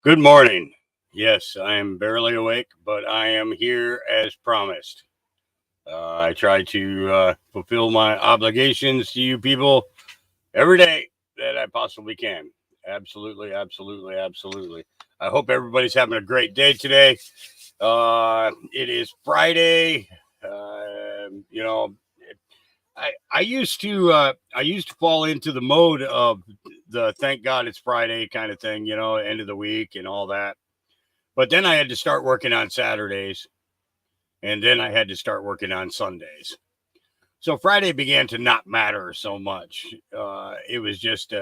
Good morning. Yes, I am barely awake, but I am here as promised. I try to fulfill my obligations to you people every day that I possibly can. Absolutely, absolutely, absolutely. I hope everybody's having a great day today. It is Friday. You know, I used to fall into the mode of the thank God it's Friday kind of thing, you know, end of the week and all that. But then I had to start working on Saturdays, and then I had to start working on Sundays. So Friday began to not matter so much. It was just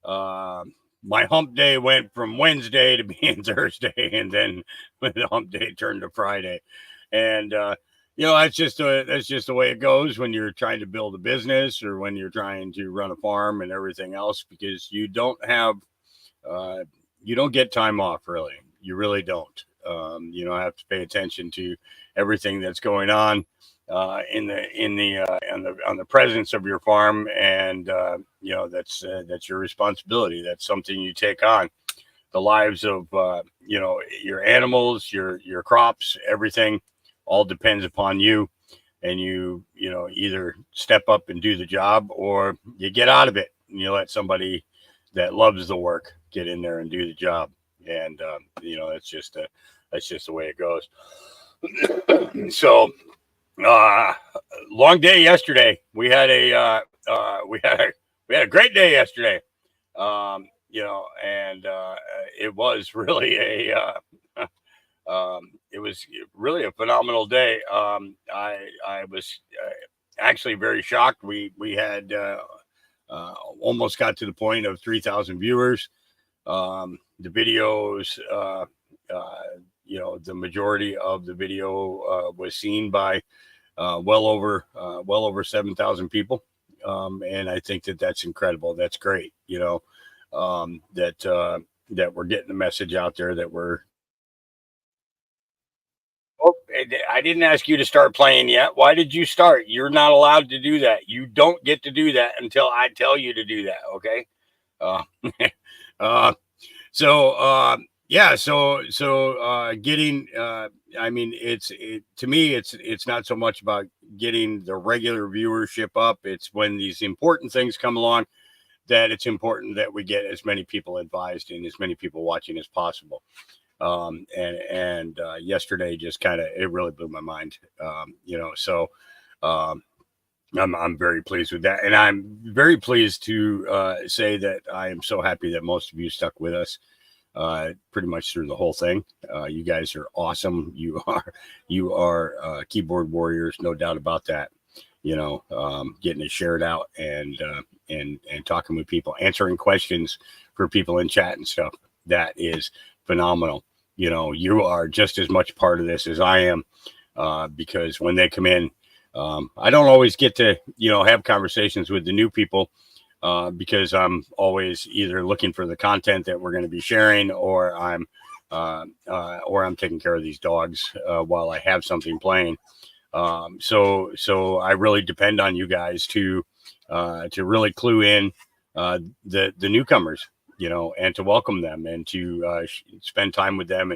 my hump day went from Wednesday to being Thursday, and then the hump day turned to Friday. And you know, that's just the way it goes when you're trying to build a business or when you're trying to run a farm and everything else, because you don't get time off, really. You really don't. You don't have to pay attention to everything that's going on on the presence of your farm, and you know, that's your responsibility. That's something you take on. The lives of you know, your animals, your crops, everything, all depends upon you. And you know, either step up and do the job, or you get out of it and you let somebody that loves the work get in there and do the job. And you know, that's just the way it goes. So long day yesterday. We had a great day yesterday. You know, and it was really it was really a phenomenal day. I was actually very shocked. We had almost got to the point of 3,000 viewers. The videos, you know, the majority of the video was seen by well over 7,000 people, and I think that's incredible. That's great. You know, that we're getting the message out there that we're. Oh, I didn't ask you to start playing yet. Why did you start? You're not allowed to do that. You don't get to do that until I tell you to do that. Okay. Uh, so yeah, so getting I mean, to me, it's not so much about getting the regular viewership up. It's when these important things come along that it's important that we get as many people advised and as many people watching as possible. And yesterday just kind of, it really blew my mind. You know, so I'm very pleased with that, and I'm very pleased to say that I am so happy that most of you stuck with us pretty much through the whole thing. You guys are awesome. You are keyboard warriors, no doubt about that. You know, getting it shared out and talking with people, answering questions for people in chat and stuff. That is phenomenal. You know, you are just as much part of this as I am, because when they come in, I don't always get to, you know, have conversations with the new people, because I'm always either looking for the content that we're going to be sharing, or I'm taking care of these dogs while I have something playing. So I really depend on you guys to really clue in the newcomers, you know, and to welcome them and to spend time with them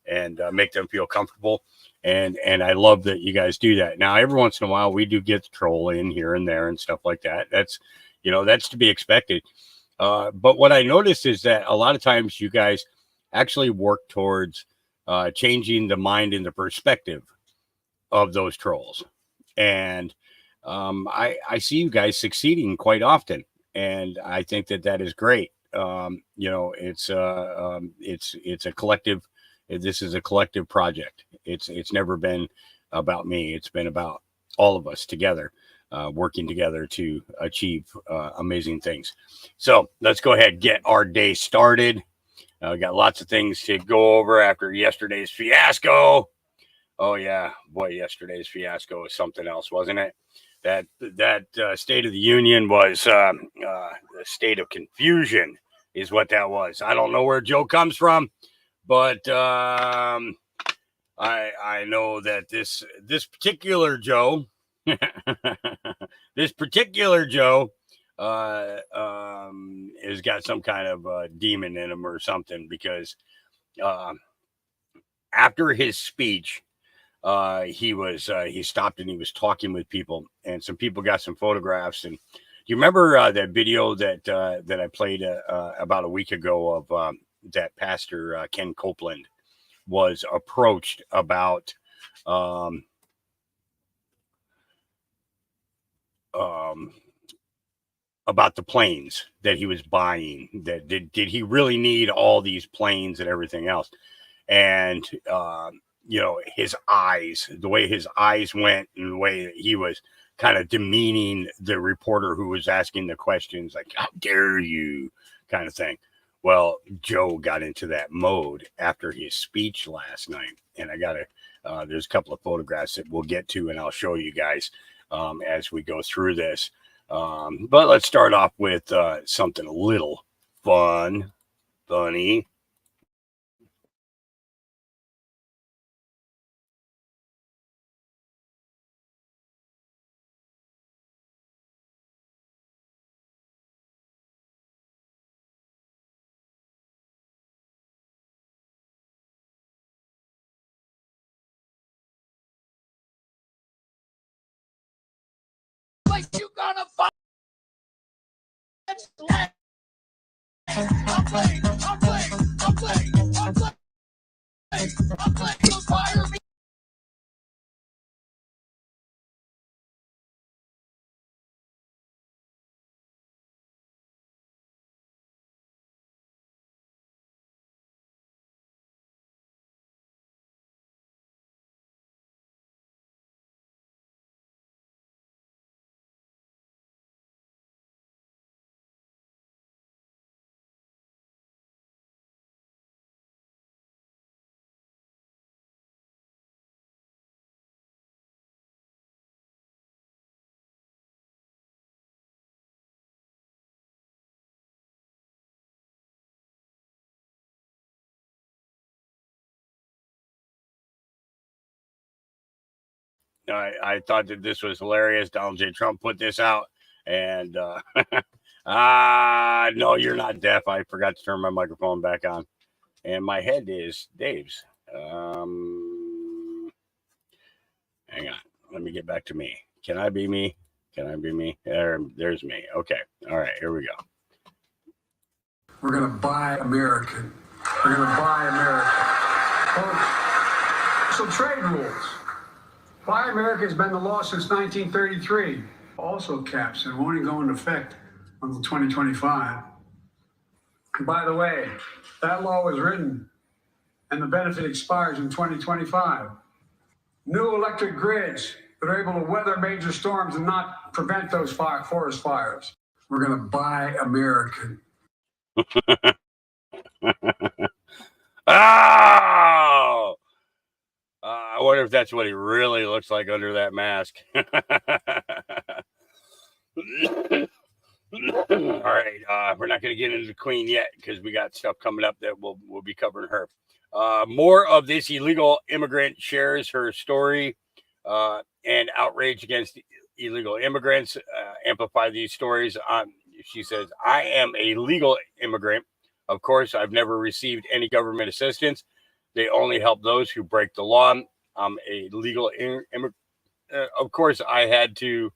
and make them feel comfortable. And I love that you guys do that. Now, every once in a while, we do get the troll in here and there and stuff like that. That's, you know, that's to be expected. But what I noticed is that a lot of times you guys actually work towards changing the mind and the perspective of those trolls. And I see you guys succeeding quite often. and I think that is great. It's a collective. This is a collective project. It's never been about me. It's been about all of us together, working together to achieve amazing things. So let's go ahead and get our day started. We got lots of things to go over after yesterday's fiasco. Oh yeah, boy, yesterday's fiasco was something else, wasn't it? That State of the Union was the state of confusion, is what that was. I don't know where Joe comes from, but I know that this particular Joe, this particular Joe, has got some kind of demon in him or something, because after his speech, he stopped and he was talking with people, and some people got some photographs. And you remember that video that I played about a week ago of that Pastor Ken Copeland was approached about the planes that he was buying. That did he really need all these planes and everything else? And his eyes, the way his eyes went, and the way that he was kind of demeaning the reporter who was asking the questions, like, how dare you, kind of thing. Well, Joe got into that mode after his speech last night. And there's a couple of photographs that we'll get to, and I'll show you guys as we go through this. But let's start off with something a little funny. Like you gonna find I'm playing. You'll fire me. I thought that this was hilarious. Donald J. Trump put this out, and no, you're not deaf. I forgot to turn my microphone back on, and my head is Dave's. Hang on, let me get back to me. Can I be me? There's me. Okay, all right, here we go. We're gonna buy American. We're gonna buy American. So trade rules. Buy America has been the law since 1933. Also caps and won't go into effect until 2025. And by the way, that law was written and the benefit expires in 2025. New electric grids that are able to weather major storms and not prevent those forest fires. We're going to buy American. Oh! I wonder if that's what he really looks like under that mask. All right, we're not going to get into the Queen yet because we got stuff coming up that we'll be covering her. More of this illegal immigrant shares her story and outrage against illegal immigrants. Amplify these stories. She says, I am a legal immigrant. Of course, I've never received any government assistance. They only help those who break the law. I'm a legal immigrant. Of course, I had to.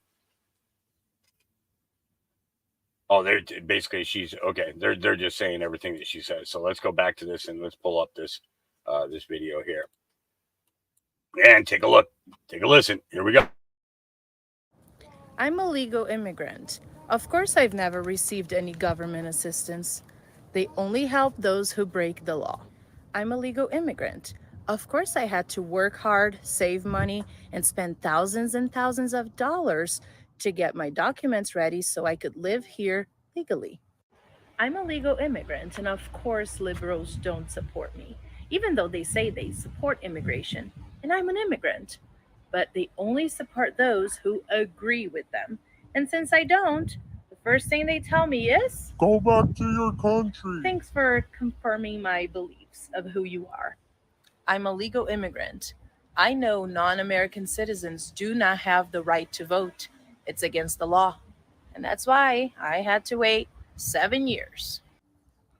Oh, they're basically she's okay. They're just saying everything that she says. So let's go back to this and let's pull up this this video here and take a look. Take a listen. Here we go. I'm a legal immigrant. Of course, I've never received any government assistance. They only help those who break the law. I'm a legal immigrant. Of course, I had to work hard, save money, and spend thousands and thousands of dollars to get my documents ready so I could live here legally. I'm a legal immigrant, and of course, liberals don't support me, even though they say they support immigration. And I'm an immigrant. But they only support those who agree with them. And since I don't, the first thing they tell me is, Go back to your country. thanks for confirming my beliefs of who you are. I'm a legal immigrant. I know non American citizens do not have the right to vote, it's against the law. And that's why I had to wait 7 years.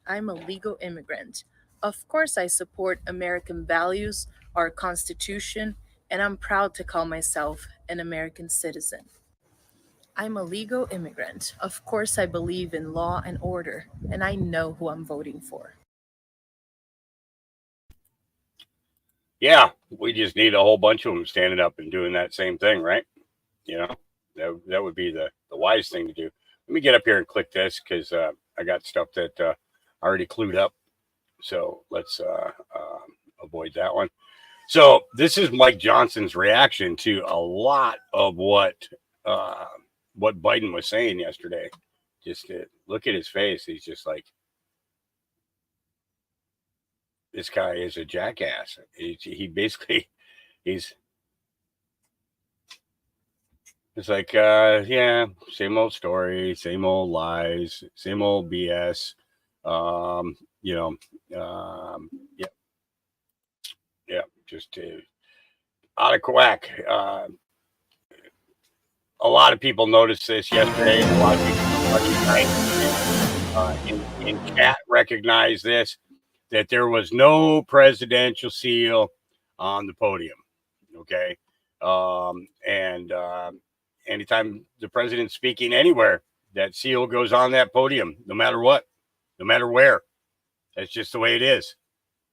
I'm a legal immigrant. Of course, I support American values, our Constitution, and I'm proud to call myself an American citizen. I'm a legal immigrant. Of course, I believe in law and order, and I know who I'm voting for. Yeah, we just need a whole bunch of them standing up and doing that same thing, right? You know, that would be the wise thing to do. Let me get up here and click this because I got stuff that I already clued up. So let's avoid that one. So this is Mike Johnson's reaction to a lot of what Biden was saying yesterday. Just look at his face. He's just like, this guy is a jackass. He basically, he's, it's like, yeah, same old story, same old lies, same old BS. You know, yeah, yeah, just out of whack. A lot of people noticed this yesterday. A lot of people in chat recognized this, that there was no presidential seal on the podium. Okay. And anytime the president's speaking anywhere, that seal goes on that podium, no matter what, no matter where. That's just the way it is.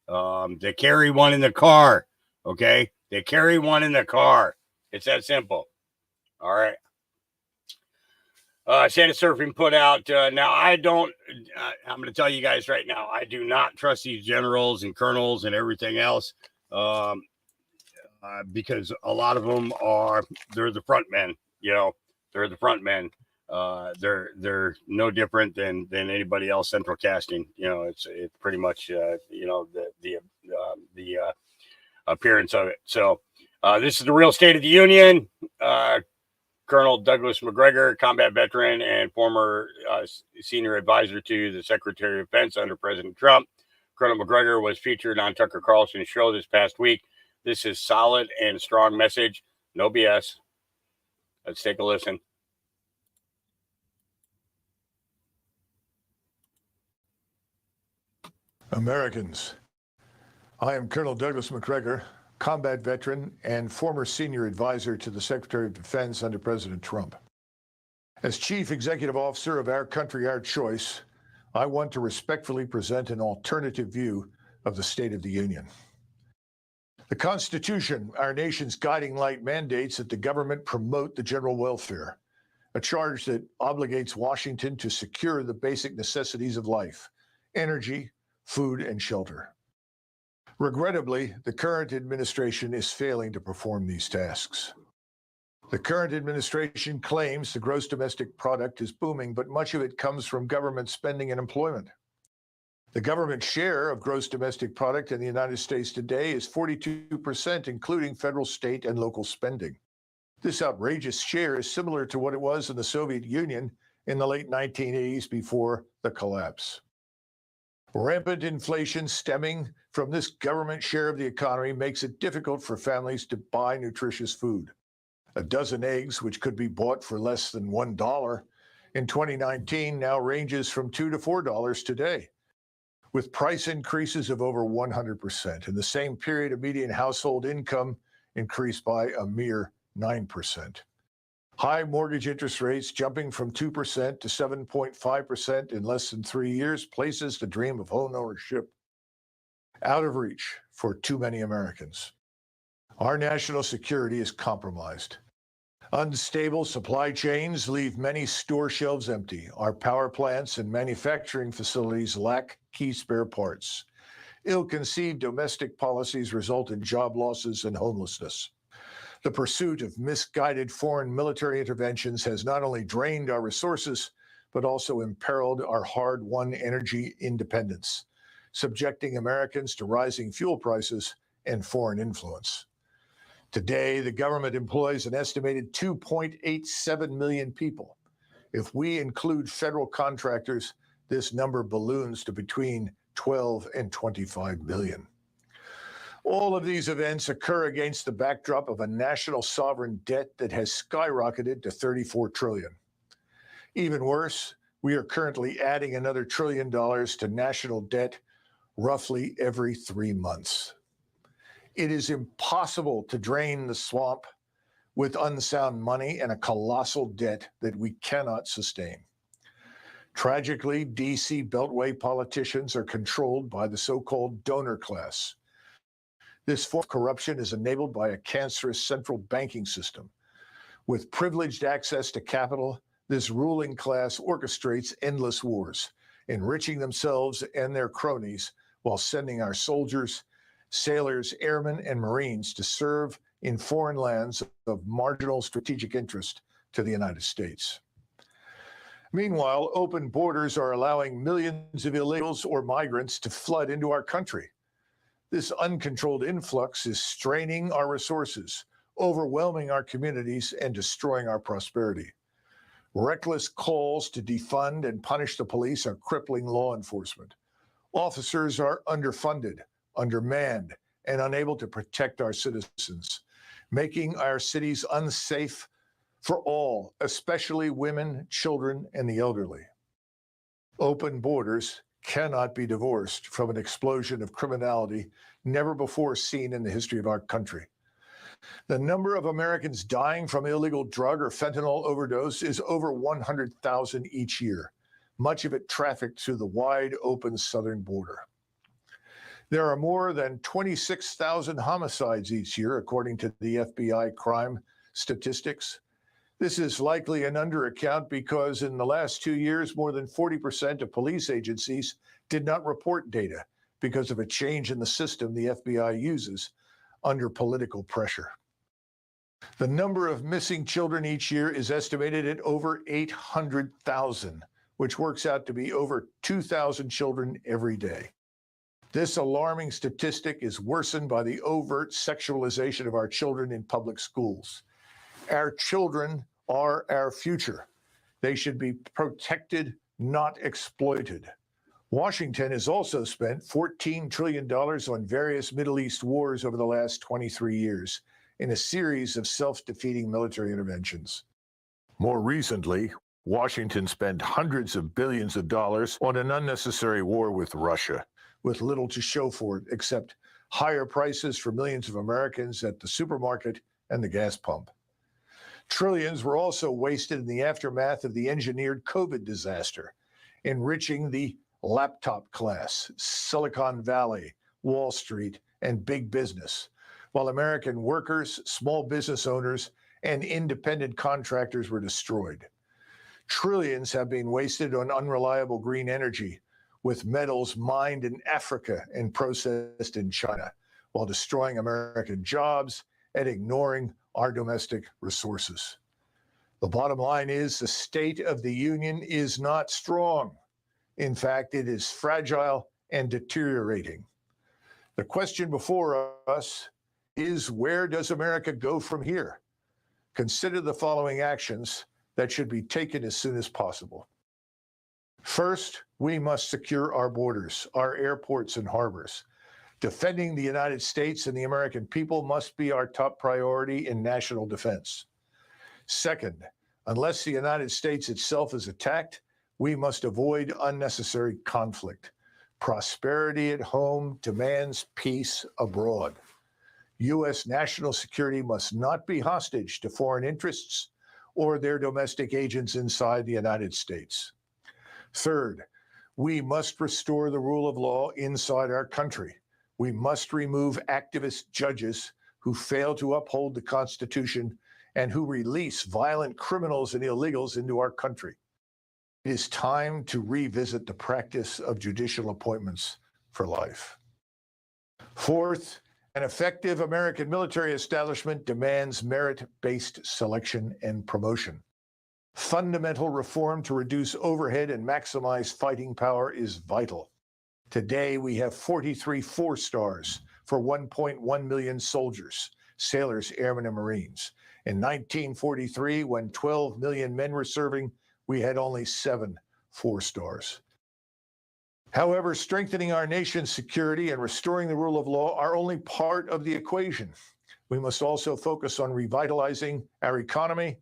They carry one in the car. Okay. They carry one in the car. It's that simple. All right. Santa Surfing put out, now I don't, I'm going to tell you guys right now, I do not trust these generals and colonels and everything else, because a lot of them they're the front men, you know, they're the front men. They're no different than anybody else central casting. You know, it's pretty much, you know, the appearance of it. So, this is the real State of the Union. Colonel Douglas McGregor, combat veteran and former senior advisor to the Secretary of Defense under President Trump. Colonel McGregor was featured on Tucker Carlson's show this past week. This is solid and strong message. No BS. Let's take a listen. Americans, I am Colonel Douglas McGregor, combat veteran and former senior advisor to the Secretary of Defense under President Trump. As Chief Executive Officer of Our Country, Our Choice, I want to respectfully present an alternative view of the State of the Union. The Constitution, our nation's guiding light, mandates that the government promote the general welfare, a charge that obligates Washington to secure the basic necessities of life: energy, food, and shelter. Regrettably, the current administration is failing to perform these tasks. The current administration claims the gross domestic product is booming, but much of it comes from government spending and employment. The government share of gross domestic product in the United States today is 42%, including federal, state, and local spending. This outrageous share is similar to what it was in the Soviet Union in the late 1980s before the collapse. Rampant inflation stemming from this government share of the economy makes it difficult for families to buy nutritious food. A dozen eggs, which could be bought for less than $1 in 2019, now ranges from $2 to $4 today, with price increases of over 100%. In the same period, a median household income increased by a mere 9%. High mortgage interest rates jumping from 2% to 7.5% in less than 3 years places the dream of home ownership out of reach for too many Americans. Our national security is compromised. Unstable supply chains leave many store shelves empty. Our power plants and manufacturing facilities lack key spare parts. Ill-conceived domestic policies result in job losses and homelessness. The pursuit of misguided foreign military interventions has not only drained our resources, but also imperiled our hard-won energy independence, subjecting Americans to rising fuel prices and foreign influence. Today, the government employs an estimated 2.87 million people. If we include federal contractors, this number balloons to between 12 and 25 million. All of these events occur against the backdrop of a national sovereign debt that has skyrocketed to $34 trillion. Even worse, we are currently adding another $1 trillion to national debt roughly every 3 months. It is impossible to drain the swamp with unsound money and a colossal debt that we cannot sustain. Tragically, DC Beltway politicians are controlled by the so-called donor class. This form of corruption is enabled by a cancerous central banking system. With privileged access to capital, this ruling class orchestrates endless wars, enriching themselves and their cronies while sending our soldiers, sailors, airmen, and Marines to serve in foreign lands of marginal strategic interest to the United States. Meanwhile, open borders are allowing millions of illegals or migrants to flood into our country. This uncontrolled influx is straining our resources, overwhelming our communities, and destroying our prosperity. Reckless calls to defund and punish the police are crippling law enforcement. Officers are underfunded, undermanned, and unable to protect our citizens, making our cities unsafe for all, especially women, children, and the elderly. Open borders cannot be divorced from an explosion of criminality never before seen in the history of our country. The number of Americans dying from illegal drug or fentanyl overdose is over 100,000 each year, much of it trafficked through the wide open southern border. There are more than 26,000 homicides each year, according to the FBI crime statistics. This is likely an underaccount because in the last 2 years, more than 40% of police agencies did not report data because of a change in the system the FBI uses under political pressure. The number of missing children each year is estimated at over 800,000, which works out to be over 2,000 children every day. This alarming statistic is worsened by the overt sexualization of our children in public schools. Our children are our future. They should be protected, not exploited. Washington has also spent $14 trillion on various Middle East wars over the last 23 years in a series of self-defeating military interventions. More recently, Washington spent hundreds of billions of dollars on an unnecessary war with Russia, with little to show for it except higher prices for millions of Americans at the supermarket and the gas pump. Trillions were also wasted in the aftermath of the engineered COVID disaster, enriching the laptop class, Silicon Valley, Wall Street, and big business, while American workers, small business owners, and independent contractors were destroyed. Trillions have been wasted on unreliable green energy, with metals mined in Africa and processed in China, while destroying American jobs and ignoring our domestic resources. The bottom line is the state of the union is not strong. In fact, it is fragile and deteriorating. The question before us is, where does America go from here? Consider the following actions that should be taken as soon as possible. First, we must secure our borders, our airports and harbors. Defending the United States and the American people must be our top priority in national defense. Second, unless the United States itself is attacked, we must avoid unnecessary conflict. Prosperity at home demands peace abroad. U.S. national security must not be hostage to foreign interests or their domestic agents inside the United States. Third, we must restore the rule of law inside our country. We must remove activist judges who fail to uphold the Constitution and who release violent criminals and illegals into our country. It is time to revisit the practice of judicial appointments for life. Fourth, an effective American military establishment demands merit-based selection and promotion. Fundamental reform to reduce overhead and maximize fighting power is vital. Today, we have 43 4-stars for 1.1 million soldiers, sailors, airmen, and Marines. In 1943, when 12 million men were serving, we had only 7 4-stars. However, strengthening our nation's security and restoring the rule of law are only part of the equation. We must also focus on revitalizing our economy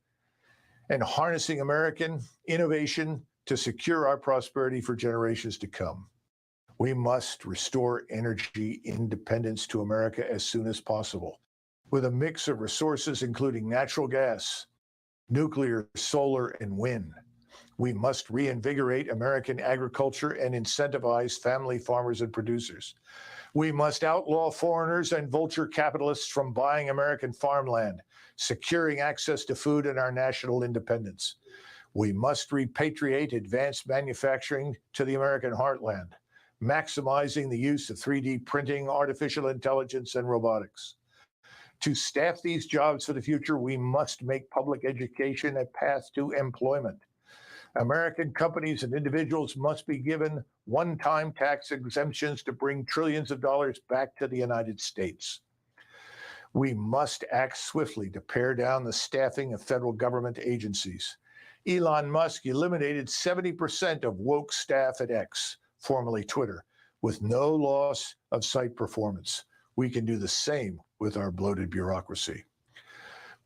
and harnessing American innovation to secure our prosperity for generations to come. We must restore energy independence to America as soon as possible, with a mix of resources including natural gas, nuclear, solar, and wind. We must reinvigorate American agriculture and incentivize family farmers and producers. We must outlaw foreigners and vulture capitalists from buying American farmland, securing access to food and our national independence. We must repatriate advanced manufacturing to the American heartland, maximizing the use of 3D printing, artificial intelligence, and robotics. To staff these jobs for the future, we must make public education a path to employment. American companies and individuals must be given one-time tax exemptions to bring trillions of dollars back to the United States. We must act swiftly to pare down the staffing of federal government agencies. Elon Musk eliminated 70% of woke staff at X, formerly Twitter, with no loss of site performance. We can do the same with our bloated bureaucracy.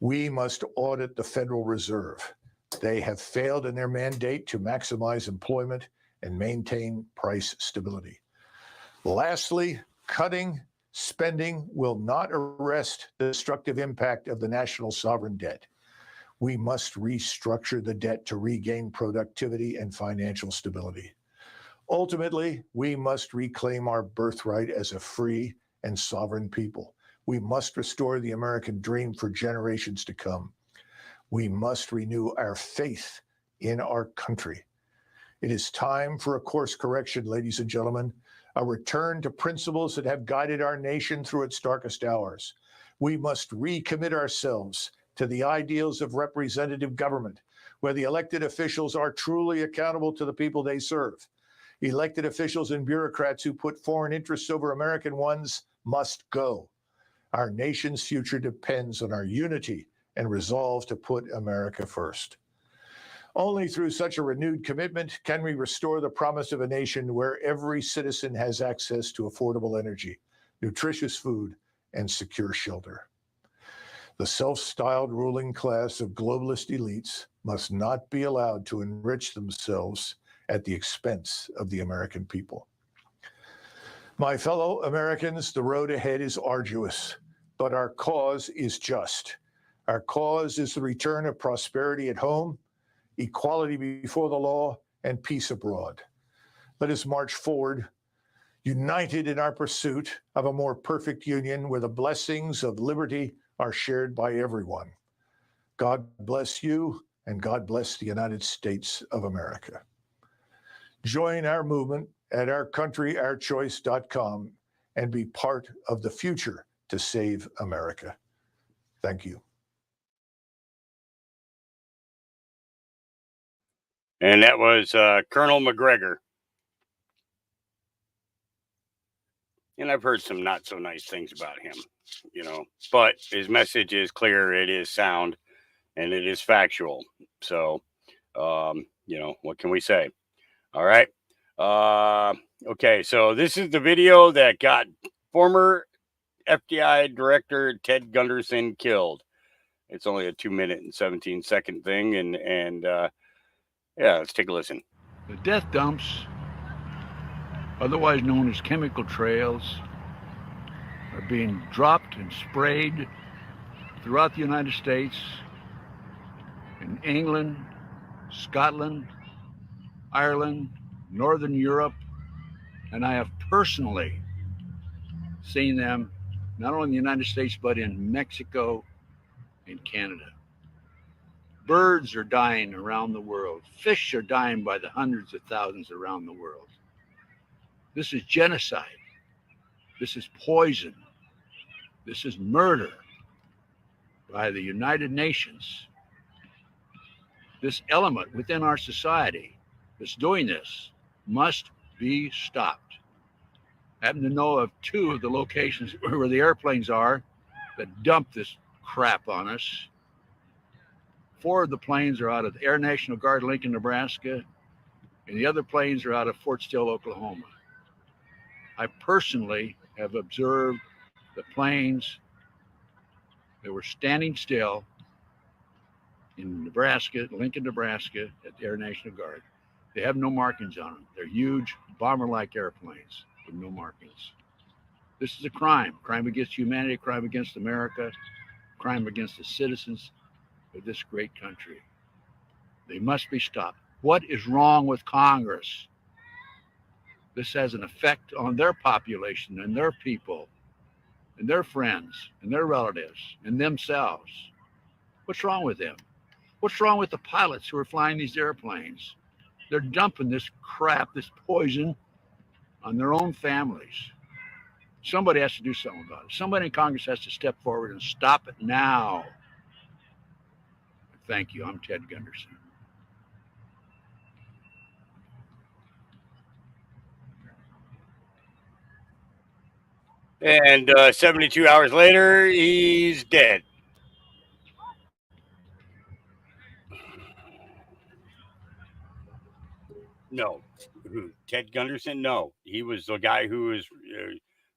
We must audit the Federal Reserve. They have failed in their mandate to maximize employment and maintain price stability. Lastly, cutting spending will not arrest the destructive impact of the national sovereign debt. We must restructure the debt to regain productivity and financial stability. Ultimately, we must reclaim our birthright as a free and sovereign people. We must restore the American dream for generations to come. We must renew our faith in our country. It is time for a course correction, ladies and gentlemen, a return to principles that have guided our nation through its darkest hours. We must recommit ourselves to the ideals of representative government, where the elected officials are truly accountable to the people they serve. Elected officials and bureaucrats who put foreign interests over American ones must go. Our nation's future depends on our unity and resolve to put America first. Only through such a renewed commitment can we restore the promise of a nation where every citizen has access to affordable energy, nutritious food, and secure shelter. The self-styled ruling class of globalist elites must not be allowed to enrich themselves at the expense of the American people. My fellow Americans, the road ahead is arduous, but our cause is just. Our cause is the return of prosperity at home, equality before the law, and peace abroad. Let us march forward, united in our pursuit of a more perfect union where the blessings of liberty are shared by everyone. God bless you, and God bless the United States of America. Join our movement at ourcountryourchoice.com and be part of the future to save America. Thank you. And that was Colonel McGregor. And I've heard some not so nice things about him, but his message is clear, it is sound, and it is factual. So, what can we say? All right. Okay, so this is the video that got former FBI Director Ted Gunderson killed. It's only a 2-minute and 17-second thing, and let's take a listen. The death dumps, otherwise known as chemical trails, are being dropped and sprayed throughout the United States, in England, Scotland, Ireland, Northern Europe, and I have personally seen them not only in the United States, but in Mexico and Canada. Birds are dying around the world. Fish are dying by the hundreds of thousands around the world. This is genocide. This is poison. This is murder by the United Nations. This element within our society that's doing this must be stopped. I happen to know of 2 of the locations where the airplanes are that dump this crap on us. 4 of the planes are out of the Air National Guard, Lincoln, Nebraska, and the other planes are out of Fort Steele, Oklahoma. I personally have observed the planes that were standing still in Nebraska, Lincoln, Nebraska, at the Air National Guard. They have no markings on them. They're huge bomber-like airplanes with no markings. This is a crime against humanity, a crime against America, a crime against the citizens of this great country. They must be stopped. What is wrong with Congress? This has an effect on their population and their people and their friends and their relatives and themselves. What's wrong with them? What's wrong with the pilots who are flying these airplanes? They're dumping this crap, this poison, on their own families. Somebody has to do something about it. Somebody in Congress has to step forward and stop it now. Thank you. I'm Ted Gunderson. And 72 hours later, he's dead. No. Ted Gunderson? No. He was the guy who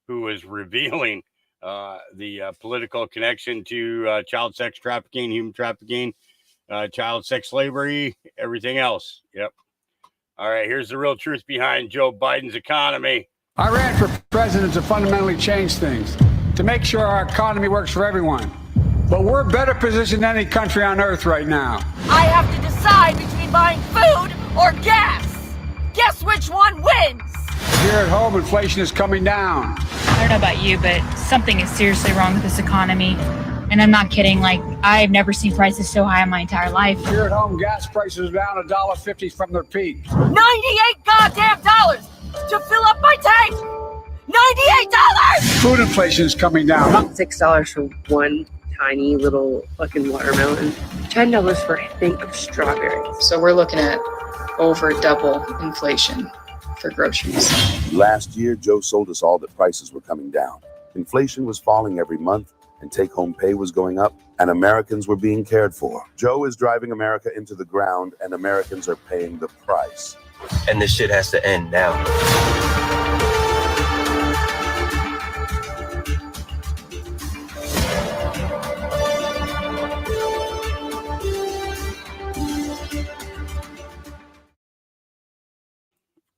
was revealing the political connection to child sex trafficking, human trafficking, child sex slavery, everything else. Yep. All right, here's the real truth behind Joe Biden's economy. I ran for president to fundamentally change things, to make sure our economy works for everyone. But we're better positioned than any country on earth right now. I have to decide between buying food or gas. Guess which one wins? Here at home, inflation is coming down. I don't know about you, but something is seriously wrong with this economy. And I'm not kidding. Like, I've never seen prices so high in my entire life. Here at home, gas prices are down $1.50 from their peak. 98 goddamn dollars to fill up my tank. $98. Food inflation is coming down. $6 for one tiny little fucking watermelon. $10 for a thing of strawberries. So we're looking at over double inflation for groceries. Last year, Joe sold us all that prices were coming down. Inflation was falling every month, and take-home pay was going up, and Americans were being cared for. Joe is driving America into the ground, and Americans are paying the price. And this shit has to end now.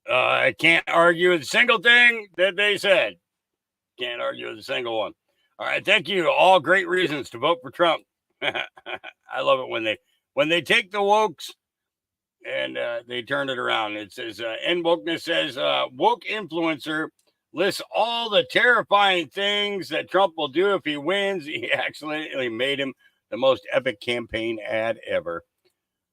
I can't argue with a single thing that they said. Can't argue with a single one. All right, thank you. All great reasons to vote for Trump. I love it when they take the wokes and they turn it around. It says, N Wokeness says, woke influencer lists all the terrifying things that Trump will do if he wins. He accidentally made him the most epic campaign ad ever.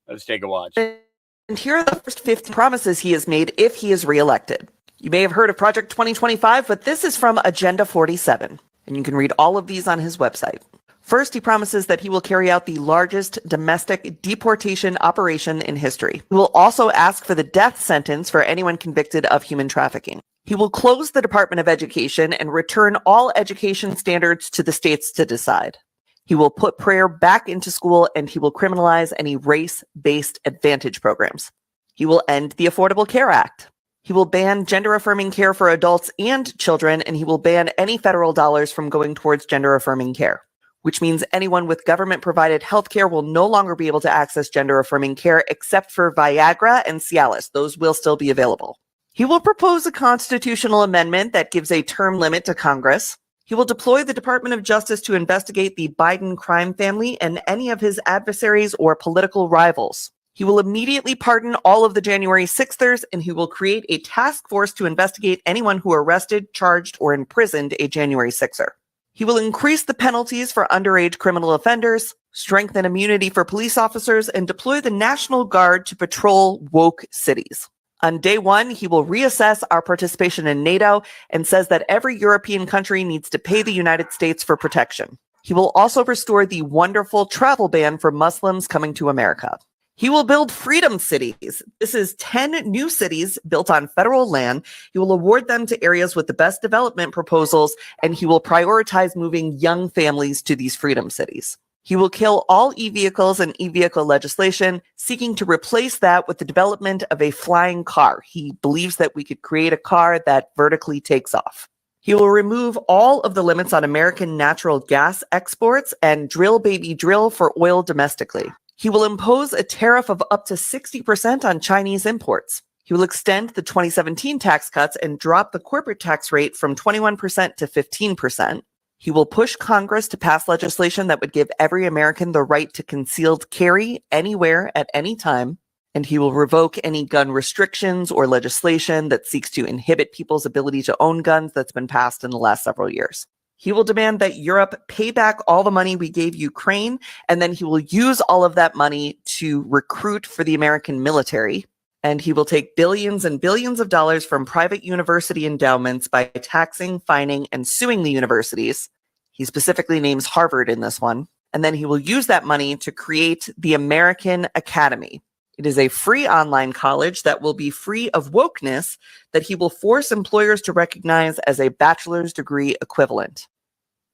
Let's take a watch. And here are the first 50 promises he has made if he is reelected. You may have heard of Project 2025, but this is from Agenda 47, and you can read all of these on his website. First, he promises that he will carry out the largest domestic deportation operation in history. He will also ask for the death sentence for anyone convicted of human trafficking. He will close the Department of Education and return all education standards to the states to decide. He will put prayer back into school, and he will criminalize any race-based advantage programs. He will end the Affordable Care Act. He will ban gender-affirming care for adults and children, and he will ban any federal dollars from going towards gender-affirming care, which means anyone with government-provided health care will no longer be able to access gender-affirming care except for Viagra and Cialis. Those will still be available. He will propose a constitutional amendment that gives a term limit to Congress. He will deploy the Department of Justice to investigate the Biden crime family and any of his adversaries or political rivals. He will immediately pardon all of the January 6thers, and he will create a task force to investigate anyone who arrested, charged, or imprisoned a January 6er. He will increase the penalties for underage criminal offenders, strengthen immunity for police officers, and deploy the National Guard to patrol woke cities. On day one, he will reassess our participation in NATO and says that every European country needs to pay the United States for protection. He will also restore the wonderful travel ban for Muslims coming to America. He will build freedom cities. This is 10 new cities built on federal land. He will award them to areas with the best development proposals, and he will prioritize moving young families to these freedom cities. He will kill all e-vehicles and e-vehicle legislation, seeking to replace that with the development of a flying car. He believes that we could create a car that vertically takes off. He will remove all of the limits on American natural gas exports and drill baby drill for oil domestically. He will impose a tariff of up to 60% on Chinese imports. He will extend the 2017 tax cuts and drop the corporate tax rate from 21% to 15%. He will push Congress to pass legislation that would give every American the right to concealed carry anywhere at any time. And he will revoke any gun restrictions or legislation that seeks to inhibit people's ability to own guns that's been passed in the last several years. He will demand that Europe pay back all the money we gave Ukraine, and then he will use all of that money to recruit for the American military. And he will take billions and billions of dollars from private university endowments by taxing, fining, and suing the universities. He specifically names Harvard in this one. And then he will use that money to create the American Academy. It is a free online college that will be free of wokeness that he will force employers to recognize as a bachelor's degree equivalent.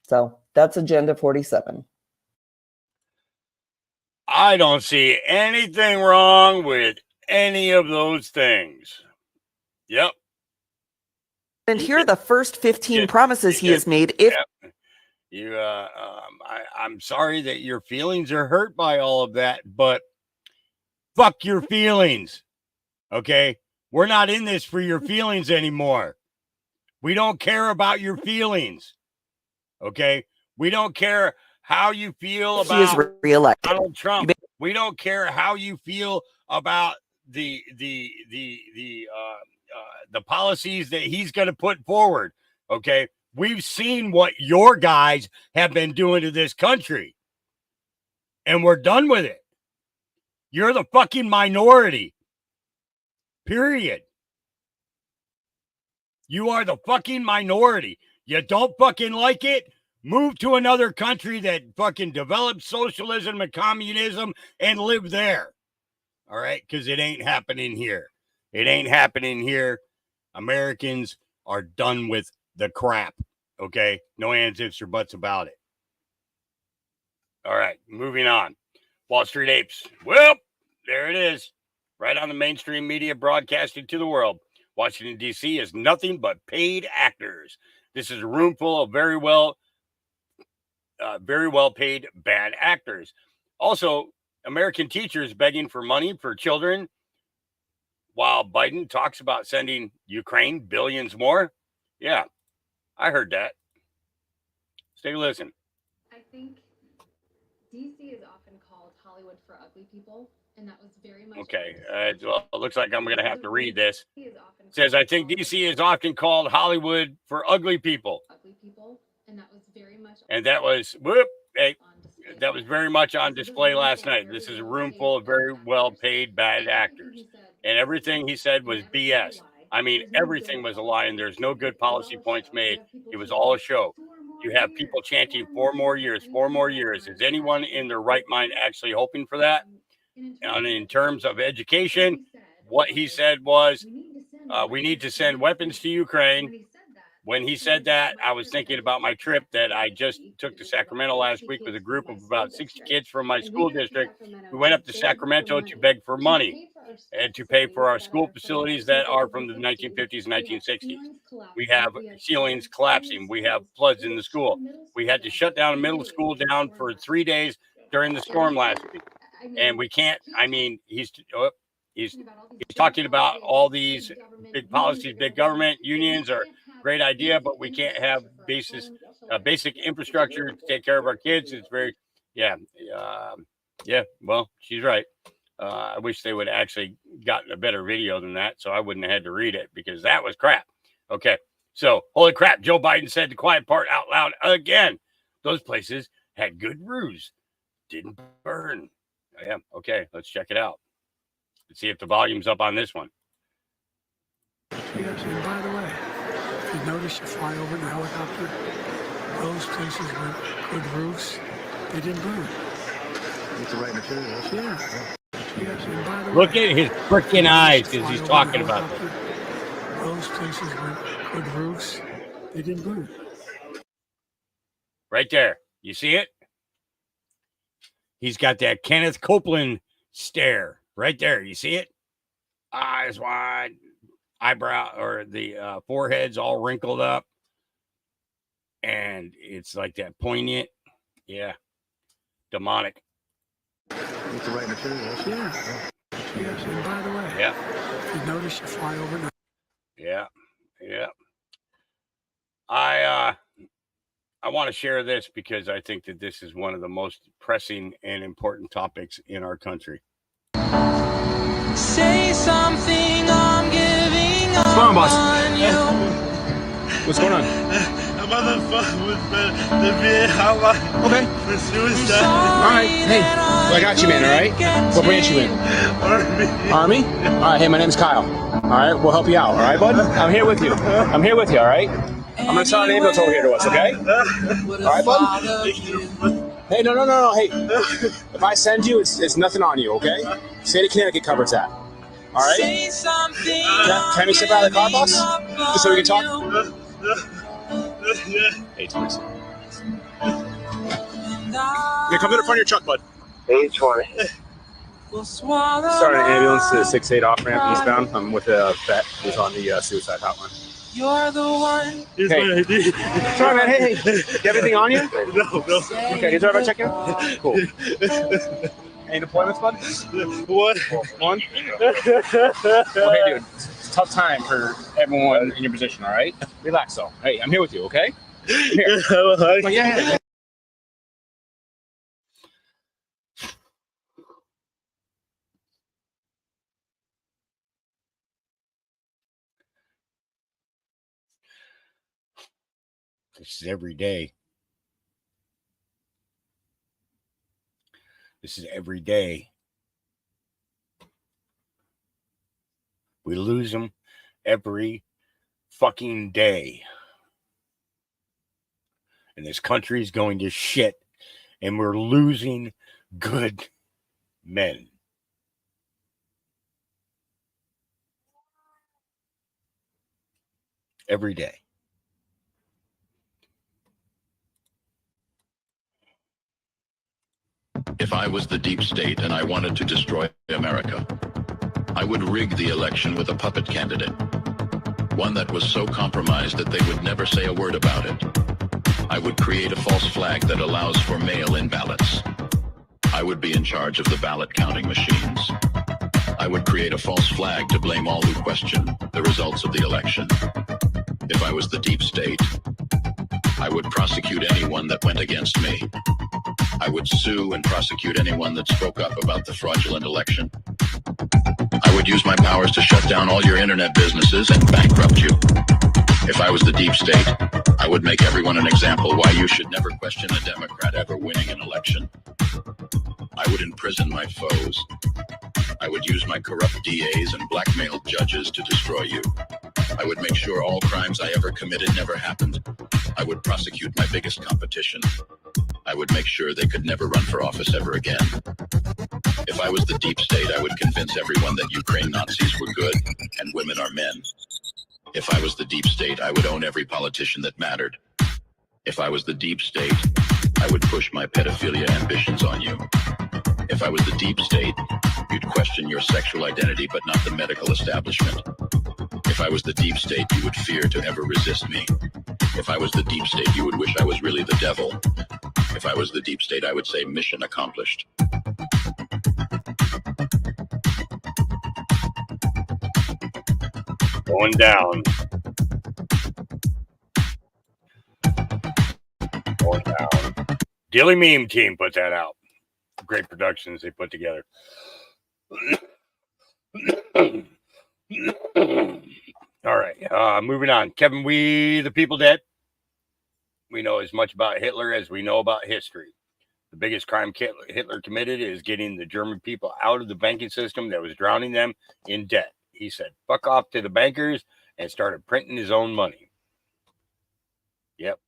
So that's Agenda 47. I don't see anything wrong with any of those things. Yep. And here are the first 15 promises he has made. If you, I'm sorry that your feelings are hurt by all of that, but fuck your feelings. Okay? We're not in this for your feelings anymore. We don't care about your feelings. Okay? We don't care how you feel about he is reelected. Donald Trump. We don't care how you feel about the policies that he's going to put forward. Okay? We've seen what your guys have been doing to this country. And we're done with it. You're the fucking minority. Period. You are the fucking minority. You don't fucking like it? Move to another country that fucking developed socialism and communism and live there. All right? Because it ain't happening here. It ain't happening here. Americans are done with the crap. Okay? No ands, ifs, or buts about it. All right. Moving on. Wall Street Apes. Well, there it is. Right on the mainstream media broadcasting to the world. Washington, D.C. is nothing but paid actors. This is a room full of very well paid bad actors. Also, American teachers begging for money for children while Biden talks about sending Ukraine billions more. Yeah, I heard that. Let's take a listen. I think D.C. is often called Hollywood for ugly people, and that was very much... Okay, well, it looks like I'm going to have to read this. It says, I think D.C. is often called Hollywood for ugly people. And that was very much... And that was, that was very much on display last night. This is a room full of very well-paid bad actors. And everything he said was BS. I mean, everything was a lie, and there's no good policy points made. It was all a show. You have people chanting 4 more years, 4 more years. Is anyone in their right mind actually hoping for that? And in terms of education, what he said was, we need to send weapons to Ukraine. When he said that, I was thinking about my trip that I just took to Sacramento last week with a group of about 60 kids from my school district. We went up to Sacramento to beg for money and to pay for our school facilities that are from the 1950s, 1960s. We have ceilings collapsing. We have floods in the school. We had to shut down a middle school down for 3 days during the storm last week. And we can't, I mean, he's talking about all these big policies, big government unions are a great idea, but we can't have basic infrastructure to take care of our kids. It's very, well, she's right. I wish they would have actually gotten a better video than that, so I wouldn't have had to read it because that was crap. Okay, So, holy crap, Joe Biden said the quiet part out loud again. Those places had good roofs, didn't burn. Yeah, okay, let's check it out. Let's see if the volume's up on this one. Yes, and by the way, if you notice you fly over in a helicopter, those places with good roofs, they didn't burn. It's the right materials. Yeah. Yes, and by the Look way, at his freaking eyes because he's talking about this. Those places with good roofs, they didn't burn. Right there. You see it? He's got that Kenneth Copeland stare right there. You see it? Eyes wide, eyebrow or the forehead's all wrinkled up. And it's like that poignant. Yeah. Demonic. It's the right materials. Yeah. Yes, and by the way, if you notice you fly over now. Yeah. I want to share this because I think that this is one of the most pressing and important topics in our country. Say something, I'm giving up. What's going on, boss? What's going on? I'm on the phone with the VA hotline. Okay. For suicide. All right. Hey, well, I got you, man. All right. What branch you in? Army. All right. Hey, my name's Kyle. All right. We'll help you out. All right, bud. I'm here with you. All right. I'm gonna tell an ambulance over here to us. Okay. All right, bud. Hey, no. Hey, if I send you, it's nothing on you. Okay. State of Connecticut covers that. All right. Can you step out of the car, boss? Just so we can talk. Hey, Thomas. Yeah, come to the front of your truck, bud. 820. Starting an ambulance to 68 off ramp eastbound. I'm with a vet who's on the suicide hotline. You're the one. Hey. Sorry, man. Hey. You have anything on you? No. Okay, he's all right, check you out? Cool. Any deployments, bud? One? Okay, dude. It's a tough time for everyone in your position, all right? Relax, though. Hey, I'm here with you, okay? I'm here. Yeah. This is every day. This is every day. We lose them every fucking day. And this country is going to shit. And we're losing good men. Every day. If I was the deep state and I wanted to destroy America, I would rig the election with a puppet candidate. One that was so compromised that they would never say a word about it. I would create a false flag that allows for mail-in ballots. I would be in charge of the ballot counting machines. I would create a false flag to blame all who question the results of the election. If I was the deep state, I would prosecute anyone that went against me. I would sue and prosecute anyone that spoke up about the fraudulent election. I would use my powers to shut down all your internet businesses and bankrupt you. If I was the deep state, I would make everyone an example why you should never question a Democrat ever winning an election. I would imprison my foes. I would use my corrupt DAs and blackmail judges to destroy you. I would make sure all crimes I ever committed never happened. I would prosecute my biggest competition. I would make sure they could never run for office ever again. If I was the deep state, I would convince everyone that Ukraine Nazis were good and women are men. If I was the deep state, I would own every politician that mattered. If I was the deep state, I would push my pedophilia ambitions on you. If I was the deep state, you'd question your sexual identity but not the medical establishment. If I was the deep state, you would fear to ever resist me. If I was the deep state, you would wish I was really the devil. If I was the deep state, I would say mission accomplished. Going down. Going down. Daily Meme Team put that out. Great productions they put together. All right. Moving on. Kevin, we the people dead. We know as much about Hitler as we know about history. The biggest crime Hitler committed is getting the German people out of the banking system that was drowning them in debt. He said, fuck off to the bankers, and started printing his own money. Yep.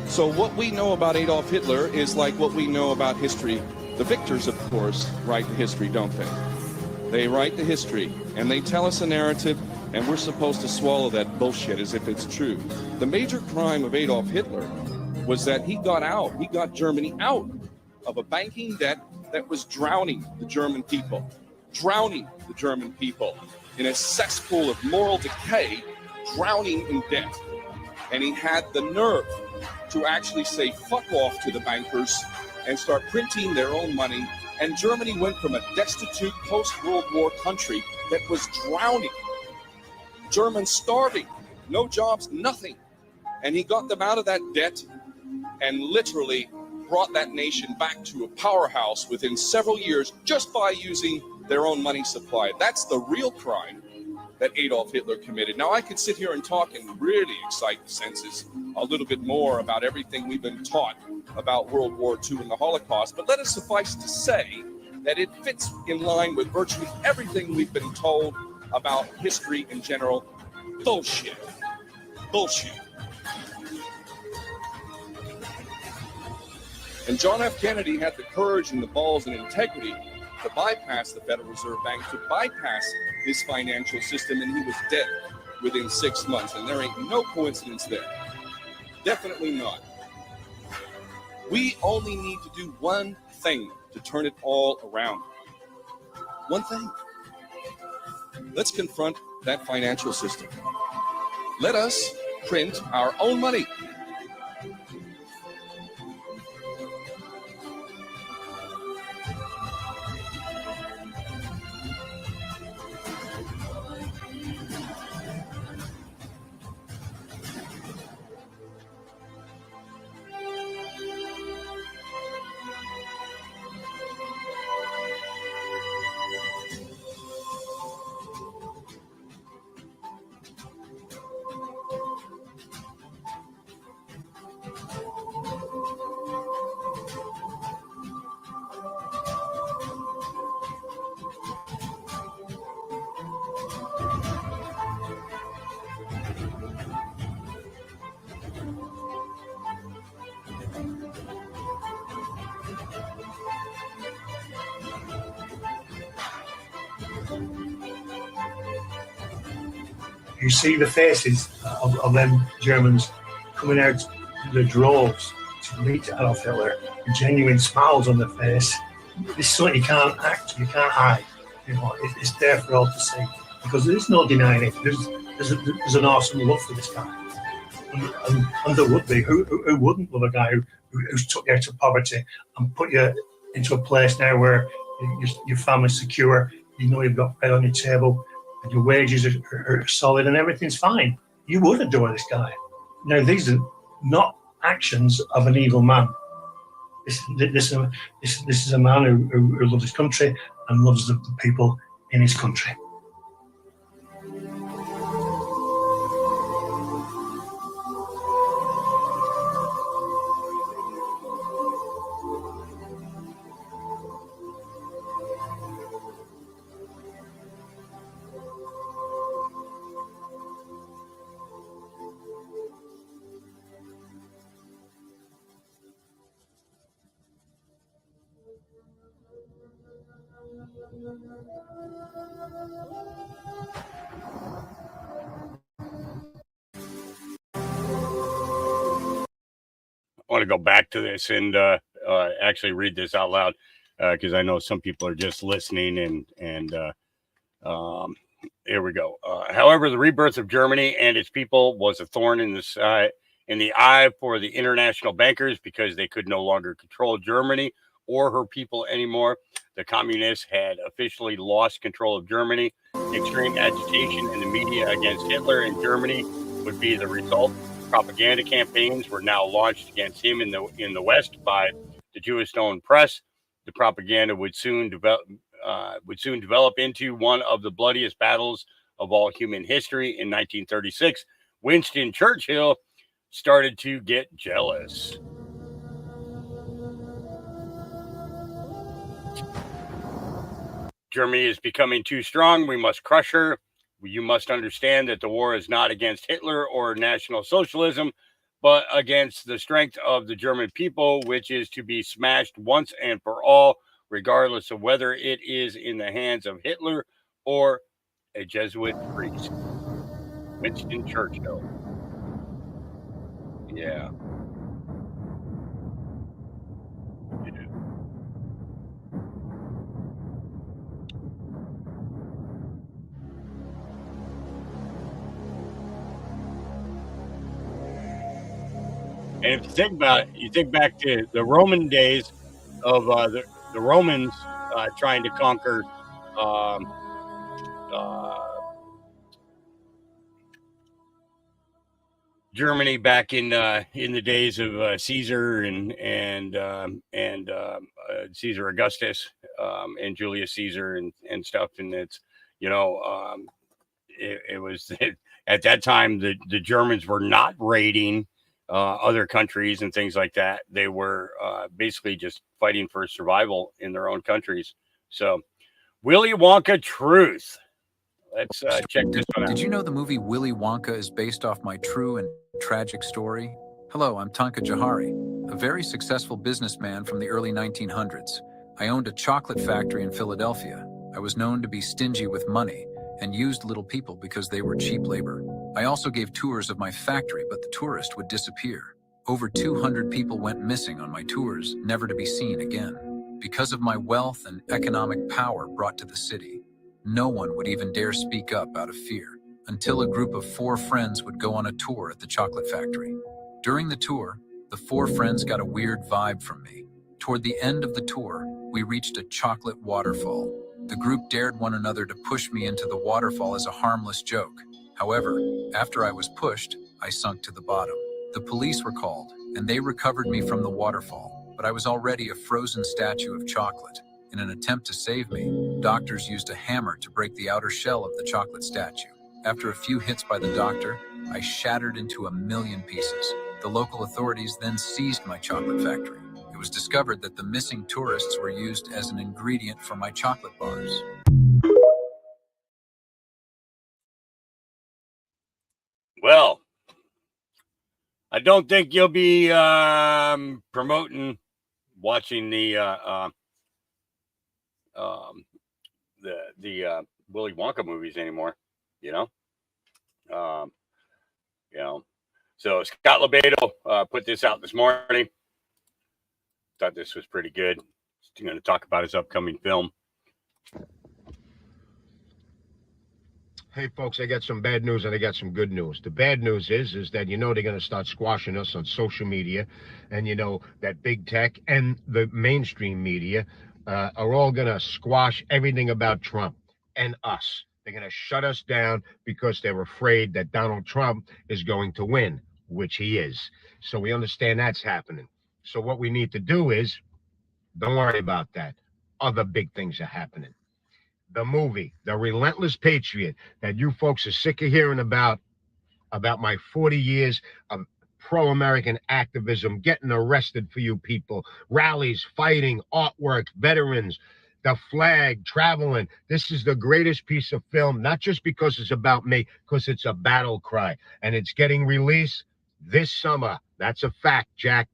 So what we know about Adolf Hitler is like what we know about history. The victors, of course, write the history, don't they? They write the history, and they tell us a narrative, and we're supposed to swallow that bullshit as if it's true. The major crime of Adolf Hitler was that he got Germany out of a banking debt that was drowning the German people in a cesspool of moral decay, drowning in debt. And he had the nerve to actually say fuck off to the bankers and start printing their own money. And Germany went from a destitute post-World War country that was drowning, Germans starving, no jobs, nothing. And he got them out of that debt and literally brought that nation back to a powerhouse within several years just by using their own money supply. That's the real crime that Adolf Hitler committed. Now, I could sit here and talk and really excite the senses a little bit more about everything we've been taught about World War II and the Holocaust, but let it suffice to say that it fits in line with virtually everything we've been told about history in general. Bullshit. And John F. Kennedy had the courage and the balls and integrity to bypass the Federal Reserve Bank, to bypass this financial system, and he was dead within 6 months. And there ain't no coincidence there. Definitely not. We only need to do one thing to turn it all around. One thing. Let's confront that financial system. Let us print our own money. You see the faces of them Germans coming out in the droves to meet Adolf Hitler, genuine smiles on their face. This is something you can't act, you can't hide. You know, it's there for all to see because there is no denying it. There's an awesome love for this guy, and there would be. Who wouldn't love a guy who's took you out of poverty and put you into a place now where your family's secure, you know you've got bread on your table, and your wages are solid and everything's fine. You would adore this guy. Now, these are not actions of an evil man. This is a man who loves his country and loves the people in his country. I want to go back to this and actually read this out loud because I know some people are just listening and here we go. However, the rebirth of Germany and its people was a thorn in the eye for the international bankers because they could no longer control Germany or her people anymore. The communists had officially lost control of Germany. Extreme agitation in the media against Hitler in Germany would be the result. Propaganda campaigns were now launched against him in the West by the Jewish-owned press. the propaganda would soon develop into one of the bloodiest battles of all human history. In 1936, Winston Churchill started to get jealous. Germany is becoming too strong. We must crush her. You must understand that the war is not against Hitler or National Socialism, but against the strength of the German people, which is to be smashed once and for all, regardless of whether it is in the hands of Hitler or a Jesuit priest. Winston Churchill. Yeah. And if you think about it, you think back to the Roman days of the Romans trying to conquer Germany back in the days of Caesar and Caesar Augustus and Julius Caesar and stuff. And it's, you know, it was at that time the Germans were not raiding other countries and things like that. They were basically just fighting for survival in their own countries. So, Willy Wonka truth. Let's check this one out. Did you know the movie Willy Wonka is based off my true and tragic story? Hello, I'm Tonka Jahari, a very successful businessman from the early 1900s. I owned a chocolate factory in Philadelphia. I was known to be stingy with money and used little people because they were cheap labor. I also gave tours of my factory, but the tourist would disappear. Over 200 people went missing on my tours, never to be seen again. Because of my wealth and economic power brought to the city, no one would even dare speak up out of fear, until a group of 4 friends would go on a tour at the chocolate factory. During the tour, the 4 friends got a weird vibe from me. Toward the end of the tour, we reached a chocolate waterfall. The group dared one another to push me into the waterfall as a harmless joke. However, after I was pushed, I sunk to the bottom. The police were called, and they recovered me from the waterfall, but I was already a frozen statue of chocolate. In an attempt to save me, doctors used a hammer to break the outer shell of the chocolate statue. After a few hits by the doctor, I shattered into a million pieces. The local authorities then seized my chocolate factory. It was discovered that the missing tourists were used as an ingredient for my chocolate bars. Well, I don't think you'll be promoting watching the Willy Wonka movies anymore, you know. So Scott Lebedo put this out this morning. Thought this was pretty good. He's going to talk about his upcoming film. Hey, folks, I got some bad news and I got some good news. The bad news is that, they're going to start squashing us on social media. And, that big tech and the mainstream media are all going to squash everything about Trump and us. They're going to shut us down because they're afraid that Donald Trump is going to win, which he is. So we understand that's happening. So what we need to do is, don't worry about that. Other big things are happening. The movie, The Relentless Patriot, that you folks are sick of hearing about my 40 years of pro-American activism, getting arrested for you people, rallies, fighting, artwork, veterans, the flag, traveling. This is the greatest piece of film, not just because it's about me, because it's a battle cry. And it's getting released this summer. That's a fact, Jack.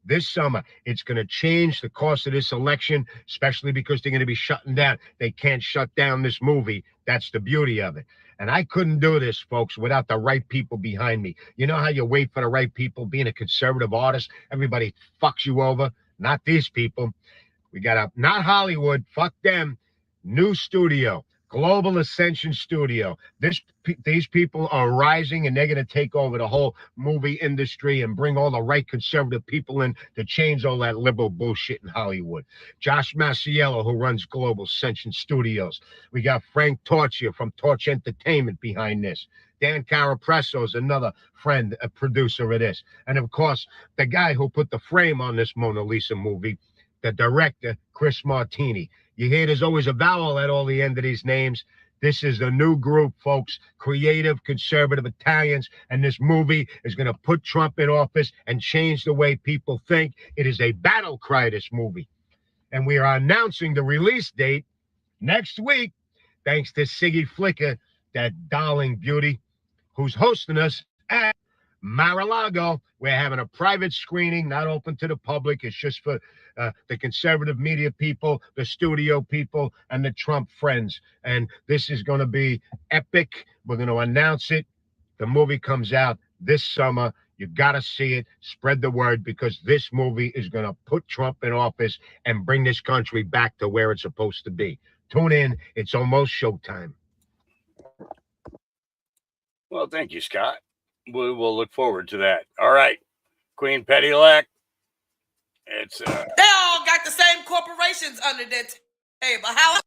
This summer, it's going to change the course of this election, especially because they're going to be shutting down. They can't shut down this movie. That's the beauty of it. And I couldn't do this, folks, without the right people behind me. You know how you wait for the right people? Being a conservative artist, everybody fucks you over. Not these people. We got not Hollywood, fuck them. New studio, Global Ascension Studio. These people are rising, and they're going to take over the whole movie industry and bring all the right conservative people in to change all that liberal bullshit in Hollywood. Josh Maciello, who runs Global Ascension Studios. We got Frank Torchia from Torch Entertainment behind this. Dan Carapresso is another friend, a producer of this. And of course, the guy who put the frame on this Mona Lisa movie, the director, Chris Martini. You hear there's always a vowel at all the end of these names. This is the new group, folks, creative, conservative Italians, and this movie is going to put Trump in office and change the way people think. It is a battle cry, this movie. And we are announcing the release date next week, thanks to Siggy Flicker, that darling beauty, who's hosting us at Mar-a-Lago. We're having a private screening, not open to the public. It's just for the conservative media people, the studio people, and the Trump friends. And this is going to be epic. We're going to announce it. The movie comes out this summer. You got to see it. Spread the word, because this movie is going to put Trump in office and bring this country back to where it's supposed to be. Tune in. It's almost showtime. Well, thank you, Scott. We will look forward to that. All right, Queen Petty-elect. It's They all got the same corporations under their table. How?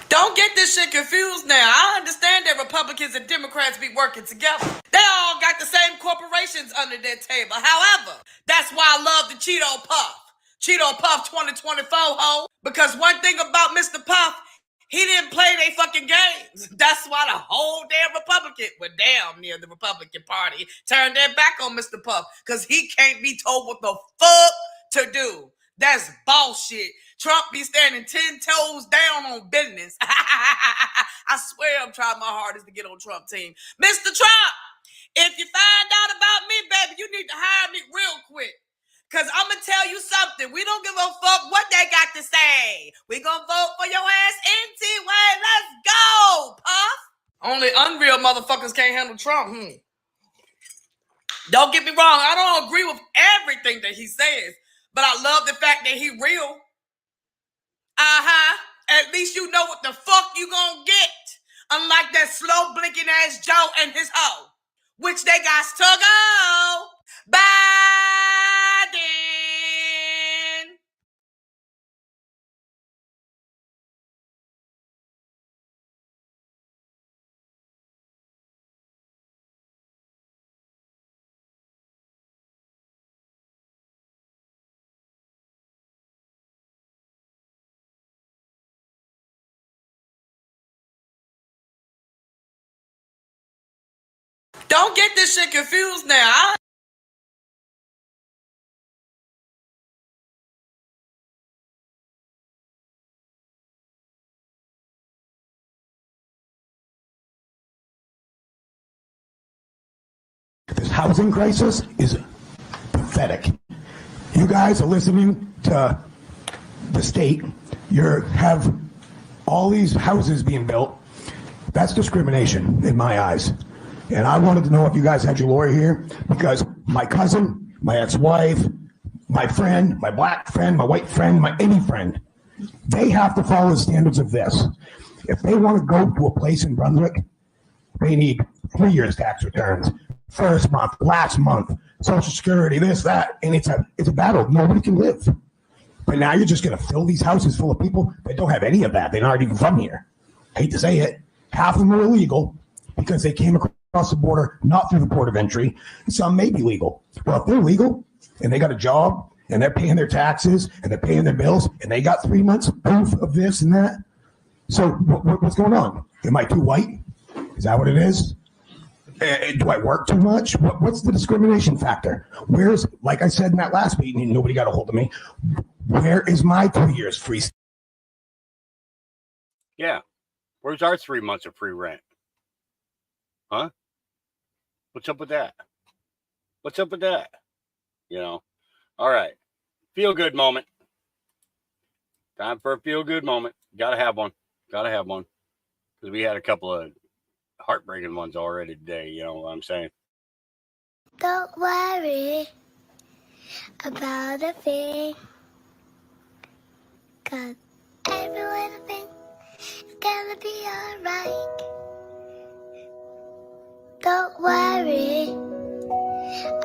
Don't get this shit confused now. I understand that Republicans and Democrats be working together. They all got the same corporations under their table. However, that's why I love the Cheeto Puff. Cheeto Puff 2024, ho. Because one thing about Mr. Puff, he didn't play they fucking games. That's why the whole damn Republican, well, damn near the Republican Party, turned their back on Mr. Puff, because he can't be told what the fuck to do. That's bullshit. Trump be standing 10 toes down on business. I swear I'm trying my hardest to get on Trump team. Mr. Trump, if you find out about me, baby, you need to hire me real quick. Because I'm going to tell you something. We don't give a fuck what they got to say. We going to vote for your ass anyway. Let's go, Puff. Only unreal motherfuckers can't handle Trump. Don't get me wrong. I don't agree with everything that he says. But I love the fact that he real. At least you know what the fuck you gonna get. Unlike that slow blinking ass Joe and his hoe, which they got to go. Biden. Don't get this shit confused now. This housing crisis is pathetic. You guys are listening to the state. You have all these houses being built. That's discrimination in my eyes. And I wanted to know if you guys had your lawyer here, because my cousin, my ex-wife, my friend, my black friend, my white friend, my any friend, they have to follow the standards of this. If they want to go to a place in Brunswick, they need 3 years tax returns, first month, last month, Social Security, this, that, and it's a battle. Nobody can live. But now you're just going to fill these houses full of people that don't have any of that. They're not even from here. Hate to say it. Half of them are illegal because they came across the border, not through the port of entry. Some may be legal. Well, if they're legal and they got a job and they're paying their taxes and they're paying their bills and they got 3 months proof of this and that. So what's going on? Am I too white? Is that what it is? Do I work too much? What's the discrimination factor? Where's, like I said in that last meeting, and nobody got a hold of me, where is my 3 years free? Yeah. Where's our 3 months of free rent? Huh? What's up with that? What's up with that? You know? All right. Feel good moment. Time for a feel good moment. Gotta have one. Gotta have one. Because we had a couple of heartbreaking ones already today. You know what I'm saying? Don't worry about a thing, 'cause every little thing is gonna be alright. Don't worry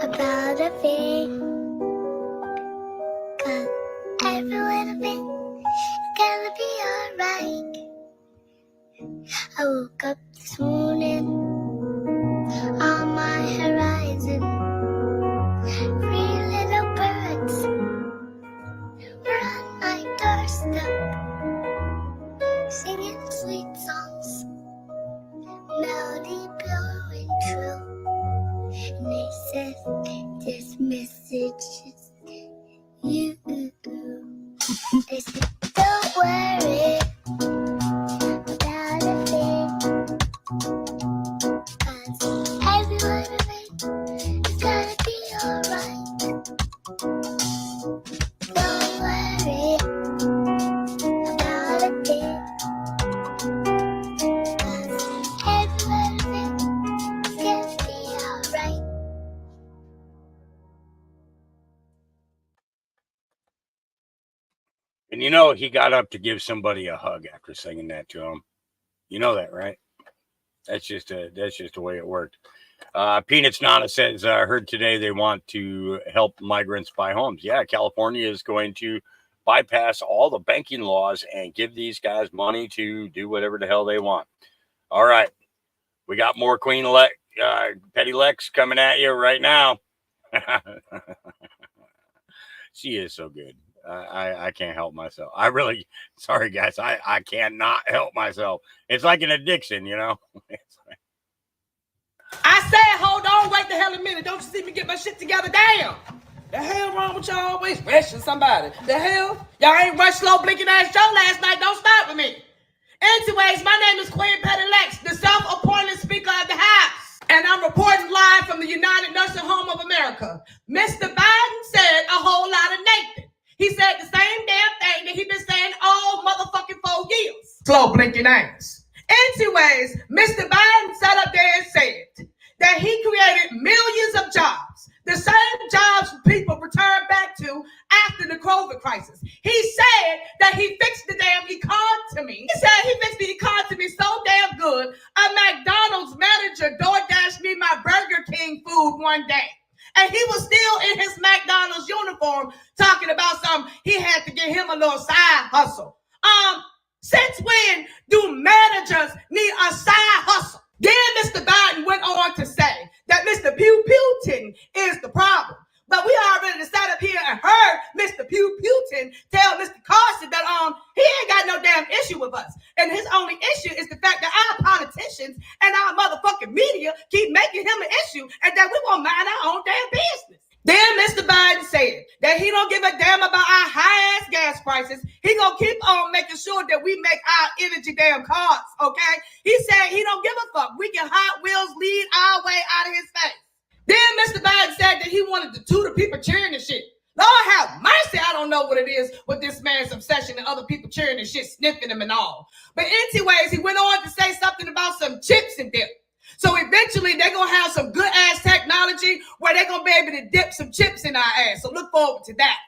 about a thing, 'cause every little thing is gonna be alright. I woke up this morning on my horizon. 3 little birds were on my And you know, he got up to give somebody a hug after singing that to him. You know that, right? That's just the way it worked. Peanuts Nana says, I heard today they want to help migrants buy homes. Yeah, California is going to bypass all the banking laws and give these guys money to do whatever the hell they want. All right. We got more Petty Lex coming at you right now. She is so good. I can't help myself. Sorry guys, I cannot help myself. It's like an addiction, you know. I said, hold on, wait the hell a minute. Don't you see me get my shit together? Damn. The hell wrong with y'all always rushing somebody? The hell? Y'all ain't rushed slow blinking ass Joe last night. Don't start with me. Anyways, my name is Queen Petty Lex, the self-appointed Speaker of the House. And I'm reporting live from the United Nursing Home of America. Mr. Biden said a whole lot of Nathan. He said the same damn thing that he been saying all motherfucking 4 years. Slow blinking ass. Anyways, Mr. Biden sat up there and said that he created millions of jobs. The same jobs people returned back to after the COVID crisis. He said that he fixed the damn economy. He said he fixed the economy so damn good, a McDonald's manager DoorDashed me my Burger King food one day. And he was still in his McDonald's uniform talking about something. He had to get him a little side hustle. Since when do managers need a side hustle? Then Mr. Biden went on to say that Mr. Putin is the problem. But we already sat up here and heard Mr. Putin tell Mr. Carson that he ain't got no damn issue with us. And his only issue is the fact that our politicians and our motherfucking media keep making him an issue and that we won't mind our own damn business. Then Mr. Biden said that he don't give a damn about our high-ass gas prices. He gonna keep on making sure that we make our energy damn costs, okay? He said he don't give a fuck. We can Hot Wheels lead our way out of his face. Then Mr. Biden said that he wanted to tutor people cheering and shit. Lord have mercy, I don't know what it is with this man's obsession and other people cheering and shit, sniffing him and all. But anyways, he went on to say something about some chips and dip. So eventually they're going to have some good ass technology where they're going to be able to dip some chips in our ass. So look forward to that.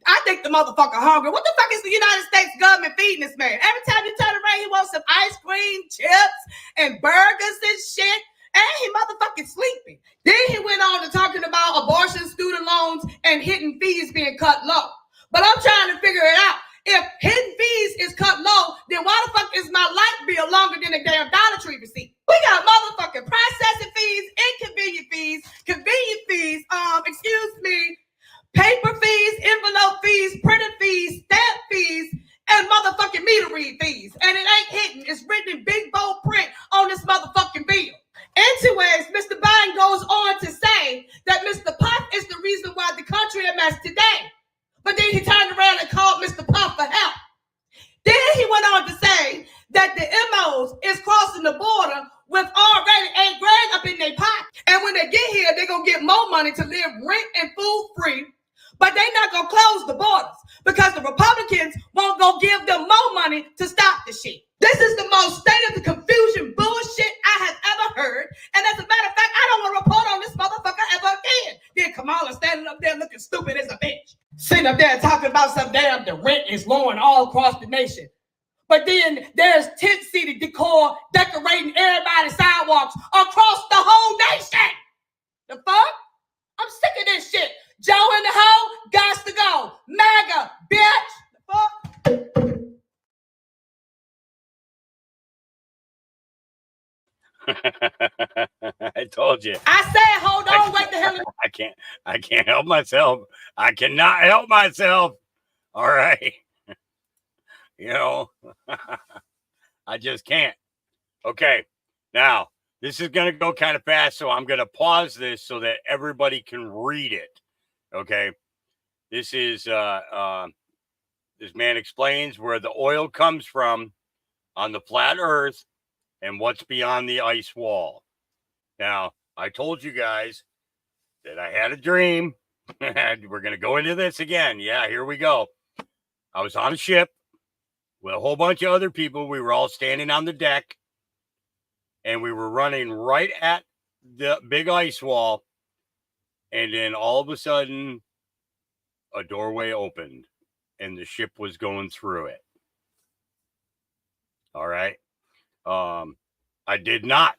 I think the motherfucker hungry. What the fuck is the United States government feeding this man? Every time you turn around, he wants some ice cream, chips, and burgers and shit. And he motherfucking sleeping. Then he went on to talking about abortion, student loans, and hidden fees being cut low. But I'm trying to figure it out. If hidden fees is cut low, then why the fuck is my light bill longer than a damn Dollar Tree receipt? We got motherfucking processing fees, inconvenient fees, convenient fees, paper fees, envelope fees, printer fees, stamp fees, and motherfucking meter read fees. And it ain't hidden. It's written in big bold print on this motherfucking bill. Anyways, Mr. Biden goes on to say that Mr. Puff is the reason why the country is a mess today. But then he turned around and called Mr. Puff for help. Then he went on to say that the MOs is crossing the border with already $8 grand up in their pocket. And when they get here, they're going to get more money to live rent and food free. But they're not going to close the borders because the Republicans won't go give them more money to stop the shit. This is the most state of the confusion bullshit I have ever heard. And as a matter of fact, I don't want to report on this motherfucker ever again. Then Kamala standing up there looking stupid as a bitch. Sitting up there talking about some damn the rent is lowering all across the nation. But then there's tent city decor decorating everybody's sidewalks across the whole nation. The fuck? I'm sick of this shit. Joe in the hole, gots to go. MAGA, bitch. The fuck? I told you. I said, hold on, wait the hell. I can't help myself. I cannot help myself. All right. You know, I just can't. Okay. Now, this is going to go kind of fast, so I'm going to pause this so that everybody can read it. Okay. This is, this man explains where the oil comes from on the flat earth and what's beyond the ice wall. Now, I told you guys that I had a dream. We're going to go into this again. Yeah, here we go. I was on a ship with a whole bunch of other people. We were all standing on the deck, and we were running right at the big ice wall. And then all of a sudden, a doorway opened. and the ship was going through it. All right. I did not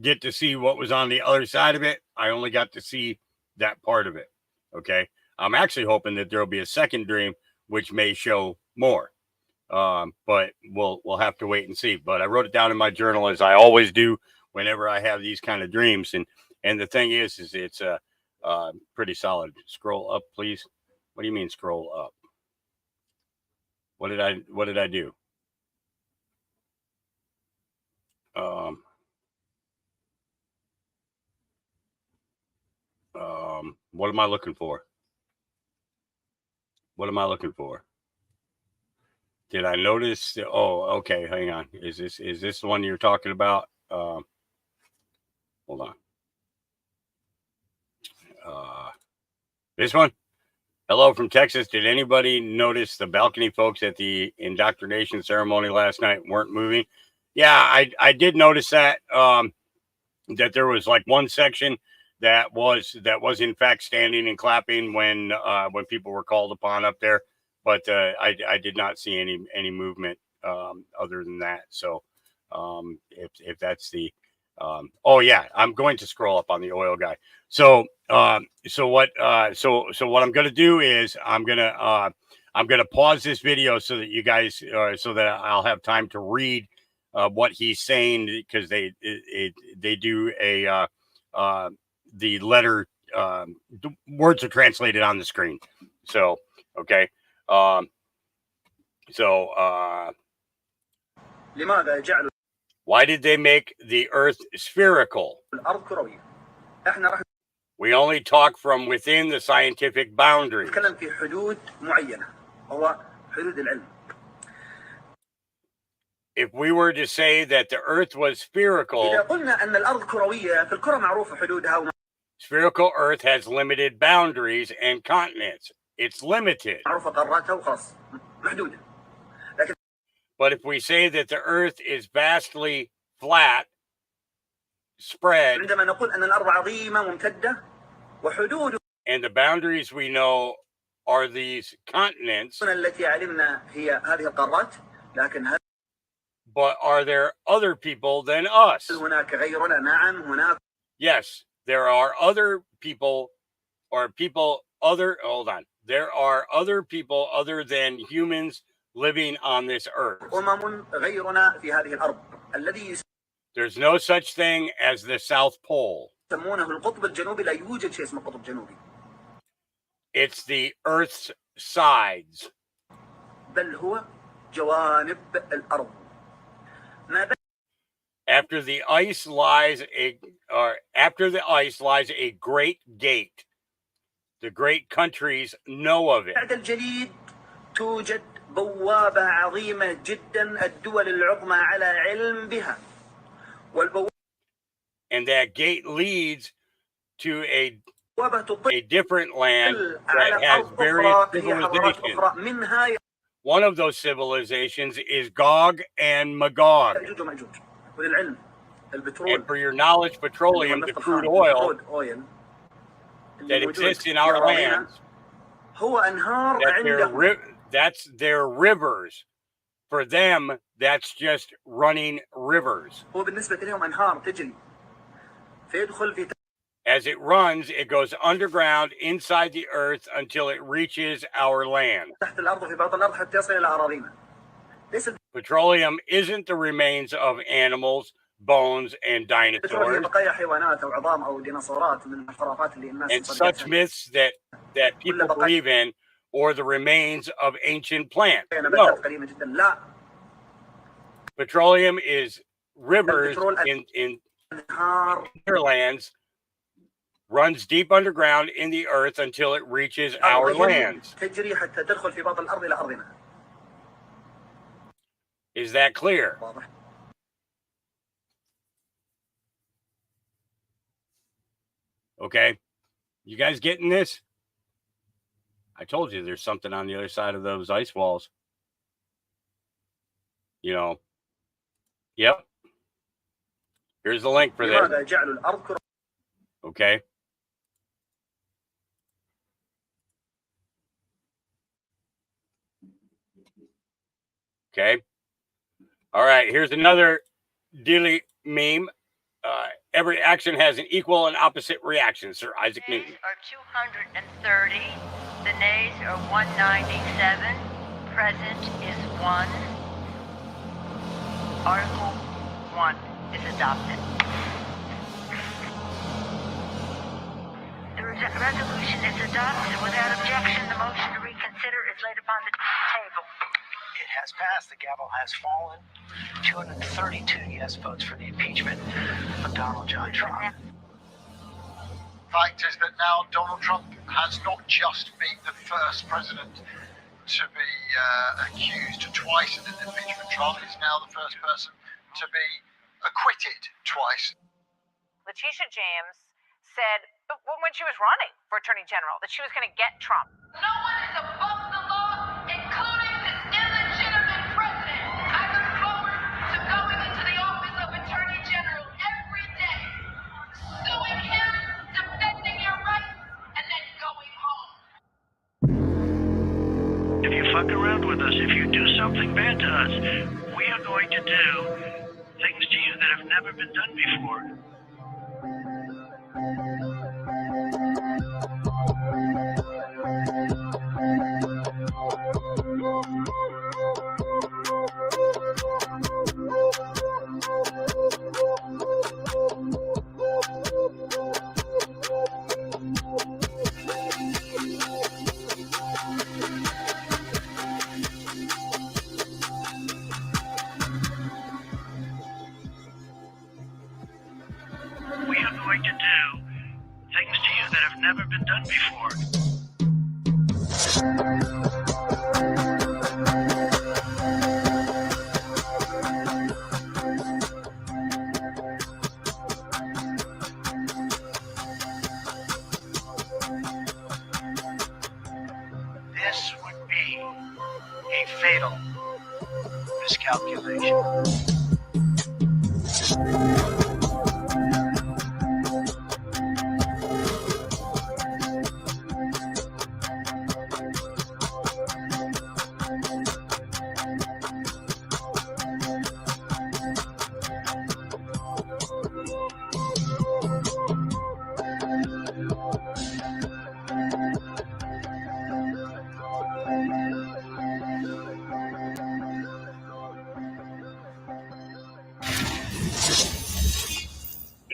get to see what was on the other side of it. I only got to see that part of it. Okay. I'm actually hoping that there'll be a second dream, which may show more. But we'll have to wait and see. But I wrote it down in my journal, as I always do whenever I have these kind of dreams. And the thing is it's pretty solid. Scroll up, please. What do you mean scroll up? What did I do? What am I looking for? What am I looking for? Did I notice? Oh, okay. Hang on. Is this the one you're talking about? Hold on. This one. Hello from Texas. Did anybody notice the balcony folks at the indoctrination ceremony last night weren't moving? Yeah, I did notice that. That there was like one section that was in fact standing and clapping when people were called upon up there, but I did not see any movement other than that. So if that's the oh yeah, I'm going to scroll up on the oil guy. So what I'm going to do is I'm going to pause this video so that you guys so that I'll have time to read what he's saying, because they do a the letter the words are translated on the screen. So okay. Why did they make the earth spherical? We only talk from within the scientific boundaries. If we were to say that the earth was spherical, spherical earth has limited boundaries and continents. It's limited. But if we say that the earth is vastly flat, spread, and the boundaries we know are these continents, but are there other people than us? Yes, there are other people, or people other, hold on. There are other people other than humans living on this earth. There's no such thing as the South Pole. It's the Earth's sides. After the ice lies a great gate. The great countries know of it. And that gate leads to a different land that has various civilizations. One of those civilizations is Gog and Magog. And for your knowledge, petroleum, the crude oil that exists in our lands, that's their rivers. For them, that's just running rivers. As it runs, it goes underground inside the earth until it reaches our land. Petroleum isn't the remains of animals, bones, and dinosaurs, and such myths that people believe in, or the remains of ancient plants. No. Petroleum is rivers in hinterlands, runs deep underground in the earth until it reaches our lands. Is that clear? Okay. You guys getting this? I told you there's something on the other side of those ice walls. You know. Yep. Here's the link for this. Okay. Okay. All right. Here's another Dilly meme. Every action has an equal and opposite reaction. Sir Isaac Newton. Are 230. The nays are 197. Present is 1. Article 1 is adopted. The resolution is adopted without objection. The motion to reconsider is laid upon the table. It has passed. The gavel has fallen. 232 yes votes for the impeachment of Donald John Trump. Fact is that now Donald Trump has not just been the first president to be accused twice in an impeachment trial, he's now the first person to be acquitted twice. Letitia James said when she was running for Attorney General that she was going to get Trump. No one is above the law, including this illegitimate president. I look forward to going into the office of Attorney General every day, suing him, defending your rights, and then going home. If you fuck around with us, if you do something bad to us, we are going to do things to you that have never been done before. We are going to do things to you that have never been done before. This would be a fatal miscalculation.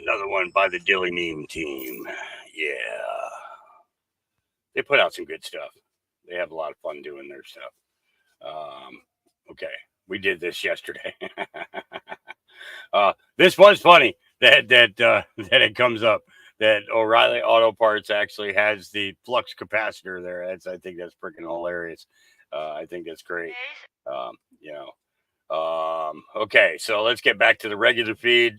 Another one by the Dilly Meme team. Yeah. They put out some good stuff. They have a lot of fun doing their stuff. Okay. We did this yesterday. This was funny that it comes up that O'Reilly Auto Parts actually has the flux capacitor there. I think that's freaking hilarious. I think that's great. Okay, so let's get back to the regular feed.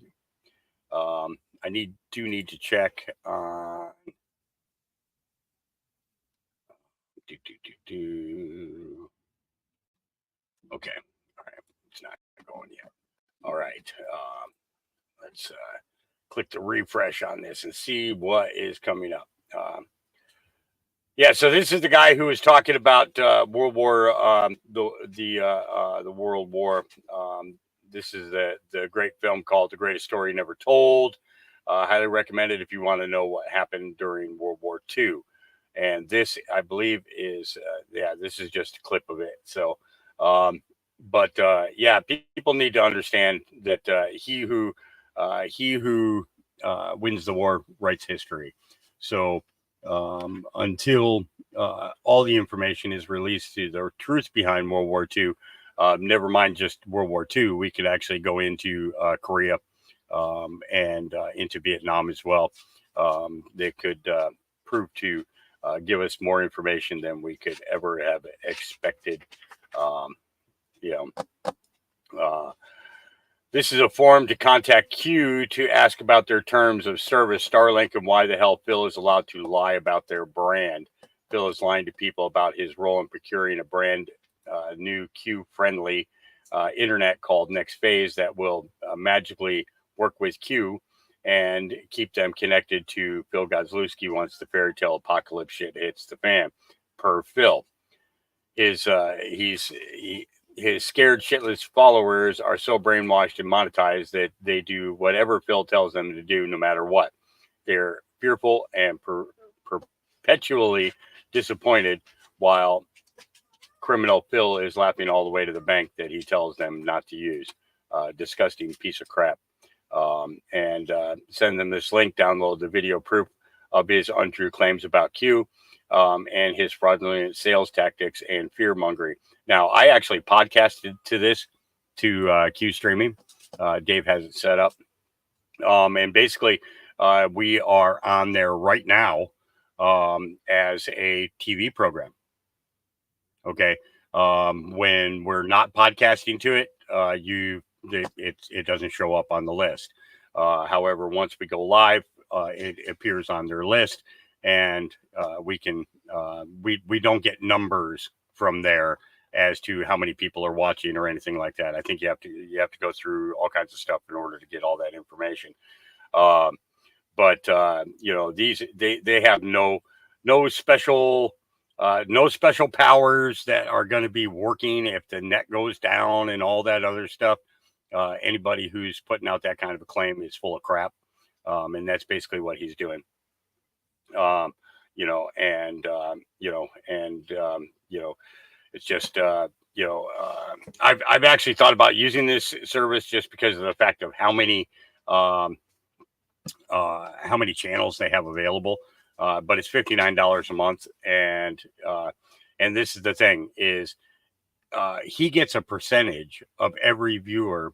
I need to check on Okay. All right. It's not going yet. All right. Let's click the refresh on this and see what is coming up. Yeah, so this is the guy who was talking about World War, the World War. This is the great film called The Greatest Story Never Told. Highly recommended if you want to know what happened during World War II. And this, I believe, is this is just a clip of it. So, people need to understand that he who wins the war writes history. So until all the information is released to the truth behind World War II, never mind just World War II, we could actually go into Korea and into Vietnam as well. They could prove to give us more information than we could ever have expected. This is a form to contact Q to ask about their terms of service, Starlink, and why the hell Phil is allowed to lie about their brand. Phil is lying to people about his role in procuring a brand new Q-friendly internet called Next Phase that will magically work with Q and keep them connected to Phil Gozlewski once the fairy tale apocalypse shit hits the fan. Per Phil, his scared shitless followers are so brainwashed and monetized that they do whatever Phil tells them to do, no matter what. They're fearful and perpetually disappointed, while criminal Phil is laughing all the way to the bank that he tells them not to use. Disgusting piece of crap. And send them this link, download the video proof of his untrue claims about Q, and his fraudulent sales tactics and fear mongering. Now, I actually podcasted to Q streaming. Dave has it set up. And basically, we are on there right now as a TV program. Okay. When we're not podcasting to it, it doesn't show up on the list. However, once we go live, it appears on their list, and we don't get numbers from there as to how many people are watching or anything like that. I think you have to go through all kinds of stuff in order to get all that information. But they have no special powers that are going to be working if the net goes down and all that other stuff. Anybody who's putting out that kind of a claim is full of crap. And that's basically what he's doing. It's just, I've actually thought about using this service just because of the fact of how many channels they have available. But it's $59 a month. And this is the thing is, he gets a percentage of every viewer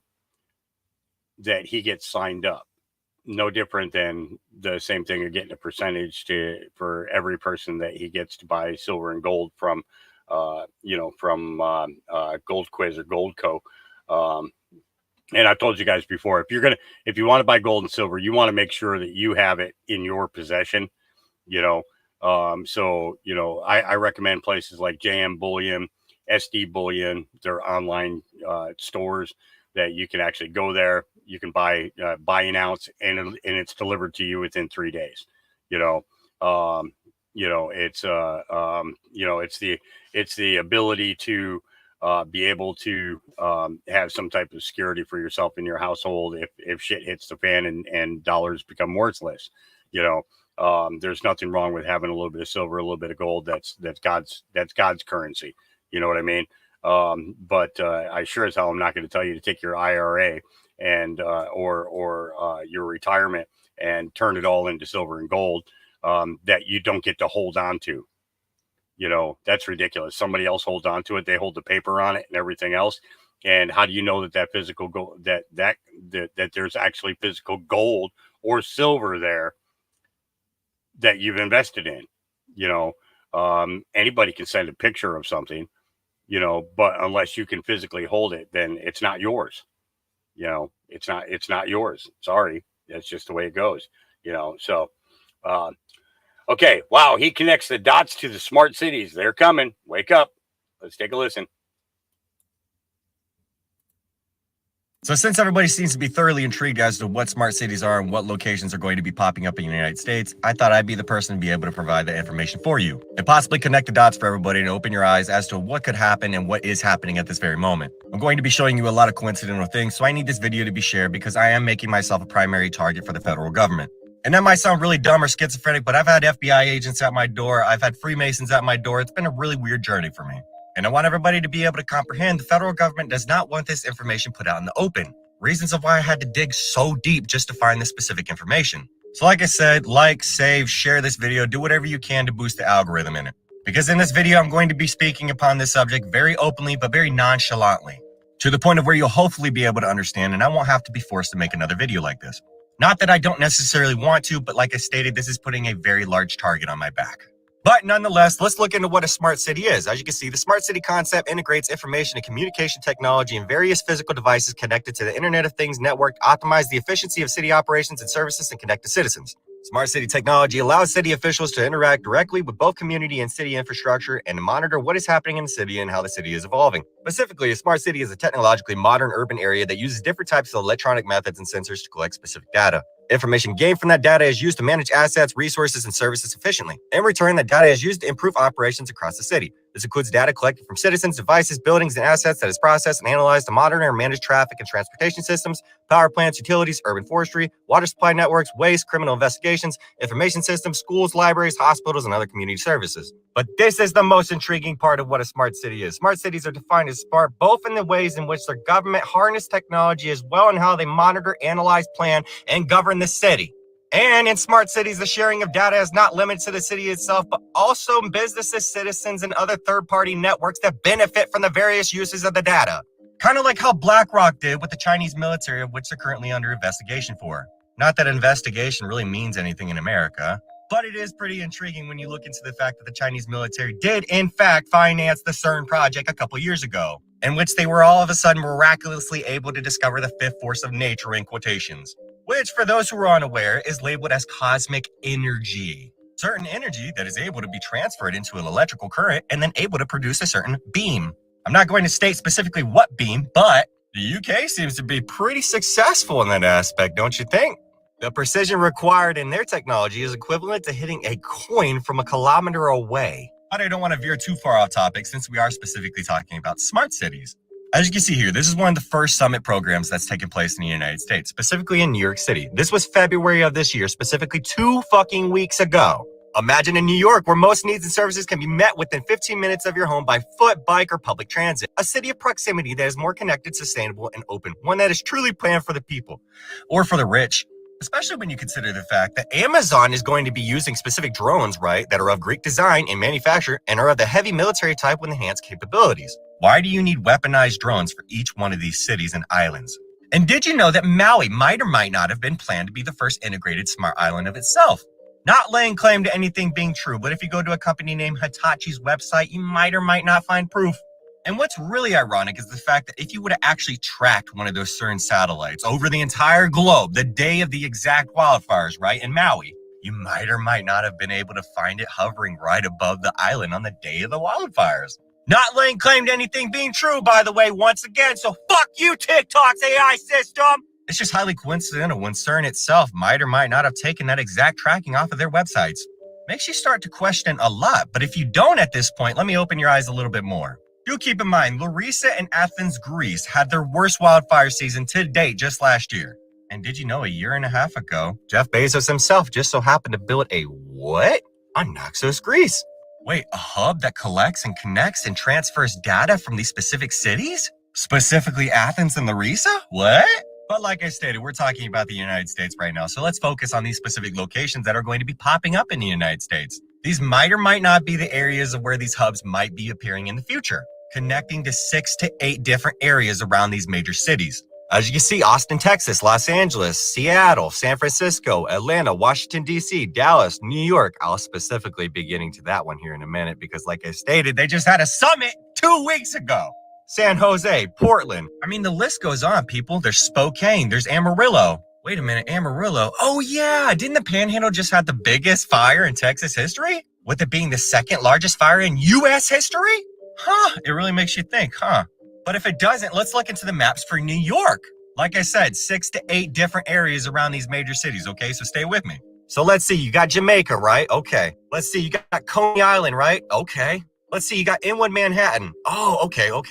that he gets signed up. No different than the same thing of getting a percentage for every person that he gets to buy silver and gold from, Gold Quiz or Gold Co. And I've told you guys before, if you want to buy gold and silver, you want to make sure that you have it in your possession, I recommend places like JM Bullion, SD Bullion, their online stores that you can actually go there. You can buy an ounce and it's delivered to you within 3 days. It's the ability to be able to have some type of security for yourself in your household if shit hits the fan and dollars become worthless. There's nothing wrong with having a little bit of silver, a little bit of gold. That's God's currency. You know what I mean? But I sure as hell am not going to tell you to take your IRA and or your retirement and turn it all into silver and gold that you don't get to hold on to. That's ridiculous. Somebody else holds on to it. They hold the paper on it and everything else. And how do you know that physical gold, that there's actually physical gold or silver there that you've invested in? Anybody can send a picture of something, but unless you can physically hold it, then it's not yours. It's not yours. Sorry. That's just the way it goes, okay. Wow. He connects the dots to the smart cities. They're coming. Wake up. Let's take a listen. So since everybody seems to be thoroughly intrigued as to what smart cities are and what locations are going to be popping up in the United States, I thought I'd be the person to be able to provide that information for you and possibly connect the dots for everybody and open your eyes as to what could happen and what is happening at this very moment. I'm going to be showing you a lot of coincidental things, so I need this video to be shared because I am making myself a primary target for the federal government. And that might sound really dumb or schizophrenic, but I've had FBI agents at my door. I've had Freemasons at my door. It's been a really weird journey for me. And I want everybody to be able to comprehend the federal government does not want this information put out in the open. Reasons of why I had to dig so deep just to find this specific information. So like I said, like, save, share this video, do whatever you can to boost the algorithm in it. Because in this video, I'm going to be speaking upon this subject very openly, but very nonchalantly, to the point of where you'll hopefully be able to understand and I won't have to be forced to make another video like this. Not that I don't necessarily want to, but like I stated, this is putting a very large target on my back. But nonetheless, let's look into what a smart city is. As you can see, the smart city concept integrates information and communication technology and various physical devices connected to the Internet of Things network to optimize the efficiency of city operations and services and connect to citizens. Smart city technology allows city officials to interact directly with both community and city infrastructure and to monitor what is happening in the city and how the city is evolving. Specifically, a smart city is a technologically modern urban area that uses different types of electronic methods and sensors to collect specific data. Information gained from that data is used to manage assets, resources, and services efficiently. In return, that data is used to improve operations across the city. This includes data collected from citizens, devices, buildings, and assets that is processed and analyzed to monitor and manage traffic and transportation systems, power plants, utilities, urban forestry, water supply networks, waste, criminal investigations, information systems, schools, libraries, hospitals, and other community services. But this is the most intriguing part of what a smart city is. Smart cities are defined as smart both in the ways in which their government harness technology as well and how they monitor, analyze, plan, and govern the city. And in smart cities, the sharing of data is not limited to the city itself, but also businesses, citizens, and other third-party networks that benefit from the various uses of the data. Kind of like how BlackRock did with the Chinese military, of which they're currently under investigation for. Not that investigation really means anything in America, but it is pretty intriguing when you look into the fact that the Chinese military did, in fact, finance the CERN project a couple years ago, in which they were all of a sudden miraculously able to discover the fifth force of nature, in quotations, which, for those who are unaware, is labeled as cosmic energy. Certain energy that is able to be transferred into an electrical current and then able to produce a certain beam. I'm not going to state specifically what beam, but the UK seems to be pretty successful in that aspect, don't you think? The precision required in their technology is equivalent to hitting a coin from a kilometer away. But I don't want to veer too far off topic since we are specifically talking about smart cities. As you can see here, this is one of the first summit programs that's taken place in the United States, specifically in New York City. This was February of this year, specifically 2 fucking weeks ago. Imagine in New York, where most needs and services can be met within 15 minutes of your home by foot, bike, or public transit. A city of proximity that is more connected, sustainable, and open. One that is truly planned for the people, or for the rich. Especially when you consider the fact that Amazon is going to be using specific drones, right, that are of Greek design and manufacture and are of the heavy military type with enhanced capabilities. Why do you need weaponized drones for each one of these cities and islands? And did you know that Maui might or might not have been planned to be the first integrated smart island of itself? Not laying claim to anything being true, but if you go to a company named Hitachi's website, you might or might not find proof. And what's really ironic is the fact that if you would have actually tracked one of those CERN satellites over the entire globe, the day of the exact wildfires, right, in Maui, you might or might not have been able to find it hovering right above the island on the day of the wildfires. Not laying claim to anything being true, by the way, once again, so fuck you, TikTok's AI system! It's just highly coincidental when CERN itself might or might not have taken that exact tracking off of their websites. Makes you start to question a lot, but if you don't at this point, let me open your eyes a little bit more. Do keep in mind, Larissa and Athens, Greece had their worst wildfire season to date just last year. And did you know a year and a half ago, Jeff Bezos himself just so happened to build a what? On Naxos, Greece. Wait, a hub that collects and connects and transfers data from these specific cities? Specifically Athens and Larissa? What? But like I stated, we're talking about the United States right now, so let's focus on these specific locations that are going to be popping up in the United States. These might or might not be the areas of where these hubs might be appearing in the future, connecting to 6 to 8 different areas around these major cities. As you can see, Austin, Texas, Los Angeles, Seattle, San Francisco, Atlanta, Washington, D.C., Dallas, New York. I'll specifically be getting to that one here in a minute because like I stated, they just had a summit 2 weeks ago. San Jose, Portland. I mean, the list goes on, people. There's Spokane, there's Amarillo. Wait a minute, Amarillo. Oh yeah, didn't the Panhandle just have the biggest fire in Texas history? With it being the second largest fire in U.S. history? Huh, it really makes you think, huh? But if it doesn't, let's look into the maps for New York. Like I said, 6 to 8 different areas around these major cities, okay? So stay with me. So let's see, you got Jamaica, right? Okay. Let's see, you got Coney Island, right? Okay. Let's see, you got Inwood Manhattan. Oh, okay. Oh,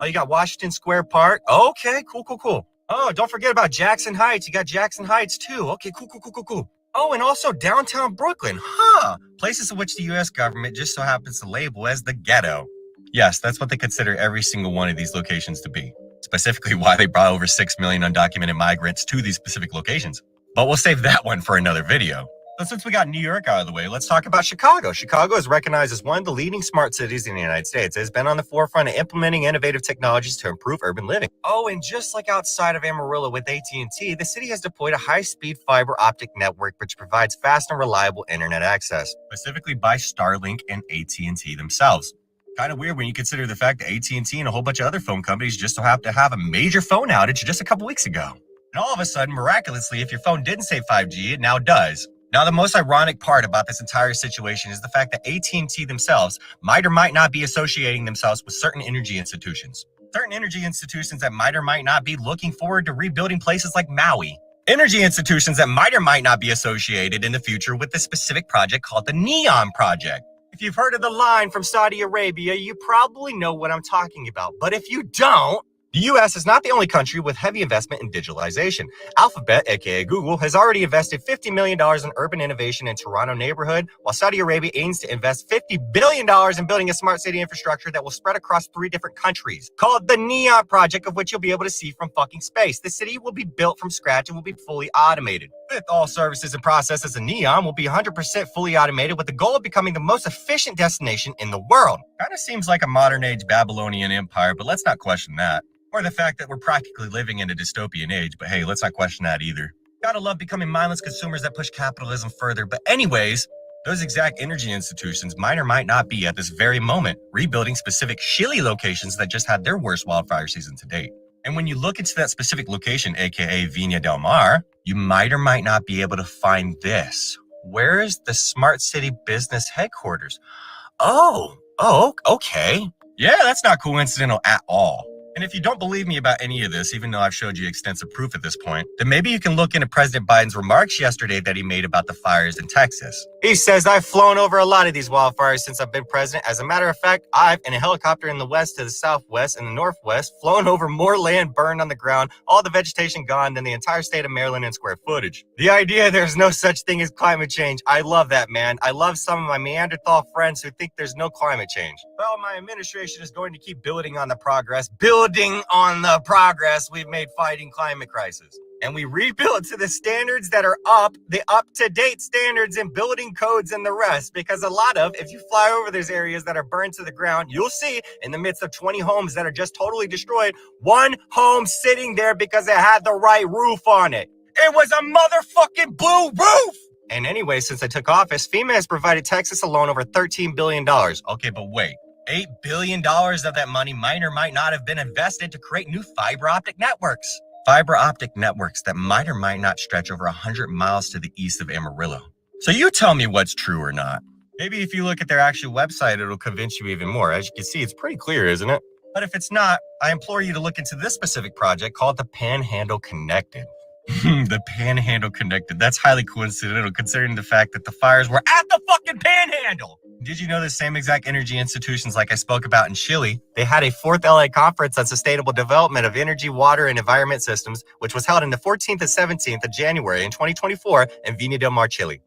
you got Washington Square Park. Okay, cool. Oh, don't forget about Jackson Heights. You got Jackson Heights too. Okay, cool. Oh, and also downtown Brooklyn. Huh. Places in which the U.S. government just so happens to label as the ghetto. Yes, that's what they consider every single one of these locations to be. Specifically why they brought over 6 million undocumented migrants to these specific locations. But we'll save that one for another video. But since we got New York out of the way, let's talk about Chicago. Chicago is recognized as one of the leading smart cities in the United States. It has been on the forefront of implementing innovative technologies to improve urban living. Oh, and just like outside of Amarillo with AT&T, the city has deployed a high-speed fiber optic network which provides fast and reliable internet access, specifically by Starlink and AT&T themselves. Kind of weird when you consider the fact that AT&T and a whole bunch of other phone companies just so happen to have a major phone outage just a couple weeks ago. And all of a sudden, miraculously, if your phone didn't say 5G, it now does. Now, the most ironic part about this entire situation is the fact that AT&T themselves might or might not be associating themselves with certain energy institutions. Certain energy institutions that might or might not be looking forward to rebuilding places like Maui. Energy institutions that might or might not be associated in the future with this specific project called the Neon Project. If you've heard of the line from Saudi Arabia, you probably know what I'm talking about. But if you don't, the U.S. is not the only country with heavy investment in digitalization. Alphabet, aka Google, has already invested $50 million in urban innovation in Toronto neighborhood, while Saudi Arabia aims to invest $50 billion in building a smart city infrastructure that will spread across 3 different countries, called the Neon Project, of which you'll be able to see from fucking space. The city will be built from scratch and will be fully automated. With all services and processes in Neon will be 100% fully automated with the goal of becoming the most efficient destination in the world. Kind of seems like a modern age Babylonian empire, but let's not question that. Or the fact that we're practically living in a dystopian age, but hey, let's not question that either. Gotta love becoming mindless consumers that push capitalism further. But anyways, those exact energy institutions might or might not be at this very moment rebuilding specific shilly locations that just had their worst wildfire season to date. And when you look into that specific location, aka Viña del Mar, you might or might not be able to find this. Where is the Smart City Business Headquarters? Oh, okay. Yeah, that's not coincidental at all. And if you don't believe me about any of this, even though I've showed you extensive proof at this point, then maybe you can look into President Biden's remarks yesterday that he made about the fires in Texas. He says, I've flown over a lot of these wildfires since I've been president. As a matter of fact, I've, in a helicopter in the west to the southwest and the northwest, flown over more land burned on the ground, all the vegetation gone, than the entire state of Maryland in square footage. The idea there's no such thing as climate change, I love that, man. I love some of my Neanderthal friends who think there's no climate change. Well, my administration is going to keep building on the progress we've made fighting climate crisis. And we rebuild to the standards that are the up-to-date standards and building codes and the rest. Because a lot of, if you fly over those areas that are burned to the ground, you'll see in the midst of 20 homes that are just totally destroyed, one home sitting there because it had the right roof on it. It was a motherfucking blue roof! And anyway, since I took office, FEMA has provided Texas alone over $13 billion. Okay, but wait. $8 billion of that money might or might not have been invested to create new fiber optic networks. Fiber optic networks that might or might not stretch over 100 miles to the east of Amarillo. So you tell me what's true or not. Maybe if you look at their actual website, it'll convince you even more. As you can see, it's pretty clear, isn't it? But if it's not, I implore you to look into this specific project called the Panhandle Connected. The Panhandle Connected. That's highly coincidental considering the fact that the fires were at the fucking Panhandle. Did you know the same exact energy institutions like I spoke about in Chile? They had a 4th LA conference on sustainable development of energy, water, and environment systems, which was held on the 14th and 17th of January in 2024 in Viña del Mar, Chile.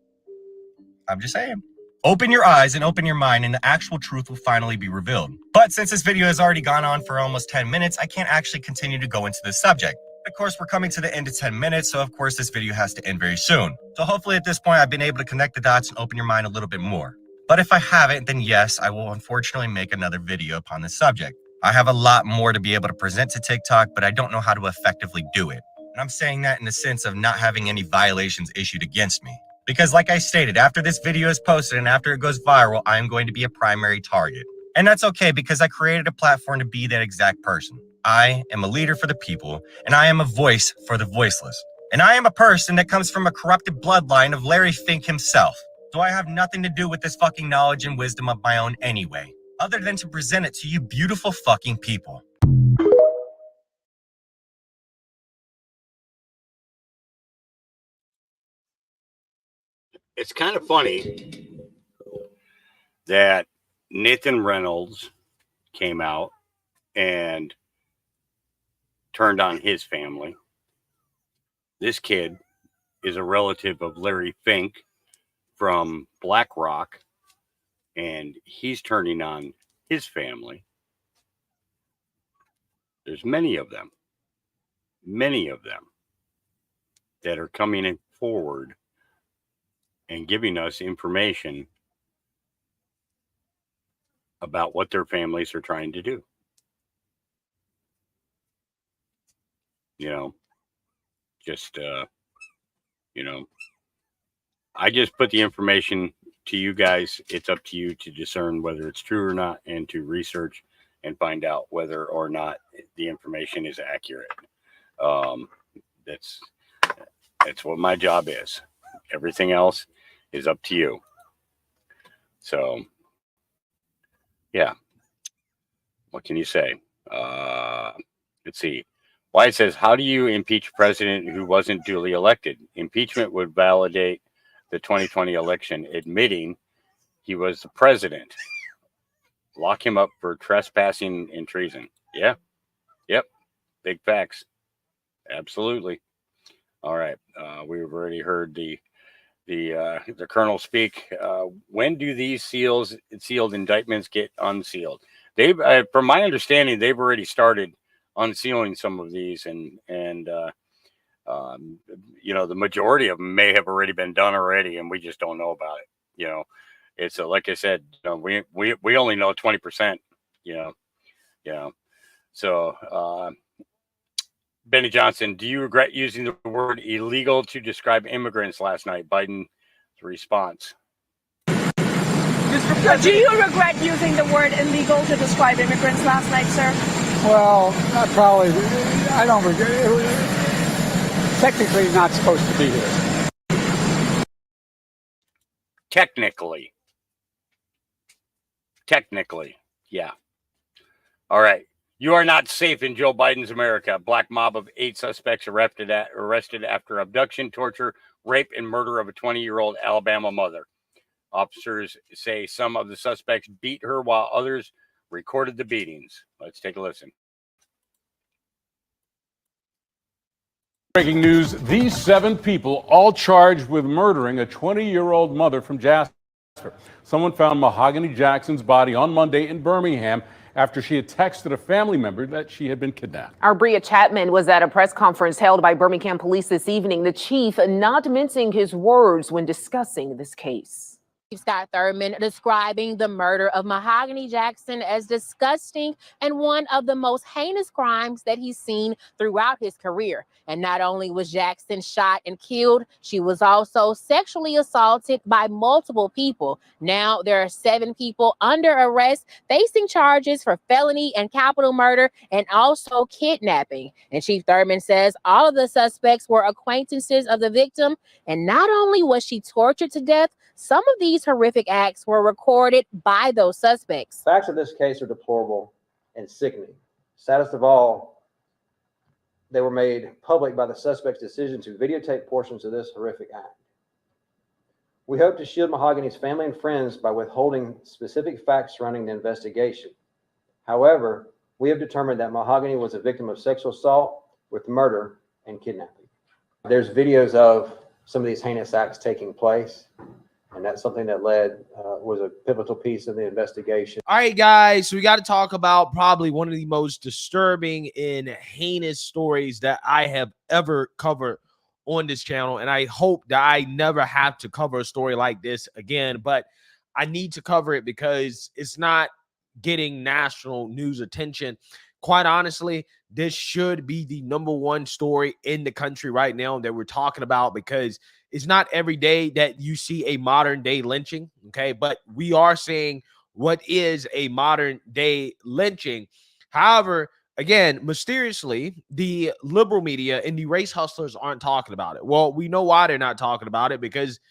I'm just saying. Open your eyes and open your mind and the actual truth will finally be revealed. But since this video has already gone on for almost 10 minutes, I can't actually continue to go into this subject. Of course, we're coming to the end of 10 minutes, so of course this video has to end very soon. So hopefully at this point, I've been able to connect the dots and open your mind a little bit more. But if I haven't, then yes, I will unfortunately make another video upon this subject. I have a lot more to be able to present to TikTok, but I don't know how to effectively do it. And I'm saying that in the sense of not having any violations issued against me. Because like I stated, after this video is posted and after it goes viral, I am going to be a primary target. And that's okay because I created a platform to be that exact person. I am a leader for the people, and I am a voice for the voiceless. And I am a person that comes from a corrupted bloodline of Larry Fink himself. So I have nothing to do with this fucking knowledge and wisdom of my own anyway, other than to present it to you beautiful fucking people. It's kind of funny that Nathan Reynolds came out and turned on his family. This kid is a relative of Larry Fink from BlackRock, and he's turning on his family. There's many of them that are coming in forward and giving us information about what their families are trying to do. I just put the information to you guys. It's up to you to discern whether it's true or not and to research and find out whether or not the information is accurate. That's what my job is. Everything else is up to you. So, yeah. What can you say? Let's see. Wyatt says, how do you impeach a president who wasn't duly elected? Impeachment would validate the 2020 election, admitting he was the president. Lock him up for trespassing and treason. Yeah. Yep. Big facts. Absolutely. All right. We've already heard the colonel speak. When do these sealed indictments get unsealed? They've, from my understanding, they've already started unsealing some of these, and you know, the majority of them may have already been done already, and we just don't know about it. You know, it's like I said, you know, we only know 20%. You know, so. Benny Johnson, do you regret using the word illegal to describe immigrants last night? Biden's response. Do you regret using the word illegal to describe immigrants last night, sir? Well, I don't regret it. Technically not supposed to be here. Technically, yeah. All right. You are not safe in Joe Biden's America. Black mob of 8 suspects arrested after abduction, torture, rape, and murder of a 20-year-old Alabama mother. Officers say some of the suspects beat her while others recorded the beatings. Let's take a listen. Breaking news, these 7 people all charged with murdering a 20-year-old mother from Jasper. Someone found Mahogany Jackson's body on Monday in Birmingham after she had texted a family member that she had been kidnapped. Our Bria Chapman was at a press conference held by Birmingham police this evening, the chief not mincing his words when discussing this case. Scott Thurman describing the murder of Mahogany Jackson as disgusting and one of the most heinous crimes that he's seen throughout his career. And not only was Jackson shot and killed, she was also sexually assaulted by multiple people. Now there are 7 people under arrest facing charges for felony and capital murder and also kidnapping. And Chief Thurman says all of the suspects were acquaintances of the victim. And not only was she tortured to death, some of these horrific acts were recorded by those suspects. Facts of this case are deplorable and sickening. Saddest of all, they were made public by the suspect's decision to videotape portions of this horrific act. We hope to shield Mahogany's family and friends by withholding specific facts surrounding the investigation. However, we have determined that Mahogany was a victim of sexual assault with murder and kidnapping. There's videos of some of these heinous acts taking place. And that's something that was a pivotal piece of the investigation. All right, guys, so we got to talk about probably one of the most disturbing and heinous stories that I have ever covered on this channel. And I hope that I never have to cover a story like this again. But I need to cover it because it's not getting national news attention. Quite honestly, this should be the #1 story in the country right now that we're talking about, because it's not every day that you see a modern day lynching. Okay. But we are seeing what is a modern day lynching. However, again, mysteriously, the liberal media and the race hustlers aren't talking about it. Well, we know why they're not talking about it, because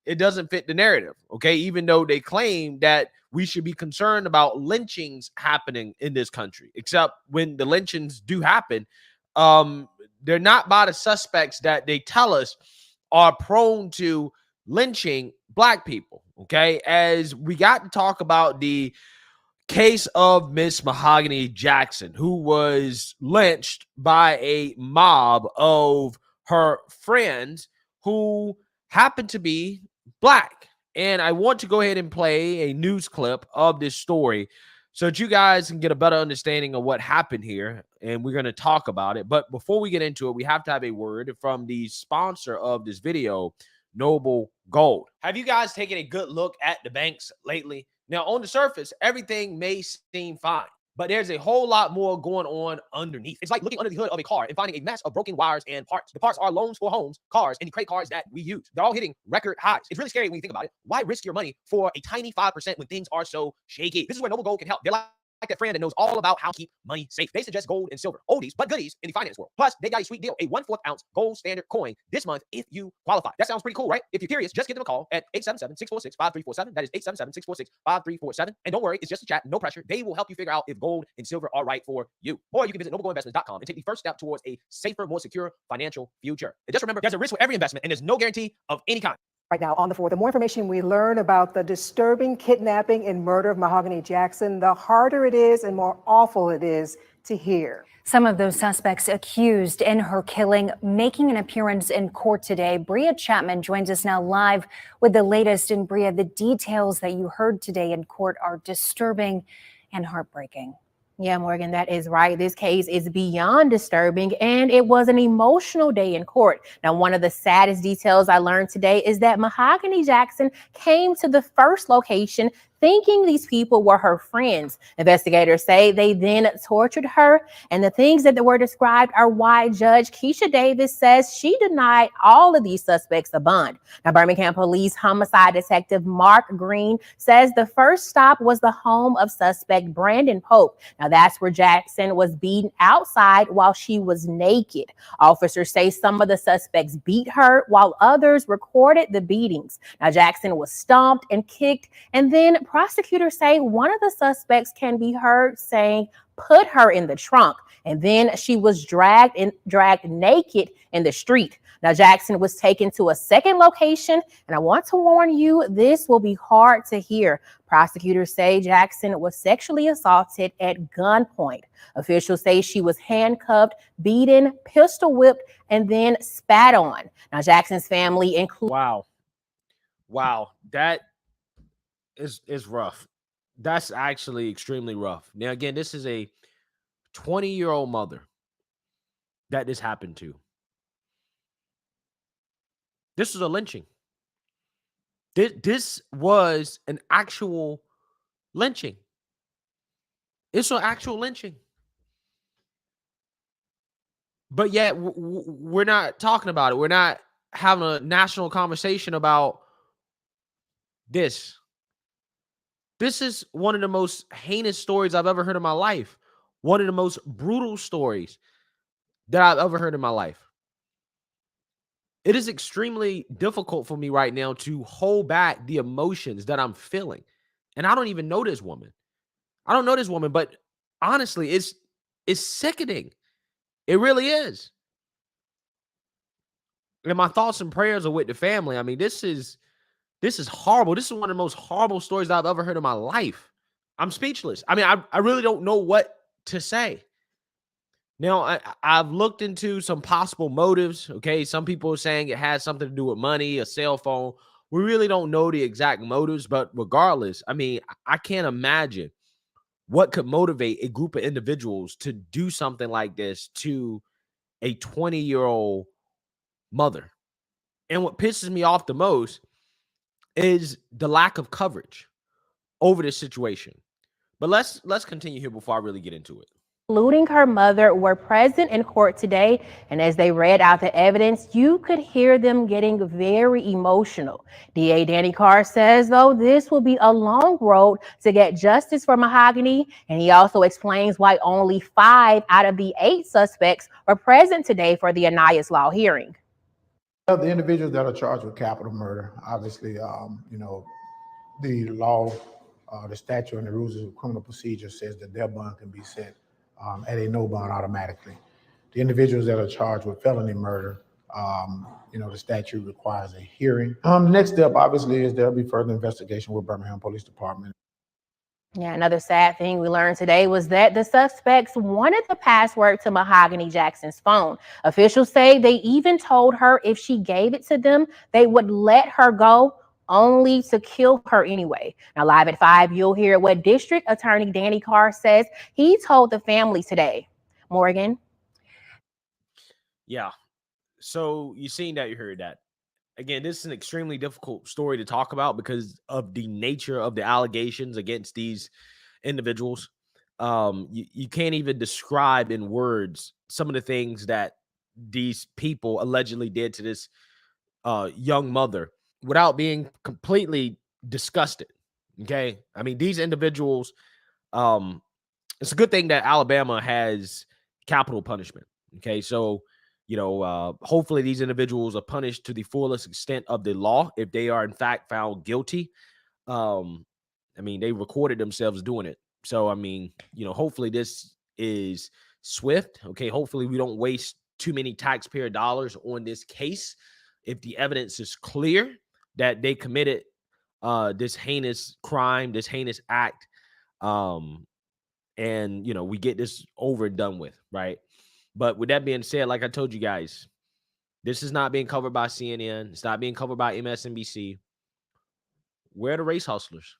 it doesn't fit the narrative. Okay. Even though they claim that we should be concerned about lynchings happening in this country, except when the lynchings do happen, they're not by the suspects that they tell us are prone to lynching Black people. Okay. As we got to talk about the case of Miss Mahogany Jackson, who was lynched by a mob of her friends who happened to be Black. And I want to go ahead and play a news clip of this story so that you guys can get a better understanding of what happened here. And we're going to talk about it. But before we get into it, we have to have a word from the sponsor of this video, Noble Gold. Have you guys taken a good look at the banks lately? Now, on the surface, everything may seem fine, but there's a whole lot more going on underneath. It's like looking under the hood of a car and finding a mess of broken wires and parts. The parts are loans for homes, cars, and the credit cards that we use. They're all hitting record highs. It's really scary when you think about it. Why risk your money for a tiny 5% when things are so shaky? This is where Noble Gold can help. They're like that friend that knows all about how to keep money safe. They suggest gold and silver, oldies but goodies in the finance world. Plus, they got a sweet deal, a 1/4 ounce gold standard coin this month if you qualify. That sounds pretty cool, right? If you're curious, just give them a call at 877-646-5347. That is 877-646-5347. And don't worry, it's just a chat, no pressure. They will help you figure out if gold and silver are right for you. Or you can visit noblegoldinvestments.com and take the first step towards a safer, more secure financial future. And just remember, there's a risk with every investment, and there's no guarantee of any kind. Right now on the floor, the more information we learn about the disturbing kidnapping and murder of Mahogany Jackson, the harder it is and more awful it is to hear. Some of those suspects accused in her killing making an appearance in court today. Bria Chapman joins us now live with the latest. And Bria, the details that you heard today in court are disturbing and heartbreaking. Yeah, Morgan, that is right. This case is beyond disturbing, and it was an emotional day in court. Now, one of the saddest details I learned today is that Mahogany Jackson came to the first location thinking these people were her friends. Investigators say they then tortured her, and the things that were described are why Judge Keisha Davis says she denied all of these suspects a bond. Now, Birmingham Police Homicide Detective Mark Green says the first stop was the home of suspect Brandon Pope. Now, that's where Jackson was beaten outside while she was naked. Officers say some of the suspects beat her while others recorded the beatings. Now, Jackson was stomped and kicked, and then prosecutors say one of the suspects can be heard saying, "Put her in the trunk." And then she was dragged naked in the street. Now, Jackson was taken to a second location, and I want to warn you, this will be hard to hear. Prosecutors say Jackson was sexually assaulted at gunpoint. Officials say she was handcuffed, beaten, pistol whipped, and then spat on. Now, Jackson's family includes... Wow, that is rough. That's actually extremely rough. Now, again, this is a 20-year-old mother that this happened to. This was a lynching. This was an actual lynching. It's an actual lynching. But yet, we're not talking about it. We're not having a national conversation about this. This is one of the most heinous stories I've ever heard in my life. One of the most brutal stories that I've ever heard in my life. It is extremely difficult for me right now to hold back the emotions that I'm feeling. And I don't even know this woman. I don't know this woman, but honestly, it's sickening. It really is. And my thoughts and prayers are with the family. I mean, this is horrible. This is one of the most horrible stories that I've ever heard in my life. I'm speechless. I mean, I really don't know what to say. Now, I've looked into some possible motives, okay? Some people are saying it has something to do with money, a cell phone. We really don't know the exact motives, but regardless, I mean, I can't imagine what could motivate a group of individuals to do something like this to a 20-year-old mother. And what pisses me off the most is the lack of coverage over this situation. But let's continue here before I really get into it. Including her mother, were present in court today, and as they read out the evidence, you could hear them getting very emotional. DA Danny Carr says, though, this will be a long road to get justice for Mahogany, and he also explains why only 5 out of the 8 suspects were present today for the Anais Law hearing. The individuals that are charged with capital murder, obviously, the law, the statute and the rules of criminal procedure says that their bond can be set at a no bond automatically. The individuals that are charged with felony murder, the statute requires a hearing. The next step, obviously, is there'll be further investigation with Birmingham Police Department. Yeah, another sad thing we learned today was that the suspects wanted the password to Mahogany Jackson's phone. Officials say they even told her if she gave it to them, they would let her go, only to kill her anyway. Now, live at 5, you'll hear what District Attorney Danny Carr says he told the family today. Morgan? Yeah. So you seen that, you heard that. Again, this is an extremely difficult story to talk about because of the nature of the allegations against these individuals. You can't even describe in words some of the things that these people allegedly did to this young mother without being completely disgusted. Okay. I mean, these individuals it's a good thing that Alabama has capital punishment. Okay, so hopefully these individuals are punished to the fullest extent of the law if they are in fact found guilty. They recorded themselves doing it. So, hopefully this is swift. Okay, hopefully we don't waste too many taxpayer dollars on this case. If the evidence is clear that they committed this heinous crime, this heinous act, and we get this over and done with, right? But with that being said, like I told you guys, this is not being covered by CNN. It's not being covered by MSNBC. Where are the race hustlers?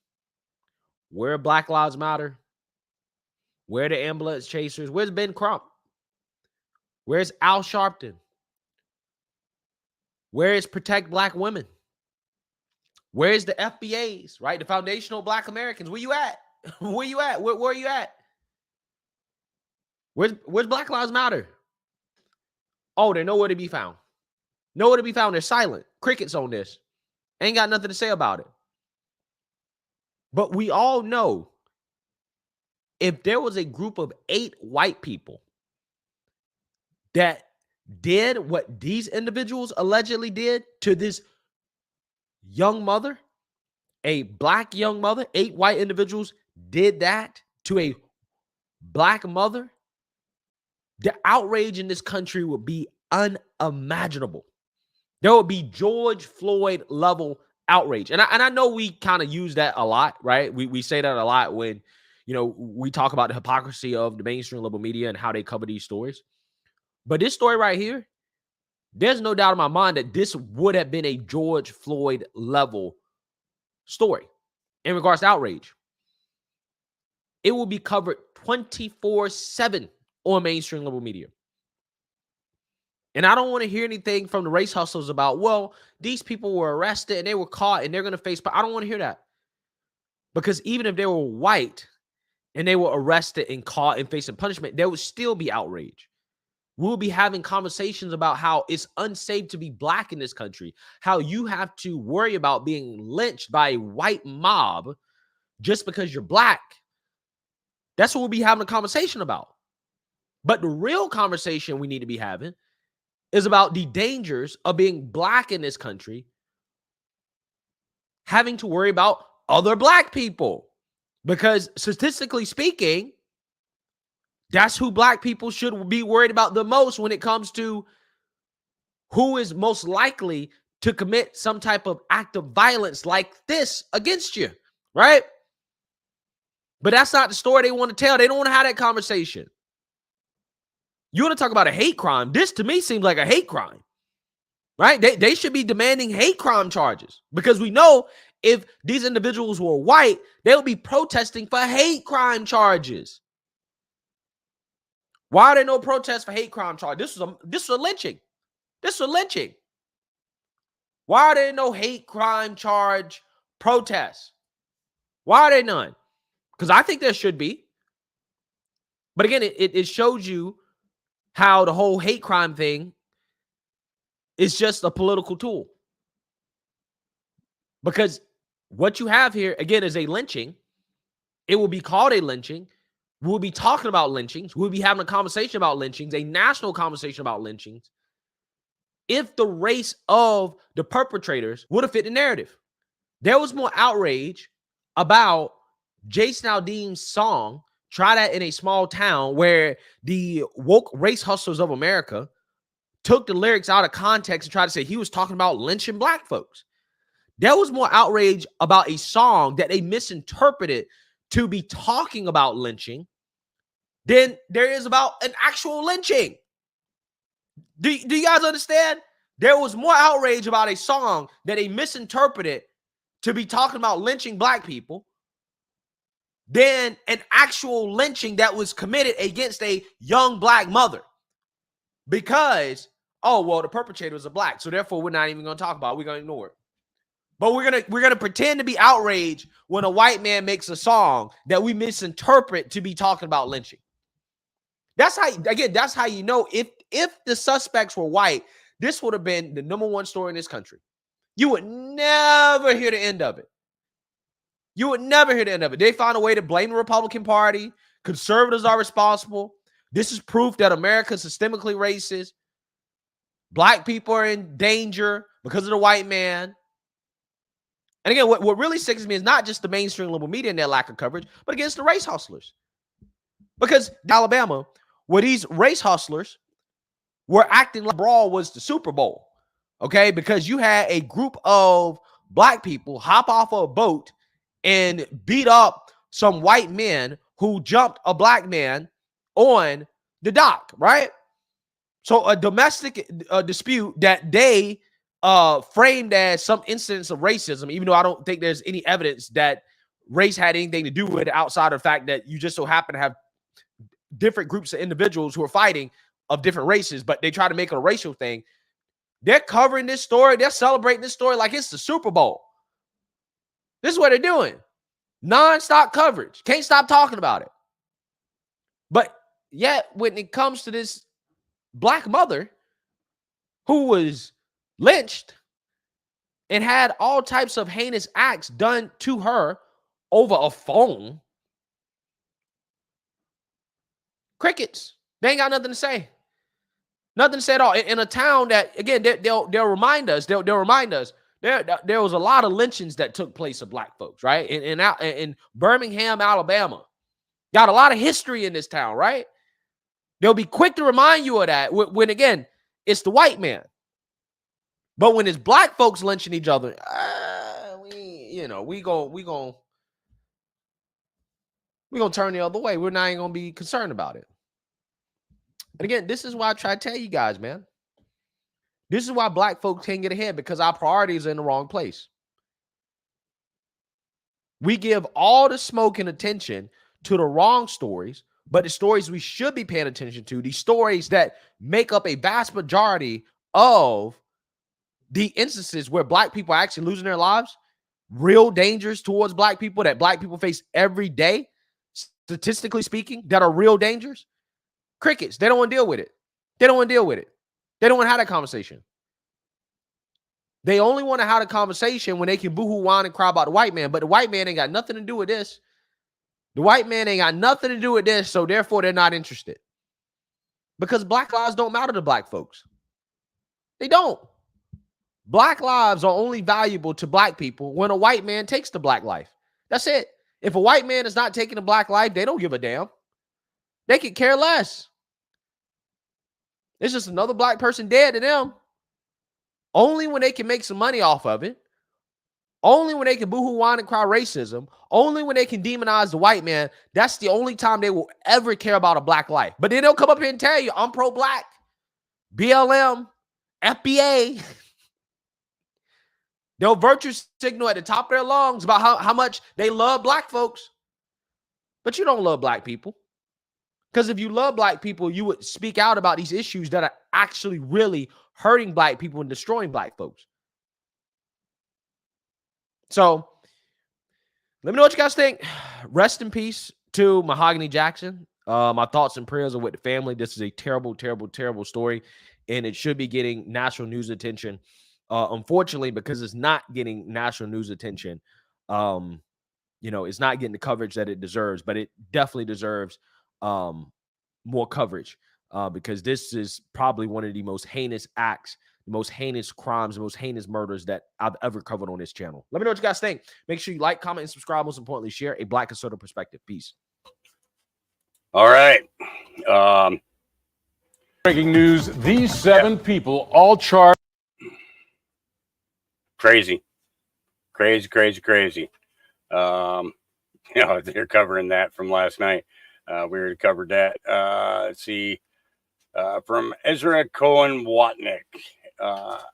Where are Black Lives Matter? Where are the ambulance chasers? Where's Ben Crump? Where's Al Sharpton? Where is Protect Black Women? Where is the FBAs, right? The Foundational Black Americans. Where you at? Where you at? Where are you at? Where's Black Lives Matter? Oh, they're nowhere to be found. Nowhere to be found. They're silent. Crickets on this. Ain't got nothing to say about it. But we all know if there was a group of 8 white people that did what these individuals allegedly did to this young mother, a Black young mother, 8 white individuals did that to a Black mother, the outrage in this country would be unimaginable. There would be George Floyd level outrage. And I know we kind of use that a lot, right? We say that a lot when, we talk about the hypocrisy of the mainstream liberal media and how they cover these stories. But this story right here, there's no doubt in my mind that this would have been a George Floyd level story in regards to outrage. It will be covered 24/7 on mainstream liberal media. And I don't want to hear anything from the race hustlers about, well, these people were arrested and they were caught and they're going to face. But I don't want to hear that. Because even if they were white and they were arrested and caught and facing punishment, there would still be outrage. We'll be having conversations about how it's unsafe to be Black in this country, how you have to worry about being lynched by a white mob just because you're Black. That's what we'll be having a conversation about. But the real conversation we need to be having is about the dangers of being Black in this country, having to worry about other Black people. Because statistically speaking, that's who Black people should be worried about the most when it comes to who is most likely to commit some type of act of violence like this against you, right? But that's not the story they want to tell. They don't want to have that conversation. You want to talk about a hate crime? This to me seems like a hate crime, right? They should be demanding hate crime charges because we know if these individuals were white, they'll be protesting for hate crime charges. Why are there no protests for hate crime charges? This was a lynching. This was a lynching. Why are there no hate crime charge protests? Why are there none? Because I think there should be. But again, it shows you how the whole hate crime thing is just a political tool. Because what you have here, again, is a lynching. It will be called a lynching. We'll be talking about lynchings. We'll be having a conversation about lynchings, a national conversation about lynchings, if the race of the perpetrators would have fit the narrative. There was more outrage about Jason Aldean's song, Try That in a Small Town, where the woke race hustlers of America took the lyrics out of context and tried to say he was talking about lynching Black folks. There was more outrage about a song that they misinterpreted to be talking about lynching than there is about an actual lynching. Do you guys understand? There was more outrage about a song that they misinterpreted to be talking about lynching Black people than an actual lynching that was committed against a young Black mother. Because, oh, well, the perpetrator was a Black, so therefore we're not even going to talk about it. We're going to ignore it. But we're gonna pretend to be outraged when a white man makes a song that we misinterpret to be talking about lynching. That's how you know if the suspects were white, this would have been the #1 story in this country. You would never hear the end of it. You would never hear the end of it. They found a way to blame the Republican Party, Conservatives are responsible. This is proof that America is systemically racist. Black people are in danger because of the white man. And again, what really sickens me is not just the mainstream liberal media and their lack of coverage, but against the race hustlers. Because Alabama, where these race hustlers were acting like brawl was the Super Bowl, okay? Because you had a group of black people hop off of a boat and beat up some white men who jumped a black man on the dock, right? So a domestic dispute that they framed as some instance of racism, even though I don't think there's any evidence that race had anything to do with it outside of the fact that you just so happen to have different groups of individuals who are fighting of different races, but they try to make it a racial thing. They're covering this story. They're celebrating this story like it's the Super Bowl. This is what they're doing. Non-stop coverage. Can't stop talking about it. But yet, when it comes to this black mother who was lynched and had all types of heinous acts done to her over a phone, crickets. They ain't got nothing to say. Nothing to say at all. In a town that, again, they'll remind us, they'll remind us, there was a lot of lynchings that took place of black folks, right? In Birmingham, Alabama. Got a lot of history in this town, right? They'll be quick to remind you of that when again, it's the white man. But when it's black folks lynching each other, we gonna turn the other way. We're not even gonna be concerned about it. And again, this is why I try to tell you guys, man. This is why black folks can't get ahead, because our priorities are in the wrong place. We give all the smoke and attention to the wrong stories, but the stories we should be paying attention to, these stories that make up a vast majority of the instances where black people are actually losing their lives, real dangers towards black people that black people face every day, statistically speaking, that are real dangers. Crickets. They don't want to deal with it. They don't want to deal with it. They don't want to have that conversation. They only want to have a conversation when they can boohoo, whine, and cry about the white man. But the white man ain't got nothing to do with this. The white man ain't got nothing to do with this, so therefore they're not interested. Because black lives don't matter to black folks. They don't. Black lives are only valuable to black people when a white man takes the black life. That's it. If a white man is not taking the black life, they don't give a damn. They could care less. It's just another black person dead to them. Only when they can make some money off of it. Only when they can boohoo, whine, and cry racism. Only when they can demonize the white man. That's the only time they will ever care about a black life. But then they'll come up here and tell you, I'm pro-black. BLM. FBA. They'll virtue signal at the top of their lungs about how much they love black folks. But you don't love black people. Because if you love black people, you would speak out about these issues that are actually really hurting black people and destroying black folks. So let me know what you guys think. Rest in peace to Mahogany Jackson. My thoughts and prayers are with the family. This is a terrible, terrible, terrible story, and it should be getting national news attention. Unfortunately, because it's not getting national news attention, it's not getting the coverage that it deserves, but it definitely deserves more coverage because this is probably one of the most heinous acts, the most heinous crimes, the most heinous murders that I've ever covered on this channel. Let me know what you guys think. Make sure you like, comment, and subscribe. Most importantly, share a black conservative perspective. Peace. All right. Breaking news, these 7 people all charged. Crazy. They're covering that from last night. We already covered that. Let's see. From Ezra Cohen Watnick.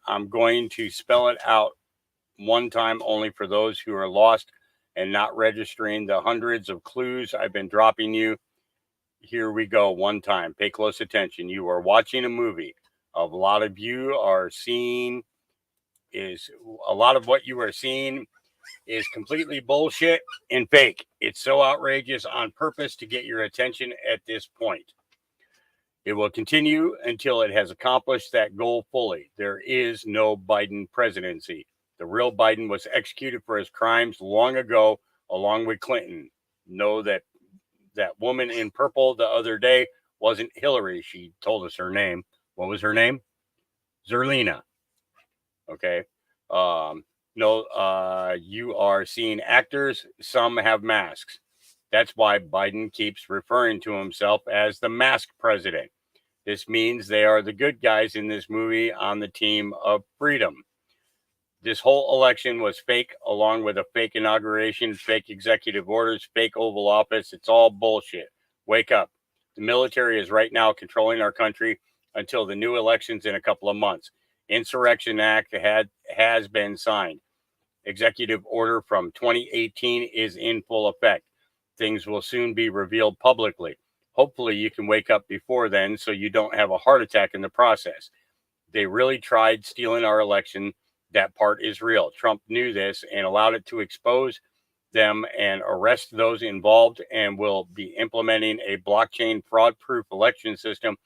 I'm going to spell it out one time only for those who are lost and not registering the hundreds of clues I've been dropping you. Here we go. One time. Pay close attention. You are watching a movie. A lot of you are seeing a lot of what you are seeing is completely bullshit and fake. It's so outrageous on purpose to get your attention at this point. It will continue until it has accomplished that goal fully. There is no Biden presidency. The real Biden was executed for his crimes long ago, along with Clinton. Know that that woman in purple the other day wasn't Hillary. She told us her name. What was her name? Zerlina. Okay. No, you are seeing actors. Some have masks. That's why Biden keeps referring to himself as the mask president. This means they are the good guys in this movie on the team of freedom. This whole election was fake, along with a fake inauguration, fake executive orders, fake Oval Office. It's all bullshit. Wake up. The military is right now controlling our country until the new elections in a couple of months. Insurrection Act has been signed. Executive order from 2018 is in full effect. Things will soon be revealed publicly. Hopefully you can wake up before then so you don't have a heart attack in the process. They really tried stealing our election. That part is real. Trump knew this and allowed it to expose them and arrest those involved, and will be implementing a blockchain fraud-proof election system,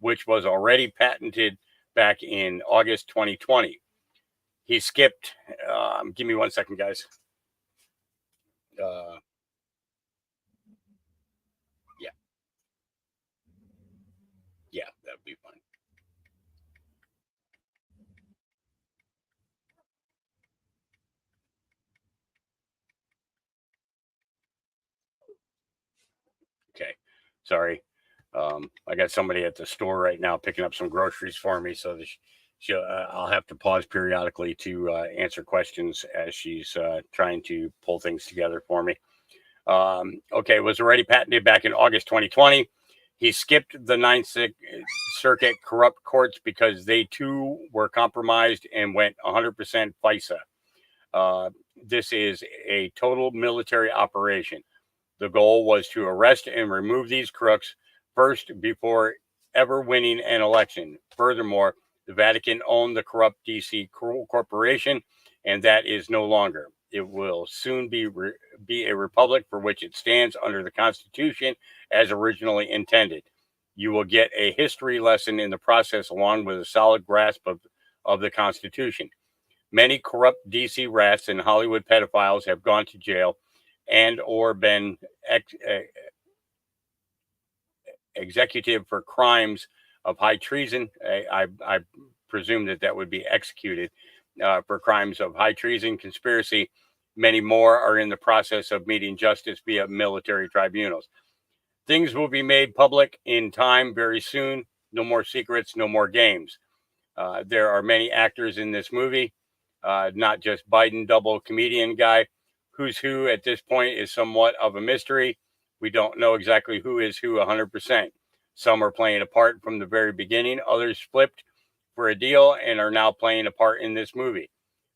which was already patented back in August 2020. He skipped, give me 1 second, guys. Yeah, that'd be fine. Okay, sorry. I got somebody at the store right now picking up some groceries for me, so I'll have to pause periodically to answer questions as she's trying to pull things together for me. Okay, it was already patented back in August 2020. He skipped the Ninth Circuit corrupt courts because they too were compromised and went 100% FISA. This is a total military operation. The goal was to arrest and remove these crooks first before ever winning an election. Furthermore, the Vatican owned the corrupt DC corporation, and that is no longer. It will soon be a republic for which it stands under the Constitution as originally intended. You will get a history lesson in the process, along with a solid grasp of the Constitution. Many corrupt DC rats and Hollywood pedophiles have gone to jail and or been executive for crimes of high treason. I presume that would be executed for crimes of high treason, conspiracy. Many more are in the process of meeting justice via military tribunals. Things will be made public in time very soon. No more secrets, no more games. There are many actors in this movie, not just Biden double comedian guy. Who's who at this point is somewhat of a mystery. We don't know exactly who is who 100%. Some are playing a part from the very beginning. Others flipped for a deal and are now playing a part in this movie.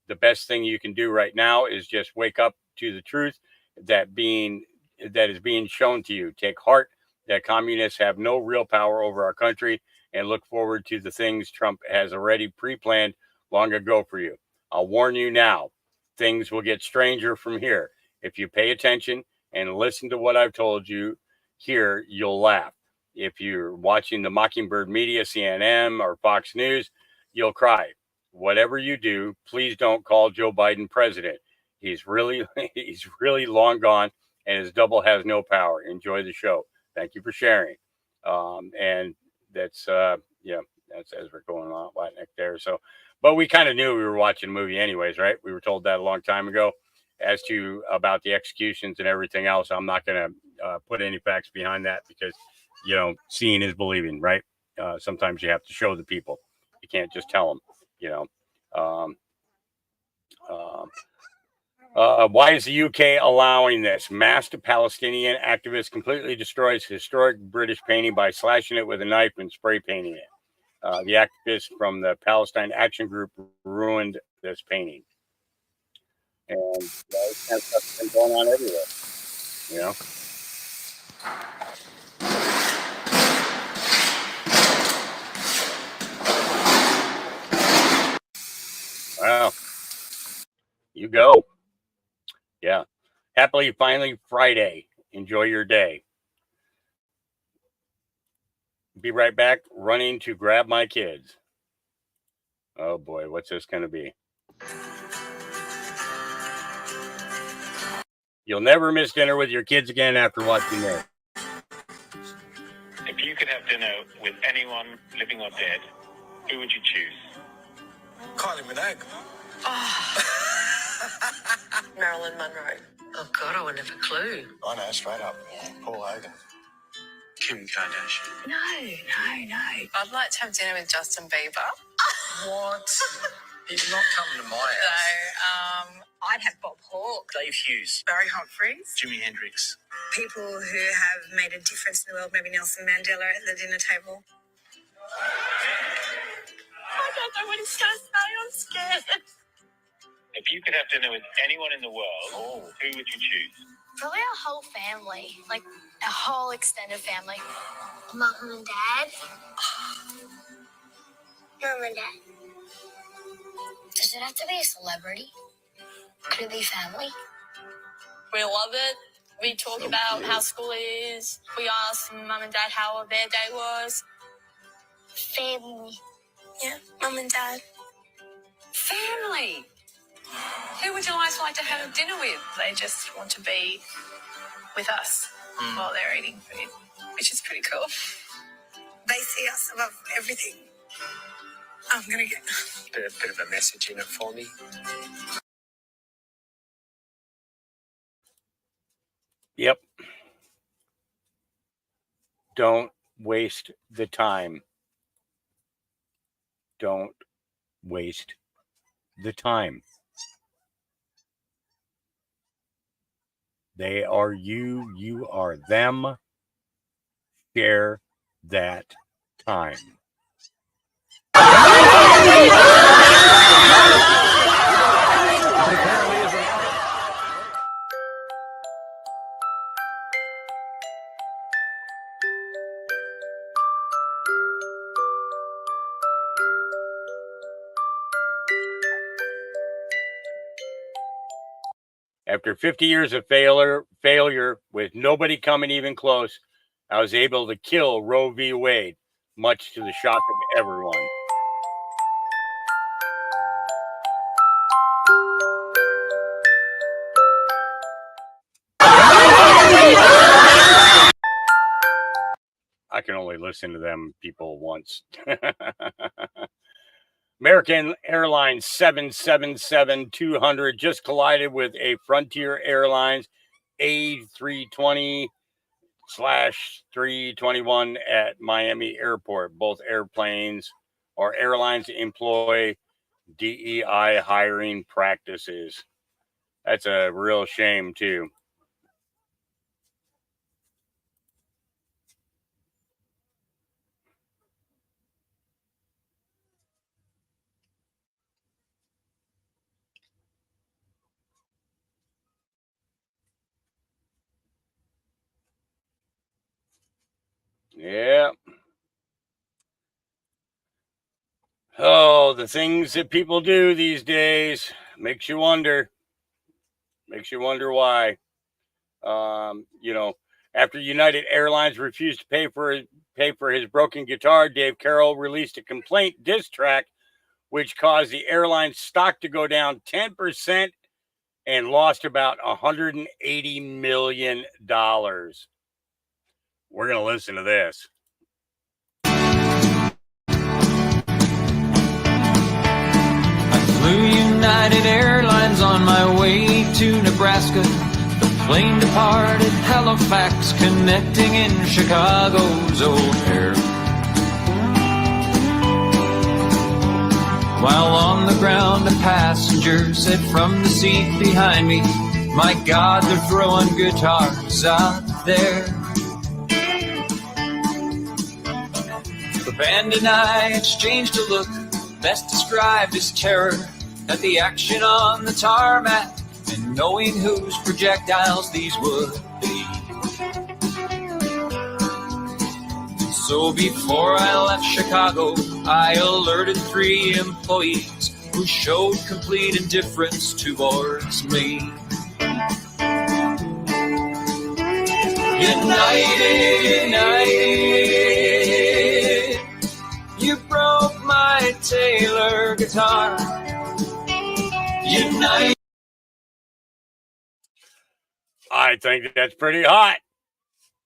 The best thing you can do right now is just wake up to the truth that is being shown to you. Take heart that communists have no real power over our country, and look forward to the things Trump has already pre-planned long ago for you. I'll warn you now, things will get stranger from here. If you pay attention and listen to what I've told you here, you'll laugh. If you're watching the Mockingbird media, CNN or Fox News, you'll cry. Whatever you do, please don't call Joe Biden president. He's really long gone, and his double has no power. Enjoy the show. Thank you for sharing. And that's that's as we're going on Latinx there. So, but we kind of knew we were watching a movie anyways, right? We were told that a long time ago. As to about the executions and everything else, I'm not going to put any facts behind that, because seeing is believing, right? Sometimes you have to show the people. You can't just tell them. Why is the UK allowing this? Masked Palestinian activist completely destroys historic British painting by slashing it with a knife and spray painting it. The activist from the Palestine Action Group ruined this painting. And this kind of stuff's been going on everywhere, Wow. You go. Yeah. Happily, finally, Friday. Enjoy your day. Be right back, running to grab my kids. Oh boy, what's this going to be? You'll never miss dinner with your kids again after watching this. with anyone, living or dead, who would you choose? Kylie Minogue. Marilyn Monroe. Oh, God, I wouldn't have a clue. I know, straight up. Paul Hogan. Kim Kardashian. No. I'd like to have dinner with Justin Bieber. What? He's not coming to my house. No, I'd have Bob Hawke. Dave Hughes. Barry Humphries. Jimi Hendrix. People who have made a difference in the world, maybe Nelson Mandela at the dinner table. I don't know what he's going to say. I'm scared. If you could have dinner with anyone in the world, who would you choose? Probably our whole family, like our whole extended family. Mum and Dad. Mum and Dad. Does it have to be a celebrity? Could it be family? We love it. We talk about how school is. We ask Mum and Dad how their day was. Family. Yeah, Mum and Dad. Family. Who would you guys like to have dinner with? They just want to be with us while they're eating food, which is pretty cool. They see us above everything. I'm going to get A bit of a message in it for me. Yep. Don't waste the time. Don't waste the time. They are you, you are them. Share that time. After 50 years of failure with nobody coming even close, I was able to kill Roe v. Wade, much to the shock of everyone. I can only listen to them people once. American Airlines 777-200 just collided with a Frontier Airlines A320/321 at Miami Airport. Both airlines employ DEI hiring practices. That's a real shame, too. Yeah. Oh, the things that people do these days makes you wonder. Makes you wonder why. After United Airlines refused to pay for his broken guitar, Dave Carroll released a complaint diss track, which caused the airline's stock to go down 10% and lost about $180 million. We're going to listen to this. Flew United Airlines on my way to Nebraska. The plane departed Halifax, connecting in Chicago's O'Hare. While on the ground, a passenger said from the seat behind me, "My God, they're throwing guitars out there." The band and I exchanged a look, best described as terror, at the action on the tarmac, and knowing whose projectiles these would be. So before I left Chicago, I alerted 3 employees who showed complete indifference towards me. United, you broke my Taylor guitar. United. I think that's pretty hot.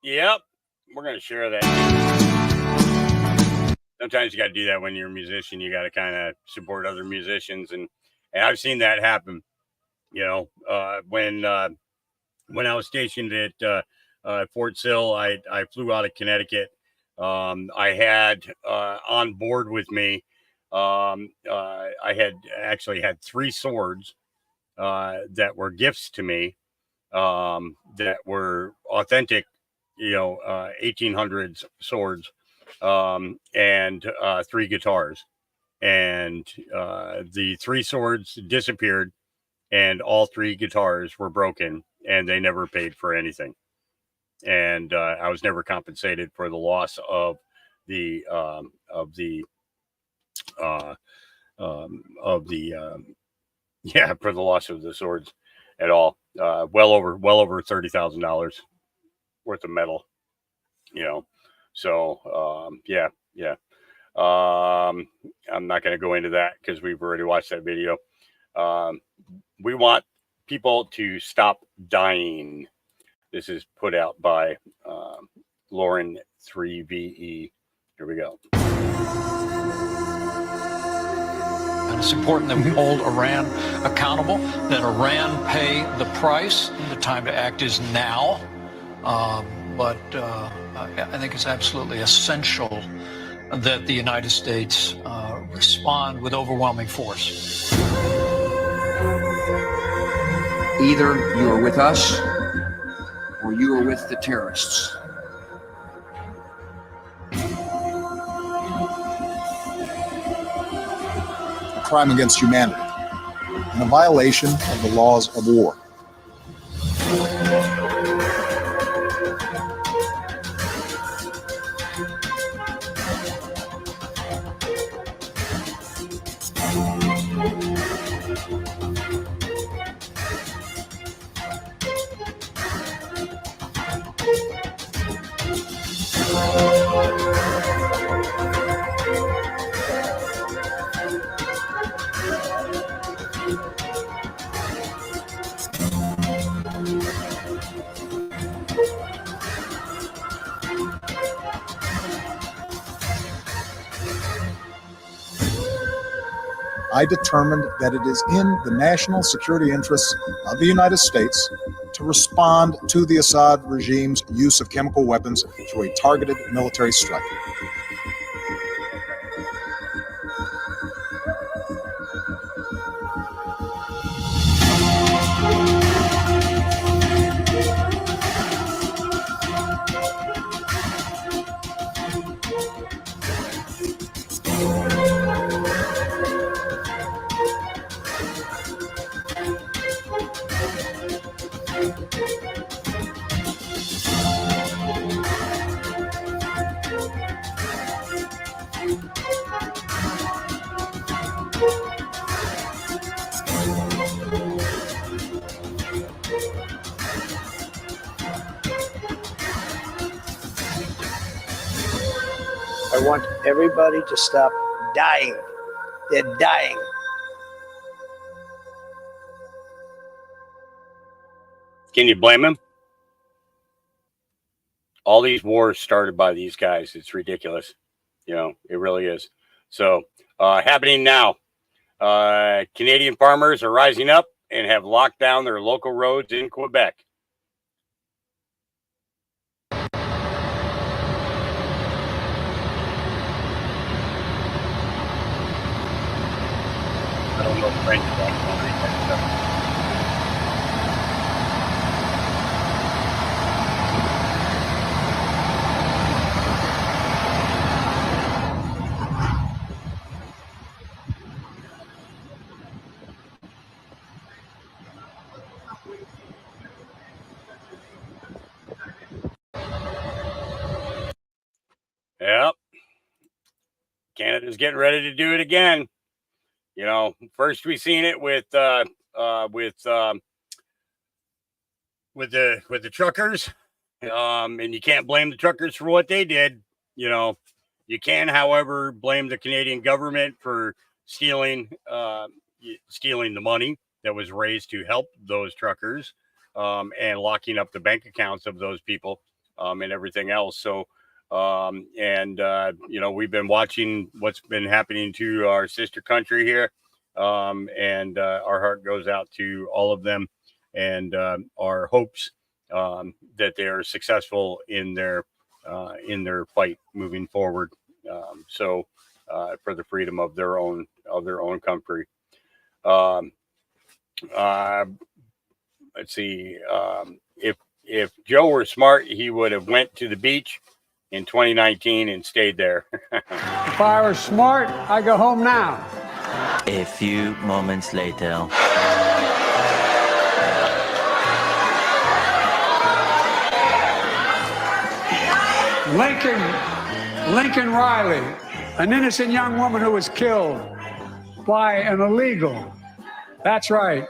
Yep. We're going to share that. sometimes you got to do that when you're a musician. You got to kind of support other musicians, and I've seen that happen. You know, when I was stationed at Fort Sill, I flew out of Connecticut. I had on board with me, I had actually had 3 swords that were gifts to me, that were authentic, 1800s swords, and 3 guitars. And the 3 swords disappeared, and all 3 guitars were broken, and they never paid for anything. And I was never compensated for the loss of the for the loss of the swords at all. Well over $30,000 worth of metal, So I'm not going to go into that because we've already watched that video. We want people to stop dying. This is put out by Lauren 3VE. Here we go. And it's important that we hold Iran accountable, that Iran pay the price. The time to act is now. But I think it's absolutely essential that the United States respond with overwhelming force. Either you are with us or you are with the terrorists. A crime against humanity and a violation of the laws of war. I determined that it is in the national security interests of the United States to respond to the Assad regime's use of chemical weapons through a targeted military strike. I want everybody to stop dying. They're dying. Can you blame him? All these wars started by these guys. It's ridiculous. It really is. So happening now. Canadian farmers are rising up and have locked down their local roads in Quebec. I don't know French about that stuff. Yep. Canada's getting ready to do it again. First we seen it with the truckers, and you can't blame the truckers for what they did. You can, however, blame the Canadian government for stealing the money that was raised to help those truckers, and locking up the bank accounts of those people, and everything else. So You know, we've been watching what's been happening to our sister country here. Our heart goes out to all of them, and our hopes that they are successful in their fight moving forward. For the freedom of their own country. Let's see. If Joe were smart, he would have went to the beach in 2019 and stayed there. If I were smart, I'd go home now. A few moments later. Lincoln Riley, an innocent young woman who was killed by an illegal. That's right.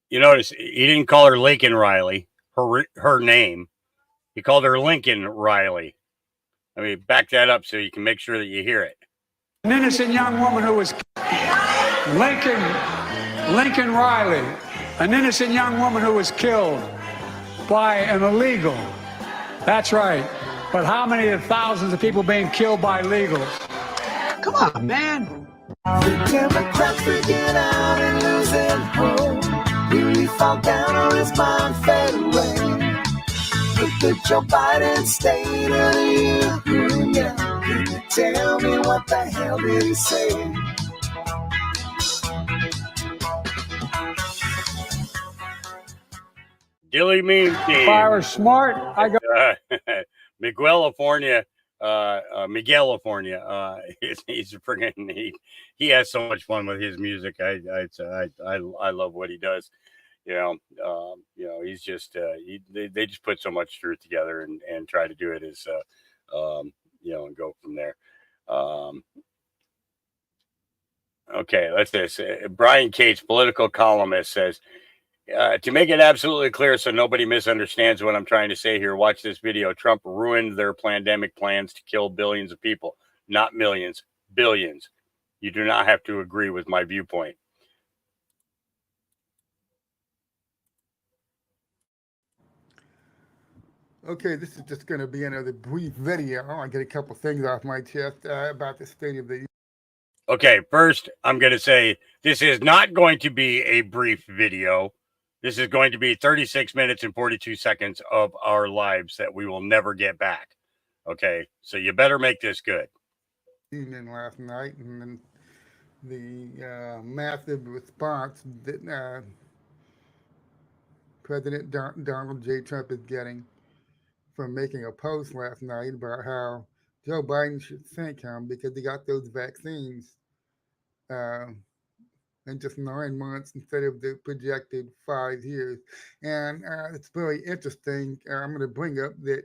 You notice he didn't call her Lincoln Riley, her name. He called her Lincoln Riley. I mean, back that up so you can make sure that you hear it. An innocent young woman who was Lincoln Riley, an innocent young woman who was killed by an illegal. That's right. But how many of thousands of people being killed by illegals? Come on, man. The Democrats freaking out and losing hope. Will he fall down or his mind fade away? Look at Joe Biden's State of the Union. Can you tell me what the hell did he say? Dilly mean team. If I were smart, I go. Miguelifornia, he's a friggin' he has so much fun with his music. I love what he does. You know, he's just they just put so much truth together and try to do it as and go from there. Okay, let's this. Brian Cates, political columnist, says, to make it absolutely clear so nobody misunderstands what I'm trying to say here, watch this video. Trump ruined their pandemic plans to kill billions of people, not millions, billions. You do not have to agree with my viewpoint. Okay, this is just going to be another brief video. I want to get a couple things off my chest about the state of the. Okay, first, I'm going to say this is not going to be a brief video. This is going to be 36 minutes and 42 seconds of our lives that we will never get back. Okay, so you better make this good. Evening last night, and then the massive response that President Donald J. Trump is getting from making a post last night about how Joe Biden should thank him because he got those vaccines in just 9 months instead of the projected 5 years. And it's very interesting. I'm going to bring up that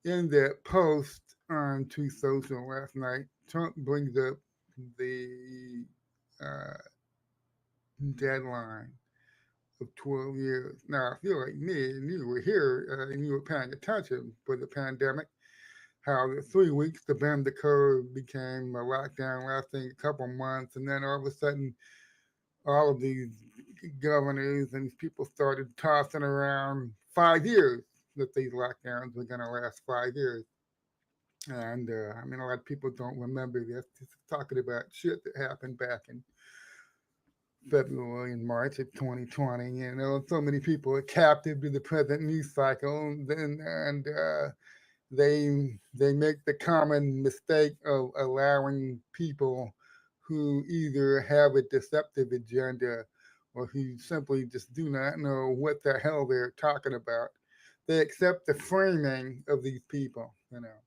in that post on Truth Social last night, Trump brings up the deadline of 12 years. Now, I feel like me and you were here and you were paying attention for the pandemic, how the 3 weeks to bend the curve became a lockdown lasting a couple months, and then all of a sudden, all of these governors and these people started tossing around 5 years, that these lockdowns were going to last 5 years. And I mean, a lot of people don't remember this. Just talking about shit that happened back in February and March of 2020. You know, so many people are captive to the present news cycle, and they make the common mistake of allowing people who either have a deceptive agenda or who simply just do not know what the hell they're talking about. They accept the framing of these people, you know.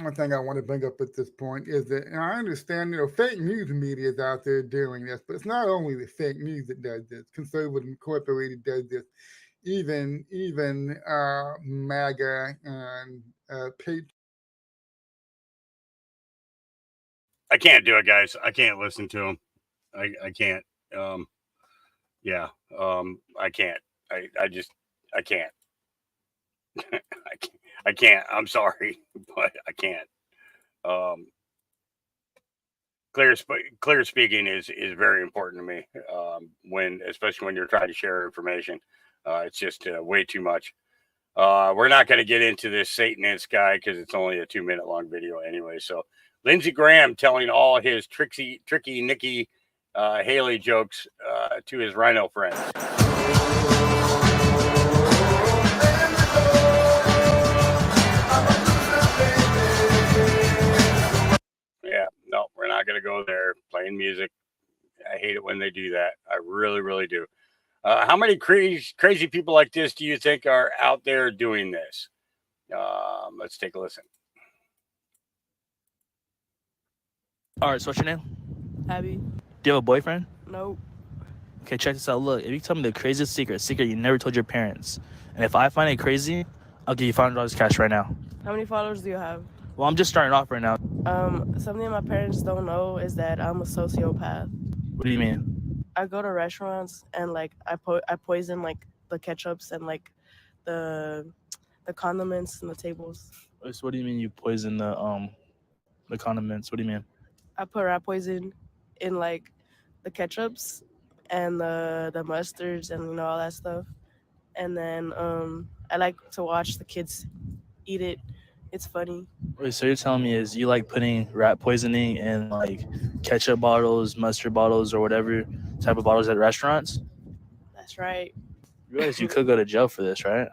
One thing I want to bring up at this point is that, and I understand, you know, fake news media is out there doing this, but it's not only the fake news that does this. Conservative Incorporated does this. Even MAGA and I can't do it, guys. I can't listen to him. I can't. I can't. I can't. I can't. I'm sorry, but I can't. Clear speaking is very important to me. Especially when you're trying to share information, it's just way too much. We're not going to get into this Satanist guy because it's only a 2-minute long video anyway. So Lindsey Graham telling all his tricky Nikki Haley jokes to his rhino friends. Yeah, no, we're not going to go there. Playing music. I hate it when they do that. I really, really do. How many crazy people like this do you think are out there doing this? Let's take a listen. All right, so what's your name? Abby. Do you have a boyfriend? Nope. Okay, check this out. Look, if you tell me the craziest secret you never told your parents, and if I find it crazy, I'll give you $500 cash right now. How many followers do you have? Well, I'm just starting off right now. Something my parents don't know is that I'm a sociopath. What do you mean? I go to restaurants and like I poison like the ketchups and like the condiments and the tables. So what do you mean you poison the condiments? What do you mean? I put rat poison in like the ketchups and the mustards and all that stuff. And then I like to watch the kids eat it. It's funny. Wait, so you're telling me is you like putting rat poisoning in like ketchup bottles, mustard bottles, or whatever type of bottles at restaurants? That's right. You realize you could go to jail for this, right?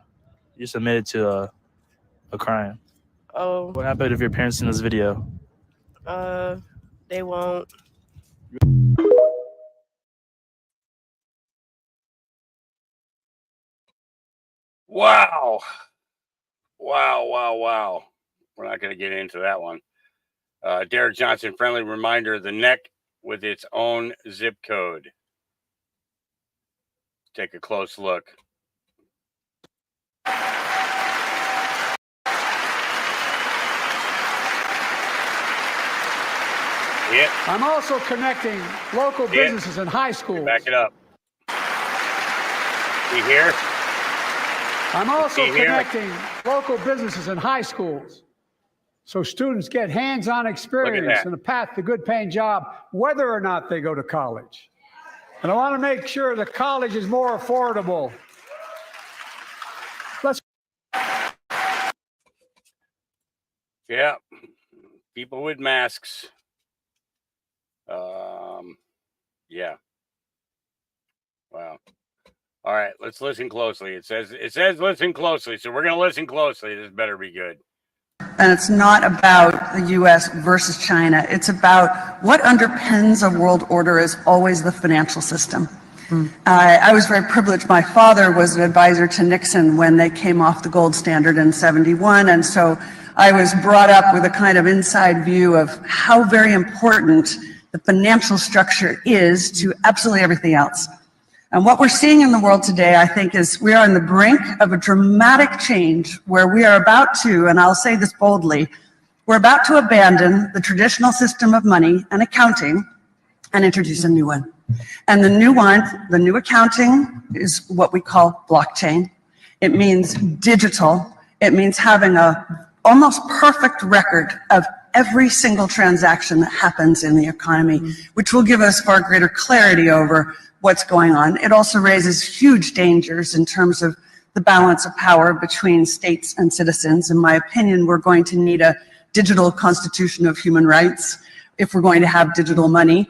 You just admitted to a crime. Oh. What happened if your parents seen this video? They won't. Wow. We're not going to get into that one. Derek Johnson, friendly reminder, the neck with its own zip code. Take a close look. I'm also connecting local businesses and high schools. Back it up. You hear? I'm also connecting local businesses and high schools so students get hands-on experience and a path to good paying job, whether or not they go to college. And I want to make sure that college is more affordable. Yeah. People with masks. Yeah. Wow. All right, let's listen closely. It says listen closely, so we're going to listen closely. This better be good. And it's not about the U.S. versus China. It's about what underpins a world order is always the financial system. I was very privileged. My father was an advisor to Nixon when they came off the gold standard in '71. And so I was brought up with a kind of inside view of how very important the financial structure is to absolutely everything else. And what we're seeing in the world today, I think, is we are on the brink of a dramatic change where we are about to, and I'll say this boldly, we're about to abandon the traditional system of money and accounting and introduce a new one. And the new one, the new accounting, is what we call blockchain. It means digital. It means having a almost perfect record of every single transaction that happens in the economy, which will give us far greater clarity over what's going on. It also raises huge dangers in terms of the balance of power between states and citizens. In my opinion, we're going to need a digital constitution of human rights if we're going to have digital money.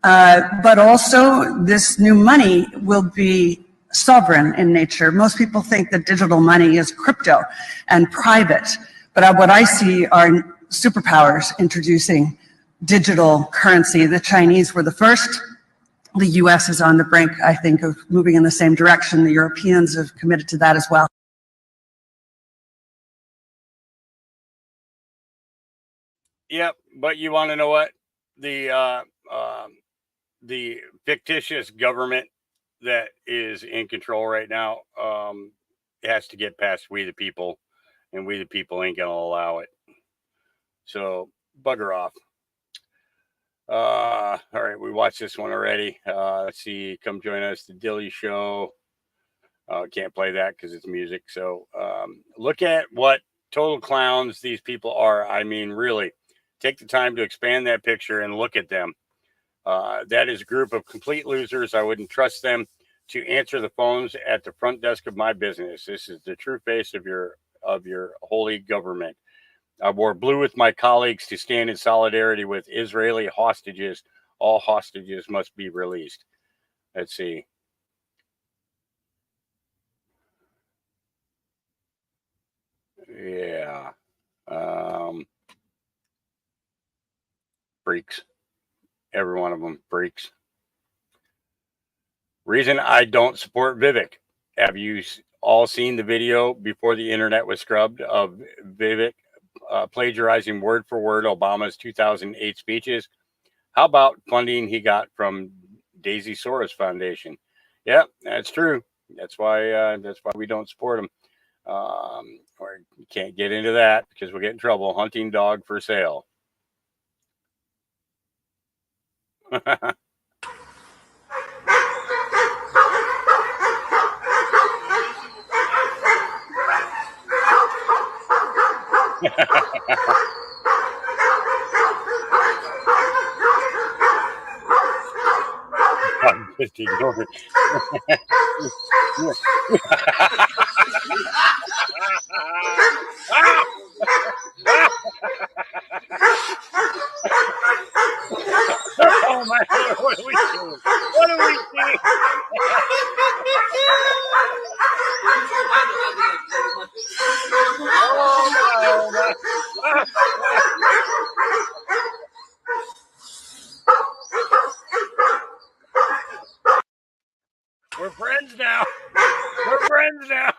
But also, this new money will be sovereign in nature. Most people think that digital money is crypto and private, but what I see are superpowers introducing digital currency. The Chinese were the first. The U.S. is on the brink, I think, of moving in the same direction. The Europeans have committed to that as well. Yep, but you want to know what? The fictitious government that is in control right now has to get past we the people, and we the people ain't going to allow it. So bugger off. All right, we watched this one already. Let's see, come join us, The Dilly Show. Can't play that because it's music. So look at what total clowns these people are. I mean, really, take the time to expand that picture and look at them. That is a group of complete losers. I wouldn't trust them. to answer the phones at the front desk of my business. This is the true face of your holy government. I wore blue with my colleagues to stand in solidarity with Israeli hostages. All hostages must be released. Let's see. Yeah. Freaks. Every one of them freaks. Reason I don't support Vivek. Have you all seen the video before the internet was scrubbed of Vivek plagiarizing word for word Obama's 2008 speeches? How about funding he got from Daisy Soros Foundation? Yeah, that's true. That's why we don't support him. Or you can't get into that because we'll get in trouble. Hunting dog for sale. I'm just ignoring. Oh my Lord, what are we doing? What are we doing? Oh my. We're friends now. We're friends now.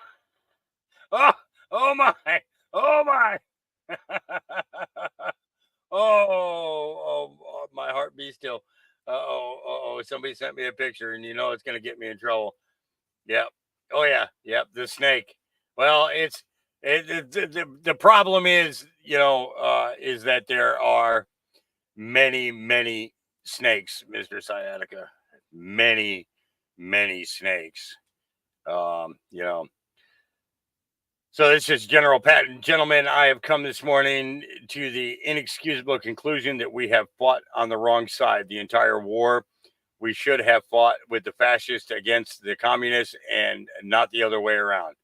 Oh my. Oh my. Oh, my heart be still. Somebody sent me a picture, and you know it's going to get me in trouble. Yep. Oh yeah. Yep. The snake. Well, the problem is, is that there are many snakes, Mr. Sciatica. Many snakes. So this is General Patton. Gentlemen, I have come this morning to the inexcusable conclusion that we have fought on the wrong side the entire war. We should have fought with the fascists against the communists and not the other way around.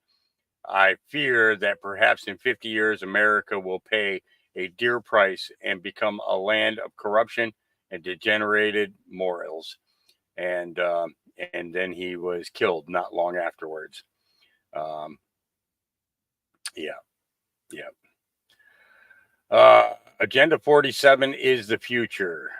I fear that perhaps in 50 years, America will pay a dear price and become a land of corruption and degenerated morals. And then he was killed not long afterwards. Yeah. Agenda 47 is the future.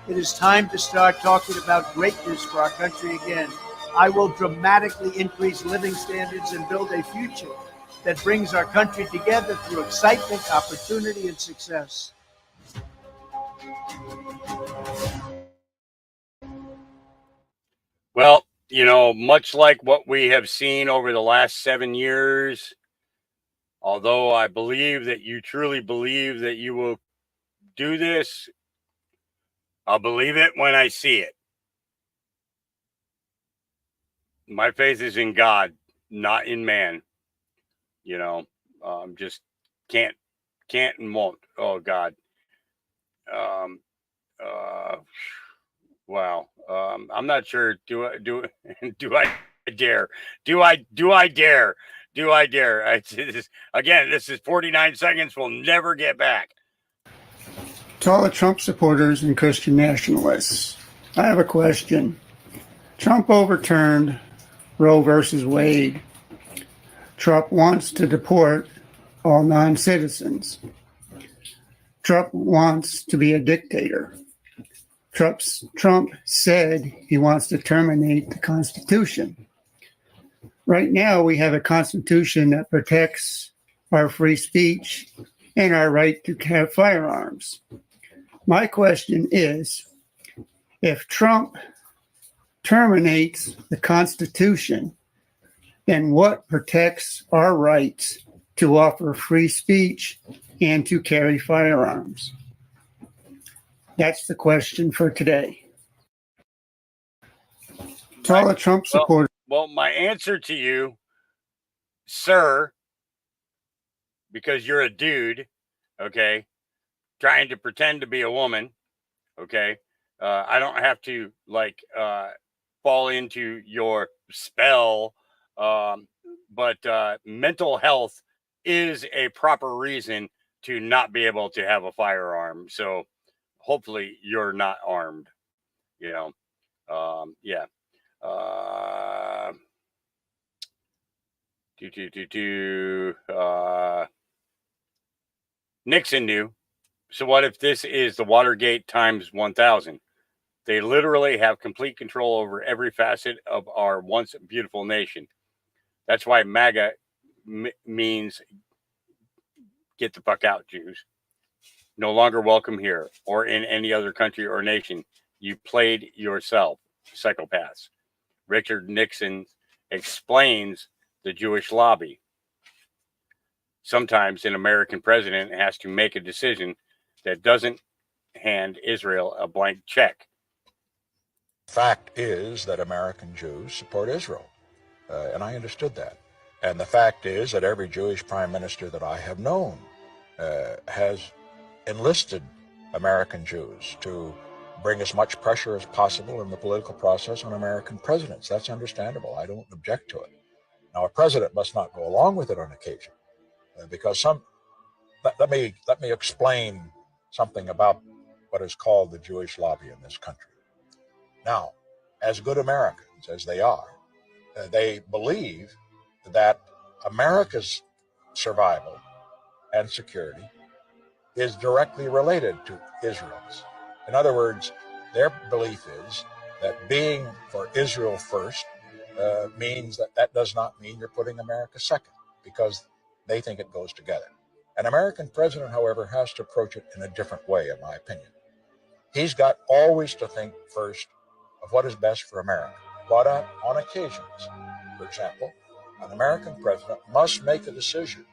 It is time to start talking about greatness for our country again. I will dramatically increase living standards and build a future that brings our country together through excitement, opportunity, and success. Well, much like what we have seen over the last 7 years, although I believe that you truly believe that you will do this, I'll believe it when I see it. My faith is in God, not in man. Just can't and won't. Oh God. Wow. I'm not sure. Do I dare? Do I dare? Do I dare? This is 49 seconds. We'll never get back. To all the Trump supporters and Christian nationalists, I have a question. Trump overturned Roe versus Wade. Trump wants to deport all non-citizens. Trump wants to be a dictator. Trump said he wants to terminate the Constitution. Right now, we have a Constitution that protects our free speech and our right to have firearms. My question is, if Trump terminates the Constitution, then what protects our rights to offer free speech and to carry firearms? That's the question for today. To all the Trump supporters. Well, my answer to you, sir, because you're a dude, okay, trying to pretend to be a woman, okay, I don't have to fall into your spell, but mental health is a proper reason to not be able to have a firearm. So hopefully you're not armed, yeah. Nixon knew. So what if this is the Watergate times 1,000? They literally have complete control over every facet of our once beautiful nation. That's why MAGA means get the fuck out, Jews. No longer welcome here or in any other country or nation. You played yourself, psychopaths. Richard Nixon explains the Jewish lobby. Sometimes an American president has to make a decision that doesn't hand Israel a blank check. Fact is that American Jews support Israel, and I understood that. And the fact is that every Jewish prime minister that I have known has enlisted American Jews to bring as much pressure as possible in the political process on American presidents. That's understandable. I don't object to it. Now, a president must not go along with it on occasion, because let me explain something about what is called the Jewish lobby in this country. Now, as good Americans as they are, they believe that America's survival and security is directly related to Israel's. In other words, their belief is that being for Israel first means that does not mean you're putting America second, because they think it goes together. An American president, however, has to approach it in a different way, in my opinion. He's got always to think first of what is best for America. But on occasions, for example, an American president must make a decision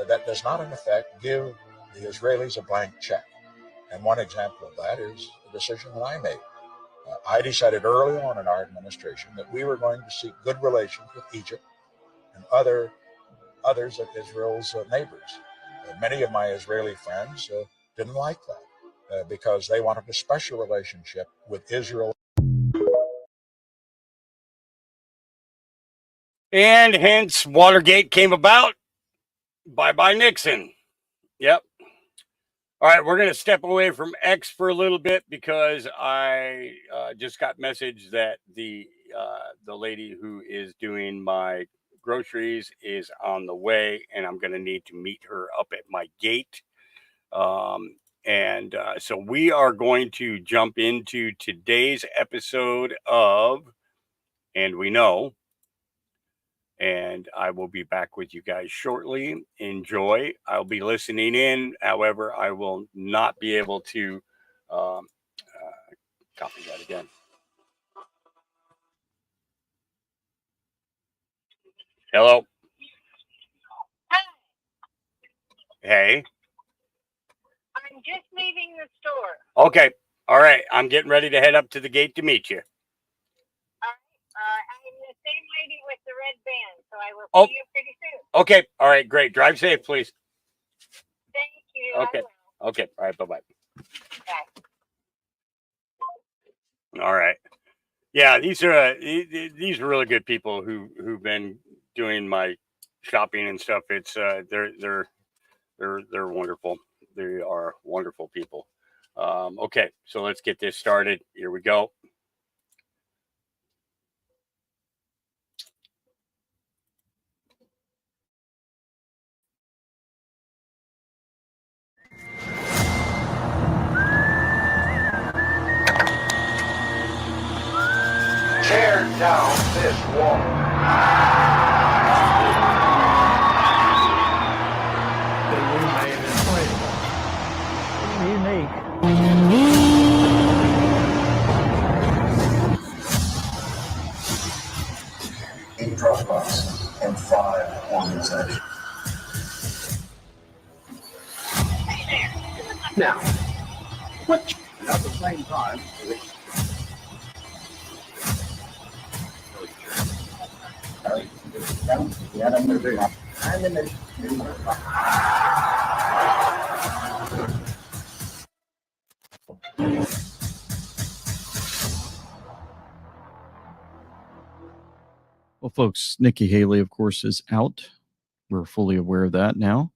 that does not, in effect, give the Israelis a blank check. And one example of that is a decision that I made. I decided early on in our administration that we were going to seek good relations with Egypt and others of Israel's neighbors. Many of my Israeli friends didn't like that because they wanted a special relationship with Israel. And hence Watergate came about. Bye-bye Nixon. Yep. All right, we're going to step away from X for a little bit because I just got message that the lady who is doing my groceries is on the way, and I'm going to need to meet her up at my gate. So we are going to jump into today's episode of And We Know. And I will be back with you guys shortly. Enjoy. I'll be listening in. However, I will not be able to copy that again. Hello. Hey. I'm just leaving the store. Okay. All right. I'm getting ready to head up to the gate to meet you. I'm the same lady with the red band, so I will see you pretty soon. Okay. All right. Great. Drive safe, please. Thank you. Okay. Okay. All right. Bye-bye. Bye. All right. Yeah, these are really good people who've been doing my shopping and stuff. It's they're wonderful. They are wonderful people. Okay, so let's get this started. Here we go. down this wall. Eight Dropbox and 5 organizations. Now, what at the same time? Well, folks, Nikki Haley, of course, is out. We're fully aware of that now.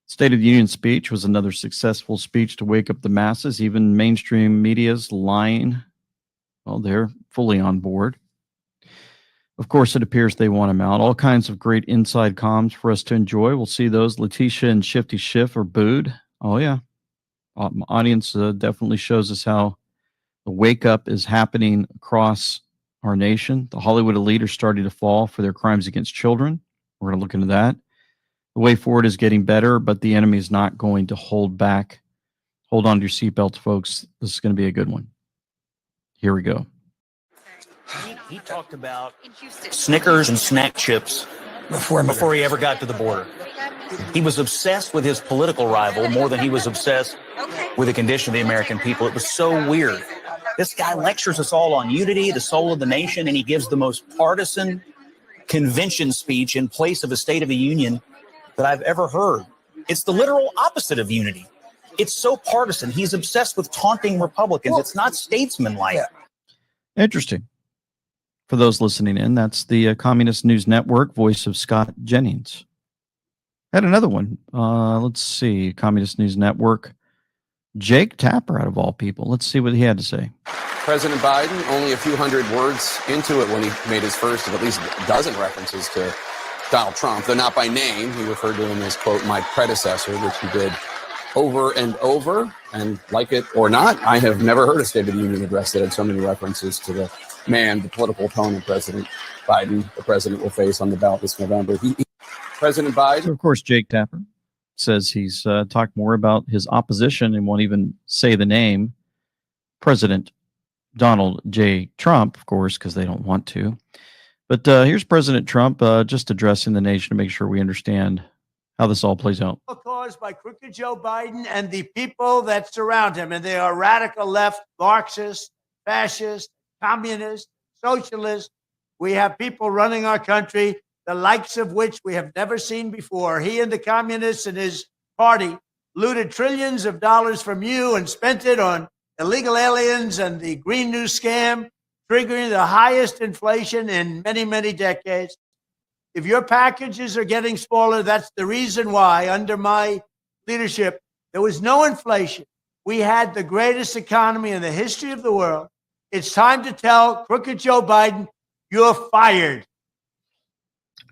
State of the Union speech was another successful speech to wake up the masses. Even mainstream media's lying. Well, they're fully on board. Of course, it appears they want him out. All kinds of great inside comms for us to enjoy. We'll see those. Letitia and Shifty Schiff are booed. Oh, yeah. Audience definitely shows us how the wake up is happening across our nation. The Hollywood elite are starting to fall for their crimes against children. We're going to look into that. The way forward is getting better, but the enemy is not going to hold back. Hold on to your seatbelts, folks. This is going to be a good one. Here we go. He talked about Snickers and snack chips before he ever got to the border. He was obsessed with his political rival more than he was obsessed with the condition of the American people. It was so weird. This guy lectures us all on unity, the soul of the nation, and he gives the most partisan convention speech in place of a State of the Union that I've ever heard. It's the literal opposite of unity. It's so partisan. He's obsessed with taunting Republicans. It's not statesmanlike. Interesting. For those listening in, that's the Communist News Network, voice of Scott Jennings. Had another one. Let's see. Communist News Network. Jake Tapper, out of all people. Let's see what he had to say. President Biden, only a few hundred words into it when he made his first of at least a dozen references to Donald Trump, though not by name. He referred to him as, quote, my predecessor, which he did over and over. And like it or not, I have never heard a State of the Union address that had so many references to the man, the political opponent, President Biden, the president will face on the ballot this November. President Biden. So, of course, Jake Tapper says he's talked more about his opposition and won't even say the name. President Donald J. Trump, of course, because they don't want to. But here's President Trump just addressing the nation to make sure we understand how this all plays out. Caused by crooked Joe Biden and the people that surround him. And they are radical left, Marxist, fascist, communist, socialist. We have people running our country, the likes of which we have never seen before. He and the communists and his party looted trillions of dollars from you and spent it on illegal aliens and the Green New Scam, triggering the highest inflation in many, many decades. If your packages are getting smaller, that's the reason why, under my leadership, there was no inflation. We had the greatest economy in the history of the world. It's time to tell crooked Joe Biden, you're fired.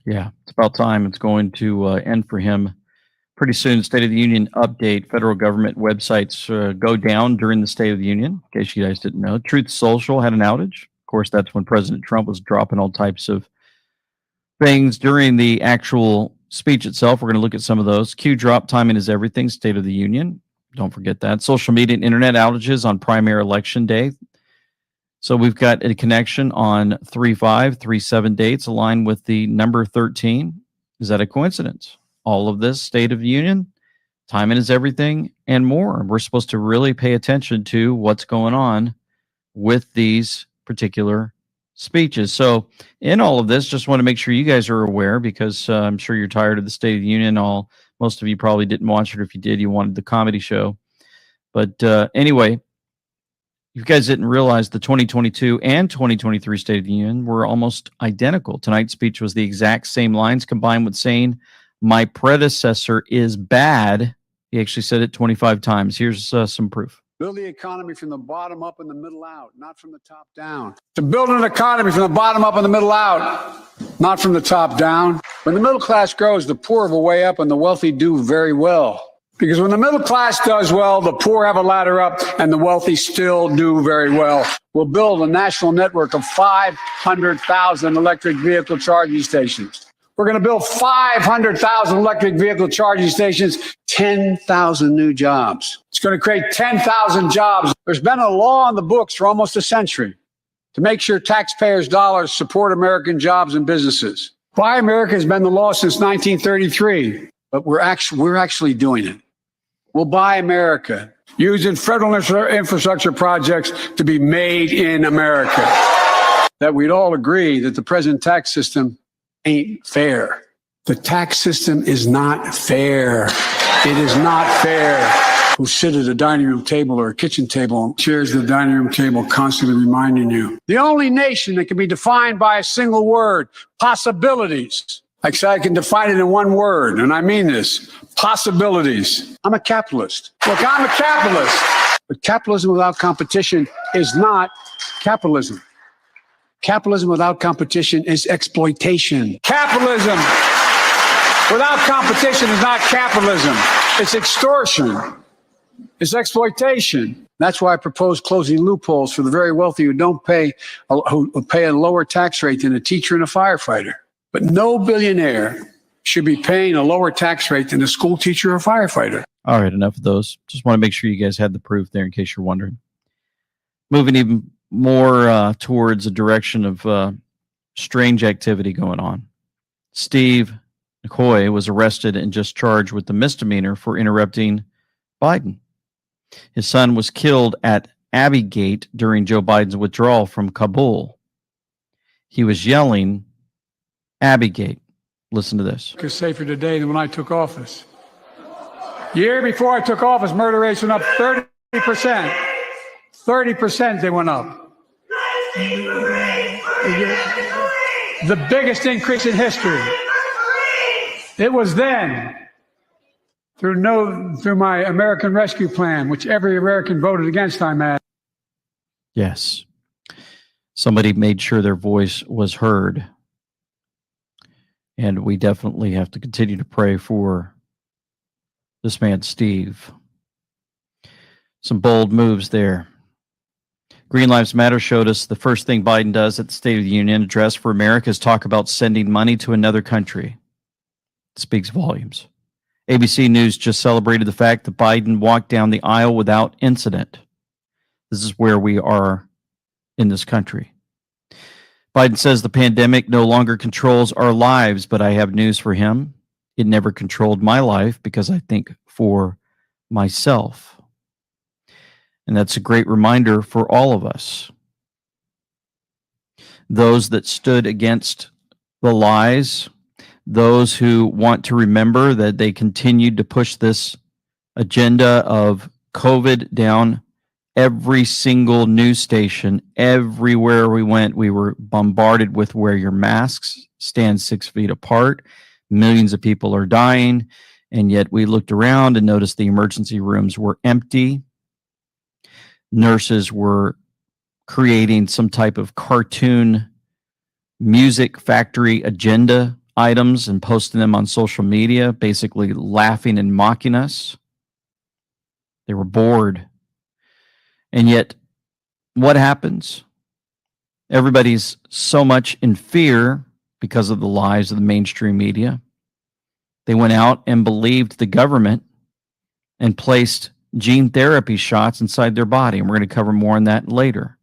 Yeah, it's about time. It's going to end for him pretty soon. State of the Union update. Federal government websites go down during the State of the Union, in case you guys didn't know. Truth Social had an outage. Of course, that's when President Trump was dropping all types of things during the actual speech itself. We're going to look at some of those. Q drop, timing is everything, State of the Union. Don't forget that. Social media and internet outages on primary election day. So we've got a connection on 3/5, 3/7 dates aligned with the number 13. Is that a coincidence? All of this, State of the Union, timing is everything, and more. We're supposed to really pay attention to what's going on with these particular speeches. So in all of this, just want to make sure you guys are aware, because I'm sure you're tired of the State of the Union. Most of you probably didn't watch it. If you did, you wanted the comedy show. But anyway, you guys didn't realize the 2022 and 2023 State of the Union were almost identical. Tonight's speech was the exact same lines, combined with saying, my predecessor is bad. He actually said it 25 times. Here's some proof. Build the economy from the bottom up and the middle out, not from the top down. To build an economy from the bottom up and the middle out, not from the top down. When the middle class grows, the poor have a way up and the wealthy do very well. Because when the middle class does well, the poor have a ladder up, and the wealthy still do very well. We'll build a national network of 500,000 electric vehicle charging stations. We're going to build 500,000 electric vehicle charging stations, 10,000 new jobs. It's going to create 10,000 jobs. There's been a law on the books for almost a century to make sure taxpayers' dollars support American jobs and businesses. Buy America has been the law since 1933, but we're actually doing it. We'll buy America, using federal infrastructure projects to be made in America. That we'd all agree that the present tax system ain't fair. The tax system is not fair. It is not fair. Who sit at a dining room table or a kitchen table and chairs the dining room table constantly reminding you. The only nation that can be defined by a single word, possibilities. I can define it in one word, and I mean this, possibilities. I'm a capitalist. Look, I'm a capitalist. But capitalism without competition is not capitalism. Capitalism without competition is exploitation. Capitalism without competition is not capitalism. It's extortion. It's exploitation. That's why I propose closing loopholes for the very wealthy who pay a lower tax rate than a teacher and a firefighter. But no billionaire should be paying a lower tax rate than a school teacher or firefighter. All right, enough of those. Just want to make sure you guys had the proof there in case you're wondering. Moving even more towards a direction of strange activity going on. Steve McCoy was arrested and just charged with the misdemeanor for interrupting Biden. His son was killed at Abbey Gate during Joe Biden's withdrawal from Kabul. He was yelling, Abbey Gate. Listen to this. It's safer today than when I took office. Year before I took office, murder rates went up 30%. 30% they went up. The biggest increase in history. It was then, through my American Rescue Plan, which every American voted against, I'm at. Yes. Somebody made sure their voice was heard. And we definitely have to continue to pray for this man, Steve. Some bold moves there. Green Lives Matter showed us the first thing Biden does at the State of the Union address for America is talk about sending money to another country. It speaks volumes. ABC News just celebrated the fact that Biden walked down the aisle without incident. This is where we are in this country. Biden says the pandemic no longer controls our lives, but I have news for him. It never controlled my life because I think for myself. And that's a great reminder for all of us. Those that stood against the lies, those who want to remember that they continued to push this agenda of COVID down every single news station, everywhere we went, we were bombarded with wear your masks, stand 6 feet apart. Millions of people are dying. And yet we looked around and noticed the emergency rooms were empty. Nurses were creating some type of cartoon music factory agenda items and posting them on social media, basically laughing and mocking us. They were bored. And yet, what happens? Everybody's so much in fear because of the lies of the mainstream media. They went out and believed the government and placed gene therapy shots inside their body. And we're going to cover more on that later.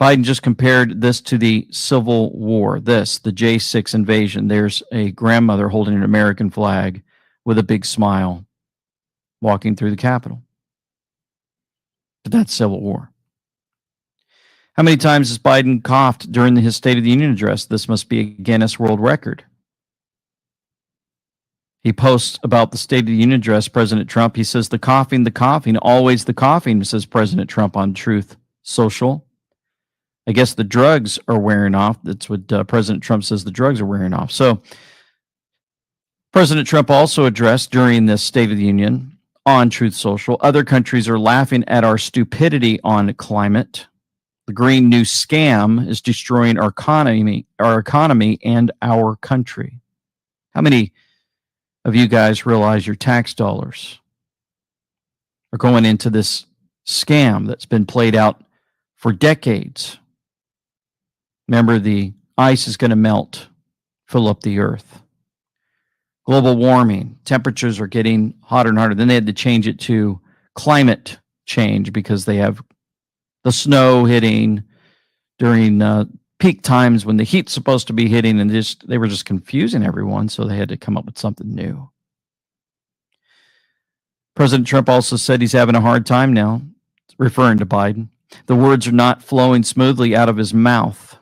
Biden just compared this to the Civil War, the J6 invasion. There's a grandmother holding an American flag with a big smile walking through the Capitol. But that's Civil War. How many times has Biden coughed during his State of the Union address? This must be a Guinness World Record. He posts about the State of the Union address, President Trump. He says, the coughing, always the coughing, says President Trump on Truth Social. I guess the drugs are wearing off. That's what President Trump says, the drugs are wearing off. So President Trump also addressed during this State of the Union on Truth Social, other countries are laughing at our stupidity on climate. The Green New Scam is destroying our economy and our country. How many of you guys realize your tax dollars are going into this scam that's been played out for decades. Remember, the ice is going to melt, fill up the earth. Global warming, temperatures are getting hotter and hotter. Then they had to change it to climate change because they have the snow hitting during peak times when the heat's supposed to be hitting, and they were just confusing everyone, so they had to come up with something new. President Trump also said he's having a hard time now, referring to Biden. The words are not flowing smoothly out of his mouth.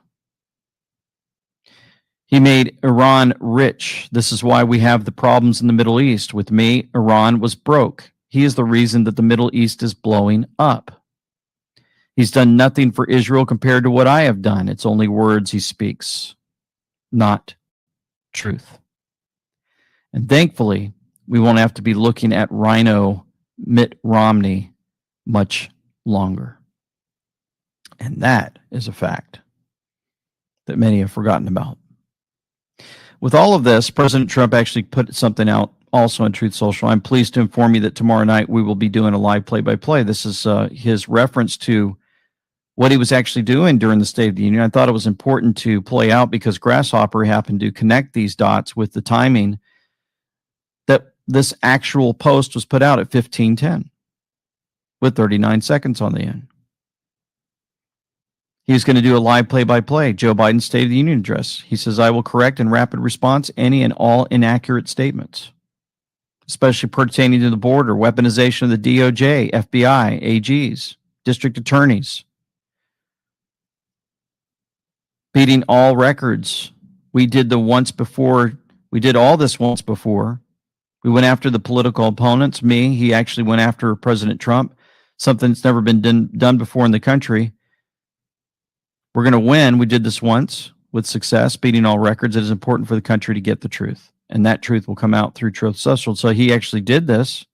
He made Iran rich. This is why we have the problems in the Middle East. With me, Iran was broke. He is the reason that the Middle East is blowing up. He's done nothing for Israel compared to what I have done. It's only words he speaks, not truth. And thankfully, we won't have to be looking at Rhino Mitt Romney much longer. And that is a fact that many have forgotten about. With all of this, President Trump actually put something out also on Truth Social. I'm pleased to inform you that tomorrow night we will be doing a live play-by-play. This is his reference to what he was actually doing during the State of the Union. I thought it was important to play out because Grasshopper happened to connect these dots with the timing that this actual post was put out at 15:10 with 39 seconds on the end. He was going to do a live play-by-play, Joe Biden's State of the Union address. He says, I will correct in rapid response any and all inaccurate statements, especially pertaining to the border, weaponization of the DOJ, FBI, AGs, district attorneys, beating all records. We did all this once before. We went after the political opponents. He actually went after President Trump, something that's never been done before in the country. We're going to win. We did this once with success, beating all records. It is important for the country to get the truth, and that truth will come out through Truth Social. So he actually did this.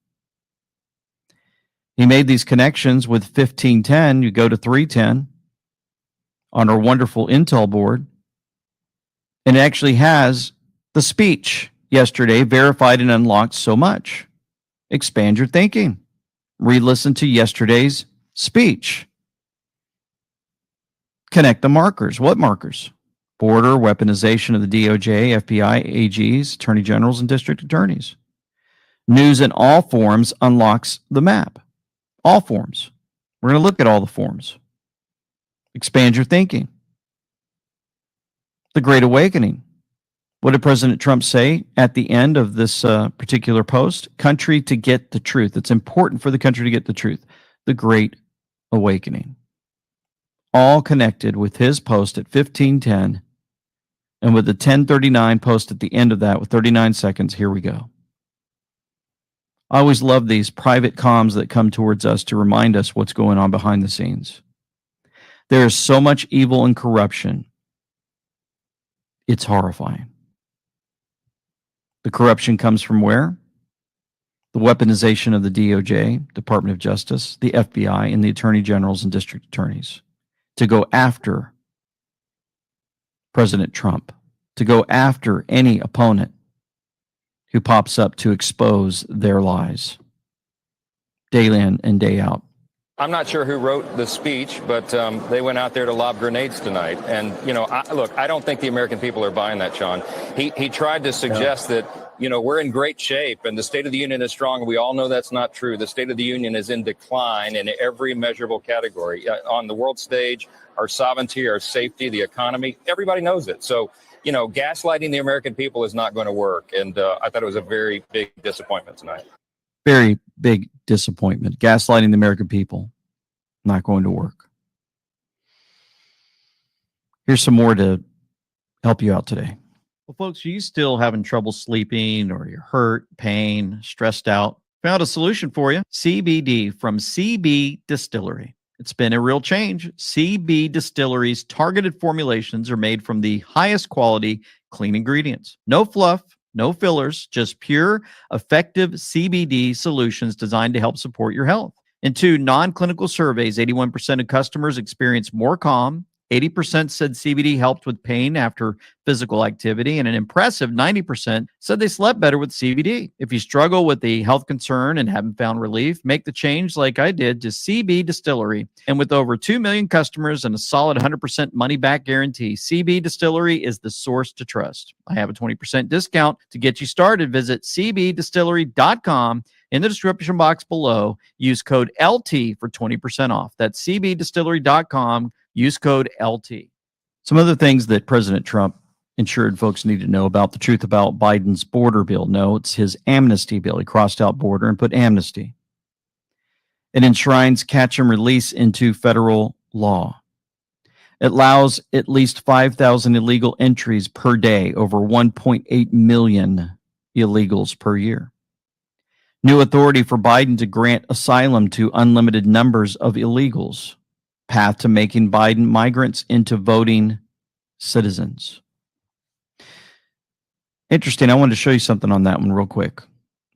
He made these connections with 1510. You go to 310 on our wonderful Intel board, and it actually has the speech yesterday verified and unlocked so much. Expand your thinking. Re-listen to yesterday's speech. Connect the markers. What markers? Border, weaponization of the DOJ, FBI, AGs, attorney generals, and district attorneys. News in all forms unlocks the map. All forms. We're going to look at all the forms. Expand your thinking. The Great Awakening. What did President Trump say at the end of this particular post? Country to get the truth. It's important for the country to get the truth. The Great Awakening. All connected with his post at 15:10 and with the 10:39 post at the end of that with 39 seconds. Here we go. I always love these private comms that come towards us to remind us what's going on behind the scenes. There is so much evil and corruption. It's horrifying. The corruption comes from where? The weaponization of the DOJ, Department of Justice, the FBI, and the attorney generals and district attorneys to go after President Trump, to go after any opponent who pops up to expose their lies day in and day out. I'm not sure who wrote the speech, but they went out there to lob grenades tonight. And, I don't think the American people are buying that, Sean. He tried to suggest that, we're in great shape and the State of the Union is strong. We all know that's not true. The State of the Union is in decline in every measurable category. On the world stage, our sovereignty, our safety, the economy, everybody knows it. So, gaslighting the American people is not going to work. And I thought it was a very big disappointment tonight. Very big disappointment. Gaslighting the American people. Not going to work. Here's some more to help you out today. Well, folks, are you still having trouble sleeping or you're hurt, pain, stressed out? Found a solution for you. CBD from CB Distillery. It's been a real change. CB Distillery's targeted formulations are made from the highest quality clean ingredients. No fluff, no fillers, just pure, effective CBD solutions designed to help support your health. In 2 non-clinical surveys, 81% of customers experience more calm, 80% said CBD helped with pain after physical activity, and an impressive 90% said they slept better with CBD. If you struggle with a health concern and haven't found relief, make the change like I did to CB Distillery. And with over 2 million customers and a solid 100% money-back guarantee, CB Distillery is the source to trust. I have a 20% discount to get you started. Visit cbdistillery.com. In the description box below, use code LT for 20% off. That's cbdistillery.com. Use code LT. Some other things that President Trump ensured folks need to know about: the truth about Biden's border bill. No, it's his amnesty bill. He crossed out border and put amnesty. It enshrines catch and release into federal law. It allows at least 5,000 illegal entries per day, over 1.8 million illegals per year. New authority for Biden to grant asylum to unlimited numbers of illegals. Path to making Biden migrants into voting citizens. Interesting. I wanted to show you something on that one real quick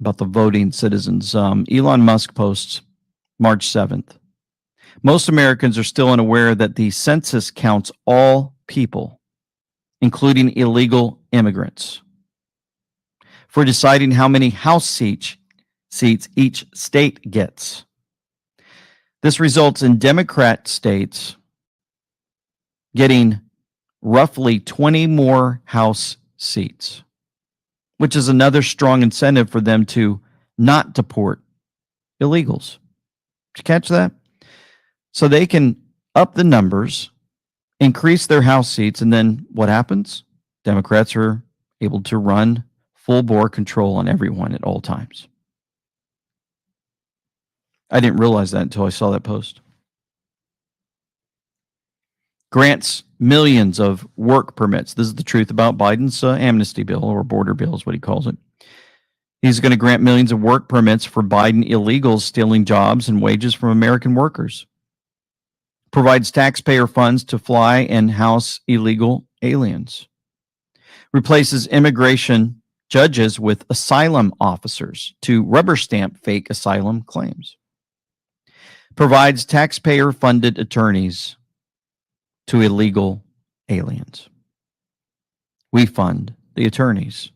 about the voting citizens. Elon Musk posts March 7th. Most Americans are still unaware that the census counts all people, including illegal immigrants, for deciding how many House seats each state gets. This results in Democrat states getting roughly 20 more House seats, which is another strong incentive for them to not deport illegals. Did you catch that? So they can up the numbers, increase their House seats, and then what happens? Democrats are able to run full-bore control on everyone at all times. I didn't realize that until I saw that post. Grants millions of work permits. This is the truth about Biden's amnesty bill, or border bill is what he calls it. He's going to grant millions of work permits for Biden illegals stealing jobs and wages from American workers. Provides taxpayer funds to fly and house illegal aliens. Replaces immigration judges with asylum officers to rubber stamp fake asylum claims. Provides taxpayer-funded attorneys to illegal aliens. We fund the attorneys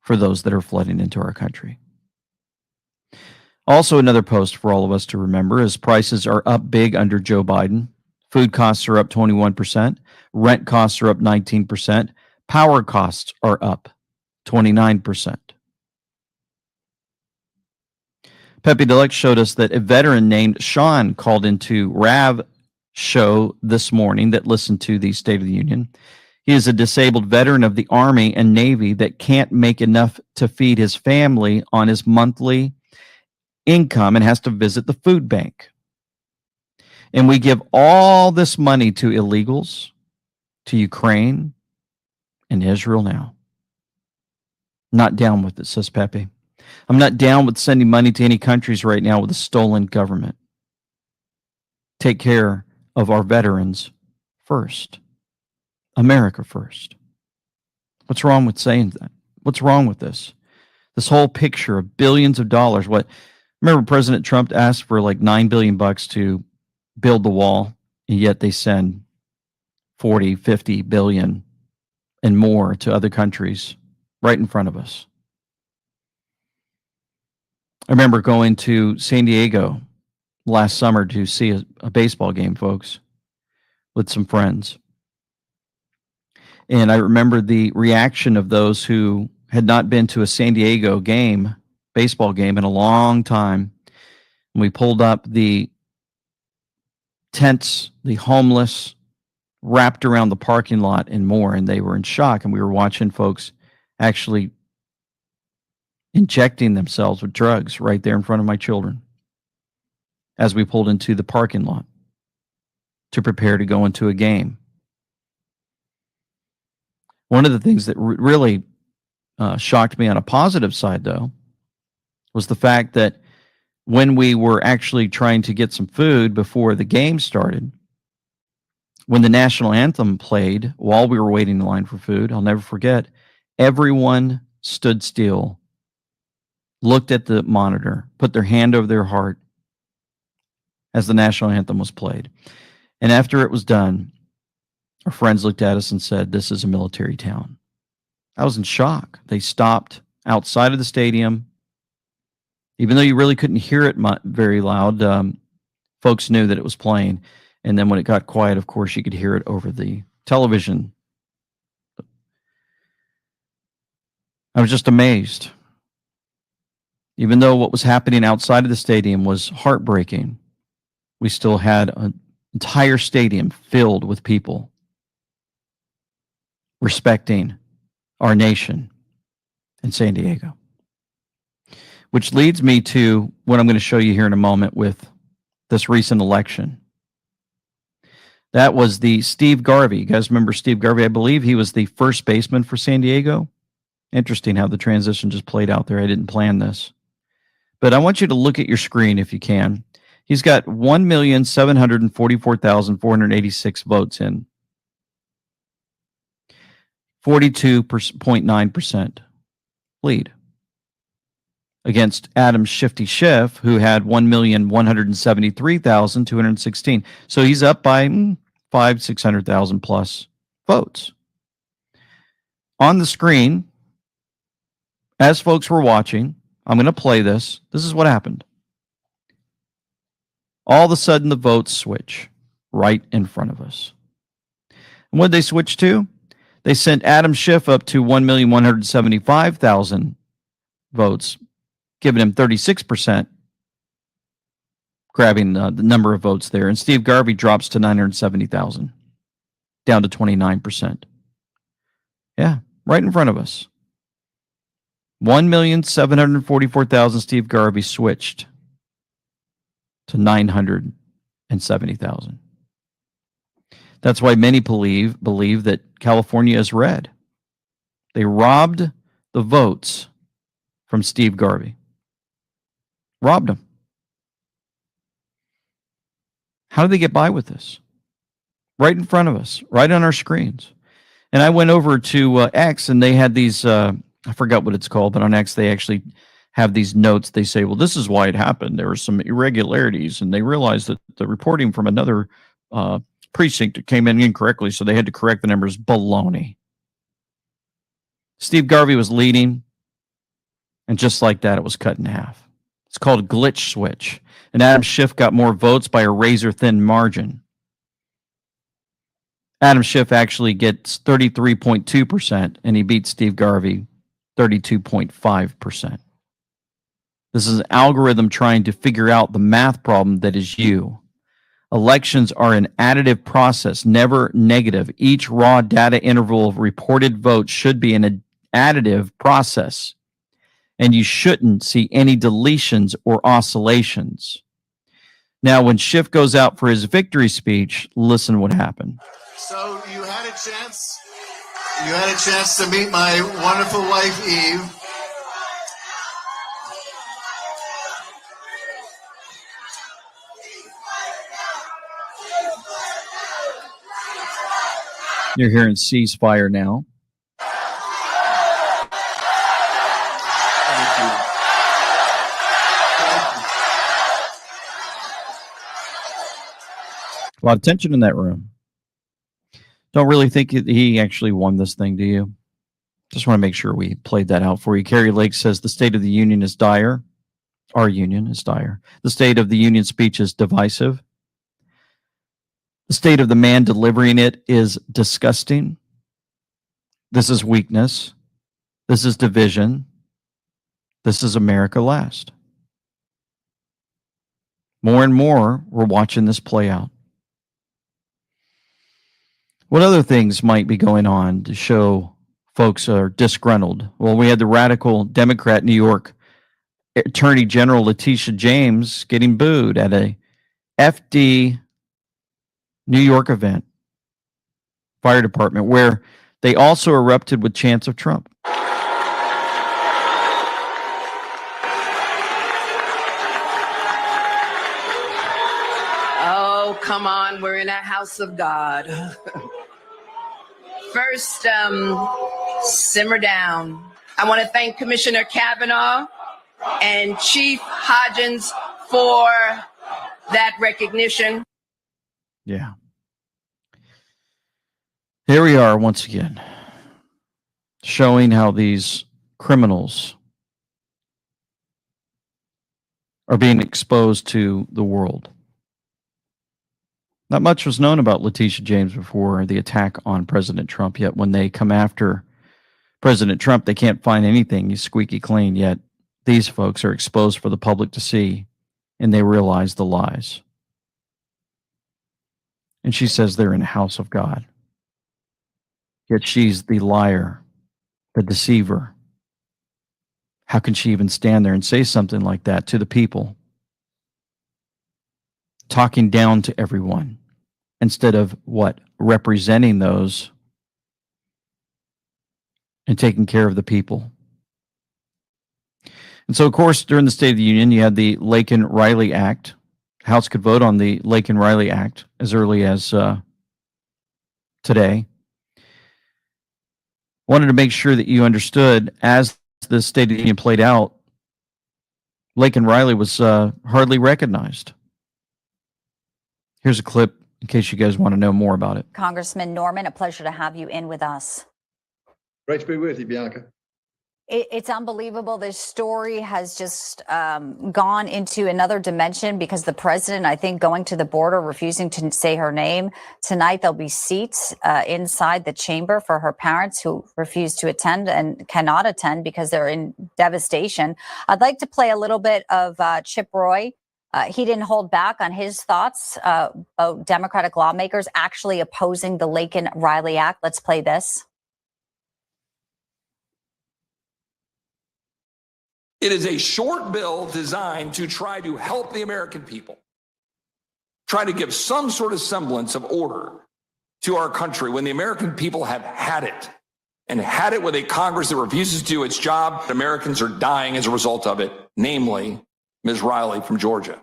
for those that are flooding into our country. Also, another post for all of us to remember is prices are up big under Joe Biden. Food costs are up 21%. Rent costs are up 19%. Power costs are up 29%. Pepe Deluxe showed us that a veteran named Sean called into Rav show this morning that listened to the State of the Union. He is a disabled veteran of the Army and Navy that can't make enough to feed his family on his monthly income and has to visit the food bank. And we give all this money to illegals, to Ukraine, and Israel now. Not down with it, says Pepe. I'm not down with sending money to any countries right now with a stolen government. Take care of our veterans first. America first. What's wrong with saying that? What's wrong with this? This whole picture of billions of dollars. Remember President Trump asked for like $9 billion to build the wall, and yet they send 40, 50 billion and more to other countries right in front of us. I remember going to San Diego last summer to see a baseball game, folks, with some friends. And I remember the reaction of those who had not been to a San Diego baseball game in a long time. And we pulled up the tents, the homeless, wrapped around the parking lot and more, and they were in shock. And we were watching folks actually injecting themselves with drugs right there in front of my children as we pulled into the parking lot to prepare to go into a game. One of the things that really shocked me on a positive side, though, was the fact that when we were actually trying to get some food before the game started, when the national anthem played while we were waiting in line for food, I'll never forget, everyone stood still, looked at the monitor, put their hand over their heart as the national anthem was played. And after it was done, Our friends looked at us and said, "This is a military town." I was in shock. They stopped outside of the stadium. Even though you really couldn't hear it very loud, folks knew that it was playing. And then when it got quiet, of course, you could hear it over the television. I was just amazed. Even though what was happening outside of the stadium was heartbreaking, we still had an entire stadium filled with people respecting our nation in San Diego. Which leads me to what I'm going to show you here in a moment with this recent election. That was the Steve Garvey. You guys remember Steve Garvey? I believe he was the first baseman for San Diego. Interesting how the transition just played out there. I didn't plan this. But I want you to look at your screen if you can. He's got 1,744,486 votes in. 42.9% lead. Against Adam Shifty Schiff, who had 1,173,216. So he's up by 600,000 plus votes. On the screen, as folks were watching, I'm going to play this. This is what happened. All of a sudden, the votes switch right in front of us. And what did they switch to? They sent Adam Schiff up to 1,175,000 votes, giving him 36%, grabbing the number of votes there. And Steve Garvey drops to 970,000, down to 29%. Yeah, right in front of us. 1,744,000 Steve Garvey switched to 970,000. That's why many believe that California is red. They robbed the votes from Steve Garvey. Robbed them. How did they get by with this? Right in front of us, right on our screens. And I went over to X, and they had these, I forgot what it's called, but on X they actually have these notes. They say, well, this is why it happened. There were some irregularities, and they realized that the reporting from another precinct came in incorrectly, so they had to correct the numbers. Baloney. Steve Garvey was leading, and just like that, it was cut in half. It's called a glitch switch. And Adam Schiff got more votes by a razor-thin margin. Adam Schiff actually gets 33.2%, and he beats Steve Garvey 32.5%. This is an algorithm trying to figure out the math problem that is you. Elections are an additive process, never negative. Each raw data interval of reported votes should be an additive process, and you shouldn't see any deletions or oscillations. Now, when Schiff goes out for his victory speech, listen what happened. So you had a chance to meet my wonderful wife, Eve. You're hearing ceasefire now. A lot of tension in that room. Don't really think he actually won this thing, do you? Just want to make sure we played that out for you. Carrie Lake says the State of the Union is dire. Our union is dire. The State of the Union speech is divisive. The state of the man delivering it is disgusting. This is weakness. This is division. This is America last. More and more, we're watching this play out. What other things might be going on to show folks are disgruntled? Well, we had the radical Democrat New York Attorney General Letitia James getting booed at a FD New York event, fire department, where they also erupted with chants of Trump. Oh, come on. We're in a house of God. First, simmer down. I want to thank Commissioner Kavanaugh and Chief Hodgins for that recognition. Yeah. Here we are once again, showing how these criminals are being exposed to the world. Not much was known about Letitia James before the attack on President Trump, yet when they come after President Trump, they can't find anything. He's squeaky clean, yet these folks are exposed for the public to see, and they realize the lies. And she says they're in the house of God. Yet she's the liar, the deceiver. How can she even stand there and say something like that to the people? Talking down to everyone instead of what? Representing those and taking care of the people. And so, of course, during the State of the Union, you had the Laken-Riley Act. The House could vote on the Laken-Riley Act as early as today. Wanted to make sure that you understood as the State of the Union played out, Laken-Riley was hardly recognized. Here's a clip in case you guys want to know more about it. Congressman Norman, a pleasure to have you in with us. Great to be with you, Bianca. It's unbelievable. This story has just gone into another dimension because the president, I think, going to the border, refusing to say her name. Tonight, there'll be seats inside the chamber for her parents who refuse to attend and cannot attend because they're in devastation. I'd like to play a little bit of Chip Roy. He didn't hold back on his thoughts about Democratic lawmakers actually opposing the Laken-Riley Act. Let's play this. It is a short bill designed to try to help the American people, try to give some sort of semblance of order to our country when the American people have had it, and had it with a Congress that refuses to do its job. Americans are dying as a result of it, namely Ms. Riley from Georgia.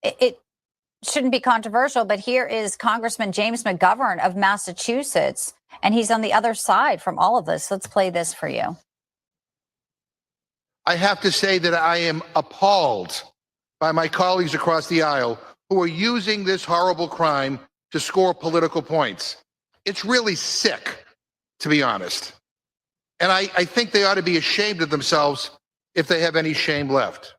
It shouldn't be controversial, but here is Congressman James McGovern of Massachusetts, and he's on the other side from all of this. Let's play this for you. I have to say that I am appalled by my colleagues across the aisle who are using this horrible crime to score political points. It's really sick, to be honest. And I think they ought to be ashamed of themselves if they have any shame left.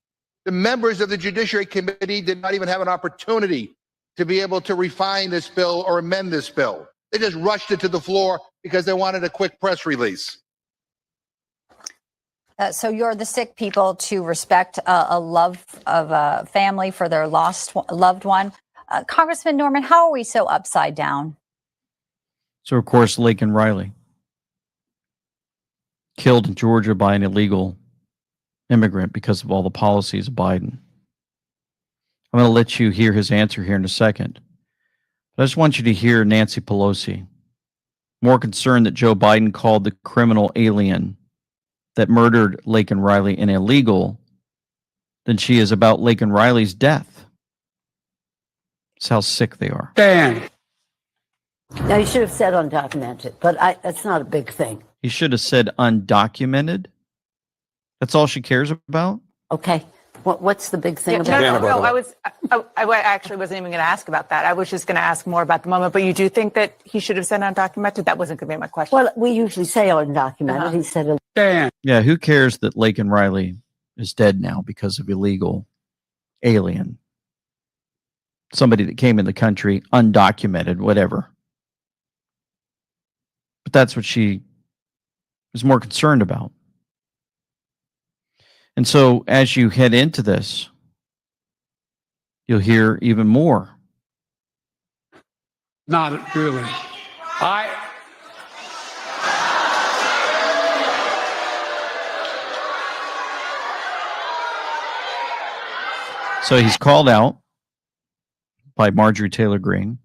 The members of the Judiciary Committee did not even have an opportunity to be able to refine this bill or amend this bill. They just rushed it to the floor because they wanted a quick press release. So you're the sick people to respect a love of a family for their lost loved one. Congressman Norman, how are we so upside down? So, of course, Laken-Riley, killed in Georgia by an illegal immigrant because of all the policies of Biden. I'm going to let you hear his answer here in a second. But I just want you to hear Nancy Pelosi, more concerned that Joe Biden called the criminal alien that murdered Laken-Riley an illegal than she is about Laken-Riley's death. That's how sick they are. Dan. Now, you should have said undocumented, but that's not a big thing. He should have said undocumented. That's all she cares about? Okay. What's the big thing about that? No, I actually wasn't even going to ask about that. I was just going to ask more about the moment. But you do think that he should have said undocumented? That wasn't going to be my question. Well, we usually say undocumented. He said, Dan. Yeah, who cares that Laken-Riley is dead now because of illegal alien? Somebody that came in the country undocumented, whatever. But that's what she is more concerned about. And so as you head into this, you'll hear even more. Not really. So he's called out by Marjorie Taylor Greene,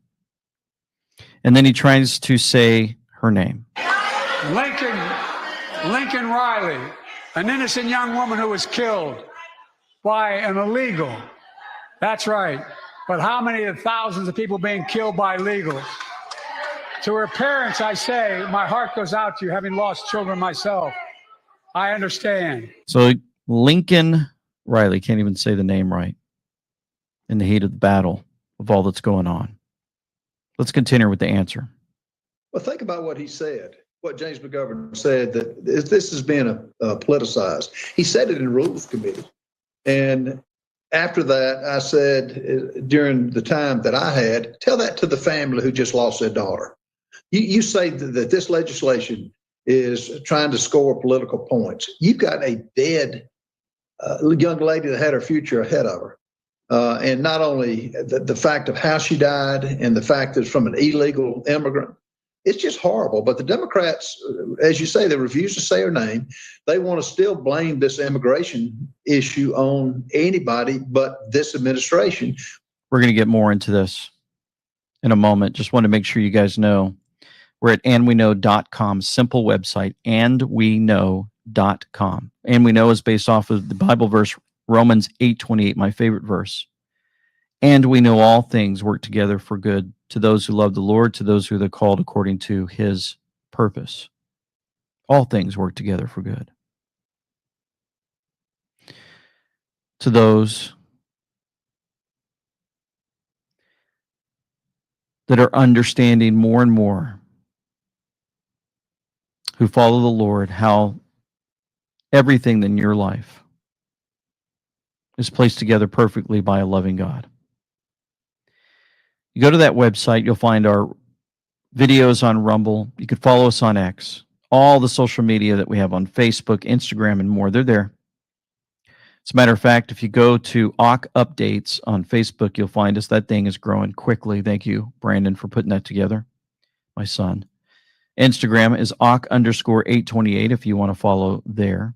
and then he tries to say her name. Lincoln Riley, an innocent young woman who was killed by an illegal. That's right. But how many of the thousands of people being killed by illegals? To her parents, I say, my heart goes out to you, having lost children myself. I understand. So Lincoln Riley can't even say the name right in the heat of the battle of all that's going on. Let's continue with the answer. Well, think about what he said, what James McGovern said, that this has been politicized. He said it in Rules Committee. And after that, I said, during the time that I had, tell that to the family who just lost their daughter. You say that this legislation is trying to score political points. You've got a dead young lady that had her future ahead of her. And not only the fact of how she died and the fact that it's from an illegal immigrant, it's just horrible. But the Democrats, as you say, they refuse to say her name. They want to still blame this immigration issue on anybody but this administration. We're going to get more into this in a moment. Just want to make sure you guys know we're at andweknow.com, simple website, andweknow.com. And we know is based off of the Bible verse, Romans 8:28, my favorite verse. And we know all things work together for good to those who love the Lord, to those who are called according to his purpose. All things work together for good. To those that are understanding more and more, who follow the Lord, how everything in your life is placed together perfectly by a loving God. You go to that website, you'll find our videos on Rumble. You can follow us on X. All the social media that we have on Facebook, Instagram, and more, they're there. As a matter of fact, if you go to AWK Updates on Facebook, you'll find us. That thing is growing quickly. Thank you, Brandon, for putting that together, my son. Instagram is AWK_828 if you want to follow there.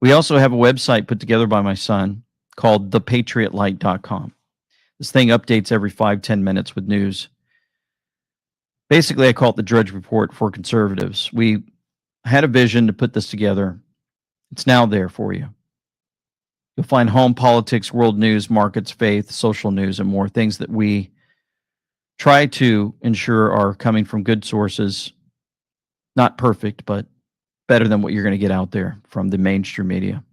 We also have a website put together by my son called thepatriotlight.com. This thing updates every 5-10 minutes with news. Basically, I call it the Drudge Report for conservatives. We had a vision to put this together. It's now there for you. You'll find home, politics, world news, markets, faith, social news, and more things that we try to ensure are coming from good sources. Not perfect, but better than what you're going to get out there from the mainstream media.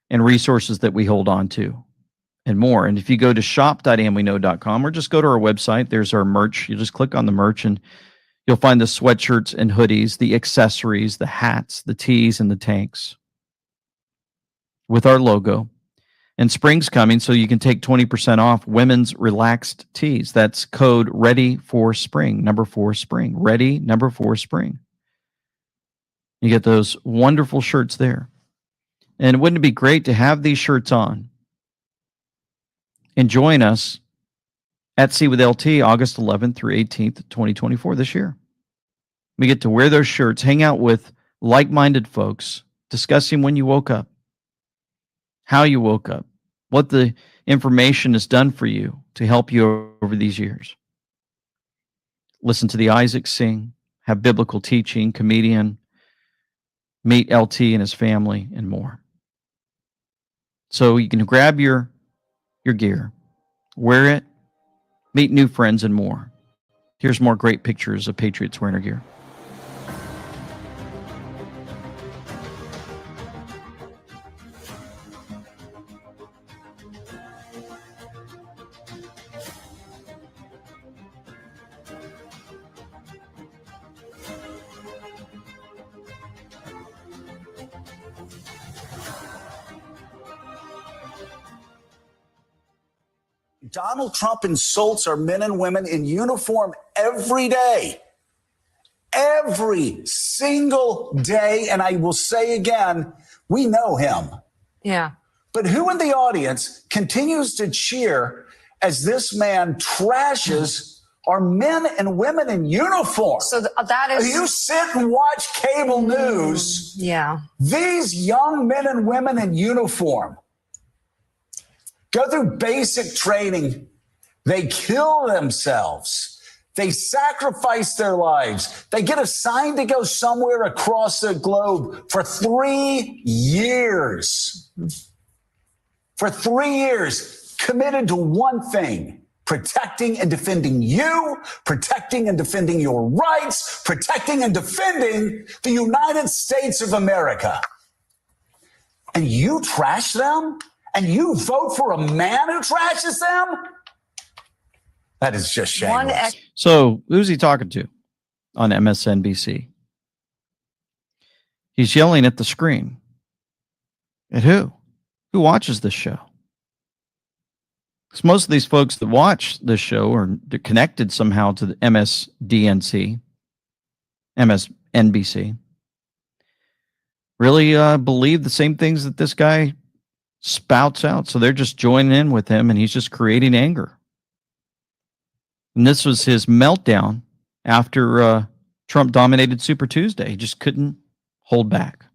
And resources that we hold on to. And more. And if you go to shop.andweknow.com or just go to our website, there's our merch. You just click on the merch and you'll find the sweatshirts and hoodies, the accessories, the hats, the tees, and the tanks with our logo. And spring's coming, so you can take 20% off women's relaxed tees. That's code READY for spring, number 4 spring. Ready, number 4 spring. You get those wonderful shirts there. And wouldn't it be great to have these shirts on? And join us at Sea with LT August 11th through 18th, 2024 this year. We get to wear those shirts, hang out with like-minded folks, discussing when you woke up, how you woke up, what the information has done for you to help you over these years. Listen to the Isaacs sing, have biblical teaching, comedian, meet LT and his family, and more. So you can grab your gear, wear it, meet new friends, and more. Here's more great pictures of Patriots wearing their gear. Donald Trump insults our men and women in uniform every day. Every single day. And I will say again, we know him. Yeah. But who in the audience continues to cheer as this man trashes our men and women in uniform? So that is... You sit and watch cable news. Yeah. These young men and women in uniform go through basic training. They kill themselves. They sacrifice their lives. They get assigned to go somewhere across the globe for 3 years. For 3 years, committed to one thing: protecting and defending you, protecting and defending your rights, protecting and defending the United States of America. And you trash them? And you vote for a man who trashes them? That is just shameless. So who's he talking to on MSNBC? He's yelling at the screen. At who? Who watches this show? Because most of these folks that watch this show are connected somehow to the MSNBC, really believe the same things that this guy spouts out. So they're just joining in with him, and he's just creating anger. And this was his meltdown after Trump dominated Super Tuesday. He just couldn't hold back.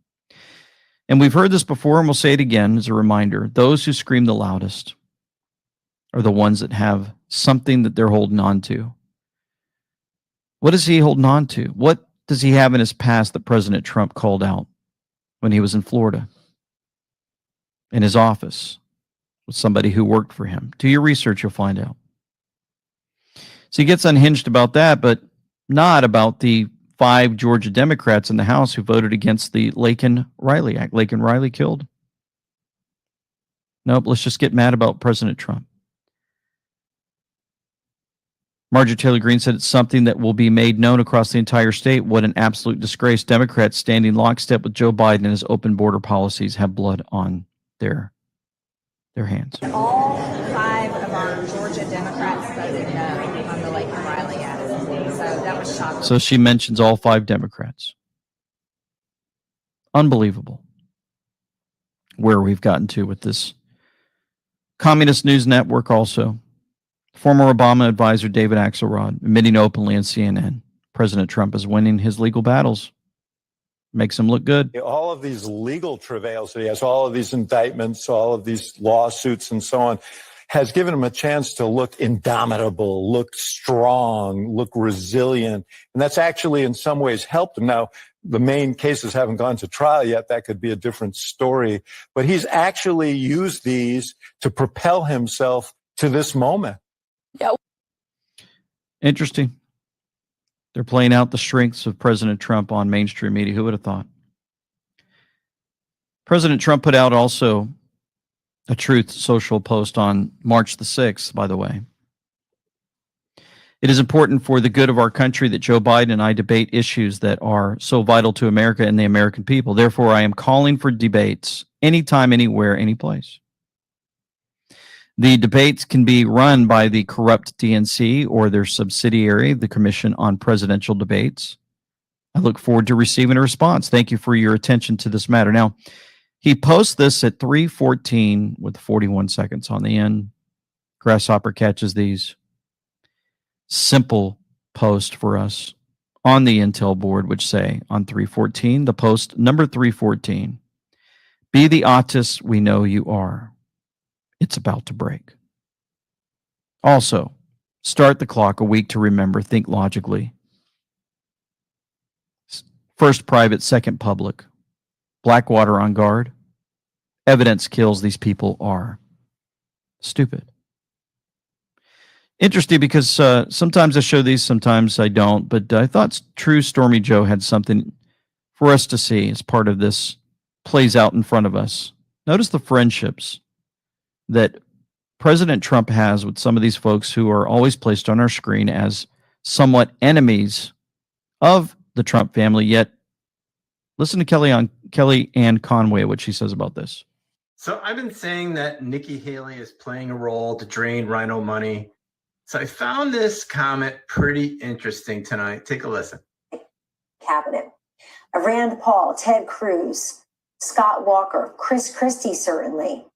And we've heard this before, and we'll say it again as a reminder. Those who scream the loudest are the ones that have something that they're holding on to. What is he holding on to? What does he have in his past that President Trump called out when he was in Florida in his office with somebody who worked for him? Do your research, you'll find out. So he gets unhinged about that, but not about the 5 Georgia Democrats in the House who voted against the Laken-Riley Act. Laken-Riley killed? Nope, let's just get mad about President Trump. Marjorie Taylor Greene said it's something that will be made known across the entire state. What an absolute disgrace. Democrats standing lockstep with Joe Biden and his open border policies have blood on their hands. All 5 of our Georgia Democrats voted no on the Laken-Riley Act. So that was shocking. So she mentions all 5 Democrats. Unbelievable where we've gotten to with this. Communist News Network also. Former Obama advisor David Axelrod admitting openly on CNN President Trump is winning his legal battles. Makes him look good. All of these legal travails that he has, all of these indictments, all of these lawsuits and so on, has given him a chance to look indomitable, look strong, look resilient. And that's actually in some ways helped him. Now, the main cases haven't gone to trial yet. That could be a different story. But he's actually used these to propel himself to this moment. Yeah. Interesting. They're playing out the strengths of President Trump on mainstream media. Who would have thought? President Trump put out also a Truth Social post on March the 6th, by the way. It is important for the good of our country that Joe Biden and I debate issues that are so vital to America and the American people. Therefore, I am calling for debates anytime, anywhere, any place. The debates can be run by the corrupt DNC or their subsidiary, the Commission on Presidential Debates. I look forward to receiving a response. Thank you for your attention to this matter. Now, he posts this at 3:14 with 41 seconds on the end. Grasshopper catches these. Simple post for us on the Intel board, which say on 3:14, the post number 3:14, be the autist we know you are. It's about to break. Also, start the clock a week to remember, think logically. First private, second public. Blackwater on guard. Evidence kills. These people are stupid. Interesting because sometimes I show these, sometimes I don't. But I thought True Stormy Joe had something for us to see as part of this plays out in front of us. Notice the friendships that President Trump has with some of these folks who are always placed on our screen as somewhat enemies of the Trump family. Yet, listen to Kellyanne Conway, what she says about this. So I've been saying that Nikki Haley is playing a role to drain Rhino money. So I found this comment pretty interesting tonight. Take a listen. Cabinet. Rand Paul, Ted Cruz, Scott Walker, Chris Christie, certainly.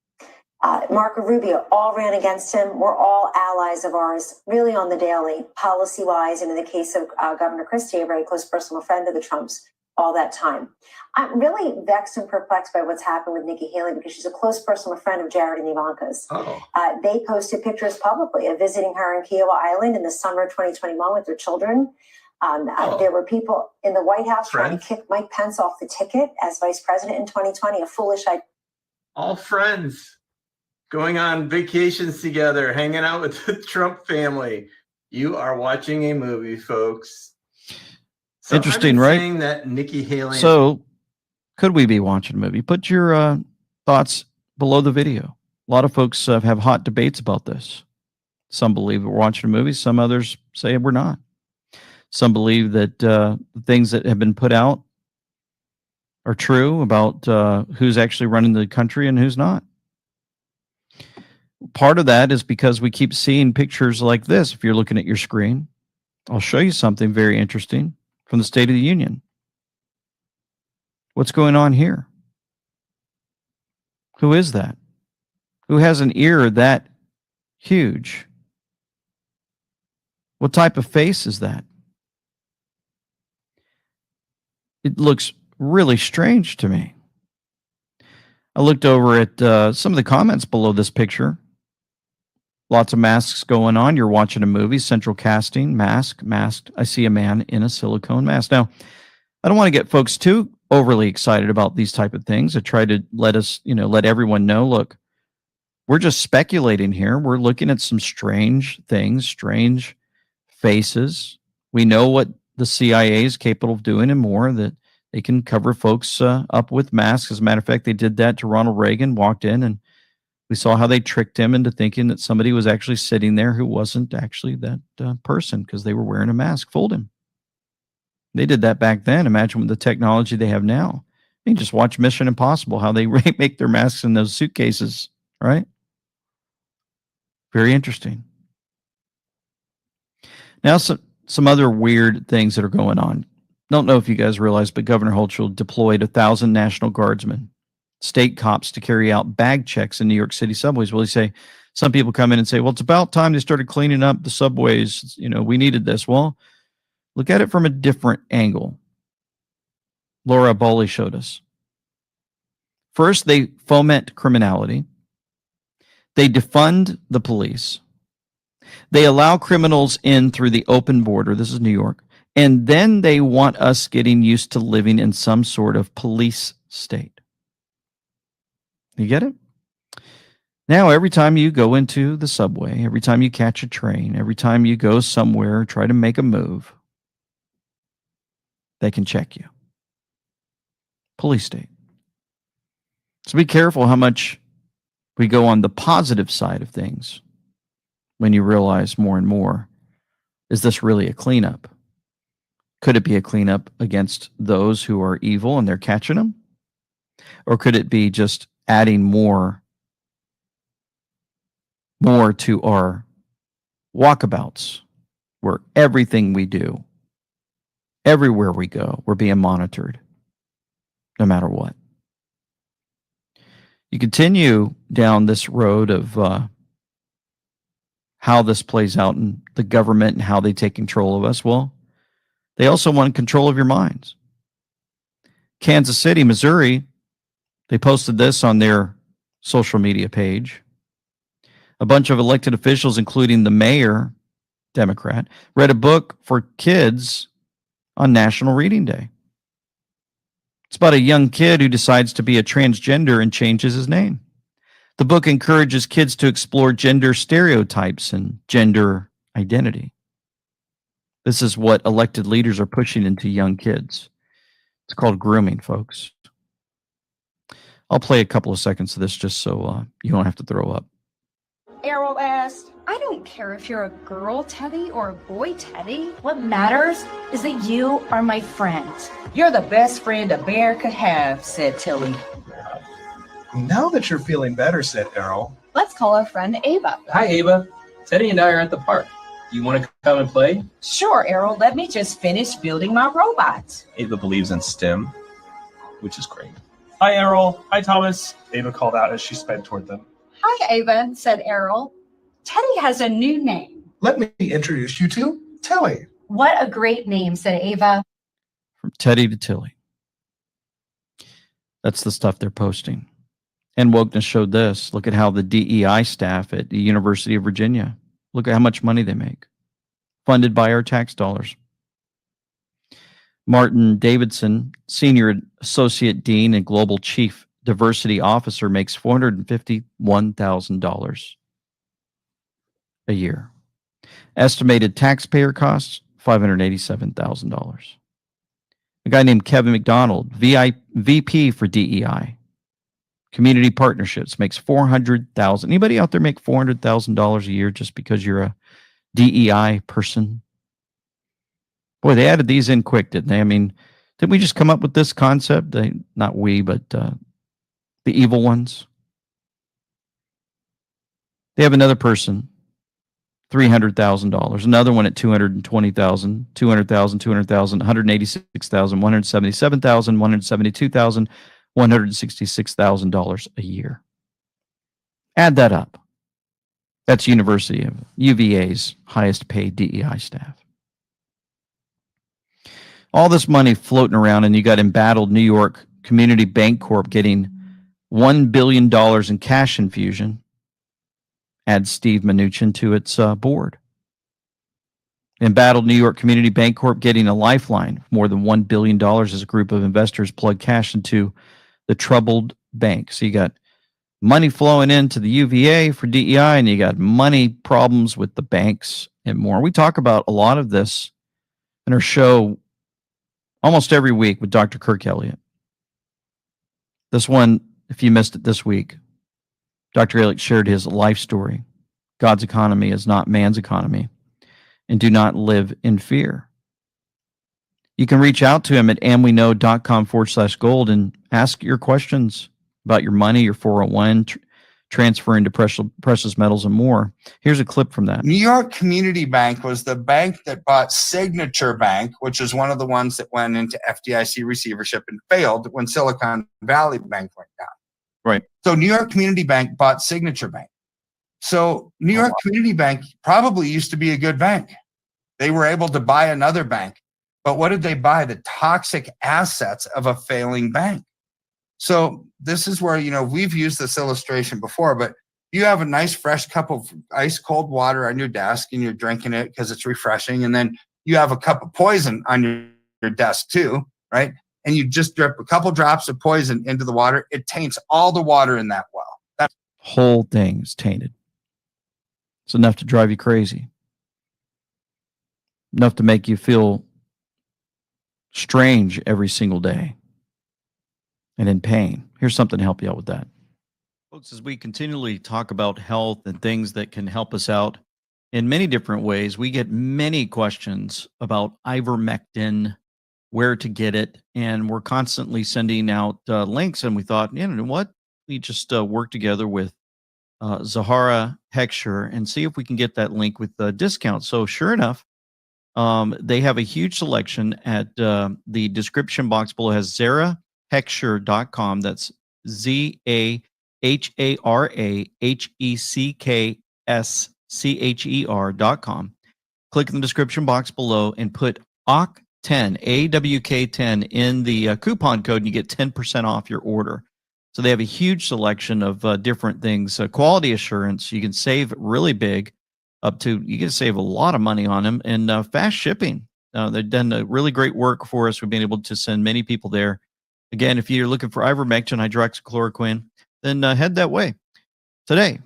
Marco Rubio all ran against him. We're all allies of ours, really on the daily, policy-wise, and in the case of Governor Christie, a very close personal friend of the Trumps all that time. I'm really vexed and perplexed by what's happened with Nikki Haley because she's a close personal friend of Jared and Ivanka's. They posted pictures publicly of visiting her in Kiowa Island in the summer of 2021 with their children. There were people in the White House trying to kick Mike Pence off the ticket as vice president in 2020, a foolish idea. All friends. Going on vacations together, hanging out with the Trump family. You are watching a movie, folks. So interesting, right? Saying that Nikki Haley. So, could we be watching a movie? Put your thoughts below the video. A lot of folks have hot debates about this. Some believe we're watching a movie. Some others say we're not. Some believe that the things that have been put out are true about who's actually running the country and who's not. Part of that is because we keep seeing pictures like this. If you're looking at your screen, I'll show you something very interesting from the State of the Union. What's going on here? Who is that? Who has an ear that huge? What type of face is that? It looks really strange to me. I looked over at some of the comments below this picture. Lots of masks going on. You're watching a movie, central casting, masked. I see a man in a silicone mask. Now, I don't want to get folks too overly excited about these type of things. I try to let everyone know, look, we're just speculating here. We're looking at some strange things, strange faces. We know what the CIA is capable of doing and more, that they can cover folks up with masks. As a matter of fact, they did that to Ronald Reagan, walked in, and we saw how they tricked him into thinking that somebody was actually sitting there who wasn't actually that person because they were wearing a mask, fooled him. They did that back then. Imagine with the technology they have now. You can just watch Mission Impossible, how they make their masks in those suitcases, right? Very interesting. Now, some other weird things that are going on. Don't know if you guys realize, but Governor Hochul deployed 1,000 National Guardsmen, state cops, to carry out bag checks in New York City subways. Well, some people come in and say, well, it's about time they started cleaning up the subways. We needed this. Well, look at it from a different angle. Laura Bowley showed us. First, they foment criminality. They defund the police. They allow criminals in through the open border. This is New York. And then they want us getting used to living in some sort of police state. You get it? Now, every time you go into the subway, every time you catch a train, every time you go somewhere, try to make a move, they can check you. Police state. So be careful how much we go on the positive side of things when you realize more and more, is this really a cleanup? Could it be a cleanup against those who are evil and they're catching them? Or could it be just adding more to our walkabouts, where everything we do, everywhere we go, we're being monitored, no matter what? You continue down this road of how this plays out in the government and how they take control of us. Well, they also want control of your minds. Kansas City, Missouri, they posted this on their social media page. A bunch of elected officials, including the mayor, Democrat, read a book for kids on National Reading Day. It's about a young kid who decides to be a transgender and changes his name. The book encourages kids to explore gender stereotypes and gender identity. This is what elected leaders are pushing into young kids. It's called grooming, folks. I'll play a couple of seconds of this just so you don't have to throw up. Errol asked, I don't care if you're a girl Teddy or a boy Teddy. What matters is that you are my friend. You're the best friend a bear could have, said Tilly. Now that you're feeling better, said Errol. Let's call our friend Ava. Hi, Ava. Teddy and I are at the park. Do you want to come and play? Sure, Errol. Let me just finish building my robot. Ava believes in STEM, which is great. Hi, Errol. Hi, Thomas. Ava called out as she sped toward them. Hi, Ava, said Errol. Teddy has a new name. Let me introduce you to Tilly. What a great name, said Ava. From Teddy to Tilly. That's the stuff they're posting. And Wokeness showed this. Look at how the DEI staff at the University of Virginia, look at how much money they make, funded by our tax dollars. Martin Davidson, Senior Associate Dean and Global Chief Diversity Officer, makes $451,000 a year. Estimated taxpayer costs, $587,000. A guy named Kevin McDonald, VP for DEI, Community Partnerships makes $400,000. Anybody out there make $400,000 a year just because you're a DEI person? Boy, they added these in quick, didn't they? I mean, didn't we just come up with this concept? Not we, but the evil ones. They have another person, $300,000. Another one at $220,000, $200,000, $200,000, $186,000, $177,000, $172,000, $166,000 a year. Add that up. That's University of UVA's highest paid DEI staff. All this money floating around, and you got embattled New York Community Bank Corp getting $1 billion in cash infusion. Add Steve Mnuchin to its board. Embattled New York Community Bank Corp getting a lifeline, more than $1 billion as a group of investors plug cash into the troubled bank. So you got money flowing into the UVA for DEI, and you got money problems with the banks and more. We talk about a lot of this in our show almost every week with Dr. Kirk Elliott. This one, if you missed it this week, Dr. Elliott shared his life story. God's economy is not man's economy, and do not live in fear. You can reach out to him at amweknow.com/gold and ask your questions about your money, your 401, transfer into precious metals, and more. Here's a clip from that. New York Community Bank was the bank that bought Signature Bank, which is one of the ones that went into FDIC receivership and failed when Silicon Valley Bank went down. Right. So New York Community Bank bought Signature Bank. So New York Community Bank probably used to be a good bank. They were able to buy another bank. But what did they buy? The toxic assets of a failing bank. So this is where, we've used this illustration before, but you have a nice fresh cup of ice cold water on your desk and you're drinking it because it's refreshing. And then you have a cup of poison on your desk too, right? And you just drip a couple drops of poison into the water. It taints all the water in that well. That whole thing is tainted. It's enough to drive you crazy. Enough to make you feel strange every single day and in pain. Here's something to help you out with that. Folks, as we continually talk about health and things that can help us out in many different ways, we get many questions about ivermectin, where to get it, and we're constantly sending out links, and we thought, you know what? We just work together with Zahara Heckscher and see if we can get that link with the discount. So sure enough, they have a huge selection at the description box below. It has ZaharaHeckscher.com. That's ZaharaHeckscher.com. Click in the description box below and put AWK10, AWK10 in the coupon code, and you get 10% off your order. So they have a huge selection of different things. Quality assurance, you can save really big, you can save a lot of money on them, and fast shipping. They've done a really great work for us. We've been able to send many people there. Again, if you're looking for ivermectin, hydroxychloroquine, then head that way today.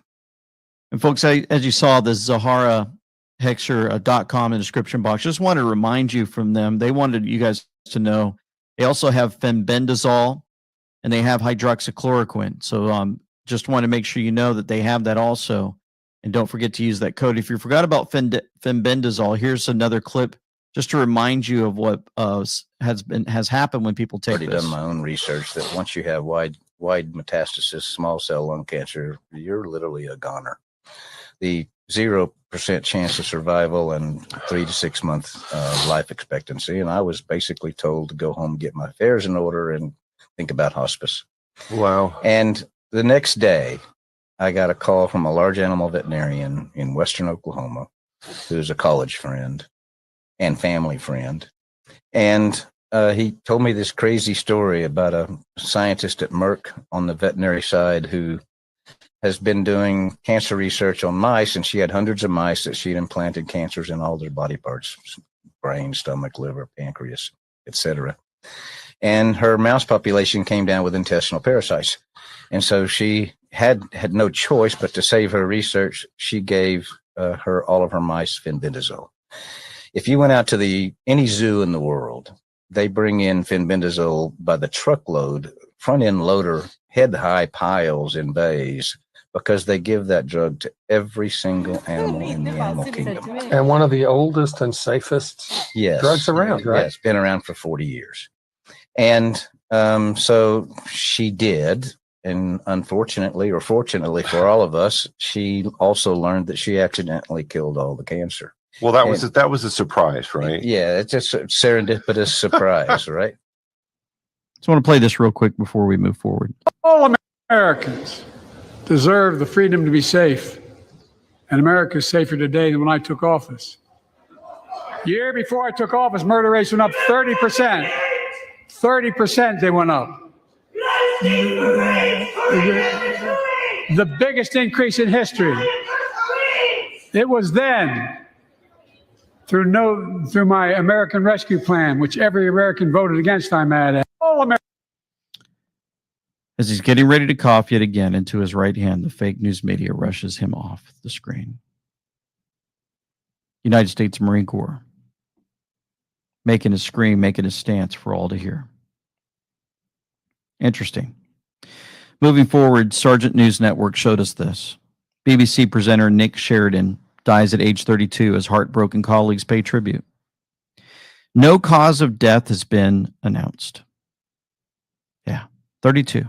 And folks, as you saw, the ZaharaHeckscher.com in the description box, just wanted to remind you from them. They wanted you guys to know they also have fenbendazole and they have hydroxychloroquine. So just want to make sure you know that they have that also. And don't forget to use that code. If you forgot about fenbendazole, here's another clip just to remind you of what has happened when people take this. I've already done my own research that once you have wide metastasis, small cell lung cancer, you're literally a goner. The 0% chance of survival and 3 to 6 month life expectancy. And I was basically told to go home and get my affairs in order and think about hospice. Wow. And the next day, I got a call from a large animal veterinarian in Western Oklahoma, who's a college friend and family friend. And he told me this crazy story about a scientist at Merck on the veterinary side who has been doing cancer research on mice, and she had hundreds of mice that she'd implanted cancers in all their body parts, brain, stomach, liver, pancreas, etc. And her mouse population came down with intestinal parasites. And so she had no choice but to save her research. She gave all of her mice fenbendazole. If you went out to any zoo in the world, they bring in fenbendazole by the truckload front end loader head high piles in bays because they give that drug to every single animal in the animal kingdom. And one of the oldest and safest drugs around, right? Yeah, it's been around for 40 years. And so she did. And unfortunately, or fortunately for all of us, she also learned that she accidentally killed all the cancer. Well, that was a surprise, right? Yeah, it's just a serendipitous surprise, right? Just want to play this real quick before we move forward. All Americans deserve the freedom to be safe. And America is safer today than when I took office. Year before I took office, murder rates went up 30%. 30% they went up. The biggest increase in history. It was then, through my American Rescue Plan, which every American voted against, I'm mad at. All Americans. As he's getting ready to cough yet again into his right hand, the fake news media rushes him off the screen. United States Marine Corps making a scream, making a stance for all to hear. Interesting. Moving forward, Sergeant News Network showed us this. BBC presenter Nick Sheridan dies at age 32 as heartbroken colleagues pay tribute. No cause of death has been announced. Yeah, 32.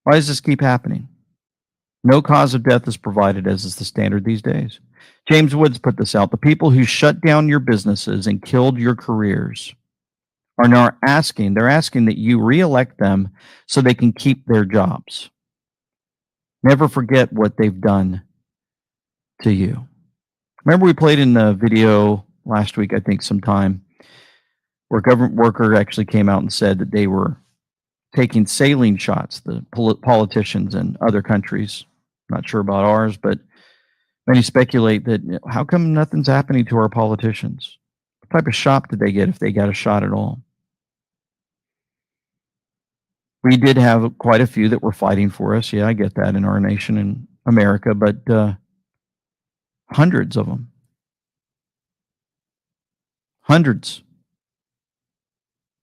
Why does this keep happening? No cause of death is provided, as is the standard these days. James Woods put this out. The people who shut down your businesses and killed your careers are now asking that you reelect them so they can keep their jobs. Never forget what they've done to you. Remember we played in the video last week, I think sometime, where a government worker actually came out and said that they were taking saline shots, the politicians in other countries. Not sure about ours, but many speculate that how come nothing's happening to our politicians? What type of shot did they get if they got a shot at all? We did have quite a few that were fighting for us. Yeah, I get that in our nation in America, but hundreds of them. Hundreds.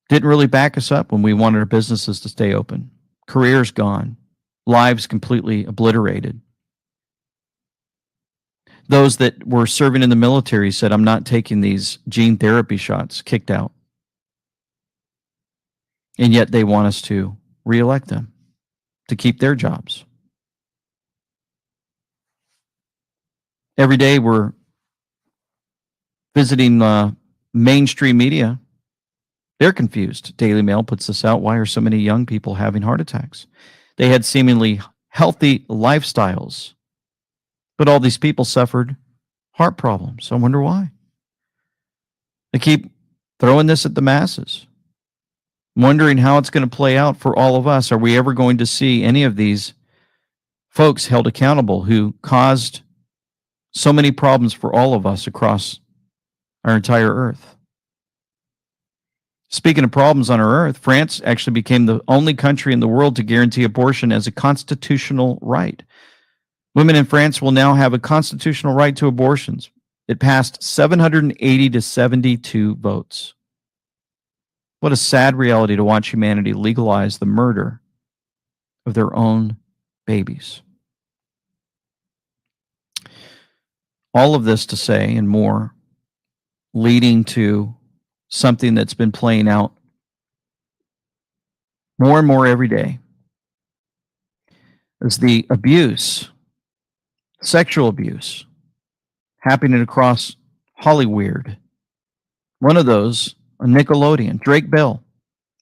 Didn't really back us up when we wanted our businesses to stay open. Careers gone. Lives completely obliterated. Those that were serving in the military said, I'm not taking these gene therapy shots, kicked out. And yet they want us to reelect them to keep their jobs. Every day we're visiting mainstream media. They're confused. Daily Mail puts this out. Why are so many young people having heart attacks? They had seemingly healthy lifestyles, but all these people suffered heart problems. I wonder why. They keep throwing this at the masses, wondering how it's going to play out for all of us. Are we ever going to see any of these folks held accountable who caused so many problems for all of us across our entire earth? Speaking of problems on our earth, France actually became the only country in the world to guarantee abortion as a constitutional right. Women in France will now have a constitutional right to abortions. It passed 780 to 72 votes. What a sad reality to watch humanity legalize the murder of their own babies. All of this to say, and more, leading to something that's been playing out more and more every day, is the abuse, sexual abuse, happening across Hollywood. One of those, a Nickelodeon, Drake Bell,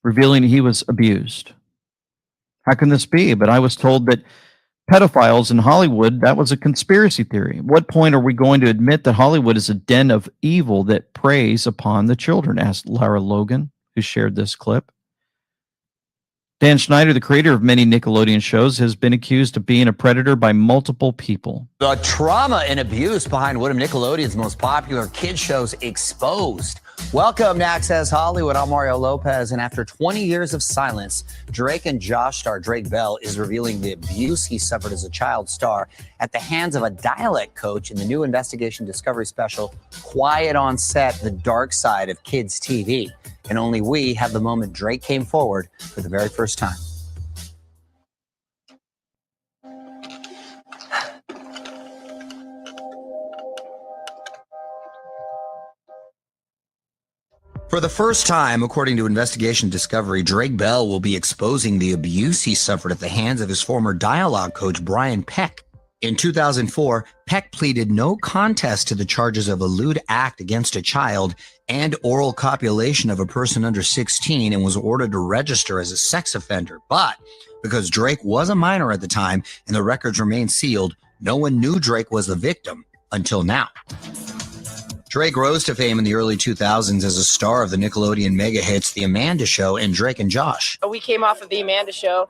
revealing he was abused. How can this be? But I was told that pedophiles in Hollywood, that was a conspiracy theory. At what point are we going to admit that Hollywood is a den of evil that preys upon the children? Asked Lara Logan, who shared this clip. Dan Schneider, the creator of many Nickelodeon shows, has been accused of being a predator by multiple people. The trauma and abuse behind one of Nickelodeon's most popular kids shows exposed. Welcome to Access Hollywood. I'm Mario Lopez, and after 20 years of silence, Drake and Josh star Drake Bell is revealing the abuse he suffered as a child star at the hands of a dialect coach in the new investigation discovery special, Quiet on Set, The Dark Side of Kids TV. and only we have the moment Drake came forward for the very first time. For the first time, according to Investigation Discovery, Drake Bell will be exposing the abuse he suffered at the hands of his former dialogue coach, Brian Peck. In 2004, Peck pleaded no contest to the charges of a lewd act against a child and oral copulation of a person under 16 and was ordered to register as a sex offender. But because Drake was a minor at the time and the records remained sealed, no one knew Drake was the victim until now. Drake rose to fame in the early 2000s as a star of the Nickelodeon mega hits The Amanda Show and Drake and Josh. We came off of The Amanda Show,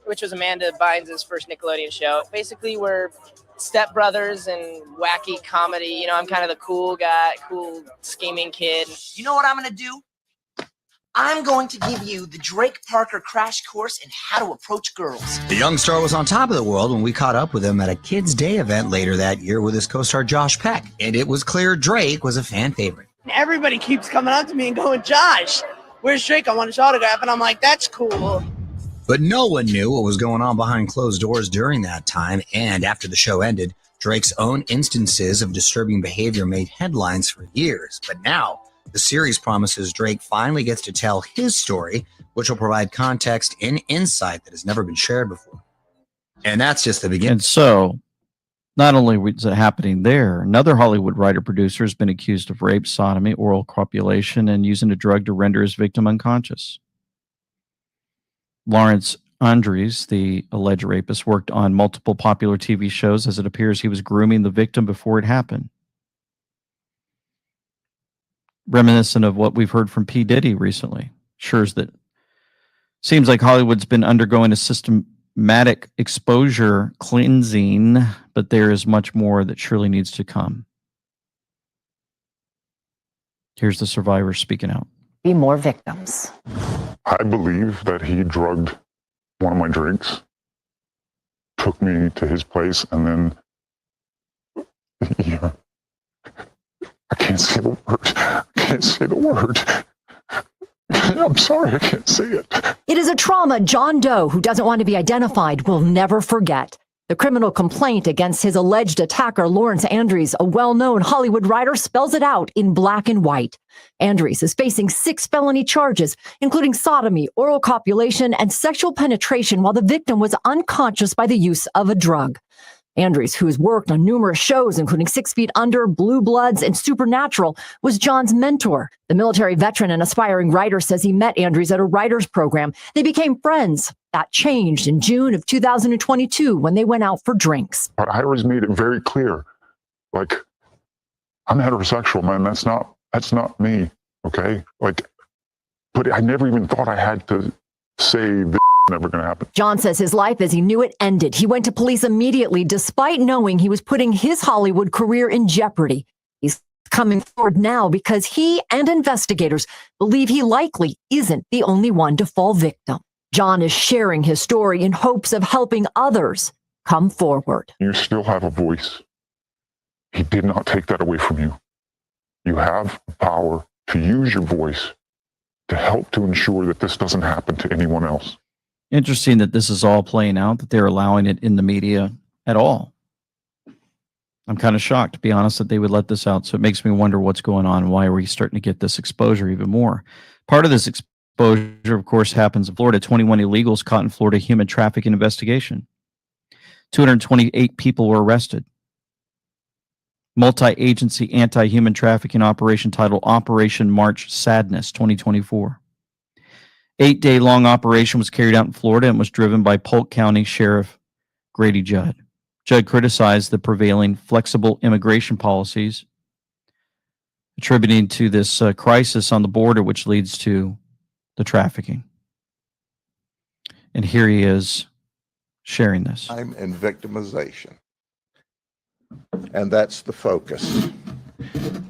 which was Amanda Bynes' first Nickelodeon show. Basically, we're stepbrothers and wacky comedy. You know, I'm kind of the cool guy, cool scheming kid. You know what I'm going to do? I'm going to give you the Drake Parker crash course in how to approach girls. The young star was on top of the world when we caught up with him at a Kids Day event later that year with his co-star Josh Peck, and it was clear Drake was a fan favorite. Everybody keeps coming up to me and going, Josh, where's Drake? I want his autograph. And I'm like, that's cool. But no one knew what was going on behind closed doors during that time, and after the show ended, Drake's own instances of disturbing behavior made headlines for years. But now, the series promises Drake finally gets to tell his story, which will provide context and insight that has never been shared before. And that's just the beginning. And so, not only is it happening there, another Hollywood writer-producer has been accused of rape, sodomy, oral copulation, and using a drug to render his victim unconscious. Lawrence Andres, the alleged rapist, worked on multiple popular TV shows as it appears he was grooming the victim before it happened. Reminiscent of what we've heard from P. Diddy recently. Seems like Hollywood's been undergoing a systematic exposure cleansing, but there is much more that surely needs to come. Here's the survivor speaking out. Be more victims. I believe that he drugged one of my drinks, took me to his place, and then, yeah, I can't say the word. I can't say the word. I'm sorry, I can't say it. It is a trauma John Doe, who doesn't want to be identified, will never forget. The criminal complaint against his alleged attacker, Lawrence Andres, a well-known Hollywood writer, spells it out in black and white. Andres is facing 6 felony charges, including sodomy, oral copulation, and sexual penetration while the victim was unconscious by the use of a drug. Andres, who has worked on numerous shows, including 6 Feet Under, Blue Bloods, and Supernatural, was John's mentor. The military veteran and aspiring writer says he met Andres at a writer's program. They became friends. That changed in June of 2022 when they went out for drinks. But I always made it very clear, like, I'm heterosexual, man. That's not me, okay? Like, but I never even thought I had to say this never going to happen. John says his life as he knew it ended. He went to police immediately, despite knowing he was putting his Hollywood career in jeopardy. He's coming forward now because he and investigators believe he likely isn't the only one to fall victim. John is sharing his story in hopes of helping others come forward. You still have a voice. He did not take that away from you. You have the power to use your voice to help to ensure that this doesn't happen to anyone else. Interesting that this is all playing out, that they're allowing it in the media at all. I'm kind of shocked, to be honest, that they would let this out. So it makes me wonder what's going on. Why are we starting to get this exposure even more? Part of this exposure, of course, happens in Florida. 21 illegals caught in Florida human trafficking investigation. 228 people were arrested. Multi-agency anti-human trafficking operation titled Operation March Sadness 2024. 8-day-long operation was carried out in Florida and was driven by Polk County Sheriff Grady Judd. Judd criticized the prevailing flexible immigration policies, attributing to this crisis on the border, which leads to the trafficking. And here he is sharing this. And victimization. And that's the focus,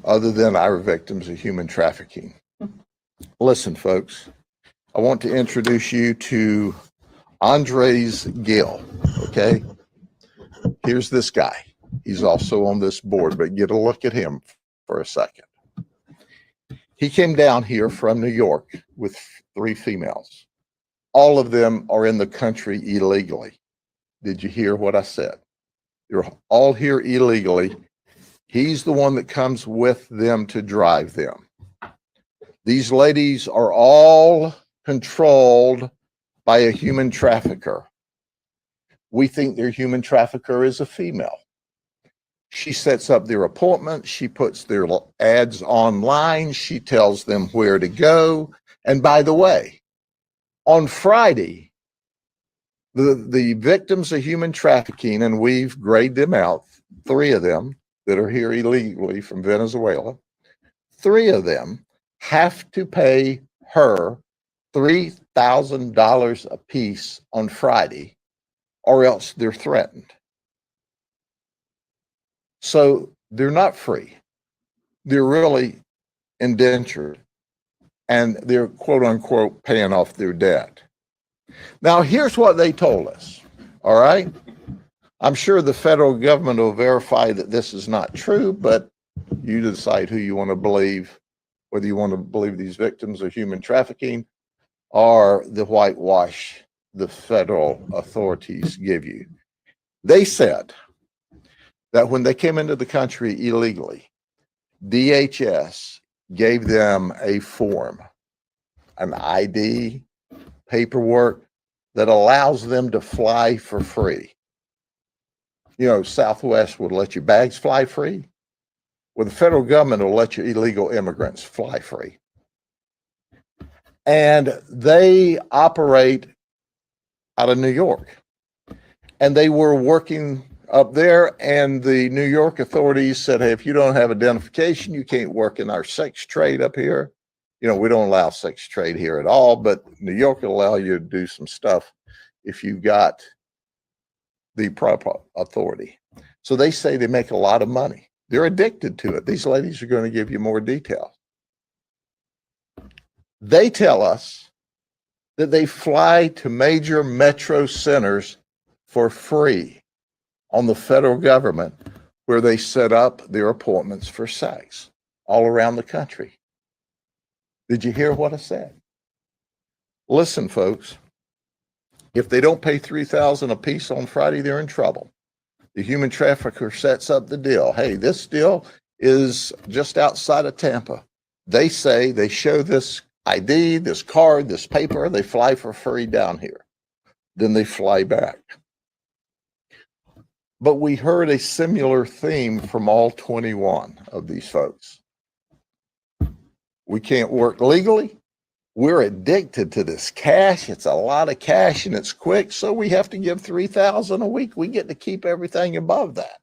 other than our victims of human trafficking. Listen, folks, I want to introduce you to Andres Gill, okay? Here's this guy. He's also on this board, but get a look at him for a second. He came down here from New York with 3 females. All of them are in the country illegally. Did you hear what I said? They're all here illegally. He's the one that comes with them to drive them. These ladies are all controlled by a human trafficker. We think their human trafficker is a female. She sets up their appointments. She puts their ads online. She tells them where to go. And by the way, on Friday, the victims of human trafficking, and we've graded them out, 3 of them that are here illegally from Venezuela, 3 of them have to pay her $3,000 a piece on Friday, or else they're threatened. So they're not free. They're really indentured, and they're quote unquote paying off their debt. Now, here's what they told us. All right. I'm sure the federal government will verify that this is not true, but you decide who you want to believe, whether you want to believe these victims of human trafficking or the whitewash the federal authorities give you. They said that when they came into the country illegally, DHS gave them a form, an ID, paperwork that allows them to fly for free. You know, Southwest would let your bags fly free. Well, the federal government will let your illegal immigrants fly free. And they operate out of New York. And they were working up there, and the New York authorities said, hey, if you don't have identification, you can't work in our sex trade up here. You know, we don't allow sex trade here at all, but New York will allow you to do some stuff if you got the proper authority. So they say they make a lot of money. They're addicted to it. These ladies are going to give you more details. They tell us that they fly to major metro centers for free on the federal government, where they set up their appointments for sex all around the country. Did you hear what I said? Listen, folks, if they don't pay $3,000 a piece on Friday, they're in trouble. The human trafficker sets up the deal. Hey, this deal is just outside of Tampa. They say they show this ID, this card, this paper, they fly for free down here. Then they fly back. But we heard a similar theme from all 21 of these folks. We can't work legally. We're addicted to this cash. It's a lot of cash and it's quick, so we have to give $3,000 a week. We get to keep everything above that.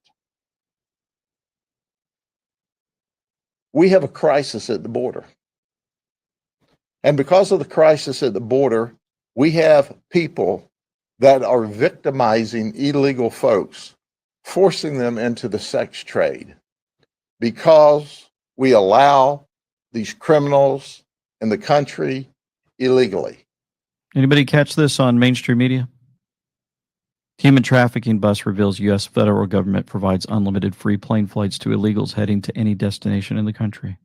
We have a crisis at the border. And because of the crisis at the border, we have people that are victimizing illegal folks, forcing them into the sex trade because we allow these criminals in the country illegally. Anybody catch this on mainstream media? Human trafficking bust reveals U.S. federal government provides unlimited free plane flights to illegals heading to any destination in the country.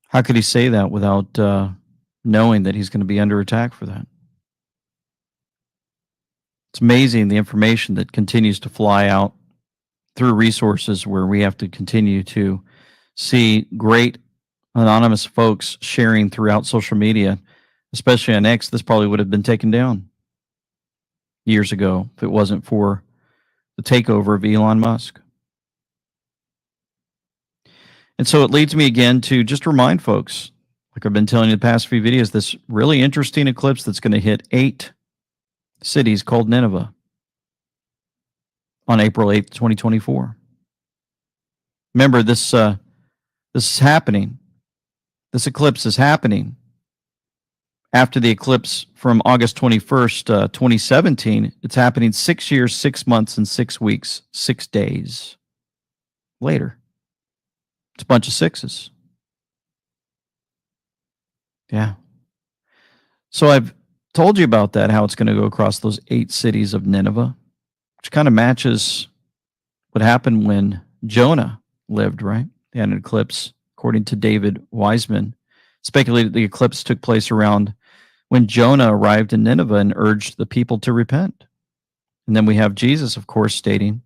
How could he say that without knowing that he's going to be under attack for that? It's amazing the information that continues to fly out through resources where we have to continue to see great anonymous folks sharing throughout social media, especially on X. This probably would have been taken down years ago if it wasn't for the takeover of Elon Musk. And so it leads me again to just remind folks, like I've been telling you the past few videos, this really interesting eclipse that's going to hit 8 cities called Nineveh on April 8th, 2024. Remember, this is happening. This eclipse is happening after the eclipse from August 21st, 2017. It's happening 6 years, 6 months, and 6 weeks, 6 days later. It's a bunch of sixes. Yeah. So I've told you about that, how it's going to go across those 8 cities of Nineveh, which kind of matches what happened when Jonah lived, right? They had an eclipse according to David Wiseman, speculated the eclipse took place around when Jonah arrived in Nineveh and urged the people to repent. And then we have Jesus, of course, stating,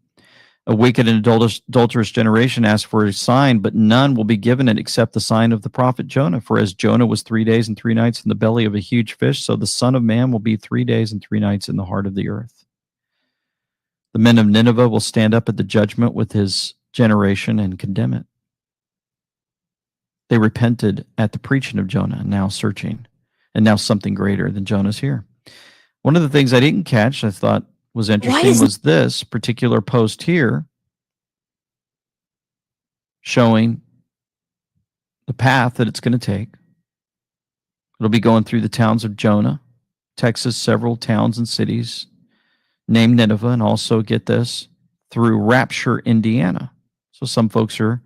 a wicked and adulterous generation asks for a sign, but none will be given it except the sign of the prophet Jonah. For as Jonah was 3 days and 3 nights in the belly of a huge fish, so the Son of Man will be 3 days and 3 nights in the heart of the earth. The men of Nineveh will stand up at the judgment with his generation and condemn it. They repented at the preaching of Jonah, now searching, and now something greater than Jonah's here. One of the things I didn't catch, I thought was interesting, was this particular post here showing the path that it's going to take. It'll be going through the towns of Jonah, Texas, several towns and cities named Nineveh, and also, get this, through Rapture, Indiana. So some folks are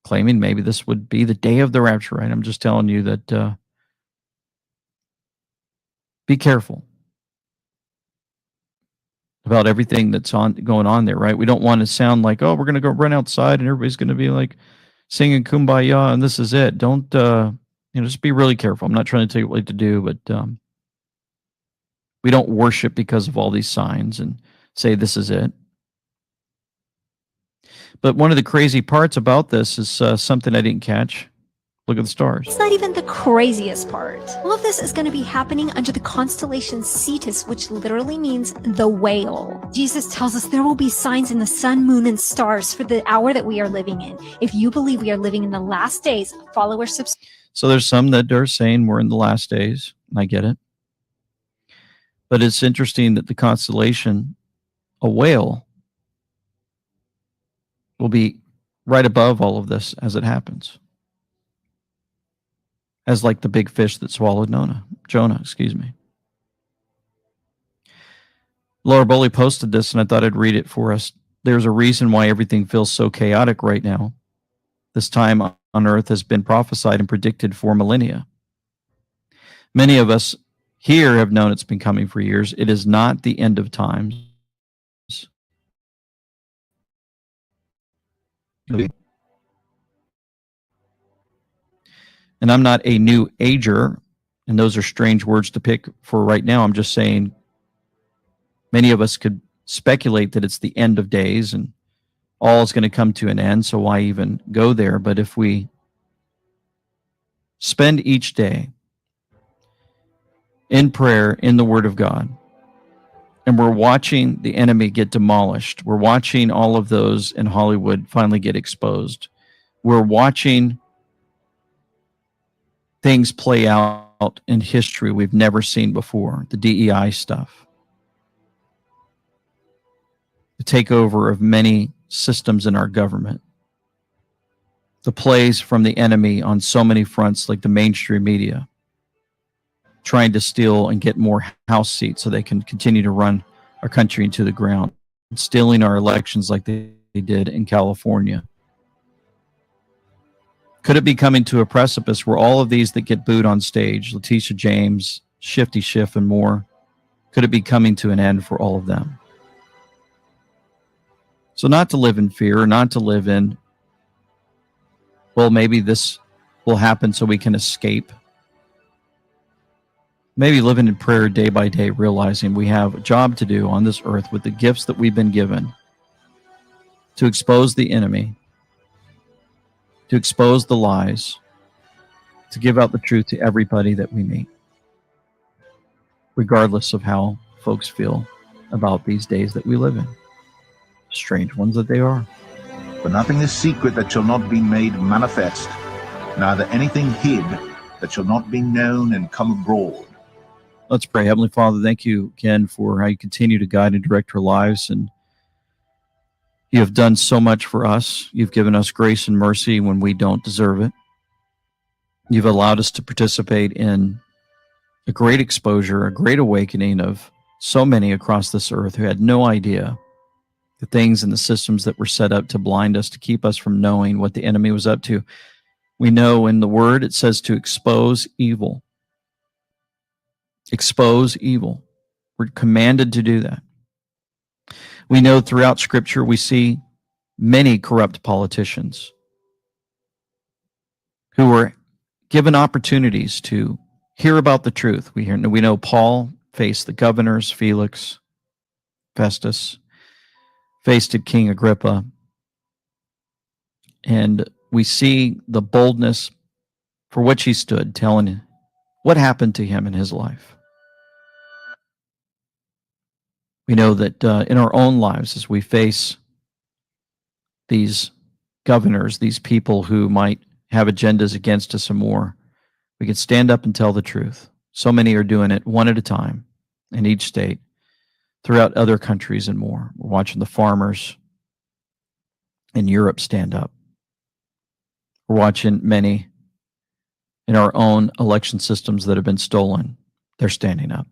claiming maybe this would be the day of the rapture, right? I'm just telling you that be careful about everything that's going on there, right? We don't want to sound like, oh, we're going to go run outside and everybody's going to be like singing Kumbaya and this is it. Don't, just be really careful. I'm not trying to tell you what to do, but we don't worship because of all these signs and say this is it. But one of the crazy parts about this is something I didn't catch. Look at the stars. It's not even the craziest part. All of this is going to be happening under the constellation Cetus, which literally means the whale. Jesus tells us there will be signs in the sun, moon, and stars for the hour that we are living in. If you believe we are living in the last days, follow or subscribe. So there's some that are saying we're in the last days. I get it. But it's interesting that the constellation, a whale, will be right above all of this as it happens. As like the big fish that swallowed Jonah. Laura Boley posted this, and I thought I'd read it for us. There's a reason why everything feels so chaotic right now. This time on Earth has been prophesied and predicted for millennia. Many of us here have known it's been coming for years. It is not the end of times. And I'm not a new ager, and those are strange words to pick for right now. I'm just saying many of us could speculate that it's the end of days and all is going to come to an end, so why even go there? But if we spend each day in prayer, in the Word of God, and we're watching the enemy get demolished, we're watching all of those in Hollywood finally get exposed, we're watching things play out in history we've never seen before, the DEI stuff, the takeover of many systems in our government, the plays from the enemy on so many fronts, like the mainstream media, trying to steal and get more House seats so they can continue to run our country into the ground, stealing our elections like they did in California. Could it be coming to a precipice where all of these that get booed on stage, Letitia James, Shifty Schiff, and more, could it be coming to an end for all of them? So not to live in fear, or not to live in, well, maybe this will happen so we can escape. Maybe living in prayer day by day, realizing we have a job to do on this earth with the gifts that we've been given to expose the enemy, to expose the lies, to give out the truth to everybody that we meet, regardless of how folks feel about these days that we live in. Strange ones that they are. For nothing is secret that shall not be made manifest, neither anything hid that shall not be known and come abroad. Let's pray. Heavenly Father, thank you again for how you continue to guide and direct our lives. And you have done so much for us. You've given us grace and mercy when we don't deserve it. You've allowed us to participate in a great exposure, a great awakening of so many across this earth who had no idea the things and the systems that were set up to blind us, to keep us from knowing what the enemy was up to. We know in the Word it says to expose evil. Expose evil. We're commanded to do that. We know throughout Scripture we see many corrupt politicians. who were given opportunities to hear about the truth. We know Paul faced the governors, Felix, Festus, faced King Agrippa, and we see the boldness for which he stood, telling what happened to him in his life. We know that in our own lives, as we face these governors, these people who might have agendas against us and more, we can stand up and tell the truth. So many are doing it one at a time in each state, throughout other countries and more. We're watching the farmers in Europe stand up. We're watching many in our own election systems that have been stolen. They're standing up.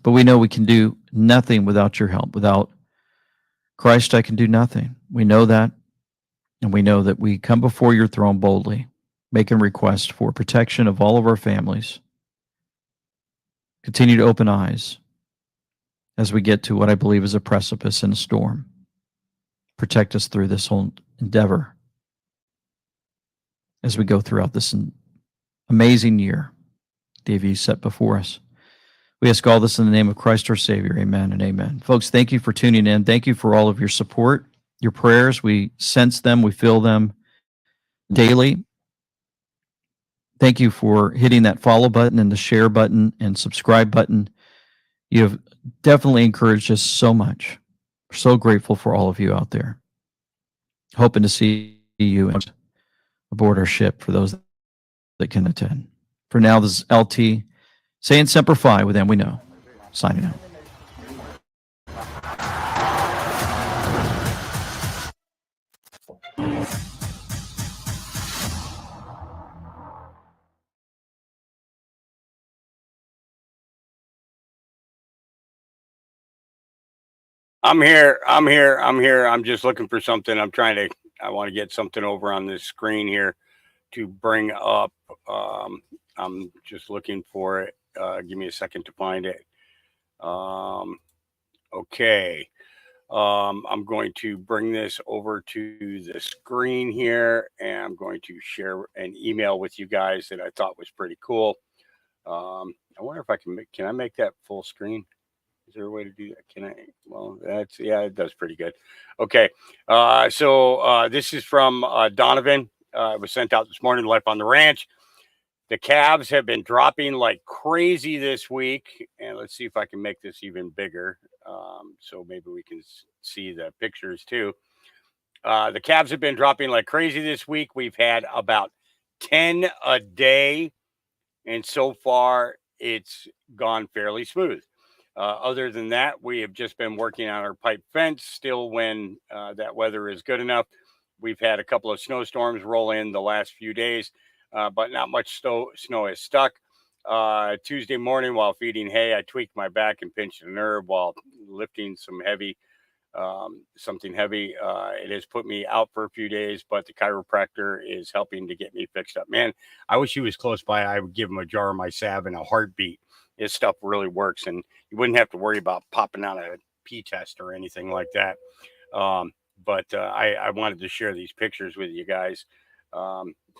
But we know we can do nothing without your help. Without Christ, I can do nothing. We know that. And we know that we come before your throne boldly, making requests for protection of all of our families. Continue to open eyes as we get to what I believe is a precipice and a storm. Protect us through this whole endeavor as we go throughout this amazing year that you set before us. We ask all this in the name of Christ our Savior. Amen and amen. Folks, thank you for tuning in. Thank you for all of your support, your prayers. We sense them. We feel them daily. Thank you for hitting that follow button and the share button and subscribe button. You have definitely encouraged us so much. We're so grateful for all of you out there. Hoping to see you aboard our ship for those that can attend. For now, this is LT saying Semper Fi with them we know. Signing out. I'm here. I'm just looking for something. I want to get something over on this screen here to bring up. I'm just looking for it. Give me a second to find it. Okay. I'm going to bring this over to the screen here, and I'm going to share an email with you guys that I thought was pretty cool. I wonder if can I make that full screen? Is there a way to do that? Can I? Well, it does pretty good. Okay. So this is from Donovan. It was sent out this morning, Life on the Ranch. The calves have been dropping like crazy this week. And let's see if I can make this even bigger. So maybe we can see the pictures too. The calves have been dropping like crazy this week. We've had about 10 a day. And so far, it's gone fairly smooth. Other than that, we have just been working on our pipe fence still when that weather is good enough. We've had a couple of snowstorms roll in the last few days, but not much snow has stuck. Tuesday morning while feeding hay, I tweaked my back and pinched a nerve while lifting something heavy. It has put me out for a few days, but the chiropractor is helping to get me fixed up. Man, I wish he was close by. I would give him a jar of my salve and a heartbeat. This stuff really works, and you wouldn't have to worry about popping out a pee test or anything like that. But I wanted to share these pictures with you guys.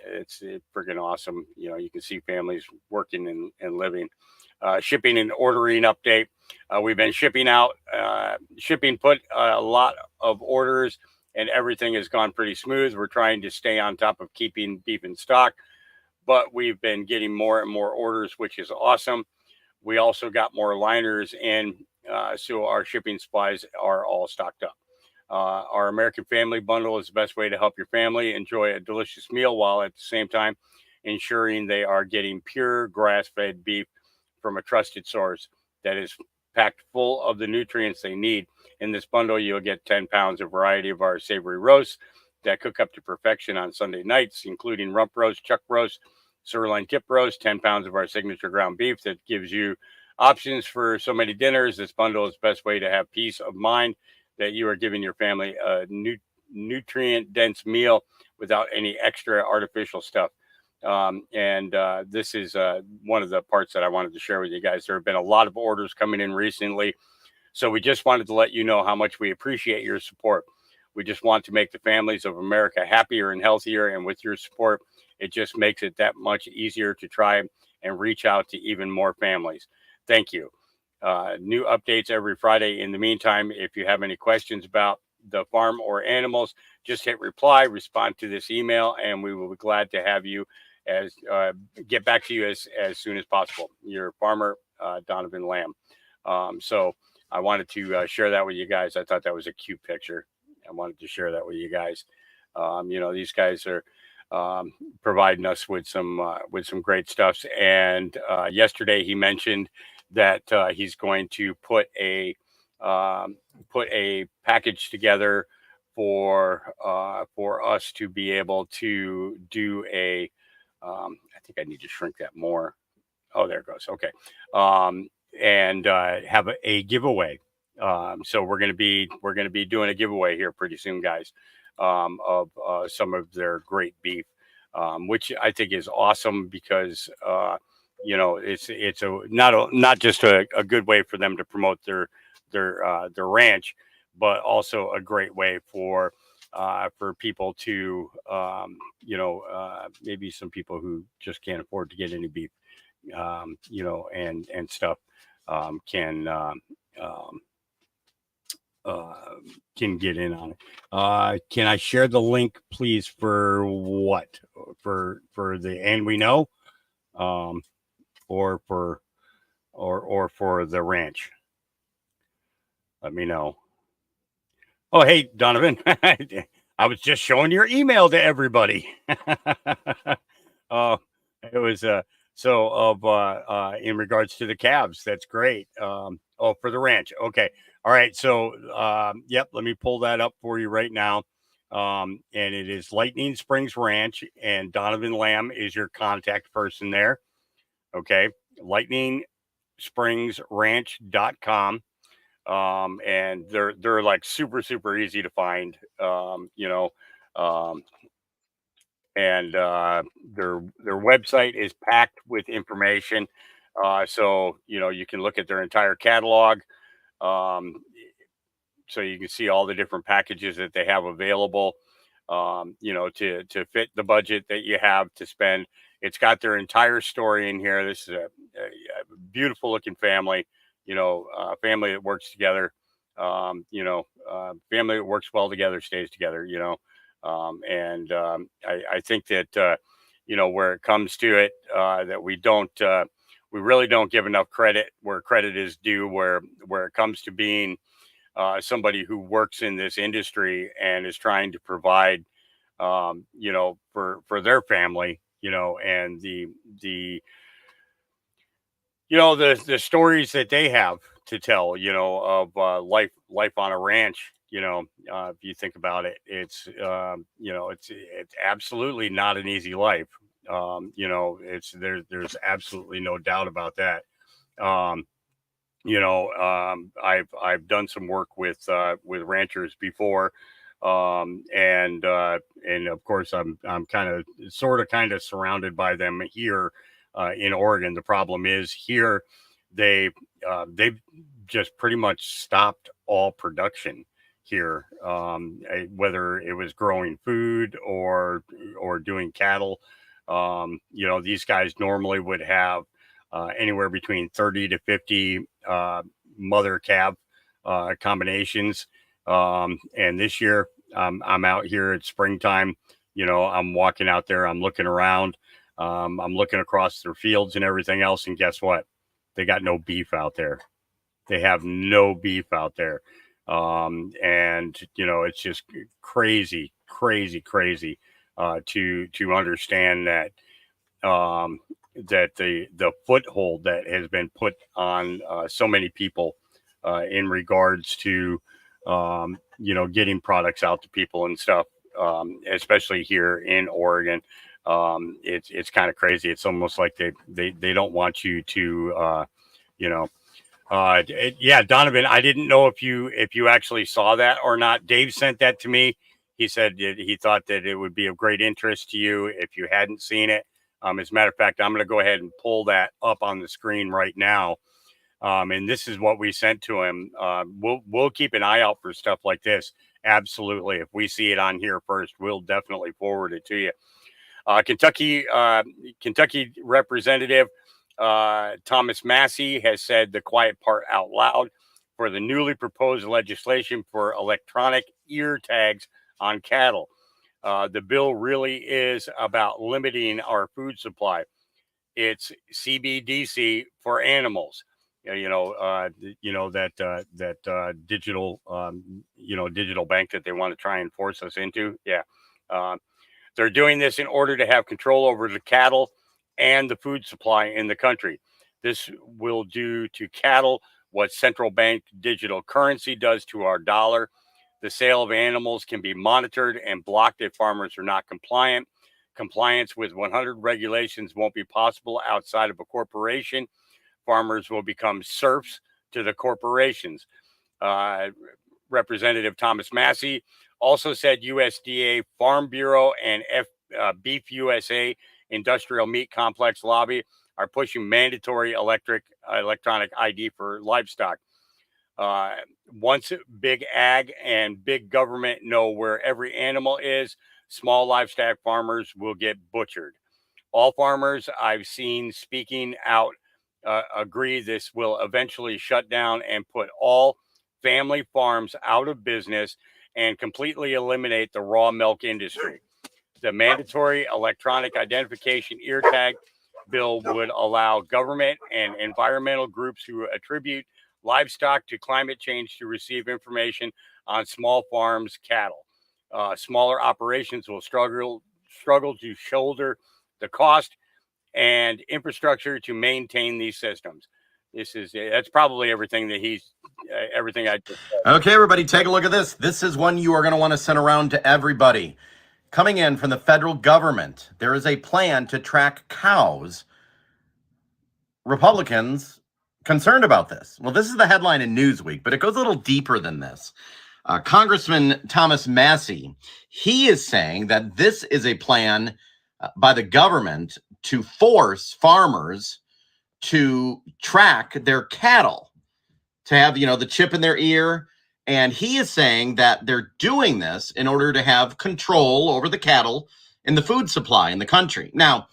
It's freaking awesome. You know, you can see families working and living. Shipping and ordering update. We've been shipping out. Shipping put a lot of orders, and everything has gone pretty smooth. We're trying to stay on top of keeping beef in stock, but we've been getting more and more orders, which is awesome. We also got more liners in, so our shipping supplies are all stocked up. Our American Family Bundle is the best way to help your family enjoy a delicious meal while at the same time ensuring they are getting pure grass-fed beef from a trusted source that is packed full of the nutrients they need. In this bundle, you'll get 10 pounds of variety of our savory roasts that cook up to perfection on Sunday nights, including rump roast, chuck roast, sirloin tip roast, 10 pounds of our signature ground beef that gives you options for so many dinners. This bundle is the best way to have peace of mind that you are giving your family a nutrient-dense meal without any extra artificial stuff. This is one of the parts that I wanted to share with you guys. There have been a lot of orders coming in recently, so we just wanted to let you know how much we appreciate your support. We just want to make the families of America happier and healthier, and with your support, It just makes it that much easier to try and reach out to even more families. Thank you. New updates every Friday. In the meantime, if you have any questions about the farm or animals, just hit reply, respond to this email, and we will be glad to have you get back to you as soon as possible. Your farmer, Donovan Lamb. So I wanted to share that with you guys. I thought that was a cute picture. I wanted to share that with you guys. These guys are providing us with some great stuff. And yesterday he mentioned that he's going to put a package together for us to be able to do a. I think I need to shrink that more. Oh, there it goes. Okay. And have a giveaway. So we're going to be doing a giveaway here pretty soon, guys, of some of their great beef, which I think is awesome because it's not just a good way for them to promote their ranch, but also a great way for people to maybe some people who just can't afford to get any beef, and stuff can get in on it. Can I share the link, please, for what? For the And We Know, or for the ranch? Let me know. Oh, hey, Donovan. I was just showing your email to everybody. It was in regards to the calves. That's great. For the ranch. Okay. All right. So, yep, let me pull that up for you right now. And it is Lightning Springs Ranch, and Donovan Lamb is your contact person there. Okay. lightningspringsranch.com. And they're like super, super easy to find, and their website is packed with information. So, you can look at their entire catalog. So you can see all the different packages that they have available, to fit the budget that you have to spend. It's got their entire story in here. This is a beautiful looking family, family that works together, family that works well together, stays together, I think that, where it comes to it, that we really don't give enough credit where credit is due, where it comes to being somebody who works in this industry and is trying to provide, for their family, and the stories that they have to tell, of life on a ranch. If you think about it, it's absolutely not an easy life. There's absolutely no doubt about that. I've done some work with ranchers before, and of course I'm kind of surrounded by them here in Oregon. The problem is here they've just pretty much stopped all production here, whether it was growing food or doing cattle. These guys normally would have anywhere between 30 to 50 mother calf combinations. And this year I'm out here at springtime. I'm walking out there, I'm looking around, I'm looking across their fields and everything else. And guess what? They got no beef out there. They have no beef out there. And it's just crazy to understand that, that the foothold that has been put on so many people in regards to getting products out to people and stuff, especially here in Oregon. It's kind of crazy. It's almost like they don't want you to Donovan, I didn't know if you actually saw that or not. Dave sent that to me. He said that he thought that it would be of great interest to you if you hadn't seen it. As a matter of fact, I'm going to go ahead and pull that up on the screen right now. And this is what we sent to him. We'll keep an eye out for stuff like this. Absolutely. If we see it on here first, we'll definitely forward it to you. Kentucky Representative Thomas Massey has said the quiet part out loud for the newly proposed legislation for electronic ear tags on cattle. The bill really is about limiting our food supply. It's CBDC for animals. That digital, digital bank that they want to try and force us into. Yeah. They're doing this in order to have control over the cattle and the food supply in the country. This will do to cattle what central bank digital currency does to our dollar. The sale of animals can be monitored and blocked if farmers are not compliant. Compliance with 100 regulations won't be possible outside of a corporation. Farmers will become serfs to the corporations. Representative Thomas Massey also said USDA Farm Bureau and Beef USA Industrial Meat Complex Lobby are pushing mandatory electronic ID for livestock. Once big ag and big government know where every animal is, small livestock farmers will get butchered. All farmers I've seen speaking out agree this will eventually shut down and put all family farms out of business and completely eliminate the raw milk industry. The mandatory electronic identification ear tag bill would allow government and environmental groups who attribute livestock to climate change to receive information on small farms, cattle. Smaller operations will struggle to shoulder the cost and infrastructure to maintain these systems. That's probably everything that everything I just said. Okay, everybody, take a look at this. This is one you are going to want to send around to everybody. Coming in from the federal government, there is a plan to track cows. Republicans concerned about this. Well, this is the headline in Newsweek, but it goes a little deeper than this. Congressman Thomas Massey, he is saying that this is a plan by the government to force farmers to track their cattle, to have, the chip in their ear. And he is saying that they're doing this in order to have control over the cattle and the food supply in the country. Now,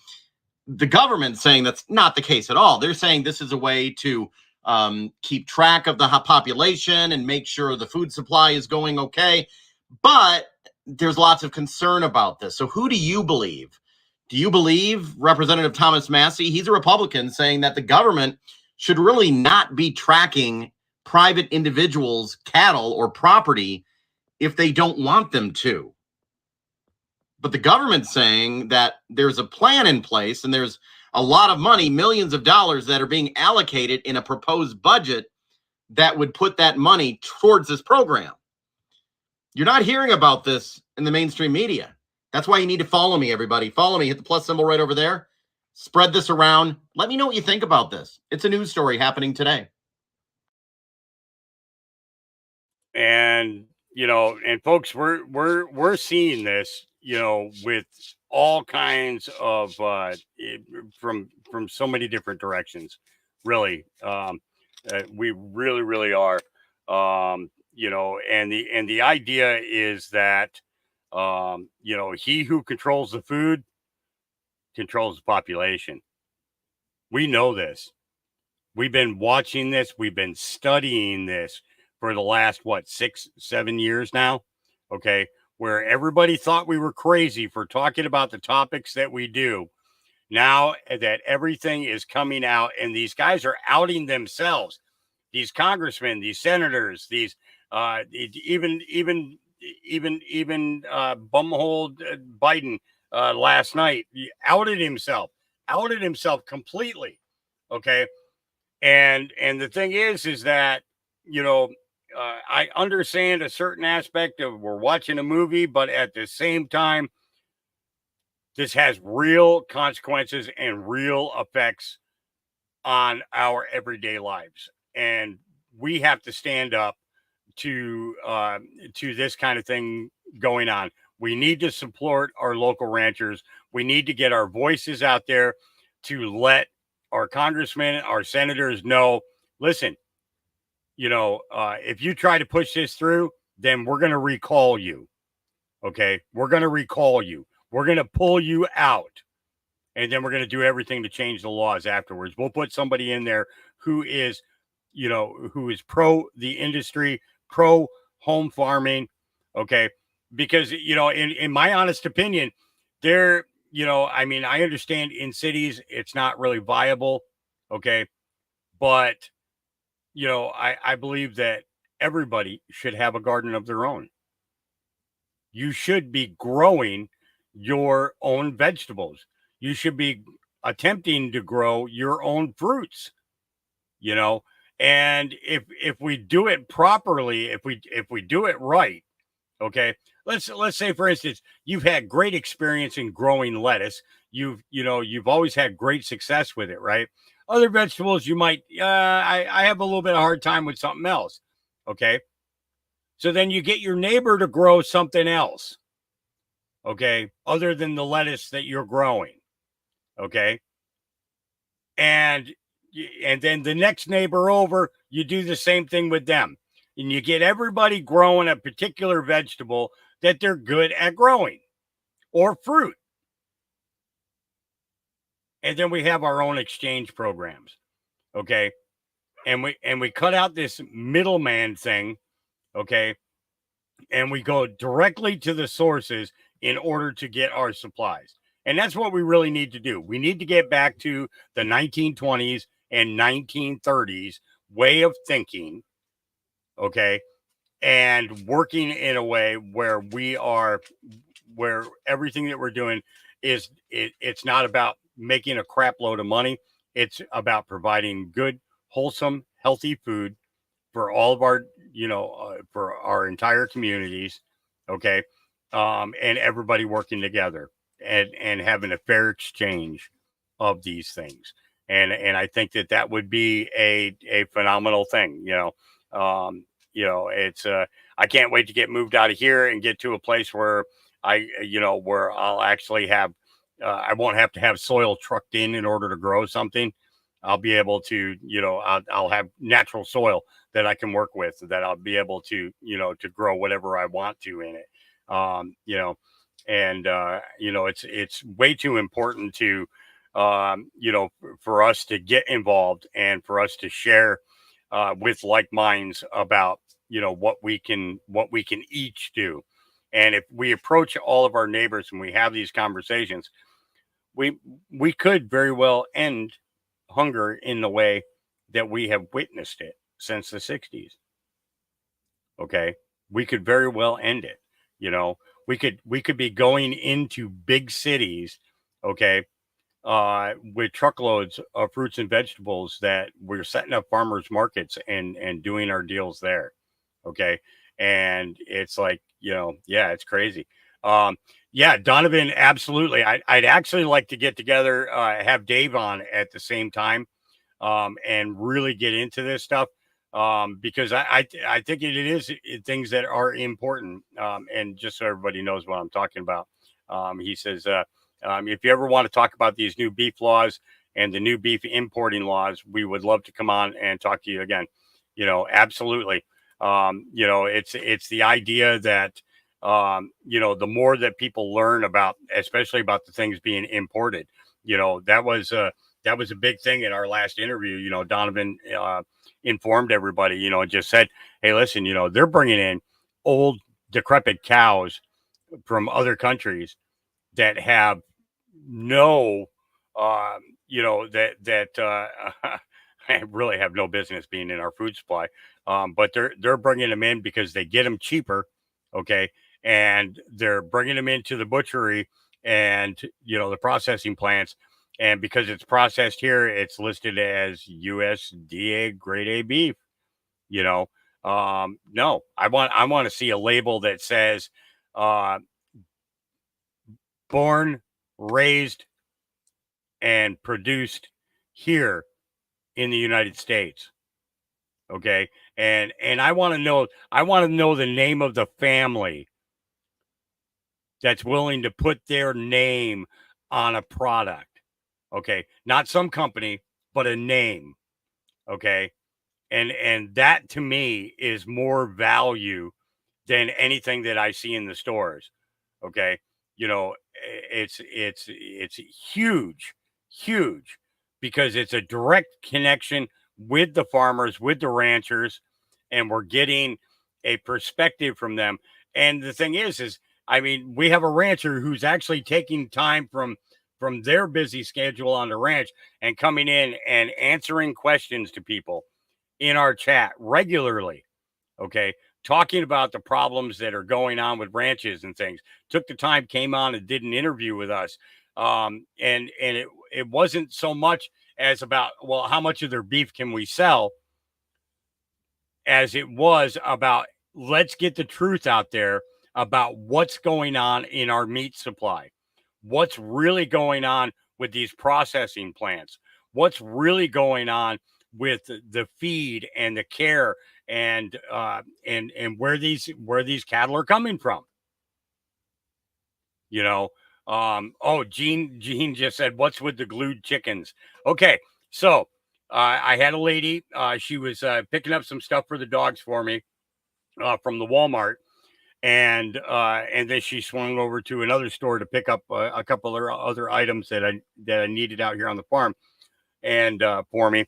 the government's saying that's not the case at all. They're saying this is a way to keep track of the population and make sure the food supply is going okay. But there's lots of concern about this. So who do you believe? Do you believe Representative Thomas Massey? He's a Republican saying that the government should really not be tracking private individuals' cattle or property if they don't want them to. But the government's saying that there's a plan in place and there's a lot of money, millions of dollars that are being allocated in a proposed budget that would put that money towards this program. You're not hearing about this in the mainstream media. That's why you need to follow me, everybody. Follow me. Hit the plus symbol right over there. Spread this around. Let me know what you think about this. It's a news story happening today. And, and folks, we're seeing this, with all kinds of, from so many different directions, really. We really, really are, and the idea is that, he who controls the food controls the population. We know this. We've been watching this. We've been studying this for the last, 6-7 years now. Okay. Where everybody thought we were crazy for talking about the topics that we do. Now that everything is coming out and these guys are outing themselves, these congressmen, these senators, these, even bumhole Biden last night, he outed himself completely. Okay. And the thing is that, I understand a certain aspect of we're watching a movie, but at the same time, this has real consequences and real effects on our everyday lives. And we have to stand up to this kind of thing going on. We need to support our local ranchers. We need to get our voices out there to let our congressmen, our senators know, listen, if you try to push this through, then we're going to recall you. Okay. We're going to recall you. We're going to pull you out. And then we're going to do everything to change the laws afterwards. We'll put somebody in there who is, who is pro the industry, pro home farming. Okay. Because, in my honest opinion, I understand in cities, it's not really viable. Okay. But, I believe that everybody should have a garden of their own. You should be growing your own vegetables. You should be attempting to grow your own fruits, and if we do it properly, if we do it right, okay, let's say, for instance, you've had great experience in growing lettuce. You've always had great success with it, right? Other vegetables, you might, I have a little bit of hard time with something else. Okay. So then you get your neighbor to grow something else. Okay. Other than the lettuce that you're growing. Okay. And then the next neighbor over, you do the same thing with them. And you get everybody growing a particular vegetable that they're good at growing, or fruit. And then we have our own exchange programs. Okay. And we cut out this middleman thing. Okay. And we go directly to the sources in order to get our supplies. And that's what we really need to do. We need to get back to the 1920s and 1930s way of thinking, okay, and working in a way where where everything that we're doing is, it's not about making a crap load of money. It's about providing good, wholesome, healthy food for all of our, for our entire communities, okay, and everybody working together and having a fair exchange of these things. And I think that would be a phenomenal thing. It's I can't wait to get moved out of here and get to a place where where I'll actually have, I won't have to have soil trucked in order to grow something. I'll be able to, I'll have natural soil that I can work with, that I'll be able to, to grow whatever I want to in it. It's way too important to, for us to get involved and for us to share with like minds about, what we can each do. And if we approach all of our neighbors and we have these conversations, we could very well end hunger in the way that we have witnessed it since the 60s. Okay. We could very well end it. We could be going into big cities, okay, with truckloads of fruits and vegetables that we're setting up farmers markets and doing our deals there. Okay. And it's like, yeah, it's crazy. Yeah, Donovan, absolutely. I'd actually like to get together, have Dave on at the same time, and really get into this stuff, because I think it is things that are important. And just so everybody knows what I'm talking about, he says, if you ever want to talk about these new beef laws and the new beef importing laws, we would love to come on and talk to you again. Absolutely. It's the idea that, the more that people learn about, especially about the things being imported, that was a big thing in our last interview. Donovan informed everybody, and just said, hey, listen, they're bringing in old decrepit cows from other countries that have no, really have no business being in our food supply. But they're bringing them in because they get them cheaper. Okay. And they're bringing them into the butchery and, the processing plants. And because it's processed here, it's listed as USDA grade A beef. No, I want to see a label that says, born, raised, and produced here in the United States. Okay. And I want to know the name of the family that's willing to put their name on a product. Okay. Not some company, but a name. Okay. And that to me is more value than anything that I see in the stores. Okay. it's huge because it's a direct connection with the farmers, with the ranchers, and we're getting a perspective from them. And the thing is I mean, we have a rancher who's actually taking time from their busy schedule on the ranch and coming in and answering questions to people in our chat regularly. Okay. Talking about the problems that are going on with ranches and things. Took the time, came on and did an interview with us. And it wasn't so much as about, well, how much of their beef can we sell, as it was about, let's get the truth out there about what's going on in our meat supply. What's really going on with these processing plants? What's really going on with the feed and the care and where these cattle are coming from? Oh, Gene just said, what's with the glued chickens? Okay, so I had a lady, she was picking up some stuff for the dogs for me from the Walmart, and then she swung over to another store to pick up a couple of other items that I needed out here on the farm, and for me.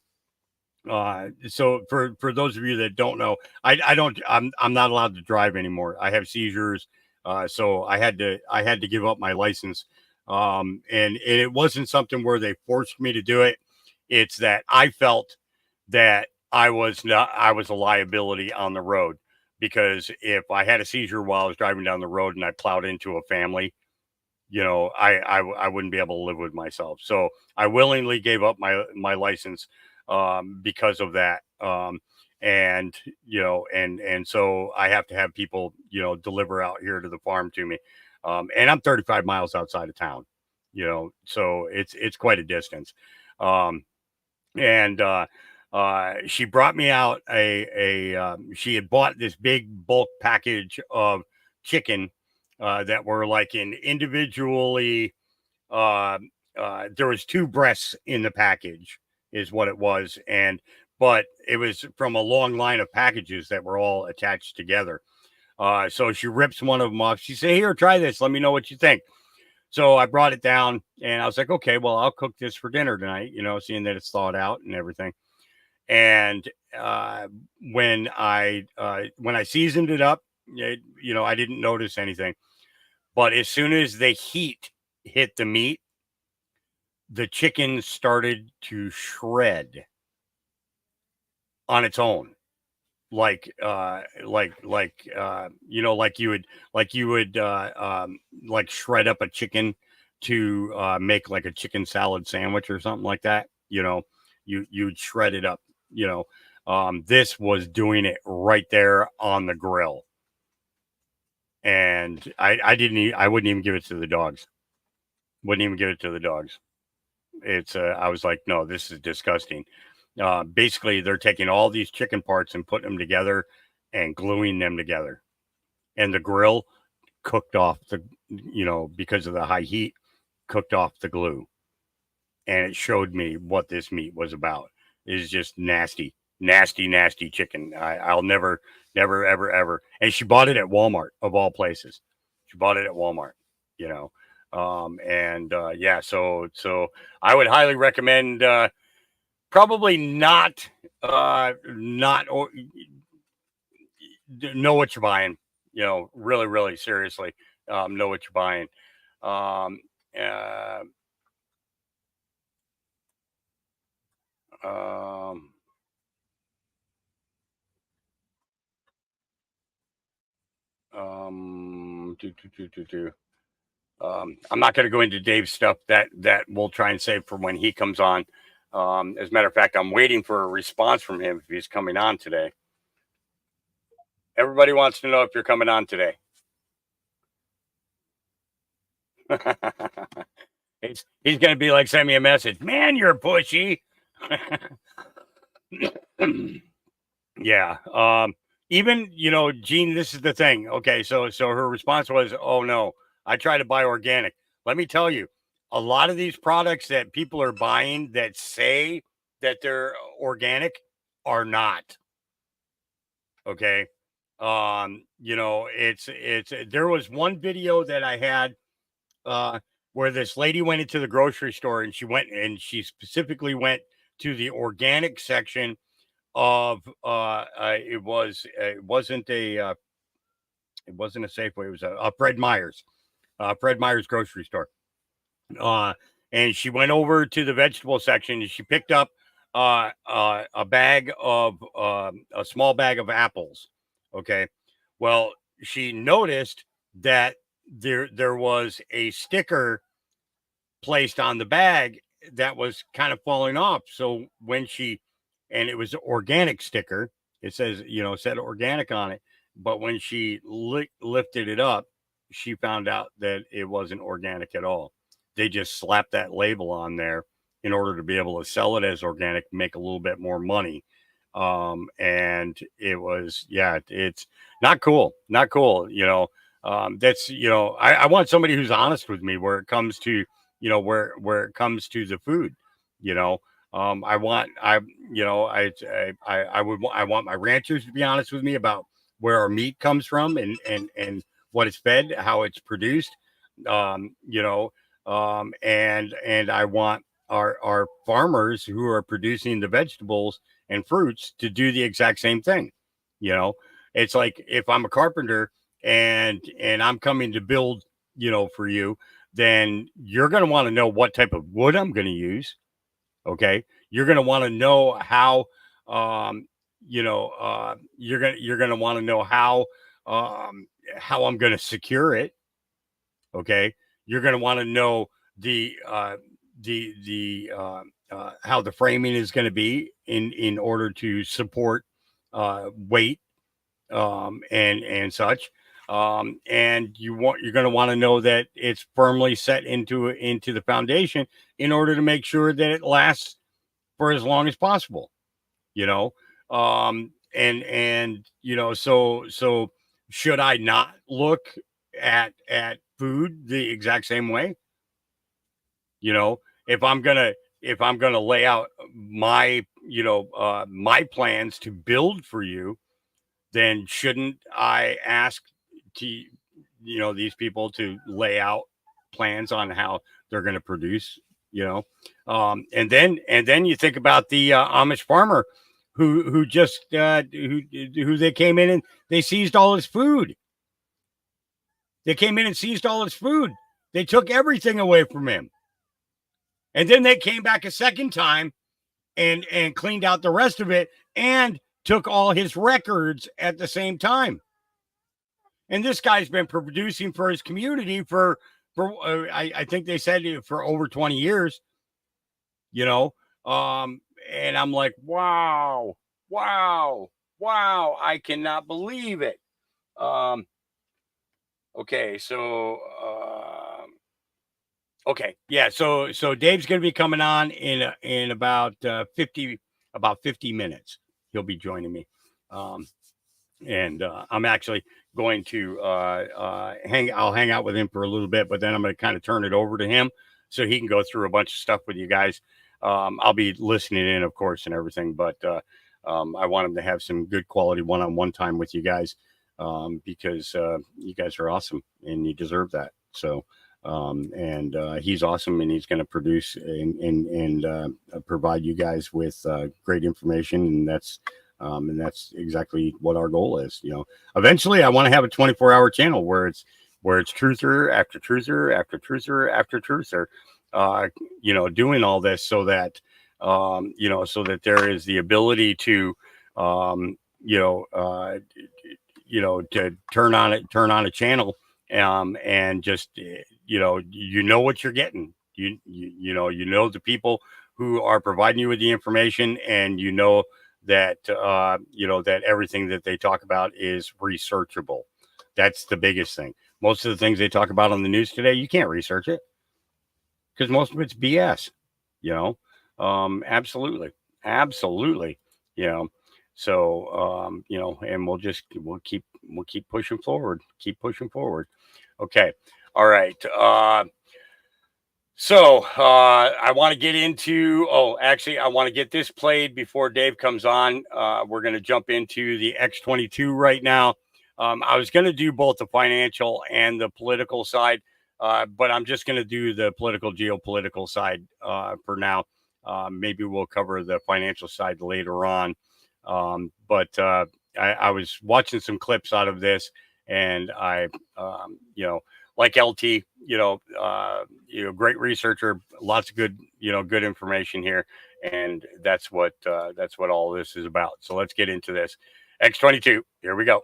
So for those of you that don't know, I'm not allowed to drive anymore. I have seizures, so I had to give up my license. And it wasn't something where they forced me to do it. It's that I felt that I was a liability on the road, because if I had a seizure while I was driving down the road and I plowed into a family, I wouldn't be able to live with myself. So I willingly gave up my license because of that. And so I have to have people, deliver out here to the farm to me. And I'm 35 miles outside of town, so it's quite a distance. And she brought me out she had bought this big bulk package of chicken that were like in individually, there was 2 breasts in the package is what it was. But it was from a long line of packages that were all attached together. So she rips one of them off. She said, here, try this. Let me know what you think. So I brought it down and I was like, okay, well, I'll cook this for dinner tonight, seeing that it's thawed out and everything. And when I seasoned it up, I didn't notice anything. But as soon as the heat hit the meat, the chicken started to shred on its own, like you would like shred up a chicken to make like a chicken salad sandwich or something like that. You'd shred it up. This was doing it right there on the grill, and I wouldn't even give it to the dogs. Wouldn't even give it to the dogs. It's I was like, no, this is disgusting. Basically, they're taking all these chicken parts and putting them together and gluing them together, and the grill cooked off because of the high heat, cooked off the glue, and it showed me what this meat was about. It's just nasty chicken. I'll never, ever. And she bought it at Walmart, of all places. She bought it at Walmart, yeah, so I would highly recommend, probably not know what you're buying, really seriously, know what you're buying. I'm not going to go into Dave's stuff. That we'll try and save for when he comes on. As a matter of fact, I'm waiting for a response from him if he's coming on today. Everybody wants to know if you're coming on today. He's going to be like, send me a message. Man, you're pushy. Yeah. Even, Gene, this is the thing. Okay. So her response was, oh no, I try to buy organic. Let me tell you, a lot of these products that people are buying that say that they're organic are not. Okay. It's there was one video that I had where this lady went into the grocery store and she specifically went to the organic section of it wasn't a Safeway, it was a Fred Meyer's grocery store. And she went over to the vegetable section and she picked up a small bag of apples. Okay. Well, she noticed that there was a sticker placed on the bag that was kind of falling off. So and it was an organic sticker. It said organic on it. But when she lifted it up, she found out that it wasn't organic at all. They just slapped that label on there in order to be able to sell it as organic, make a little bit more money. And it was, it's not cool. That's, I want somebody who's honest with me where it comes to, where it comes to the food, I want my ranchers to be honest with me about where our meat comes from and what it's fed, how it's produced, and I want our farmers who are producing the vegetables and fruits to do the exact same thing. It's like if I'm a carpenter and I'm coming to build, for you, then you're going to want to know what type of wood I'm going to use. Okay. You're going to want to know how, you're going to want to know how I'm going to secure it. Okay. You're going to want to know how the framing is going to be in order to support weight and such. And you're going to want to know that it's firmly set into the foundation in order to make sure that it lasts for as long as possible. So should I not look at food the exact same way? If I'm gonna lay out my my plans to build for you, then shouldn't I ask these people to lay out plans on how they're going to produce? And then you think about the Amish farmer who just who they came in and they seized all his food. They came in and seized all his food. They took everything away from him. And then they came back a second time and cleaned out the rest of it and took all his records at the same time. And this guy's been producing for his community for I think they said for over 20 years, and I'm like, wow, I cannot believe it. Okay, so okay, yeah, so Dave's going to be coming on in about 50 minutes. He'll be joining me. And I'm actually going to I'll hang out with him for a little bit, but then I'm going to kind of turn it over to him so he can go through a bunch of stuff with you guys. I'll be listening in, of course, and everything, but I want him to have some good quality one-on-one time with you guys because you guys are awesome and you deserve that. So, and he's awesome and he's going to produce and provide you guys with great information. And that's exactly what our goal is. Eventually I want to have a 24-hour channel where it's truther after truther after truther after truther, doing all this so that, so that there is the ability to, to turn on a channel, and just, what you're getting, the people who are providing you with the information, and that that everything that they talk about is researchable. That's the biggest thing. Most of the things they talk about on the news today, you can't research it because most of it's BS. Absolutely. So and we'll keep pushing forward. Okay. All right. So I want to get into, I want to get this played before Dave comes on. We're going to jump into the X-22 right now. I was going to do both the financial and the political side But I'm just going to do the political, geopolitical side for now. Maybe we'll cover the financial side later on. But I was watching some clips out of this, and I, like LT, great researcher, lots of good, good information here, and that's what all this is about. So let's get into this. X22, here we go.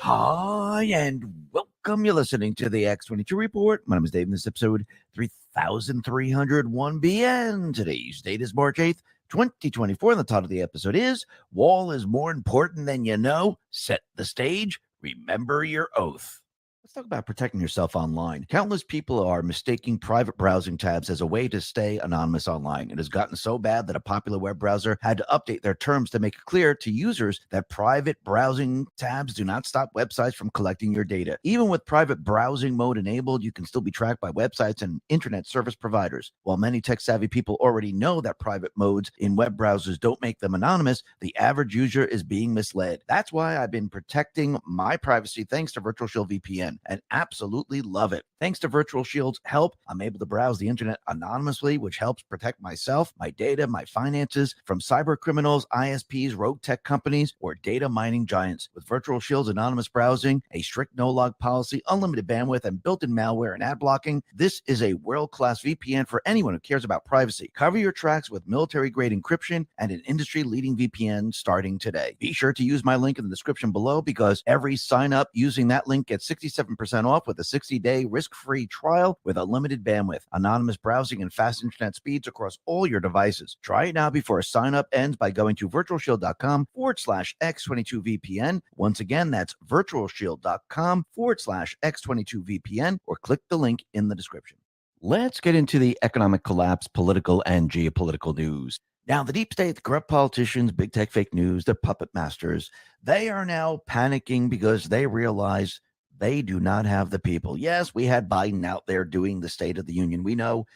Hi, and welcome. You're listening to the X22 Report. My name is Dave, and this is episode 3301BN. Today's date is March 8th, 2024, and the title of the episode is Wall is More Important Than You Know. Set the stage. Remember your oath. Let's talk about protecting yourself online. Countless people are mistaking private browsing tabs as a way to stay anonymous online. It has gotten so bad that a popular web browser had to update their terms to make it clear to users that private browsing tabs do not stop websites from collecting your data. Even with private browsing mode enabled, you can still be tracked by websites and internet service providers. While many tech-savvy people already know that private modes in web browsers don't make them anonymous, the average user is being misled. That's why I've been protecting my privacy thanks to Virtual Shield VPN. And absolutely love it. Thanks to Virtual Shield's help, I'm able to browse the internet anonymously, which helps protect myself, my data, my finances from cyber criminals, ISPs, rogue tech companies, or data mining giants. With Virtual Shield's anonymous browsing, a strict no-log policy, unlimited bandwidth, and built-in malware and ad blocking, this is a world-class VPN for anyone who cares about privacy. Cover your tracks with military-grade encryption and an industry-leading VPN starting today. Be sure to use my link in the description below because every sign-up using that link gets 67% off with a 60-day risk-free trial with unlimited bandwidth, anonymous browsing, and fast internet speeds across all your devices. Try it now before a sign-up ends by going to virtualshield.com/X22VPN. Once again, that's virtualshield.com/X22VPN, or click the link in the description. Let's get into the economic collapse, political, and geopolitical news. Now, the deep state, the corrupt politicians, big tech fake news, the puppet masters, they are now panicking because they realize they do not have the people. Yes, we had Biden out there doing the State of the Union. We know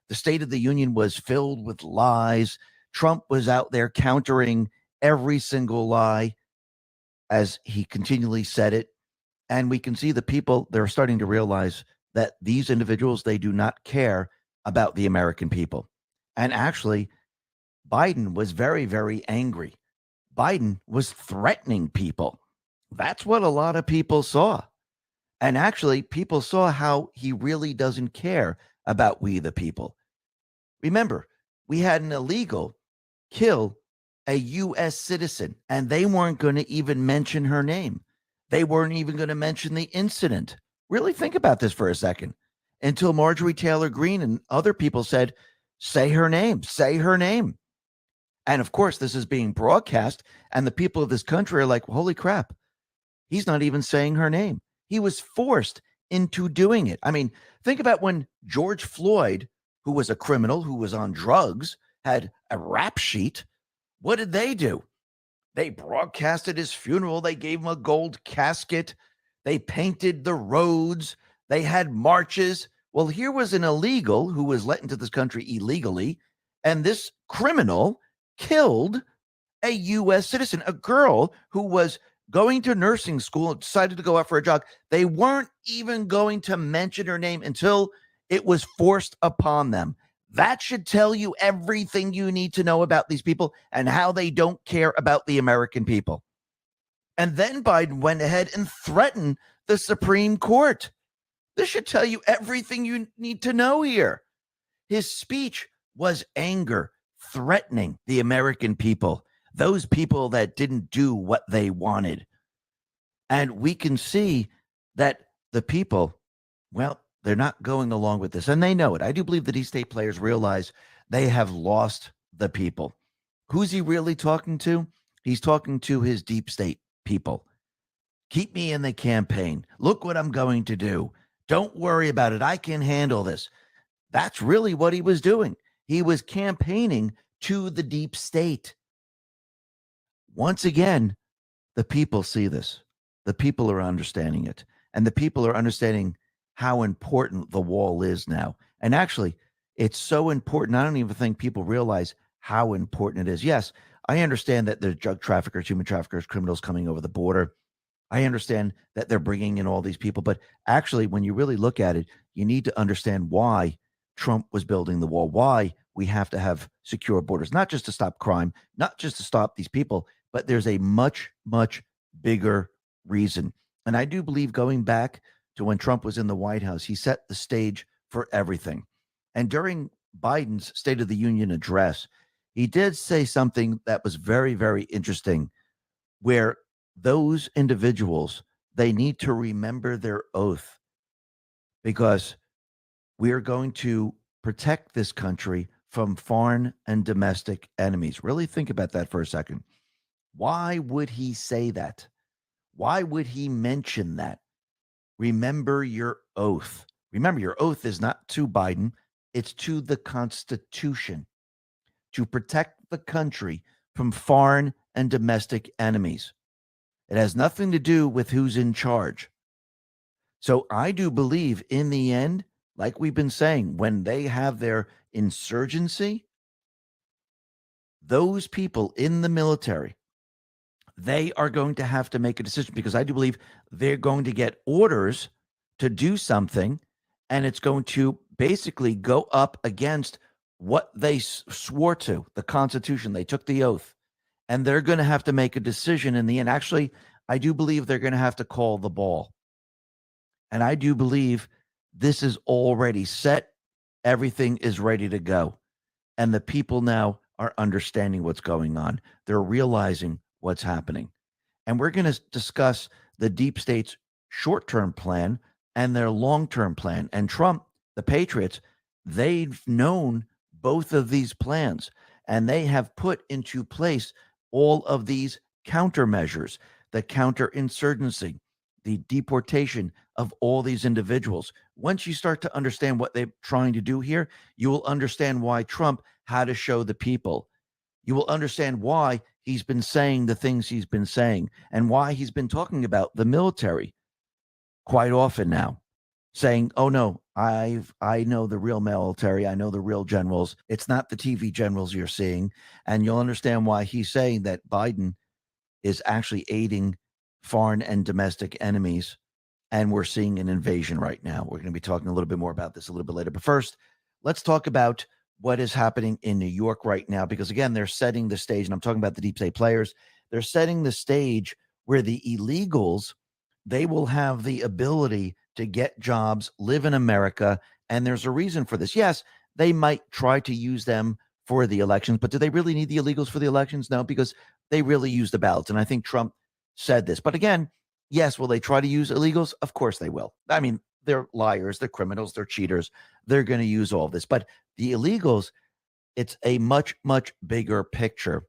the State of the Union was filled with lies. Trump was out there countering every single lie as he continually said it. And we can see the people, they're starting to realize that these individuals, they do not care about the American people. And actually, Biden was very, very angry. Biden was threatening people. That's what a lot of people saw. And actually, people saw how he really doesn't care about we the people. Remember, we had an illegal kill a U.S. citizen, and they weren't going to even mention her name. They weren't even going to mention the incident. Really think about this for a second. Until Marjorie Taylor Greene and other people said, say her name, say her name. And of course, this is being broadcast, and the people of this country are like, holy crap, he's not even saying her name. He was forced into doing it. I mean, think about when George Floyd, who was a criminal, who was on drugs, had a rap sheet. What did they do? They broadcasted his funeral. They gave him a gold casket. They painted the roads. They had marches. Well, here was an illegal who was let into this country illegally, and this criminal killed a U.S. citizen, a girl who was going to nursing school and decided to go out for a jog. They weren't even going to mention her name until it was forced upon them. That should tell you everything you need to know about these people and how they don't care about the American people. And then Biden went ahead and threatened the Supreme Court. This should tell you everything you need to know here. His speech was anger, threatening the American people. Those people that didn't do what they wanted. And we can see that the people, well, they're not going along with this, and they know it. I do believe that these state players realize they have lost the people. Who's he really talking to? He's talking to his deep state people. Keep me in the campaign. Look what I'm going to do. Don't worry about it. I can handle this. That's really what he was doing. He was campaigning to the deep state. Once again, the people see this. The people are understanding it. And the people are understanding how important the wall is now. And actually, it's so important. I don't even think people realize how important it is. Yes, I understand that there's drug traffickers, human traffickers, criminals coming over the border. I understand that they're bringing in all these people. But actually, when you really look at it, you need to understand why Trump was building the wall, why we have to have secure borders, not just to stop crime, not just to stop these people, but there's a much, much bigger reason. And I do believe, going back to when Trump was in the White House, he set the stage for everything. And during Biden's State of the Union address, he did say something that was very, very interesting, where those individuals, they need to remember their oath, because we are going to protect this country from foreign and domestic enemies. Really think about that for a second. Why would he say that? Why would he mention that? Remember your oath. Remember, your oath is not to Biden, it's to the Constitution, to protect the country from foreign and domestic enemies. It has nothing to do with who's in charge. So I do believe, in the end, like we've been saying, when they have their insurgency, those people in the military, they are going to have to make a decision, because I do believe they're going to get orders to do something, and it's going to basically go up against what they swore to, the Constitution. They took the oath, and they're going to have to make a decision in the end. Actually, I do believe they're going to have to call the ball. And I do believe this is already set. Everything is ready to go. And the people now are understanding what's going on. They're realizing what's happening. And we're going to discuss the deep state's short-term plan and their long-term plan. And Trump, the Patriots, they've known both of these plans, and they have put into place all of these countermeasures, the counterinsurgency, the deportation of all these individuals. Once you start to understand what they're trying to do here, you will understand why Trump had to show the people. You will understand why he's been saying the things he's been saying, and why he's been talking about the military quite often now, saying, oh no, I know the real military. I know the real generals. It's not the TV generals you're seeing. And you'll understand why he's saying that Biden is actually aiding foreign and domestic enemies. And we're seeing an invasion right now. We're going to be talking a little bit more about this a little bit later. But first, let's talk about what is happening in New York right now, because again, they're setting the stage, and I'm talking about the deep state players. They're setting the stage where the illegals, they will have the ability to get jobs, live in America, and there's a reason for this. Yes, they might try to use them for the elections, but do they really need the illegals for the elections? No, because they really use the ballots, and I think Trump said this. But again, yes, will they try to use illegals? Of course they will. I mean, they're liars, they're criminals, they're cheaters. They're going to use all this. But the illegals, it's a much, much bigger picture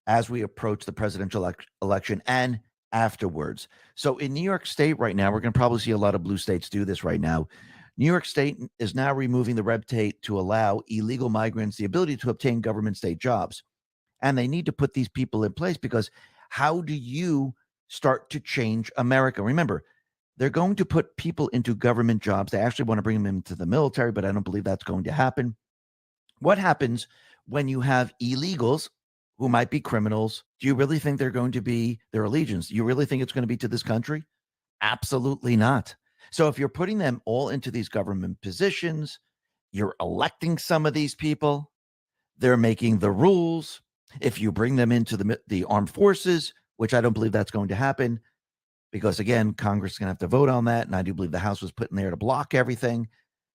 as we approach the presidential election and afterwards. So in New York State right now, we're going to probably see a lot of blue states do this right now. New York State is now removing the red tape to allow illegal migrants the ability to obtain government state jobs. And they need to put these people in place, because how do you start to change America? Remember, they're going to put people into government jobs. They actually want to bring them into the military, but I don't believe that's going to happen. What happens when you have illegals who might be criminals? Do you really think they're going to be their allegiance? Do you really think it's going to be to this country? Absolutely not. So if you're putting them all into these government positions, you're electing some of these people, they're making the rules. If you bring them into the armed forces, which I don't believe that's going to happen, because again, Congress is going to have to vote on that, and I do believe the House was put in there to block everything.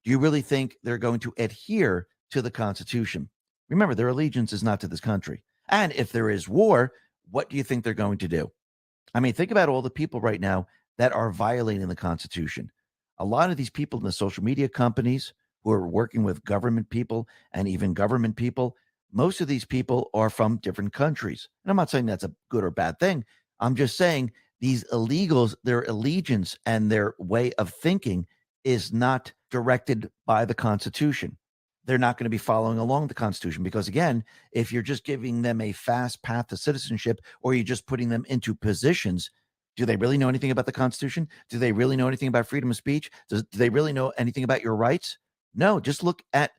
Do you really think they're going to adhere to the Constitution? Remember, their allegiance is not to this country. And if there is war, what do you think they're going to do? I mean, think about all the people right now that are violating the Constitution. A lot of these people in the social media companies who are working with government people and even government people, most of these people are from different countries. And I'm not saying that's a good or bad thing. I'm just saying these illegals, their allegiance and their way of thinking is not directed by the Constitution. They're not going to be following along the Constitution because, again, if you're just giving them a fast path to citizenship or you're just putting them into positions, do they really know anything about the Constitution? Do they really know anything about freedom of speech? Do they really know anything about your rights? No, just look at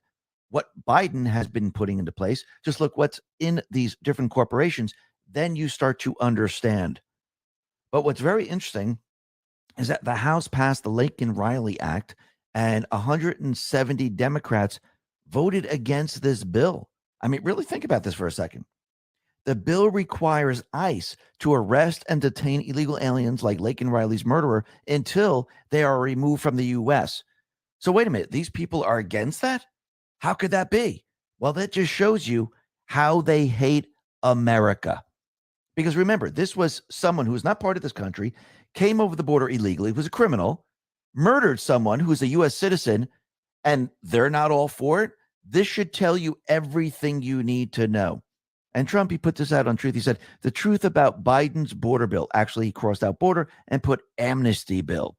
what Biden has been putting into place. Just look what's in these different corporations. Then you start to understand. But what's very interesting is that the House passed the Lincoln-Riley Act, and 170 Democrats voted against this bill. I mean, really think about this for a second. The bill requires ICE to arrest and detain illegal aliens like Lincoln Riley's murderer until they are removed from the U.S. So wait a minute, these people are against that? How could that be? Well, that just shows you how they hate America. Because remember, this was someone who is not part of this country, came over the border illegally, was a criminal, murdered someone who's a U.S. citizen, and they're not all for it. This should tell you everything you need to know. And Trump, he put this out on Truth. He said, the truth about Biden's border bill, actually he crossed out border and put amnesty bill,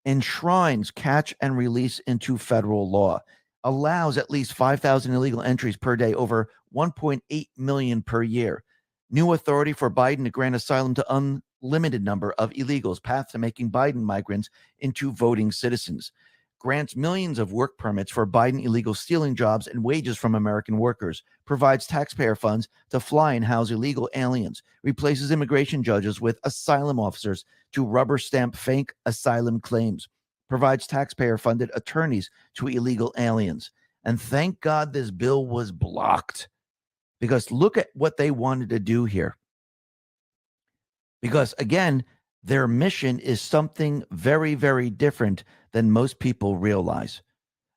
enshrines catch and release into federal law, allows at least 5,000 illegal entries per day, over 1.8 million per year. New authority for Biden to grant asylum to unlimited number of illegals, path to making Biden migrants into voting citizens. Grants millions of work permits for Biden illegal stealing jobs and wages from American workers, provides taxpayer funds to fly and house illegal aliens, replaces immigration judges with asylum officers to rubber stamp fake asylum claims, provides taxpayer-funded attorneys to illegal aliens. And thank God this bill was blocked, because look at what they wanted to do here. Because, again, their mission is something very, very different than most people realize.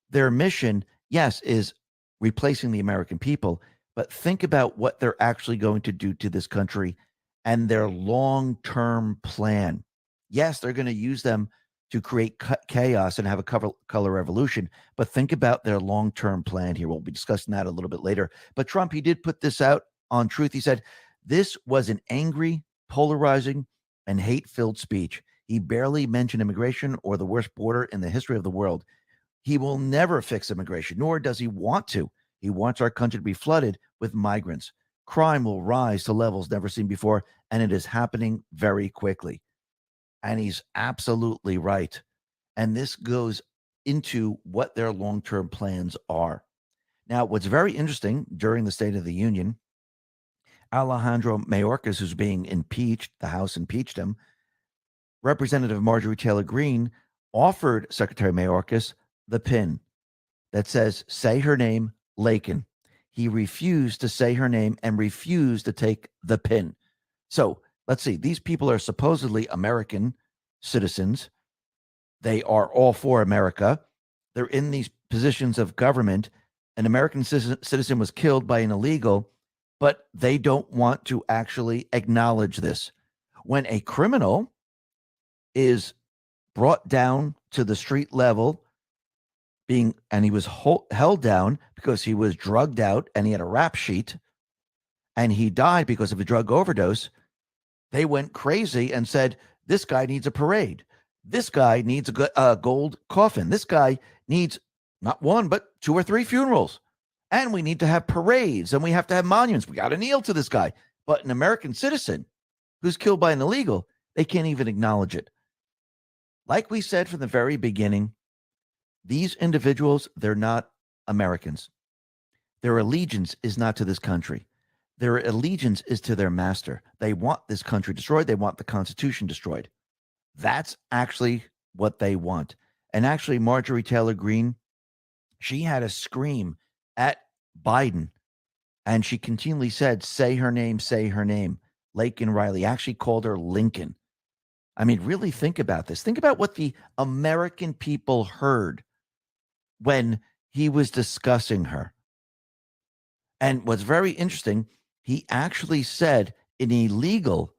Their mission, yes, is replacing the American people, but think about what they're actually going to do to this country and their long-term plan. Yes, they're going to use them to create chaos and have a color revolution, but think about their long-term plan here. We'll be discussing that a little bit later. But Trump, he did put this out on Truth. He said, this was an angry, polarizing, and hate-filled speech. He barely mentioned immigration or the worst border in the history of the world. He will never fix immigration, nor does he want to. He wants our country to be flooded with migrants. Crime will rise to levels never seen before, and it is happening very quickly. And he's absolutely right. And this goes into what their long-term plans are. Now, what's very interesting during the State of the Union, Alejandro Mayorkas, who's being impeached, the House impeached him, Representative Marjorie Taylor Greene offered Secretary Mayorkas the pin that says, say her name, Lakin. He refused to say her name and refused to take the pin. So let's see. These people are supposedly American citizens. They are all for America. They're in these positions of government. An American citizen was killed by an illegal, but they don't want to actually acknowledge this. When a criminal is brought down to the street level, and he was held down because he was drugged out and he had a rap sheet, and he died because of a drug overdose, they went crazy and said, this guy needs a parade. This guy needs a gold coffin. This guy needs not one, but 2 or 3 funerals. And we need to have parades, and we have to have monuments. We got to kneel to this guy. But an American citizen who's killed by an illegal, they can't even acknowledge it. Like we said from the very beginning, these individuals, they're not Americans. Their allegiance is not to this country. Their allegiance is to their master. They want this country destroyed. They want the Constitution destroyed. That's actually what they want. And actually, Marjorie Taylor Greene, she had a scream at Biden, and she continually said, say her name, Lakin Riley. Actually called her Lincoln. I mean, really think about this. Think about what the American people heard when he was discussing her. And what's very interesting, he actually said an illegal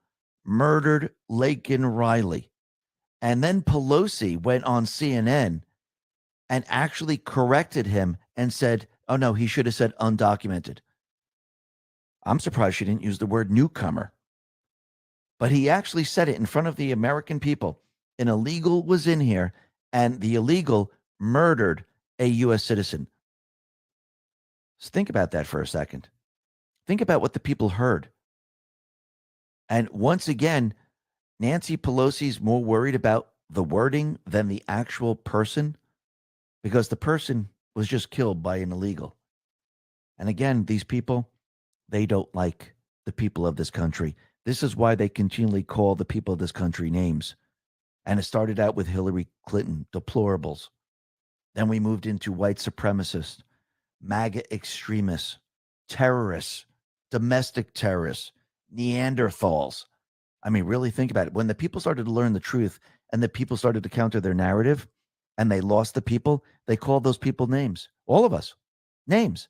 murdered Laken Riley. And then Pelosi went on CNN and actually corrected him and said, oh, no, he should have said undocumented. I'm surprised she didn't use the word newcomer. But he actually said it in front of the American people. An illegal was in here, and the illegal murdered a U.S. citizen. So think about that for a second. Think about what the people heard. And once again, Nancy Pelosi's more worried about the wording than the actual person, because the person was just killed by an illegal. And again, these people, they don't like the people of this country. This is why they continually call the people of this country names. And it started out with Hillary Clinton, deplorables. Then we moved into white supremacists, MAGA extremists, terrorists, domestic terrorists, Neanderthals. I mean, really think about it. When the people started to learn the truth and the people started to counter their narrative and they lost the people, they called those people names. All of us, names.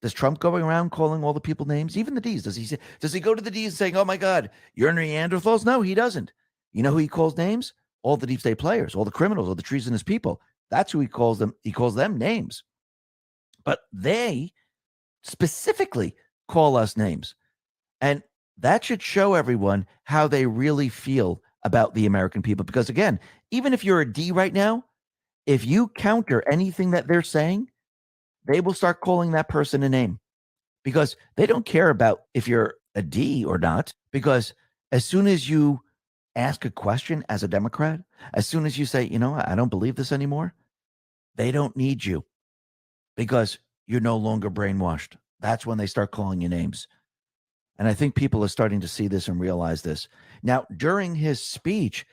Does Trump going around calling all the people names? Even the D's. Does he go to the D's saying, oh my God, you're Neanderthals? No, he doesn't. You know who he calls names? All the deep state players, all the criminals, all the treasonous people. That's who he calls them. He calls them names. But they specifically call us names. And that should show everyone how they really feel about the American people. Because again, even if you're a D right now, if you counter anything that they're saying, they will start calling that person a name, because they don't care about if you're a D or not. Because as soon as you ask a question as a Democrat, as soon as you say, you know, I don't believe this anymore, they don't need you because you're no longer brainwashed. That's when they start calling you names. And I think people are starting to see this and realize this. Now, during his speech,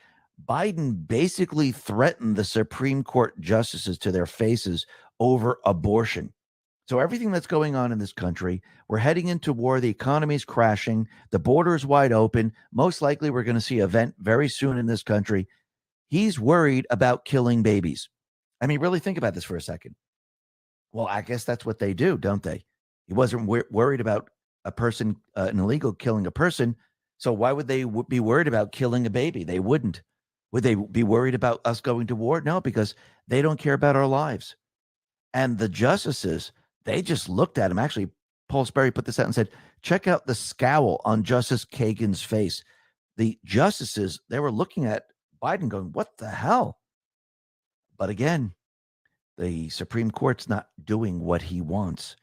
Biden basically threatened the Supreme Court justices to their faces over abortion. So everything that's going on in this country, we're heading into war. The economy's crashing. The border is wide open. Most likely we're going to see an event very soon in this country. He's worried about killing babies. I mean, really think about this for a second. Well, I guess that's what they do, don't they? He wasn't worried about a person, an illegal killing a person. So why would they be worried about killing a baby? They wouldn't. Would they be worried about us going to war? No, because they don't care about our lives. And the justices, they just looked at him. Actually, Paul Sperry put this out and said, check out the scowl on Justice Kagan's face. The justices, they were looking at Biden going, what the hell? But again, the Supreme Court's not doing what he wants.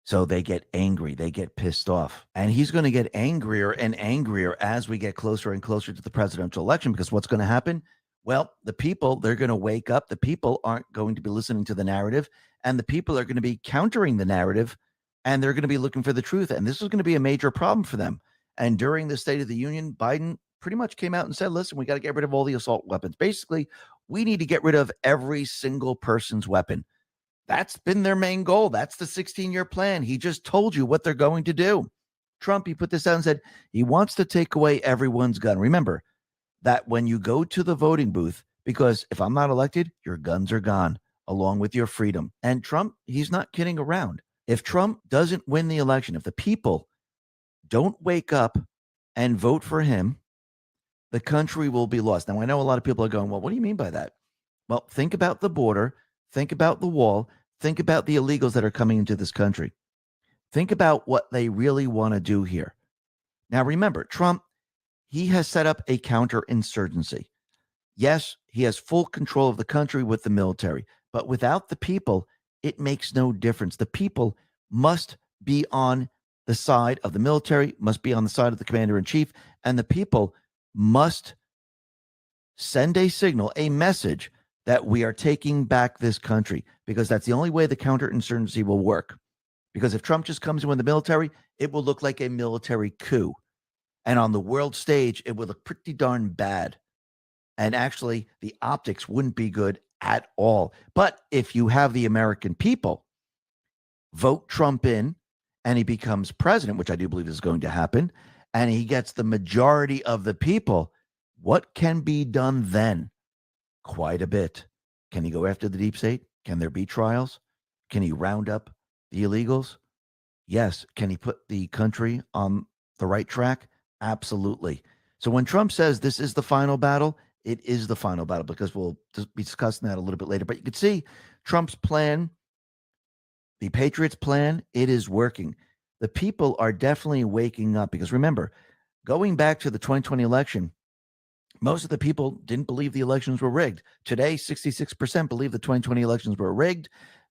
So they get angry. They get pissed off. And he's going to get angrier and angrier as we get closer and closer to the presidential election, because what's going to happen? Well, the people, they're going to wake up. The people aren't going to be listening to the narrative, and the people are going to be countering the narrative, and they're going to be looking for the truth. And this is going to be a major problem for them. And during the State of the Union, Biden pretty much came out and said, listen, we got to get rid of all the assault weapons. Basically, we need to get rid of every single person's weapon. That's been their main goal. That's the 16-year plan. He just told you what they're going to do. Trump, he put this out and said he wants to take away everyone's gun. Remember that when you go to the voting booth, because if I'm not elected, your guns are gone along with your freedom. And Trump, he's not kidding around. If Trump doesn't win the election, if the people don't wake up and vote for him, the country will be lost. Now, I know a lot of people are going, well, what do you mean by that? Well, think about the border. Think about the wall. Think about the illegals that are coming into this country. Think about what they really want to do here. Now, remember, Trump, he has set up a counterinsurgency. Yes, he has full control of the country with the military, but without the people, it makes no difference. The people must be on the side of the military, must be on the side of the commander-in-chief, and the people must send a signal, a message that we are taking back this country, because that's the only way the counterinsurgency will work. Because if Trump just comes in with the military, it will look like a military coup. And on the world stage, it would look pretty darn bad. And actually, the optics wouldn't be good at all. But if you have the American people vote Trump in and he becomes president, which I do believe is going to happen, and he gets the majority of the people, what can be done then? Quite a bit. Can he go after the deep state? Can there be trials? Can he round up the illegals? Yes. Can he put the country on the right track? Absolutely. So when Trump says this is the final battle, it is the final battle, because we'll be discussing that a little bit later. But you can see Trump's plan, the Patriots' plan, it is working. The people are definitely waking up, because remember, going back to the 2020 election, most of the people didn't believe the elections were rigged. Today, 66% believe the 2020 elections were rigged.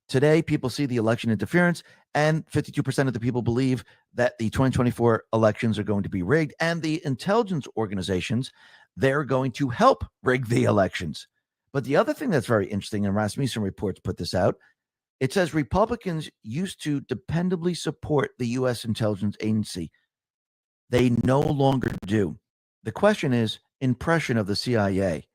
Today, people see the election interference, and 52% of the people believe that the 2024 elections are going to be rigged. And the intelligence organizations, they're going to help rig the elections. But the other thing that's very interesting, and Rasmussen reports put this out, it says Republicans used to dependably support the U.S. intelligence agency. They no longer do. The question is impression of the CIA.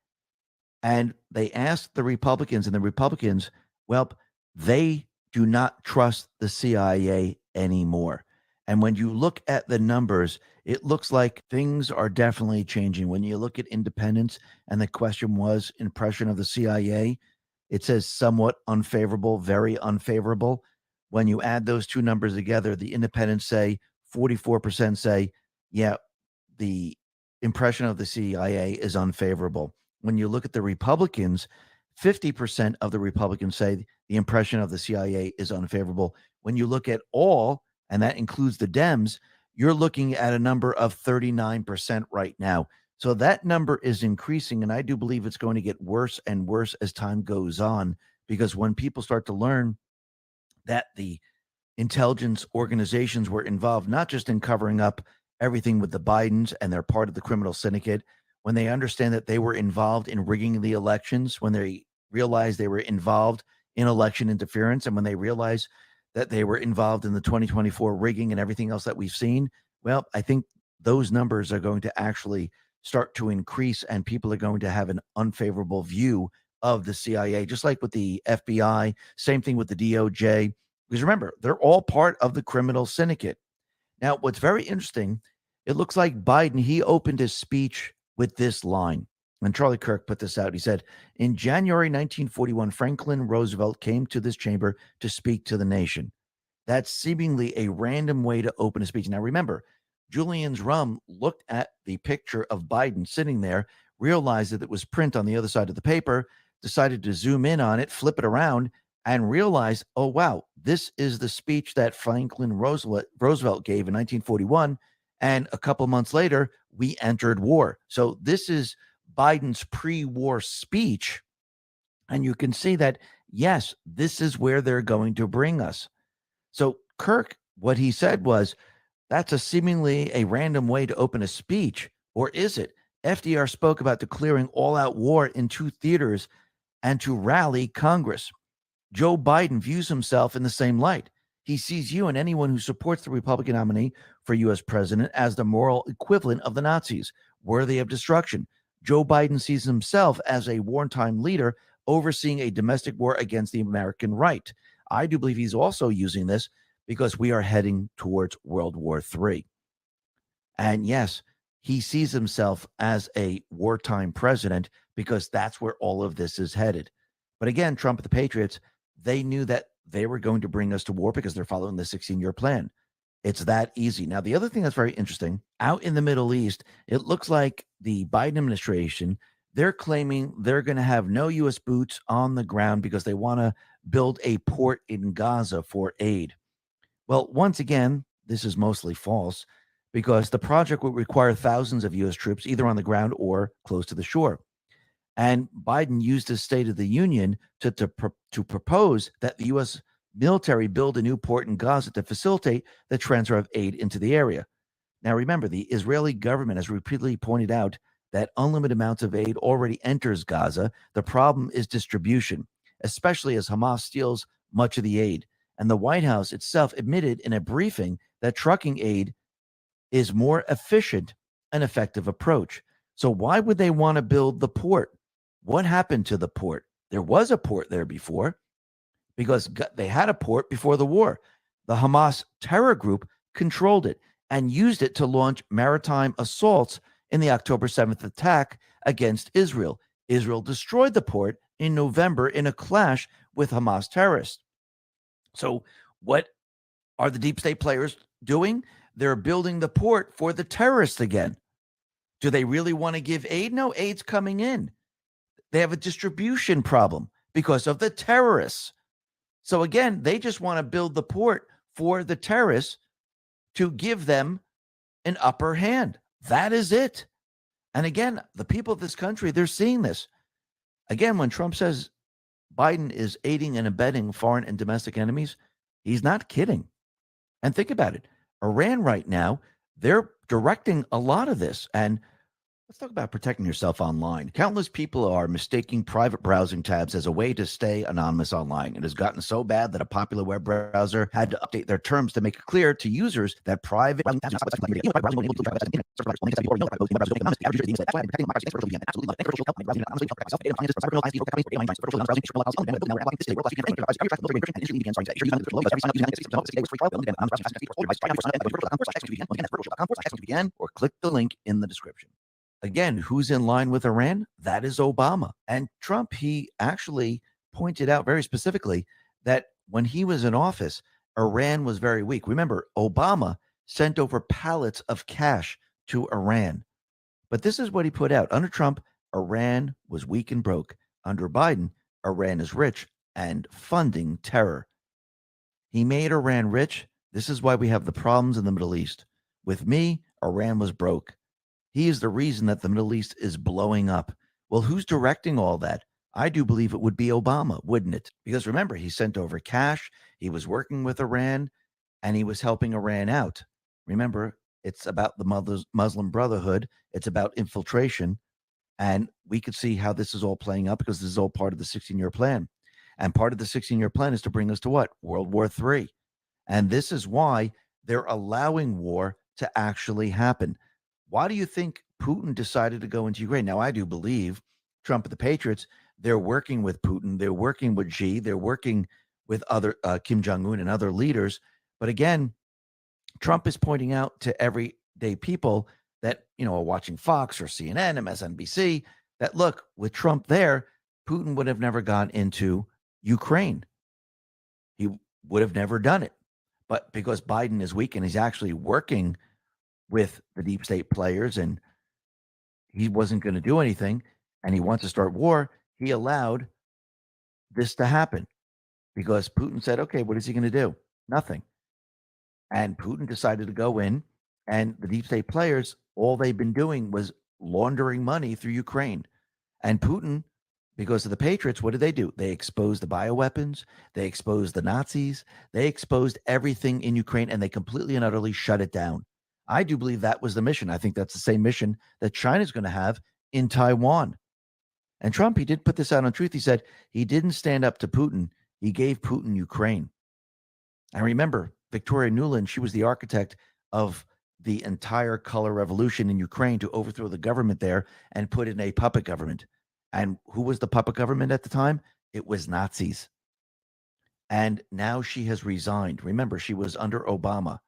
And they asked the Republicans, and the Republicans, well, they do not trust the CIA anymore. And when you look at the numbers, it looks like things are definitely changing. When you look at independents, and the question was impression of the CIA, it says somewhat unfavorable, very unfavorable. When you add those two numbers together, the independents say 44% say, yeah, the impression of the CIA is unfavorable. When you look at the Republicans, 50% of the Republicans say the impression of the CIA is unfavorable. When you look at all, and that includes the Dems, you're looking at a number of 39% right now. So that number is increasing, and I do believe it's going to get worse and worse as time goes on, because when people start to learn that the intelligence organizations were involved, not just in covering up everything with the Bidens and they're part of the criminal syndicate, when they understand that they were involved in rigging the elections, when they realized they were involved in election interference, and when they realized that they were involved in the 2024 rigging and everything else that we've seen, well, I think those numbers are going to actually start to increase, and people are going to have an unfavorable view of the CIA, just like with the FBI, same thing with the DOJ, because remember, they're all part of the criminal syndicate. Now, what's very interesting, it looks like Biden, he opened his speech with this line. And Charlie Kirk put this out. He said, in January 1941, Franklin Roosevelt came to this chamber to speak to the nation. That's seemingly a random way to open a speech. Now, remember, Julian's Rum looked at the picture of Biden sitting there, realized that it was print on the other side of the paper, decided to zoom in on it, flip it around, and realized, oh, wow, this is the speech that Franklin Roosevelt gave in 1941. And a couple months later, we entered war. So this is Biden's pre-war speech. And you can see that, yes, this is where they're going to bring us. So Kirk, what he said was, that's a seemingly a random way to open a speech. Or is it? FDR spoke about declaring all-out war in 2 theaters and to rally Congress. Joe Biden views himself in the same light. He sees you and anyone who supports the Republican nominee for U.S. president as the moral equivalent of the Nazis, worthy of destruction. Joe Biden sees himself as a wartime leader overseeing a domestic war against the American right. I do believe he's also using this because we are heading towards World War III. And yes, he sees himself as a wartime president because that's where all of this is headed. But again, Trump and the Patriots, they knew that they were going to bring us to war because they're following the 16-year plan. It's that easy. Now, the other thing that's very interesting, out in the Middle East, it looks like the Biden administration, they're claiming they're going to have no U.S. boots on the ground because they want to build a port in Gaza for aid. Well, once again, this is mostly false because the project would require thousands of U.S. troops either on the ground or close to the shore. And Biden used his State of the Union to propose that the U.S. military build a new port in Gaza to facilitate the transfer of aid into the area. Now, remember, the Israeli government has repeatedly pointed out that unlimited amounts of aid already enters Gaza. The problem is distribution, especially as Hamas steals much of the aid. And the White House itself admitted in a briefing that trucking aid is more efficient and effective approach. So why would they want to build the port? What happened to the port? There was a port there before because they had a port before the war. The Hamas terror group controlled it and used it to launch maritime assaults in the October 7th attack against Israel. Israel destroyed the port in November in a clash with Hamas terrorists. So what are the deep state players doing? They're building the port for the terrorists again Do they really want to give aid? No, aid's coming in. They have a distribution problem because of the terrorists. So again, they just want to build the port for the terrorists to give them an upper hand. That is it. And again, the people of this country, they're seeing this. Again, when Trump says Biden is aiding and abetting foreign and domestic enemies, he's not kidding. And think about it. Iran right now, they're directing a lot of this. And let's talk about protecting yourself online. Countless people are mistaking private browsing tabs as a way to stay anonymous online. It has gotten so bad that a popular web browser had to update their terms to make it clear to users that private browsing tabs or click the link in the description. Again, who's in line with Iran? That is Obama. And Trump, he actually pointed out very specifically that when he was in office, Iran was very weak. Remember, Obama sent over pallets of cash to Iran. But this is what he put out. Under Trump, Iran was weak and broke. Under Biden, Iran is rich and funding terror. He made Iran rich. This is why we have the problems in the Middle East. With me, Iran was broke. He is the reason that the Middle East is blowing up. Well, who's directing all that? I do believe it would be Obama, wouldn't it? Because remember, he sent over cash, he was working with Iran, and he was helping Iran out. Remember, it's about the Muslim Brotherhood. It's about infiltration. And we could see how this is all playing out because this is all part of the 16-year plan. And part of the 16-year plan is to bring us to what? World War III. And this is why they're allowing war to actually happen. Why do you think Putin decided to go into Ukraine? Now, I do believe Trump and the Patriots, they're working with Putin. They're working with Xi. They're working with other Kim Jong-un and other leaders. But again, Trump is pointing out to everyday people that, are watching Fox or CNN, MSNBC, that look, with Trump there, Putin would have never gone into Ukraine. He would have never done it. But because Biden is weak and he's actually working with the deep state players and he wasn't going to do anything and he wants to start war, he allowed this to happen because Putin said, okay, what is he going to do? Nothing. And Putin decided to go in, and the deep state players, all they've been doing was laundering money through Ukraine. And Putin, because of the Patriots, what did they do? They exposed the bioweapons, they exposed the Nazis, they exposed everything in Ukraine, and they completely and utterly shut it down. I do believe that was the mission. I think that's the same mission that China's going to have in Taiwan. And Trump, he did put this out on Truth. He said he didn't stand up to Putin. He gave Putin Ukraine. And remember, Victoria Nuland, she was the architect of the entire color revolution in Ukraine to overthrow the government there and put in a puppet government. And who was the puppet government at the time? It was Nazis. And now she has resigned. Remember, she was under Obama.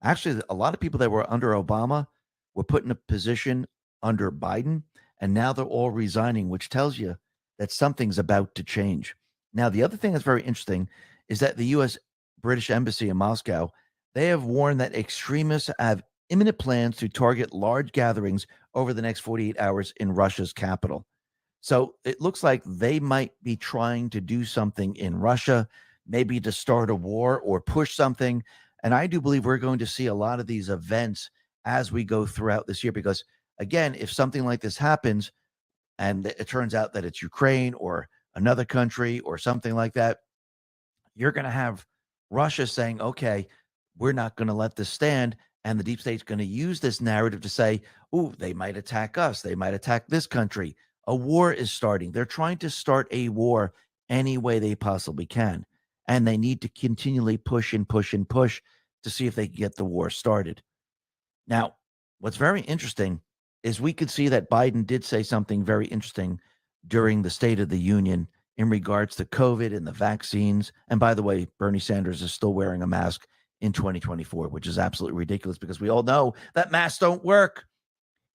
Actually, a lot of people that were under Obama were put in a position under Biden, and now they're all resigning, which tells you that something's about to change. Now, the other thing that's very interesting is that the U.S. British Embassy in Moscow, they have warned that extremists have imminent plans to target large gatherings over the next 48 hours in Russia's capital. So it looks like they might be trying to do something in Russia, maybe to start a war or push something. And I do believe we're going to see a lot of these events as we go throughout this year, because again, if something like this happens and it turns out that it's Ukraine or another country or something like that, you're going to have Russia saying, okay, we're not going to let this stand. And the deep state's going to use this narrative to say, oh, they might attack us. They might attack this country. A war is starting. They're trying to start a war any way they possibly can. And they need to continually push and push and push to see if they can get the war started. Now, what's very interesting is we could see that Biden did say something very interesting during the State of the Union in regards to COVID and the vaccines. And by the way, Bernie Sanders is still wearing a mask in 2024, which is absolutely ridiculous because we all know that masks don't work.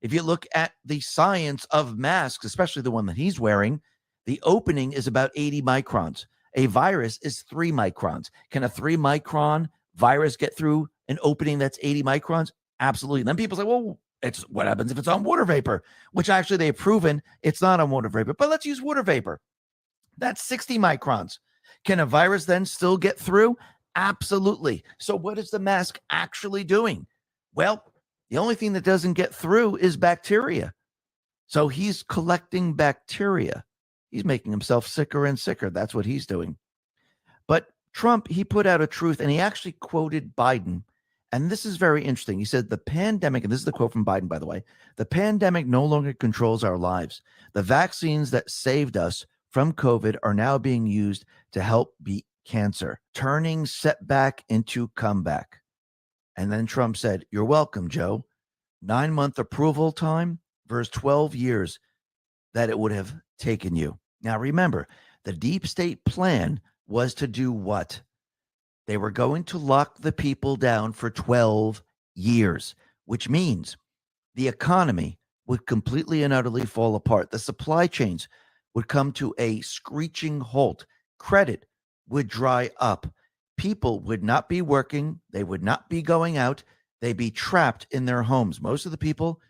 If you look at the science of masks, especially the one that he's wearing, the opening is about 80 microns. A virus is 3 microns. Can a 3 micron virus get through an opening that's 80 microns? Absolutely. And then people say, well, It's what happens if it's on water vapor, which actually they've proven it's not on water vapor. But let's use water vapor. That's 60 microns. Can a virus then still get through? Absolutely. So what is the mask actually doing? Well, the only thing that doesn't get through is bacteria. So he's collecting bacteria. He's making himself sicker and sicker. That's what he's doing. But Trump, he put out a truth, and he actually quoted Biden. And this is very interesting. He said, the pandemic, and this is the quote from Biden, by the way, the pandemic no longer controls our lives. The vaccines that saved us from COVID are now being used to help beat cancer, turning setback into comeback. And then Trump said, you're welcome, Joe. 9-month approval time versus 12 years that it would have taken you. Now, remember, the deep state plan was to do what? They were going to lock the people down for 12 years, which means the economy would completely and utterly fall apart. The supply chains would come to a screeching halt. Credit would dry up. People would not be working. They would not be going out. They'd be trapped in their homes. Most of the people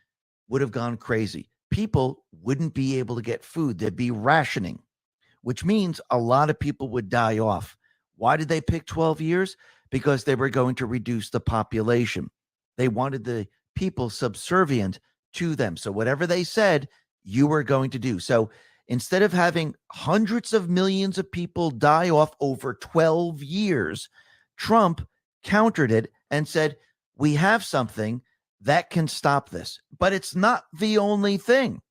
would have gone crazy. People wouldn't be able to get food. There'd be rationing, which means a lot of people would die off. Why did they pick 12 years? Because they were going to reduce the population. They wanted the people subservient to them. So whatever they said, you were going to do. So instead of having hundreds of millions of people die off over 12 years, Trump countered it and said, we have something that can stop this. But it's not the only thing.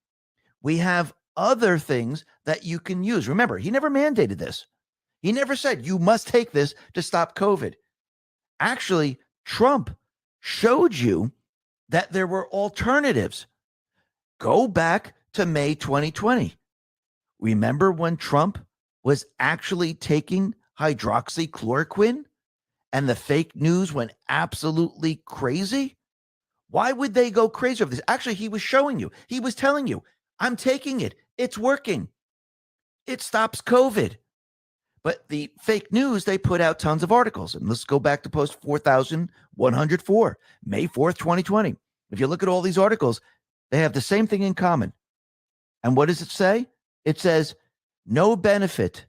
We have other things that you can use. Remember, he never mandated this. He never said you must take this to stop COVID. Actually, Trump showed you that there were alternatives. Go back to May 2020. Remember when Trump was actually taking hydroxychloroquine and the fake news went absolutely crazy? Why would they go crazy over this? Actually, he was showing you. He was telling you, I'm taking it. It's working. It stops COVID. But the fake news, they put out tons of articles. And let's go back to post 4,104, May 4th, 2020. If you look at all these articles, they have the same thing in common. And what does it say? It says, no benefit,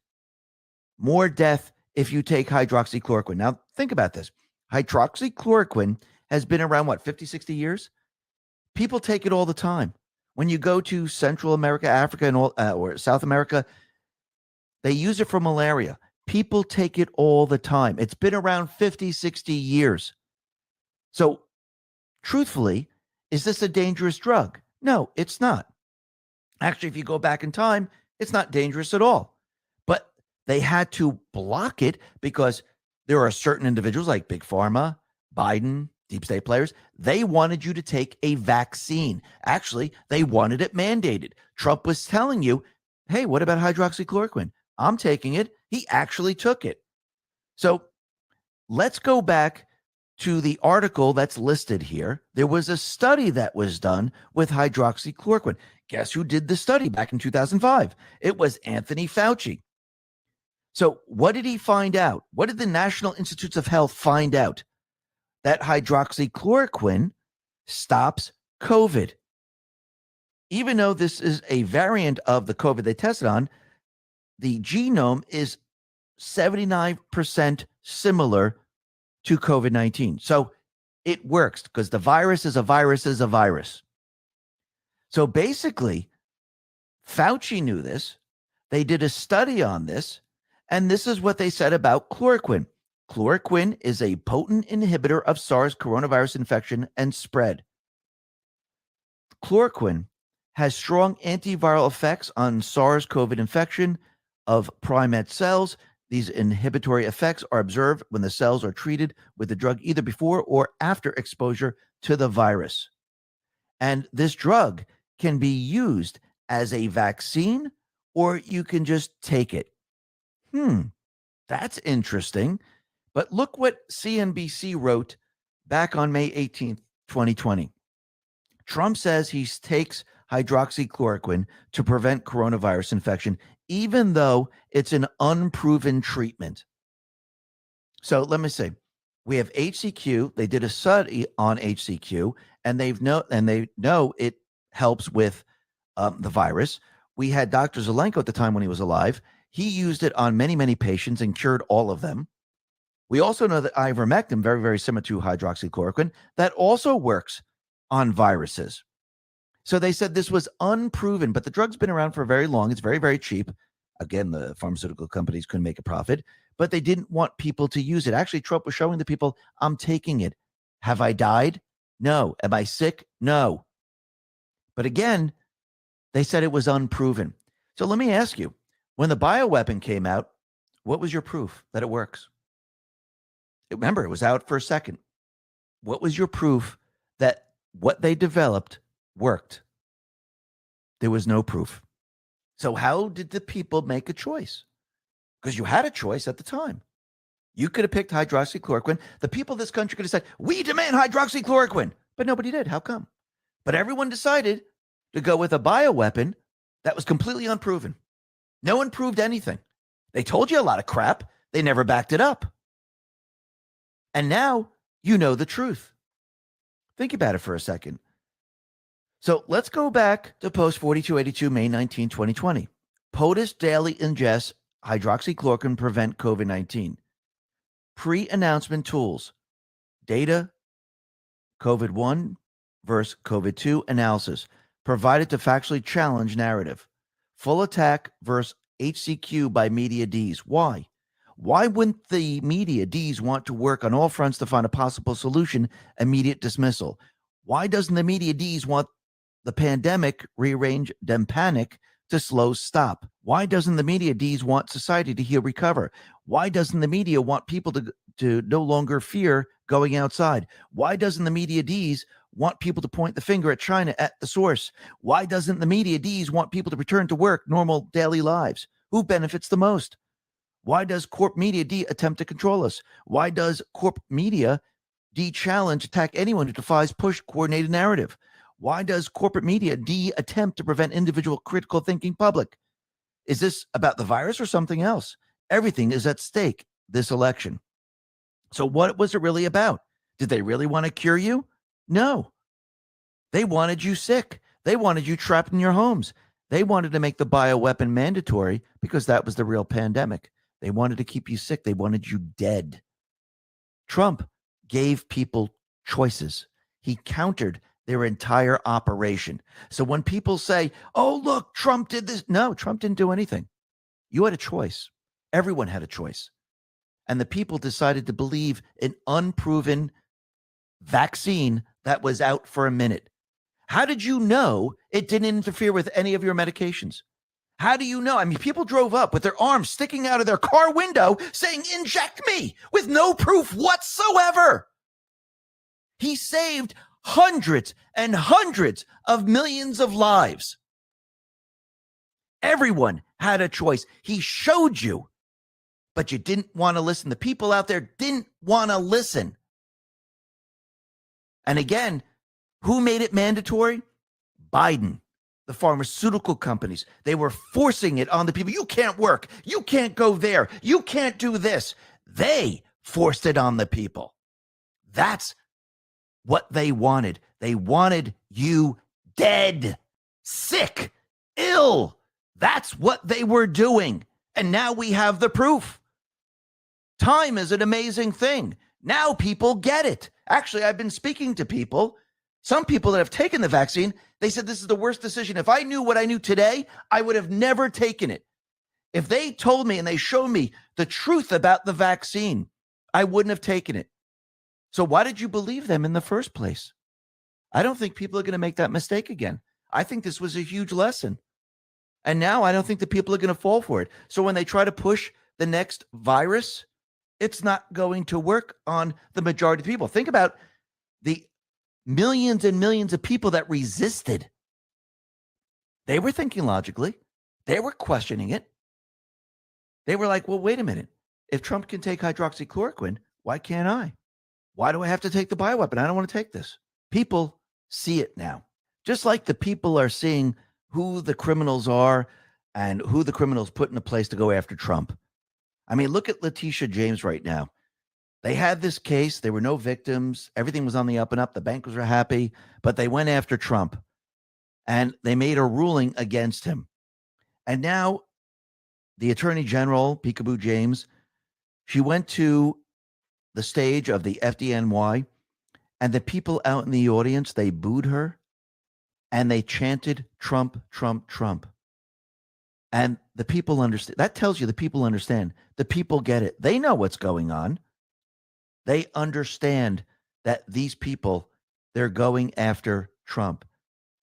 more death if you take hydroxychloroquine. Now, think about this. Hydroxychloroquine has been around, 50, 60 years? People take it all the time. When you go to Central America, Africa, and or South America, they use it for malaria. People take it all the time. It's been around 50, 60 years. So, truthfully, is this a dangerous drug? No, it's not. Actually, if you go back in time, it's not dangerous at all. But they had to block it because there are certain individuals like Big Pharma, Biden, deep state players. They wanted you to take a vaccine. Actually, they wanted it mandated. Trump was telling you, hey, what about hydroxychloroquine? I'm taking it. He actually took it. So let's go back to the article that's listed here. There was a study that was done with hydroxychloroquine. Guess who did the study back in 2005? It was Anthony Fauci. So what did he find out? What did the National Institutes of Health find out? That hydroxychloroquine stops COVID. Even though this is a variant of the COVID they tested on, the genome is 79% similar to COVID-19. So it works because the virus is a virus is a virus. So basically, Fauci knew this. They did a study on this, and this is what they said about chloroquine. Chloroquine is a potent inhibitor of SARS coronavirus infection and spread. Chloroquine has strong antiviral effects on SARS-CoV infection of primate cells. These inhibitory effects are observed when the cells are treated with the drug either before or after exposure to the virus. And this drug can be used as a vaccine, or you can just take it. That's interesting. But look what CNBC wrote back on May 18th, 2020. Trump says he takes hydroxychloroquine to prevent coronavirus infection, even though it's an unproven treatment. So let me say, We have HCQ. They did a study on HCQ, and they know it helps with the virus. We had Dr. Zelenko at the time when he was alive. He used it on many, many patients and cured all of them. We also know that ivermectin, very, very similar to hydroxychloroquine, that also works on viruses. So they said this was unproven, but the drug's been around for very long. It's very, very cheap. Again, the pharmaceutical companies couldn't make a profit, but they didn't want people to use it. Actually, Trump was showing the people, I'm taking it. Have I died? No. Am I sick? No. But again, they said it was unproven. So let me ask you, when the bioweapon came out, what was your proof that it works? Remember, it was out for a second. What was your proof that what they developed worked? There was no proof. So how did the people make a choice? Because you had a choice at the time. You could have picked hydroxychloroquine. The people of this country could have said, we demand hydroxychloroquine. But nobody did. How come? But everyone decided to go with a bioweapon that was completely unproven. No one proved anything. They told you a lot of crap. They never backed it up. And now you know the truth. Think about it for a second. So let's go back to post 4282, May 19, 2020. POTUS daily ingests hydroxychloroquine prevent COVID-19. Pre-announcement tools. Data, COVID-1 versus COVID-2 analysis. Provided to factually challenge narrative. Full attack versus HCQ by media Ds. Why? Why wouldn't the media Ds want to work on all fronts to find a possible solution? Immediate dismissal. Why doesn't the media Ds want the pandemic, rearrange, then panic to slow stop? Why doesn't the media Ds want society to heal, recover? Why doesn't the media want people to no longer fear going outside? Why doesn't the media Ds want people to point the finger at China at the source? Why doesn't the media Ds want people to return to work, normal daily lives? Who benefits the most? Why does Corp Media D attempt to control us? Why does Corp Media D challenge, attack anyone who defies push coordinated narrative? Why does corporate media D attempt to prevent individual critical thinking public? Is this about the virus or something else? Everything is at stake this election. So what was it really about? Did they really want to cure you? No. They wanted you sick. They wanted you trapped in your homes. They wanted to make the bioweapon mandatory because that was the real pandemic. They wanted to keep you sick. They wanted you dead. Trump gave people choices. He countered their entire operation. So when people say, oh, look, Trump did this. No, Trump didn't do anything. You had a choice. Everyone had a choice. And the people decided to believe an unproven vaccine that was out for a minute. How did you know it didn't interfere with any of your medications? How do you know? I mean, people drove up with their arms sticking out of their car window saying, inject me, with no proof whatsoever. He saved hundreds and hundreds of millions of lives. Everyone had a choice. He showed you, but you didn't want to listen. The people out there didn't want to listen. And again, who made it mandatory? Biden. The pharmaceutical companies, they were forcing it on the people. You can't work. You can't go there. You can't do this. They forced it on the people. That's what they wanted. They wanted you dead, sick, ill. That's what they were doing. And now we have the proof. Time is an amazing thing. Now people get it. Actually, I've been speaking to people, some people that have taken the vaccine. They said this is the worst decision. If I knew what I knew today, I would have never taken it. If they told me and they showed me the truth about the vaccine, I wouldn't have taken it. So why did you believe them in the first place? I don't think people are going to make that mistake again. I think this was a huge lesson. And now I don't think the people are going to fall for it. So when they try to push the next virus, it's not going to work on the majority of people. Think about the millions and millions of people that resisted. They were thinking logically. They were questioning it. They were like, well, wait a minute. If Trump can take hydroxychloroquine, why can't I? Why do I have to take the bioweapon? I don't want to take this. People see it now. Just like the people are seeing who the criminals are and who the criminals put in a place to go after Trump. I mean, look at Letitia James right now. They had this case. There were no victims. Everything was on the up and up. The bankers were happy, but they went after Trump and they made a ruling against him. And now the Attorney General, Peekaboo James, she went to the stage of the FDNY, and the people out in the audience, they booed her and they chanted Trump, Trump, Trump. And the people understand. That tells you the people understand. The people get it. They know what's going on. They understand that these people, they're going after Trump.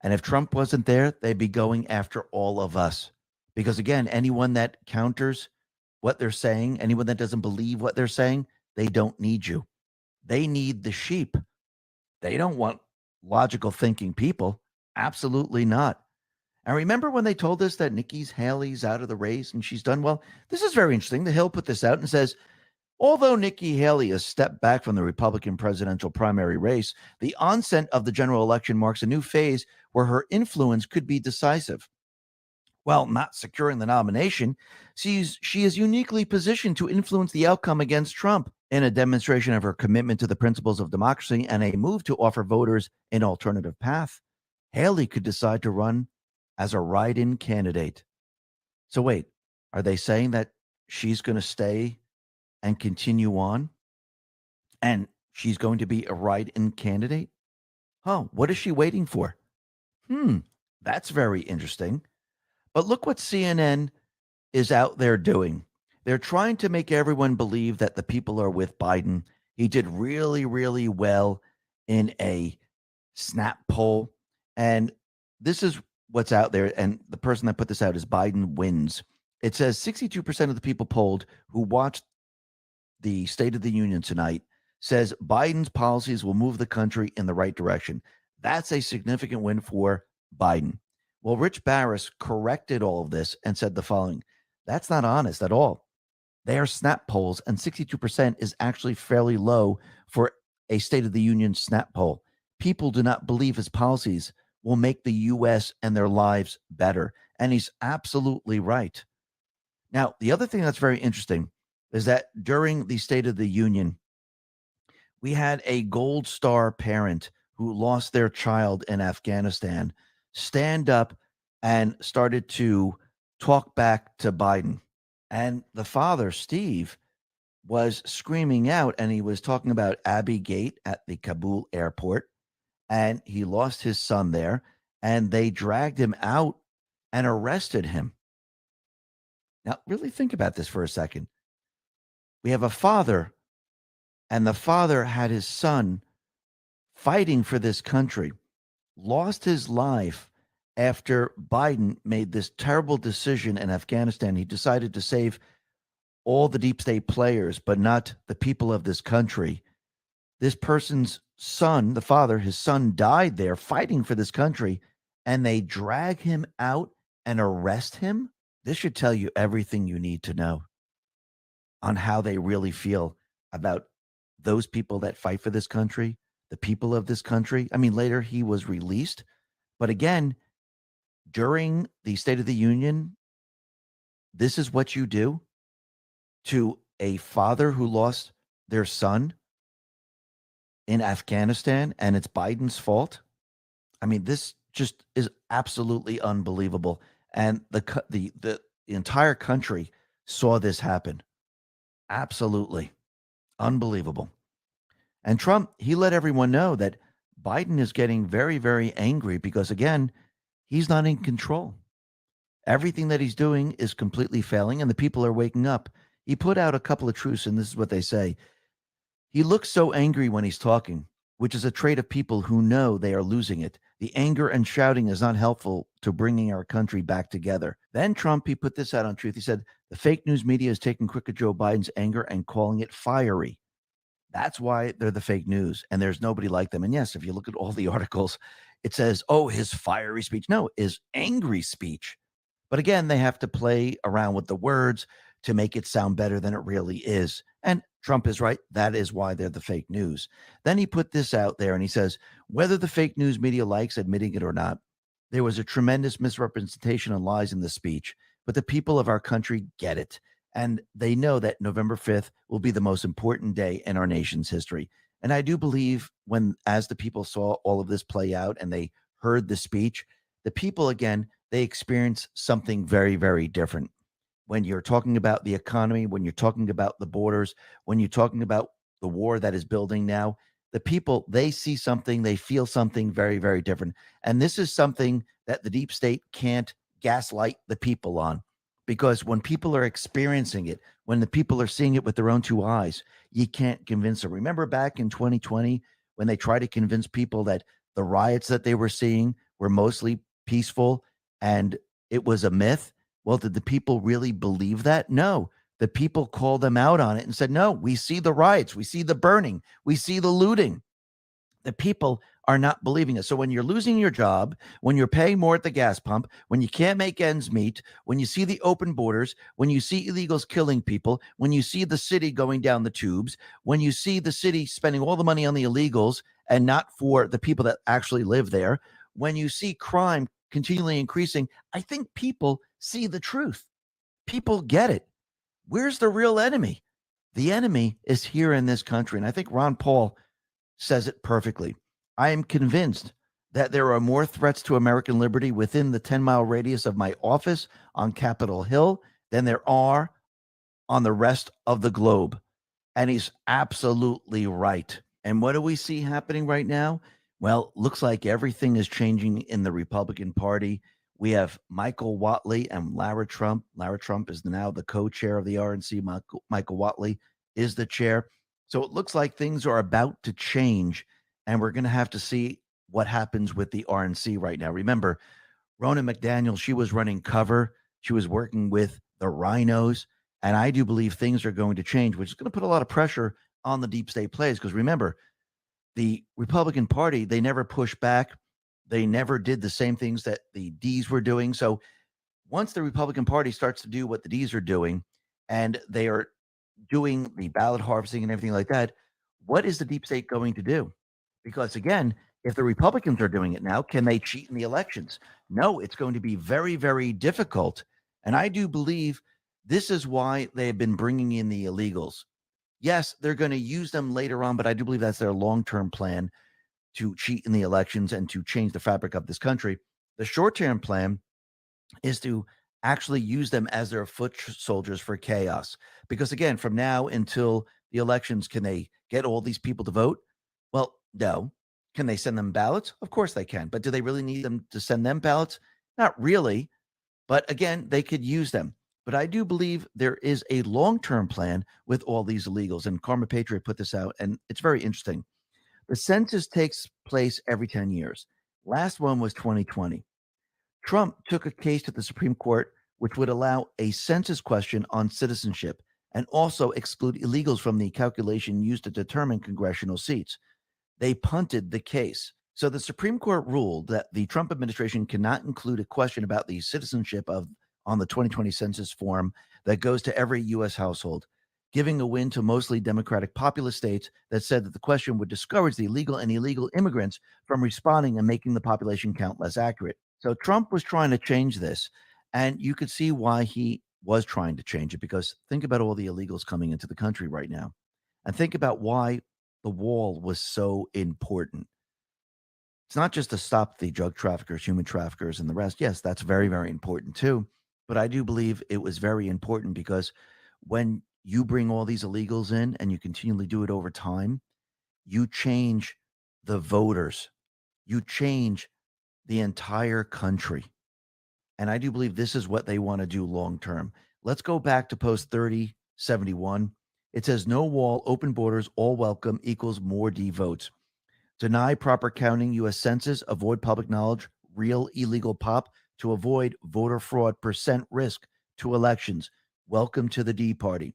And if Trump wasn't there, they'd be going after all of us. Because again, anyone that counters what they're saying, anyone that doesn't believe what they're saying, they don't need you. They need the sheep. They don't want logical thinking people. Absolutely not. And remember when they told us that Nikki Haley's out of the race and she's done well? This is very interesting. The Hill put this out and says, although Nikki Haley has stepped back from the Republican presidential primary race, the onset of the general election marks a new phase where her influence could be decisive. While not securing the nomination, she is uniquely positioned to influence the outcome against Trump in a demonstration of her commitment to the principles of democracy and a move to offer voters an alternative path. Haley could decide to run as a write-in candidate. So wait, are they saying that she's going to stay and continue on and she's going to be a write-in candidate? Oh, what is she waiting for? That's very interesting. But look what CNN is out there doing. They're trying to make everyone believe that the people are with Biden. He did really, really well in a snap poll. And this is what's out there. And the person that put this out is Biden wins. It says 62% of the people polled who watched the State of the Union tonight says Biden's policies will move the country in the right direction. That's a significant win for Biden. Well, Rich Barris corrected all of this and said the following: that's not honest at all. They are snap polls, and 62% is actually fairly low for a State of the Union snap poll. People do not believe his policies will make the U.S. and their lives better. And he's absolutely right. Now, the other thing that's very interesting is that during the State of the Union, we had a Gold Star parent who lost their child in Afghanistan stand up and started to talk back to Biden. And the father, Steve, was screaming out, and he was talking about Abbey Gate at the Kabul airport, and he lost his son there, and they dragged him out and arrested him. Now, really think about this for a second. We have a father, and the father had his son fighting for this country, lost his life after Biden made this terrible decision in Afghanistan. He decided to save all the deep state players, but not the people of this country. This person's son, the father, his son died there fighting for this country, and they drag him out and arrest him. This should tell you everything you need to know on how they really feel about those people that fight for this country, the people of this country. I mean, later he was released, but again, during the State of the Union, this is what you do to a father who lost their son in Afghanistan, and it's Biden's fault. I mean, this just is absolutely unbelievable. And the entire country saw this happen. Absolutely unbelievable. And Trump, he let everyone know that Biden is getting very, very angry because, again, he's not in control. Everything that he's doing is completely failing, and the people are waking up. He put out a couple of truths, and this is what they say. He looks so angry when he's talking, which is a trait of people who know they are losing it. The anger and shouting is not helpful to bringing our country back together. Then Trump, he put this out on Truth. He said, the fake news media is taking quick at Joe Biden's anger and calling it fiery. That's why they're the fake news, and there's nobody like them. And yes, if you look at all the articles, it says, oh, his fiery speech. No, his angry speech. But again, they have to play around with the words to make it sound better than it really is. And Trump is right. That is why they're the fake news. Then he put this out there and he says, whether the fake news media likes admitting it or not, there was a tremendous misrepresentation and lies in the speech, but the people of our country get it. And they know that November 5th will be the most important day in our nation's history. And I do believe as the people saw all of this play out and they heard the speech, the people, again, they experienced something very, very different. When you're talking about the economy, when you're talking about the borders, when you're talking about the war that is building now, the people, they see something, they feel something very, very different. And this is something that the deep state can't gaslight the people on, because when people are experiencing it, when the people are seeing it with their own two eyes, you can't convince them. Remember back in 2020 when they tried to convince people that the riots that they were seeing were mostly peaceful and it was a myth? Well, did the people really believe that? No. The people called them out on it and said, no, we see the riots, we see the burning, we see the looting. The people are not believing it. So when you're losing your job, when you're paying more at the gas pump, when you can't make ends meet, when you see the open borders, when you see illegals killing people, when you see the city going down the tubes, when you see the city spending all the money on the illegals and not for the people that actually live there, when you see crime continually increasing, I think people see the truth. People get it. Where's the real enemy? The enemy is here in this country. And I think Ron Paul says it perfectly. I am convinced that there are more threats to American liberty within the 10-mile radius of my office on Capitol Hill than there are on the rest of the globe. And he's absolutely right. And what do we see happening right now? Well, looks like everything is changing in the Republican Party. We have Michael Whatley and Lara Trump. Lara Trump is now the co-chair of the RNC. Michael Whatley is the chair. So it looks like things are about to change, and we're going to have to see what happens with the RNC right now. Remember, Ronna McDaniel, she was running cover. She was working with the rhinos, and I do believe things are going to change, which is going to put a lot of pressure on the deep state players, because remember, the Republican Party, they never pushed back. They never did the same things that the Ds were doing. So once the Republican Party starts to do what the Ds are doing, and they are doing the ballot harvesting and everything like that, what is the deep state going to do? Because again, if the Republicans are doing it now, can they cheat in the elections? No, it's going to be very, very difficult. And I do believe this is why they have been bringing in the illegals. Yes, they're going to use them later on, but I do believe that's their long-term plan, to cheat in the elections and to change the fabric of this country. The short-term plan is to actually use them as their foot soldiers for chaos. Because again, from now until the elections, can they get all these people to vote? Well, no. Can they send them ballots? Of course they can. But do they really need them to send them ballots? Not really. But again, they could use them. But I do believe there is a long-term plan with all these illegals. And Karma Patriot put this out, and it's very interesting. The census takes place every 10 years. Last one was 2020. Trump took a case to the Supreme Court which would allow a census question on citizenship and also exclude illegals from the calculation used to determine congressional seats. They punted the case. So the Supreme Court ruled that the Trump administration cannot include a question about the citizenship on the 2020 census form that goes to every U.S. household, giving a win to mostly Democratic populist states that said that the question would discourage the illegal and illegal immigrants from responding and making the population count less accurate. So Trump was trying to change this, and you could see why he was trying to change it, because think about all the illegals coming into the country right now, and think about why the wall was so important. It's not just to stop the drug traffickers, human traffickers, and the rest. Yes, that's very, very important too. But I do believe it was very important because when you bring all these illegals in and you continually do it over time, you change the voters. You change the entire country. And I do believe this is what they want to do long term. Let's go back to post 3071. It says no wall, open borders, all welcome equals more D votes. Deny proper counting U.S. Census, avoid public knowledge, real illegal pop to avoid voter fraud, percent risk to elections. Welcome to the D Party.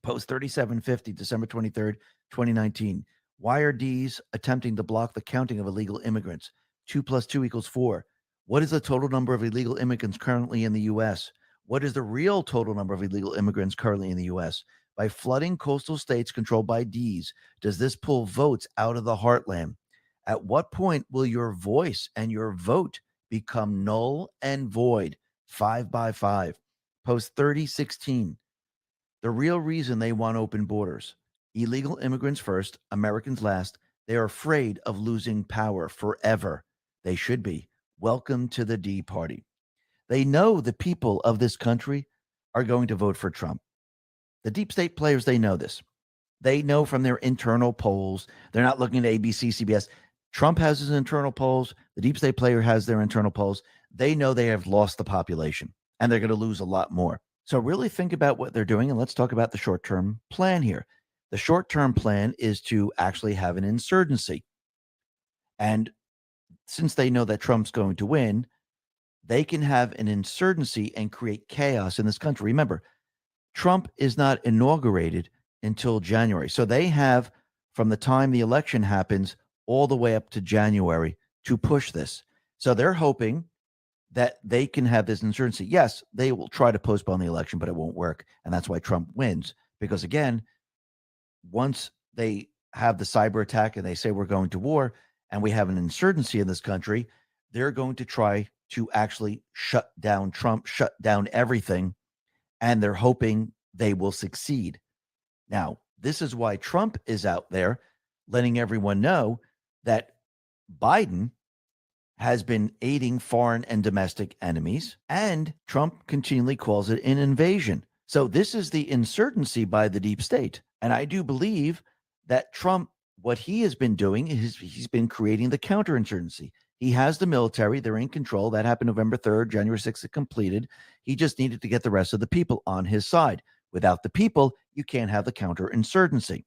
Post 3750, December 23rd, 2019. Why are Ds attempting to block the counting of illegal immigrants? 2 + 2 = 4. What is the total number of illegal immigrants currently in the U.S.? What is the real total number of illegal immigrants currently in the U.S.? By flooding coastal states controlled by Ds, does this pull votes out of the heartland? At what point will your voice and your vote become null and void? 5 by 5. Post 3016. The real reason they want open borders, illegal immigrants first, Americans last, they are afraid of losing power forever. They should be. Welcome to the D Party. They know the people of this country are going to vote for Trump. The deep state players, they know this. They know from their internal polls. They're not looking at ABC, CBS. Trump has his internal polls. The deep state player has their internal polls. They know they have lost the population and they're going to lose a lot more. So really think about what they're doing, and let's talk about the short-term plan here. The short-term plan is to actually have an insurgency. And since they know that Trump's going to win, they can have an insurgency and create chaos in this country. Remember, Trump is not inaugurated until January. So they have, from the time the election happens all the way up to January, to push this. So they're hoping that they can have this insurgency. Yes, they will try to postpone the election, but it won't work. And that's why Trump wins. Because again, once they have the cyber attack and they say we're going to war and we have an insurgency in this country, they're going to try to actually shut down Trump, shut down everything. And they're hoping they will succeed. Now, this is why Trump is out there letting everyone know that Biden has been aiding foreign and domestic enemies, and Trump continually calls it an invasion. So this is the insurgency by the deep state. And I do believe that Trump, what he has been doing is he's been creating the counterinsurgency. He has the military. They're in control. That happened November 3rd, January 6th, it completed. He just needed to get the rest of the people on his side. Without the people, you can't have the counterinsurgency.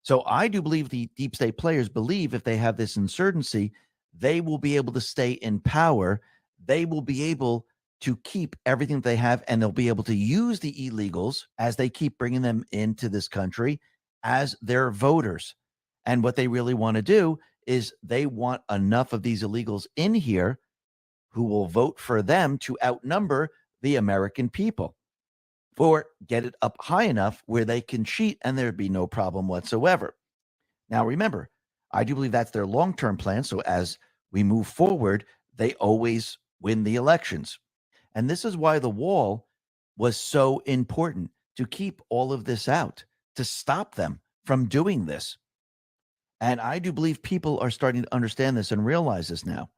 So I do believe the deep state players believe if they have this insurgency, they will be able to stay in power. They will be able to keep everything that they have, and they'll be able to use the illegals as they keep bringing them into this country as their voters. And what they really want to do is they want enough of these illegals in here who will vote for them to outnumber the American people, or get it up high enough where they can cheat and there'd be no problem whatsoever. Now, remember, I do believe that's their long-term plan. So as we move forward, they always win the elections. And this is why the wall was so important, to keep all of this out, to stop them from doing this. And I do believe people are starting to understand this and realize this now.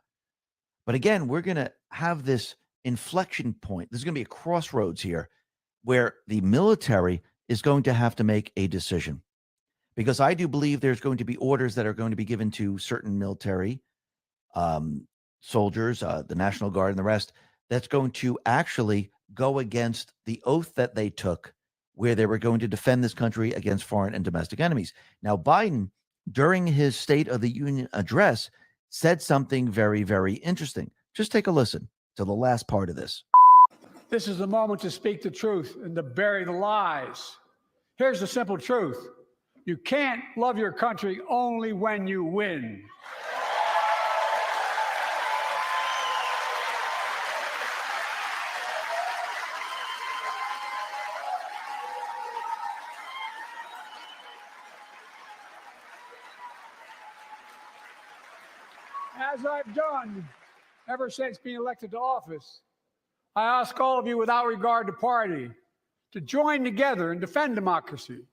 But again, we're going to have this inflection point. There's going to be a crossroads here where the military is going to have to make a decision. Because I do believe there's going to be orders that are going to be given to certain military soldiers, the National Guard and the rest, that's going to actually go against the oath that they took, where they were going to defend this country against foreign and domestic enemies. Now, Biden, during his State of the Union address, said something very, very interesting. Just take a listen to the last part of this. This is the moment to speak the truth and to bury the lies. Here's the simple truth. You can't love your country only when you win. As I've done ever since being elected to office, I ask all of you, without regard to party, to join together and defend democracy.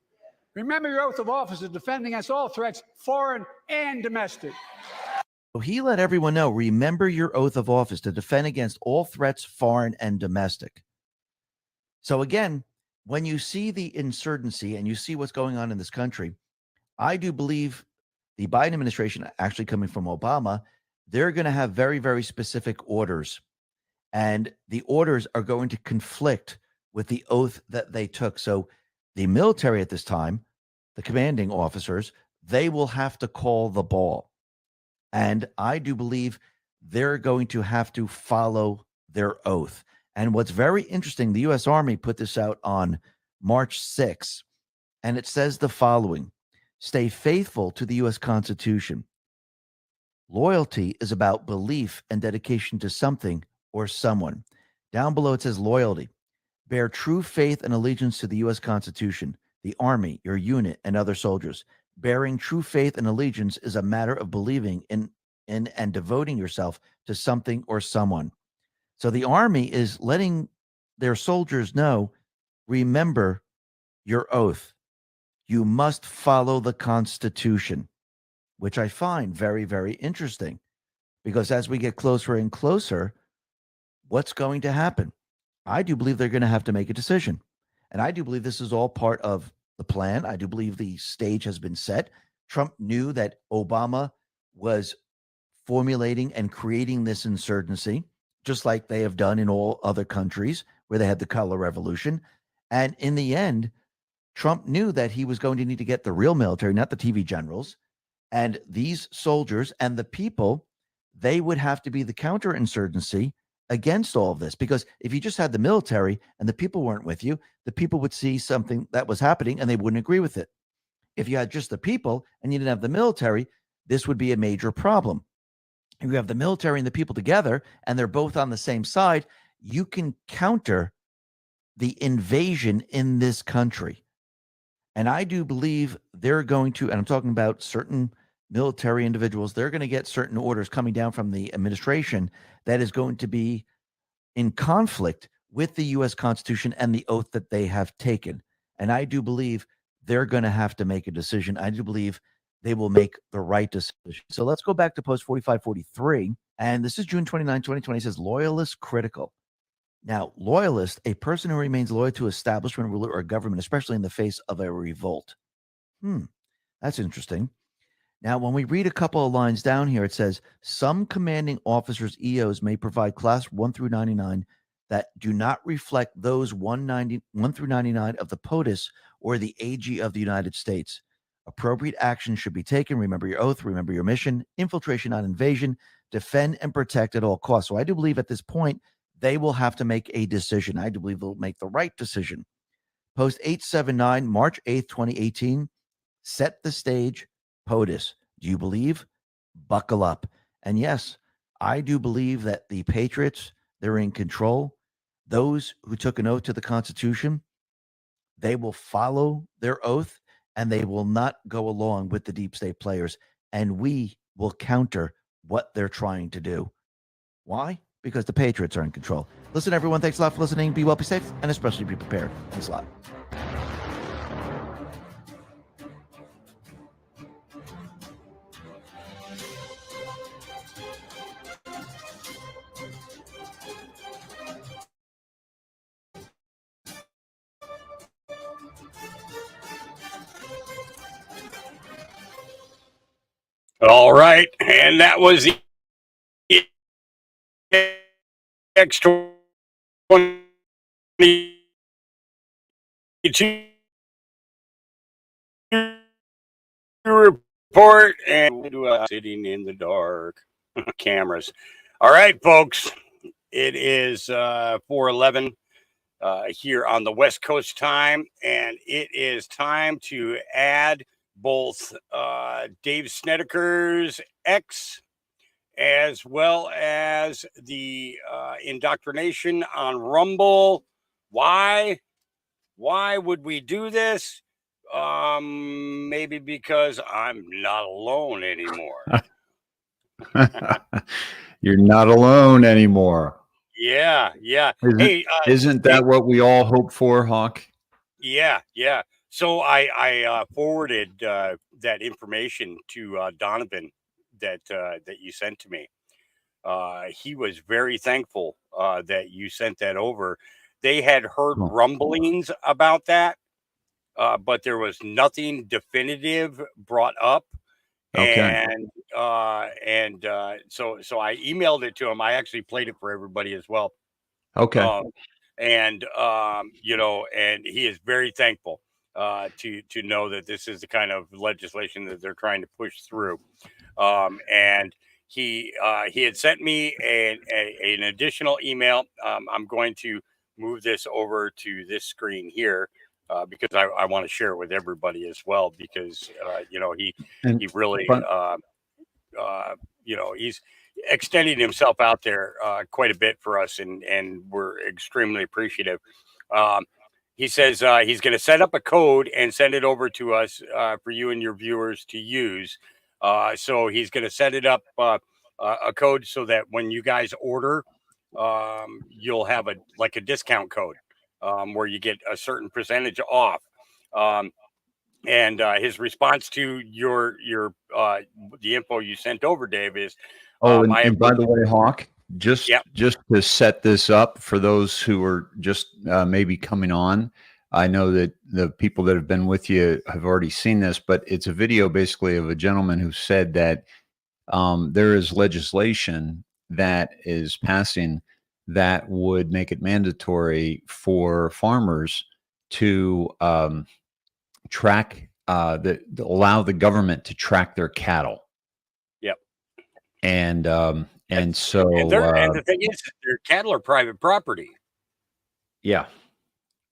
Remember your oath of office is defending against all threats, foreign and domestic. So he let everyone know, remember your oath of office to defend against all threats, foreign and domestic. So again, when you see the insurgency and you see what's going on in this country, I do believe the Biden administration, actually coming from Obama, they're going to have very, very specific orders. And the orders are going to conflict with the oath that they took. So the military at this time, the commanding officers, they will have to call the ball. And I do believe they're going to have to follow their oath. And what's very interesting, the U.S. Army put this out on March 6th, and it says the following: stay faithful to the U.S. Constitution. Loyalty is about belief and dedication to something or someone. Down below it says loyalty. Bear true faith and allegiance to the U.S. Constitution, the Army, your unit, and other soldiers. Bearing true faith and allegiance is a matter of believing in and devoting yourself to something or someone. So the Army is letting their soldiers know, remember your oath. You must follow the Constitution, which I find very, very interesting, because as we get closer and closer, what's going to happen? I do believe they're going to have to make a decision. And I do believe this is all part of the plan. I do believe the stage has been set. Trump knew that Obama was formulating and creating this insurgency, just like they have done in all other countries where they had the color revolution. And in the end, Trump knew that he was going to need to get the real military, not the TV generals, and these soldiers and the people, they would have to be the counterinsurgency against all of this. Because if you just had the military and the people weren't with you, the people would see something that was happening and they wouldn't agree with it. If you had just the people and you didn't have the military, this would be a major problem. If you have the military and the people together and they're both on the same side, you can counter the invasion in this country. And I do believe they're going to, and I'm talking about certain military individuals, they're going to get certain orders coming down from the administration that is going to be in conflict with the U.S. Constitution and the oath that they have taken. And I do believe they're going to have to make a decision. I do believe they will make the right decision. So let's go back to post 4543. And this is June 29, 2020. It says, loyalist critical. Now, loyalist, a person who remains loyal to establishment, ruler, or government, especially in the face of a revolt. That's interesting. Now, when we read a couple of lines down here, it says, some commanding officers, EOs, may provide class 1 through 99 that do not reflect those 1 through 99 of the POTUS or the AG of the United States. Appropriate action should be taken. Remember your oath. Remember your mission. Infiltration, not invasion. Defend and protect at all costs. So I do believe at this point, they will have to make a decision. I do believe they'll make the right decision. Post 879, March 8th, 2018. Set the stage. POTUS. Do you believe? Buckle up. And yes, I do believe that the Patriots, they're in control. Those who took an oath to the Constitution, they will follow their oath and they will not go along with the deep state players. And we will counter what they're trying to do. Why? Because the Patriots are in control. Listen, everyone, thanks a lot for listening. Be well, be safe, and especially be prepared. Thanks a lot. All right. And that was the X22 report and sitting in the dark cameras. All right, folks. It is 4:11 here on the West Coast time, and it is time to add both Dave Snedeker's X as well as the indoctrination on Rumble. Why would we do this? Maybe because I'm not alone anymore. You're not alone anymore. Yeah. Isn't that what we all hope for, Hawk? Yeah. So I forwarded that information to Donovan that you sent to me. He was very thankful that you sent that over. They had heard rumblings about that, but there was nothing definitive brought up. Okay. So I emailed it to him. I actually played it for everybody as well. Okay. And he is very thankful to know that this is the kind of legislation that they're trying to push through. And he had sent me an additional email. I'm going to move this over to this screen here because I want to share it with everybody as well, because he really he's extending himself out there quite a bit for us, and we're extremely appreciative. He says he's going to set up a code and send it over to us for you and your viewers to use. So he's going to set it up a code so that when you guys order, you'll have a discount code where you get a certain percentage off. And his response to your the info you sent over, Dave, is Oh, I have and by the way, Hawk, just Yep. just to set this up for those who are just maybe coming on, I know that the people that have been with you have already seen this, but it's a video basically of a gentleman who said that there is legislation that is passing that would make it mandatory for farmers to track allow the government to track their cattle. Yep. And so and the thing is, their cattle are private property. Yeah.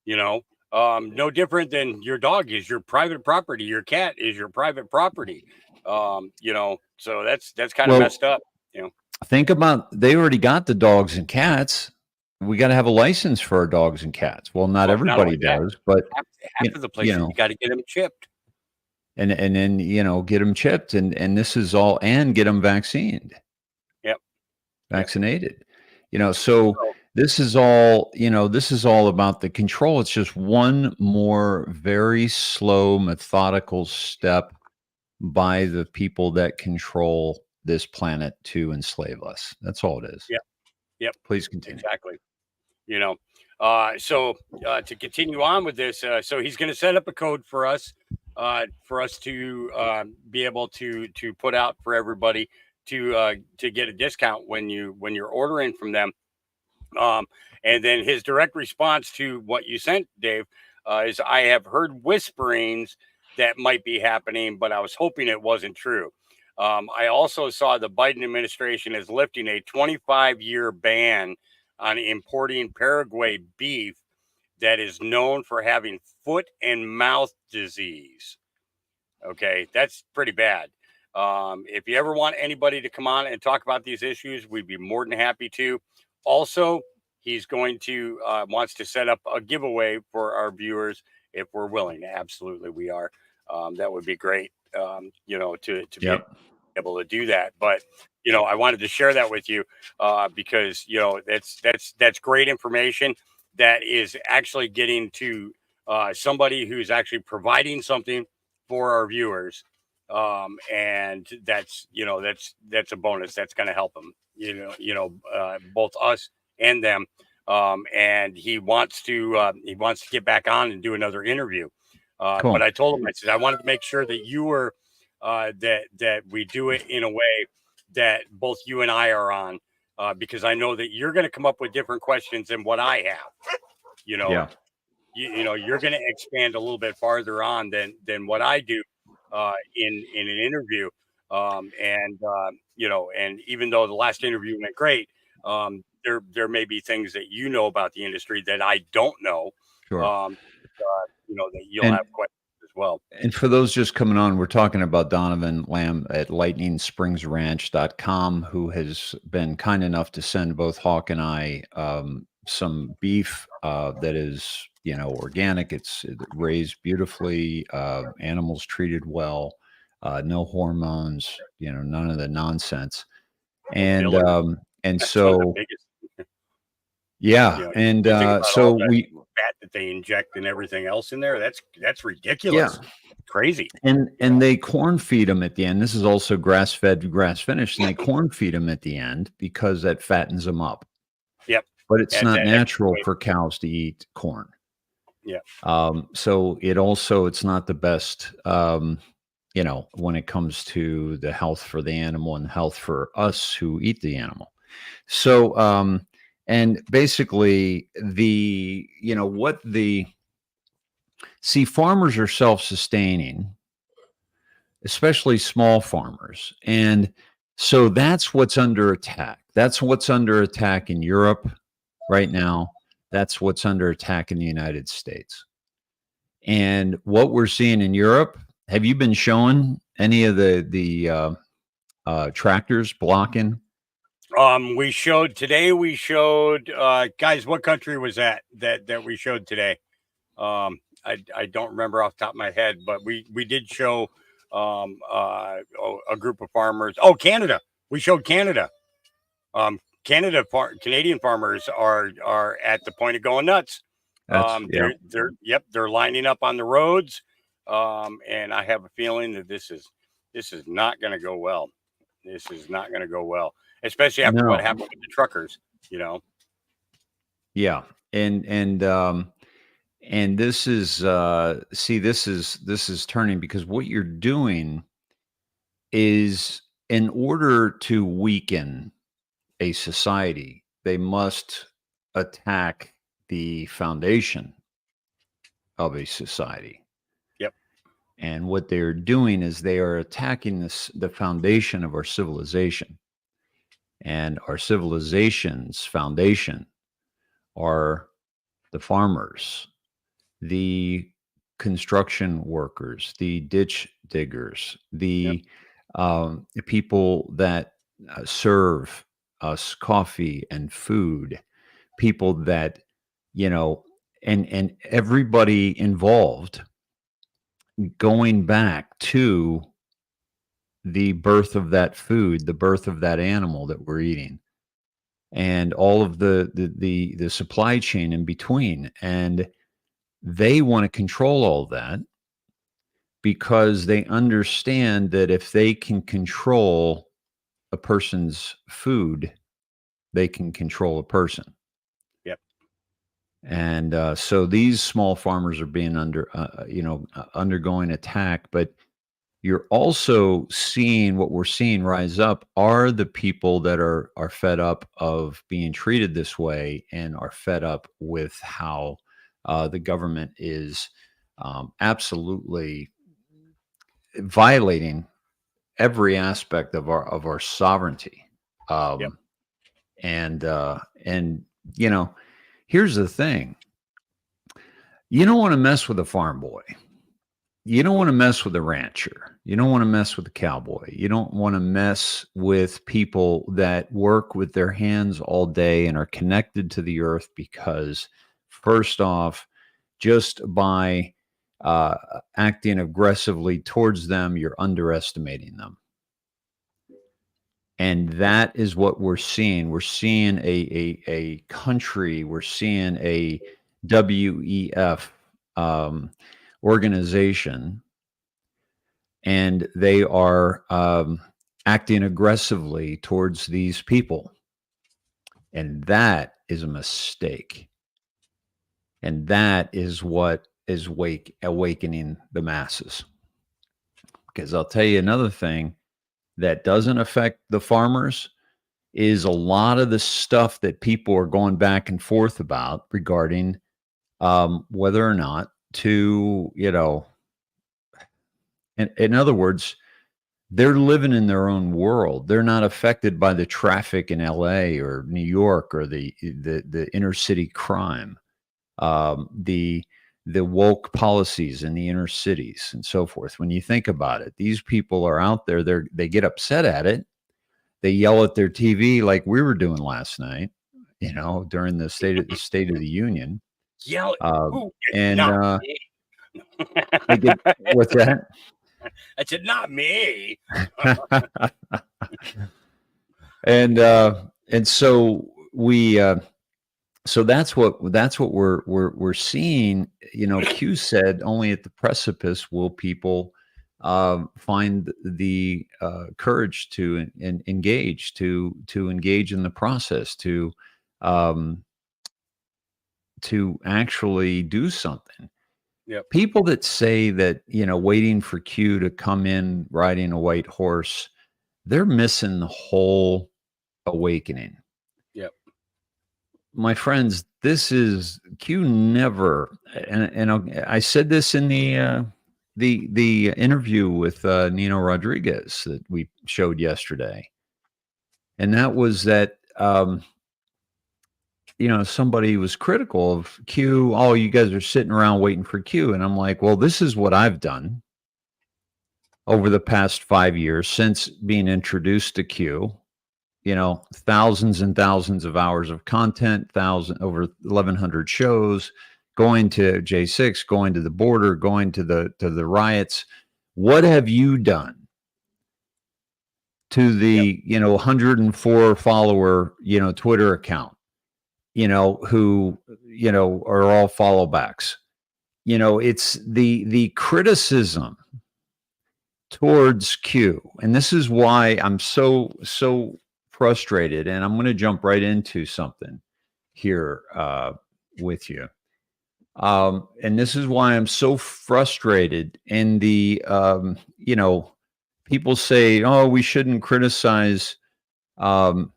You know, no different than your dog is your private property. Your cat is your private property. You know, so that's kind of messed up. You know, think about, they already got the dogs and cats. We got to have a license for our dogs and cats. Well, not everybody does, but half of the places you got to get them chipped. And then, get them chipped and this is all, and get them vaccinated. Yep. Vaccinated. So this is all, this is all about the control. It's just one more very slow, methodical step by the people that control this planet to enslave us. That's all it is. Yep. Yep. Please continue. Exactly. So to continue on with this, so he's going to set up a code for us to be able to put out for everybody to get a discount when you're ordering from them. And then his direct response to what you sent, Dave, is I have heard whisperings that might be happening, but I was hoping it wasn't true. I also saw the Biden administration is lifting a 25-year ban on importing Paraguay beef that is known for having foot and mouth disease. Okay, that's pretty bad. If you ever want anybody to come on and talk about these issues, we'd be more than happy to. Also, he's going to wants to set up a giveaway for our viewers if we're willing. Absolutely, we are. That would be great. To be able to do that. But I wanted to share that with you because that's great information that is actually getting to somebody who's actually providing something for our viewers, and that's a bonus. That's going to help them. Both us and them. And he wants to get back on and do another interview. Cool. But I told him, I said, I wanted to make sure that you were that we do it in a way that both you and I are on, because I know that you're going to come up with different questions than what I have. Yeah. You're going to expand a little bit farther on than what I do in an interview. And even though the last interview went great, there may be things that you know about the industry that I don't know. Sure. That you'll have questions as well. And for those just coming on, we're talking about Donovan Lamb at lightningspringsranch.com, who has been kind enough to send both Hawk and I some beef that is, organic. It's raised beautifully, animals treated well, no hormones, none of the nonsense. And so, yeah. And so we, fat that they inject and everything else in there, that's ridiculous. Yeah. Crazy. And they corn feed them at the end. This is also grass fed, grass finished, and they corn feed them at the end because that fattens them up. Yep. But it's not natural for cows to eat corn. Yeah. So it's not the best, when it comes to the health for the animal and health for us who eat the animal. So, and basically farmers are self-sustaining, especially small farmers. And so that's what's under attack. That's what's under attack in Europe right now. That's what's under attack in the United States. And what we're seeing in Europe, have you been showing any of the tractors blocking? We showed guys, what country was that we showed today? I don't remember off the top of my head, but we did show a group of farmers. Oh, Canada. We showed Canada. Canadian farmers are at the point of going nuts They're lining up on the roads, and I have a feeling that this is not going to go well. This is not going to go well, especially after what happened with the truckers. You know. Yeah, and this is this is turning, because what you're doing is, in order to weaken a society, they must attack the foundation of a society. Yep. And what they're doing is they are attacking the foundation of our civilization. And our civilization's foundation are the farmers, the construction workers, the ditch diggers, the people that serve us coffee and food, people that, and everybody involved, going back to the birth of that food, the birth of that animal that we're eating, and all of the supply chain in between. And they want to control all that, because they understand that if they can control a person's food, they can control a person. Yep. And so these small farmers are being undergoing attack. But you're also seeing, what we're seeing rise up are the people that are fed up of being treated this way, and are fed up with how the government is absolutely violating every aspect of our sovereignty. Yep. And here's the thing: you don't want to mess with a farm boy. You don't want to mess with a rancher. You don't want to mess with a cowboy. You don't want to mess with people that work with their hands all day and are connected to the earth, because, first off, just by acting aggressively towards them, you're underestimating them. And that is what we're seeing. We're seeing a country, we're seeing a WEF organization, and they are acting aggressively towards these people. And that is a mistake. And that is what is awakening the masses. Because I'll tell you another thing that doesn't affect the farmers is a lot of the stuff that people are going back and forth about regarding whether or not to, in other words, they're living in their own world. They're not affected by the traffic in LA or New York or the inner city crime, the woke policies in the inner cities and so forth. When you think about it, these people are out there, they get upset at it. They yell at their TV like we were doing last night, during the State of the Union. Yell and me. What's that? I said, not me. and so we so that's what we're seeing. Q said, only at the precipice will people find the courage to engage in the process, to actually do something. Yep. People that say that, waiting for Q to come in riding a white horse, they're missing the whole awakening. Yep. My friends, this is Q never, and I said this in the interview with Nino Rodriguez that we showed yesterday, and that was that somebody was critical of Q. Oh, you guys are sitting around waiting for Q. And I'm like, well, this is what I've done over the past 5 years since being introduced to Q. Thousands and thousands of hours of content, over 1,100 shows, going to J6, going to the border, going to the riots. What have you done to the 104 follower Twitter account? who, are all followbacks. It's the criticism towards Q. And this is why I'm so frustrated. And I'm going to jump right into something here with you. And this is why I'm so frustrated. And the, people say, oh, we shouldn't criticize, people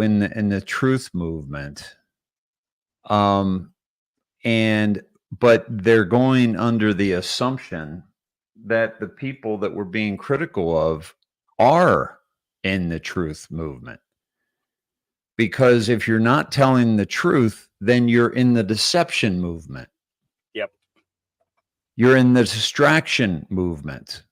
in the truth movement. But they're going under the assumption that the people that we're being critical of are in the truth movement. Because if you're not telling the truth, then you're in the deception movement. Yep. You're in the distraction movement.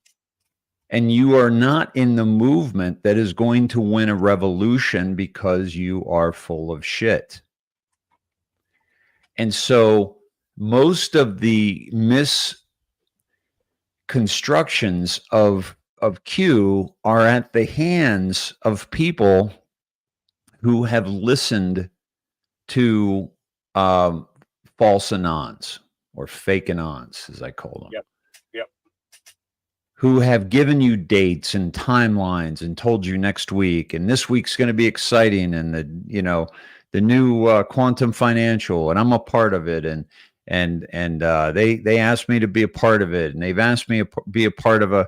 And you are not in the movement that is going to win a revolution because you are full of shit. And so most of the misconstructions of Q are at the hands of people who have listened to false anons, or fake anons, as I call them. Yep. Who have given you dates and timelines and told you next week, and this week's going to be exciting, and the new quantum financial, and I'm a part of it, and they asked me to be a part of it, and they've asked me to be a part of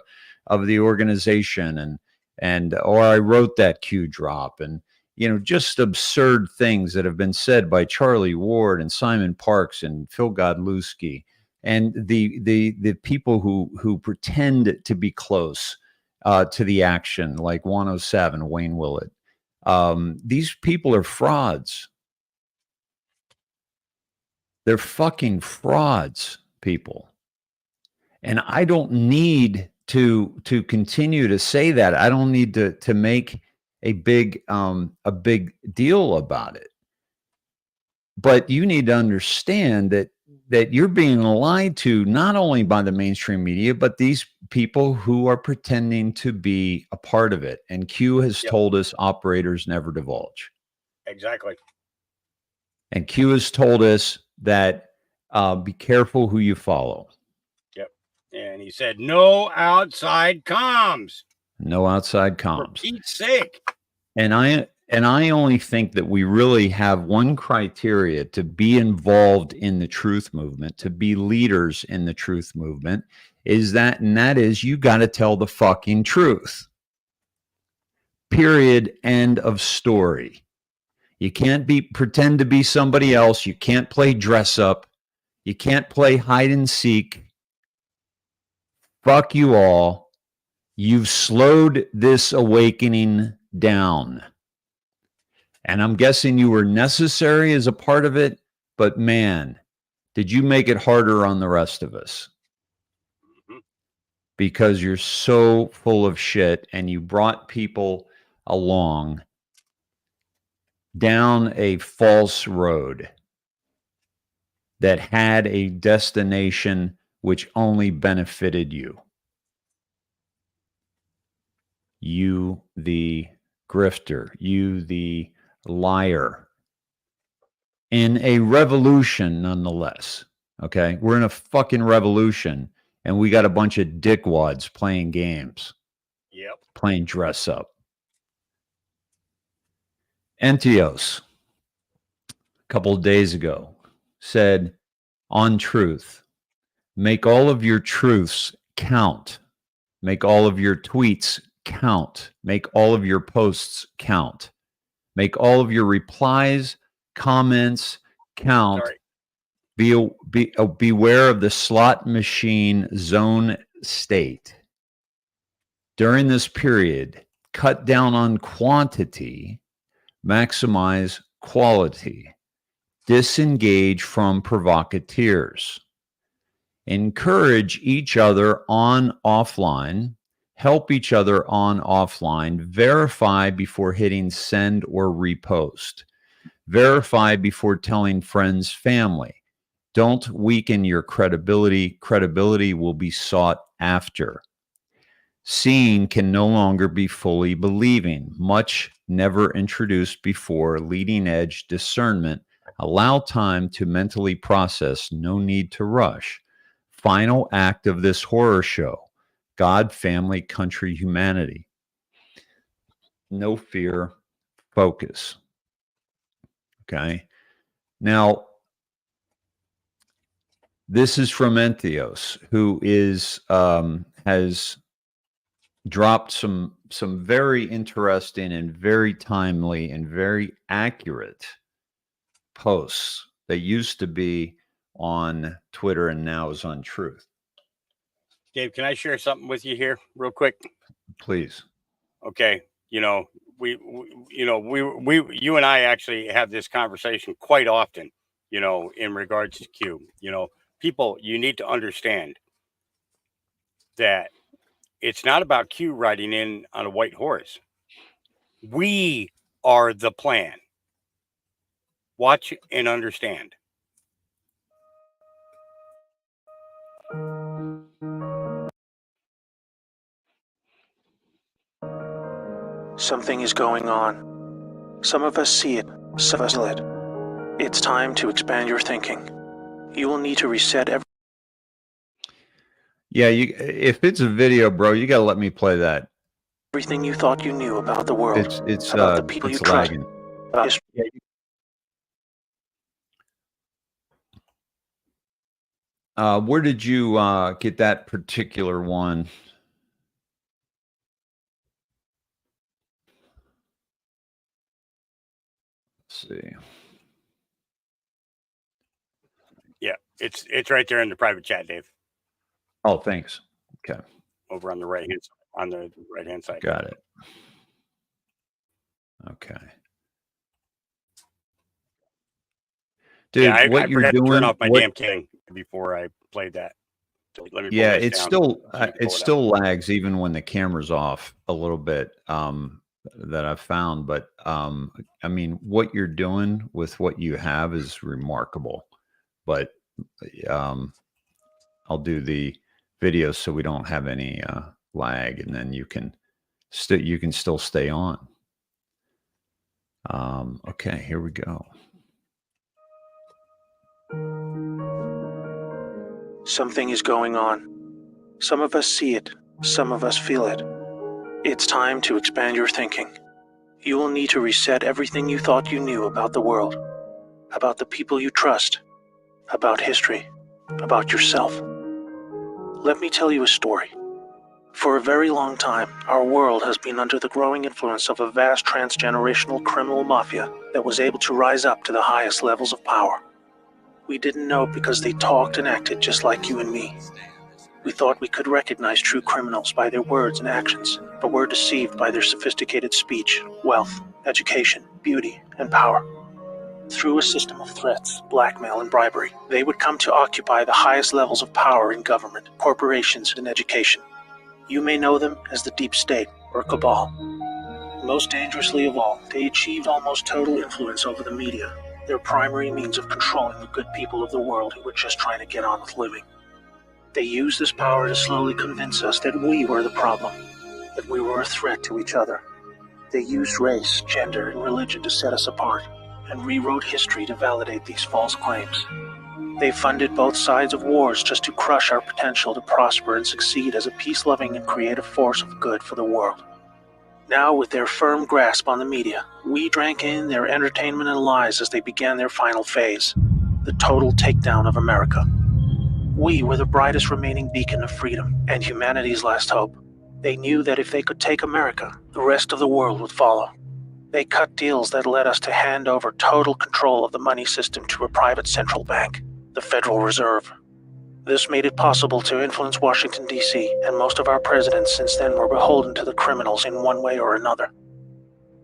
the organization, or I wrote that Q drop, and just absurd things that have been said by Charlie Ward and Simon Parks and Phil Godlewski, and the people who pretend to be close to the action, like 107, Wayne Willett. These people are frauds. They're fucking frauds, people. And I don't need to continue to say that. I don't need to make a big deal about it. But you need to understand that you're being lied to, not only by the mainstream media, but these people who are pretending to be a part of it. And Q has told us operators never divulge. Exactly. And Q has told us that be careful who you follow. Yep. And he said, no outside comms. No outside comms. For Pete's sake. And I only think that we really have one criteria to be involved in the truth movement, to be leaders in the truth movement, and that is you got to tell the fucking truth. Period. End of story. You can't pretend to be somebody else. You can't play dress up. You can't play hide and seek. Fuck you all. You've slowed this awakening down. And I'm guessing you were necessary as a part of it, but man, did you make it harder on the rest of us? Because you're so full of shit, and you brought people along down a false road that had a destination which only benefited you. You, the grifter, you, the liar, in a revolution nonetheless. Okay, we're in a fucking revolution, and we got a bunch of dickwads playing games. Yep. Playing dress up. Entios, a couple of days ago, said on truth, make all of your truths count. Make all of your tweets count. Make all of your posts count. Make all of your replies, comments count. Beware of the slot machine zone state. During this period, cut down on quantity, maximize quality. Disengage from provocateurs. Encourage each other on offline. Help each other on offline. Verify before hitting send or repost. Verify before telling friends, family. Don't weaken your credibility. Credibility will be sought after. Seeing can no longer be fully believing. Much never introduced before. Leading edge discernment. Allow time to mentally process. No need to rush. Final act of this horror show. God, family, country, humanity. No fear. Focus. Okay. Now, this is from Entheos, who is has dropped some very interesting and very timely and very accurate posts that used to be on Twitter and now is on Truth. Dave, can I share something with you here real quick? Please. Okay. You know, you and I actually have this conversation quite often, you know, in regards to Q. You know, people, you need to understand that it's not about Q riding in on a white horse. We are the plan. Watch and understand. Something is going on. Some of us see it, some of us feel it. It's time to expand your thinking. You will need to reset everything. Yeah, if it's a video, bro, you got to let me play that. Everything you thought you knew about the world, It's about the people you trust, lagging. about history. Where did you get that particular one? Let's see. Yeah, it's right there in the private chat, Dave. Oh, thanks. Okay. Over on the right hand side. Got it. Okay. Dude, yeah, what I you're forgot doing? to turn off my damn king before I played that. So let me pull Yeah, this it's down. still So you can it pull it still lags even when the camera's off a little bit. That I've found, but I mean, what you're doing with what you have is remarkable. But I'll do the video so we don't have any lag, and then you can still stay on. Okay, here we go. Something is going on. Some of us see it, some of us feel it. It's time to expand your thinking. You will need to reset everything you thought you knew about the world, about the people you trust, about history, about yourself. Let me tell you a story. For a very long time, our world has been under the growing influence of a vast transgenerational criminal mafia that was able to rise up to the highest levels of power. We didn't know because they talked and acted just like you and me. We thought we could recognize true criminals by their words and actions, but were deceived by their sophisticated speech, wealth, education, beauty, and power. Through a system of threats, blackmail, and bribery, they would come to occupy the highest levels of power in government, corporations, and education. You may know them as the deep state or cabal. Most dangerously of all, they achieved almost total influence over the media, their primary means of controlling the good people of the world who were just trying to get on with living. They used this power to slowly convince us that we were the problem, that we were a threat to each other. They used race, gender, and religion to set us apart, and rewrote history to validate these false claims. They funded both sides of wars just to crush our potential to prosper and succeed as a peace-loving and creative force of good for the world. Now, with their firm grasp on the media, we drank in their entertainment and lies as they began their final phase, the total takedown of America. We were the brightest remaining beacon of freedom and humanity's last hope. They knew that if they could take America, the rest of the world would follow. They cut deals that led us to hand over total control of the money system to a private central bank, the Federal Reserve. This made it possible to influence Washington, D.C., and most of our presidents since then were beholden to the criminals in one way or another.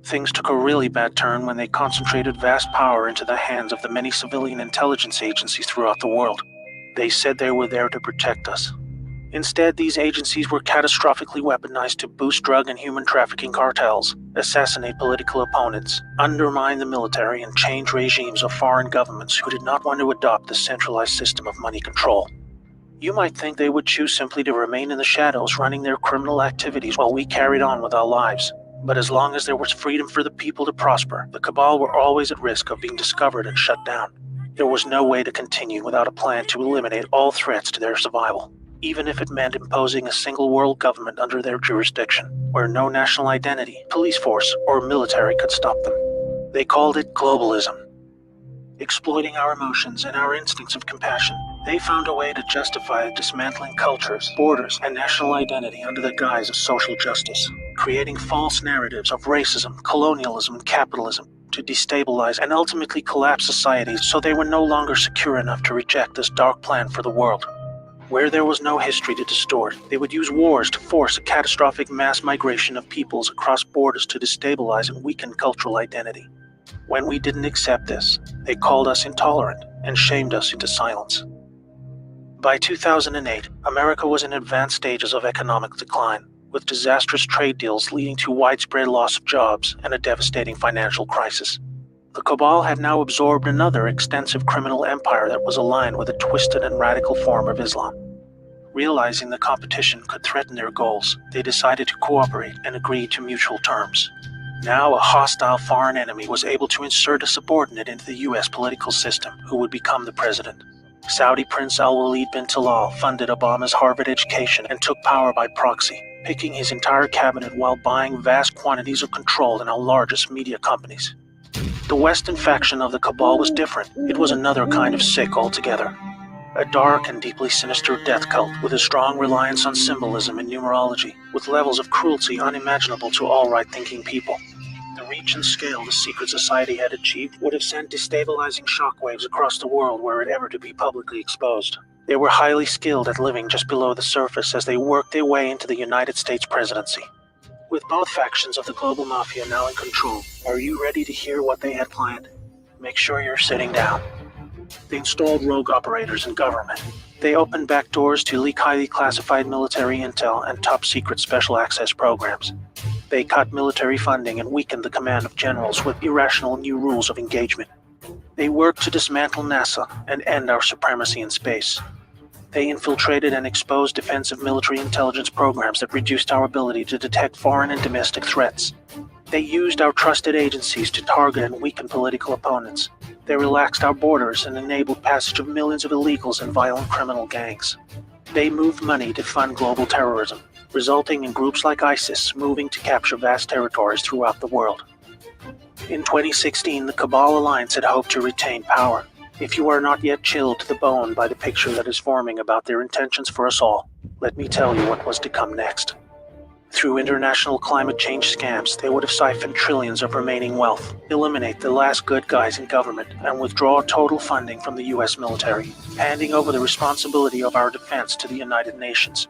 Things took a really bad turn when they concentrated vast power into the hands of the many civilian intelligence agencies throughout the world. They said they were there to protect us. Instead, these agencies were catastrophically weaponized to boost drug and human trafficking cartels, assassinate political opponents, undermine the military, and change regimes of foreign governments who did not want to adopt the centralized system of money control. You might think they would choose simply to remain in the shadows running their criminal activities while we carried on with our lives. But as long as there was freedom for the people to prosper, the cabal were always at risk of being discovered and shut down. There was no way to continue without a plan to eliminate all threats to their survival, even if it meant imposing a single world government under their jurisdiction, where no national identity, police force, or military could stop them. They called it globalism. Exploiting our emotions and our instincts of compassion, they found a way to justify dismantling cultures, borders, and national identity under the guise of social justice, creating false narratives of racism, colonialism, and capitalism to destabilize and ultimately collapse societies so they were no longer secure enough to reject this dark plan for the world. Where there was no history to distort, they would use wars to force a catastrophic mass migration of peoples across borders to destabilize and weaken cultural identity. When we didn't accept this, they called us intolerant and shamed us into silence. By 2008, America was in advanced stages of economic decline, with disastrous trade deals leading to widespread loss of jobs and a devastating financial crisis. The cabal had now absorbed another extensive criminal empire that was aligned with a twisted and radical form of Islam. Realizing the competition could threaten their goals, they decided to cooperate and agree to mutual terms. Now a hostile foreign enemy was able to insert a subordinate into the U.S. political system who would become the president. Saudi Prince Al-Walid bin Talal funded Obama's Harvard education and took power by proxy, picking his entire cabinet while buying vast quantities of control in our largest media companies. The Western faction of the cabal was different. It was another kind of sick altogether. A dark and deeply sinister death cult with a strong reliance on symbolism and numerology, with levels of cruelty unimaginable to all right-thinking people. The reach and scale the secret society had achieved would have sent destabilizing shockwaves across the world were it ever to be publicly exposed. They were highly skilled at living just below the surface as they worked their way into the United States presidency. With both factions of the global mafia now in control, are you ready to hear what they had planned? Make sure you're sitting down. They installed rogue operators in government. They opened back doors to leak highly classified military intel and top-secret special access programs. They cut military funding and weakened the command of generals with irrational new rules of engagement. They worked to dismantle NASA and end our supremacy in space. They infiltrated and exposed defensive military intelligence programs that reduced our ability to detect foreign and domestic threats. They used our trusted agencies to target and weaken political opponents. They relaxed our borders and enabled passage of millions of illegals and violent criminal gangs. They moved money to fund global terrorism, resulting in groups like ISIS moving to capture vast territories throughout the world. In 2016, the Cabal Alliance had hoped to retain power. If you are not yet chilled to the bone by the picture that is forming about their intentions for us all, let me tell you what was to come next. Through international climate change scams, they would have siphoned trillions of remaining wealth, eliminate the last good guys in government, and withdraw total funding from the U.S. military, handing over the responsibility of our defense to the United Nations.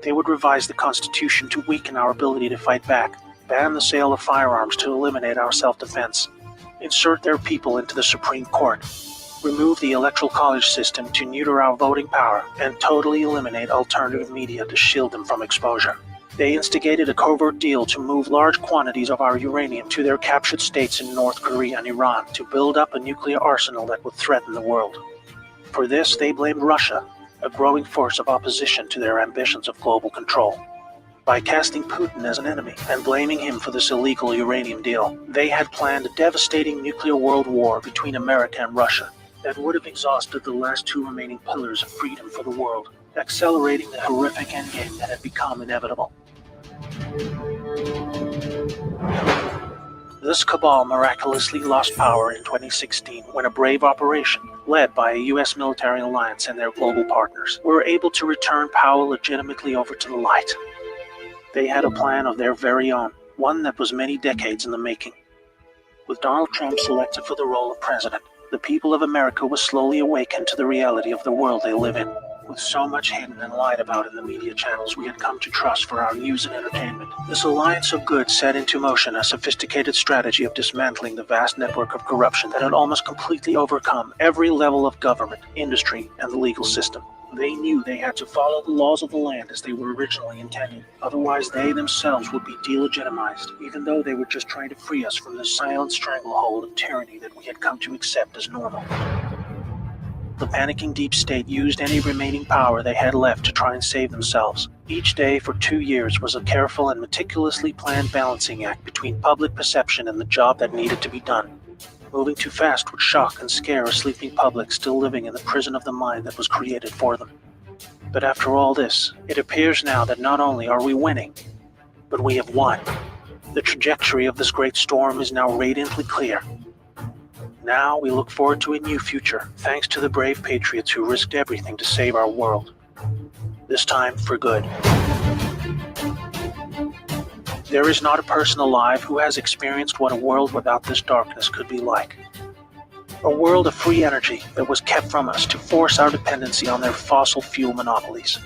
They would revise the Constitution to weaken our ability to fight back, ban the sale of firearms to eliminate our self-defense, insert their people into the Supreme Court, remove the Electoral College system to neuter our voting power, and totally eliminate alternative media to shield them from exposure. They instigated a covert deal to move large quantities of our uranium to their captured states in North Korea and Iran to build up a nuclear arsenal that would threaten the world. For this, they blamed Russia, a growing force of opposition to their ambitions of global control. By casting Putin as an enemy and blaming him for this illegal uranium deal, they had planned a devastating nuclear world war between America and Russia that would have exhausted the last two remaining pillars of freedom for the world, accelerating the horrific endgame that had become inevitable. This cabal miraculously lost power in 2016 when a brave operation, led by a U.S. military alliance and their global partners, were able to return power legitimately over to the light. They had a plan of their very own, one that was many decades in the making. With Donald Trump selected for the role of president, the people of America were slowly awakened to the reality of the world they live in. With so much hidden and lied about in the media channels we had come to trust for our news and entertainment, this alliance of good set into motion a sophisticated strategy of dismantling the vast network of corruption that had almost completely overcome every level of government, industry, and the legal system. They knew they had to follow the laws of the land as they were originally intended. Otherwise, they themselves would be delegitimized, even though they were just trying to free us from the silent stranglehold of tyranny that we had come to accept as normal. the panicking deep state used any remaining power they had left to try and save themselves. Each day for 2 years was a careful and meticulously planned balancing act between public perception and the job that needed to be done. Moving too fast would shock and scare a sleeping public still living in the prison of the mind that was created for them. But after all this, it appears now that not only are we winning, but we have won. The trajectory of this great storm is now radiantly clear. Now we look forward to a new future, thanks to the brave patriots who risked everything to save our world. This time for good. There is not a person alive who has experienced what a world without this darkness could be like. A world of free energy that was kept from us to force our dependency on their fossil fuel monopolies.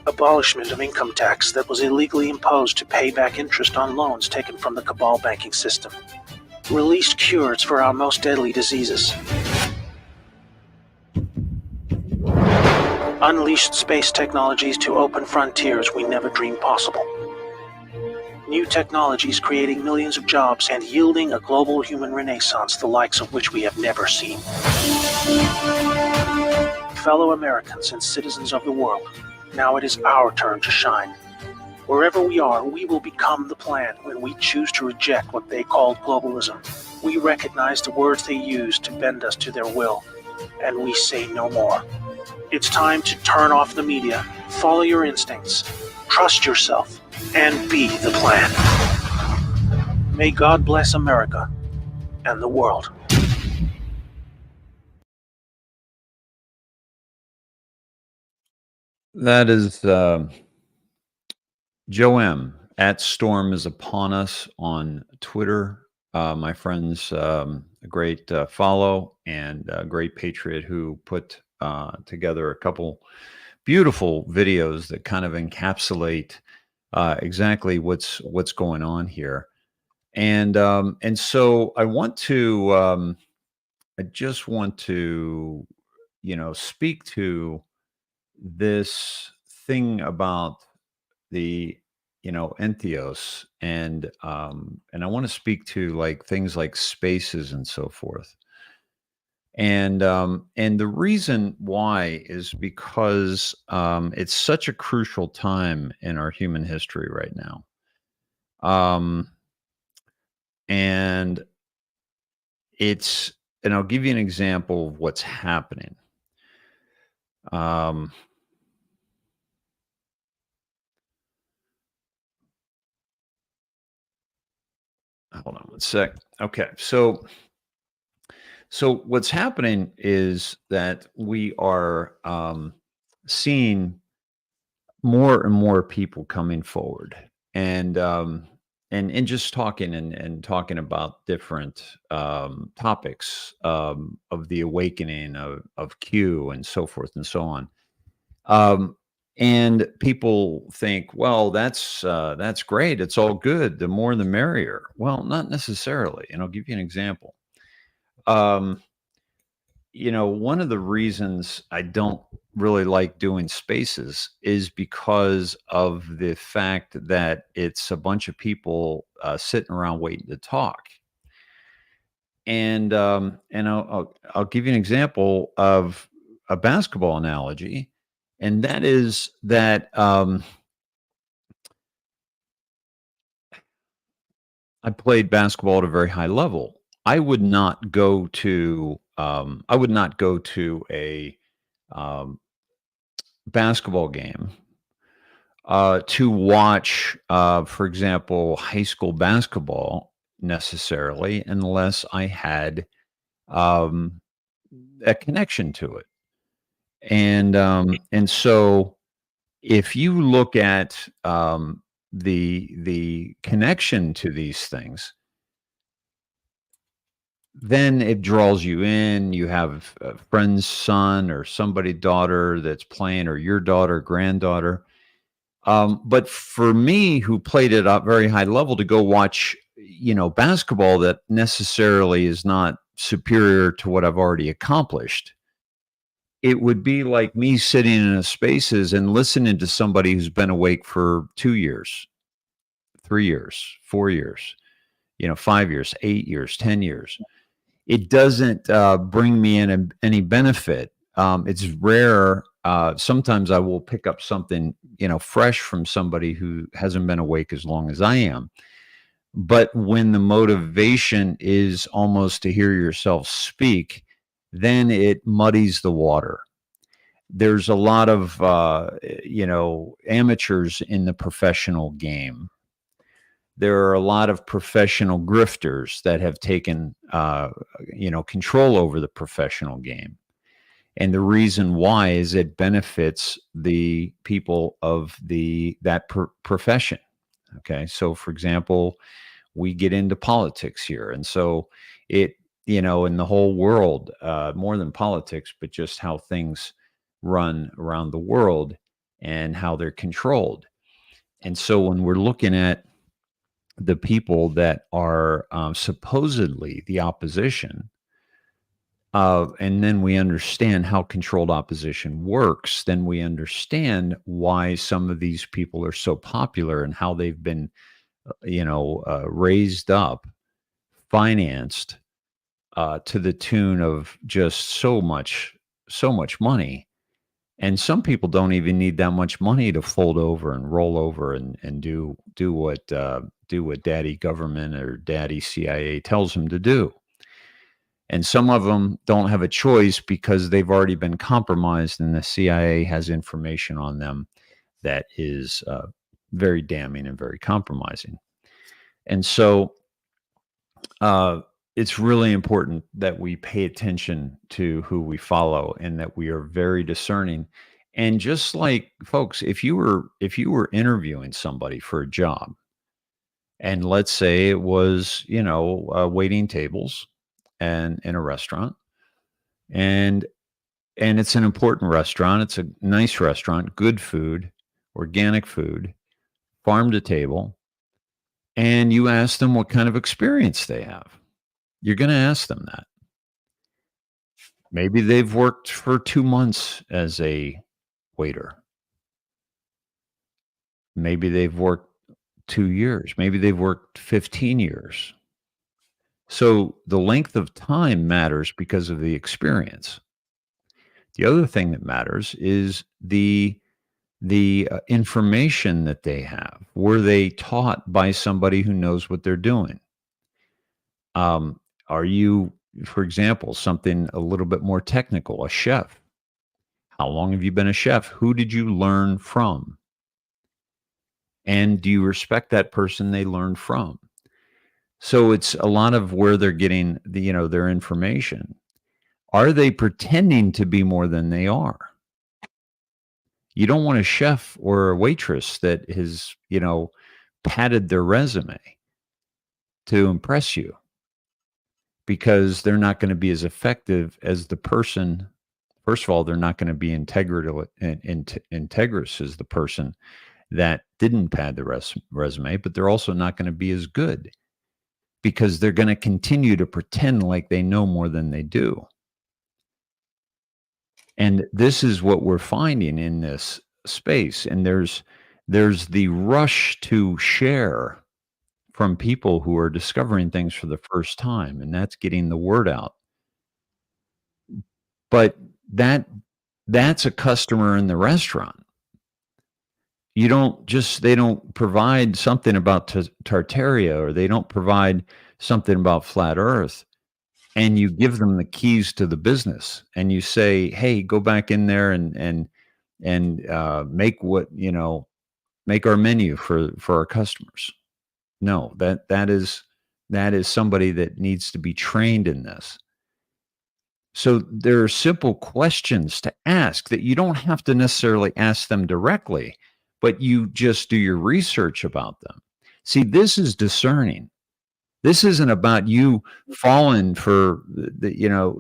Abolishment of income tax that was illegally imposed to pay back interest on loans taken from the cabal banking system. Released cures for our most deadly diseases. Unleashed space technologies to open frontiers we never dreamed possible. New technologies creating millions of jobs and yielding a global human renaissance the likes of which we have never seen. Fellow Americans and citizens of the world, now it is our turn to shine. Wherever we are, we will become the plan when we choose to reject what they called globalism. We recognize the words they use to bend us to their will, and we say no more. It's time to turn off the media, follow your instincts, trust yourself, and be the plan. May God bless America and the world. That is Joe M. at Storm is Upon Us on Twitter. My friend's a great follow and a great patriot who put together a couple beautiful videos that kind of encapsulate exactly what's going on here. And so I want to I just want to speak to this thing about the entheos, and I want to speak to like things like spaces and so forth. And the reason why is because it's such a crucial time in our human history right now. And I'll give you an example of what's happening. Hold on one sec. Okay, so what's happening is that we are seeing more and more people coming forward, and just talking and talking about different topics of the awakening of Q and so forth and so on. And people think, well, that's great. It's all good. The more the merrier. Well, not necessarily. And I'll give you an example. One of the reasons I don't really like doing spaces is because of the fact that it's a bunch of people sitting around waiting to talk. And I'll give you an example of a basketball analogy. And that is that I played basketball at a very high level. I would not go to a basketball game to watch, for example, high school basketball necessarily, unless I had a connection to it. And so if you look at the connection to these things, then it draws you in. You have a friend's son or somebody's daughter that's playing, or your daughter, granddaughter. But for me, who played at a very high level, to go watch, basketball that necessarily is not superior to what I've already accomplished, it would be like me sitting in a spaces and listening to somebody who's been awake for 2 years, 3 years, 4 years, 5 years, 8 years, 10 years. It doesn't bring me in any benefit It's rare. Sometimes I will pick up something, fresh from somebody who hasn't been awake as long as I am. But when the motivation is almost to hear yourself speak, then it muddies the water. There's a lot of, amateurs in the professional game. There are a lot of professional grifters that have taken, control over the professional game. And the reason why is it benefits the people of that profession. Okay. So for example, we get into politics here. And so it, in the whole world, more than politics, but just how things run around the world and how they're controlled. And so when we're looking at the people that are supposedly the opposition, and then we understand how controlled opposition works, then we understand why some of these people are so popular and how they've been, raised up, financed to the tune of just so much money. And some people don't even need that much money to fold over and roll over and do what daddy government or daddy CIA tells them to do. And some of them don't have a choice because they've already been compromised and the CIA has information on them that is very damning and very compromising. And so it's really important that we pay attention to who we follow and that we are very discerning. And just like folks, if you were interviewing somebody for a job, and let's say it was, waiting tables and in a restaurant, and it's an important restaurant, it's a nice restaurant, good food, organic food, farm to table, and you ask them what kind of experience they have. You're going to ask them that. Maybe they've worked for 2 months as a waiter. Maybe they've worked 2 years. Maybe they've worked 15 years. So the length of time matters because of the experience. The other thing that matters is the information that they have. Were they taught by somebody who knows what they're doing? Are you, for example, something a little bit more technical, a chef? How long have you been a chef? Who did you learn from? And do you respect that person they learned from? So it's a lot of where they're getting their information. Are they pretending to be more than they are? You don't want a chef or a waitress that has, padded their resume to impress you, because they're not going to be as effective as the person. First of all, they're not going to be integrous as the person that didn't pad the resume, but they're also not going to be as good because they're going to continue to pretend like they know more than they do. And this is what we're finding in this space. And there's the rush to share from people who are discovering things for the first time, and that's getting the word out. But that's a customer in the restaurant. They don't provide something about Tartaria, or they don't provide something about flat earth, and you give them the keys to the business and you say, hey, go back in there and make make our menu for our customers. No, that is somebody that needs to be trained in this. So there are simple questions to ask that you don't have to necessarily ask them directly, but you just do your research about them. See, this is discerning. This isn't about you falling for the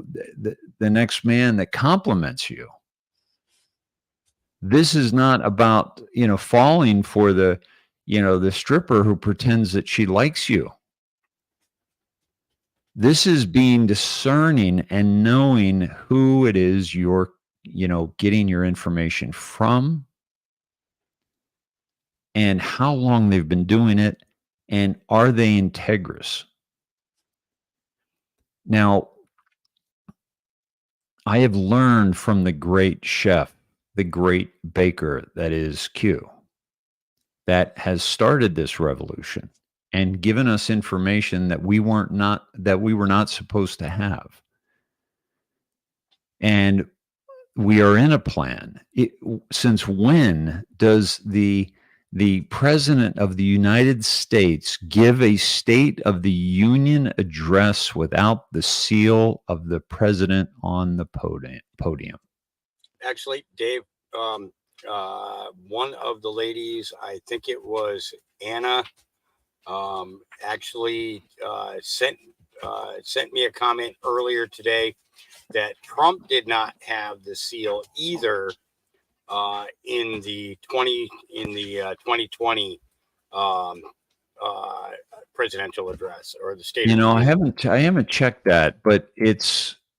next man that compliments you. This is not about, falling for the stripper who pretends that she likes you. This is being discerning and knowing who it is you're, getting your information from, and how long they've been doing it, and are they integrous? Now, I have learned from the great chef, the great baker that is Q, that has started this revolution and given us information that we were not supposed to have. And we are in a plan. Since when does the president of the United States give a State of the Union address without the seal of the president on the podium? Actually, Dave, one of the ladies, I think it was Anna, actually sent me a comment earlier today that Trump did not have the seal either in the 2020 presidential address or the State of the Union. I haven't checked that, but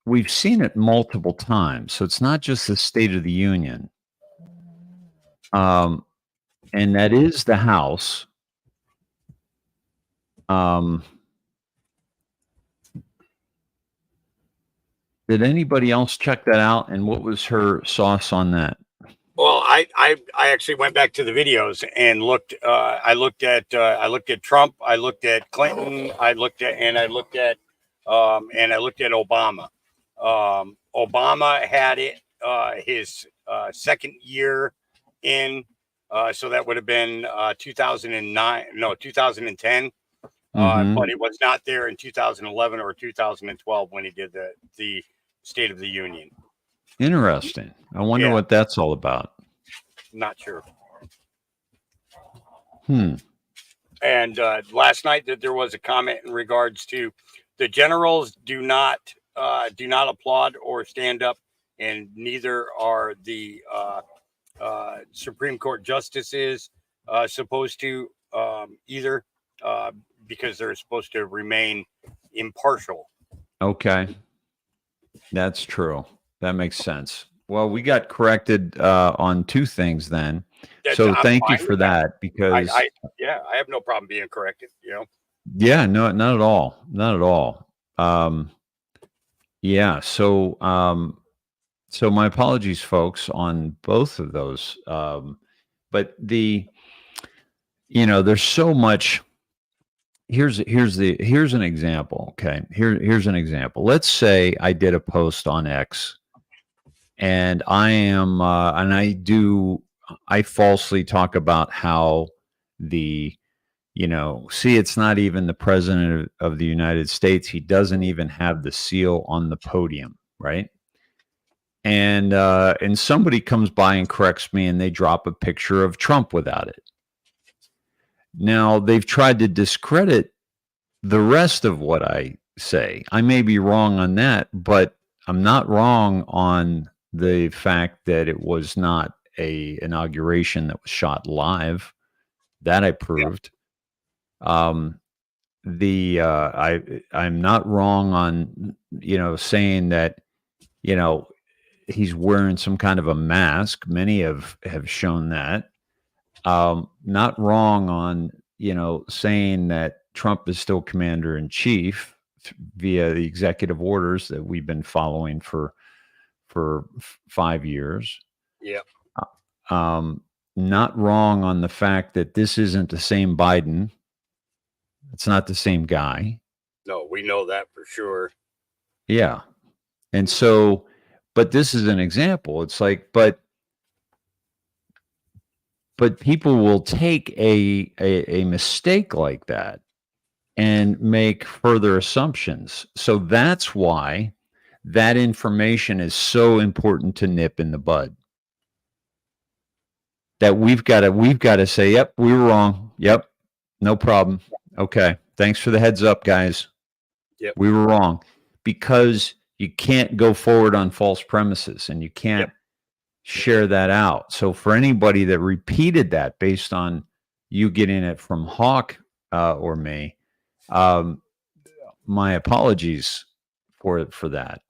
we've seen it multiple times, so it's not just the State of the Union. And that is the House. Did anybody else check that out? And what was her sauce on that? Well, I actually went back to the videos and looked. I looked at Trump. I looked at Clinton. I looked at Obama. Obama had it his second year in, so that would have been 2010. But it was not there in 2011 or 2012 when he did the State of the Union. Interesting. I wonder what that's all about. Not sure. And last night that there was a comment in regards to the generals do not applaud or stand up, and neither are the Supreme Court justices supposed to either, because they're supposed to remain impartial. Okay. That's true. That makes sense. Well, we got corrected on two things then. So thank you for that, because I have no problem being corrected, Yeah, no, not at all. Not at all. Yeah, so my apologies, folks, on both of those. But there's so much. Here's an example. Okay. Here's an example. Let's say I did a post on X, and I falsely talk about how it's not even the president of the United States. He doesn't even have the seal on the podium, right? And somebody comes by and corrects me, and they drop a picture of Trump without it. Now, they've tried to discredit the rest of what I say. I may be wrong on that, but I'm not wrong on the fact that it was not a inauguration that was shot live. That I proved. I'm not wrong on, saying that, he's wearing some kind of a mask. Many have shown that. Not wrong on, saying that Trump is still commander in chief via the executive orders that we've been following for 5 years. Yeah. Not wrong on the fact that this isn't the same Biden. It's not the same guy. No, we know that for sure. Yeah. And so, but this is an example. It's like, but people will take a mistake like that and make further assumptions. So that's why that information is so important to nip in the bud. That we've got to say, yep, we were wrong. Yep, no problem. Okay, thanks for the heads up, guys. Yep. We were wrong, because you can't go forward on false premises, and you can't share that out. So for anybody that repeated that based on you getting it from Hawk or me, my apologies for that,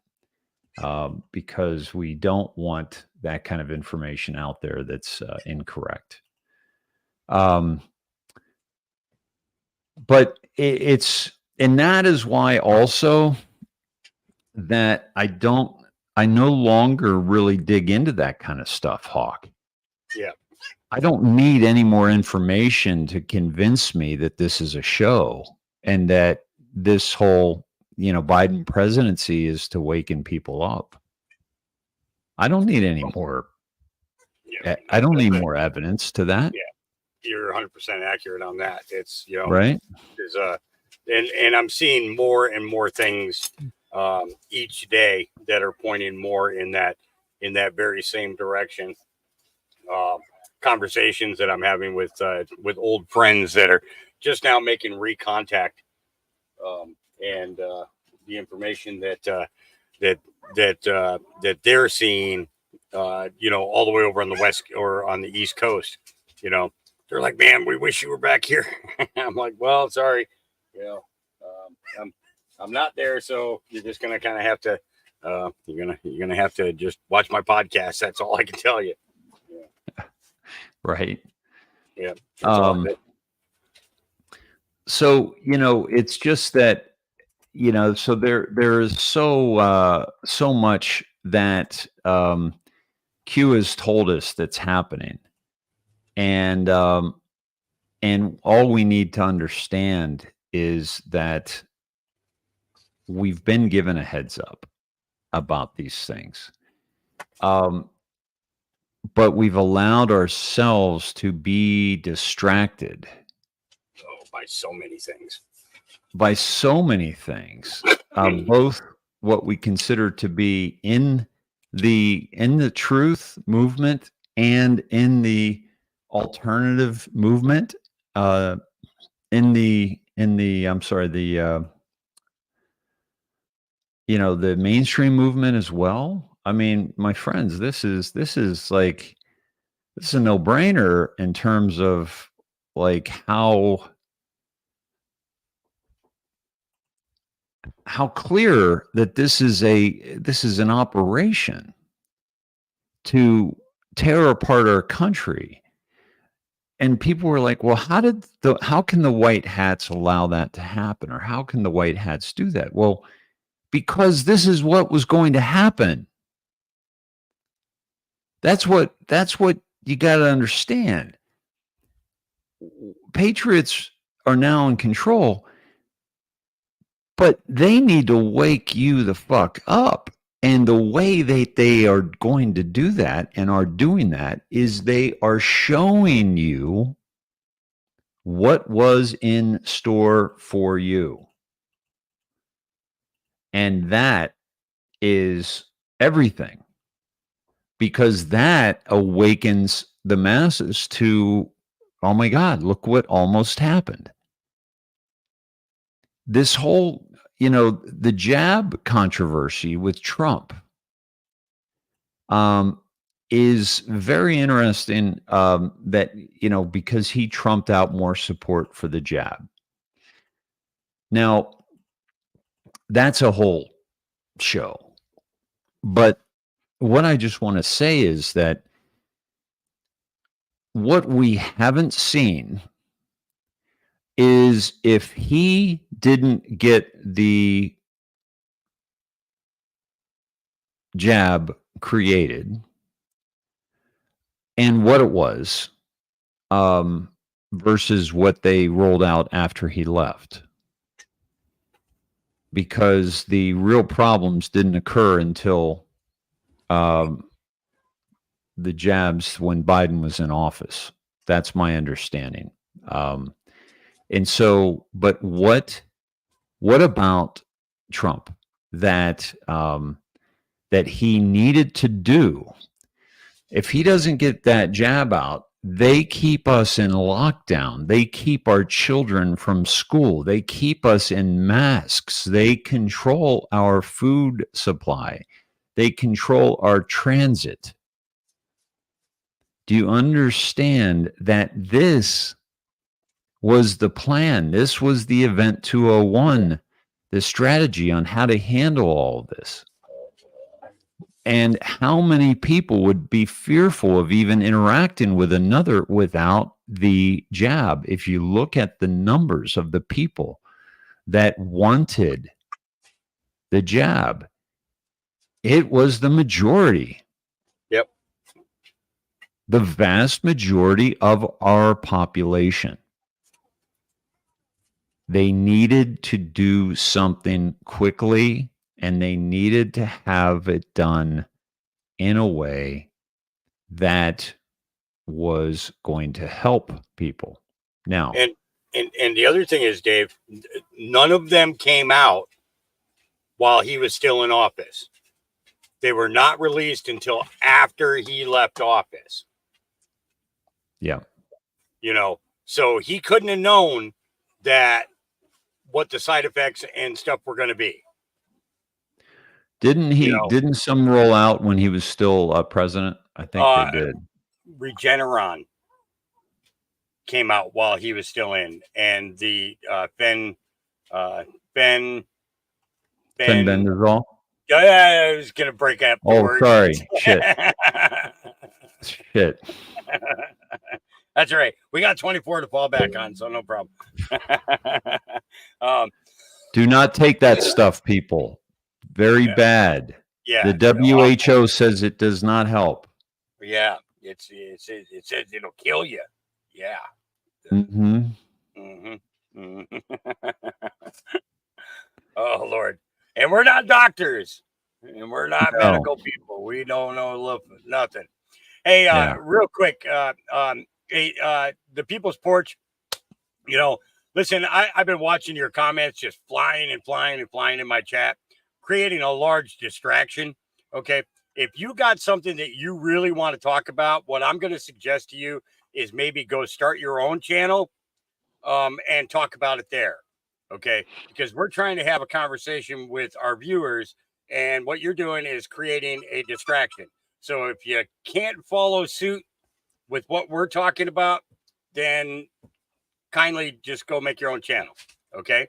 because we don't want that kind of information out there that's incorrect. But and that is why also that I don't I no longer really dig into that kind of stuff, Hawk. Yeah. I don't need any more information to convince me that this is a show and that this whole, Biden presidency is to waken people up. I don't need any more. Yeah. I don't need more evidence to that. Yeah. You're 100% accurate on that. It's, Right. There's and I'm seeing more and more things each day that are pointing more in that very same direction. Conversations that I'm having with old friends that are just now making recontact, and the information that they're seeing, all the way over on the west or on the East Coast, they're like, man, we wish you were back here. I'm like, well, sorry, I'm not there, so you're just gonna kind of have to, you're gonna have to just watch my podcast. That's all I can tell you. Right. Yeah. So, it's just that, so there is so much that Q has told us that's happening. And all we need to understand is that we've been given a heads up about these things. But we've allowed ourselves to be distracted By so many things. Both what we consider to be in the truth movement and in the alternative movement, the mainstream movement as well. I mean, my friends, this is a no-brainer in terms of like how clear that this is an operation to tear apart our country. And people were like, well, how can the white hats allow that to happen? Or how can the white hats do that? Well, because this is what was going to happen. That's what you got to understand. Patriots are now in control, but they need to wake you the fuck up. And the way they are going to do that and are doing that is they are showing you what was in store for you. And that is everything, because that awakens the masses to, oh my God, look what almost happened. This whole, the jab controversy with Trump is very interesting, that, because he trumped out more support for the jab. Now, that's a whole show. But what I just want to say is that what we haven't seen is if he didn't get the jab created and what it was, versus what they rolled out after he left. Because the real problems didn't occur until the jabs when Biden was in office. That's my understanding. And so, but what about Trump that he needed to do? If he doesn't get that jab out, they keep us in lockdown. They keep our children from school. They keep us in masks. They control our food supply. They control our transit. Do you understand that this was the plan? This was the Event 201, the strategy on how to handle all of this. And how many people would be fearful of even interacting with another without the jab? If you look at the numbers of the people that wanted the jab, It was the majority. Yep. The vast majority of our population. They needed to do something quickly, and they needed to have it done in a way that was going to help people. Now, And the other thing is, Dave, none of them came out while he was still in office. They were not released until after he left office. yeah. You know, so he couldn't have known that what the side effects and stuff were going to be. Didn't he? You know, Didn't some roll out when he was still president? I think they did. Regeneron came out while he was still in, and the Fenbendazole. Yeah, I was gonna break up. The word. Sorry. Shit. Shit. That's all right. We got 24 to fall back on, so no problem. Do not take that stuff, people. Very bad. Yeah. The WHO says it does not help. Yeah. It says it'll kill you. Yeah. Mm-hmm. Mm-hmm. Oh, Lord. And we're not doctors. And we're not medical people. We don't know nothing. Hey, real quick. The People's Porch, you know, listen, I've been watching your comments just flying and flying and flying in my chat, creating a large distraction. Okay. If you got something that you really want to talk about, what I'm going to suggest to you is maybe go start your own channel and talk about it there. Okay. Because we're trying to have a conversation with our viewers, and what you're doing is creating a distraction. So if you can't follow suit with what we're talking about, then kindly just go make your own channel. Okay.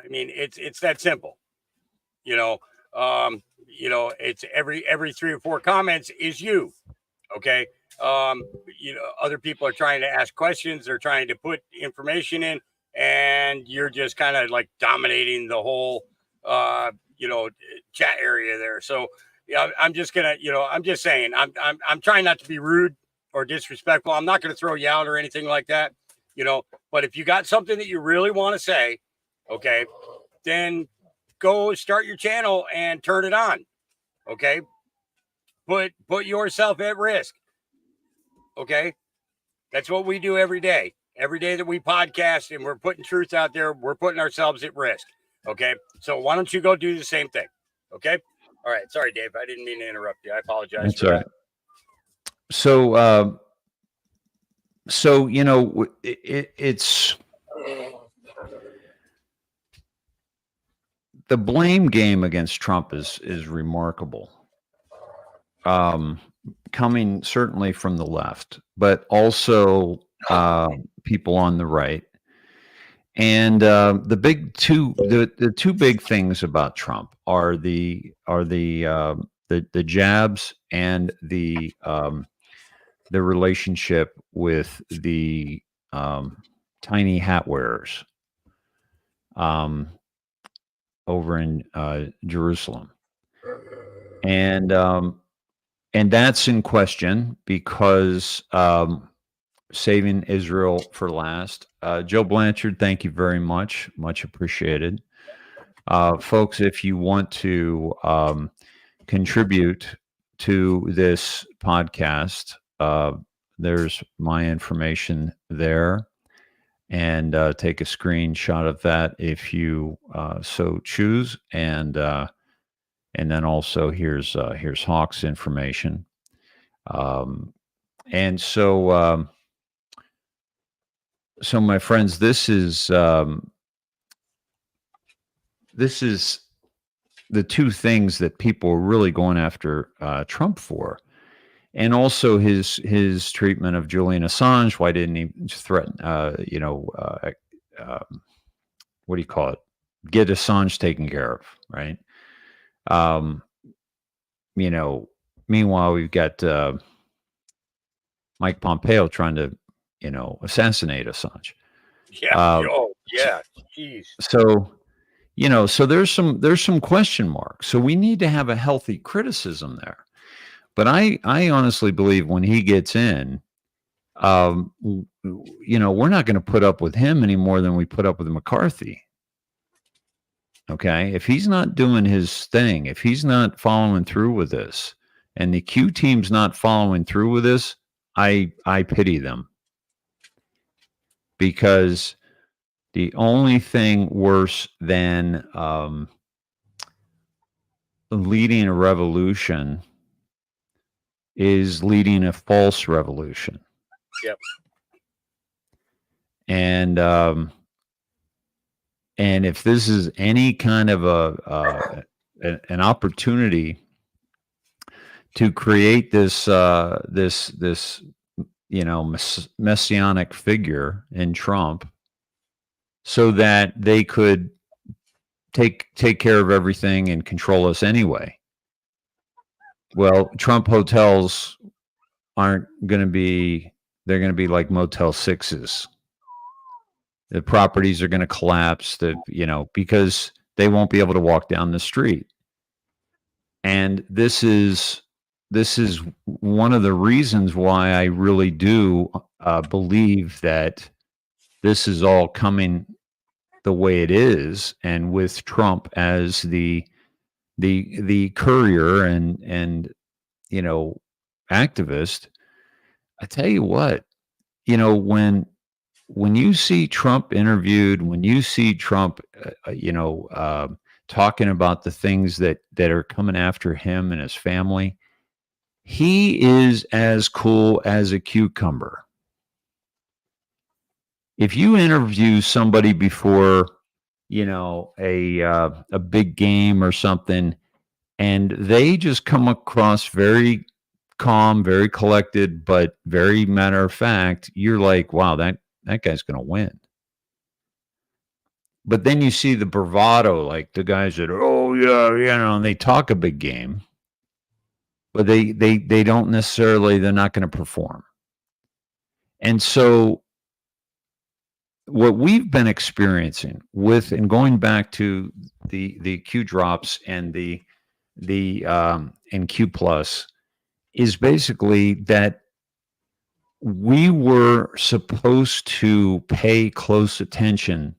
I mean, it's that simple. You know, it's every 3 or 4 comments is you. Okay. Other people are trying to ask questions. They're trying to put information in, and you're just kind of like dominating the whole, chat area there. So yeah, I'm just gonna, I'm just saying, I'm trying not to be rude or disrespectful. I'm not going to throw you out or anything like that, but if you got something that you really want to say, okay, then go start your channel and turn it on. Okay. Put yourself at risk. Okay. That's what we do every day. Every day that we podcast and we're putting truth out there, we're putting ourselves at risk. Okay. So why don't you go do the same thing? Okay. All right. Sorry, Dave. I didn't mean to interrupt you. I apologize. That's for all right. that. So, it's the blame game against Trump is remarkable. Coming certainly from the left, but also people on the right. And the two big things about Trump are the jabs and the relationship with the tiny hat wearers over in Jerusalem, and that's in question because saving Israel for last. Joe Blanchard, thank you very much. Much appreciated. Folks, if you want to contribute to this podcast, there's my information there, and take a screenshot of that if you so choose, and then also here's Hawk's information, and so my friends, this is the two things that people are really going after Trump for. And also his treatment of Julian Assange. Why didn't he threaten, what do you call it? Get Assange taken care of, right? Meanwhile, we've got Mike Pompeo trying to, assassinate Assange. Yeah. Yeah. Jeez. So, So there's some question marks. So we need to have a healthy criticism there. But I honestly believe when he gets in, we're not going to put up with him any more than we put up with McCarthy. Okay, if he's not doing his thing, if he's not following through with this, and the Q team's not following through with this, I pity them, because the only thing worse than leading a revolution is leading a false revolution. Yep. And if this is any kind of an opportunity to create this messianic figure in Trump, so that they could take care of everything and control us anyway. Well, Trump hotels aren't going to be, they're going to be like Motel 6s. The properties are going to collapse, because they won't be able to walk down the street. And this is one of the reasons why I really do believe that this is all coming the way it is, and with Trump as the courier and activist. I tell you what, when you see Trump interviewed, when you see Trump talking about the things that are coming after him and his family, he is as cool as a cucumber. If you interview somebody before, a big game or something, and they just come across very calm, very collected, but very matter of fact, you're like, wow, that guy's going to win. But then you see the bravado, like the guys that, and they talk a big game, but they don't necessarily, they're not going to perform. And so what we've been experiencing with, and going back to the Q drops and the and Q plus, is basically that we were supposed to pay close attention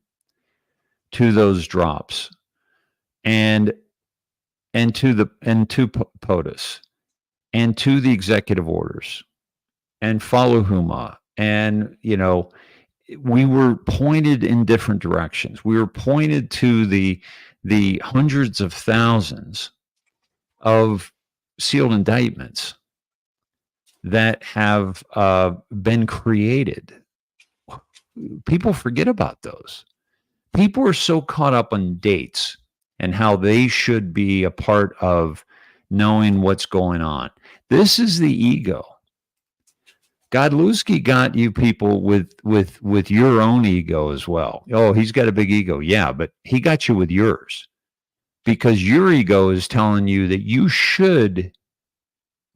to those drops and to POTUS and to the executive orders and follow HUMA. And, we were pointed in different directions. We were pointed to the hundreds of thousands of sealed indictments that have been created. People forget about those. People are so caught up on dates and how they should be a part of knowing what's going on. This is the ego. Godlewski got you people with your own ego as well. Oh, he's got a big ego. Yeah, but he got you with yours, because your ego is telling you that you should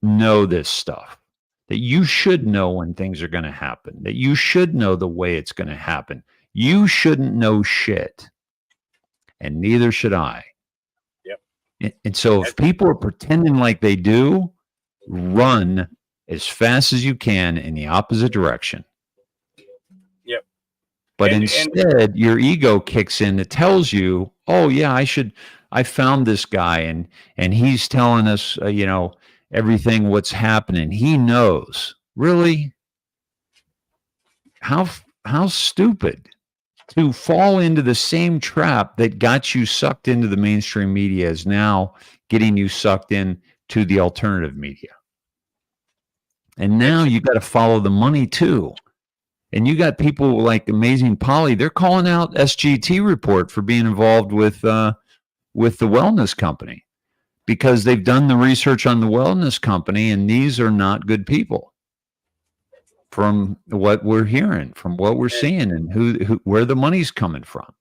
know this stuff, that you should know when things are going to happen, that you should know the way it's going to happen. You shouldn't know shit, and neither should I. Yep. And so if people are pretending like they do, run as fast as you can in the opposite direction. Yep. But instead, your ego kicks in that tells you, oh yeah, I found this guy and he's telling us, everything what's happening. He knows. Really? How stupid to fall into the same trap that got you sucked into the mainstream media is now getting you sucked in to the alternative media. And now you got to follow the money too. And you got people like Amazing Polly, they're calling out SGT report for being involved with the wellness company, because they've done the research on the wellness company, and these are not good people from what we're hearing, from what we're seeing, and who where the money's coming from.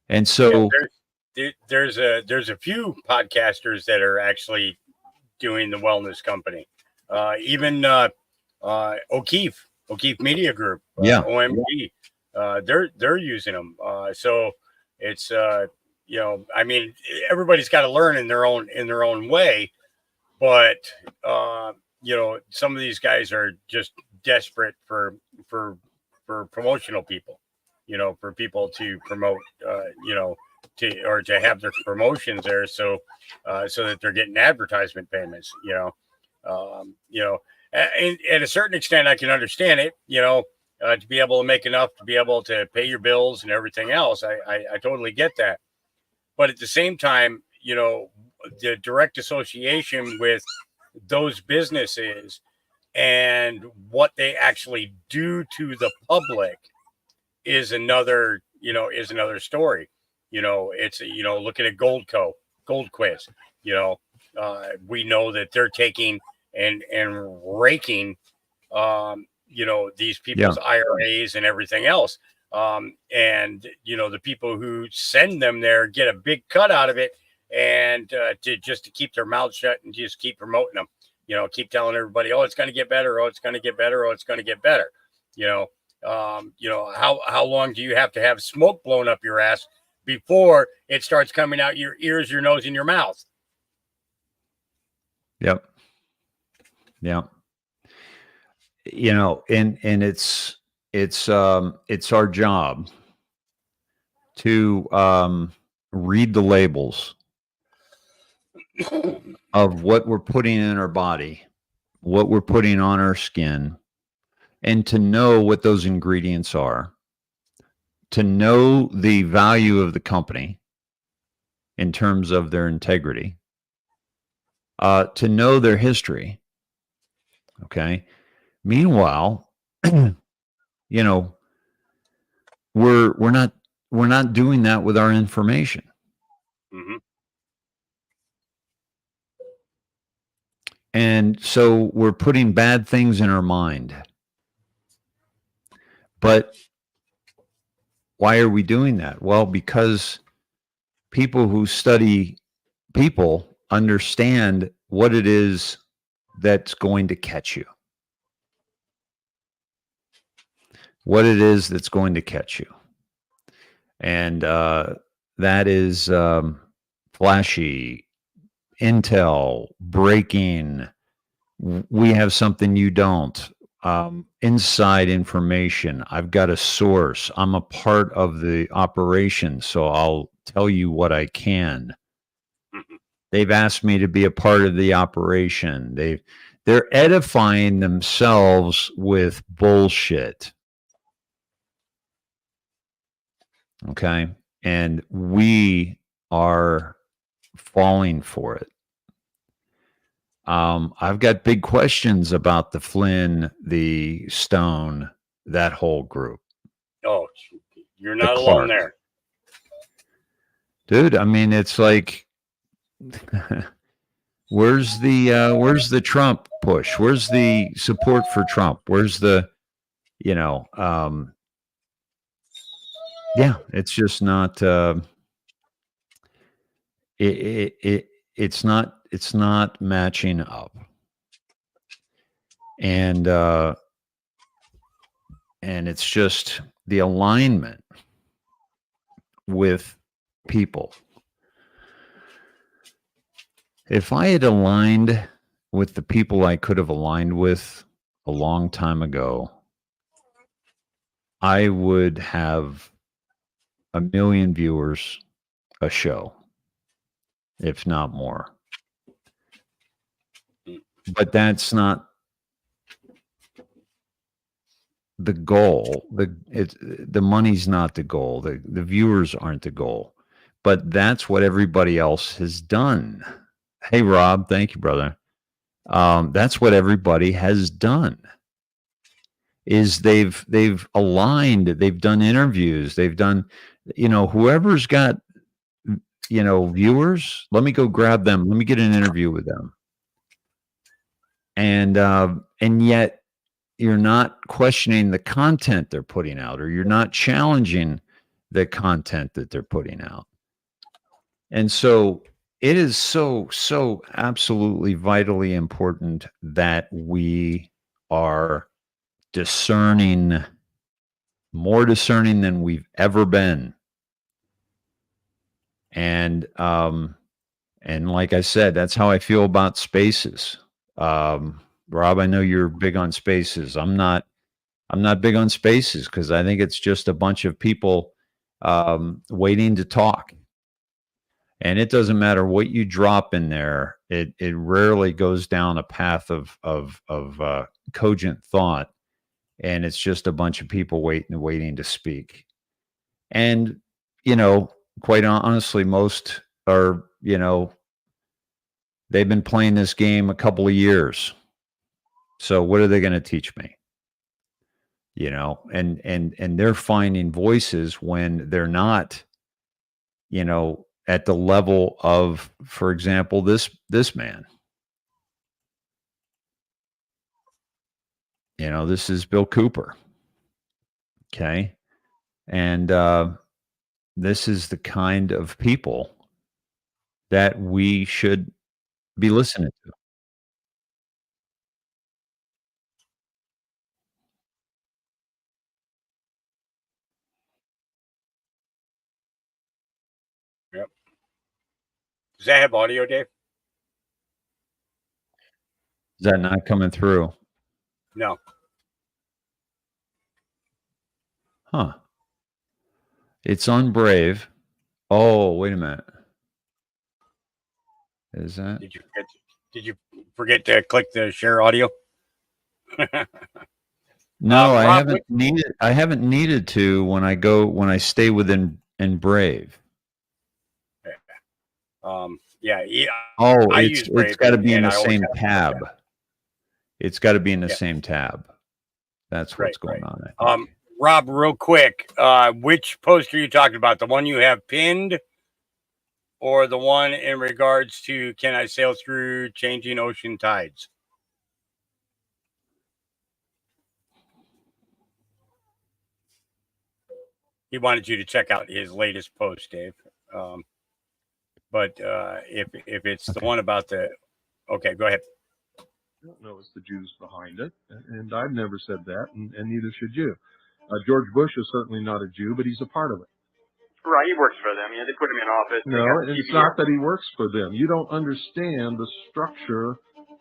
And so there's a few podcasters that are actually doing the wellness company. Even O'Keefe Media Group, yeah, OMG, they're using them. So It's I mean, everybody's got to learn in their own way, but some of these guys are just desperate for promotional people, for people to promote, to have their promotions there, so that they're getting advertisement payments, and at a certain extent, I can understand it, to be able to make enough to be able to pay your bills and everything else. I totally get that. But at the same time, the direct association with those businesses and what they actually do to the public is another story. It's, looking at Gold Quiz, we know that they're taking and raking, these people's IRAs and everything else. And the people who send them there get a big cut out of it, and to keep their mouths shut and just keep promoting them, keep telling everybody, oh, it's going to get better. Oh, it's going to get better. Oh, it's going to get better. How long do you have to have smoke blown up your ass before it starts coming out your ears, your nose, and your mouth? Yep. Yeah. And it's our job to read the labels of what we're putting in our body, what we're putting on our skin, and to know what those ingredients are, to know the value of the company in terms of their integrity, to know their history. Okay. Meanwhile, we're not doing that with our information. Mm-hmm. And so we're putting bad things in our mind. But why are we doing that? Well, because people who study people understand what it is that's going to catch you. What it is that's going to catch you. And that is flashy, intel, breaking, we have something you don't, inside information. I've got a source. I'm a part of the operation, so I'll tell you what I can. They've asked me to be a part of the operation. They're edifying themselves with bullshit. Okay. And we are falling for it. I've got big questions about the Flynn, the Stone, that whole group. Oh, you're not alone there. Dude, I mean, it's like, where's the Trump push? Where's the support for Trump? Where's the, yeah, it's just not, it's not matching up. And it's just the alignment with people. If I had aligned with the people I could have aligned with a long time ago, I would have 1 million viewers a show, if not more. But that's not the goal. The money's not the goal. The viewers aren't the goal. But that's what everybody else has done. Hey, Rob, thank you, brother. That's what everybody has done. Is they've aligned, they've done interviews, they've done, whoever's got, viewers, let me go grab them. Let me get an interview with them. And yet you're not questioning the content they're putting out, or you're not challenging the content that they're putting out. And so it is so absolutely vitally important that we are discerning, more discerning than we've ever been, And like I said, that's how I feel about spaces. Rob, I know you're big on spaces. I'm not big on spaces because I think it's just a bunch of people waiting to talk. And it doesn't matter what you drop in there. It rarely goes down a path of cogent thought, and it's just a bunch of people waiting to speak. And quite honestly, most are they've been playing this game a couple of years. So what are they going to teach me? And they're finding voices when they're not, at the level of, for example, this man. This is Bill Cooper. Okay. And this is the kind of people that we should be listening to. Yep. Does that have audio, Dave? Is that not coming through? No. Huh. It's on Brave. Oh, wait a minute. Is that? Did you forget to click the share audio? No, I Rob, haven't needed to when I stay within Brave. Yeah. Oh, I it's use Brave, got to be in and the I always same have to tab. check. It's got to be in the same tab. That's what's going on. I think. Rob, real quick, which post are you talking about? The one you have pinned, or the one in regards to can I sail through changing ocean tides? He wanted you to check out his latest post, Dave. But if it's the one about the, okay, go ahead. I don't know it's the Jews behind it, and I've never said that, and neither should you. George Bush is certainly not a Jew, but he's a part of it. Right, he works for them. Yeah, they put him in office. No, it's not that he works for them. You don't understand the structure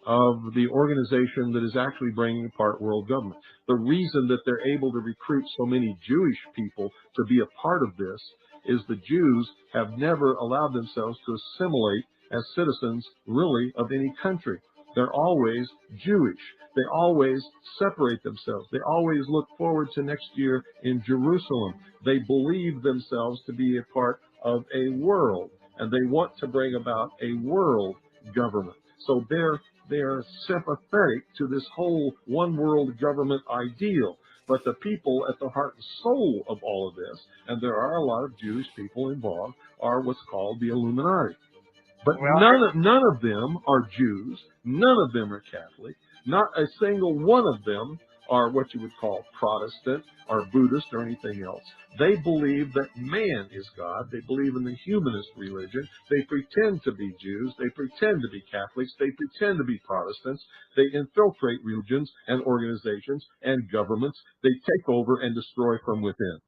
of the organization that is actually bringing apart world government. The reason that they're able to recruit so many Jewish people to be a part of this is the Jews have never allowed themselves to assimilate as citizens, really, of any country. They're always Jewish. They always separate themselves. They always look forward to next year in Jerusalem. They believe themselves to be a part of a world, and they want to bring about a world government. So they're sympathetic to this whole one world government ideal. But the people at the heart and soul of all of this, and there are a lot of Jewish people involved, are what's called the Illuminati. But none of them are Jews. None of them are Catholic. Not a single one of them are what you would call Protestant or Buddhist or anything else. They believe that man is God. They believe in the humanist religion. They pretend to be Jews. They pretend to be Catholics. They pretend to be Protestants. They infiltrate religions and organizations and governments. They take over and destroy from within.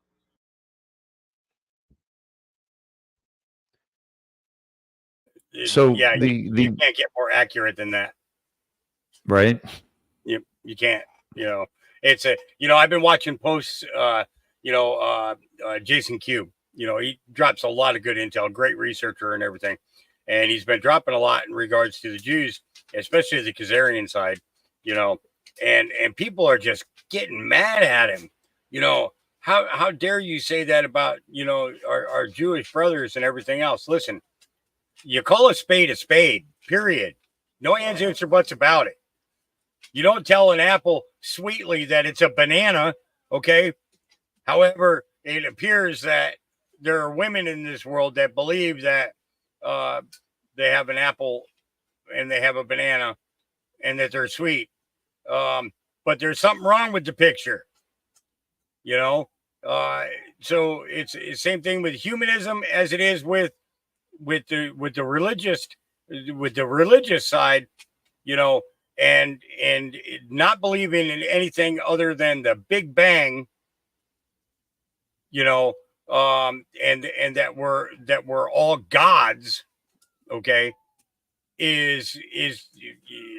So yeah, you can't get more accurate than that. Right. You can't, it's I've been watching posts, Jason Q, he drops a lot of good intel, great researcher and everything. And he's been dropping a lot in regards to the Jews, especially the Khazarian side, and people are just getting mad at him. How dare you say that about, our Jewish brothers and everything else? Listen, you call a spade, period. No ands, ifs, or buts about it. You don't tell an apple sweetly that it's a banana, okay? However, it appears that there are women in this world that believe that they have an apple and they have a banana and that they're sweet. But there's something wrong with the picture, So it's the same thing with humanism as it is with the religious side, and not believing in anything other than the Big Bang, and that we're all gods, okay, is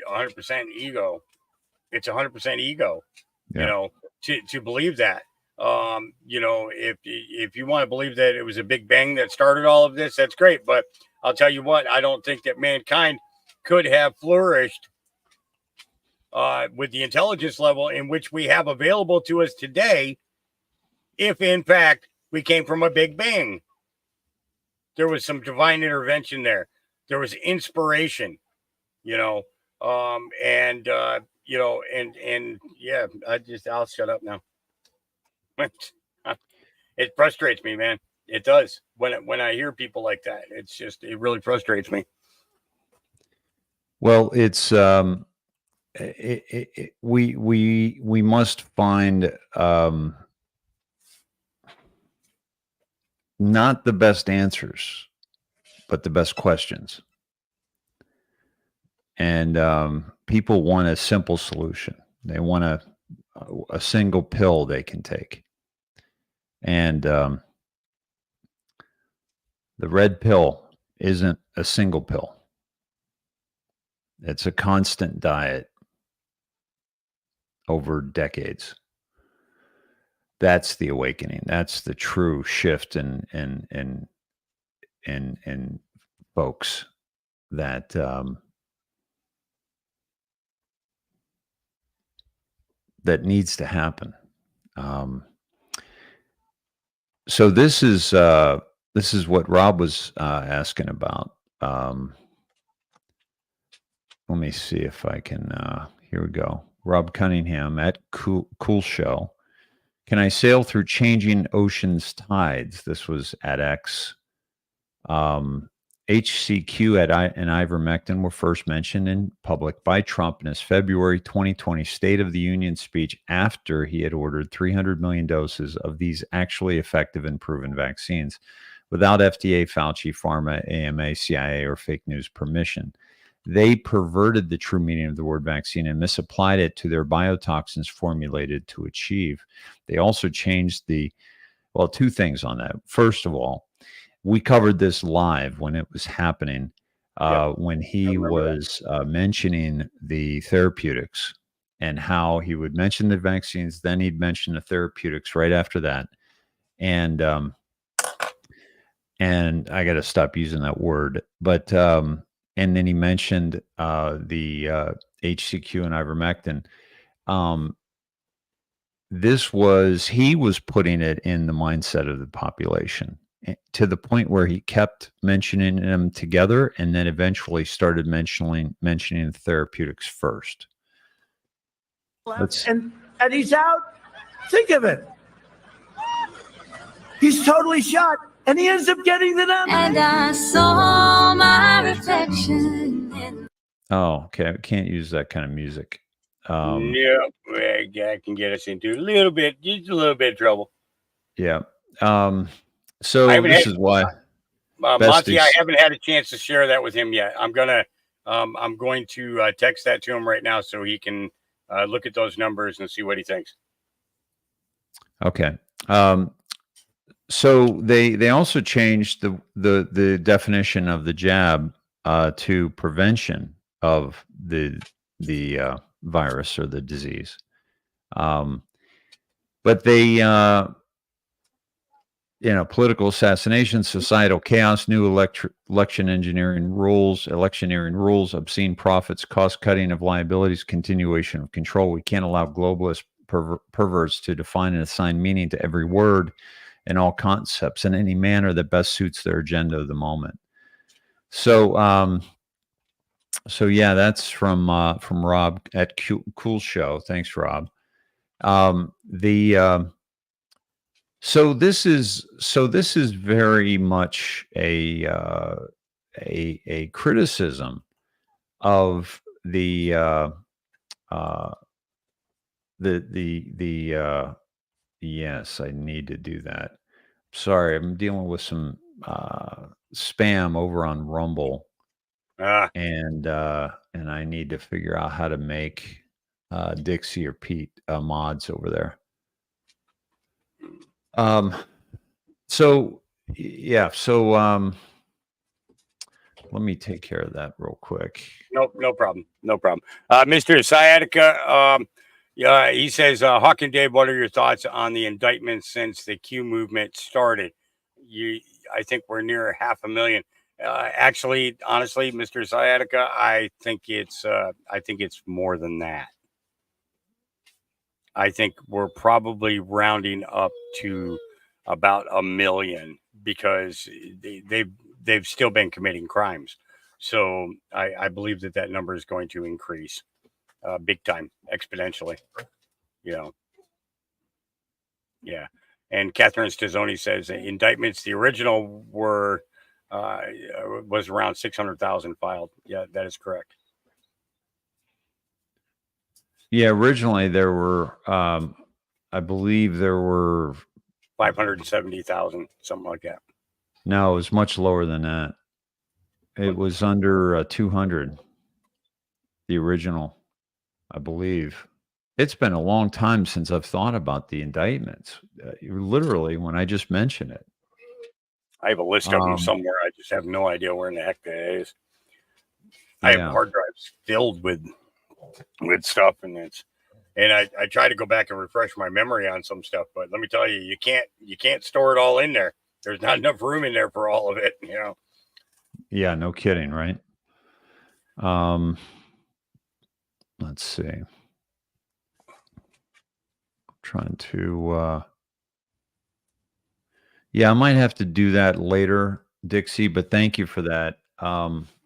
100% ego. It's 100% ego, you know, to believe that. You know, if you want to believe that it was a big bang that started all of this, that's great. But I'll tell you what, I don't think that mankind could have flourished with the intelligence level in which we have available to us today if, in fact, we came from a big bang. There was some divine intervention there. There was inspiration, you know, and you know, and yeah, I'll shut up now. It frustrates me, man. It does when I hear people like that. It really frustrates me. Well, it's we must find not the best answers, but the best questions. And people want a simple solution. They want a single pill they can take. And the red pill isn't a single pill. It's a constant diet over decades. That's the awakening. That's the true shift in folks that that needs to happen. So this is what Rob was asking about. Let me see if I can. Here we go. Rob Cunningham at Cool Show. Can I sail through changing ocean's tides? This was at X. HCQ and ivermectin were first mentioned in public by Trump in his February 2020 State of the Union speech after he had ordered 300 million doses of these actually effective and proven vaccines without FDA, Fauci, Pharma, AMA, CIA, or fake news permission. They perverted the true meaning of the word vaccine and misapplied it to their biotoxins formulated to achieve. They also changed two things on that. First of all, we covered this live when it was happening, when he was mentioning the therapeutics and how he would mention the vaccines, then he'd mention the therapeutics right after that. And I got to stop using that word, but and then he mentioned the HCQ and ivermectin. He was putting it in the mindset of the population to the point where he kept mentioning them together and then eventually started mentioning the therapeutics first. And he's out. Think of it. He's totally shot, and he ends up getting the number. And I saw my reflection. Oh, okay. I can't use that kind of music. No, I can get us into just a little bit of trouble. Yeah. So this is why, Monty, I haven't had a chance to share that with him yet. I'm going to text that to him right now so he can look at those numbers and see what he thinks. Okay. So they also changed the definition of the jab to prevention of the virus or the disease. But they political assassination, societal chaos, new electioneering rules, obscene profits, cost cutting of liabilities, continuation of control. We can't allow globalist perverts to define and assign meaning to every word and all concepts in any manner that best suits their agenda of the moment. So, yeah, that's from Rob at Cool Show. Thanks, Rob. So this is very much a criticism of the yes, I need to do that. Sorry, I'm dealing with some spam over on Rumble, and I need to figure out how to make Dixie or Pete mods over there. So yeah, so let me take care of that real quick. No problem. No problem. Mr. Sciatica, yeah, he says, Hawk and Dave, what are your thoughts on the indictments since the Q movement started? I think we're near 500,000. Actually, honestly, Mr. Sciatica, I think it's more than that. I think we're probably rounding up to about 1 million because they've still been committing crimes. So I believe that number is going to increase big time, exponentially. Yeah. And Catherine Stazzoni says indictments, the original was around 600,000 filed. Yeah, that is correct. Yeah, originally there were, I believe there were 570,000, something like that. No, it was much lower than that. It was under 200. The original, I believe. It's been a long time since I've thought about the indictments. Literally, when I just mentioned it. I have a list of them somewhere. I just have no idea where in the heck that is. I have hard drives filled with stuff, and I try to go back and refresh my memory on some stuff, but let me tell you, you can't store it all in there. There's not enough room in there for all of it, you know. Yeah, no kidding, right? Let's see. Trying to yeah, I might have to do that later, Dixie, but thank you for that.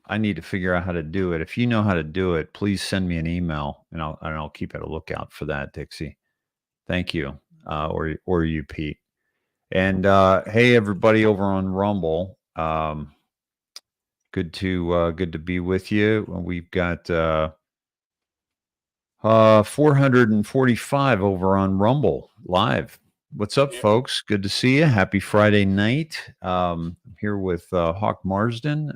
I need to figure out how to do it. If you know how to do it, please send me an email and I'll keep at a lookout for that, Dixie. Thank you. Or you, Pete. And hey, everybody over on Rumble. Good to be with you. We've got 445 over on Rumble live. What's up, folks? Good to see you. Happy Friday night. I'm here with Hawk Marsden,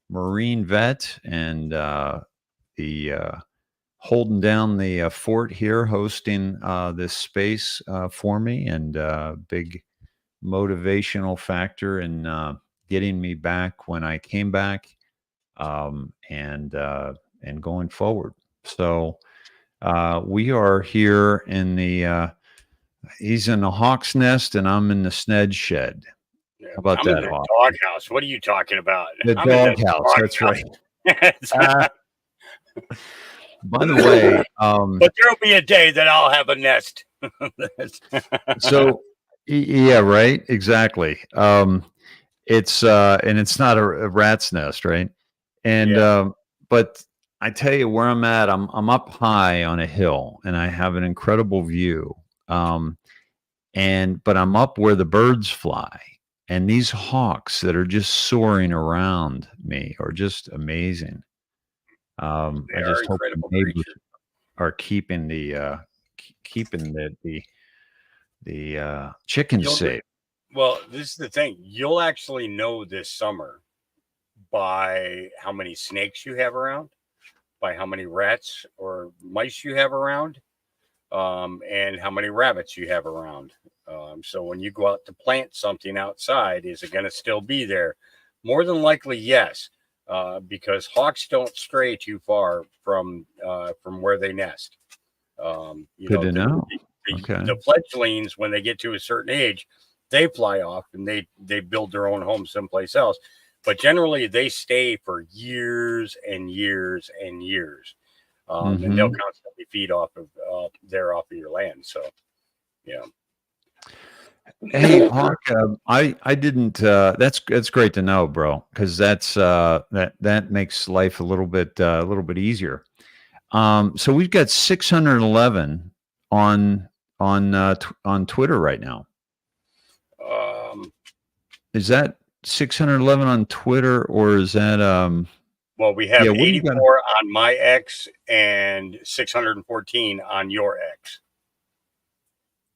Marine vet, and the holding down the fort here, hosting this space for me, and big motivational factor in getting me back when I came back, and going forward. So we are here in the he's in the Hawk's nest and I'm in the Sned shed. How about I'm that, in the Hawk? doghouse. What are you talking about? The I'm in doghouse. That's right. doghouse. By the way, but there'll be a day that I'll have a nest. So yeah, right. Exactly. It's and it's not a rat's nest, right? And but I tell you where I'm at. I'm up high on a hill and I have an incredible view. But I'm up where the birds fly, and these hawks that are just soaring around me are just amazing. I just hope the neighbors are keeping the chickens safe. Well, this is the thing. You'll actually know this summer by how many snakes you have around, by how many rats or mice you have around, and how many rabbits you have around. So when you go out to plant something outside, is it going to still be there? More than likely, yes, because hawks don't stray too far from where they nest. Good to know. The fledglings, when they get to a certain age, they fly off and they build their own home someplace else. But generally, they stay for years and years and years, and they'll constantly feed off of your land. So, yeah. Hey, Hawk, I didn't. That's great to know, bro, because that makes life a little bit easier. So we've got 611 on Twitter right now. Is that 611 on Twitter, or is that well, we have 84 on my X and 614 on your X.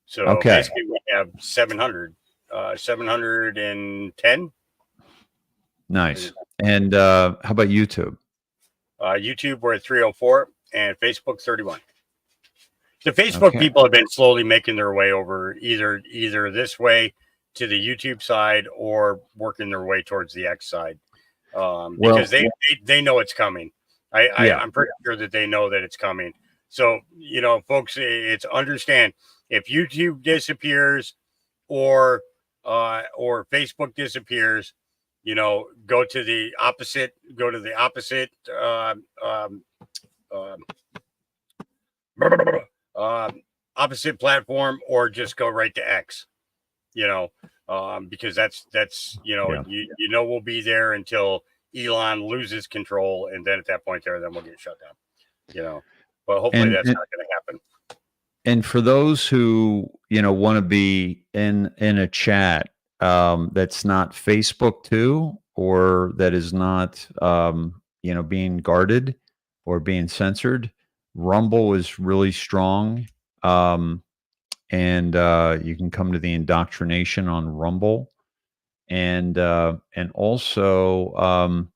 So basically we have 710. Nice. And how about YouTube? YouTube, we're at 304, and Facebook 31. The Facebook people have been slowly making their way over either this way to the YouTube side or working their way towards the X side, because they know it's coming. I'm pretty sure that they know that it's coming. So, you know, folks, it's understand if YouTube disappears or Facebook disappears, you know, go to the opposite opposite platform, or just go right to X, you know, because that's you know, you know, we'll be there until Elon loses control, and then at that point then we'll get shut down, you know. But hopefully that's not going to happen. And for those who, you know, want to be in a chat that's not Facebook too, or that is not you know, being guarded or being censored, Rumble is really strong. And you can come to the indoctrination on Rumble, and also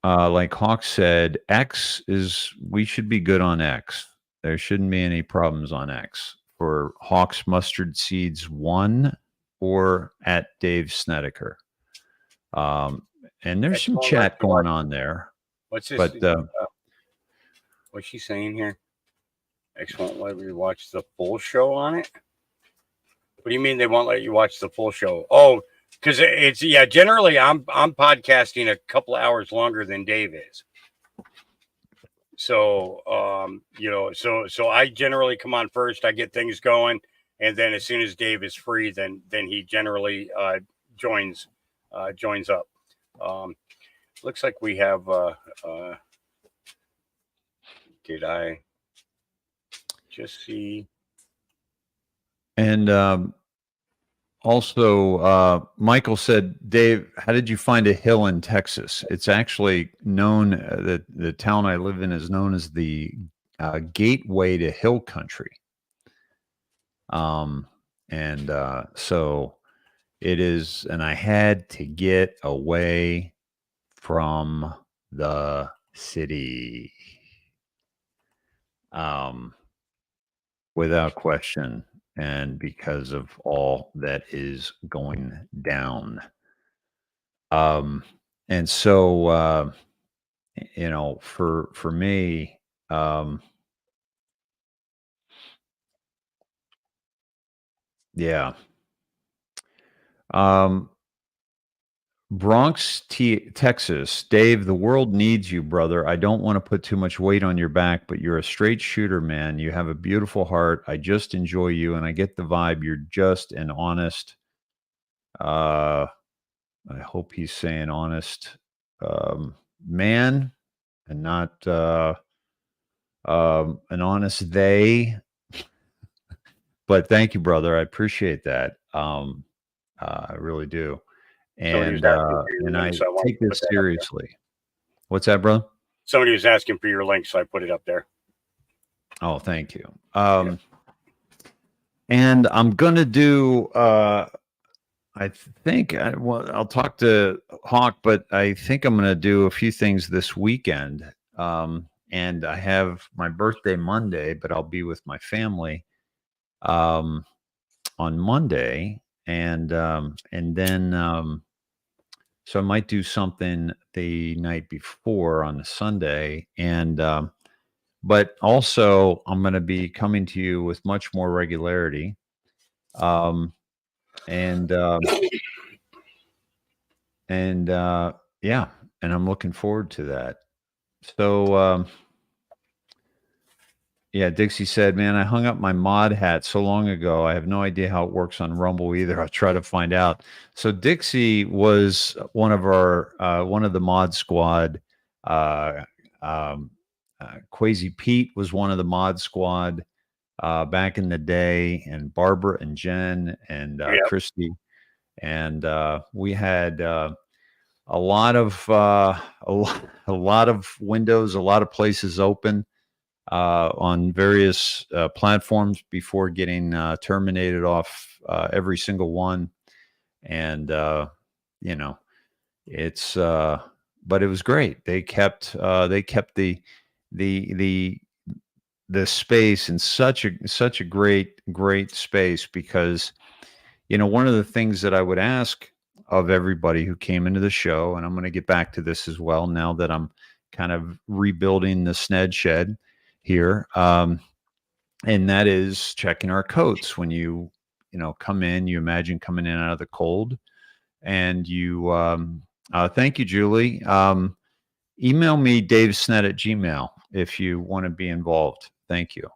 like Hawk said, X is, we should be good on X. There shouldn't be any problems on X for Hawks Mustard Seeds 1 or at Dave Snedeker. And there's some chat going on there. What's this? But what's she saying here? X won't let me watch the full show on it. What do you mean they won't let you watch the full show? Oh, because it's, yeah, generally I'm podcasting a couple of hours longer than Dave is. So you know, so I generally come on first, I get things going, and then as soon as Dave is free, then he generally joins up. Looks like we have did I just see? And also, Michael said, Dave, how did you find a hill in Texas? It's actually known, the town I live in is known as the gateway to hill country. So it is, and I had to get away from the city. Without question. And because of all that is going down. And so, you know, for me, yeah. Bronx, Texas. Dave, the world needs you, brother. I don't want to put too much weight on your back, but you're a straight shooter, man. You have a beautiful heart. I just enjoy you, and I get the vibe. You're just and honest. I hope he's saying honest man, and not an honest they. But thank you, brother. I appreciate that. I really do. And I take this seriously. What's that, brother? Somebody was asking for your link, so I put it up there. Oh, thank you. And I'm gonna do. I think I'll talk to Hawk, but I think I'm gonna do a few things this weekend. And I have my birthday Monday, but I'll be with my family on Monday, and then. So I might do something the night before on the Sunday, and but also I'm going to be coming to you with much more regularity, yeah, and I'm looking forward to that. So yeah, Dixie said, man, I hung up my mod hat so long ago. I have no idea how it works on Rumble either. I'll try to find out. So Dixie was one of the mod squad. Quasi Pete was one of the mod squad back in the day, and Barbara and Jen and Christy. And we had a lot of windows, a lot of places open. On various platforms before getting terminated off every single one. And, you know, it's, but it was great. They kept the space in such a great space, because, one of the things that I would ask of everybody who came into the show, and I'm going to get back to this as well now that I'm kind of rebuilding the SNED shed here, and that is checking our coats. When you come in, you imagine coming in out of the cold, and you thank you, Julie. Email me davesned@gmail if you want to be involved. Thank you.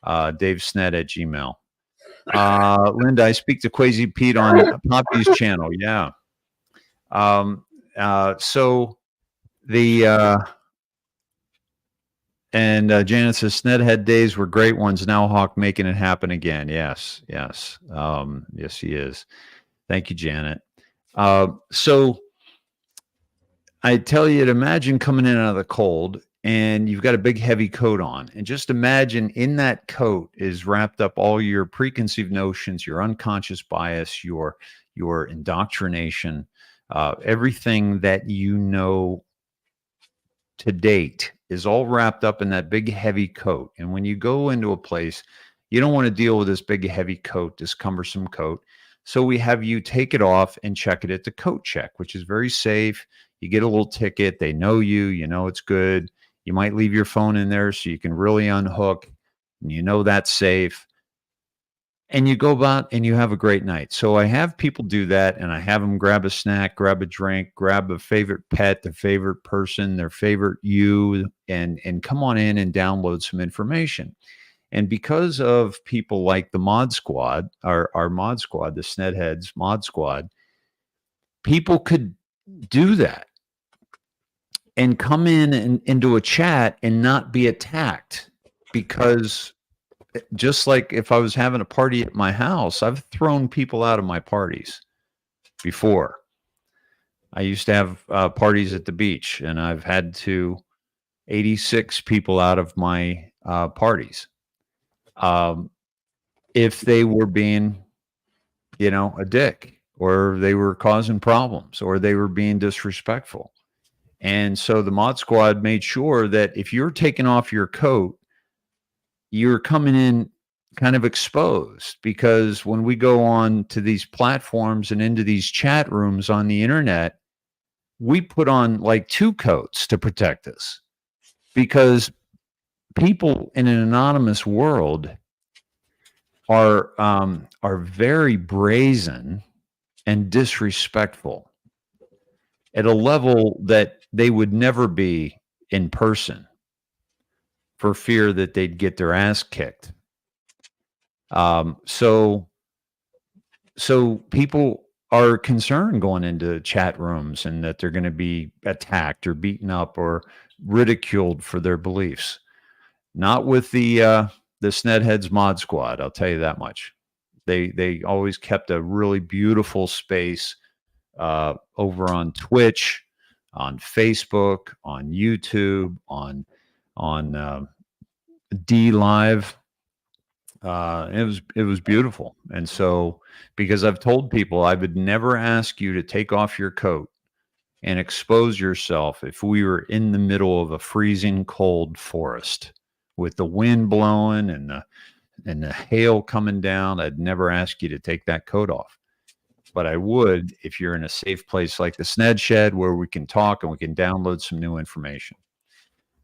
davesned@gmail. Linda, I speak to Quasi Pete on Poppy's channel. Yeah. So the Janet says Snedhead days were great ones. Now Hawk making it happen again. Yes, yes, yes, he is. Thank you, Janet. So I tell you to imagine coming in out of the cold, and you've got a big heavy coat on, and just imagine in that coat is wrapped up all your preconceived notions, your unconscious bias, your indoctrination, everything that you know to date is all wrapped up in that big heavy coat. And when you go into a place, you don't want to deal with this big heavy coat, this cumbersome coat. So we have you take it off and check it at the coat check, which is very safe. You get a little ticket. They know you know it's good. You might leave your phone in there so you can really unhook, and you know that's safe. And you go about and you have a great night. So I have people do that, and I have them grab a snack, grab a drink, grab a favorite pet, their favorite person, their favorite you, and come on in and download some information. And because of people like the Mod Squad, our Mod Squad, the Snedheads Mod Squad, people could do that and come in and into a chat and not be attacked. Because just like if I was having a party at my house, I've thrown people out of my parties before. I used to have parties at the beach, and I've had to 86 people out of my parties. If they were being, a dick, or they were causing problems, or they were being disrespectful. And so the Mod Squad made sure that if you're taking off your coat, you're coming in kind of exposed, because when we go on to these platforms and into these chat rooms on the internet, we put on like 2 coats to protect us, because people in an anonymous world are very brazen and disrespectful at a level that they would never be in person, for fear that they'd get their ass kicked. So people are concerned going into chat rooms, and that they're going to be attacked or beaten up or ridiculed for their beliefs. Not with the Snedheads Mod Squad, I'll tell you that much. They always kept a really beautiful space over on Twitch, on Facebook, on YouTube, on D Live. It was beautiful. And so, because I've told people I would never ask you to take off your coat and expose yourself if we were in the middle of a freezing cold forest with the wind blowing and the hail coming down. I'd never ask you to take that coat off. But I would if you're in a safe place like the Sned Shed, where we can talk and we can download some new information.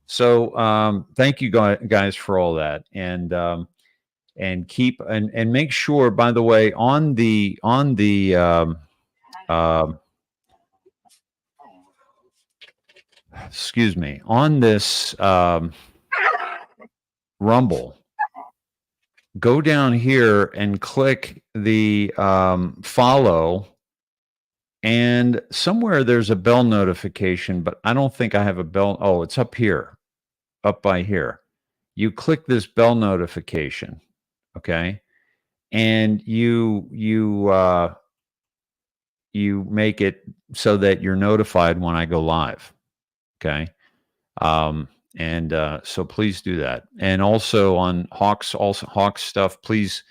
So thank you guys for all that. And keep and make sure, by the way, on the excuse me, on this Rumble, go down here and click the follow, and somewhere there's a bell notification, but I don't think I have a bell. Oh, it's up here, up by here. You click this bell notification, okay, and you make it so that you're notified when I go live, okay. So please do that. And also on Hawks stuff, please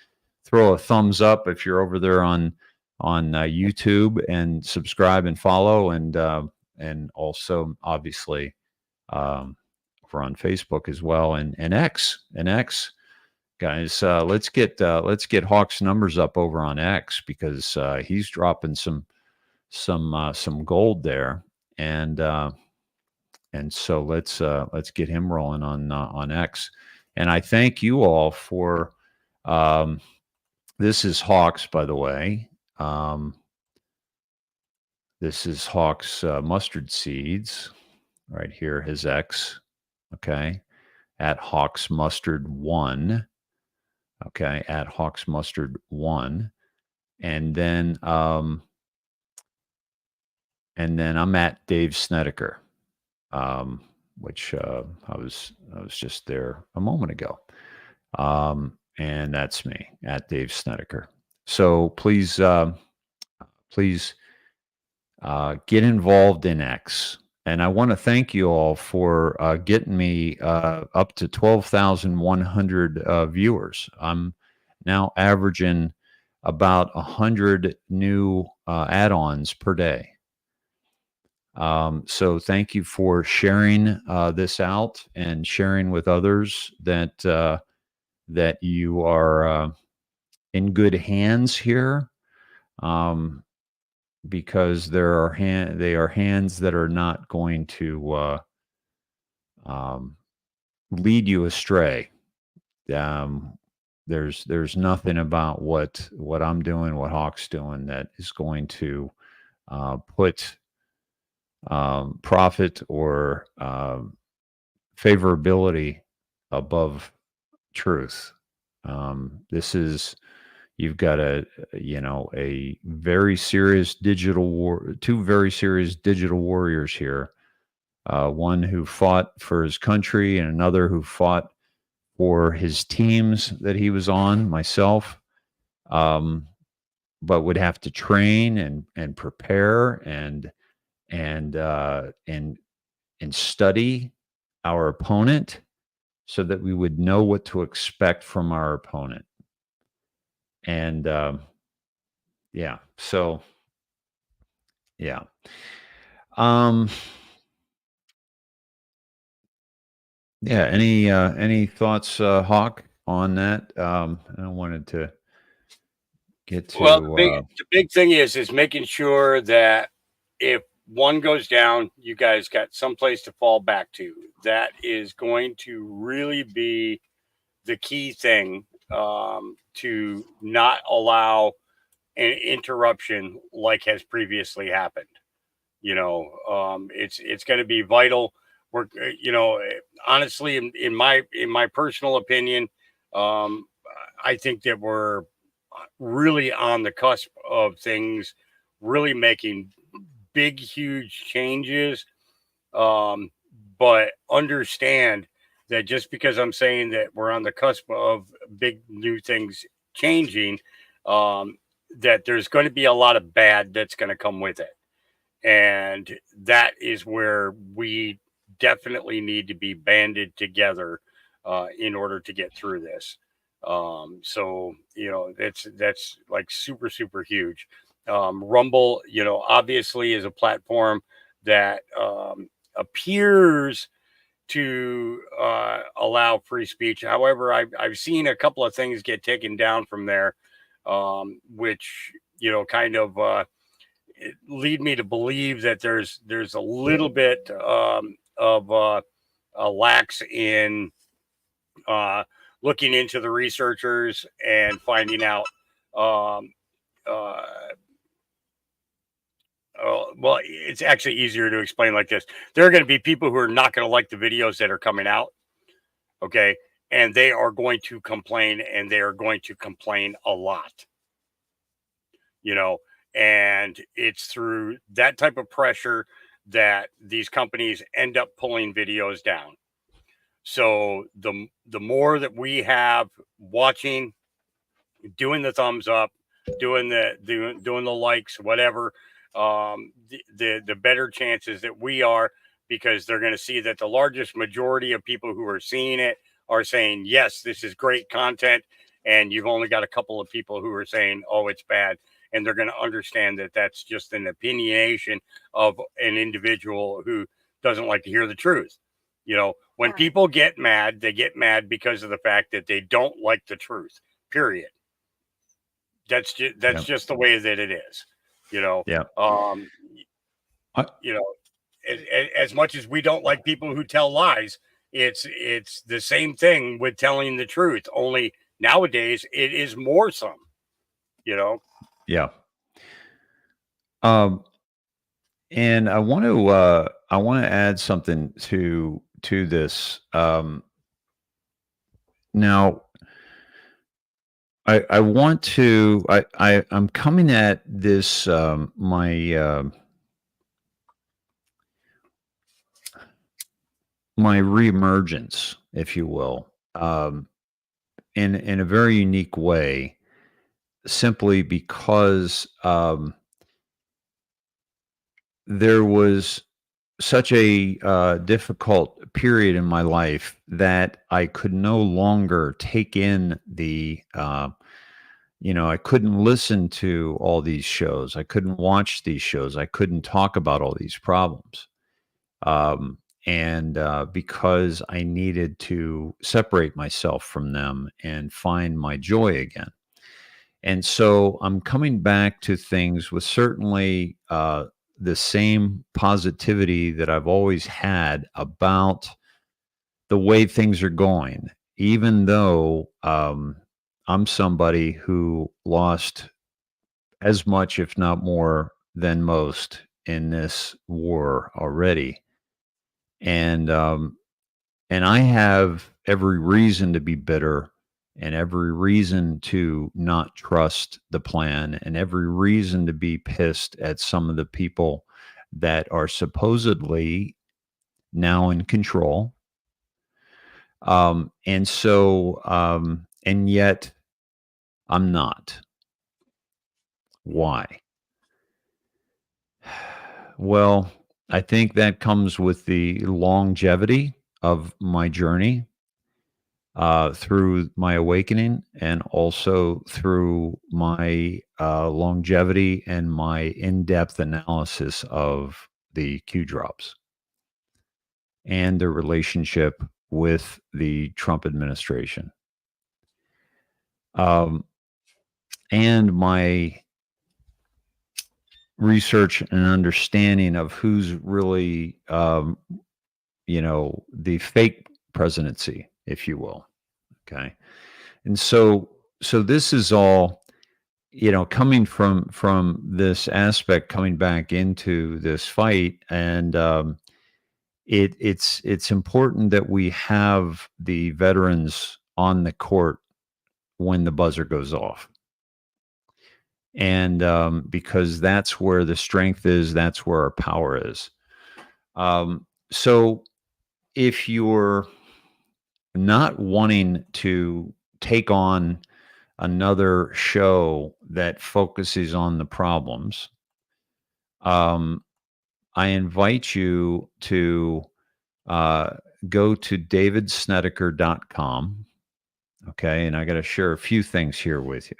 throw a thumbs up if you're over there on YouTube, and subscribe and follow, and also obviously over on Facebook as well, and X. guys. Let's get Hawk's numbers up over on X, because he's dropping some gold there, and so let's get him rolling on X. And I thank you all for this is Hawk's, by the way. This is Hawk's mustard seeds right here, his X, okay, at Hawk's Mustard 1, okay, at Hawk's Mustard 1. And then I'm at Dave Snedeker, which I was just there a moment ago. And that's me, at Dave Snedeker. So please get involved in X. And I want to thank you all for getting me up to 12,100 viewers. I'm now averaging about 100 new add-ons per day. So thank you for sharing this out and sharing with others that you are in good hands here. Because they are hands that are not going to lead you astray. There's nothing about what I'm doing, what Hawk's doing, that is going to put profit or favorability above truth. This is, you've got a very serious digital war, two very serious digital warriors here. One who fought for his country and another who fought for his teams that he was on, myself, but would have to train and prepare and study our opponent so that we would know what to expect from our opponent. And yeah, so yeah. Yeah, any thoughts, Hawk, on that? I wanted to get to the big thing is making sure that if one goes down, you guys got someplace to fall back to. That is going to really be the key thing, to not allow an interruption like has previously happened. It's going to be vital. We're, honestly, in my personal opinion, I think that we're really on the cusp of things really making big, huge changes. But understand that just because I'm saying that we're on the cusp of big new things changing, that there's going to be a lot of bad that's going to come with it. And that is where we definitely need to be banded together in order to get through this. So, that's like super, super huge. Rumble, obviously is a platform that appears to allow free speech. However, I've seen a couple of things get taken down from there, which, kind of lead me to believe that there's a little bit of a lax in looking into the researchers and finding out. Well, it's actually easier to explain like this. There are going to be people who are not going to like the videos that are coming out. Okay. And they are going to complain, and they are going to complain a lot, and it's through that type of pressure that these companies end up pulling videos down. So the more that we have watching, doing the thumbs up, doing the likes, whatever, the better chances that we are, because they're going to see that the largest majority of people who are seeing it are saying, yes, this is great content. And you've only got a couple of people who are saying, oh, it's bad. And they're going to understand that that's just an opinionation of an individual who doesn't like to hear the truth. You know, when people get mad, they get mad because of the fact that they don't like the truth. Period. That's just the way that it is. You know. Yeah. You know, as much as we don't like people who tell lies, it's the same thing with telling the truth. Only nowadays it is more some. You know. Yeah. And I want to add something to this. Now, I want to. I'm coming at this my reemergence, if you will, in a very unique way, simply because there was such a difficult period in my life that I could no longer take in the, I couldn't listen to all these shows. I couldn't watch these shows. I couldn't talk about all these problems. And because I needed to separate myself from them and find my joy again. And so I'm coming back to things with certainly the same positivity that I've always had about the way things are going, even though I'm somebody who lost as much, if not more, than most in this war already. And I have every reason to be bitter and every reason to not trust the plan and every reason to be pissed at some of the people that are supposedly now in control. And yet I'm not. Why? Well, I think that comes with the longevity of my journey through my awakening and also through my longevity and my in-depth analysis of the Q drops and their relationship with the Trump administration. And my research and understanding of who's really, the fake presidency, if you will. Okay. And so this is all, coming from this aspect, coming back into this fight. And it's important that we have the veterans on the court when the buzzer goes off. And because that's where the strength is, that's where our power is. So if you're not wanting to take on another show that focuses on the problems, I invite you to go to davidsnedeker.com. Okay. And I got to share a few things here with you.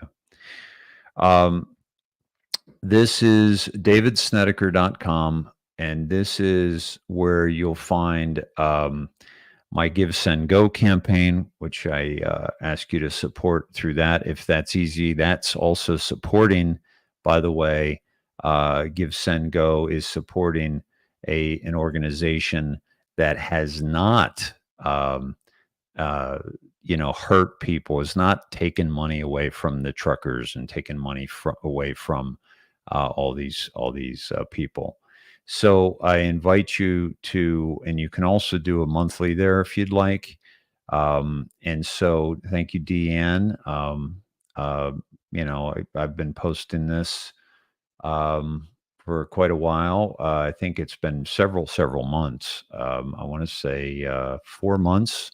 This is davidsnedeker.com, and this is where you'll find my Give, Send, Go campaign, which I ask you to support through that if that's easy. That's also supporting, by the way, Give, Send, Go is supporting an organization that has not hurt people, is not taken money away from the truckers and taken money away from all these people. So I invite you to, and you can also do a monthly there if you'd like. And so thank you, Deanne. I've been posting this for quite a while. I think it's been several months. I want to say 4 months,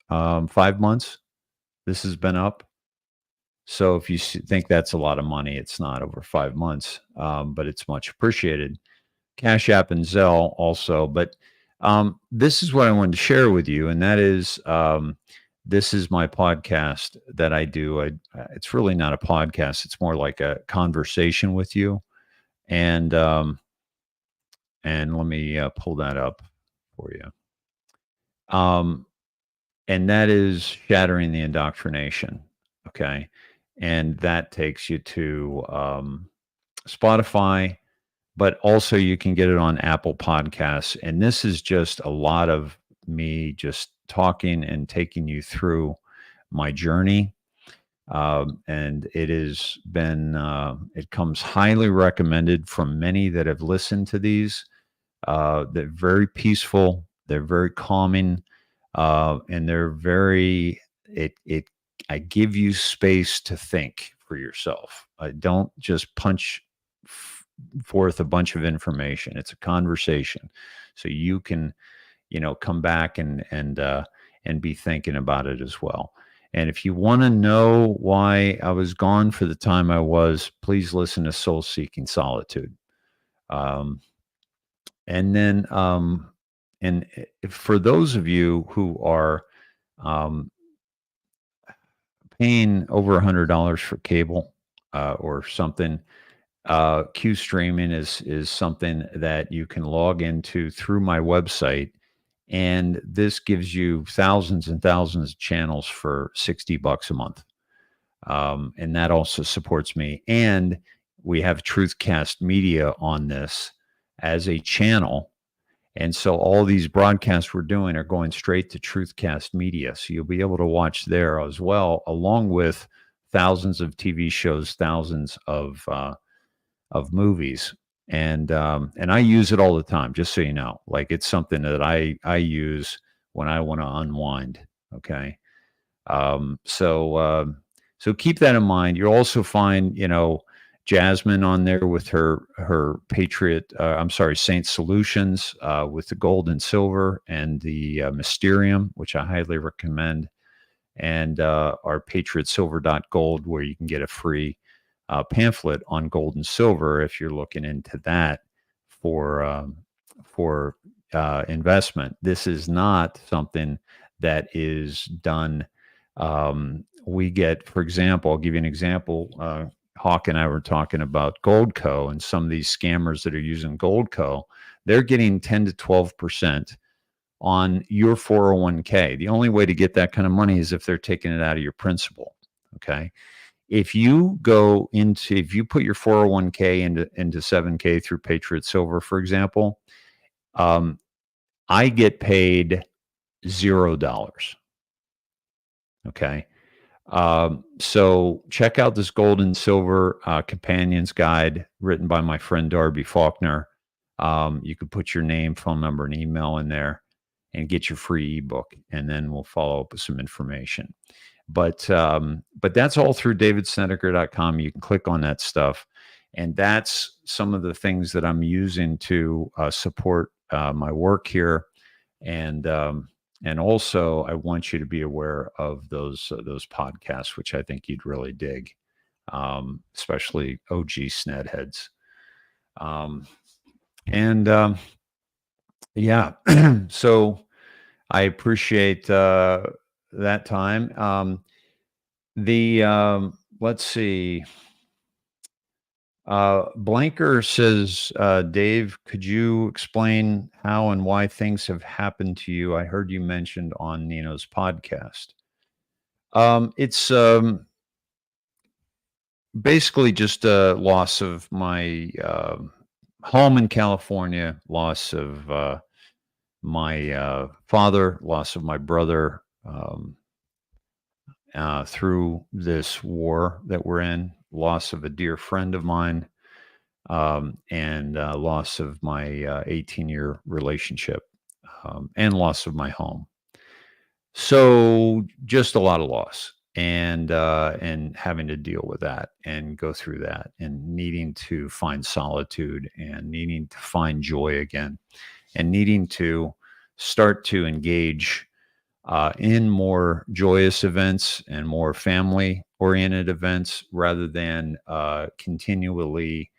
5 months. This has been up. So if you think that's a lot of money, it's not over 5 months, but it's much appreciated. Cash App and Zelle also. But this is what I wanted to share with you, and that is this is my podcast that I do. It's really not a podcast. It's more like a conversation with you. And let me pull that up for you. And that is Shattering the Indoctrination. Okay. And that takes you to Spotify, but also you can get it on Apple Podcasts. And this is just a lot of me just talking and taking you through my journey. And it has been, it comes highly recommended from many that have listened to these. They're very peaceful, they're very calming, and they're very, I give you space to think for yourself. I don't just punch forth a bunch of information. It's a conversation. So you can, come back and be thinking about it as well. And if you want to know why I was gone for the time I was, please listen to Soul Seeking Solitude. And then, and for those of you who are paying over $100 for cable or something, Q streaming is something that you can log into through my website. And this gives you thousands and thousands of channels for $60 a month. And that also supports me. And we have Truthcast Media on this as a channel. And so all these broadcasts we're doing are going straight to Truthcast Media. So you'll be able to watch there as well, along with thousands of TV shows, thousands of movies. And I use it all the time, just so you know. Like, it's something that I use when I want to unwind. Okay. So keep that in mind. You'll also find, Jasmine on there with her Patriot, Saint Solutions with the gold and silver, and the Mysterium, which I highly recommend, and our Patriot Silver.gold, where you can get a free pamphlet on gold and silver if you're looking into that for investment. This is not something that is done. We get, for example, I'll give you an example. Hawk and I were talking about Goldco, and some of these scammers that are using Goldco, they're getting 10 to 12% on your 401k. The only way to get that kind of money is if they're taking it out of your principal. Okay. If you put your 401k into 7K through Patriot Silver, for example, I get paid $0. Okay. So check out this gold and silver companion's guide written by my friend Darby Faulkner. You could put your name, phone number, and email in there and get your free ebook, and then we'll follow up with some information. But that's all through davidsnedeker.com. You can click on that stuff, and that's some of the things that I'm using to support my work here. And also, I want you to be aware of those podcasts, which I think you'd really dig, especially OG Snedheads. Yeah, so I appreciate that time. Let's see. Blanker says, Dave, could you explain how and why things have happened to you? I heard you mentioned on Nino's podcast. It's basically just a loss of my home in California, loss of my father, loss of my brother through this war that we're in, loss of a dear friend of mine, and loss of my 18-year relationship, and loss of my home. So just a lot of loss, and having to deal with that and go through that, and needing to find solitude, and needing to find joy again, and needing to start to engage in more joyous events and more family-oriented events, rather than continually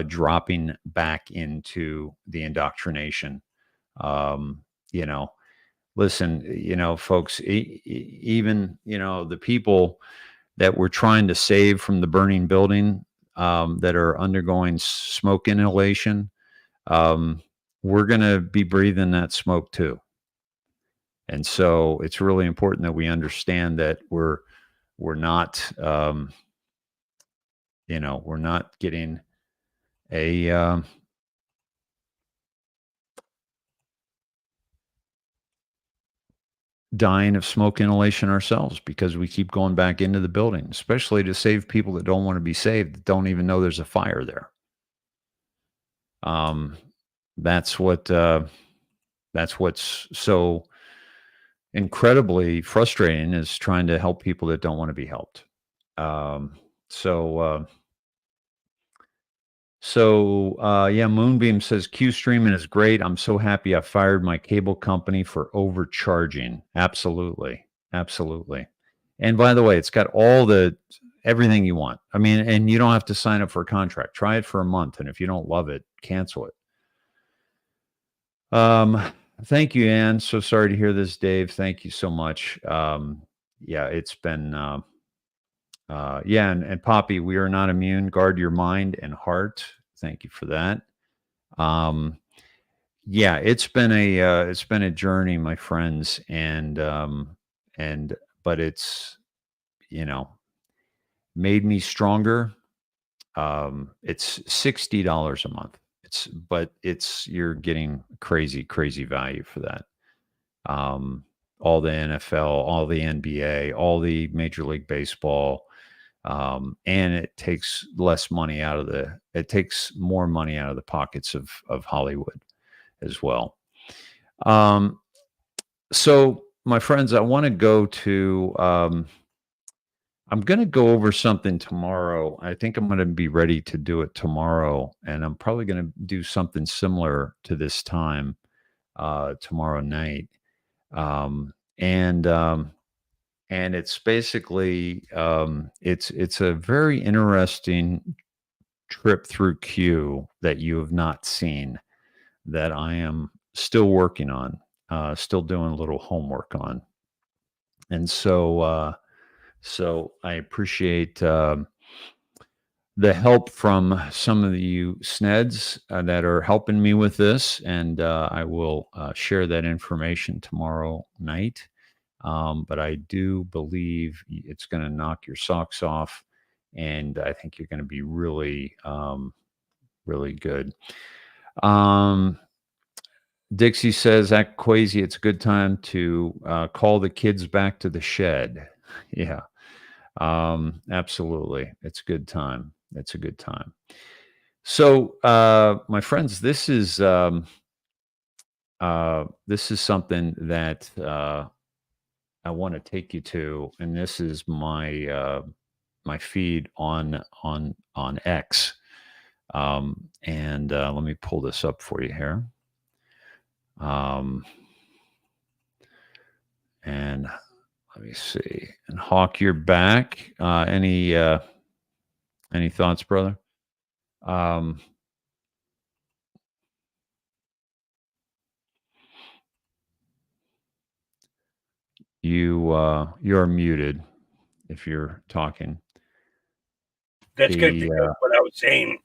dropping back into the indoctrination. Listen, folks, even, the people that we're trying to save from the burning building, that are undergoing smoke inhalation, we're going to be breathing that smoke too. And so it's really important that we understand that we're not, we're not getting a dying of smoke inhalation ourselves because we keep going back into the building, especially to save people that don't want to be saved, that don't even know there's a fire there. That's what's so incredibly frustrating, is trying to help people that don't want to be helped. Yeah, Moonbeam says Q streaming is great. I'm so happy I fired my cable company for overcharging. Absolutely. Absolutely. And by the way, it's got everything you want. I mean, and you don't have to sign up for a contract. Try it for a month. And if you don't love it, cancel it. Thank you, Ann. So sorry to hear this, Dave. Thank you so much. Yeah, it's been, and Poppy, we are not immune. Guard your mind and heart. Thank you for that. Yeah, it's been a journey, my friends, but it's, made me stronger. It's $60 a month. You're getting crazy value for that. All the NFL, all the NBA, all the Major League Baseball, and it takes more money out of the pockets of Hollywood as well. So my friends, I want to go to, I'm going to go over something tomorrow. I think I'm going to be ready to do it tomorrow, and I'm probably going to do something similar to this time tomorrow night. And it's basically it's a very interesting trip through Q that you have not seen, that I am still working on, still doing a little homework on. And so I appreciate the help from some of you SNEDs that are helping me with this, and I will share that information tomorrow night. But I do believe it's going to knock your socks off, and I think you're going to be really, really good. Dixie says, at Quasi, it's a good time to call the kids back to the shed. Yeah, absolutely. It's a good time. It's a good time. So, my friends, this is something that I want to take you to, and this is my my feed on X. And let me pull this up for you here. And let me see. And Hawk, you're back. Any thoughts, brother? You're muted if you're talking. That's good, because what I was saying,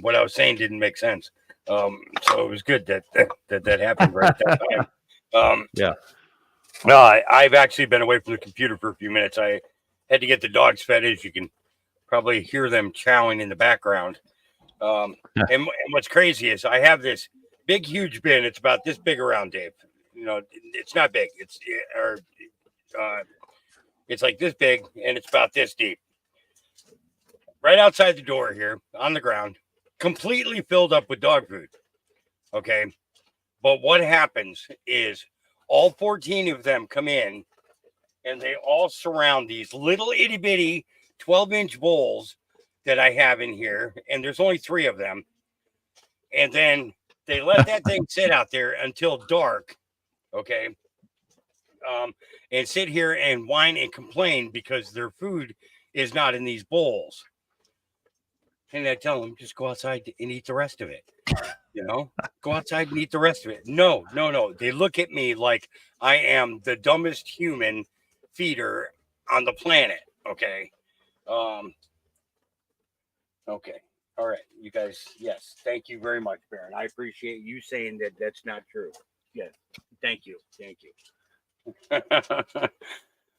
what I was saying didn't make sense. So it was good that happened right at that time. Yeah. No, I've actually been away from the computer for a few minutes. I had to get the dogs fed, as you can probably hear them chowing in the background. And what's crazy is I have this big, huge bin. It's about this big around, Dave. It's not big. It's like this big, and it's about this deep. Right outside the door here, on the ground, completely filled up with dog food. Okay. But what happens is all 14 of them come in, and they all surround these little itty bitty 12-inch bowls that I have in here. And there's only 3 of them. And then they let that thing sit out there until dark. Okay. And sit here and whine and complain because their food is not in these bowls. And I tell them, just go outside and eat the rest of it. Go outside and eat the rest of it. No. They look at me like I am the dumbest human feeder on the planet. Okay. Okay. All right. You guys. Yes. Thank you very much, Baron. I appreciate you saying that that's not true. Yeah. Thank you.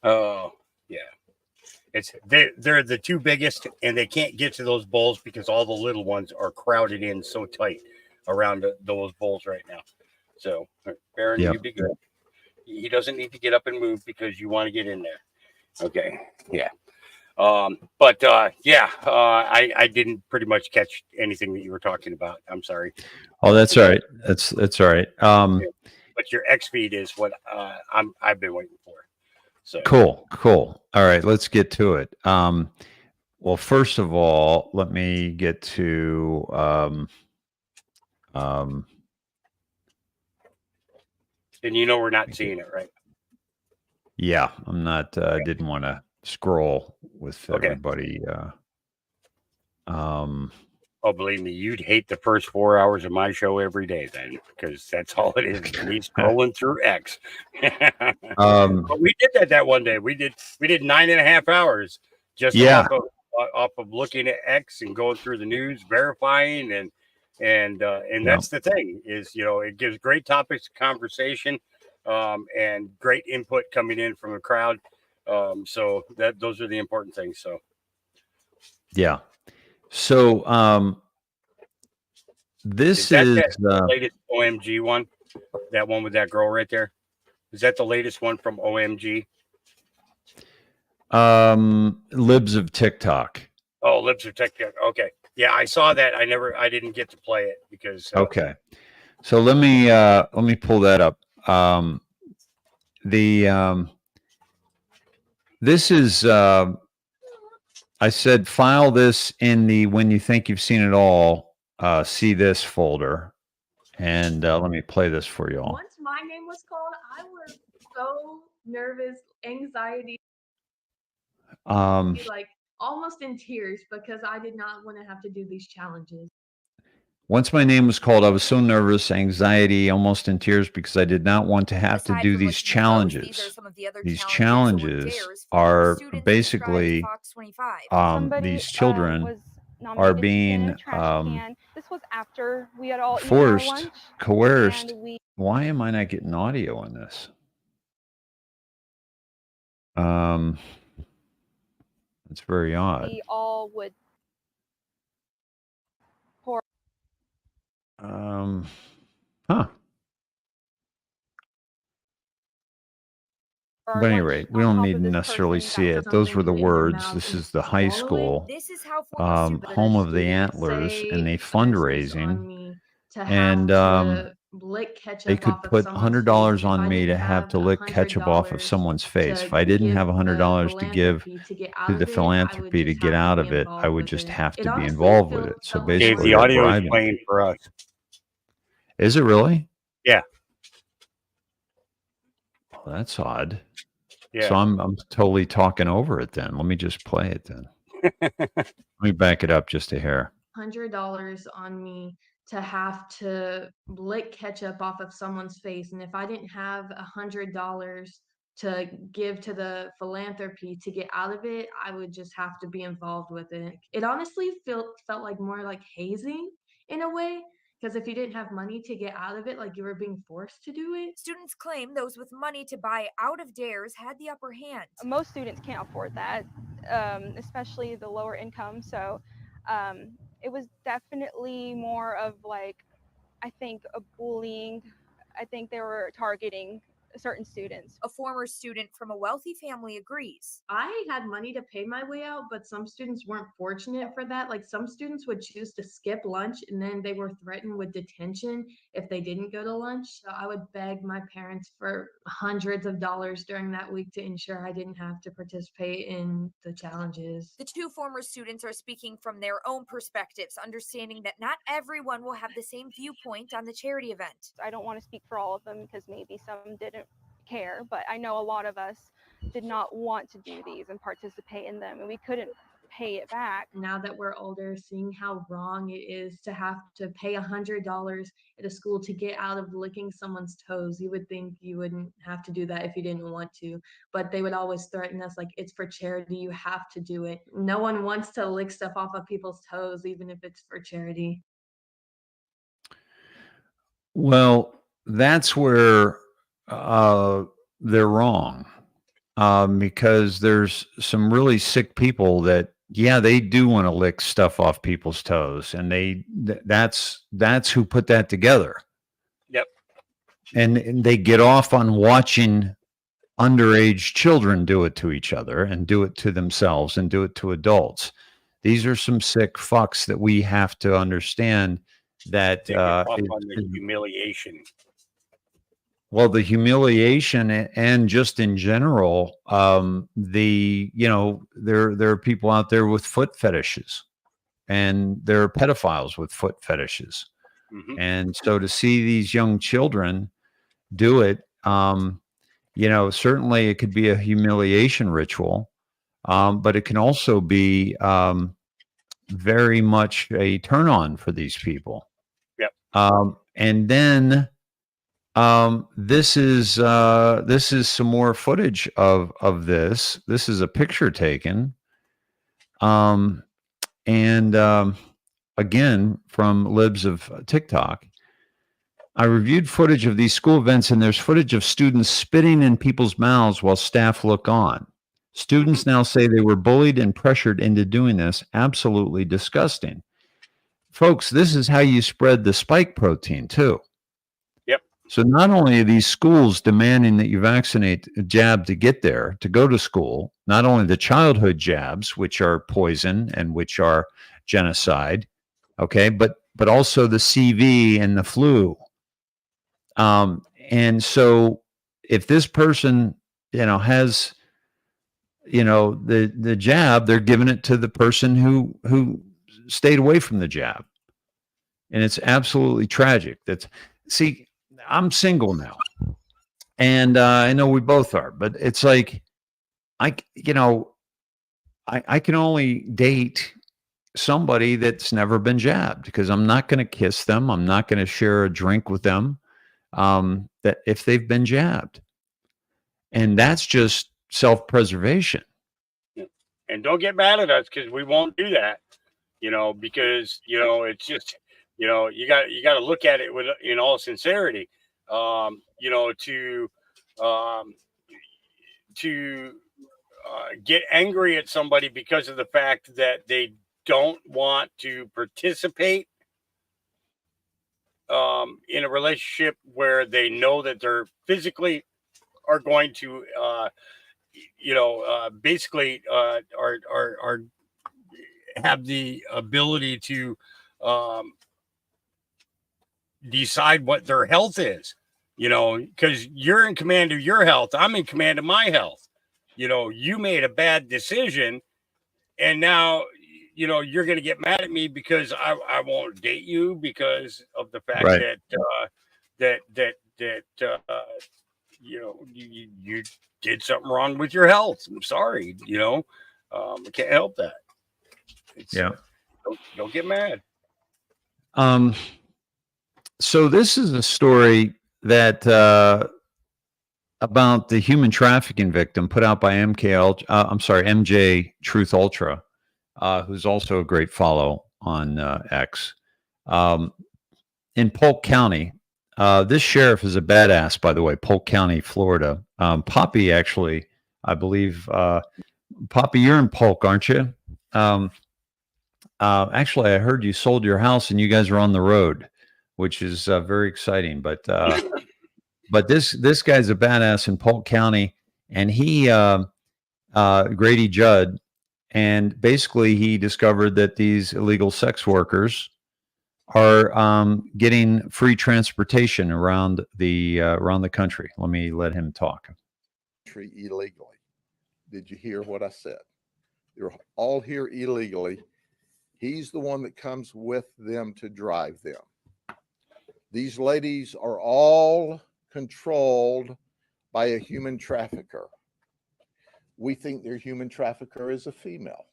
Oh, yeah. They're the two biggest, and they can't get to those bowls because all the little ones are crowded in so tight around those bowls right now. So, Baron, Yep. you be good. He doesn't need to get up and move because you want to get in there. Okay. Yeah. I didn't pretty much catch anything that you were talking about. I'm sorry. Oh, that's all right. That's all right. But your X feed is what I've been waiting for. So Cool. All right, let's get to it. Well, first of all, let me get to and you know we're not seeing it, right? yeah, I'm not I didn't want to scroll with everybody. Oh, believe me, you'd hate the first 4 hours of my show every day then, because that's all it is. Me scrolling through X. But we did that one day. We did 9.5 hours just off of looking at X and going through the news, verifying and that's the thing is, it gives great topics of conversation and great input coming in from the crowd. So those are the important things. So yeah. So this is the latest OMG one. That one with that girl right there. Is that the latest one from OMG? Libs of TikTok. Oh, Libs of TikTok. Okay. Yeah, I saw that. I didn't get to play it because okay. So let me pull that up. This is I said file this in the when you think you've seen it all, see this folder. And let me play this for y'all. Once my name was called, I was so nervous, anxiety, like almost in tears because I did not want to have to do these challenges. Once my name was called, I was so nervous, anxiety, almost in tears because I did not want to have to do these challenges. These challenges are basically these children are being this was after we had all forced, coerced. Why am I not getting audio on this? It's very odd. We all would pour. But at any rate, we don't need to necessarily see it. Those were the words. This is the high school, home of the Antlers, and they fundraising. And they could put $100 on me to have to lick ketchup off of someone's face. If I didn't have $100 to give to the philanthropy to get out of it, I would just have to be involved with it. So basically, the audio is playing for us. Is it really? Yeah. Well, that's odd. Yeah. So I'm totally talking over it then. Let me just play it then. Let me back it up just a hair. $100 on me to have to lick ketchup off of someone's face. And if I didn't have $100 to give to the philanthropy to get out of it, I would just have to be involved with it. It honestly felt like more like hazing in a way. Because if you didn't have money to get out of it, like you were being forced to do it. Students claim those with money to buy out of dares had the upper hand. Most students can't afford that, especially the lower income. So it was definitely more of like, I think, a bullying. I think they were targeting certain students. A former student from a wealthy family agrees. I had money to pay my way out, but some students weren't fortunate for that. Like some students would choose to skip lunch and then they were threatened with detention if they didn't go to lunch. So I would beg my parents for hundreds of dollars during that week to ensure I didn't have to participate in the challenges. The two former students are speaking from their own perspectives, understanding that not everyone will have the same viewpoint on the charity event. I don't want to speak for all of them because maybe some didn't care, but I know a lot of us did not want to do these and participate in them, and we couldn't pay it back. Now that we're older, seeing how wrong it is to have to pay $100 at a school to get out of licking someone's toes, you would think you wouldn't have to do that if you didn't want to, but they would always threaten us like, it's for charity, you have to do it. No one wants to lick stuff off of people's toes, even if it's for charity. Well, that's where they're wrong, because there's some really sick people that, yeah, they do want to lick stuff off people's toes, and that's who put that together. Yep. And they get off on watching underage children do it to each other and do it to themselves and do it to adults. These are some sick fucks that we have to understand that They get off on the humiliation. well, the humiliation and just in general, there are people out there with foot fetishes, and there are pedophiles with foot fetishes. Mhm. And so to see these young children do it, certainly it could be a humiliation ritual, but it can also be very much a turn on for these people. Yep. And then this is some more footage of this. This is a picture taken, again from libs of TikTok. I reviewed footage of these school events, and there's footage of students spitting in people's mouths while staff look on. Students now say they were bullied and pressured into doing this. Absolutely disgusting. Folks, this is how you spread the spike protein too. Yep. So not only are these schools demanding that you vaccinate a jab to get there, to go to school, not only the childhood jabs, which are poison and which are genocide, okay, but also the CV and the flu. And so if this person, has, the jab, they're giving it to the person who stayed away from the jab. And it's absolutely tragic. See, I'm single now, and I know we both are, but it's like, I can only date somebody that's never been jabbed, because I'm not going to kiss them. I'm not going to share a drink with them, that if they've been jabbed. And that's just self-preservation. And don't get mad at us because we won't do that, because, it's just, you got to look at it with, in all sincerity, to get angry at somebody because of the fact that they don't want to participate in a relationship where they know that they're physically are going to, basically are have the ability to decide what their health is, because you're in command of your health. I'm in command of my health. You made a bad decision, and now, you're going to get mad at me because I won't date you because of the fact Right. that you did something wrong with your health. I'm sorry, I can't help that. Yeah. Don't get mad. So this is a story that about the human trafficking victim put out by MJ Truth Ultra, who's also a great follow on X. In Polk County, this sheriff is a badass, by the way. Polk County, Florida. Poppy, actually, I believe. Poppy, you're in Polk, aren't you? Actually, I heard you sold your house and you guys are on the road, which is very exciting. But this guy's a badass in Polk County, and he Grady Judd, and basically he discovered that these illegal sex workers are getting free transportation around the country. Let him talk. Illegally. Did you hear what I said? They're all here illegally. He's the one that comes with them to drive them. These ladies are all controlled by a human trafficker. We think their human trafficker is a female.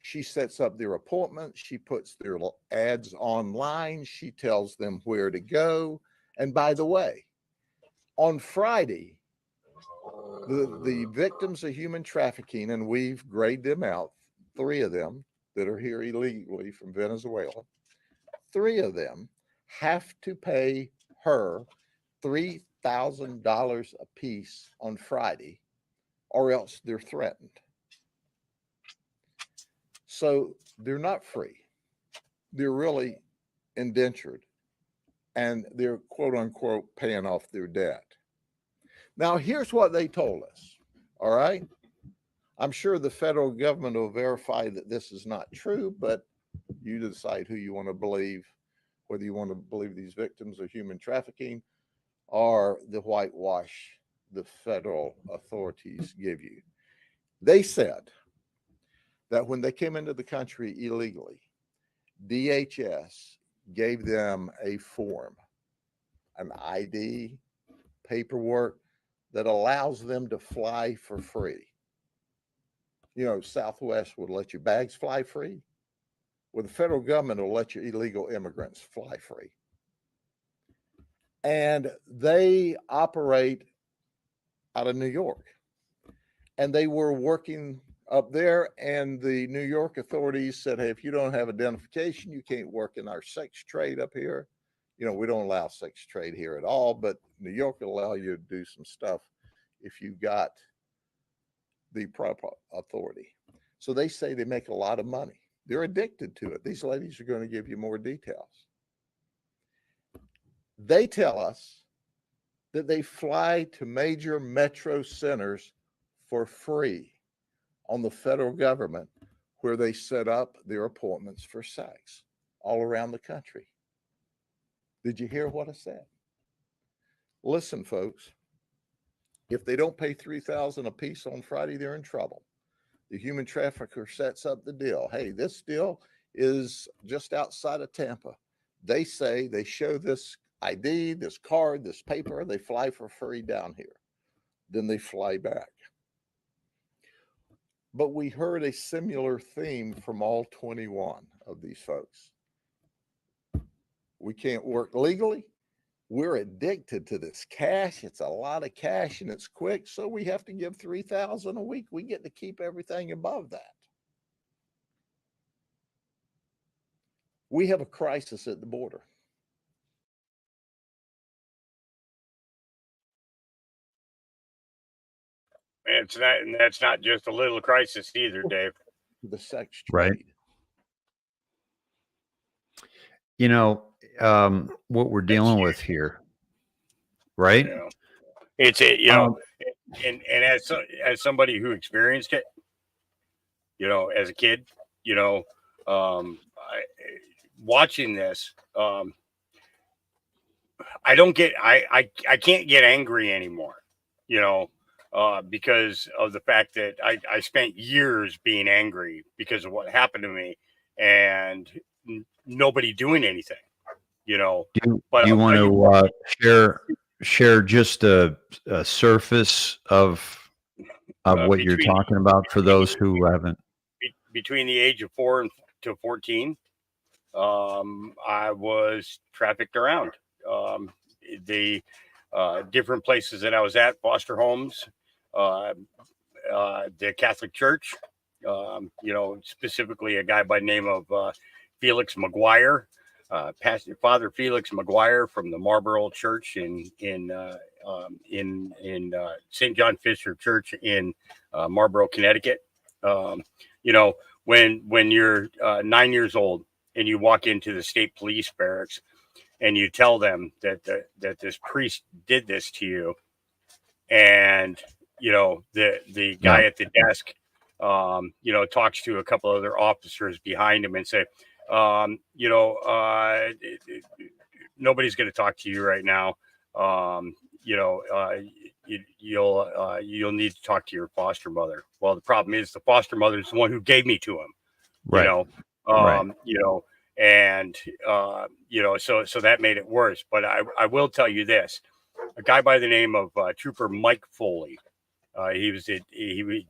She sets up their appointments. She puts their ads online. She tells them where to go. And by the way, on Friday, the victims of human trafficking, and we've grayed them out, 3 of them that are here illegally from Venezuela, 3 of them have to pay her $3,000 a piece on Friday, or else they're threatened. So they're not free. They're really indentured, and they're quote unquote paying off their debt. Now, here's what they told us. All right. I'm sure the federal government will verify that this is not true, but you decide who you want to believe, whether you want to believe these victims of human trafficking or the whitewash the federal authorities give you. They said that when they came into the country illegally, DHS gave them a form, an ID, paperwork that allows them to fly for free. You know, Southwest would let your bags fly free. Well, the federal government will let your illegal immigrants fly free. And they operate out of New York. And they were working up there, and the New York authorities said, hey, if you don't have identification, you can't work in our sex trade up here. You know, we don't allow sex trade here at all, but New York will allow you to do some stuff if you got the proper authority. So they say they make a lot of money. They're addicted to it. These ladies are going to give you more details. They tell us that they fly to major metro centers for free on the federal government, where they set up their appointments for sex all around the country. Did you hear what I said? Listen, folks, if they don't pay $3,000 a piece on Friday, they're in trouble. The human trafficker sets up the deal. Hey, this deal is just outside of Tampa. They say they show this ID, this card, this paper, they fly for free down here. Then they fly back. But we heard a similar theme from all 21 of these folks. We can't work legally. We're addicted to this cash. It's a lot of cash and it's quick. So we have to give $3,000 a week. We get to keep everything above that. We have a crisis at the border. It's not, and that's not just a little crisis either, Dave. The sex trade. Right. You know, what we're dealing with here, right? You know, it's a, you know, and as somebody who experienced it, you know, as a kid, you know, watching this, I don't get, I can't get angry anymore, you know, because of the fact that I spent years being angry because of what happened to me and nobody doing anything, you know. Do you want to share just a surface of what you're talking about for those who haven't? Between the age of 4 to 14, I was trafficked around. The different places that I was at, foster homes, the Catholic Church, you know, specifically a guy by the name of Felix McGuire, Pastor Father Felix McGuire from the Marlboro Church in St. John Fisher Church in Marlboro, Connecticut. You know, when you're 9 years old and you walk into the state police barracks and you tell them that this priest did this to you, and you know the guy at the desk, you know, talks to a couple other officers behind him and say, you know, nobody's going to talk to you right now. You know, you'll need to talk to your foster mother. Well, the problem is the foster mother is the one who gave me to him. Right. You know, you know, and you know, so that made it worse. But I will tell you this: a guy by the name of Trooper Mike Foley, he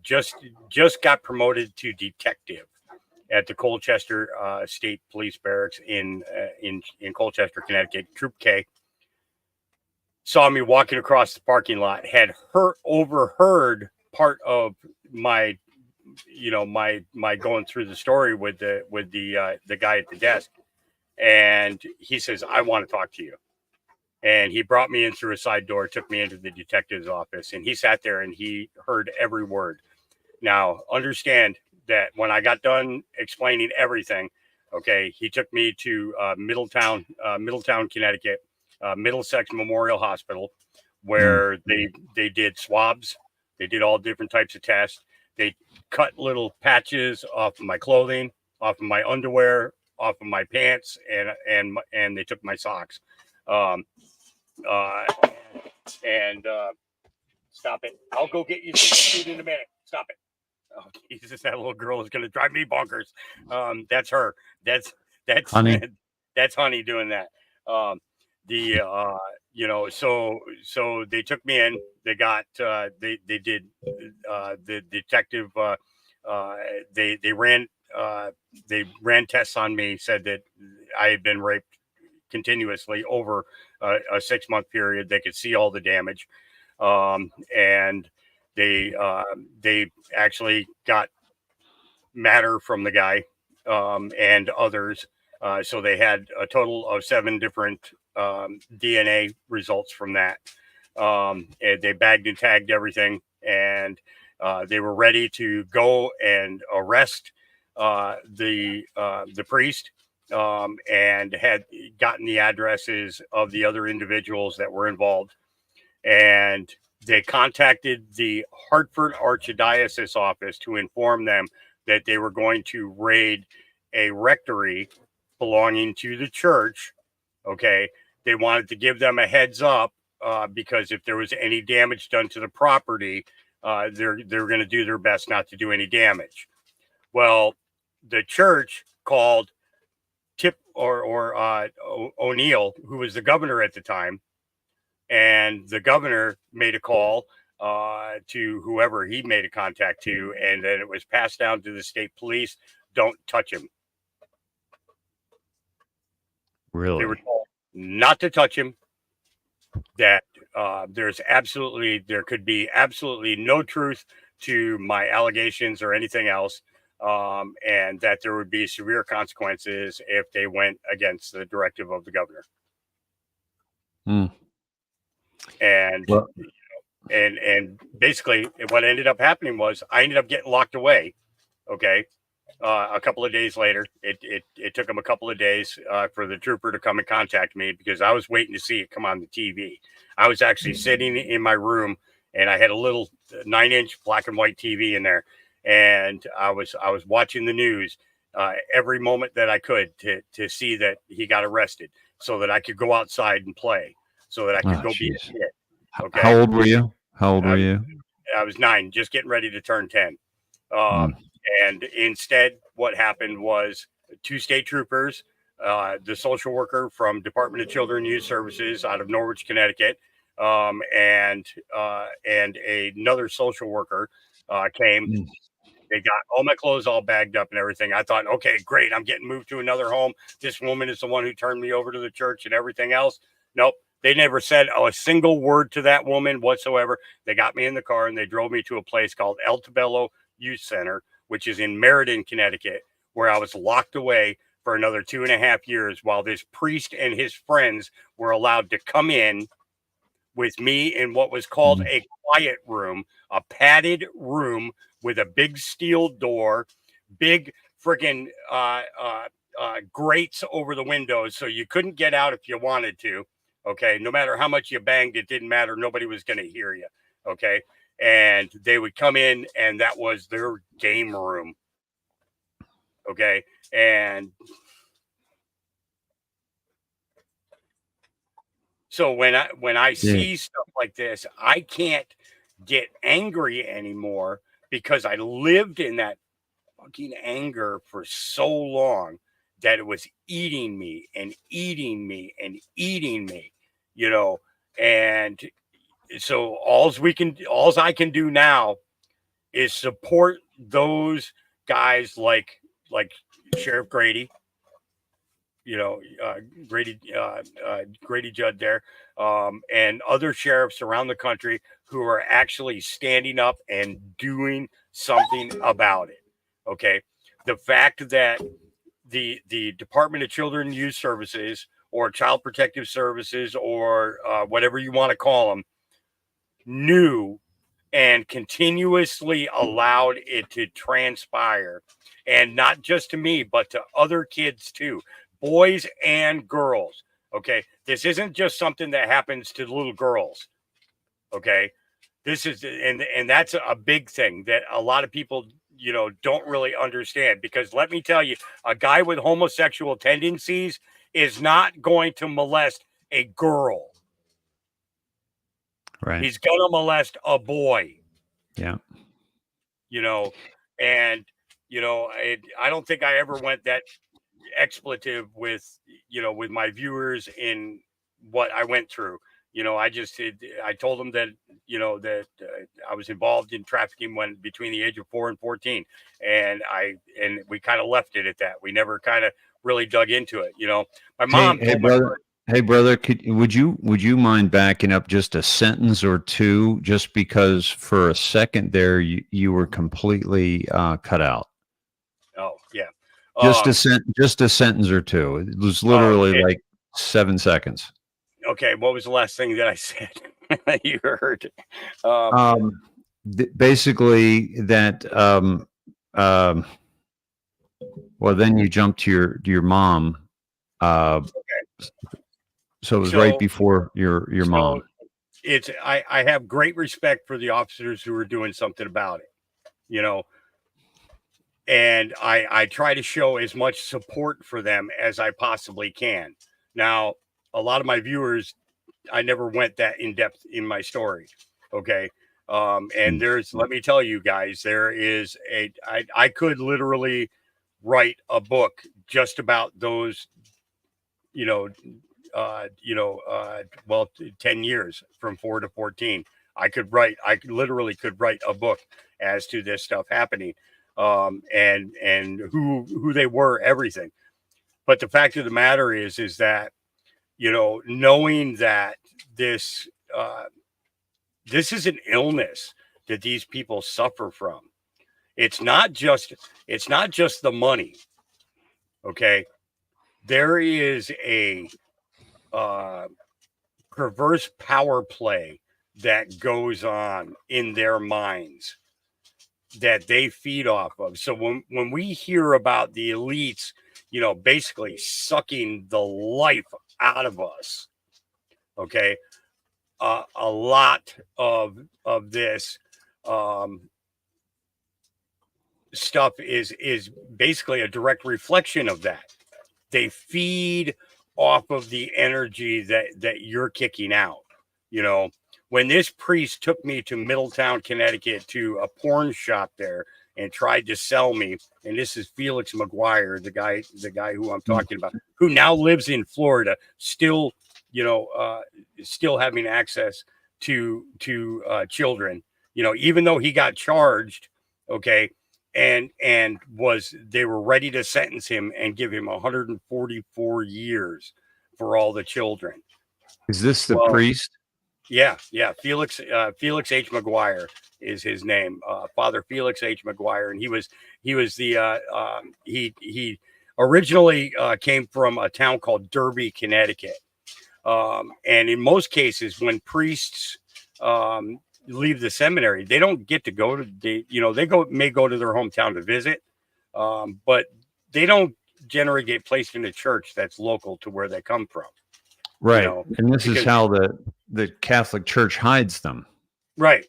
just got promoted to detective at the Colchester State Police Barracks in Colchester, Connecticut. Troop K saw me walking across the parking lot, had overheard part of my, you know, my going through the story with the guy at the desk, and he says, "I want to talk to you." And he brought me in through a side door, took me into the detective's office, and he sat there and he heard every word. Now, understand that when I got done explaining everything, okay, he took me to Middletown, Connecticut, Middlesex Memorial Hospital, where they did swabs. They did all different types of tests. They cut little patches off of my clothing, off of my underwear, off of my pants, and they took my socks. Stop it. I'll go get you some food in a minute. Stop it. Oh, Jesus, that little girl is going to drive me bonkers. That's her. That's Honey. That's Honey doing that. So they took me in. They got they did the detective. They ran tests on me. Said that I had been raped continuously over a 6-month period. They could see all the damage, and they actually got matter from the guy and others. So they had a total of 7 different DNA results from that. And they bagged and tagged everything, and they were ready to go and arrest the priest, and had gotten the addresses of the other individuals that were involved. And they contacted the Hartford Archdiocese office to inform them that they were going to raid a rectory belonging to the church. Okay. They wanted to give them a heads up because if there was any damage done to the property, they're going to do their best not to do any damage. Well, the church called Tip or O'Neill, who was the governor at the time, and the governor made a call to whoever he made a contact to, and then it was passed down to the state police. Don't touch him. Really? They were told not to touch him. That there could be absolutely no truth to my allegations or anything else, and that there would be severe consequences if they went against the directive of the governor. And Well, and basically what ended up happening was I ended up getting locked away. Okay. A couple of days later, it took them a couple of days for the trooper to come and contact me, because I was waiting to see it come on the TV. I was actually sitting in my room, and I had a little 9-inch black and white TV in there, and I was watching the news every moment that I could to see that he got arrested, so that I could go outside and play, so that I could go be a kid. Okay. How old were you? How old were you? I was 9, just getting ready to turn 10. And instead, what happened was 2 state troopers, the social worker from Department of Children and Youth Services out of Norwich, Connecticut, and another social worker came. They got all my clothes all bagged up and everything. I thought, okay, great, I'm getting moved to another home. This woman is the one who turned me over to the church and everything else. Nope. They never said a single word to that woman whatsoever. They got me in the car and they drove me to a place called El Tabello Youth Center, which is in Meriden, Connecticut, where I was locked away for another 2.5 years while this priest and his friends were allowed to come in with me in what was called a quiet room, a padded room with a big steel door, big freaking grates over the windows, so you couldn't get out if you wanted to. Okay, no matter how much you banged, it didn't matter. Nobody was going to hear you. Okay, and they would come in, and that was their game room. Okay, and so when I see stuff like this, I can't get angry anymore, because I lived in that fucking anger for so long that it was eating me and eating me and eating me, you know. And so all I can do now is support those guys like Sheriff Grady, you know, Grady Judd there, and other sheriffs around the country who are actually standing up and doing something about it. Okay. The fact that the Department of Children and Youth Services or Child Protective Services or whatever you want to call them knew and continuously allowed it to transpire, and not just to me, but to other kids too, boys and girls. Okay, this isn't just something that happens to little girls. Okay, this is, and that's a big thing that a lot of people, you know, don't really understand, because let me tell you, a guy with homosexual tendencies is not going to molest a girl. Right. He's gonna molest a boy. Yeah. You know, and you know, I don't think I ever went that expletive with, you know, with my viewers in what I went through. You know, I told them that, you know, that I was involved in trafficking when between the age of 4 and 14, and we kind of left it at that. We never kind of really dug into it. You know, my mom. Hey brother, would you mind backing up just a sentence or two, just because for a second there you were completely cut out. Oh yeah. Just a sentence or two. It was literally like 7 seconds. Okay, what was the last thing that I said? You heard. Basically that. Well, then you jumped to your mom. Okay. So it was right before your mom. It's I have great respect for the officers who are doing something about it, you know, and I try to show as much support for them as I possibly can. Now, a lot of my viewers, I never went that in depth in my story. Okay. And let me tell you guys, there is I could literally write a book just about those, you know, 10 years from 4 to 14. I literally could write a book as to this stuff happening, and who they were, everything. But the fact of the matter is that, you know, knowing that this is an illness that these people suffer from. It's not just the money. Okay. There is a perverse power play that goes on in their minds that they feed off of. So when we hear about the elites, you know, basically sucking the life out of us, okay, a lot of this stuff is basically a direct reflection of that. They feed off of the energy that you're kicking out. You know, when this priest took me to Middletown, Connecticut, to a porn shop there and tried to sell me, and this is Felix McGuire, the guy who I'm talking about, who now lives in Florida, still, you know, still having access to children, you know, even though he got charged, okay, and they were ready to sentence him and give him 144 years for all the children. Is this the priest? Yeah. Felix H. McGuire is his name. Father Felix H. McGuire, and he was the he originally came from a town called Derby, Connecticut. And in most cases, when priests leave the seminary, they don't get to go to may go to their hometown to visit, but they don't generally get placed in a church that's local to where they come from. Right. You know, and this is how the Catholic Church hides them. Right.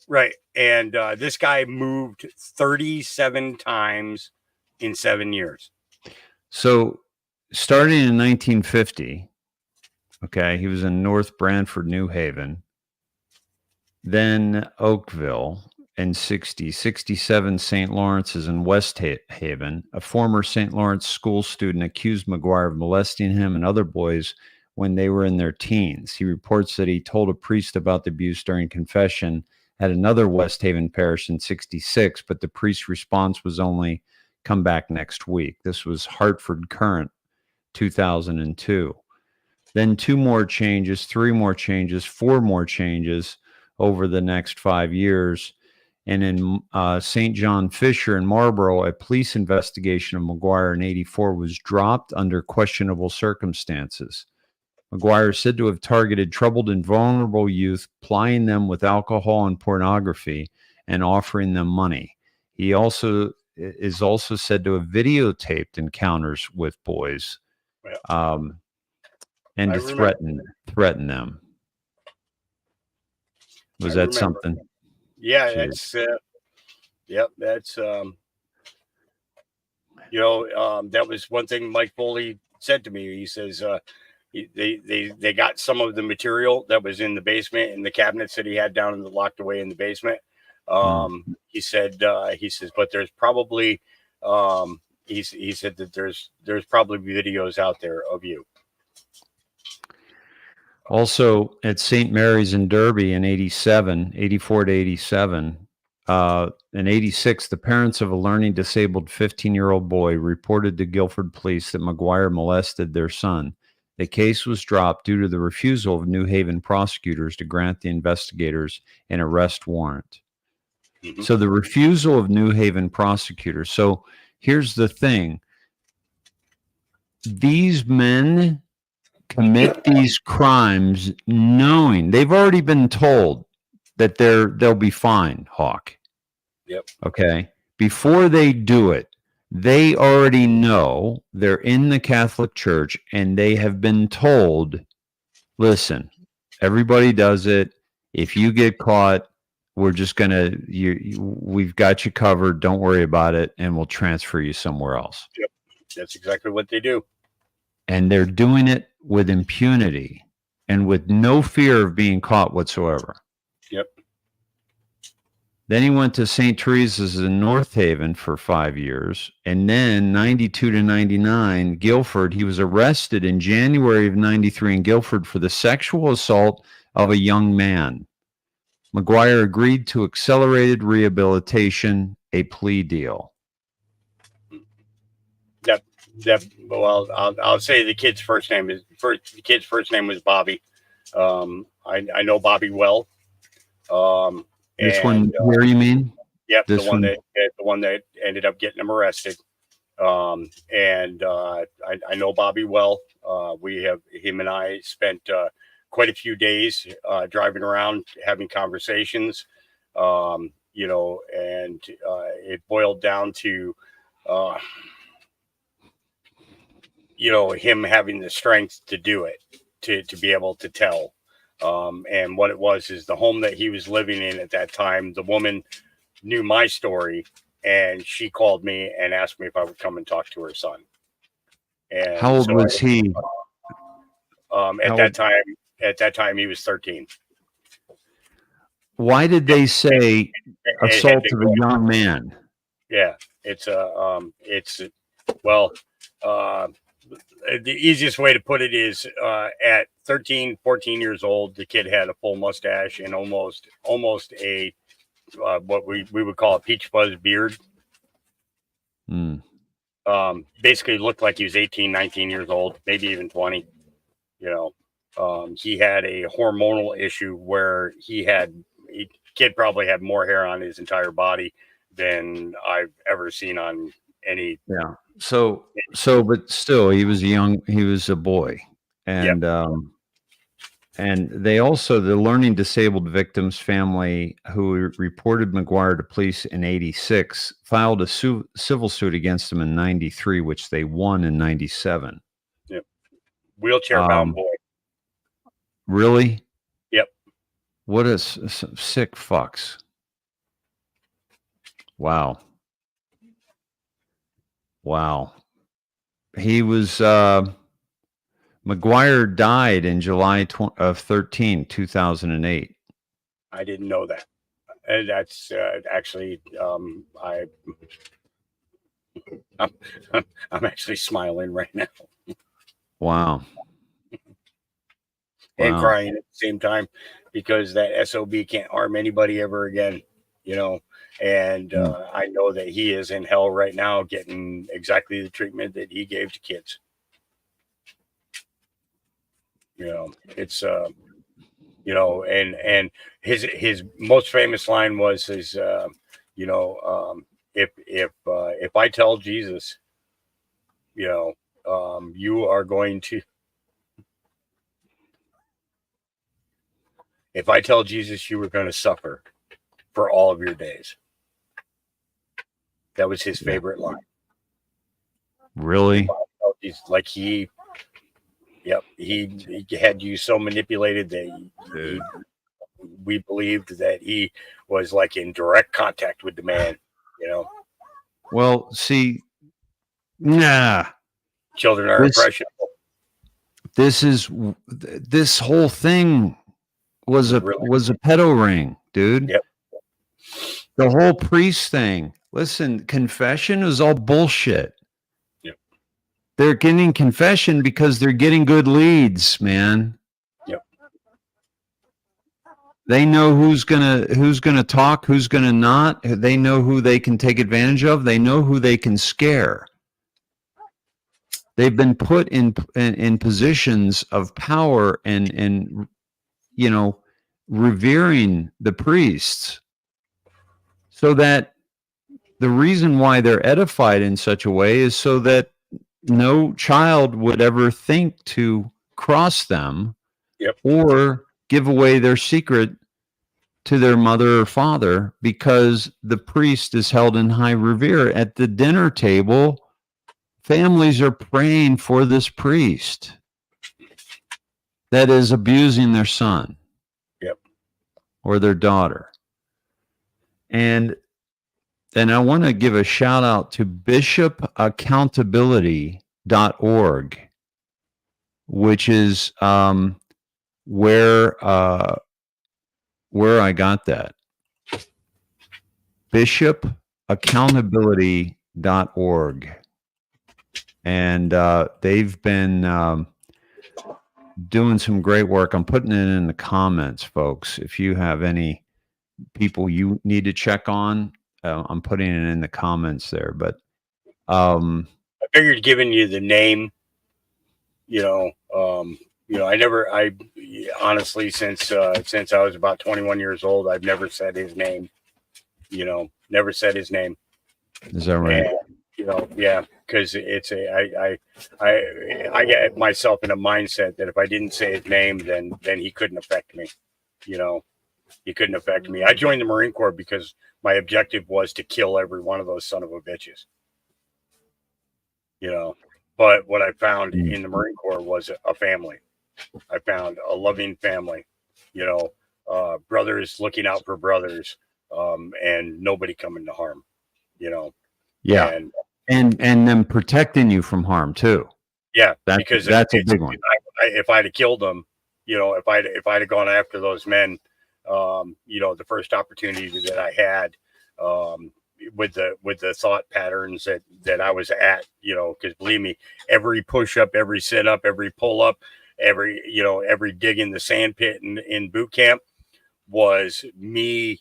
And this guy moved 37 times in 7 years. So starting in 1950, okay, he was in North Branford, New Haven, then Oakville in 60, 67 St. Lawrence is in West Haven. A former St. Lawrence school student accused McGuire of molesting him and other boys when they were in their teens. He reports that he told a priest about the abuse during confession at another West Haven parish in 66, but the priest's response was only come back next week. This was Hartford Current, 2002. Then 2 more changes, 3 more changes, 4 more changes over the next 5 years. And in St. John Fisher in Marlborough, a police investigation of McGuire in 84 was dropped under questionable circumstances. McGuire is said to have targeted troubled and vulnerable youth, plying them with alcohol and pornography and offering them money. He also is also said to have videotaped encounters with boys, and to threaten them. Was that something? Yeah, Jeez. that's yep, that's that was one thing Mike Foley said to me. He says they got some of the material that was in the basement in the cabinets that he had down in the locked away in the basement. He said but there's probably he said that there's probably videos out there of you. Also at St. Mary's in Derby in 84 to 87, in 86, the parents of a learning disabled 15-year-old boy reported to Guilford police that McGuire molested their son. The case was dropped due to the refusal of New Haven prosecutors to grant the investigators an arrest warrant. So the refusal of New Haven prosecutors. So here's the thing. These men commit these crimes knowing they've already been told that they'll be fine, Hawk. Yep. Okay. Before they do it, they already know they're in the Catholic Church and they have been told, listen, everybody does it. If you get caught, we're just we've got you covered. Don't worry about it. And we'll transfer you somewhere else. Yep. That's exactly what they do. And they're doing it with impunity and with no fear of being caught whatsoever. Yep. Then he went to St. Teresa's in North Haven for 5 years. And then 92 to 99, Guilford, he was arrested in January of 93 in Guilford for the sexual assault of a young man. McGuire agreed to accelerated rehabilitation, a plea deal. Well, I'll say the kid's first name was Bobby. I know Bobby well. This one here, you mean? Yep, This the one that ended up getting him arrested. And I know Bobby well. Him and I spent quite a few days driving around, having conversations. And it boiled down to him having the strength to do it, to be able to tell. And what it was is the home that he was living in at that time, the woman knew my story and she called me and asked me if I would come and talk to her son. And how old was he? At that time he was 13. Why did they say assault of a young man? Yeah, the easiest way to put it is at 13, 14 years old, the kid had a full mustache and almost a what we would call a peach fuzz beard. Basically looked like he was 18, 19 years old, maybe even 20. He had a hormonal issue where kid probably had more hair on his entire body than I've ever seen on any. Yeah. But still, he was a boy. And, and they also, the learning disabled victim's family who reported McGuire to police in 86 filed a civil suit against him in 93, which they won in 97. Yep. Wheelchair bound boy. Really? Yep. What a sick fucks. Wow. He was, McGuire died in July of 2008. I didn't know that. And that's actually, I'm actually smiling right now. Wow. And crying at the same time because that SOB can't harm anybody ever again, and I know that he is in hell right now getting exactly the treatment that he gave to kids. It's and his most famous line was if I tell Jesus, you are going to If I tell Jesus you were going to suffer for all of your days. That was his favorite line. Really? He's like he had you so manipulated that we believed that he was like in direct contact with the man, you know. Well, see, nah. Children are impressionable. This whole thing was a pedo ring, dude. Yep. The whole priest thing. Listen, confession is all bullshit. Yep. They're getting confession because they're getting good leads, man. Yep. They know who's gonna talk, who's gonna not. They know who they can take advantage of. They know who they can scare. They've been put in positions of power and you know, revering the priests, so that the reason why they're edified in such a way is so that no child would ever think to cross them. Yep. Or give away their secret to their mother or father, because the priest is held in high revere. At the dinner table, families are praying for this priest that is abusing their son. Yep. Or their daughter. And I want to give a shout out to bishopaccountability.org, which is where I got that. bishopaccountability.org. And they've been doing some great work. I'm putting it in the comments, folks. If you have any people you need to check on, I'm putting it in the comments there. But I figured giving you the name, I honestly, since I was about 21 years old, I've never said his name, never said his name. Is that right? And, yeah, because it's I get myself in a mindset that if I didn't say his name, then he couldn't affect me. He couldn't affect me. I joined the Marine Corps because my objective was to kill every one of those son of a bitches. But what I found in the Marine Corps was a family. I found a loving family, brothers looking out for brothers, and nobody coming to harm, Yeah. And them protecting you from harm too. Yeah, because that's a big one. If I'd have killed them, if I'd have gone after those men, the first opportunity that I had, with the thought patterns that I was at, because believe me, every push up, every sit up, every pull up, every dig in the sand pit in boot camp was me,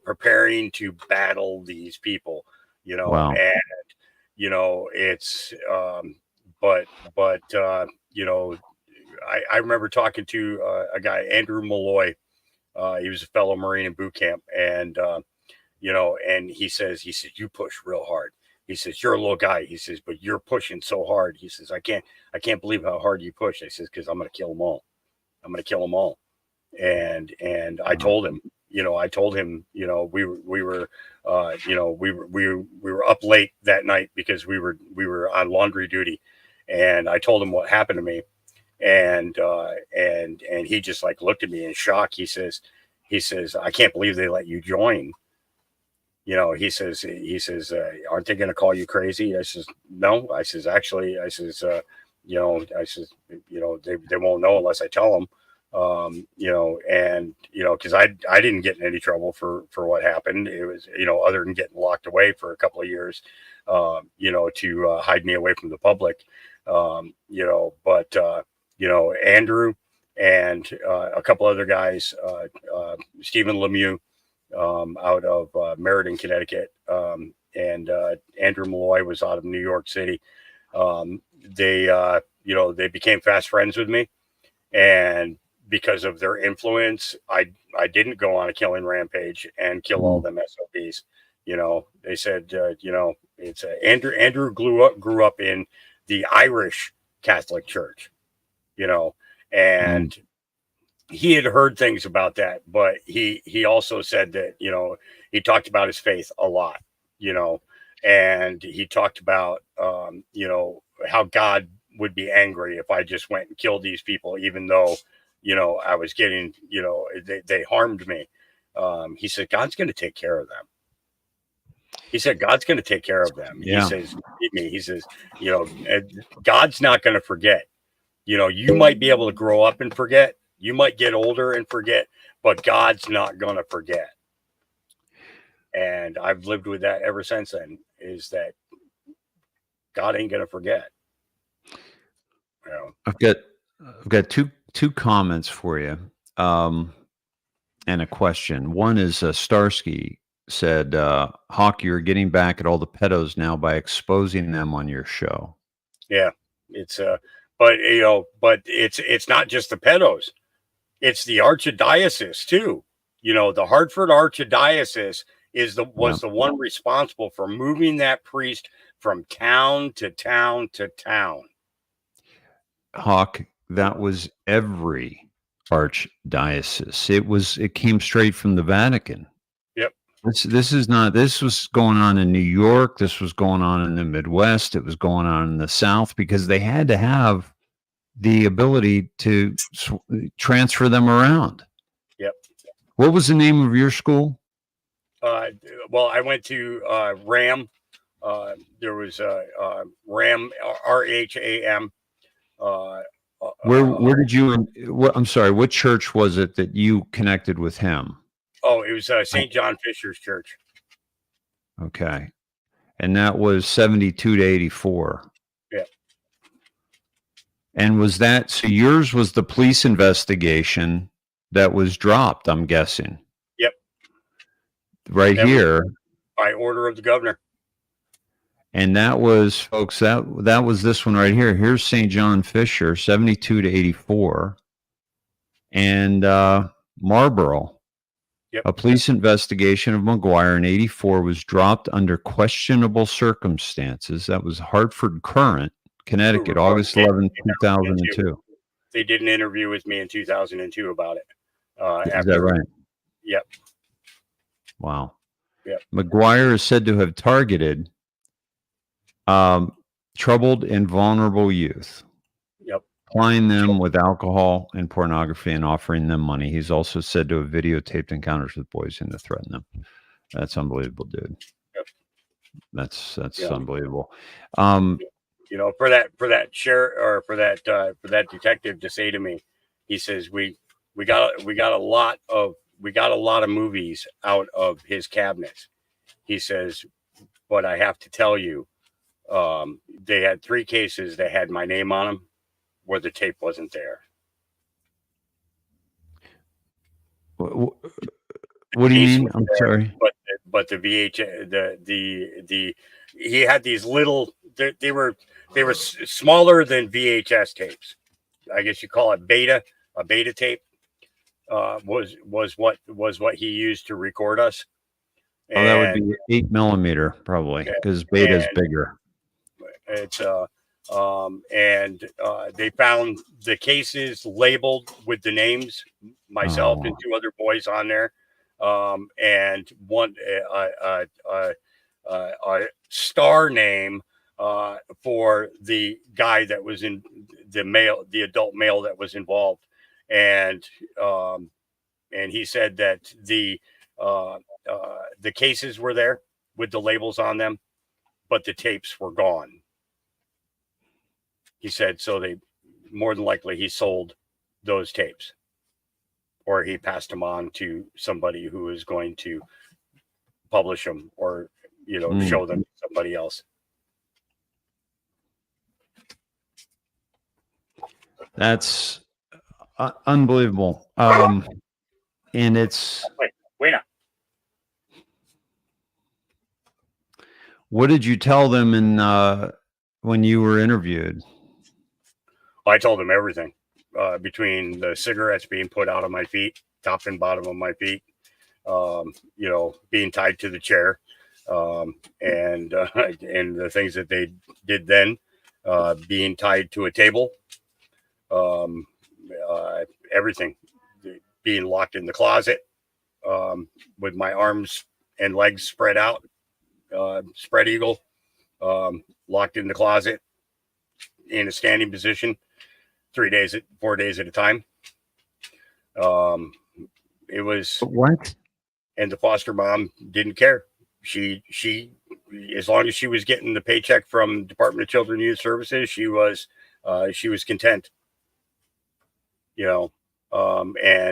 preparing to battle these people, Wow. and it's I remember talking to a guy, Andrew Malloy. He was a fellow Marine in boot camp, and and he says, you push real hard. He says, you're a little guy. He says, but you're pushing so hard. He says, I can't believe how hard you push. I says, because I'm going to kill them all. I'm going to kill them all. And I told him, we were up late that night because we were on laundry duty, and I told him what happened to me. And he just like looked at me in shock. He says, I can't believe they let you join. He says, aren't they going to call you crazy? I says, no. I says, actually, they won't know unless I tell them. Because I didn't get in any trouble for what happened. It was, other than getting locked away for a couple of years, to hide me away from the public. Andrew and a couple other guys, Stephen Lemieux, out of Meriden, Connecticut, and Andrew Malloy was out of New York City. They became fast friends with me, and because of their influence, I didn't go on a killing rampage and kill all them SOBs. They said, it's Andrew grew up in the Irish Catholic Church, and he had heard things about that, but he also said that, he talked about his faith a lot, and he talked about, how God would be angry if I just went and killed these people, even though, I was getting, they harmed me. He said, God's going to take care of them. He said, God's going to take care of them. Yeah. He says, God's not going to forget. You might be able to grow up and forget. You might get older and forget, but God's not going to forget. And I've lived with that ever since then, is that God ain't going to forget. I've got two comments for you, and a question. One is Starsky said, Hawk, you're getting back at all the pedos now by exposing them on your show. Yeah, it's but it's not just the pedos. It's the archdiocese too. The Hartford Archdiocese was the one responsible for moving that priest from town to town to town. Hawk, that was every archdiocese. It came straight from the Vatican. Yep. This was going on in New York. This was going on in the Midwest. It was going on in the South, because they had to have the ability to transfer them around. Yep. What was the name of your school? Well, I went to RAM. There was RAM, RHAM. Where did you? I'm sorry. What church was it that you connected with him? Oh, it was St. John Fisher's Church. Okay, and that was 72 to 84. Yeah. And was that so? Yours was the police investigation that was dropped, I'm guessing. Yep. Right here. By order of the governor. And that was, folks, that was this one right here. Here's St. John Fisher, 72 to 84. And Marlboro. Yep. A police investigation of McGuire in 84 was dropped under questionable circumstances. That was Hartford Current, Connecticut, August 11, 2002. They did an interview with me in 2002 about it. Is that right? Yep. Wow. Yep. McGuire is said to have targeted troubled and vulnerable youth. Yep. Plying them with alcohol and pornography and offering them money. He's also said to have videotaped encounters with boys and to threaten them. That's unbelievable, dude. Yep. That's unbelievable. For that sheriff, or for that detective to say to me, he says, we got a lot of movies out of his cabinets. He says, but I have to tell you, they had 3 cases that had my name on them where the tape wasn't there. What do you mean? I'm sorry. But the VHS, he had these little, they were smaller than VHS tapes. I guess you call it a beta tape. Was what he used to record us. Oh, that would be 8 millimeter probably, because beta is bigger. It's they found the cases labeled with the names, myself and 2 other boys on there, and one a star name for the guy that was in the adult male that was involved, and he said that the cases were there with the labels on them, but the tapes were gone. He said, so they more than likely he sold those tapes, or he passed them on to somebody who is going to publish them, or show them to somebody else. That's unbelievable. And it's wait now. What did you tell them when you were interviewed? I told them everything, between the cigarettes being put out of my feet, top and bottom of my feet, being tied to the chair, and the things that they did then, being tied to a table, everything. being locked in the closet with my arms and legs spread out, spread eagle, locked in the closet in a standing position, 4 days at a time. It was what? And the foster mom didn't care. She, as long as she was getting the paycheck from Department of Children and Youth Services, she was content. And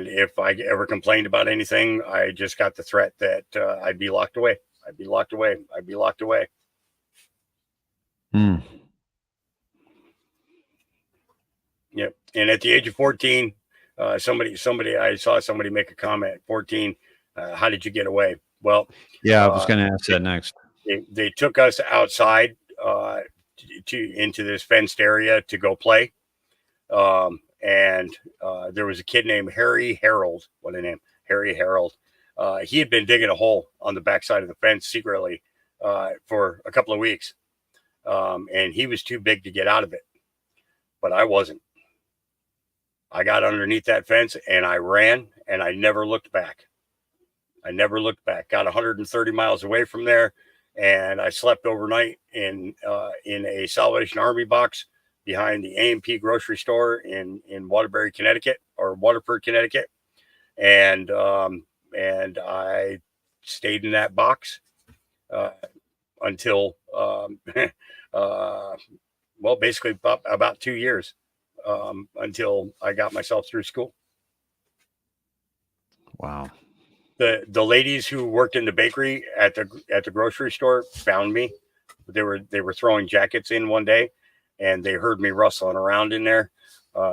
if I ever complained about anything, I just got the threat that I'd be locked away. I'd be locked away. I'd be locked away. Yep. And at the age of 14, I saw somebody make a comment. 14, how did you get away? Well, yeah, I was going to ask that next. They took us outside into this fenced area to go play. And there was a kid named Harry Harold. What a name, Harry Harold. He had been digging a hole on the backside of the fence secretly for a couple of weeks. And he was too big to get out of it, but I wasn't. I got underneath that fence and I ran and I never looked back. Got 130 miles away from there, and I slept overnight in a Salvation Army box behind the A&P grocery store in Waterbury, Connecticut, or Waterford, Connecticut. And I stayed in that box until basically about 2 years, until I got myself through school. Wow. The ladies who worked in the bakery at the grocery store found me. They were throwing jackets in one day, and they heard me rustling around in there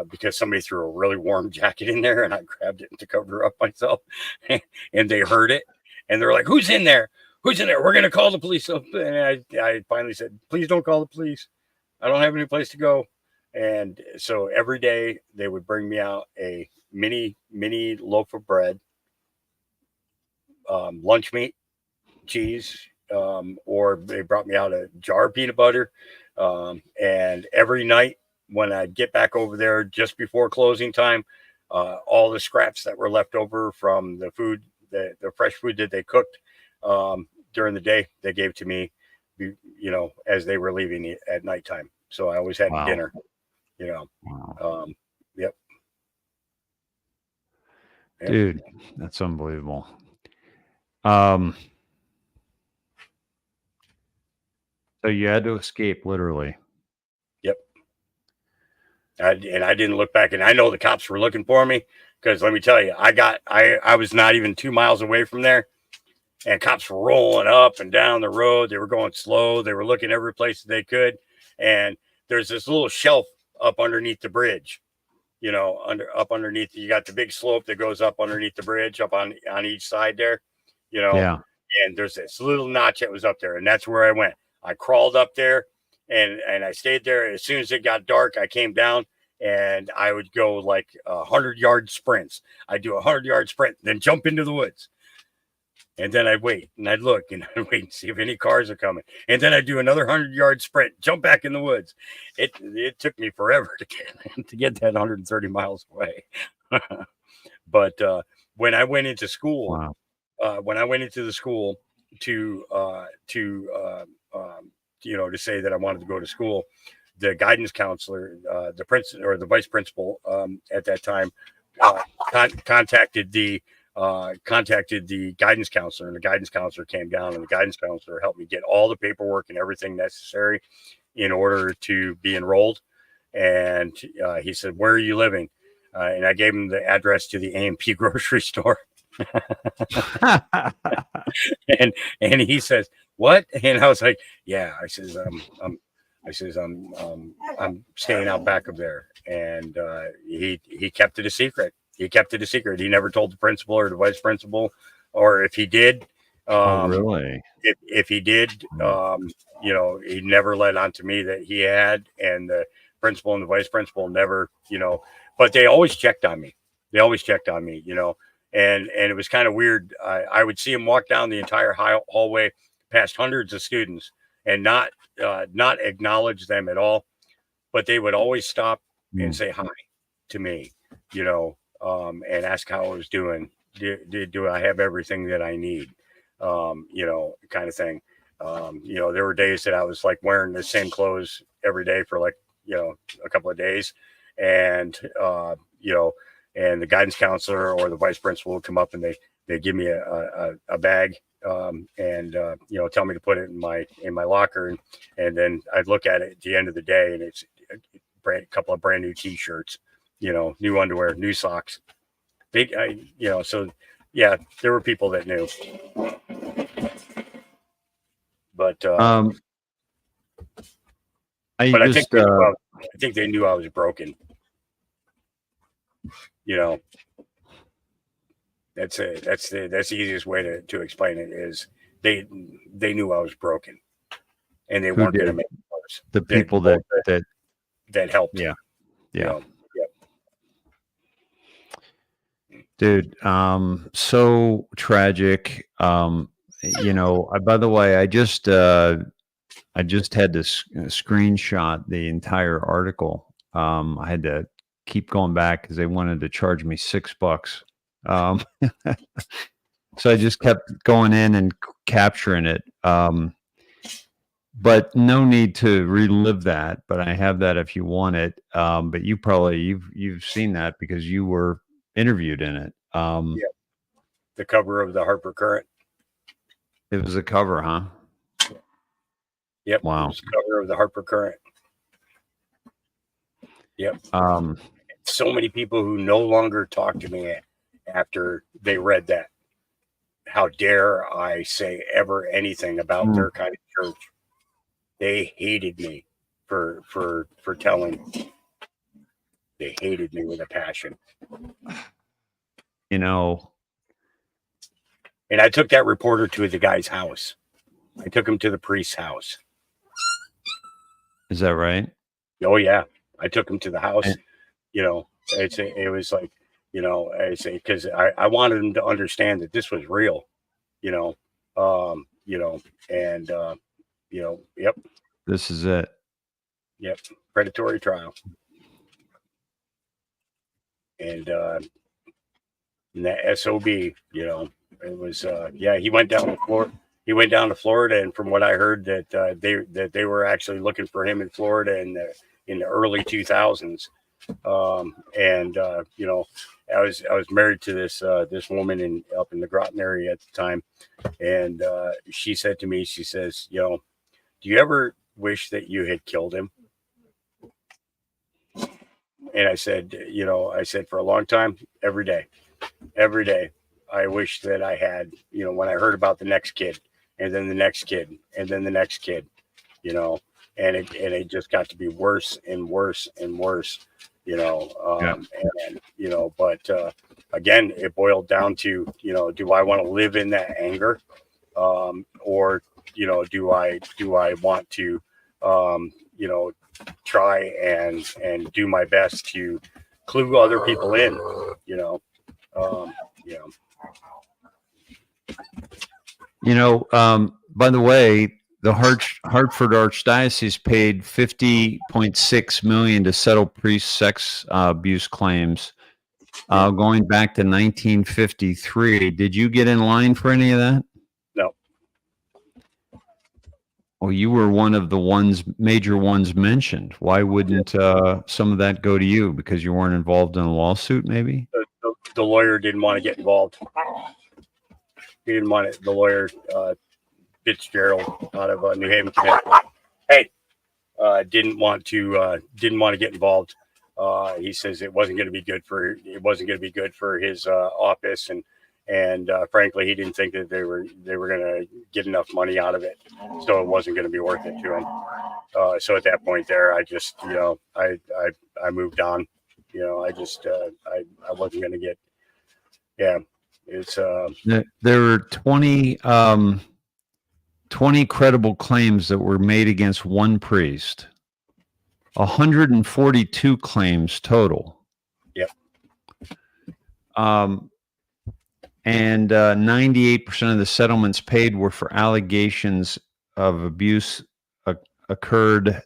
because somebody threw a really warm jacket in there, and I grabbed it to cover up myself. And they heard it, and they're like, "Who's in there? Who's in there? We're going to call the police." And I finally said, "Please don't call the police. I don't have any place to go." And so every day they would bring me out a mini loaf of bread, lunch meat, cheese, or they brought me out a jar of peanut butter. And every night when I'd get back over there just before closing time, all the scraps that were left over from the food, the fresh food that they cooked during the day, they gave to me, as they were leaving at nighttime. So I always had dinner, Yep. Dude, that's unbelievable. So you had to escape, literally. Yep. I didn't look back, and I know the cops were looking for me, because let me tell you, I was not even 2 miles away from there, and cops were rolling up and down the road. They were going slow. They were looking every place that they could. And there's this little shelf up underneath the bridge, up underneath. You got the big slope that goes up underneath the bridge up on each side there, Yeah. And there's this little notch that was up there, and that's where I went. I crawled up there and I stayed there. As soon as it got dark, I came down, and I would go like 100-yard sprints. I'd do a 100-yard sprint, then jump into the woods. And then I'd wait and I'd look and I'd wait and see if any cars are coming. And then I'd do another 100-yard sprint, jump back in the woods. It took me forever to get that 130 miles away. But when I went into school, when I went into the school to say that I wanted to go to school, the guidance counselor, the principal or the vice principal at that time contacted the guidance counselor, and the guidance counselor came down, and the guidance counselor helped me get all the paperwork and everything necessary in order to be enrolled. And he said, "Where are you living?" And I gave him the address to the A&P grocery store. and he says, "What?" And I was like, "Yeah." I says, I'm staying out back of there. And he kept it a secret. He never told the principal or the vice principal, or if he did, really? If he did, he never let on to me that he had, and the principal and the vice principal never, but they always checked on me. And it was kind of weird. I would see him walk down the entire hallway past hundreds of students and not acknowledge them at all, but they would always stop and say hi to me, and ask how I was doing. Do I have everything that I need? You know, kind of thing. You know, there were days that I was like wearing the same clothes every day for like, you know, a couple of days. And, you know, and the guidance counselor or the vice principal would come up and they give me a bag, and, you know, tell me to put it in my locker. And then I'd look at it at the end of the day, and it's a couple of brand new t-shirts, you know, new underwear, new socks. You know, so yeah, there were people that knew. But I think they knew I was broken. You know, that's the easiest way to explain it is they knew I was broken, and they weren't going to make it worse. The people that helped. Yeah. You know? Dude, so tragic. You know, by the way, I just had to screenshot the entire article. I had to keep going back because they wanted to charge me $6. So I just kept going in and capturing it. But no need to relive that. But I have that if you want it. But you probably you've seen that because you were interviewed in it. Yeah. The cover of the Harper Current. It was a cover, huh? Yep. Wow. It was the cover of the Harper Current. Yep. So many people who no longer talk to me after they read that. How dare I say ever anything about their kind of church? They hated me for telling. They hated me with a passion. You know. And I took that reporter to the guy's house. I took him to the priest's house. Is that right? Oh yeah, I took him to the house. You know, it was like, you know, I say because I wanted him to understand that this was real. You know, and you know, yep. This is it. Yep, predatory trial. And that SOB, you know, it was yeah. He went down to Florida. He went down to Florida, and from what I heard, that they were actually looking for him in Florida in the early 2000s. And you know, I was married to this woman up in the Groton area at the time, and she said to me, she says, you know, do you ever wish that you had killed him? And I said, you know, I said for a long time, every day, I wish that I had, you know, when I heard about the next kid, and then the next kid, and then the next kid, you know, and it just got to be worse and worse and worse, you know, and you know, but again, it boiled down to, you know, do I want to live in that anger, or you know, do I want to, you know, try and do my best to clue other people in, you know, you know. You know, by the way, the Hartford Archdiocese paid $50.6 million to settle priest sex abuse claims, going back to 1953. Did you get in line for any of that? No. Well, you were one of the major ones mentioned. Why wouldn't some of that go to you? Because you weren't involved in a lawsuit, maybe? The lawyer didn't want to get involved. He didn't want it. The lawyer, Fitzgerald, out of New Haven, Connecticut. Hey, didn't want to get involved. He says it wasn't going to be good for his office, and frankly, he didn't think that they were going to get enough money out of it, so it wasn't going to be worth it to him. So at that point, there, I just, you know, I moved on. You know, I just I wasn't going to get. Yeah, it's there were 20 credible claims that were made against one priest. 142 claims total. Yep. And 98% of the settlements paid were for allegations of abuse occurred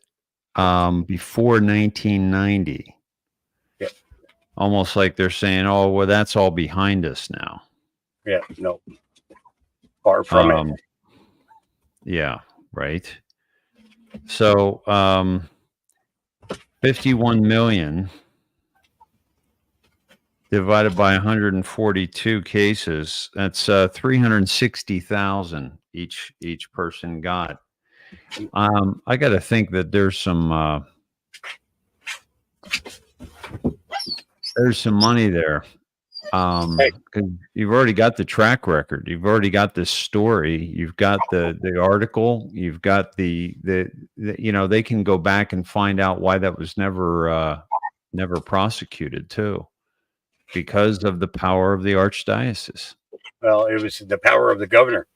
before 1990. Yep. almost like they're saying, "Oh, well, that's all behind us now." Yeah, no, far from it. Yeah, right. So, 51 million divided by 142 cases, that's 360,000 each person got. I got to think that there's some money there. 'Cause you've already got the track record, you've already got this story, you've got the article, you've got the you know, they can go back and find out why that was never prosecuted too, because of the power of the archdiocese. Well, it was the power of the governor,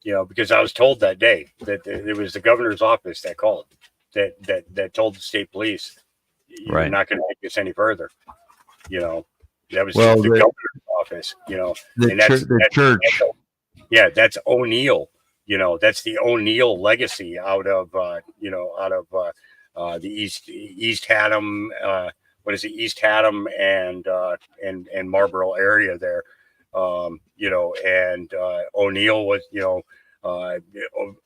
you know, because I was told that day that it was the governor's office that called, that told the state police, you're Right. not going to take this any further. You know, that was Well, just the the- governor's office, you know, The and church. yeah, that's O'Neill. You know, that's the O'Neill legacy out of you know, out of the East Haddam, what is it, East Haddam and Marlboro area there. You know, and O'Neill was, you know,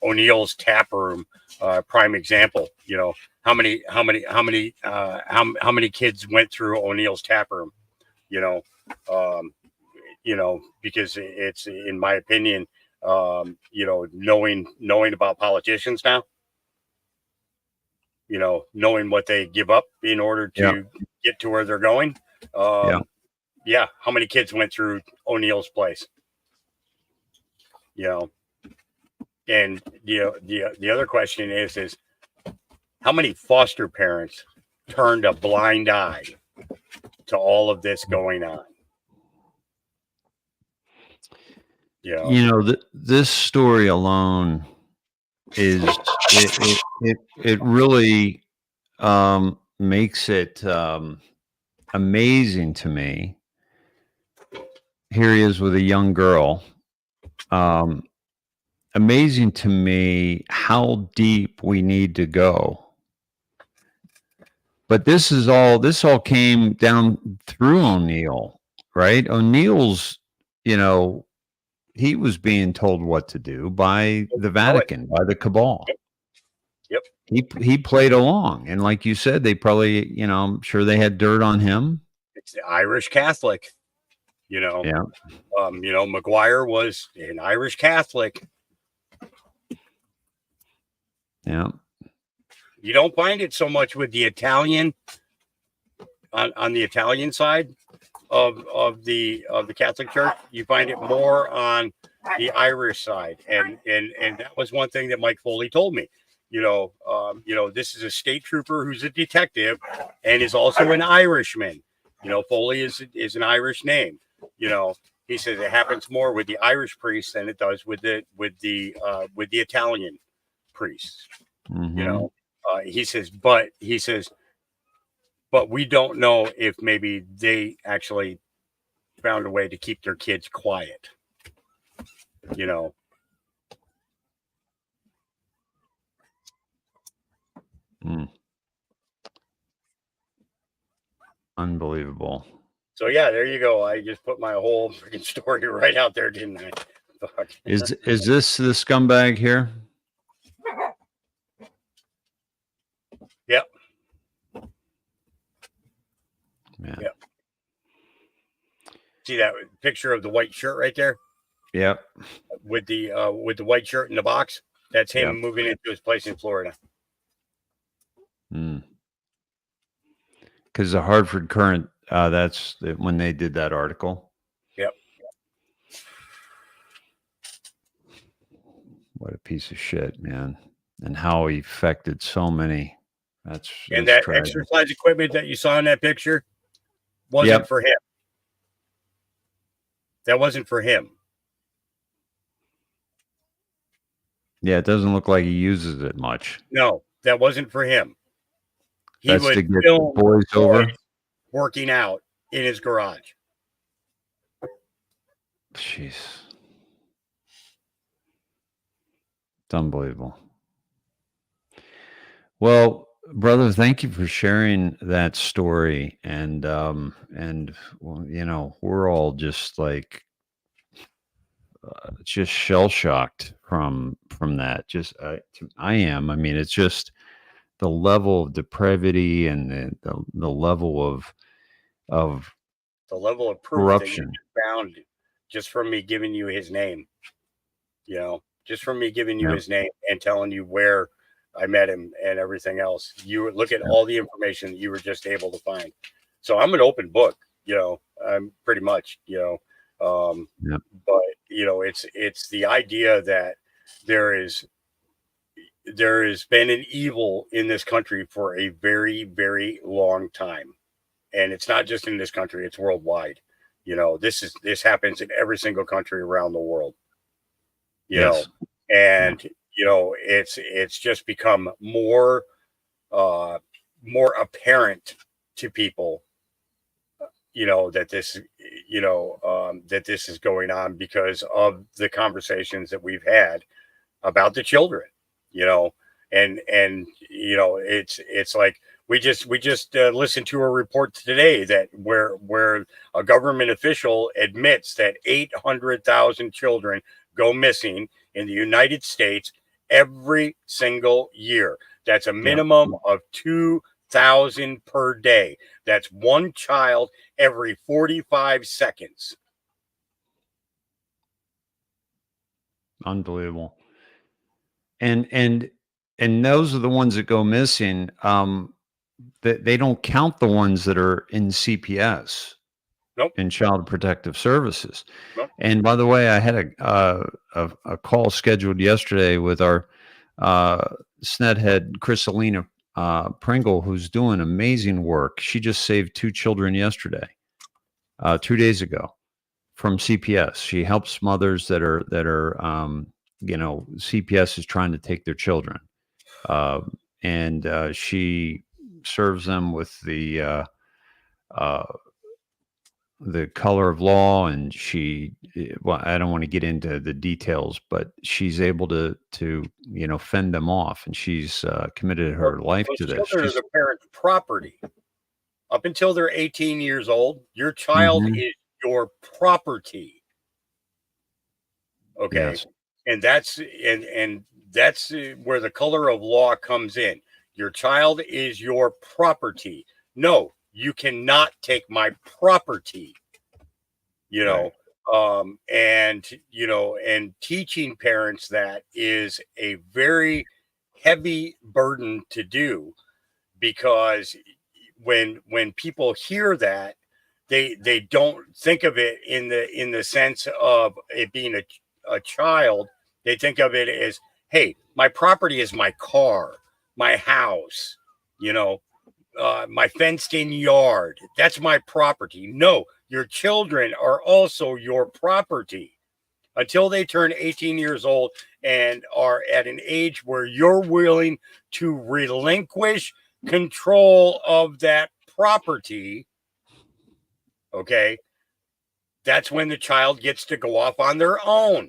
O'Neill's tap room, prime example. You know, how many kids went through O'Neill's tap room? You know, because it's, in my opinion, you know, knowing about politicians now, you know, knowing what they give up in order to get to where they're going. Yeah. How many kids went through O'Neill's place? You know, and the other question is how many foster parents turned a blind eye to all of this going on? You know, this story alone is it really makes it amazing to me. Here he is with a young girl. Amazing to me how deep we need to go. But this all came down through O'Neill, right? O'Neill's, you know, he was being told what to do by the Vatican, by the cabal. Yep. He played along, and like you said, they probably, you know, I'm sure they had dirt on him. It's the Irish Catholic, you know. Yeah. You know, McGuire was an Irish Catholic. Yeah. You don't find it so much with the Italian on the Italian side of the Catholic Church. You find it more on the Irish side, and that was one thing that Mike Foley told me. You know, this is a state trooper who's a detective and is also an Irishman. You know, Foley is an Irish name. You know, he says it happens more with the Irish priests than it does with the Italian priests. Mm-hmm. You know, he says, but we don't know if maybe they actually found a way to keep their kids quiet. You know. Unbelievable. So yeah, there you go. I just put my whole freaking story right out there, didn't I? Fuck. Is this the scumbag here? Yep. Yeah. Yep. See that picture of the white shirt right there? Yep. With the white shirt in the box? That's him Yep. moving into his place in Florida. Because the Hartford Current, that's when they did that article. Yep. What a piece of shit, man. And how he affected so many. That's That tragic. exercise equipment that you saw in that picture wasn't for him. That wasn't for him. Yeah, it doesn't look like he uses it much. No, that wasn't for him. He That's would to get film the boys over. working out in his garage. Jeez. It's unbelievable. Well, brother, thank you for sharing that story. And well, you know, we're all just like just shell shocked from that. Just I am. I mean, it's just the level of depravity and the level of The level of proof that you corruption. found just from me giving you his name, you know, just from me giving you Yeah. his name and telling you where I met him and everything else. You look at all the information that you were just able to find. So I'm an open book, you know, I'm pretty much, you know, Yeah. but you know, it's the idea that there has been an evil in this country for a very, very long time. And it's not just in this country, it's worldwide. You know, this happens in every single country around the world, you Yes. know, and you know, it's just become more apparent to people, you know, that this, you know, that this is going on because of the conversations that we've had about the children, you know, and you know, it's like we just listened to a report today that where a government official admits that 800,000 children go missing in the United States every single year. That's a minimum of 2,000 per day. That's one child every 45 seconds. Unbelievable. And those are the ones that go missing. They don't count the ones that are in CPS. Nope. In Child Protective Services. Nope. And by the way, I had a call scheduled yesterday with our SNED head, Chrisalina Pringle, who's doing amazing work. She just saved 2 children yesterday, 2 days ago, from CPS. She helps mothers that are you know, CPS is trying to take their children, and she serves them with the color of law, and she, well, I don't want to get into the details, but she's able to you know, fend them off, and she's committed her life Those to this. children are the parent's property. Up until they're 18 years old, your child Mhm. is your property. Okay. Yes. And that's where the color of law comes in. Your child is your property. No, you cannot take my property. You know, and you know, and teaching parents that is a very heavy burden to do, because when people hear that, they don't think of it in the sense of it being a child. They think of it as, hey, my property is my car, my house, you know, my fenced in yard. That's my property. No, your children are also your property until they turn 18 years old and are at an age where you're willing to relinquish control of that property. Okay. That's when the child gets to go off on their own.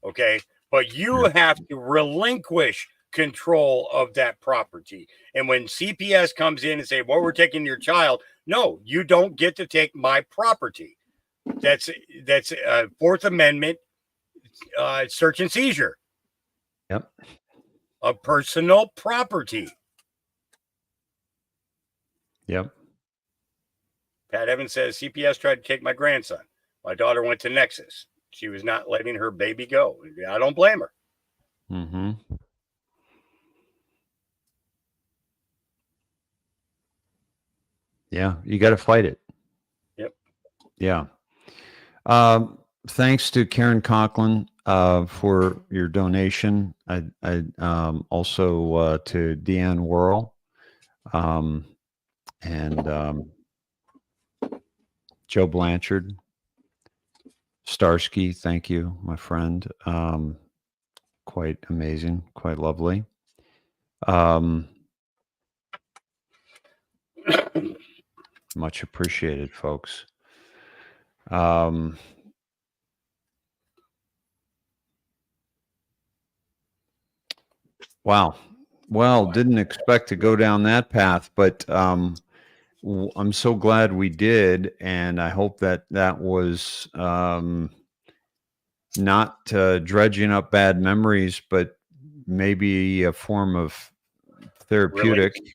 Okay. But you have to relinquish control of that property. And when CPS comes in and say, well, we're taking your child, no, you don't get to take my property. That's Fourth Amendment search and seizure. Yep. Of personal property. Yep. Pat Evans says CPS tried to take my grandson. My daughter went to Nexus. She was not letting her baby go. I don't blame her. Mm-hmm. Yeah, you got to fight it. Yep. Yeah. Thanks to Karen Conklin for your donation. I also to Deanne Worrell, and Joe Blanchard, Starsky. Thank you, my friend. Quite amazing, quite lovely. Much appreciated, folks. Wow. Well, didn't expect to go down that path, but I'm so glad we did, and I hope that that was not dredging up bad memories, but maybe a form of therapeutic. Release.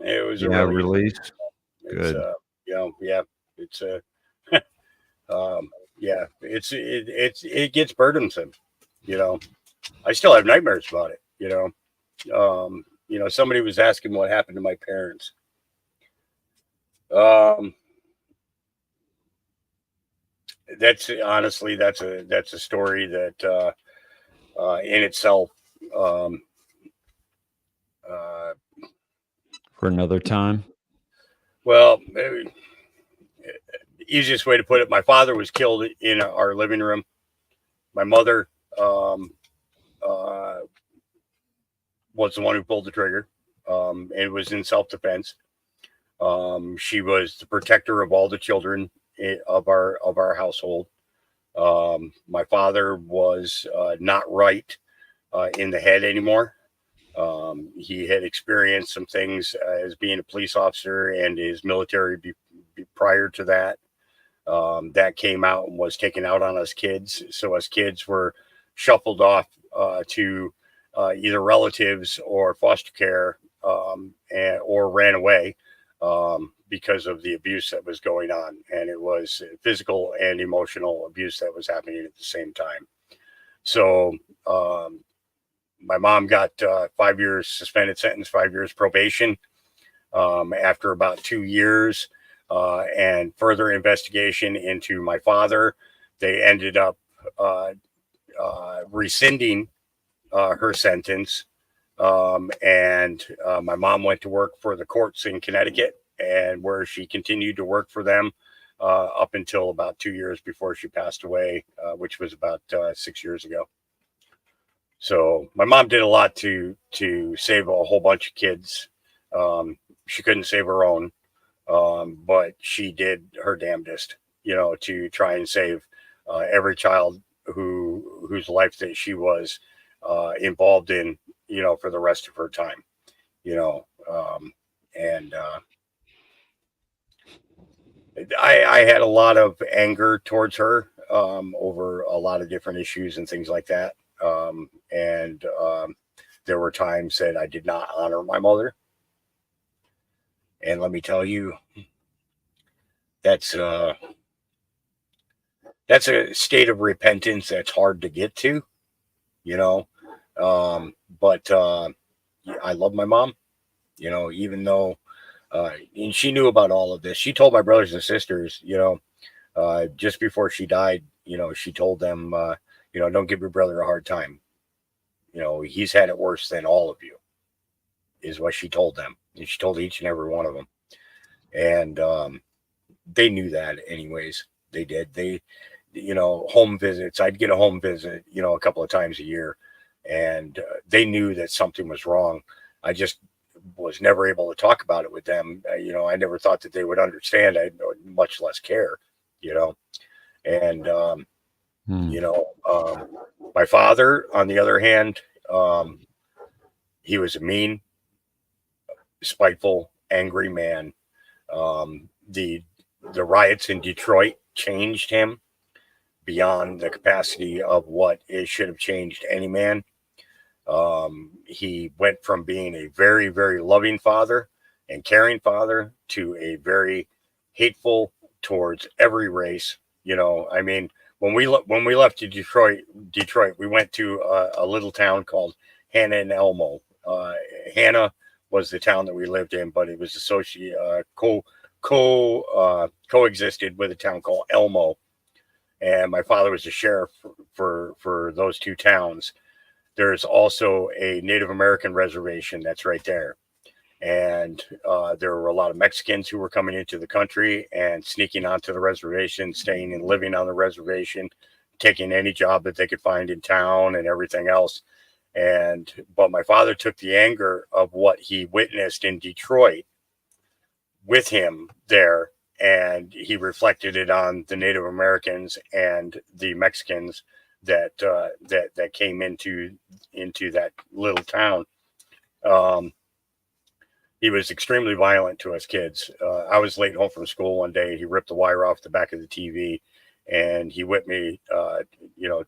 It was a Yeah, release. release. It's Good. it's it gets burdensome. I still have nightmares about it. Somebody was asking what happened to my parents. That's honestly that's a story that in itself For another time. well, maybe, easiest way to put it, my father was killed in our living room. My mother was the one who pulled the trigger. It was in self-defense. She was the protector of all the children of our household. My father was not right in the head anymore. He had experienced some things as being a police officer and his military prior to that. That came out and was taken out on us kids. So us kids were shuffled off to either relatives or foster care or ran away because of the abuse that was going on. And it was physical and emotional abuse that was happening at the same time. So my mom got 5 years suspended sentence, 5 years probation. After about 2 years and further investigation into my father, they ended up rescinding her sentence. And my mom went to work for the courts in Connecticut, and where she continued to work for them up until about 2 years before she passed away, which was about 6 years ago. So my mom did a lot to save a whole bunch of kids. She couldn't save her own, but she did her damnedest, to try and save every child whose life that she was involved in, for the rest of her time, and I had a lot of anger towards her over a lot of different issues and things like that. And there were times that I did not honor my mother. And let me tell you, that's a state of repentance that's hard to get to, but I love my mom, even though and she knew about all of this. She told my brothers and sisters, just before she died, she told them, don't give your brother a hard time. He's had it worse than all of you, is what she told them. And she told each and every one of them. And they knew that anyways. They did. They, home visits. I'd get a home visit, a couple of times a year. And they knew that something was wrong. I just was never able to talk about it with them. I never thought that they would understand. I much less care, and my father, on the other hand, he was a mean, spiteful, angry man. The riots in Detroit changed him beyond the capacity of what it should have changed any man. He went from being a very, very loving father and caring father to a very hateful towards every race. I mean, when we left to Detroit, we went to a little town called Hannah and Elmo. Hannah was the town that we lived in, but it was coexisted with a town called Elmo. And my father was the sheriff for those two towns. There's also a Native American reservation that's right there. And there were a lot of Mexicans who were coming into the country and sneaking onto the reservation, staying and living on the reservation, taking any job that they could find in town and everything else. But my father took the anger of what he witnessed in Detroit with him there, and he reflected it on the Native Americans and the Mexicans that came into that little town. He was extremely violent to us kids. I was late home from school one day. He ripped the wire off the back of the TV, and he whipped me,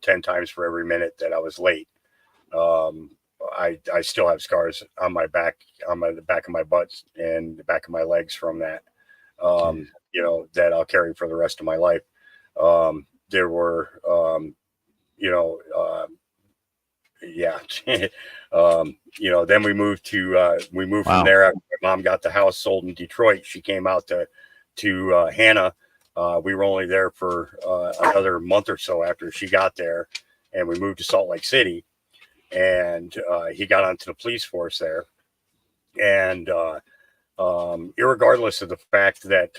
10 times for every minute that I was late. I still have scars on my back, the back of my butt and the back of my legs from that, that I'll carry for the rest of my life. There were, yeah. Then we moved Wow. from there after my mom got the house sold in Detroit. She came out to Hannah. We were only there for another month or so after she got there, and we moved to Salt Lake City, and he got onto the police force there. And irregardless of the fact that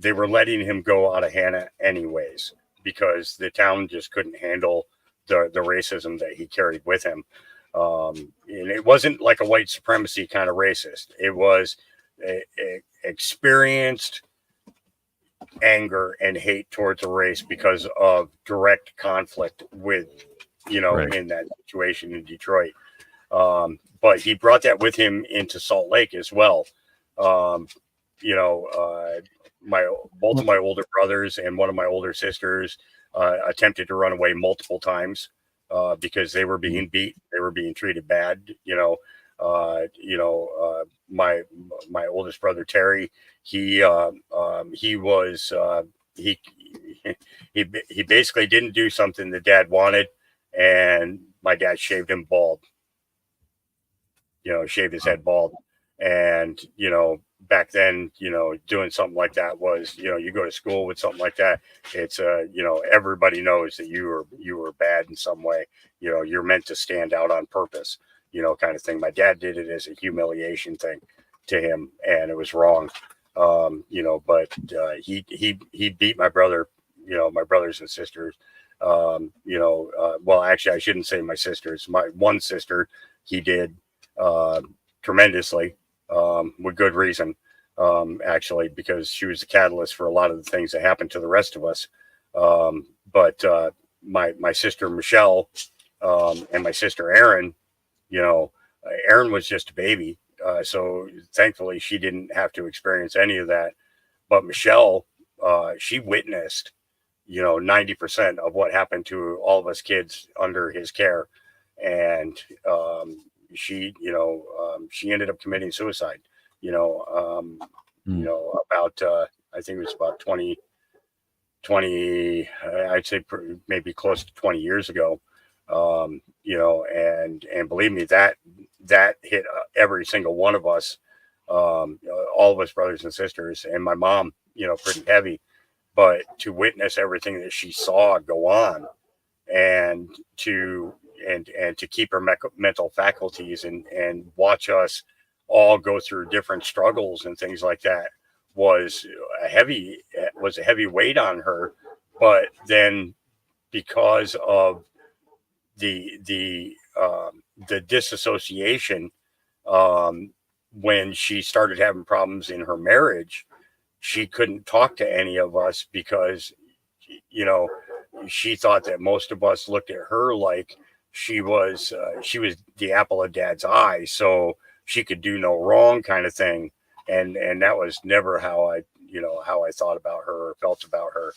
they were letting him go out of Hannah anyways, because the town just couldn't handle the racism that he carried with him. And it wasn't like a white supremacy kind of racist. It was experienced anger and hate towards a race because of direct conflict with, Right. in that situation in Detroit. But he brought that with him into Salt Lake as well. Both of my older brothers and one of my older sisters attempted to run away multiple times because they were being beat, they were being treated bad. My oldest brother Terry, he basically didn't do something the dad wanted, and my dad shaved him bald. Shaved his head bald. And, back then, doing something like that was, you go to school with something like that. It's, everybody knows that you were bad in some way. You're meant to stand out on purpose, kind of thing. My dad did it as a humiliation thing to him, and it was wrong. But he beat my brother, my brothers and sisters. Well, actually, I shouldn't say my sisters. My one sister, he did tremendously, with good reason, actually, because she was the catalyst for a lot of the things that happened to the rest of us. But my sister Michelle and my sister Erin, Erin was just a baby, so thankfully she didn't have to experience any of that. But Michelle, she witnessed 90% of what happened to all of us kids under his care, and she ended up committing suicide. About I think it was about 20, I'd say maybe close to 20 years ago. And believe me, that hit every single one of us, all of us brothers and sisters, and my mom, pretty heavy. But to witness everything that she saw go on, and to keep her mental faculties and watch us all go through different struggles and things like that was a heavy weight on her. But then, because of the disassociation, when she started having problems in her marriage, she couldn't talk to any of us because she thought that most of us looked at her like she was the apple of dad's eye, so she could do no wrong, kind of thing. And that was never how I thought about her or felt about her.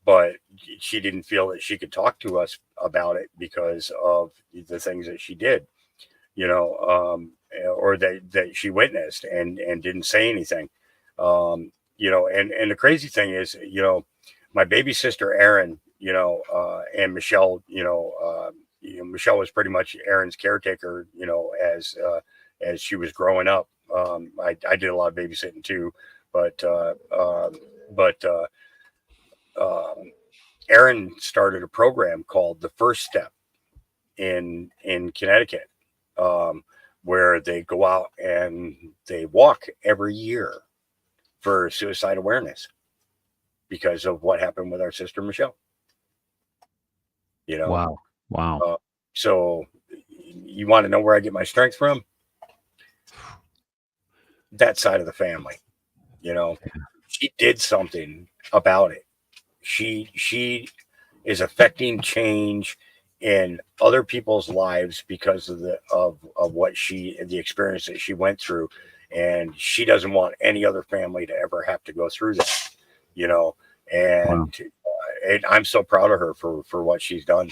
But she didn't feel that she could talk to us about it because of the things that she did, or that she witnessed and didn't say anything. And the crazy thing is, my baby sister Erin, and Michelle, Michelle was pretty much Erin's caretaker, as she was growing up. I did a lot of babysitting too, but Erin started a program called The First Step in Connecticut, where they go out and they walk every year for suicide awareness because of what happened with our sister Michelle. Wow. So you want to know where I get my strength from? That side of the family. She did something about it. She is affecting change in other people's lives because of the experience that she went through, and she doesn't want any other family to ever have to go through that, and, and I'm so proud of her for what she's done.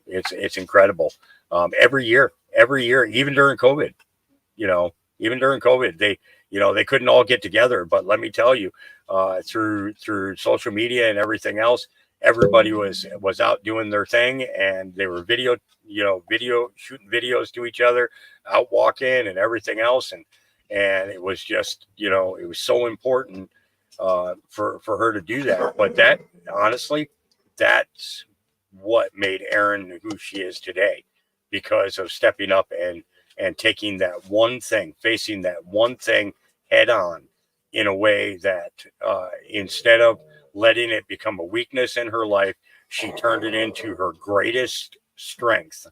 It's incredible. Every year, even during COVID, they couldn't all get together, but let me tell you, through social media and everything else, everybody was out doing their thing, and they were video shooting videos to each other, out walking and everything else. And it was just, it was so important for her to do that. But that, honestly, that's what made Erin who she is today, because of stepping up and taking that one thing, facing that one thing head on, in a way that instead of letting it become a weakness in her life, she turned it into her greatest strength,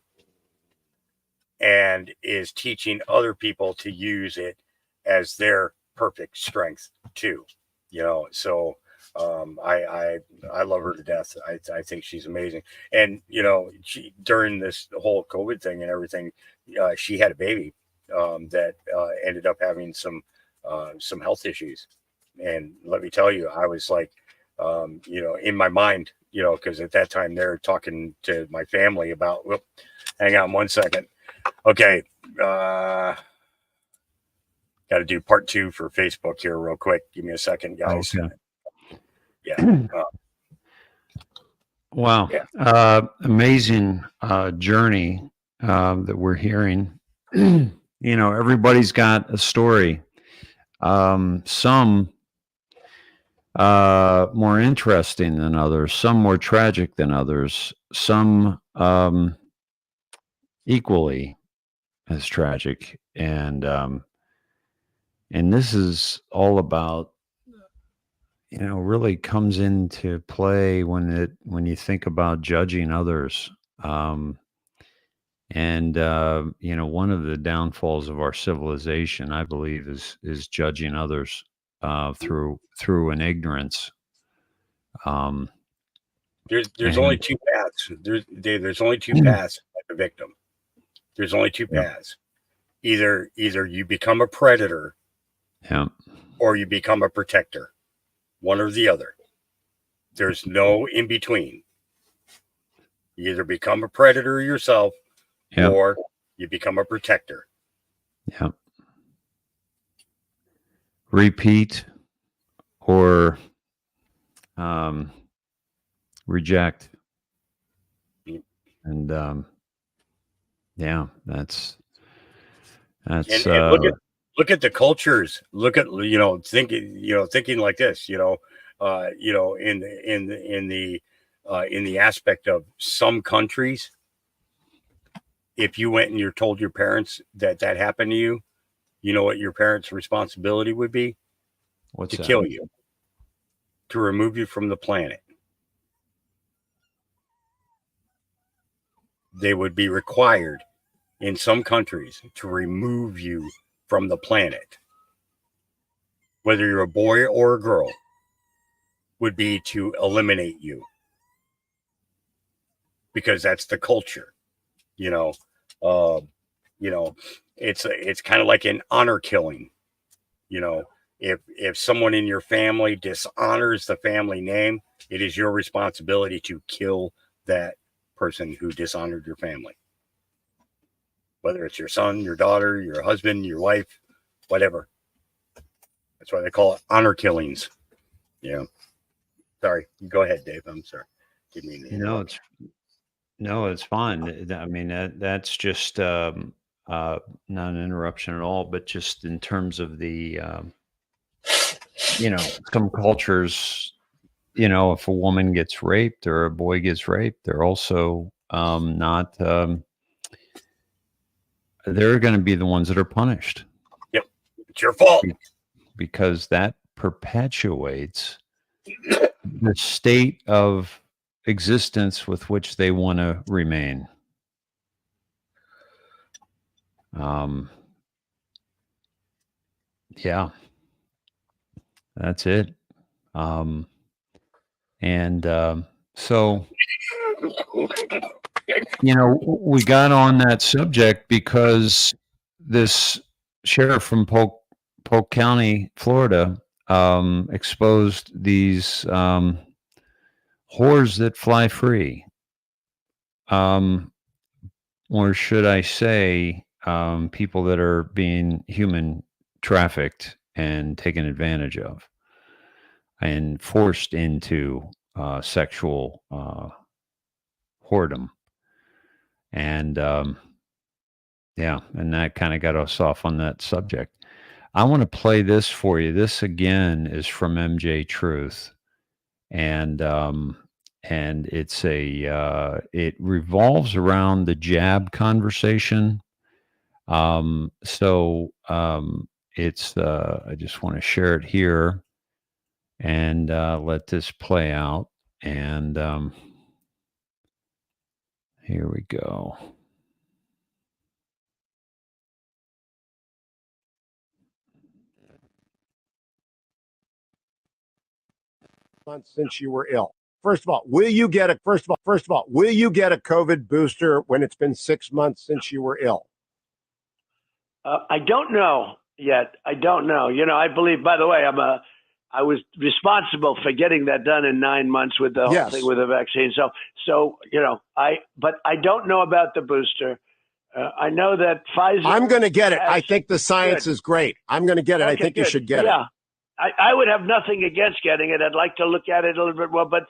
and is teaching other people to use it as their perfect strength too. So I love her to death. I think she's amazing. And she, during this whole COVID thing and everything, she had a baby that ended up having some health issues. And let me tell you, I was like, in my mind, because at that time they're talking to my family about, hang on one second. Okay. Got to do part 2 for Facebook here real quick. Give me a second, guys. Okay. Yeah. Wow. Yeah. Amazing journey that we're hearing. Everybody's got a story. Some more interesting than others, some more tragic than others, some equally as tragic. And this is all about, really comes into play when you think about judging others. One of the downfalls of our civilization, I believe, is judging others through an ignorance. There's only two paths. There's only two paths like a victim. There's only two paths. Either you become a predator, or you become a protector. One or the other. There's no in between. You either become a predator yourself, or you become a protector. Yep. Repeat or reject. And that's and look at the cultures. Look at thinking like this. In the aspect of some countries, if you went and you told your parents that happened to you, you know what your parents' responsibility would be? What's to that? kill you, to remove you from the planet. They would be required in some countries to remove you from the planet. Whether you're a boy or a girl, would be to eliminate you. Because that's the culture. It's kind of like an honor killing. If someone in your family dishonors the family name, it is your responsibility to kill that person who dishonored your family. Whether it's your son, your daughter, your husband, your wife, whatever. That's why they call it honor killings. Yeah. Sorry. Go ahead, Dave. I'm sorry. Didn't mean to it's fine. I mean, that's just not an interruption at all, but just in terms of the, some cultures, if a woman gets raped or a boy gets raped, they're also not, they're going to be the ones that are punished. Yep. It's your fault. Because that perpetuates the state of existence with which they want to remain. That's it. So You know, we got on that subject because this sheriff from Polk County, Florida, exposed these whores that fly free. Or should I say, people that are being human trafficked and taken advantage of and forced into sexual whoredom. And yeah, and that kind of got us off on that subject. I want to play this for you. This again is from MJ Truth, and it's it revolves around the jab conversation. It's I just want to share it here and let this play out. And here we go. Months since you were ill. First of all, will you get a will you get a COVID booster when it's been 6 months since you were ill? I don't know yet. I don't know. You know, I believe, by the way, I was responsible for getting that done in 9 months with the whole thing with the vaccine. So, you know, but I don't know about the booster. I know that Pfizer. I'm going to get it. I think the science is great. I'm going to get it. Okay, I think you should get it. Yeah. I would have nothing against getting it. I'd like to look at it a little bit more. But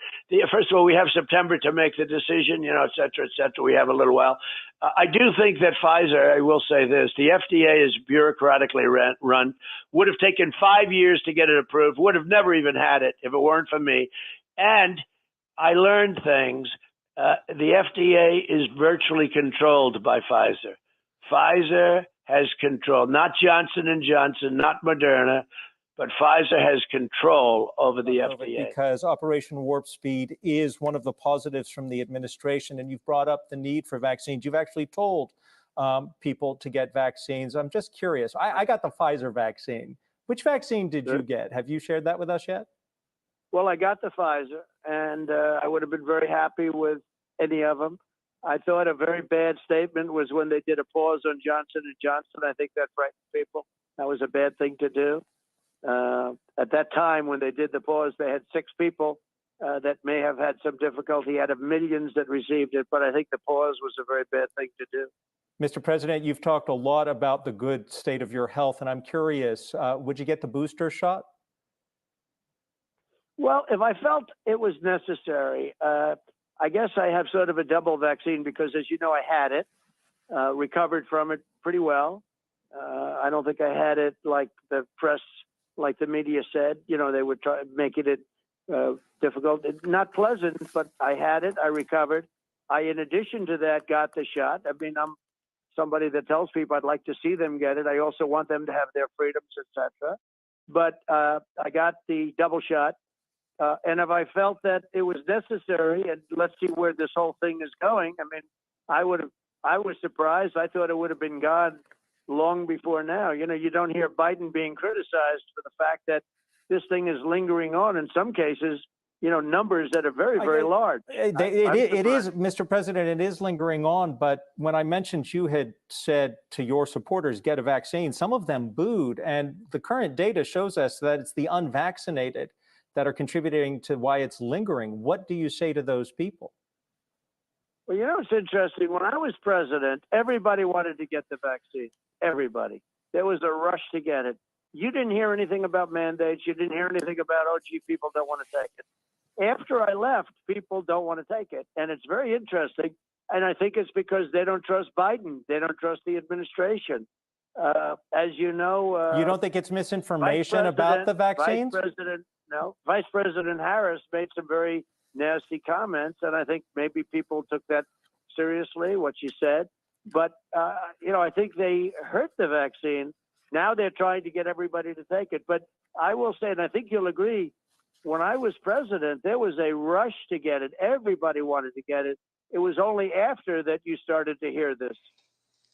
first of all, we have September to make the decision, you know, et cetera, et cetera. We have a little while. I do think that Pfizer, I will say this, the FDA is bureaucratically run, would have taken 5 years to get it approved, would have never even had it if it weren't for me. And I learned things. The FDA is virtually controlled by Pfizer. Pfizer has control, not Johnson & Johnson, not Moderna, but Pfizer has control over the FDA. Because Operation Warp Speed is one of the positives from the administration, and you've brought up the need for vaccines. You've actually told people to get vaccines. I'm just curious. I got the Pfizer vaccine. Which vaccine did you get? Have you shared that with us yet? Well, I got the Pfizer, and I would have been very happy with any of them. I thought a very bad statement was when they did a pause on Johnson & Johnson. I think that frightened people. That was a bad thing to do. At that time, when they did the pause, they had 6 people that may have had some difficulty out of millions that received it. But I think the pause was a very bad thing to do. Mr. President, you've talked a lot about the good state of your health, and I'm curious, would you get the booster shot? Well, if I felt it was necessary, I guess I have sort of a double vaccine because, as you know, I had it, recovered from it pretty well. I don't think I had it like the press, like the media said. You know, they would try making it difficult. Not pleasant, but I had it. I recovered. I, in addition to that, got the shot. I mean, I'm somebody that tells people I'd like to see them get it. I also want them to have their freedoms, etc. But I got the double shot. And if I felt that it was necessary, and let's see where this whole thing is going. I mean, I was surprised. I thought it would have been gone long before now. You know, you don't hear Biden being criticized for the fact that this thing is lingering on in some cases, you know, numbers that are very, very large. It is, Mr. President, it is lingering on. But when I mentioned you had said to your supporters, get a vaccine, some of them booed. And the current data shows us that it's the unvaccinated that are contributing to why it's lingering. What do you say to those people? Well, you know, it's interesting. When I was president, everybody wanted to get the vaccine. Everybody. There was a rush to get it. You didn't hear anything about mandates. You didn't hear anything about, oh, gee, people don't want to take it. After I left, people don't want to take it. And it's very interesting. And I think it's because they don't trust Biden. They don't trust the administration. As you know... you don't think it's misinformation about the vaccines? Vice President Harris made some very nasty comments, and I think maybe people took that seriously, what she said. But, you know, I think they hurt the vaccine. Now they're trying to get everybody to take it. But I will say, and I think you'll agree, when I was president, there was a rush to get it. Everybody wanted to get it. It was only after that you started to hear this.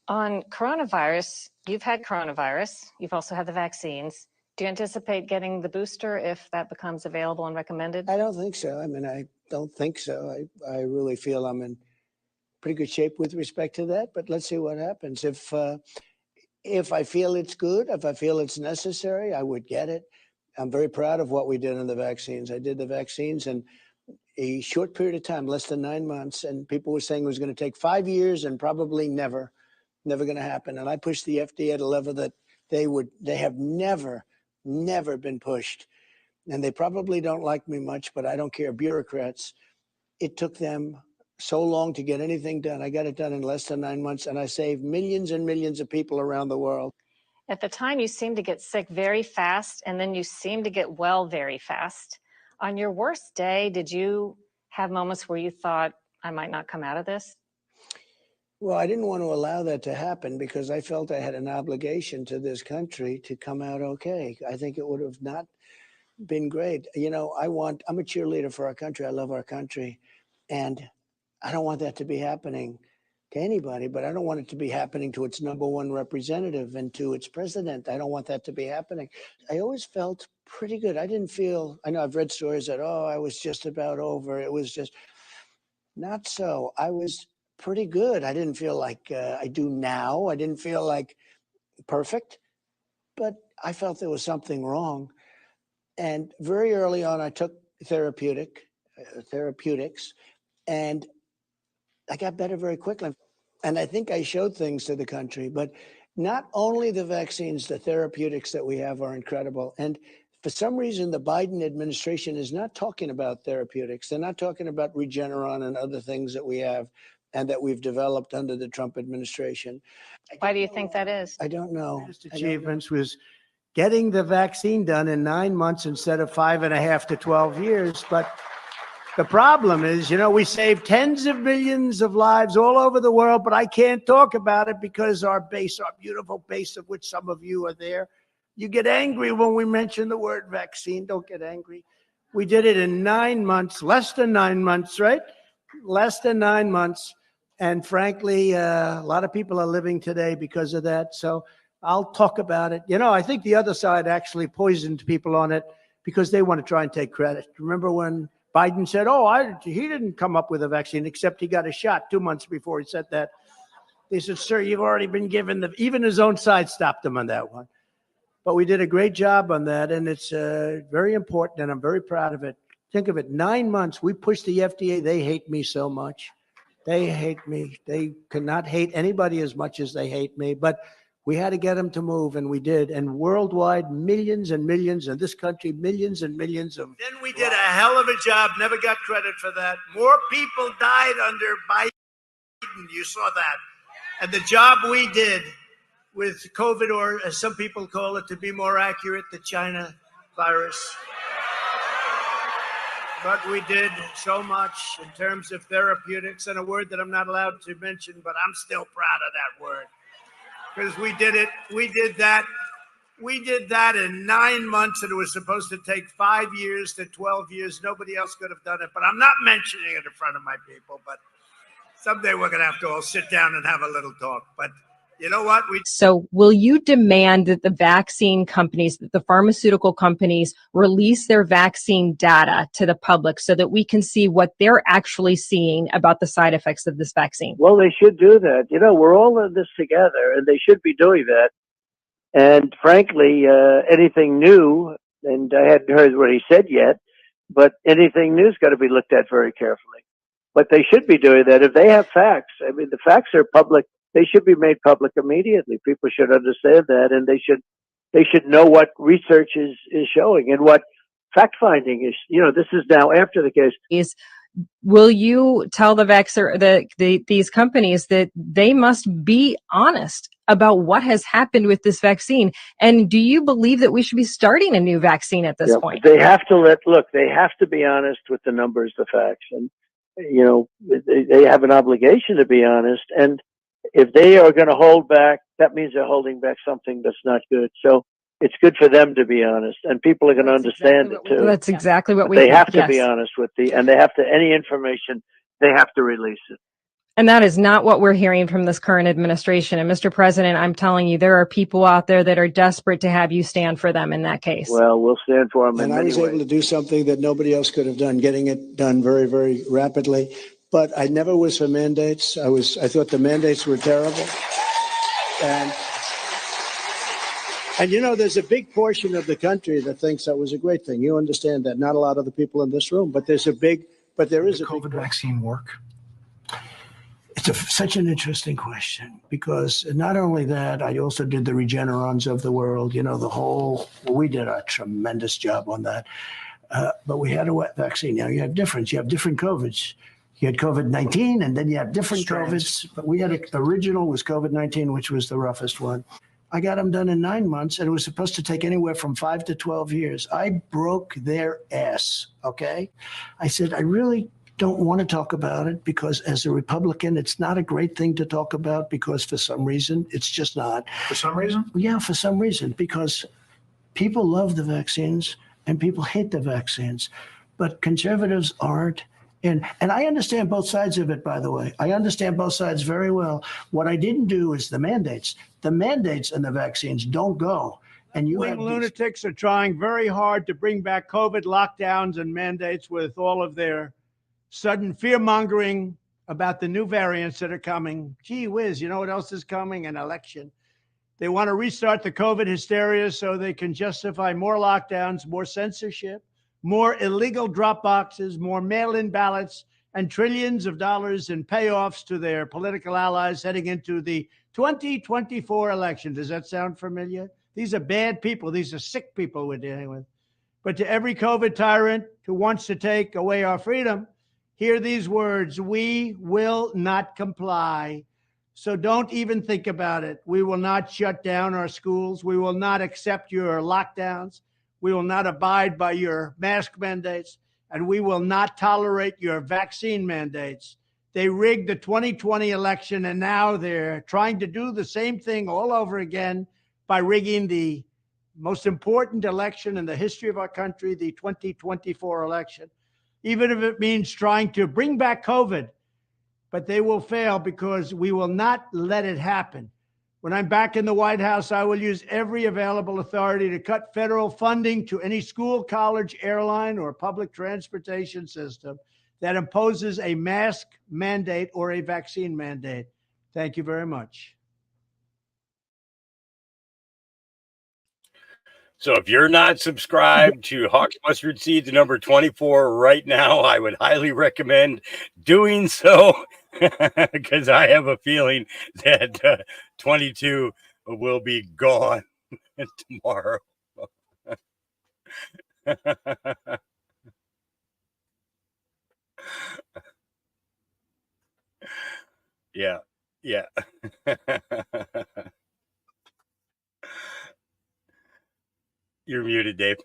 On coronavirus, you've had coronavirus. You've also had the vaccines. Do you anticipate getting the booster if that becomes available and recommended? I don't think so. I mean, I don't think so. I really feel I'm in pretty good shape with respect to that, but let's see what happens. If I feel it's good, if I feel it's necessary, I would get it. I'm very proud of what we did on the vaccines. I did the vaccines in a short period of time, less than 9 months, and people were saying it was going to take 5 years and probably never going to happen. And I pushed the FDA at a level that they have never been pushed. And they probably don't like me much, but I don't care. Bureaucrats, it took them so long to get anything done. I got it done in less than 9 months, and I saved millions and millions of people around the world. At the time, you seemed to get sick very fast, and then you seemed to get well very fast. On your worst day, did you have moments where you thought, I might not come out of this? Well, I didn't want to allow that to happen because I felt I had an obligation to this country to come out okay. I think it would have not been great. You know, I'm a cheerleader for our country. I love our country. And I don't want that to be happening to anybody, but I don't want it to be happening to its number one representative and to its president. I don't want that to be happening. I always felt pretty good. I know I've read stories that, I was just about over. It was just not so. I was pretty good. I didn't feel like I do now. I didn't feel like perfect, but I felt there was something wrong. And very early on, I took therapeutics, and I got better very quickly. And I think I showed things to the country, but not only the vaccines, the therapeutics that we have are incredible. And for some reason, the Biden administration is not talking about therapeutics. They're not talking about Regeneron and other things that we have and that we've developed under the Trump administration. Why do you think that is? I don't know. Greatest achievements was getting the vaccine done in 9 months instead of 5.5 to 12 years. But the problem is, we saved tens of millions of lives all over the world, but I can't talk about it because our beautiful base, of which some of you are there, you get angry when we mention the word vaccine. Don't get angry. We did it in 9 months, less than 9 months, right? Less than 9 months. And frankly, a lot of people are living today because of that. So I'll talk about it. I think the other side actually poisoned people on it because they want to try and take credit. Remember when Biden said, he didn't come up with a vaccine, except he got a shot 2 months before he said that. They said, sir, you've already been given even his own side stopped him on that one. But we did a great job on that, and it's very important, and I'm very proud of it. Think of it, 9 months, we pushed the FDA. They hate me so much. They hate me. They cannot hate anybody as much as they hate me, but we had to get them to move, and we did. And worldwide, millions and millions, in this country, millions and millions of. Then we did a hell of a job, never got credit for that. More people died under Biden, you saw that. And the job we did with COVID, or as some people call it, to be more accurate, the China virus. But we did so much in terms of therapeutics, and a word that I'm not allowed to mention, but I'm still proud of that word. Because we did that in 9 months, and it was supposed to take 5 years to 12 years. Nobody else could have done it, but I'm not mentioning it in front of my people. But someday we're going to have to all sit down and have a little talk. But you know what? So will you demand that the vaccine companies, that the pharmaceutical companies release their vaccine data to the public so that we can see what they're actually seeing about the side effects of this vaccine? Well, they should do that. We're all in this together, and they should be doing that. And frankly, anything new, and I hadn't heard what he said yet, but anything new's got to be looked at very carefully. But they should be doing that. If they have facts, the facts are public. They should be made public immediately. People should understand that, and they should know what research is showing and what fact finding is. This is now after the case. Will you tell these companies that they must be honest about what has happened with this vaccine? And do you believe that we should be starting a new vaccine at this point? They have to they have to be honest with the numbers, the facts, and they have an obligation to be honest. And if they are going to hold back, that means they're holding back something that's not good. So it's good for them to be honest, and people are going to understand it too. That's exactly what we They think, have to be yes. honest and they have to, any information, they have to release it. And that is not what we're hearing from this current administration. And Mr. President, I'm telling you, there are people out there that are desperate to have you stand for them in that case. Well, we'll stand for them in And I many was ways. able to do something that nobody else could have done, getting it done very, very rapidly. but I never was for mandates. I thought the mandates were terrible. And you know, there's a big portion of the country that thinks that was a great thing. You understand that. Not a lot of the people in this room, but there is a big COVID vaccine work? It's such an interesting question, because not only that, I also did the Regenerons of the world, you know, we did a tremendous job on that. But we had a vaccine. Now you have different COVIDs. You had COVID-19 and then you have different COVIDs, but we had original was COVID-19, which was the roughest one. I got them done in 9 months, and it was supposed to take anywhere from 5 to 12 years. I broke their ass, okay? I said, I really don't want to talk about it, because as a Republican, it's not a great thing to talk about, because for some reason, it's just not. For some reason? Yeah, for some reason, because people love the vaccines and people hate the vaccines, but conservatives aren't. And I understand both sides of it, by the way. I understand both sides very well. What I didn't do is the mandates. The mandates and the vaccines don't go. And you have lunatics are trying very hard to bring back COVID lockdowns and mandates with all of their sudden fear-mongering about the new variants that are coming. Gee whiz, you know what else is coming? An election. They want to restart the COVID hysteria so they can justify more lockdowns, more censorship, more illegal drop boxes, more mail-in ballots, and trillions of dollars in payoffs to their political allies heading into the 2024 election. Does that sound familiar? These are bad people. These are sick people we're dealing with. But to every COVID tyrant who wants to take away our freedom, hear these words: we will not comply. So don't even think about it. We will not shut down our schools. We will not accept your lockdowns. We will not abide by your mask mandates, and we will not tolerate your vaccine mandates. They rigged the 2020 election, and now they're trying to do the same thing all over again by rigging the most important election in the history of our country, the 2024 election, even if it means trying to bring back COVID. But they will fail, because we will not let it happen. When I'm back in the White House, I will use every available authority to cut federal funding to any school, college, airline, or public transportation system that imposes a mask mandate or a vaccine mandate. Thank you very much. So if you're not subscribed to Hawks Mustard Seeds number 24 right now, I would highly recommend doing so, because I have a feeling that 22 will be gone tomorrow. Yeah. You're muted, Dave.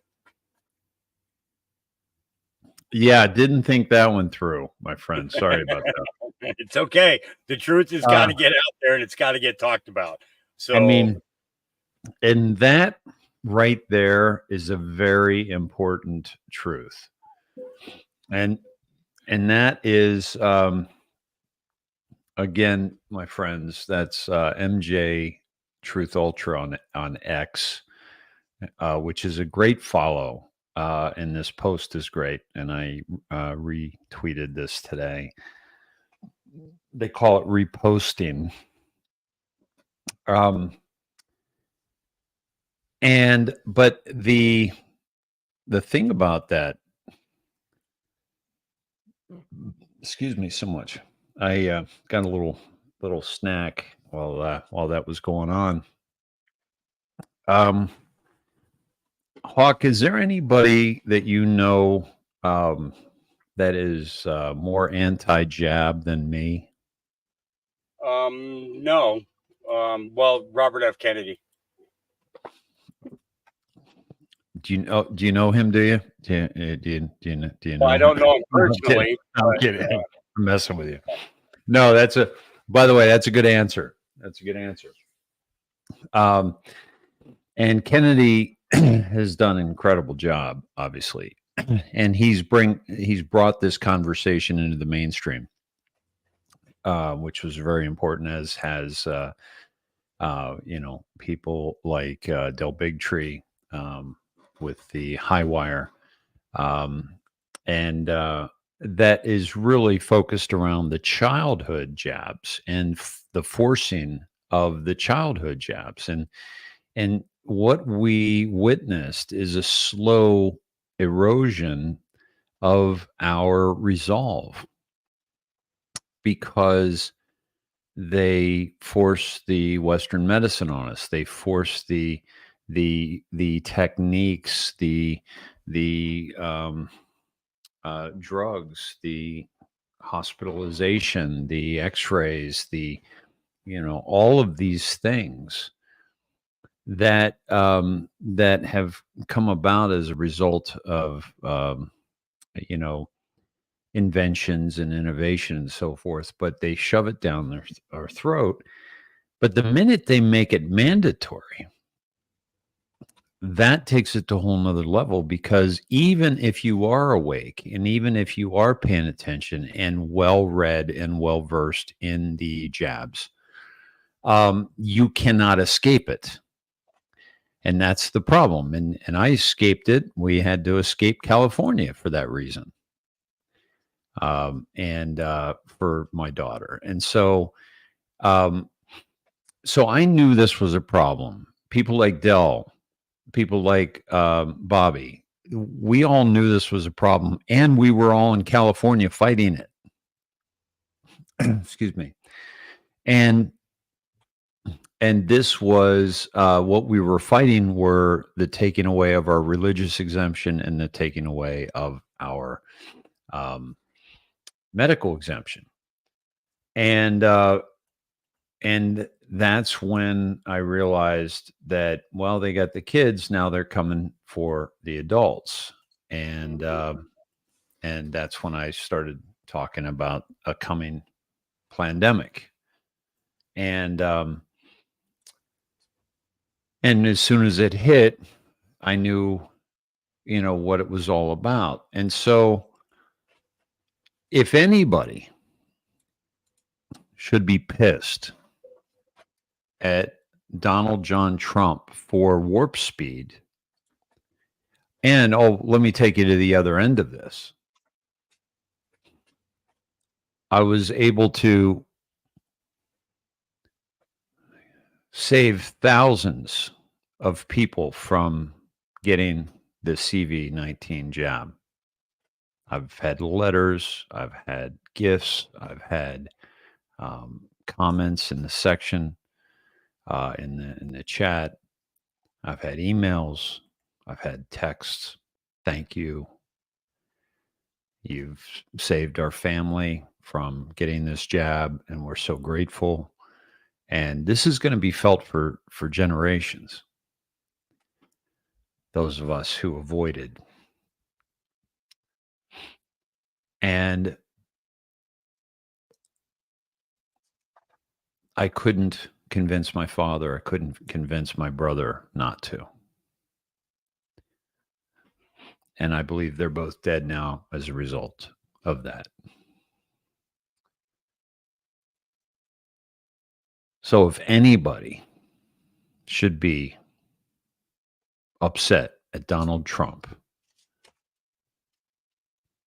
Yeah, didn't think that one through, my friend. Sorry about that. It's okay. The truth has got to get out there, and it's got to get talked about. So I mean, and that right there is a very important truth. And that is again, my friends, that's MJ Truth Ultra on X, which is a great follow. And this post is great. And I retweeted this today. They call it reposting. But the thing about that, excuse me so much. I got a little snack while that was going on. Hawk, is there anybody that you know that is more anti-jab than me? No. Well, Robert F. Kennedy. Do you know him? Do you? Do you know? Well, I don't know him personally. I'm kidding. I'm messing with you. No, by the way, that's a good answer. That's a good answer. And Kennedy has done an incredible job, obviously, and he's brought this conversation into the mainstream, which was very important, as has people like Del Bigtree with the high wire, and that is really focused around the childhood jabs and the forcing of the childhood jabs. And what we witnessed is a slow erosion of our resolve because they force the Western medicine on us. They force the techniques, the drugs, the hospitalization, the X-rays, all of these things that that have come about as a result of inventions and innovation and so forth, but they shove it down our throat. But the minute they make it mandatory, that takes it to a whole nother level, because even if you are awake and even if you are paying attention and well read and well versed in the jabs, you cannot escape it. And that's the problem. And I escaped it. We had to escape California for that reason. And for my daughter. And so I knew this was a problem. People like Dell, people like Bobby, we all knew this was a problem, and we were all in California fighting it. Excuse me. And this was what we were fighting, were the taking away of our religious exemption and the taking away of our medical exemption. And that's when I realized that, well, they got the kids, now they're coming for the adults. And that's when I started talking about a coming pandemic. And as soon as it hit, I knew, what it was all about. And so if anybody should be pissed at Donald John Trump for warp speed, and let me take you to the other end of this. I was able to save thousands of people from getting the CV-19 jab. I've had letters, I've had gifts, I've had comments in the section, in the chat. I've had emails, I've had texts. Thank you. You've saved our family from getting this jab, and we're so grateful. And this is going to be felt for generations. Those of us who avoided. And I couldn't convince my father, I couldn't convince my brother not to. And I believe they're both dead now as a result of that. So if anybody should be upset at Donald Trump,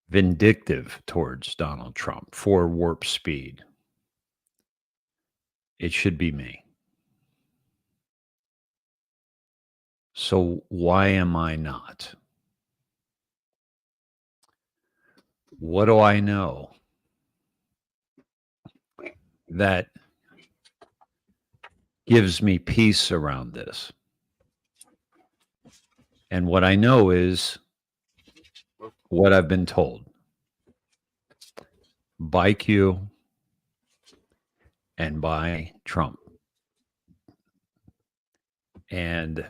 vindictive towards Donald Trump for warp speed, it should be me. So why am I not? What do I know that gives me peace around this? And what I know is what I've been told by Q and by Trump. And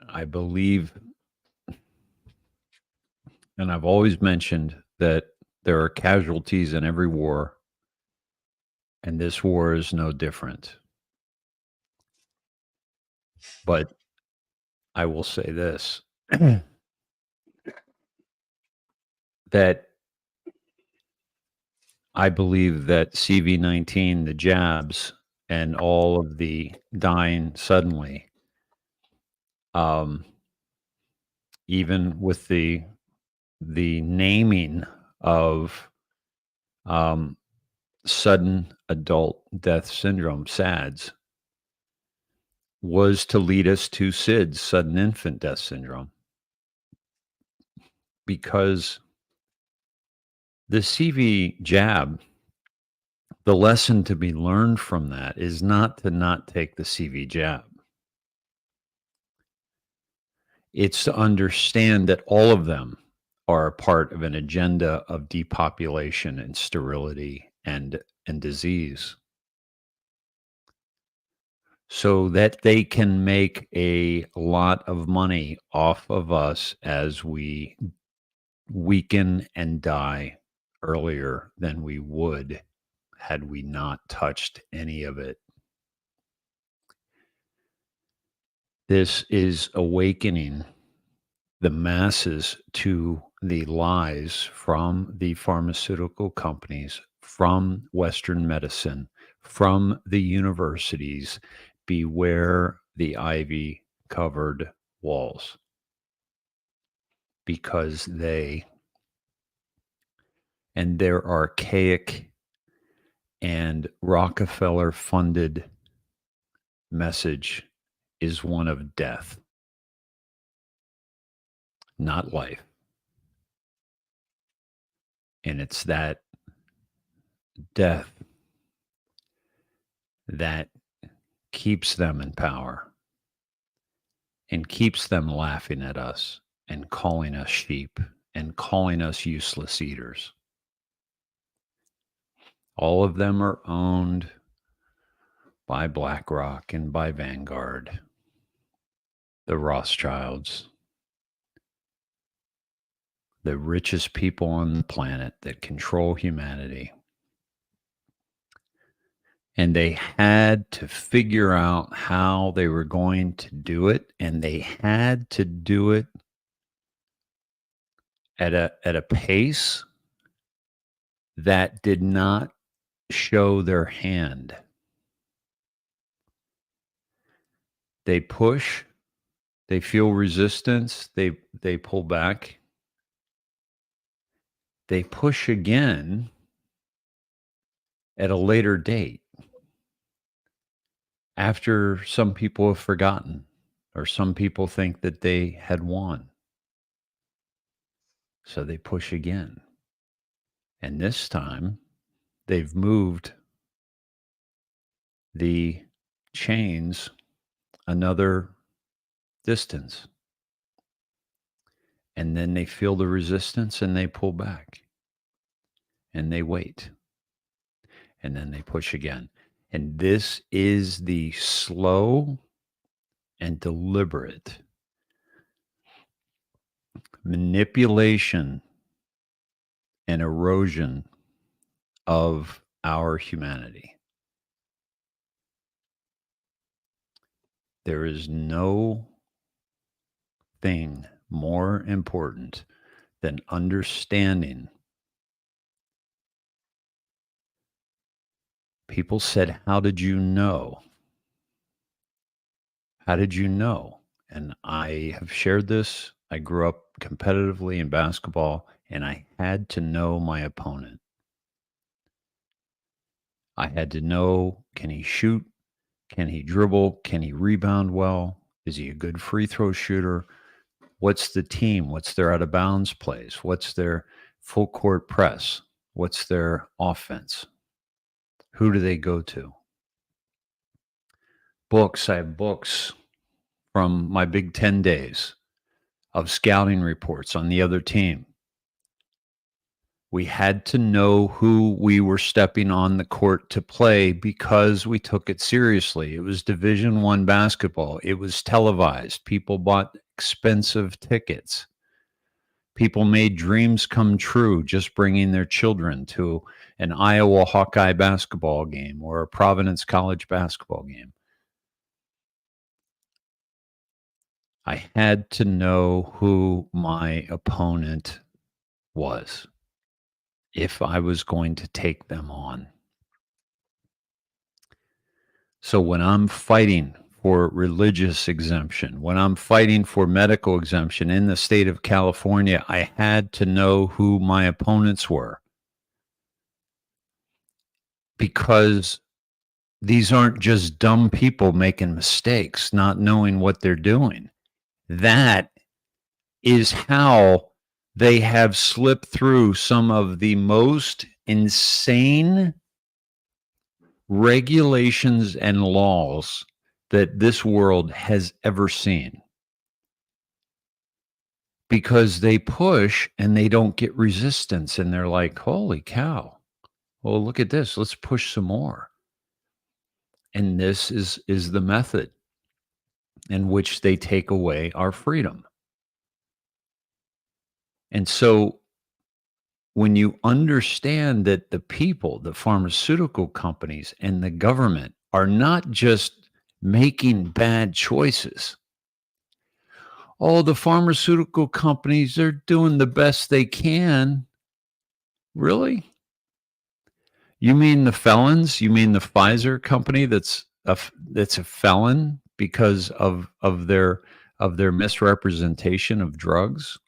I believe, and I've always mentioned, that there are casualties in every war, and this war is no different. But I will say this, that I believe that CV-19, the jabs, and all of the dying suddenly, even with the naming of sudden adult death syndrome, SADS, was to lead us to SIDS, sudden infant death syndrome. Because the CV jab, the lesson to be learned from that is not to not take the CV jab. It's to understand that all of them are a part of an agenda of depopulation and sterility and disease, so that they can make a lot of money off of us as we weaken and die earlier than we would had we not touched any of it. This is awakening the masses to the lies from the pharmaceutical companies, from Western medicine, from the universities. Beware the ivy covered walls, because they and their archaic and Rockefeller funded message is one of death, not life. And it's that death that keeps them in power and keeps them laughing at us and calling us sheep and calling us useless eaters. All of them are owned by BlackRock and by Vanguard, the Rothschilds, the richest people on the planet that control humanity. And they had to figure out how they were going to do it, and they had to do it at a pace that did not show their hand. They push, they feel resistance, they pull back. They push again at a later date, after some people have forgotten or some people think that they had won. So they push again. And this time they've moved the chains another distance. And then they feel the resistance and they pull back and they wait. And then they push again. And this is the slow and deliberate manipulation and erosion of our humanity. There is no thing more important than understanding. People said, "How did you know? How did you know?" And I have shared this. I grew up competitively in basketball, and I had to know my opponent. I had to know, can he shoot? Can he dribble? Can he rebound well? Is he a good free throw shooter? What's the team? What's their out of bounds plays? What's their full court press? What's their offense? Who do they go to? Books. I have books from my Big Ten days of scouting reports on the other team. We had to know who we were stepping on the court to play because we took it seriously. It was Division I basketball. It was televised. People bought expensive tickets. People made dreams come true just bringing their children to an Iowa Hawkeye basketball game or a Providence College basketball game. I had to know who my opponent was if I was going to take them on. So when I'm fighting for religious exemption, when I'm fighting for medical exemption in the state of California, I had to know who my opponents were, because these aren't just dumb people making mistakes, not knowing what they're doing. That is how they have slipped through some of the most insane regulations and laws that this world has ever seen, because they push and they don't get resistance, and they're like, holy cow, well, look at this, let's push some more. And this is the method in which they take away our freedom. And so when you understand that the people, the pharmaceutical companies and the government are not just making bad choices. Oh, the pharmaceutical companies, they're doing the best they can. Really? You mean the felons? You mean the Pfizer company that's a felon because of their misrepresentation of drugs?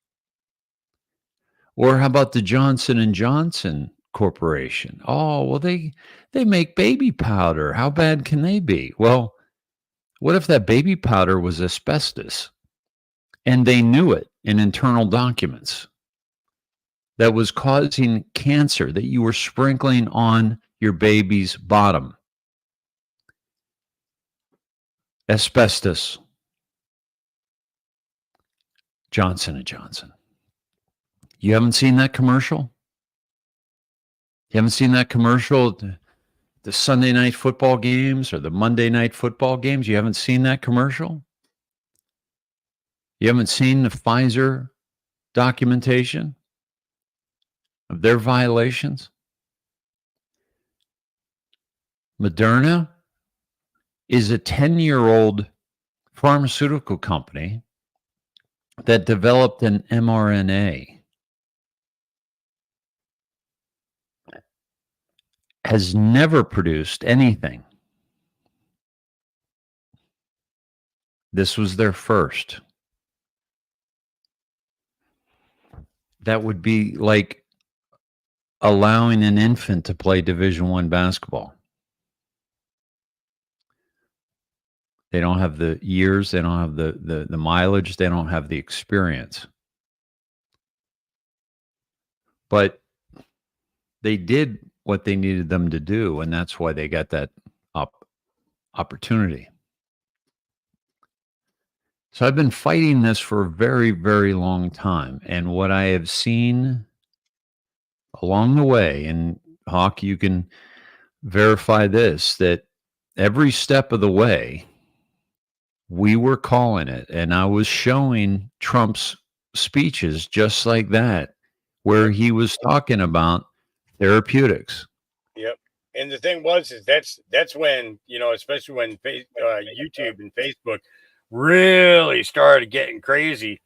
Or how about the Johnson and Johnson Corporation? Oh, well, they make baby powder. How bad can they be? Well, what if that baby powder was asbestos and they knew it in internal documents that was causing cancer that you were sprinkling on your baby's bottom? Asbestos. Johnson and Johnson. You haven't seen that commercial? You haven't seen that commercial at the Sunday night football games or the Monday night football games? You haven't seen that commercial? You haven't seen the Pfizer documentation of their violations? Moderna is a 10-year-old pharmaceutical company that developed an mRNA. Has never produced anything. This was their first. That would be like allowing an infant to play Division I basketball. They don't have the years, they don't have the mileage, they don't have the experience. But they did what they needed them to do, and that's why they got that opportunity. So I've been fighting this for a very, very long time, and what I have seen along the way, and Hawk, you can verify this, that every step of the way, we were calling it, and I was showing Trump's speeches just like that, where he was talking about therapeutics. Yep. And the thing is that's when, especially when YouTube and Facebook really started getting crazy.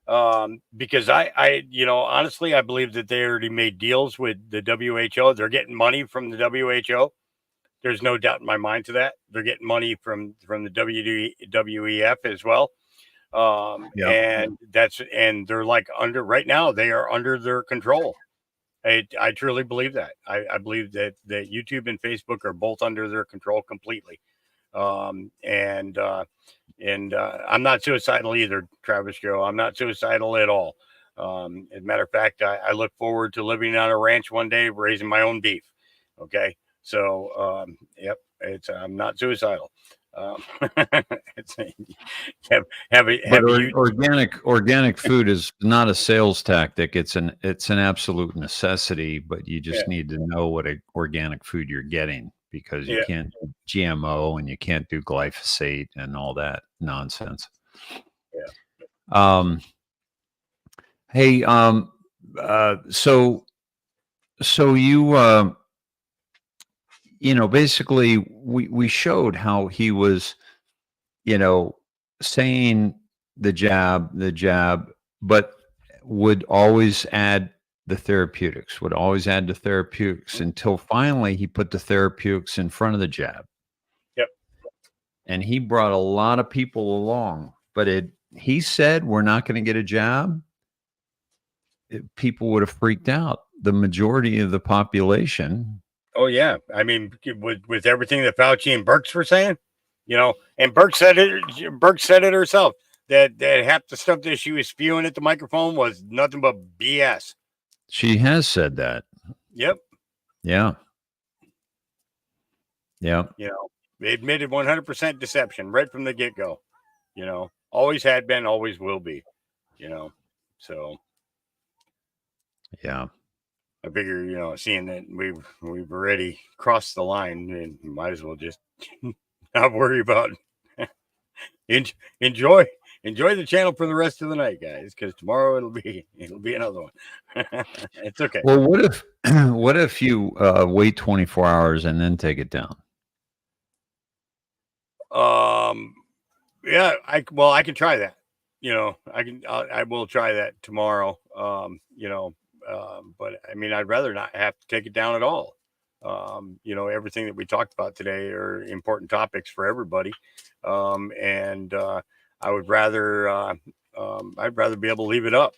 Because I honestly, I believe that they already made deals with the WHO. They're getting money from the WHO. There's no doubt in my mind to that. They're getting money from the WEF as well. And they're like right now, they are under their control. I truly believe that. I believe that YouTube and Facebook are both under their control completely. And I'm not suicidal either, Travis Joe. I'm not suicidal at all. As a matter of fact, I look forward to living on a ranch one day, raising my own beef. Okay. So, yep, I'm not suicidal. Organic food is not a sales tactic. It's an absolute necessity, but you just need to know what organic food you're getting, because you can't do GMO and you can't do glyphosate and all that nonsense. Yeah. Hey, so you, basically we showed how he was, saying the jab, but would always add the therapeutics, until finally he put the therapeutics in front of the jab. Yep. and he brought a lot of people along. But he said we're not going to get a jab. People would have freaked out. The majority of the population. Oh yeah, I mean, with everything that Fauci and Birx were saying, and Birx said it herself that half the stuff that she was spewing at the microphone was nothing but BS. She has said that. Yep. Yeah. Yeah. They admitted 100% deception right from the get-go. Always had been, always will be. So. Yeah. I figure, seeing that we've already crossed the line, and might as well just not worry about enjoy the channel for the rest of the night, guys, because tomorrow it'll be another one. It's okay. Well, what if you wait 24 hours and then take it down? Yeah, I can try that. I will try that tomorrow. But I mean, I'd rather not have to take it down at all. Everything that we talked about today are important topics for everybody. And I would rather, I'd rather be able to leave it up,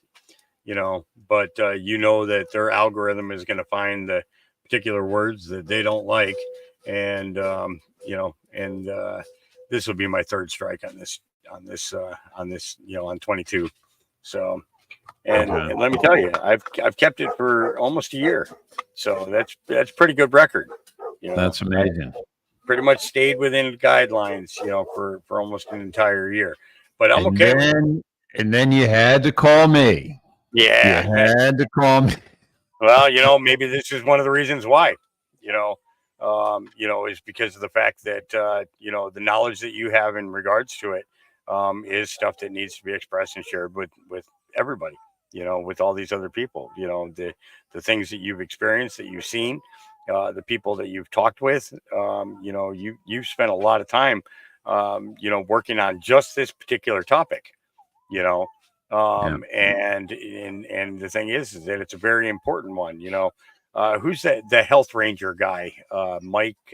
but that their algorithm is going to find the particular words that they don't like. And, this will be my third strike on 22. So, and let me tell you, I've kept it for almost a year, so that's pretty good record. That's amazing. Pretty much stayed within guidelines, for almost an entire year. But I'm okay. And then you had to call me. Yeah, you had to call me. Well, maybe this is one of the reasons why. Is because of the fact that the knowledge that you have in regards to it is stuff that needs to be expressed and shared with everybody. With all these other people, the things that you've experienced, that you've seen, the people that you've talked with, you've spent a lot of time, working on just this particular topic, and the thing is that it's a very important one. Who's the health ranger guy? Mike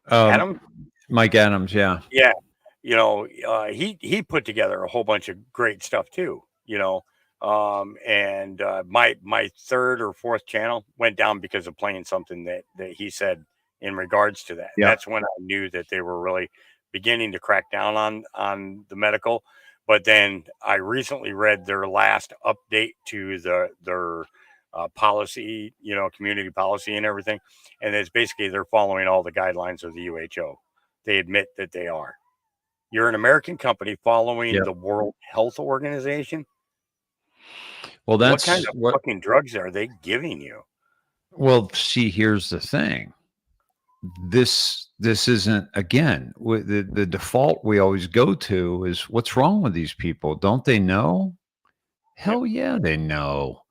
Adams? Mike Adams, yeah. Yeah. He put together a whole bunch of great stuff too, and my third or fourth channel went down because of playing something that he said in regards to that. Yeah. That's when I knew that they were really beginning to crack down on the medical. But then I recently read their last update to their policy, community policy and everything. And it's basically they're following all the guidelines of the WHO. They admit that they are. You're an American company following the World Health Organization. Well, what kind of fucking drugs are they giving you? Well, see, here's the thing. This isn't, again, the default we always go to is what's wrong with these people? Don't they know? Hell yeah, they know.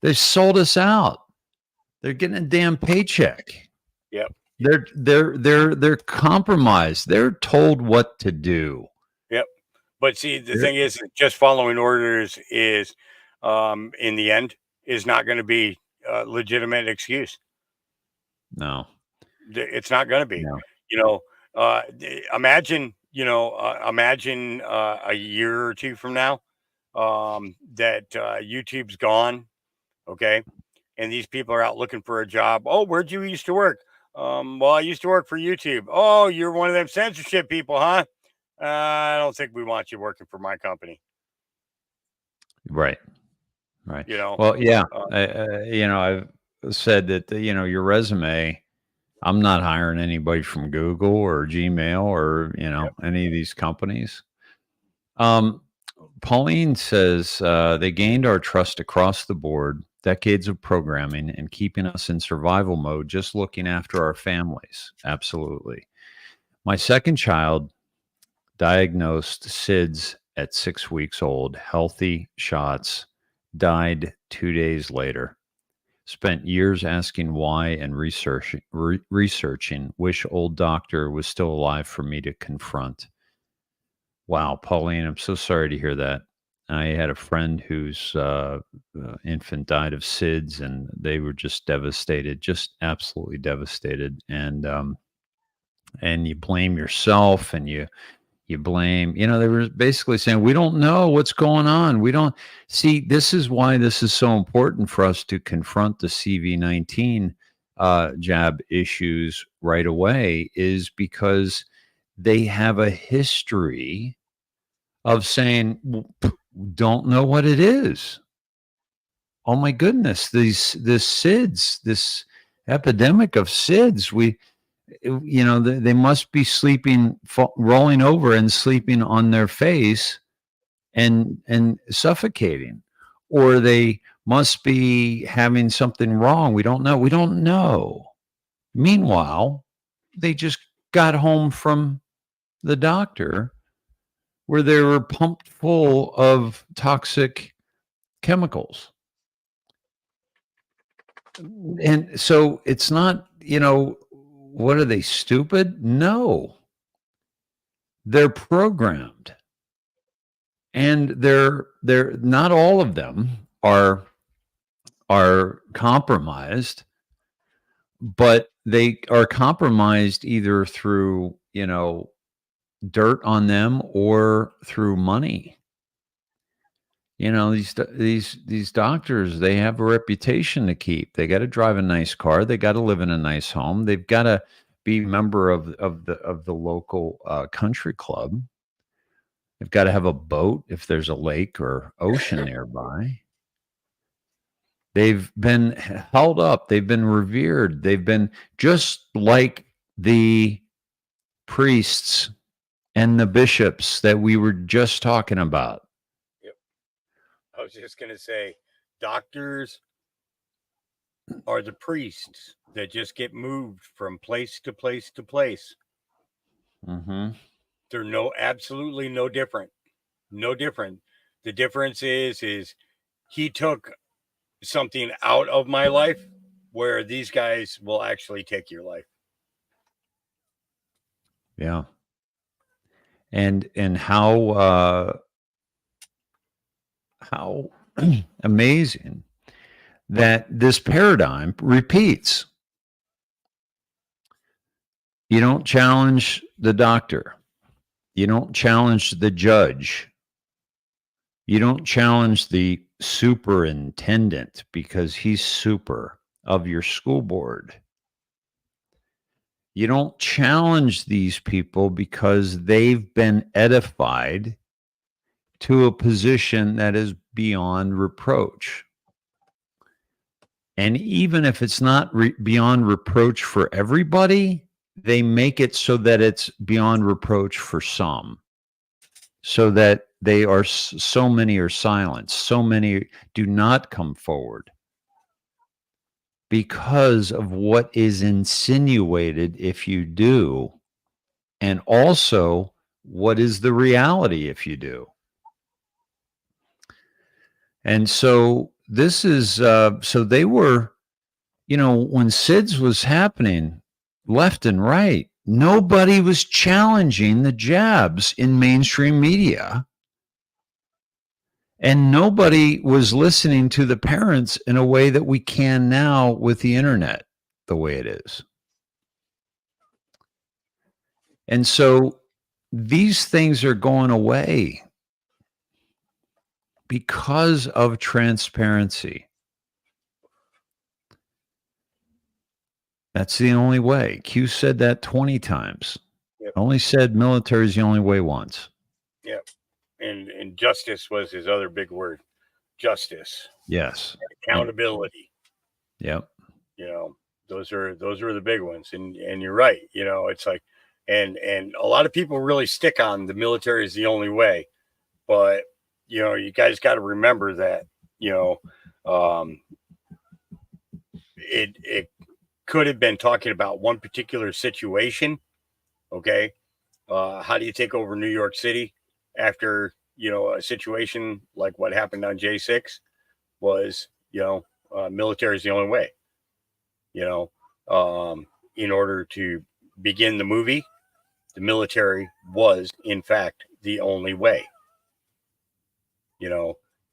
They sold us out. They're getting a damn paycheck. Yep. They're compromised. They're told what to do. Yep. But see, the thing is, just following orders is, in the end, is not going to be a legitimate excuse. No, it's not going to be. No. Imagine a year or two from now, that YouTube's gone, okay, and these people are out looking for a job. Oh, where'd you used to work? Well, I used to work for YouTube. Oh, you're one of them censorship people, huh? I don't think we want you working for my company. Right. Well, yeah. I've said that, your resume, I'm not hiring anybody from Google or Gmail or, any of these companies. Pauline says they gained our trust across the board, decades of programming and keeping us in survival mode, just looking after our families. Absolutely. My second child diagnosed SIDS at 6 weeks old, healthy shots, died 2 days later. Spent years asking why and researching. Wish old doctor was still alive for me to confront. Wow, Pauline, I'm so sorry to hear that. I had a friend whose infant died of SIDS, and they were just devastated, just absolutely devastated. And and you blame yourself, and you blame, they were basically saying, we don't know what's going on. We don't see. This is why this is so important for us to confront the CV-19 jab issues right away, is because they have a history of saying, don't know what it is. Oh my goodness, this SIDS, this epidemic of SIDS, they must be sleeping, rolling over and sleeping on their face and suffocating, or they must be having something wrong. We don't know. Meanwhile, they just got home from the doctor where they were pumped full of toxic chemicals. And so it's not, what are they, stupid? No. They're programmed. And they're not all of them are compromised, but they are compromised either through, dirt on them or through money. These doctors, they have a reputation to keep. They got to drive a nice car. They got to live in a nice home. They've got to be a member of the local country club. They've got to have a boat if there's a lake or ocean nearby. They've been held up. They've been revered. They've been just like the priests and the bishops that we were just talking about. Yep. I was just going to say, doctors are the priests that just get moved from place to place to place. Mm-hmm. They're absolutely no different. No different. The difference is he took something out of my life where these guys will actually take your life. Yeah. And how amazing that this paradigm repeats. You don't challenge the doctor. You don't challenge the judge. You don't challenge the superintendent because he's super of your school board. You don't challenge these people because they've been edified to a position that is beyond reproach. And even if it's not beyond reproach for everybody, they make it so that it's beyond reproach for some, so that so many are silenced, so many do not come forward because of what is insinuated if you do, and also what is the reality if you do. And so this is, so they were, when SIDS was happening left and right, nobody was challenging the jabs in mainstream media. And nobody was listening to the parents in a way that we can now with the internet, the way it is. And so these things are going away because of transparency. That's the only way. Q said that 20 times. Yep. Only said military is the only way once. Yep. And justice was his other big word. Justice. Yes. Accountability. Yep. Those are the big ones. And you're right. It's like, and a lot of people really stick on the military is the only way. But, you guys got to remember that, it could have been talking about one particular situation. Okay. How do you take over New York City after, a situation like what happened on J6 was, military is the only way, in order to begin the movie, the military was in fact the only way.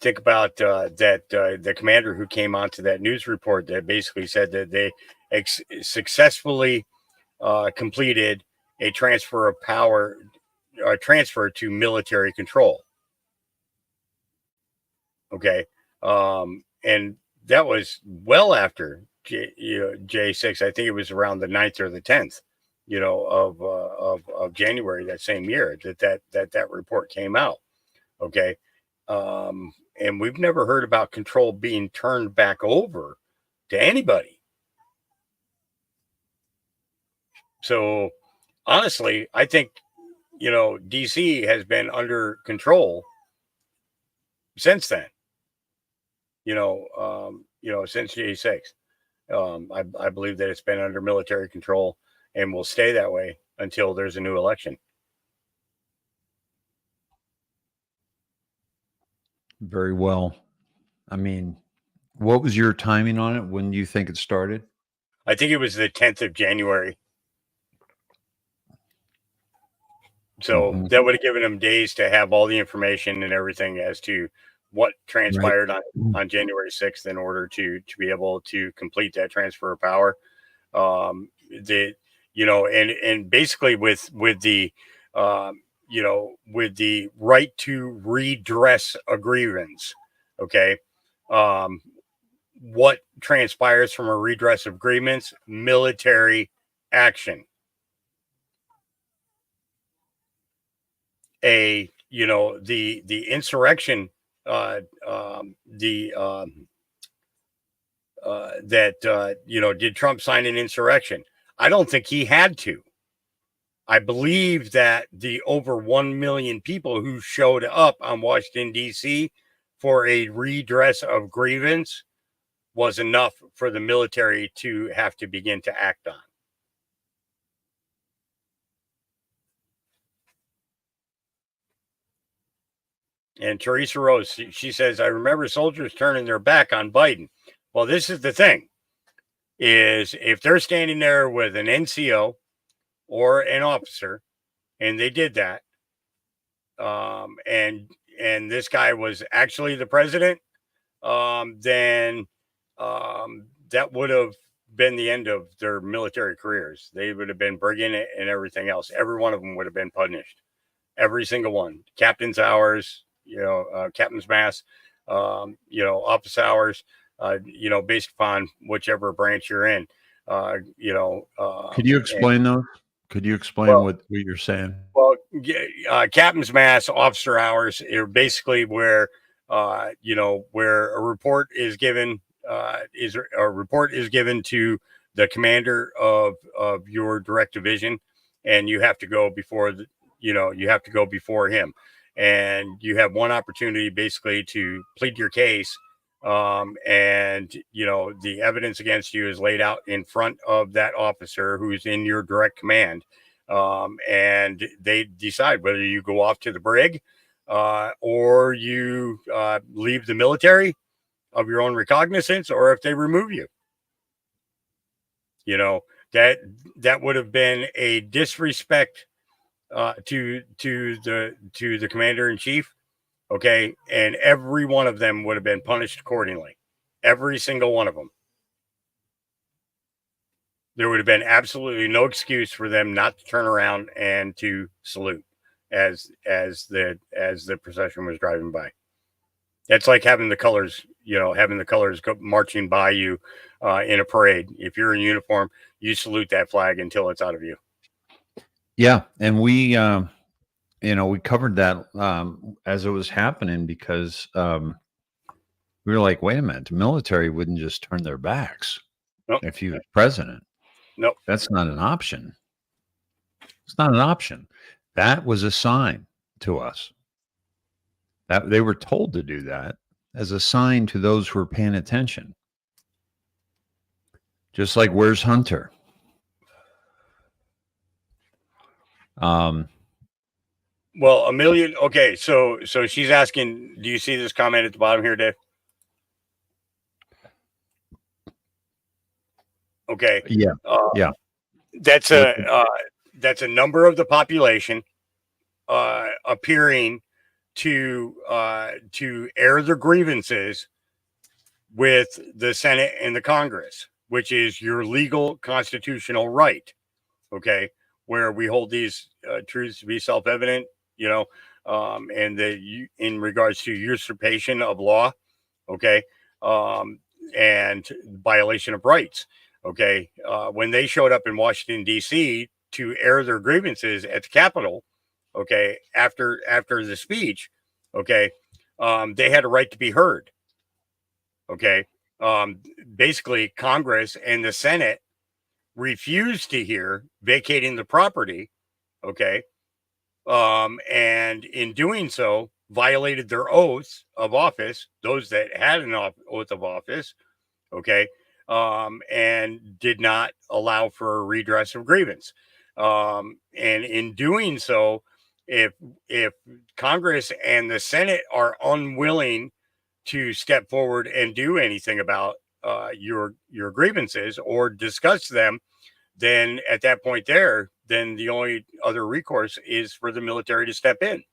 Think about the commander who came onto that news report that basically said that they successfully completed a transfer of power, transfer to military control. Okay. And that was well after J6. I think it was around the 9th or the 10th, of January that same year that report came out. Okay. And we've never heard about control being turned back over to anybody. So honestly, I think, DC has been under control since then, since J6. I believe that it's been under military control and will stay that way until there's a new election. Very well. I mean, what was your timing on it? When do you think it started? I think it was the 10th of January. So that would have given them days to have all the information and everything as to what transpired on January 6th in order to be able to complete that transfer of power. And basically with the with the right to redress a grievance. Okay. What transpires from a redress of grievance? Military action. The insurrection did Trump sign an insurrection? I don't think he had to. I believe that the over 1 million people who showed up on Washington, D.C. for a redress of grievance was enough for the military to have to begin to act on. And Teresa Rose, she says, I remember soldiers turning their back on Biden. Well, this is the thing, is if they're standing there with an NCO or an officer, and they did that, and this guy was actually the president, then that would have been the end of their military careers. They would have been bringing it and everything else. Every one of them would have been punished. Every single one. Captain's hours, captain's mass, office hours, based upon whichever branch you're in. Could you explain those? Could you explain what you're saying? Well, captain's mass, officer hours are basically where where a report is given to the commander of your direct division, and you have to go before before him, and you have one opportunity basically to plead your case, and the evidence against you is laid out in front of that officer who's in your direct command, and they decide whether you go off to the brig or you leave the military of your own recognizance, or if they remove you. That would have been a disrespect to the commander in chief. Okay, and every one of them would have been punished accordingly. Every single one of them. There would have been absolutely no excuse for them not to turn around and to salute as the procession was driving by. That's like having the colors, marching by you in a parade. If you're in uniform, you salute that flag until it's out of you. Yeah, and we covered that as it was happening because we were like, wait a minute, the military wouldn't just turn their backs if he was president. Nope. That's not an option. It's not an option. That was a sign to us. That they were told to do that as a sign to those who were paying attention. Just like, where's Hunter? Well, Amelia, okay, so she's asking, do you see this comment at the bottom here, Dave? Okay. Yeah. Yeah. That's a number of the population appearing to air their grievances with the Senate and the Congress, which is your legal constitutional right. Okay. where we hold these truths to be self-evident, and in regards to usurpation of law, okay, and violation of rights, okay, when they showed up in Washington, D.C. to air their grievances at the Capitol, okay, after the speech, okay, they had a right to be heard, okay. Basically, Congress and the Senate refused to hear vacating the property, okay, and in doing so, violated their oaths of office, those that had an oath of office, okay, and did not allow for a redress of grievance. And in doing so, if Congress and the Senate are unwilling to step forward and do anything about your grievances or discuss them, then at that point then the only other recourse is for the military to step in.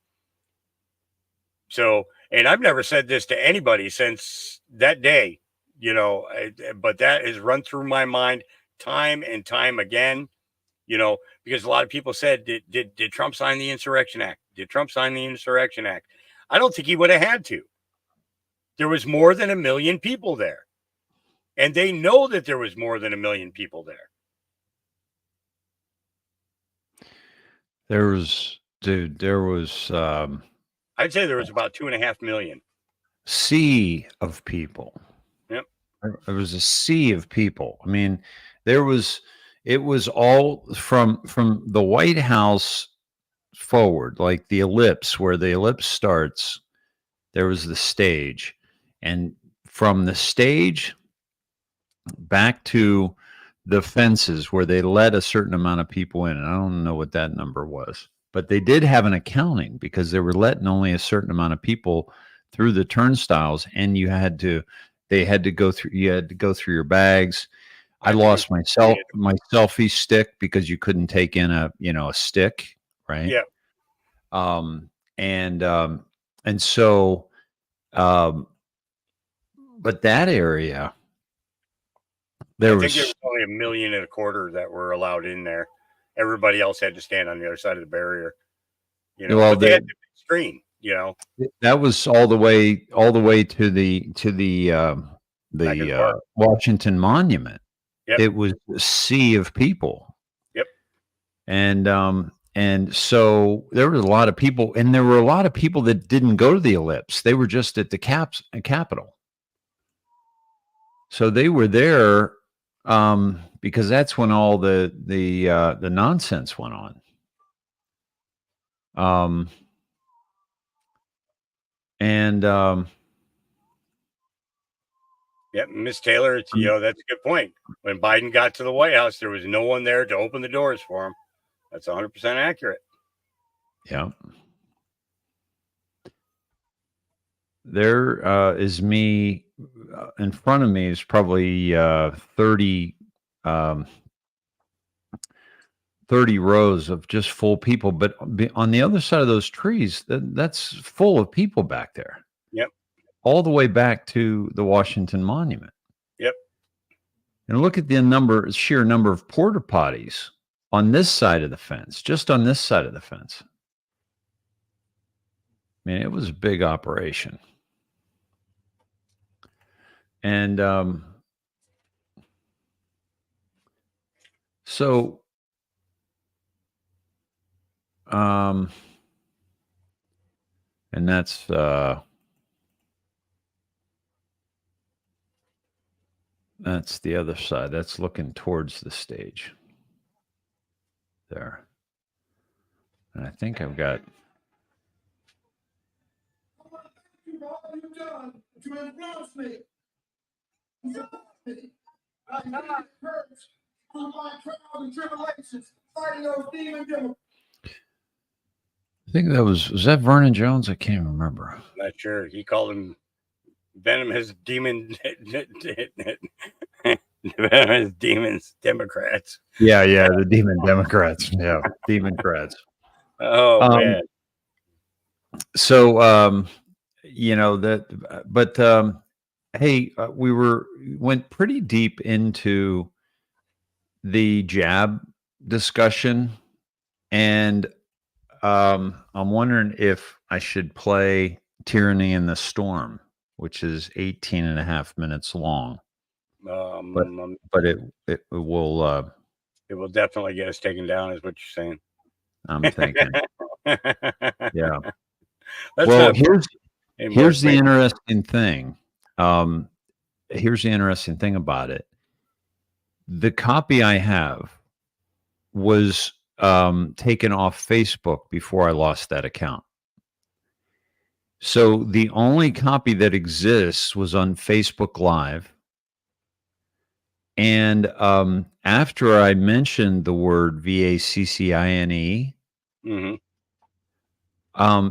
So, and I've never said this to anybody since that day, but that has run through my mind time and time again, because a lot of people said, did Trump sign the Insurrection Act? Did Trump sign the Insurrection Act? I don't think he would have had to. There was more than 1 million people there. And they know that there was more than 1 million people there. There was, I'd say there was about 2.5 million. Sea of people. Yep. There was a sea of people. I mean, it was all from the White House forward, like the ellipse, where the ellipse starts, there was the stage. And from the stage back to the fences where they let a certain amount of people in, and I don't know what that number was, but they did have an accounting because they were letting only a certain amount of people through the turnstiles, and you had to go through your bags. I lost my selfie stick because you couldn't take in a stick, right? Yeah. And so but that area, I think there was only 1.25 million that were allowed in there. Everybody else had to stand on the other side of the barrier. But they had the screen. That was all the way to the Washington Monument. Yep. It was a sea of people. Yep. And so there was a lot of people, and there were a lot of people that didn't go to the ellipse. They were just at the Capitol. So they were there because that's when all the nonsense went on. Yeah, Miss Taylor, that's a good point. When Biden got to the White House, there was no one there to open the doors for him. That's 100% accurate. Yeah. There is me in front of me is probably 30 rows of just full people, but on the other side of those trees, that's full of people back there. Yep. All the way back to the Washington Monument. Yep. And look at the sheer number of porta potties on this side of the fence, just on this side of the fence. I mean, it was a big operation. And so and that's the other side. That's looking towards the stage there. And I think I've got I think that was that Vernon Jones? I can't remember. Not sure. He called him venomous demons, Democrats. Yeah, the demon Democrats. Yeah, Democrats. Oh man. So hey, we went pretty deep into the jab discussion And I'm wondering if I should play Tyranny in the Storm, which is 18 and a half minutes long. But it will it will definitely get us taken down, is what you're saying. I'm thinking. Yeah. Let's Well, not here's the interesting thing. Here's the interesting thing about it. The copy I have was taken off Facebook before I lost that account. So the only copy that exists was on Facebook Live. And after I mentioned the word VACCINE,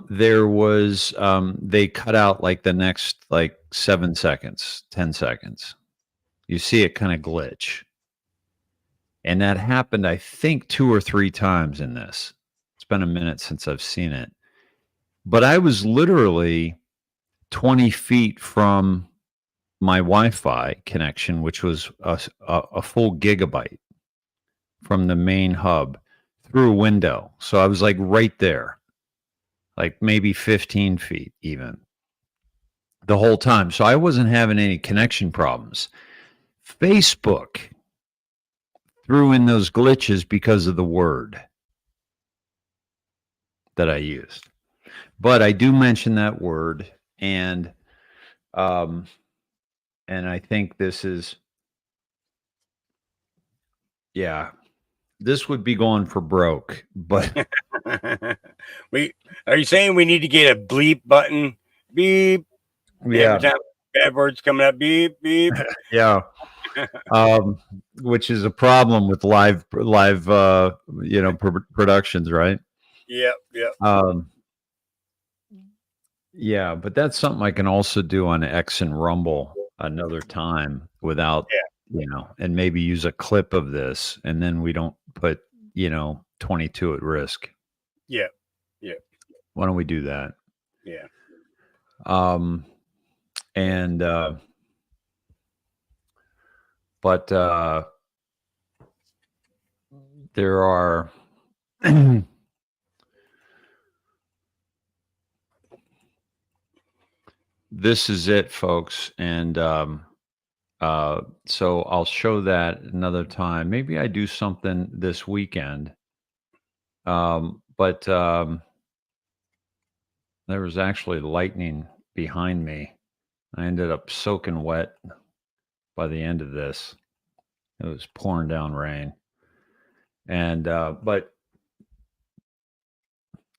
there was they cut out like the next 7 seconds, 10 seconds. You see it kind of glitch. And that happened, I think, 2 or 3 times in this. It's been a minute since I've seen it. But I was literally 20 feet from my Wi-Fi connection, which was a full gigabyte from the main hub through a window. So I was like right there, like maybe 15 feet even the whole time. So I wasn't having any connection problems. Facebook threw in those glitches because of the word that I used. But I do mention that word, and I think this is, yeah, this would be going for broke, but are you saying we need to get a bleep button? Beep. Yeah. Every time bad words coming up, beep, beep. Yeah. Which is a problem with live productions, right? Yep. Yeah, but that's something I can also do on X and Rumble another time without, and maybe use a clip of this, and then we don't put, 22 at risk. Yeah. Why don't we do that? Yeah. But there are this is it, folks, and so I'll show that another time. Maybe I do something this weekend. But there was actually lightning behind me. I ended up soaking wet by the end of this. It was pouring down rain. And but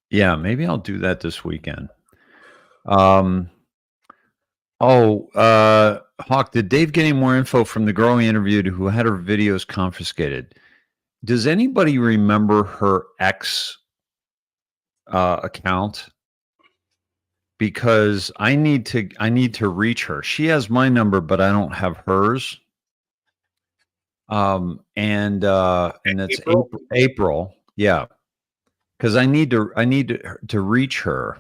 yeah, maybe I'll do that this weekend. Hawk, did Dave get any more info from the girl he interviewed who had her videos confiscated? Does anybody remember her ex account? Because I need to reach her. She has my number, but I don't have hers. And it's April. Yeah. Because I need to reach her,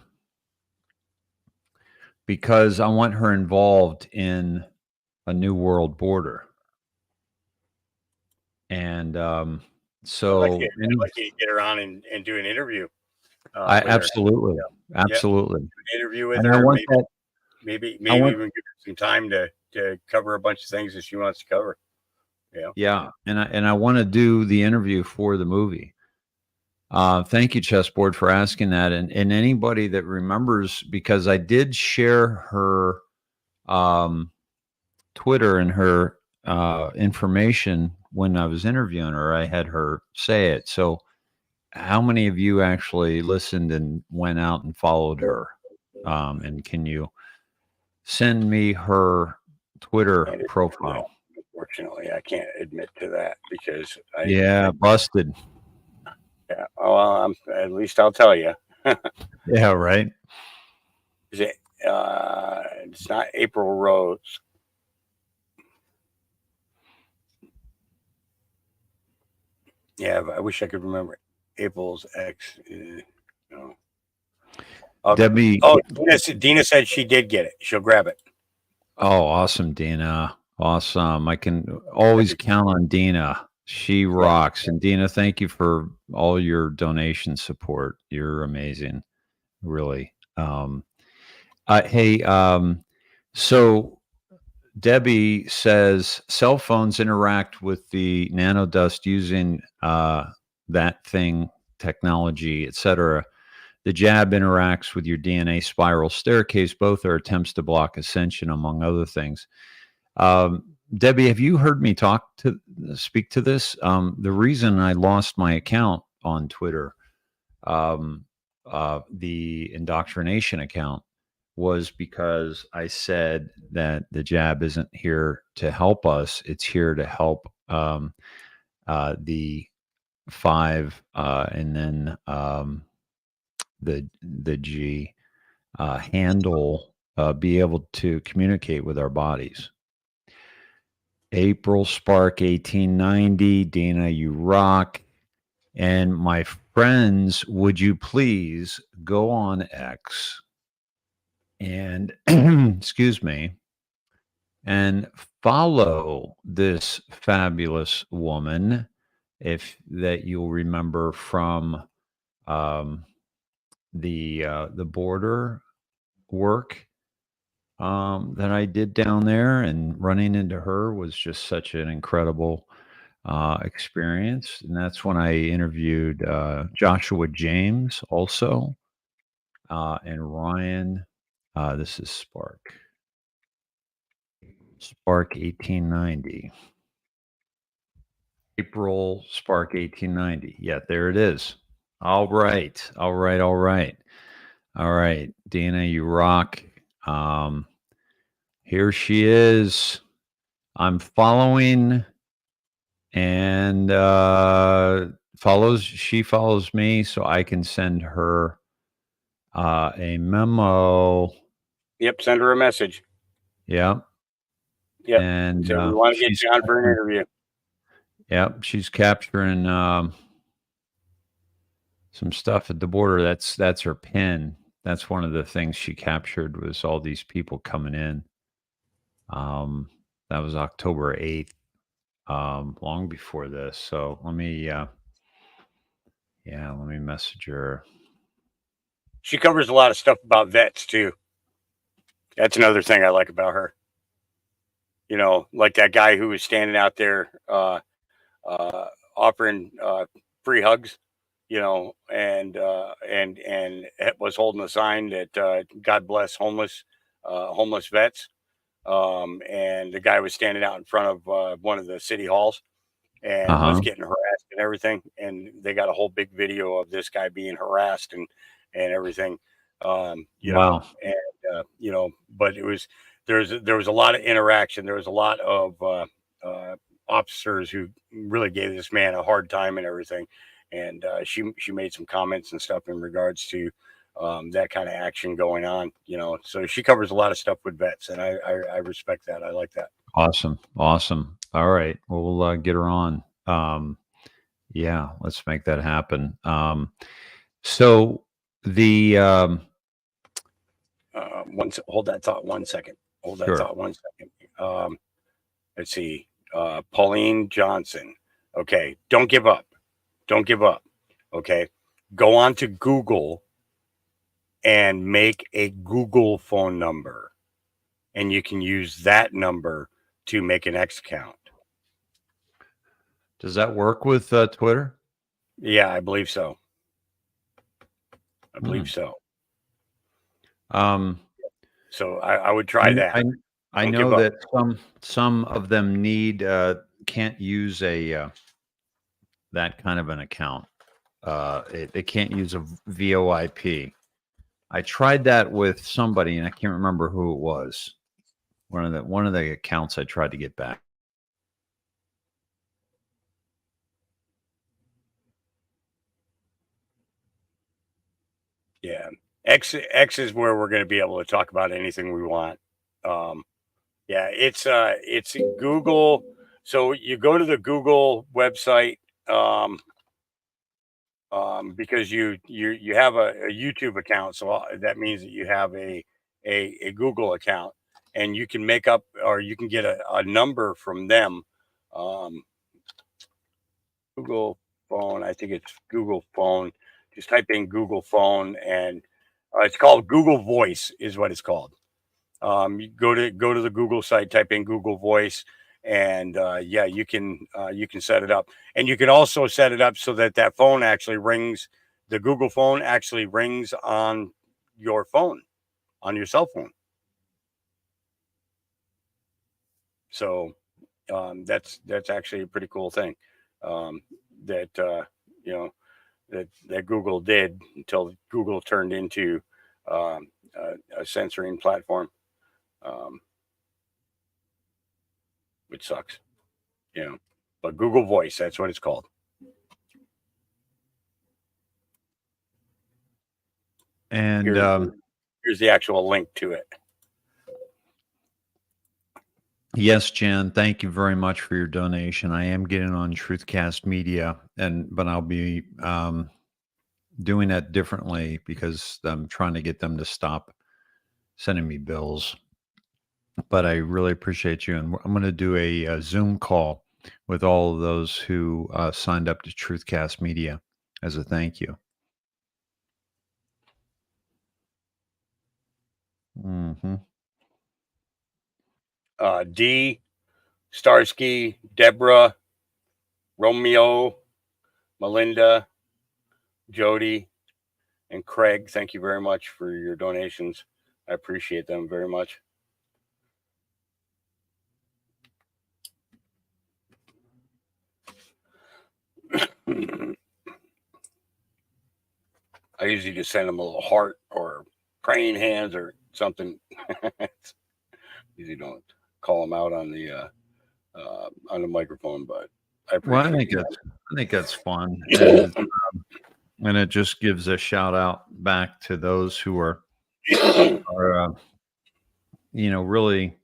because I want her involved in a new world border. And so I'd like you to get her on and do an interview. Absolutely. An interview with her. Maybe even give her some time to cover a bunch of things that she wants to cover. Yeah. And I want to do the interview for the movie. Thank you, Chessboard, for asking that. And anybody that remembers, because I did share her Twitter and her information when I was interviewing her. I had her say it. So how many of you actually listened and went out and followed her? And can you send me her Twitter profile? Unfortunately, I can't admit to that because busted. Yeah. Well, at least I'll tell you. Yeah. Right. Is it? It's not April Rose. Yeah, but I wish I could remember April's ex. No. Debbie. Oh, Dina said she did get it. She'll grab it. Oh, awesome, Dina. Awesome. I can always count on Dina She rocks. And Dina, thank you for all your donation support. You're amazing, really. Hey, so Debbie says cell phones interact with the nanodust using that thing, technology, etc. The jab interacts with your DNA spiral staircase. Both are attempts to block ascension, among other things. Debbie, have you heard me speak to this? The reason I lost my account on Twitter, the indoctrination account, was because I said that the jab isn't here to help us. It's here to help the 5 and then the G handle, be able to communicate with our bodies. April Spark 1890, Dana, you rock. And my friends, would you please go on X and excuse me, and follow this fabulous woman, if that you'll remember from the border work that I did down there, and running into her was just such an incredible experience. And that's when I interviewed Joshua James also, and Ryan. This is Spark 1890. April Spark 1890. Yeah, there it is. All right. Dana, you rock. Here she is. I'm following, and she follows me, so I can send her a memo. Yep, send her a message. Yep. Yep. And so we want to get you on for an interview. Yep, she's capturing some stuff at the border. That's her pin. That's one of the things she captured, was all these people coming in. That was October 8th, long before this. So let me message her. She covers a lot of stuff about vets too. That's another thing I like about her. You know, like that guy who was standing out there offering free hugs, you know, and was holding a sign that God bless homeless vets. And the guy was standing out in front of one of the city halls and was getting harassed and everything. And they got a whole big video of this guy being harassed and everything. You know, and you know, but there was a lot of interaction. There was a lot of officers who really gave this man a hard time and everything. And she made some comments and stuff in regards to that kind of action going on, you know. So she covers a lot of stuff with vets, and I respect that. I like that. Awesome. All right, well, we'll get her on. Yeah, let's make that happen. So the hold that thought 1 second. Sure. Let's see. Pauline Johnson. Okay, don't give up. Okay, go on to Google and make a Google phone number, and you can use that number to make an X account. Does that work with Twitter? Yeah, I believe so. So I would try that. I know that some of them can't use a that kind of an account. They can't use a VoIP. I tried that with somebody, and I can't remember who it was. One of the accounts I tried to get back. Yeah, X is where we're going to be able to talk about anything we want. Yeah, it's Google. So you go to the Google website because you have a YouTube account, so that means that you have a Google account, and you can make up, or you can get a number from them. Google phone. I think it's Google phone. Just type in Google phone, and it's called Google Voice is what it's called. You go to the Google site, type in Google Voice, and yeah, you can set it up, and you can also set it up so that phone actually rings. The Google phone actually rings on your phone, on your cell phone. So that's actually a pretty cool thing that that Google did until Google turned into a censoring platform, which sucks, But Google Voice, that's what it's called. And here's the actual link to it. Yes, Jen, thank you very much for your donation. I am getting on Truthcast Media, but I'll be doing that differently because I'm trying to get them to stop sending me bills. But I really appreciate you, and I'm going to do a Zoom call with all of those who signed up to Truthcast Media as a thank you. Mm-hmm. D, Starsky, Deborah, Romeo, Melinda, Jody, and Craig, thank you very much for your donations. I appreciate them very much. I usually just send them a little heart or praying hands or something. Usually don't call them out on the microphone, but I appreciate I think that's fun, and it just gives a shout out back to those who are really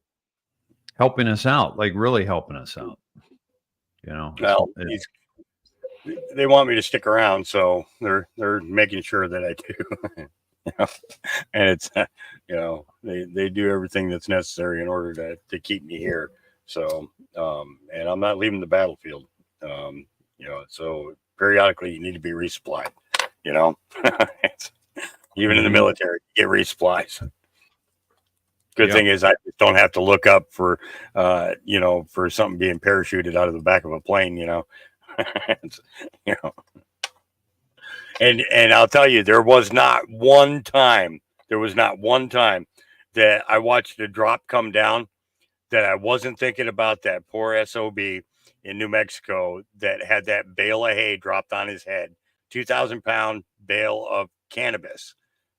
helping us out, like really helping us out. Well, they want me to stick around, so they're making sure that I do. And it's they do everything that's necessary in order to keep me here. So and I'm not leaving the battlefield. So periodically you need to be resupplied. Even in the military, you get resupplies. Good thing is I just don't have to look up for for something being parachuted out of the back of a plane. And I'll tell you, there was not one time that I watched a drop come down that I wasn't thinking about that poor SOB in New Mexico that had that bale of hay dropped on his head. 2,000-pound bale of cannabis,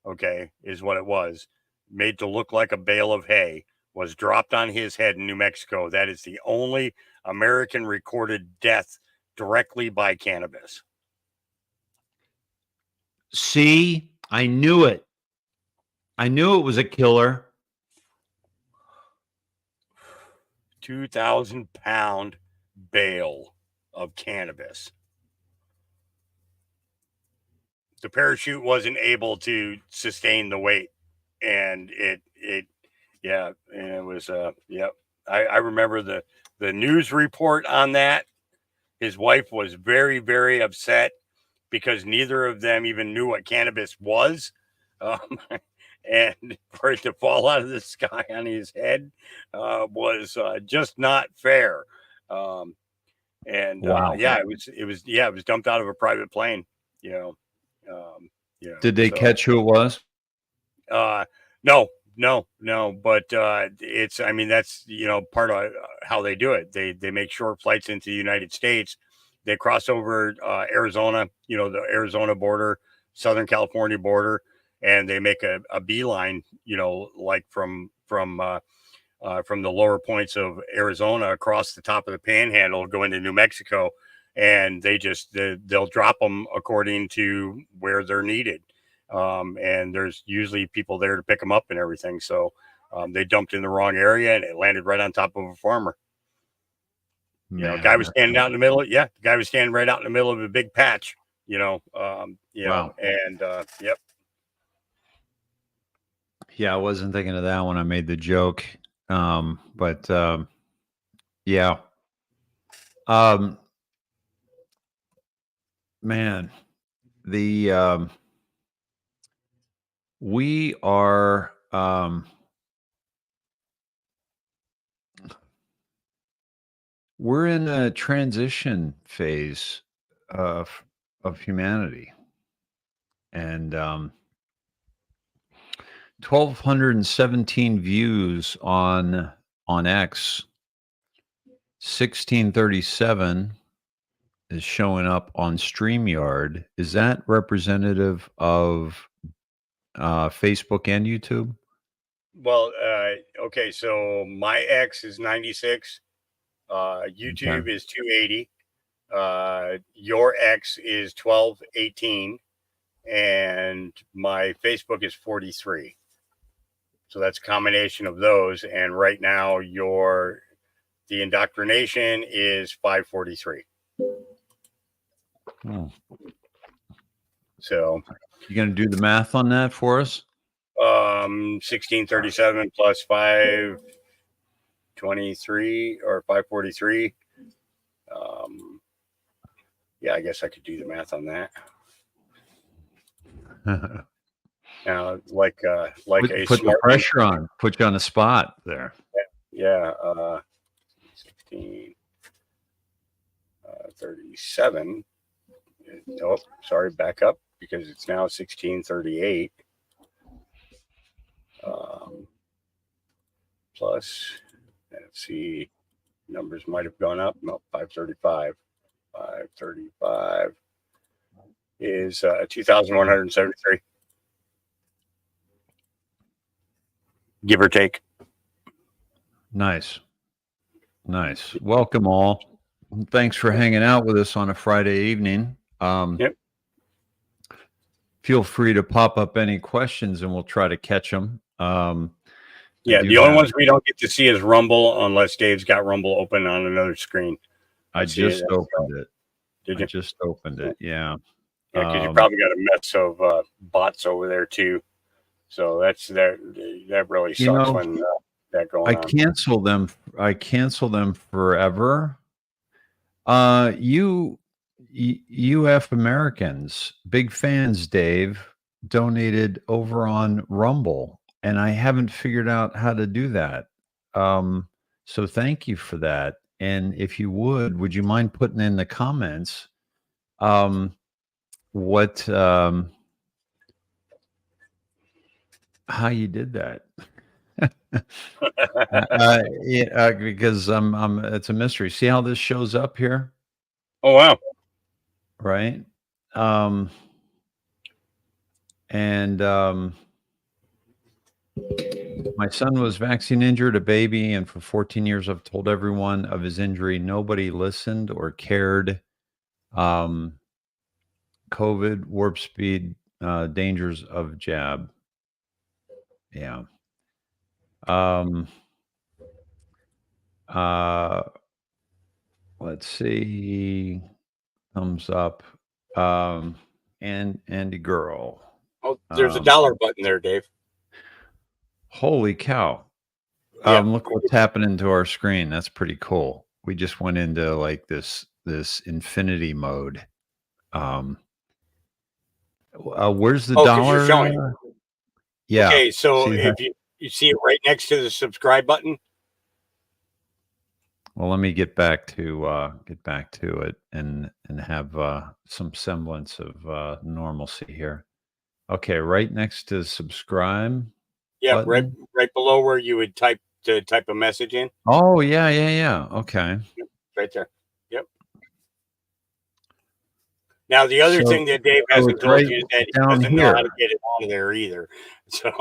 okay, is what it was. Made to look like a bale of hay, was dropped on his head in New Mexico. That is the only American recorded death directly by cannabis. See, I knew it. I knew it was a killer. 2,000-pound bale of cannabis. The parachute wasn't able to sustain the weight, and it was I remember the news report on that. His wife was very, very upset because neither of them even knew what cannabis was. And for it to fall out of the sky on his head was just not fair. Wow. It was dumped out of a private plane. Did they catch who it was? No. But that's part of how they do it. They make short flights into the United States. They cross over Arizona, the Arizona border, Southern California border, and they make a beeline, like from the lower points of Arizona across the top of the Panhandle, go into New Mexico, and they'll drop them according to where they're needed. And there's usually people there to pick them up and everything. So they dumped in the wrong area, and it landed right on top of a farmer. Guy was standing out in the middle. Yeah, the guy was standing right out in the middle of a big patch. Wow. And yep. Yeah, I wasn't thinking of that when I made the joke. Yeah. man, the we are we're in a transition phase of humanity, and 1,217 views on X. 1637 is showing up on StreamYard. Is that representative of Facebook and YouTube? Well, okay, so my X is 96. YouTube Okay. is 280. Your X is 1218. And my Facebook is 43. So that's a combination of those. And right now, the indoctrination is 543. Oh. So you going to do the math on that for us? 1637 plus 523 or 543. Yeah, I guess I could do the math on that. Like put a the smart pressure on, put you on the spot there. Yeah. 16 37. Nope, sorry, back up because it's now 1638. Plus, let's see, numbers might have gone up. No, 535. 535 is 2,173. Give or take. Nice. Welcome all. Thanks for hanging out with us on a Friday evening. Yep. Feel free to pop up any questions and we'll try to catch them. Yeah, the only ones we don't get to see is Rumble unless Dave's got Rumble open on another screen. I just opened it. Did you? I just opened it. Yeah. Yeah, because you probably got a mess of bots over there too. So that really sucks when that going on. I cancel them forever. UF Americans, big fans, Dave, donated over on Rumble, and I haven't figured out how to do that. So thank you for that. And if you would you mind putting in the comments how you did that? Because it's a mystery. See how this shows up here? Oh wow! Right, my son was vaccine injured, a baby, and for 14 years I've told everyone of his injury. Nobody listened or cared. COVID, warp speed, dangers of jab. Yeah. Let's see. Thumbs up. And Andy Girl. Oh, there's a dollar button there, Dave. Holy cow. Yeah. Look what's happening to our screen. That's pretty cool. We just went into like this infinity mode. Where's the dollar? You're showing. Yeah. Okay, so if you see it right next to the subscribe button. Well, let me get back to it and have some semblance of normalcy here. Okay, right next to subscribe. Yeah, button. right below where you would type a message in. Oh yeah. Okay. Yep, right there. Yep. Now the other thing that Dave hasn't told you is that he doesn't know how to get it out of there either. So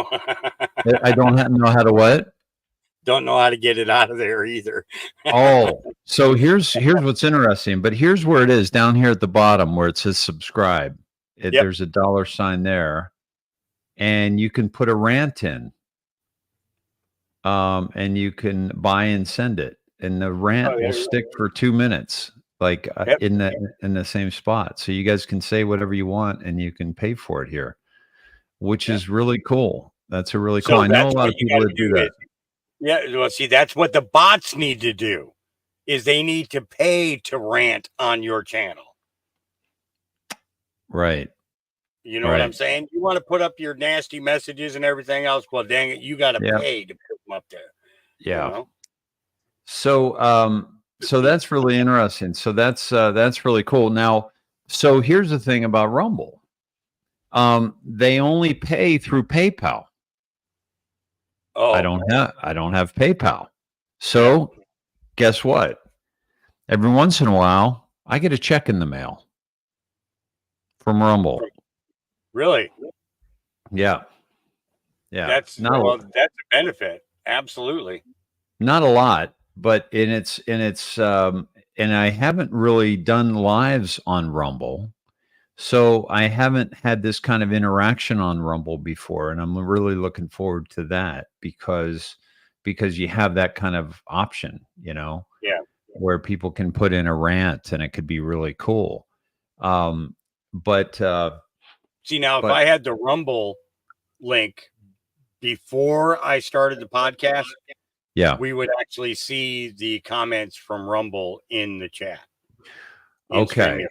I don't know how to what? Don't know how to get it out of there either. Oh, so here's what's interesting, but here's where it is down here at the bottom where it says subscribe. There's a $sign there, and you can put a rant in, and you can buy and send it, and the rant will stick for 2 minutes, like in the same spot. So you guys can say whatever you want, and you can pay for it here, which is really cool. That's a really cool. I know a lot of people that do that. Yeah, well, see, that's what the bots need to do, is they need to pay to rant on your channel. Right. You know what I'm saying? You want to put up your nasty messages and everything else. Well, dang it, you got to pay to put them up there. Yeah. You know? So, so that's really interesting. So that's really cool. Now, so here's the thing about Rumble. They only pay through PayPal. Oh, I don't have PayPal. So guess what? Every once in a while, I get a check in the mail from Rumble. Really? Yeah. Yeah. That's a benefit. Absolutely. Not a lot, but and I haven't really done lives on Rumble. So I haven't had this kind of interaction on Rumble before, and I'm really looking forward to that because you have that kind of option, you know, where people can put in a rant and it could be really cool. But see, now if I had the Rumble link before I started the podcast, we would actually see the comments from Rumble in the chat. Okay.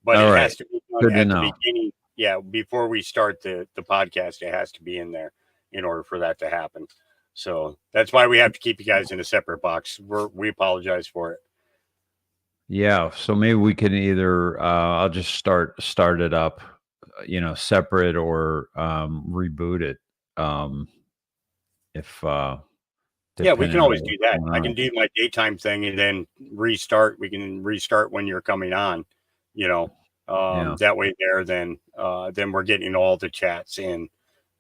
But All it right. has to be done Good to at the know. beginning. Yeah, before we start the podcast, it has to be in there in order for that to happen. So that's why we have to keep you guys in a separate box. We apologize for it. Yeah, so maybe we can either I'll just start it up, you know, separate or reboot it. If Yeah, we can depending always on do what's that. going I on. can do my daytime thing and then restart. We can restart when you're coming on, you know. That way then we're getting all the chats in.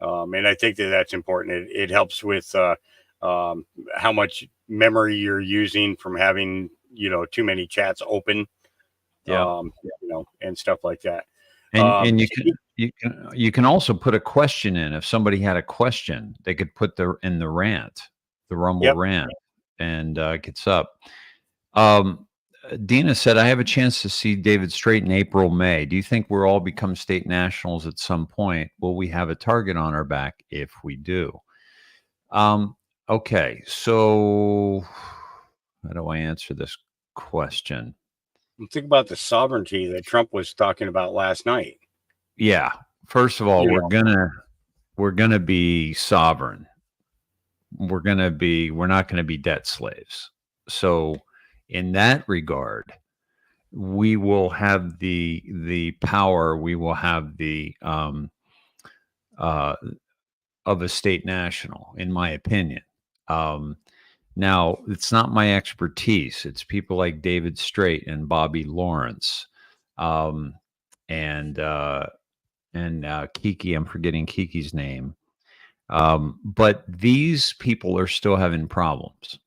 And I think that's important. It helps with how much memory you're using from having, you know, too many chats open, you know, and stuff like that. And you can also put a question in. If somebody had a question, they could put in the Rumble rant, and it gets up. Dina said, I have a chance to see David Strait in April, May. Do you think we'll all become state nationals at some point? Will we have a target on our back if we do? Okay, so how do I answer this question? Think about the sovereignty that Trump was talking about last night. Yeah. First of all, we're gonna be sovereign. We're not gonna be debt slaves. So in that regard, we will have the power, we will have the of a state national, in my opinion. Now, it's not my expertise. It's people like David Strait and Bobby Lawrence, and Kiki. I'm forgetting Kiki's name. But these people are still having problems,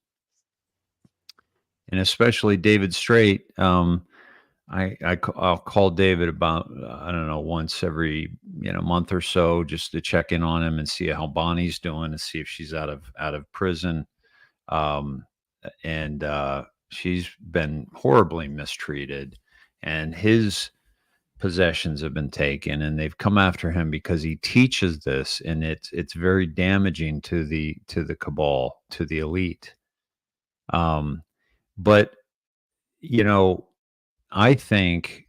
and especially David Strait. I'll call David about I don't know, once every month or so, just to check in on him and see how Bonnie's doing and see if she's out of prison. And she's been horribly mistreated, and his possessions have been taken, and they've come after him because he teaches this, and it's very damaging to the cabal, to the elite. But I think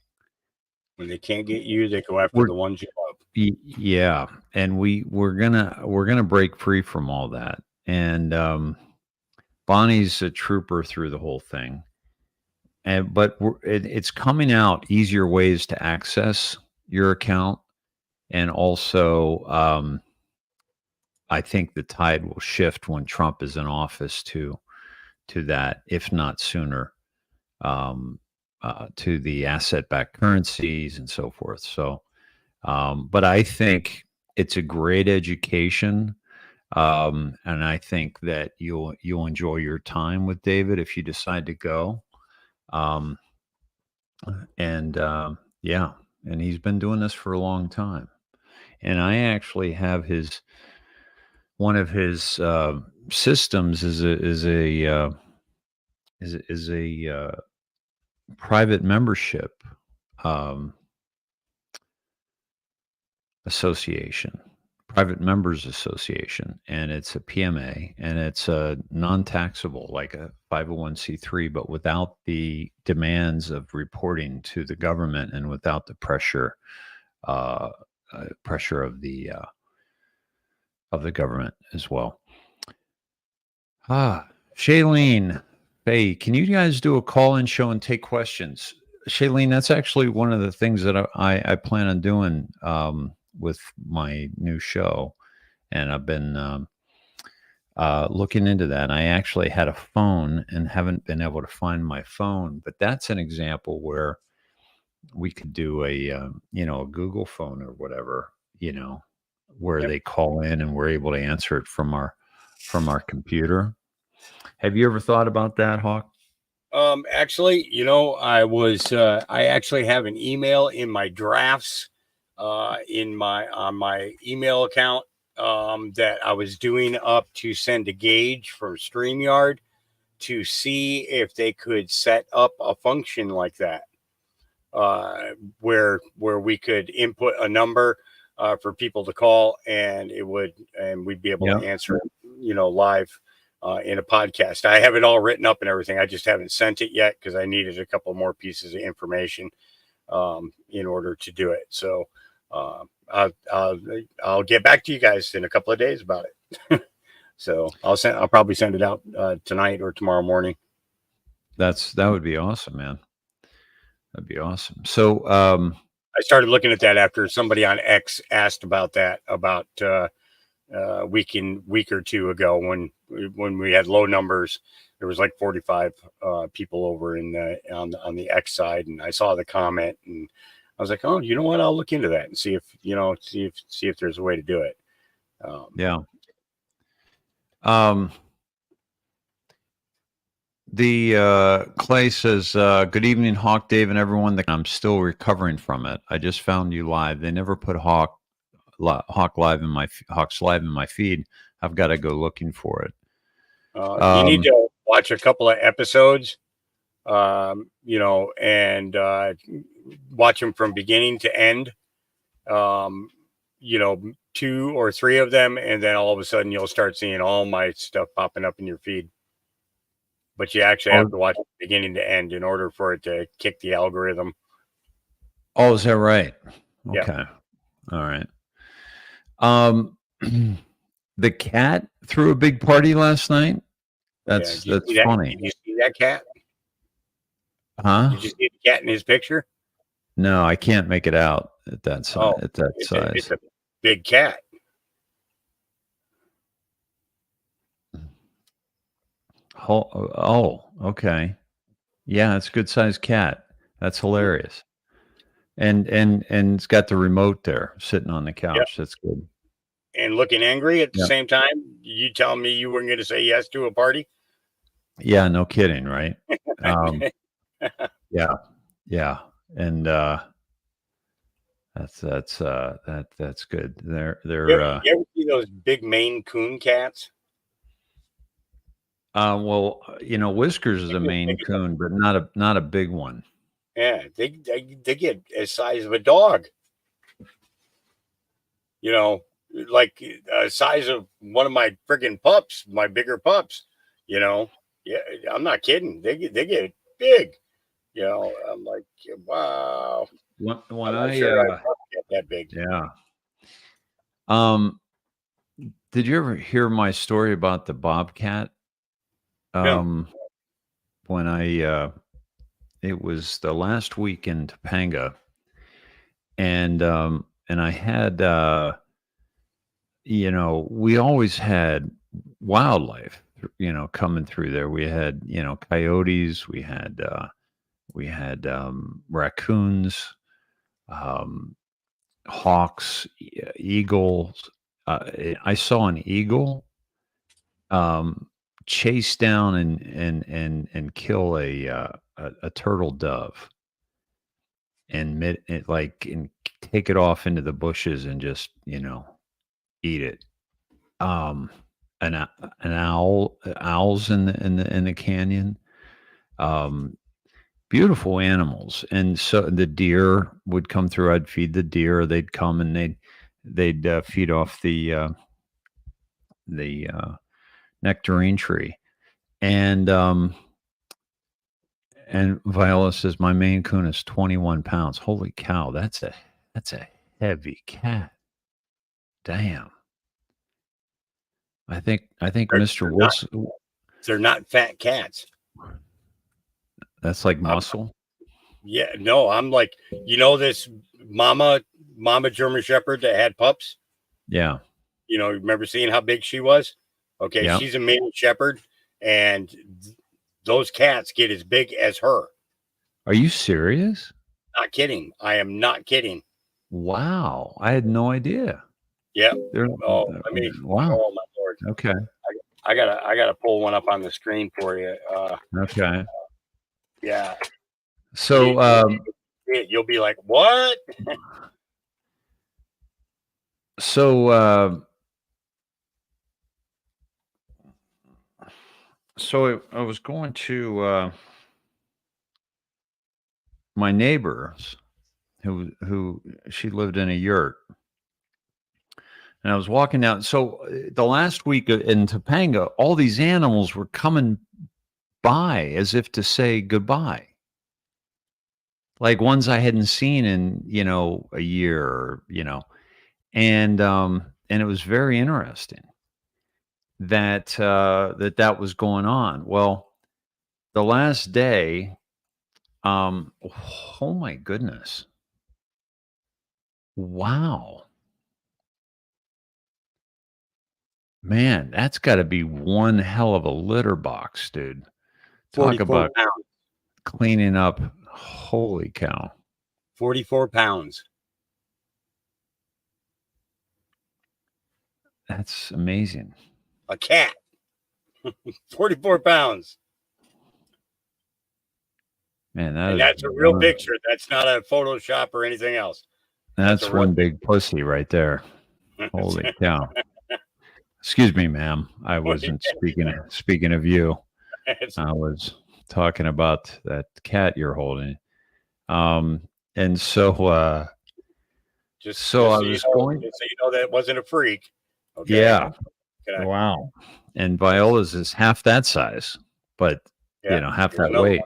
when they can't get you, they go after the ones you love. Yeah, and we're gonna break free from all that. And Bonnie's a trooper through the whole thing, but it's coming out easier ways to access your account, and also I think the tide will shift when Trump is in office to that, if not sooner. To the asset-backed currencies and so forth. So, but I think it's a great education, and I think that you'll enjoy your time with David if you decide to go. And he's been doing this for a long time, and I actually have one of his systems is a private membership association private members association, and it's a PMA, and it's a non-taxable, like a 501c3, but without the demands of reporting to the government and without the pressure of the government as well. Shailene, Faye, can you guys do a call-in show and take questions? Shailene, that's actually one of the things that I plan on doing with my new show, and I've been looking into that. I actually had a phone and haven't been able to find my phone, but that's an example where we could do a Google phone or whatever, where they call in and we're able to answer it from our computer. Have you ever thought about that, Hawk? Actually, I actually have an email in my drafts, on my email account, that I was doing up to send to Gage from StreamYard to see if they could set up a function like that, where we could input a number, for people to call, and we'd be able to answer, live, in a podcast. I have it all written up and everything. I just haven't sent it yet because I needed a couple more pieces of information, in order to do it. So, I'll get back to you guys in a couple of days about it. So I'll probably send it out tonight or tomorrow morning. That would be awesome, man. That'd be awesome. So I started looking at that after somebody on X asked about that about a week or two ago when we had low numbers. There was like 45 people over on the X side, and I saw the comment, and I was like, oh, you know what? I'll look into that and see if there's a way to do it. The Clay says, good evening, Hawk, Dave, and everyone. I'm still recovering from it. I just found you live. They never put Hawk's live in my feed. I've got to go looking for it. You need to watch a couple of episodes, and watch them from beginning to end. 2 or 3 of them, and then all of a sudden you'll start seeing all my stuff popping up in your feed. But you actually have to watch it beginning to end in order for it to kick the algorithm. Oh, is that right? Yeah. Okay. All right. The cat threw a big party last night. That's funny. Did you see that cat? Huh? Did you see the cat in his picture? No, I can't make it out at that size. It's a big cat. Oh, okay. Yeah, it's a good sized cat. That's hilarious. And it's got the remote there sitting on the couch. Yep. That's good. And looking angry at the same time. You telling me you weren't going to say yes to a party? Yeah, no kidding, right? Yeah. And that's good. They're you ever see those big Maine Coon cats? Well, Whiskers is a Maine Coon, but not a big one. Yeah, they get as size of a dog. Like a size of one of my friggin' pups, my bigger pups. Yeah, I'm not kidding. They get big. I'm like, wow. When I get that big. Yeah. Did you ever hear my story about the bobcat? No. When it was the last week in Topanga, and I had we always had wildlife coming through there. We had coyotes, we had raccoons, hawks, eagles. I saw an eagle chase down and kill a turtle dove and take it off into the bushes and just eat it. An owls in the canyon. Beautiful animals. And so the deer would come through. I'd feed the deer. They'd come and they'd feed off the nectarine tree. And Viola says, my Maine Coon is 21 pounds. Holy cow, that's a heavy cat. Damn. I think Mr. Wilson. They're not fat cats. That's like muscle. Yeah, no, I'm like, this mama German Shepherd that had pups. Yeah. Remember seeing how big she was? Okay, Yep. She's a Maine Shepherd, and those cats get as big as her. Are you serious? Not kidding. I am not kidding. Wow, I had no idea. Yeah. Wow. Oh my Lord. Okay. I gotta pull one up on the screen for you. Okay. Yeah. So you'll be like, what? So I was going to my neighbors who she lived in a yurt. And I was walking down. So the last week in Topanga, all these animals were coming by as if to say goodbye. Like ones I hadn't seen in, a year, and it was very interesting that that was going on. Well, the last day, oh my goodness. Wow. Man, that's got to be one hell of a litter box, dude. Talk about pounds. Cleaning up. Holy cow. 44 pounds. That's amazing. A cat. 44 pounds. Man, that's a real picture. That's not a Photoshop or anything else. That's one big pussy right there. Holy cow. Excuse me, ma'am. I wasn't speaking of you. I was talking about that cat you're holding. And so just I was going, so you know that it wasn't a freak. Okay. Yeah. Wow. And Viola's is half that size, but half that weight.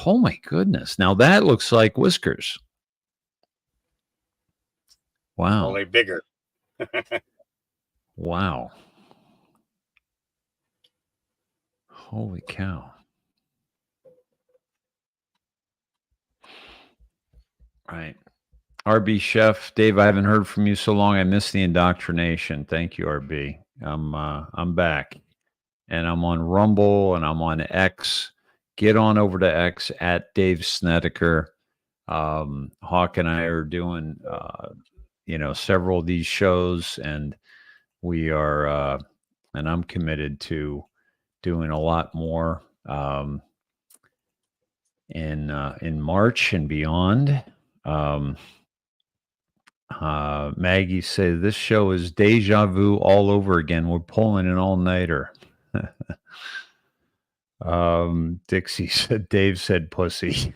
Oh my goodness. Now that looks like whiskers. Wow. Only bigger. Wow. Holy cow. Right. RB Chef, Dave, I haven't heard from you so long. I missed the indoctrination. Thank you, RB. I'm back. And I'm on Rumble and I'm on X. Get on over to X at Dave Snedeker. Hawk and I are doing several of these shows, and we are and I'm committed to doing a lot more in March and beyond. Maggie said this show is deja vu all over again. We're pulling an all-nighter. Dixie said Dave said pussy.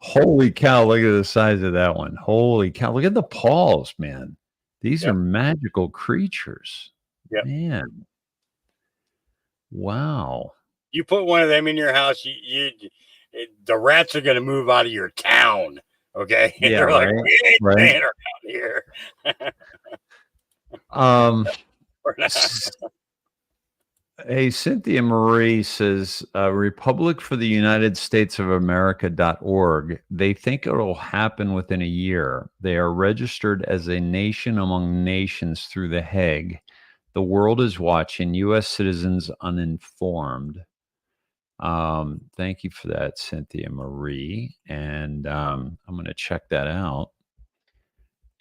Holy cow, look at the size of that one. Holy cow, look at the paws, man. These are magical creatures. Man. Wow. You put one of them in your house, the rats are going to move out of your town. Okay. Yeah, they're like, we ain't staying around here. Hey, Cynthia Marie says, Republic for the United States of America.org. They think it'll happen within a year. They are registered as a nation among nations through The Hague. The world is watching. U.S. citizens uninformed. Thank you for that, Cynthia Marie. And I'm going to check that out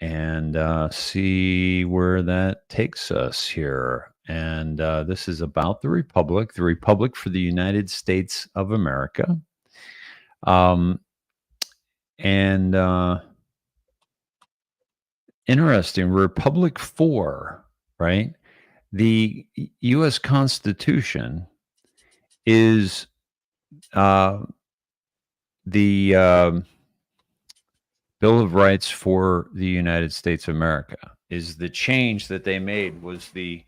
and see where that takes us here. And this is about the Republic for the United States of America. Interesting, Republic 4, right? The U.S. Constitution is the Bill of Rights for the United States of America. Is the change that they made was the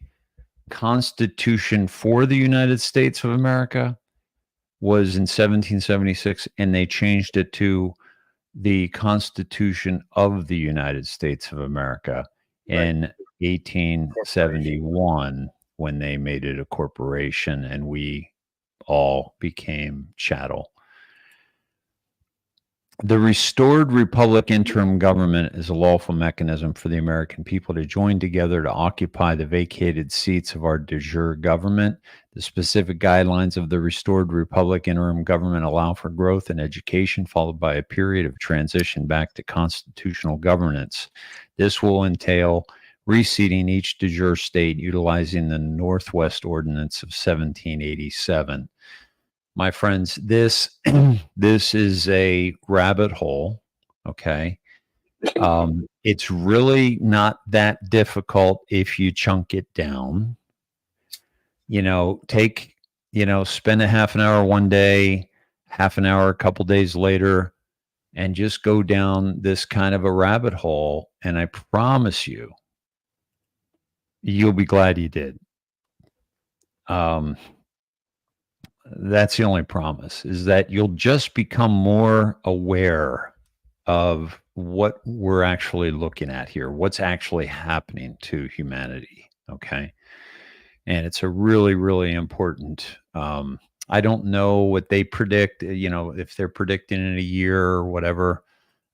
Constitution for the United States of America was in 1776, and they changed it to the Constitution of the United States of America in 1871 when they made it a corporation and we all became chattel. The restored republic interim government is a lawful mechanism for the American people to join together to occupy the vacated seats of our de jure government. The specific guidelines of the restored republic interim government allow for growth and education, followed by a period of transition back to constitutional governance. This will entail reseating each de jure state utilizing the Northwest Ordinance of 1787. My friends, this is a rabbit hole, okay? It's really not that difficult if you chunk it down. You know, spend a half an hour one day, half an hour a couple days later, and just go down this kind of a rabbit hole, and I promise you, you'll be glad you did. That's the only promise, is that you'll just become more aware of what we're actually looking at here, what's actually happening to humanity. Okay. And it's a really, really important, I don't know what they predict, if they're predicting in a year or whatever,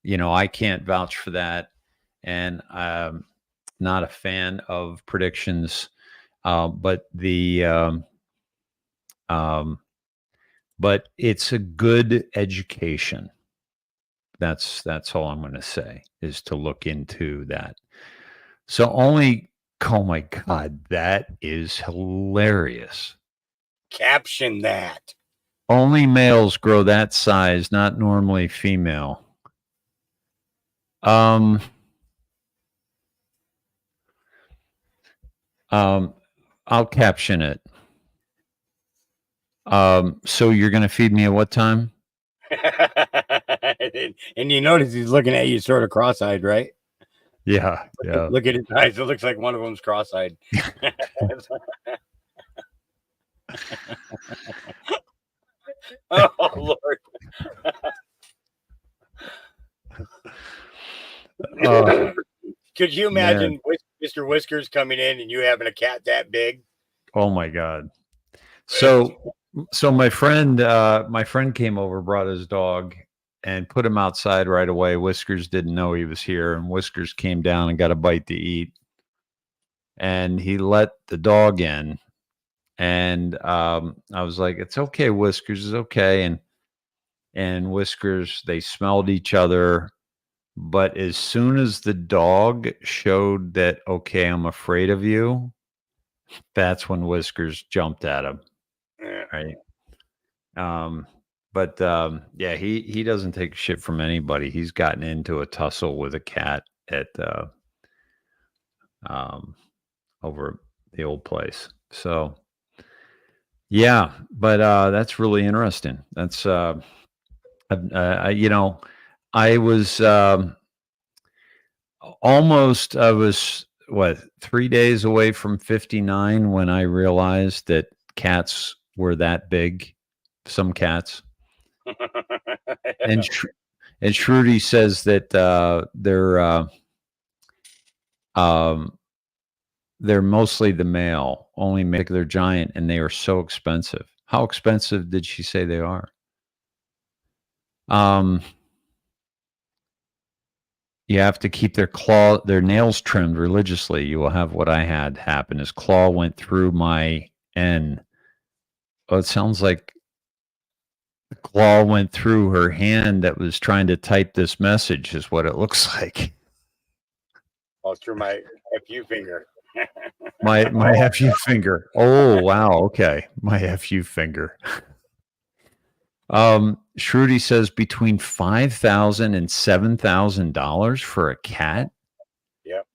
I can't vouch for that. And I'm not a fan of predictions, but it's a good education. That's all I'm going to say, is to look into that. So oh my God, that is hilarious. Caption that. Only males grow that size, not normally female. I'll caption it. So you're going to feed me at what time? And you notice he's looking at you sort of cross-eyed, right? Yeah. Look at his eyes. It looks like one of them's cross-eyed. Oh, Lord. Could you imagine Mr. Whiskers coming in and you having a cat that big? Oh my God. So my friend came over, brought his dog and put him outside right away. Whiskers didn't know he was here, and Whiskers came down and got a bite to eat. And he let the dog in. And I was like, it's okay, Whiskers, is okay. And Whiskers, they smelled each other. But as soon as the dog showed that, okay, I'm afraid of you, that's when Whiskers jumped at him. Yeah. Right. Yeah, he doesn't take shit from anybody. He's gotten into a tussle with a cat at over the old place. So yeah, but that's really interesting. That's I was I was 3 days away from 59 when I realized that cats were that big. Some cats. And Shruti says that they're mostly the male, only make they're giant, and they are so expensive. How expensive did she say they are? You have to keep their nails trimmed religiously. You will have what I had happen. His claw went through my N. Oh, it sounds like the claw went through her hand that was trying to type this message, is what it looks like. Oh, through my FU finger. my FU finger. Oh, wow. Okay. My FU finger. Shruti says between $5,000 and $7,000 for a cat. Yep.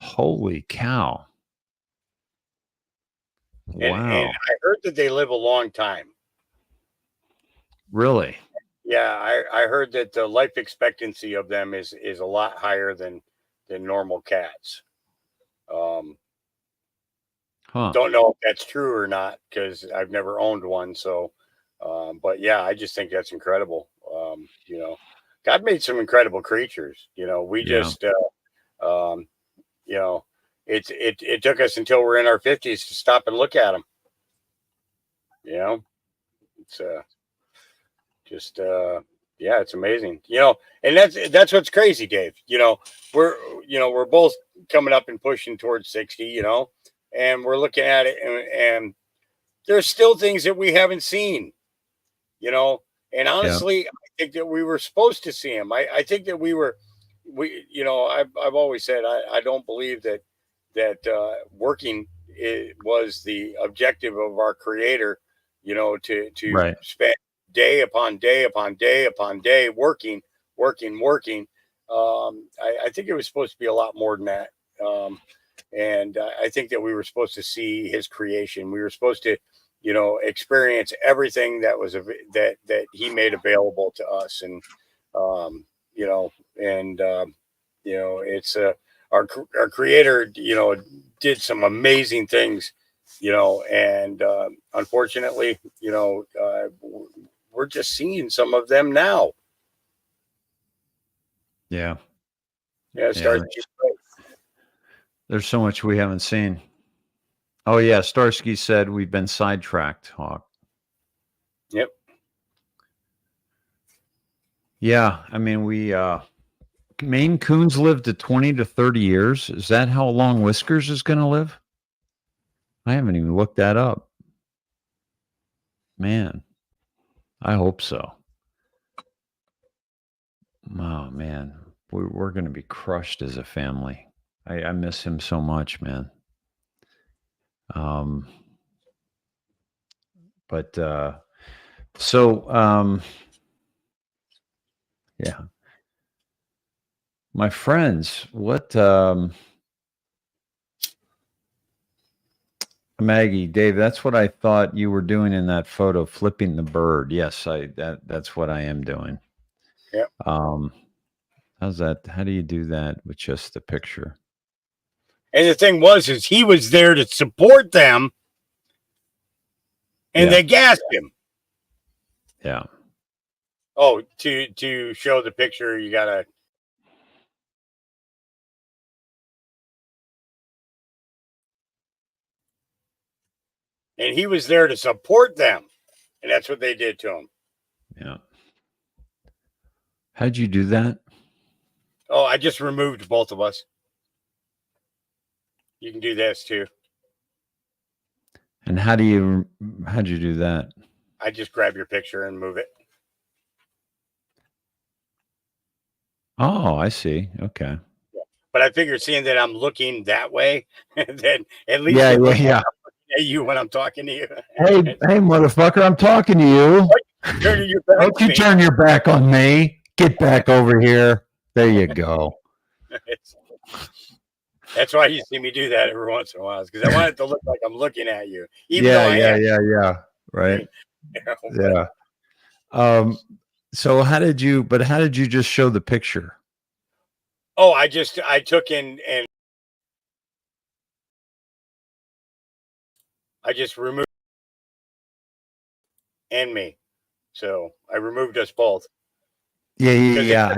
Holy cow. Wow. And I heard that they live a long time. Really? Yeah, I heard that the life expectancy of them is a lot higher than normal cats. Don't know if that's true or not because I've never owned one. So, but yeah, I just think that's incredible. You know, God made some incredible creatures. You know, we just, you know, it took us until we're in our 50s to stop and look at them. You know, it's just yeah, it's amazing. You know, and that's what's crazy, Dave. You know, we're both coming up and pushing towards 60. You know, and we're looking at it, and there's still things that we haven't seen. You know, and honestly, I think that we were supposed to see them. I think that we you know, I've always said I don't believe that working was the objective of our creator, you know, to spend day upon day upon day upon day working. I think it was supposed to be a lot more than that. And I think that we were supposed to see his creation. We were supposed to, you know, experience everything that was that he made available to us. And, you know, and, you know, it's our creator, you know, did some amazing things, you know, and unfortunately, you know, we're just seeing some of them now. Yeah. Yeah. There's so much we haven't seen. Oh yeah. Starsky said we've been sidetracked, Hawk. Yep. Yeah. I mean, we, Maine Coons live to 20 to 30 years. Is that how long Whiskers is going to live? I haven't even looked that up. Man, I hope so. Oh, man. We're going to be crushed as a family. I miss him so much, man. But yeah. My friends, what Maggie, Dave, that's what I thought you were doing in that photo, flipping the bird. Yes, that's what I am doing. Yep. How's that? How do you do that with just the picture? And the thing is he was there to support them, and they gassed him. Yeah. Oh, to show the picture, you gotta. And he was there to support them, and that's what they did to him. Yeah. How'd you do that? Oh, I just removed both of us. You can do this too. And how'd you do that? I just grab your picture and move it. Oh, I see. Okay. But I figured seeing that I'm looking that way, then at least Yeah. I'm looking at you when I'm talking to you. Hey, motherfucker, I'm talking to you. Turning your back Don't you turn your back on me. Get back over here. There you go. That's why you see me do that every once in a while, because I want it to look like I'm looking at you. Even Yeah, though I am. yeah. Right. Yeah. So how did you just show the picture? Oh, I took and I just removed and me. So I removed us both. Yeah.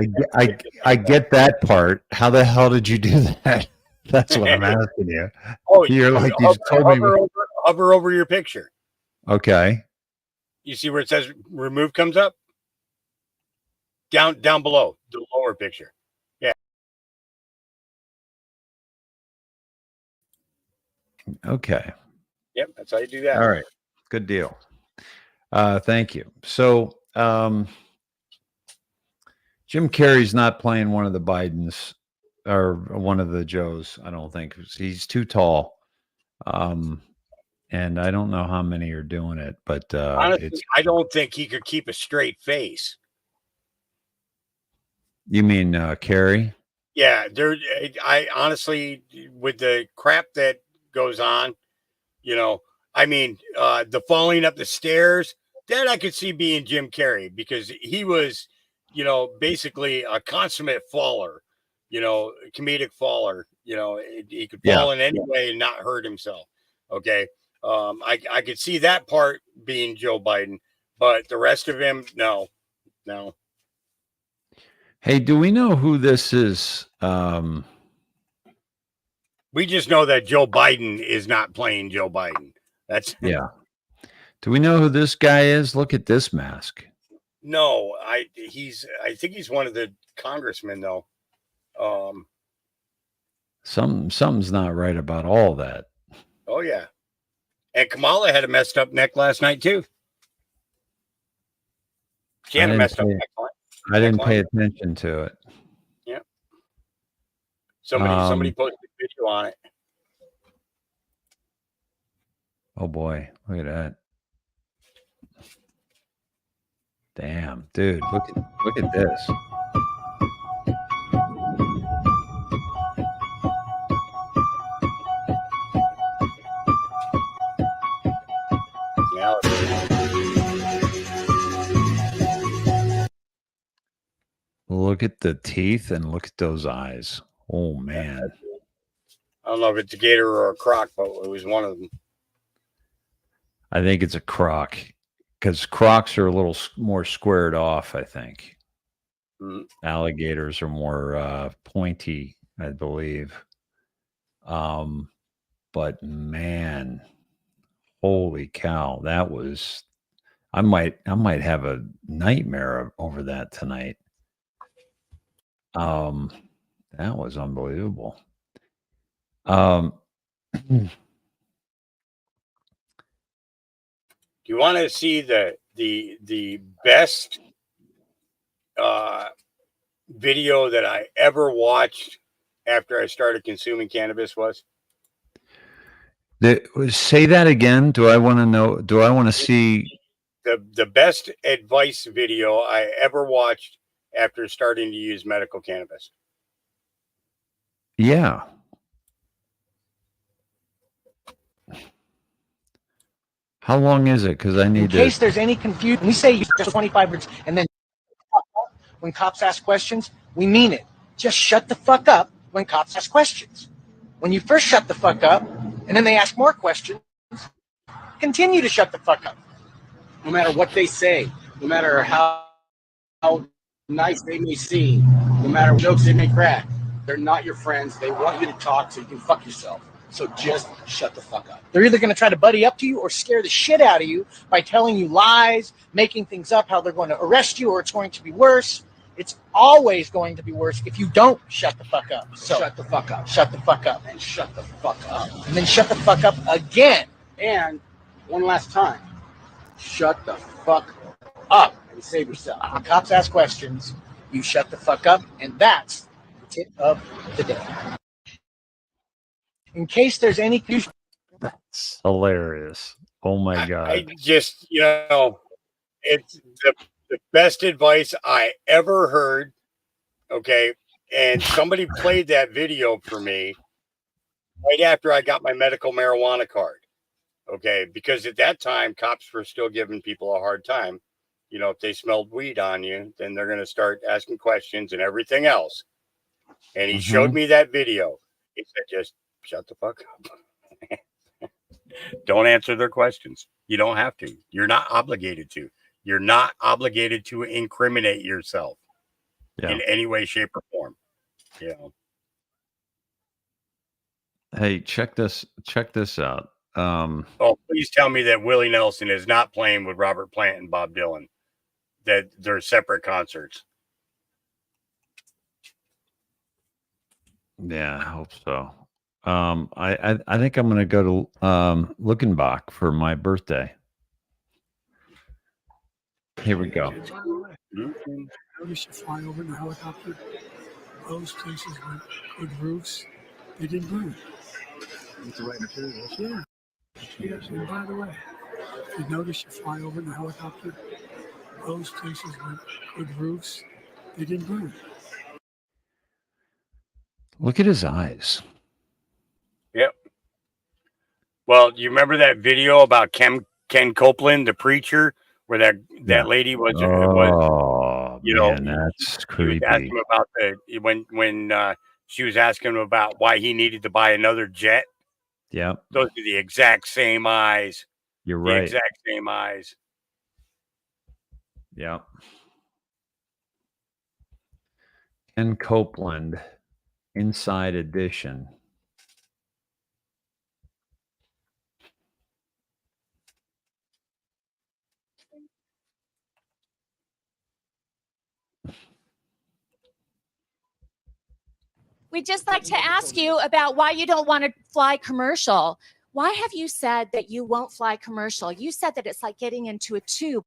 I get that part. How the hell did you do that? That's what I'm asking you. Oh, you're like you told me. Hover over your picture. Okay. You see where it says remove comes up? Down below the lower picture. Yeah. Okay. Yep, that's how you do that. All right. Good deal. Thank you. So Jim Carrey's not playing one of the Bidens or one of the Joes, I don't think. He's too tall. And I don't know how many are doing it, but honestly, I don't think he could keep a straight face. You mean Carrey? Yeah, I honestly, with the crap that goes on, you know, I mean, the falling up the stairs, That I could see being Jim Carrey, because he was, basically a consummate faller, comedic faller. He could fall in any way and not hurt himself. Okay. I could see that part being Joe Biden, but the rest of him, no. Hey, do we know who this is? We just know that Joe Biden is not playing Joe Biden. That's Yeah. Do we know who this guy is? Look at this mask. No, I think he's one of the congressmen though. Something's not right about all that. Oh yeah. And Kamala had a messed up neck last night too. She had a messed up neck. I didn't pay attention to it. Yeah. Somebody posted a video on it. Oh boy, look at that. Damn, dude, look at this. Look at the teeth and look at those eyes. Oh man. I don't know if it's a gator or a croc, but it was one of them. I think it's a croc, because crocs are a little more squared off, I think. Alligators are more pointy, I believe. But man, holy cow, that was, I might have a nightmare over that tonight. That was unbelievable. Do you want to see the best video that I ever watched after I started consuming cannabis was? Say that again. Do I want to know? Do I want to see the best advice video I ever watched after starting to use medical cannabis? Yeah. How long is it? Because I need to. In case there's any confusion, we say you just 25 words, and then when cops ask questions, we mean it. Just shut the fuck up when cops ask questions. When you first shut the fuck up, and then they ask more questions, continue to shut the fuck up. No matter what they say, no matter how nice they may seem, no matter what jokes they may crack, they're not your friends. They want you to talk so you can fuck yourself. So just shut the fuck up. They're either going to try to buddy up to you or scare the shit out of you by telling you lies, making things up, how they're going to arrest you, or it's going to be worse. It's always going to be worse if you don't shut the fuck up. So shut the fuck up. Shut the fuck up. And shut the fuck up. And then shut the fuck up again. And one last time, shut the fuck up and save yourself. When cops ask questions, you shut the fuck up, and that's the tip of the day. In case there's any confusion. That's hilarious. Oh my God. I just, it's the best advice I ever heard. Okay. And somebody played that video for me right after I got my medical marijuana card. Okay. Because at that time, cops were still giving people a hard time. If they smelled weed on you, then they're going to start asking questions and everything else. And he showed me that video. He said, just shut the fuck up. Don't answer their questions. You don't have to. You're not obligated to. You're not obligated to incriminate yourself in any way, shape, or form. Hey, check this out. Please tell me that Willie Nelson is not playing with Robert Plant and Bob Dylan. That they're separate concerts. Yeah, I hope so. I think I'm going to go to Luckenbach for my birthday. Here we go. Notice you fly over in the helicopter. Those places with good roofs, they didn't burn. With the right materials? Yeah. Yes, and by the way, if you notice you fly over in the helicopter, those places with good roofs, they didn't burn. Look at his eyes. Yep. Well, you remember that video about Ken Copeland, the preacher, where that Yeah. lady was, Oh, you know, man, that's he was asking creepy. him about when she was asking him about why he needed to buy another jet. Yep. Those are the exact same eyes. You're The right. exact same eyes. Yep. Ken Copeland, Inside Edition. We'd just like to ask you about why you don't want to fly commercial. Why have you said that you won't fly commercial? You said that it's like getting into a tube.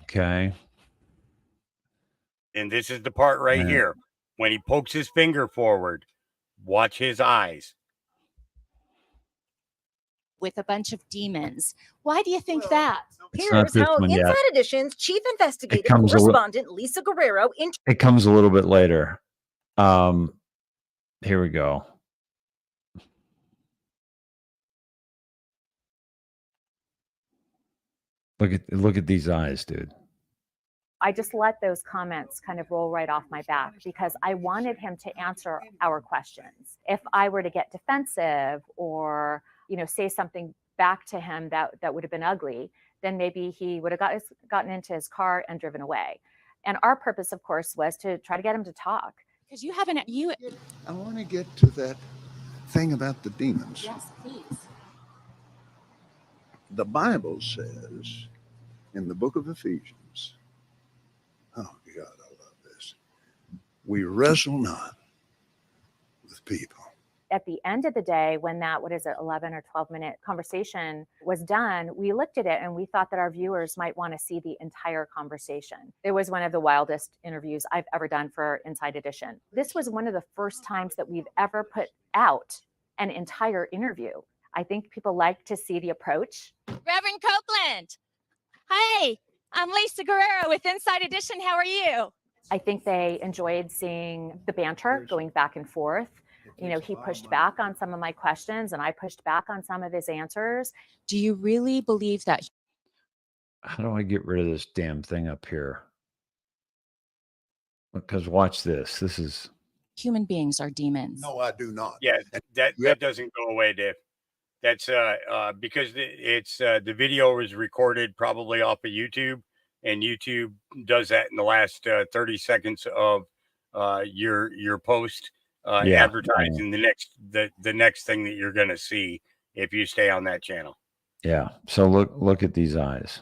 Okay. And this is the part right Yeah. here. When he pokes his finger forward, watch his eyes. With a bunch of demons. Why do you think that? Here's how Inside Edition's chief investigative comes a li- correspondent Lisa Guerrero It comes a little bit later. Here we go. Look at these eyes, dude. I just let those comments kind of roll right off my back because I wanted him to answer our questions. If I were to get defensive or, say something back to him that would have been ugly, then maybe he would have gotten into his car and driven away. And our purpose, of course, was to try to get him to talk. Because you haven't, I want to get to that thing about the demons. Yes, please. The Bible says in the book of Ephesians, oh God, I love this. We wrestle not with people. At the end of the day, when that, 11 or 12-minute conversation was done, we looked at it and we thought that our viewers might want to see the entire conversation. It was one of the wildest interviews I've ever done for Inside Edition. This was one of the first times that we've ever put out an entire interview. I think people like to see the approach. Reverend Copeland. Hi, I'm Lisa Guerrero with Inside Edition. How are you? I think they enjoyed seeing the banter going back and forth. He pushed back on some of my questions and I pushed back on some of his answers. Do you really believe that? How do I get rid of this damn thing up here? Because watch this. This is Human beings are demons. No, I do not. Yeah, that doesn't go away, Dave. That's because it's the video was recorded probably off of YouTube, and YouTube does that in the last 30 seconds of your post, advertising the next thing that you're going to see if you stay on that channel. Yeah. So look at these eyes.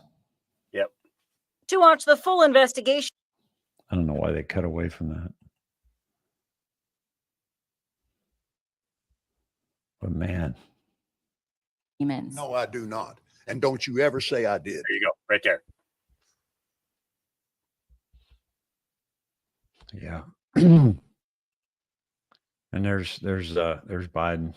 Yep. to watch the full investigation. I don't know why they cut away from that. But man. No, I do not. And don't you ever say I did. There you go, right there. Yeah. And there's Biden.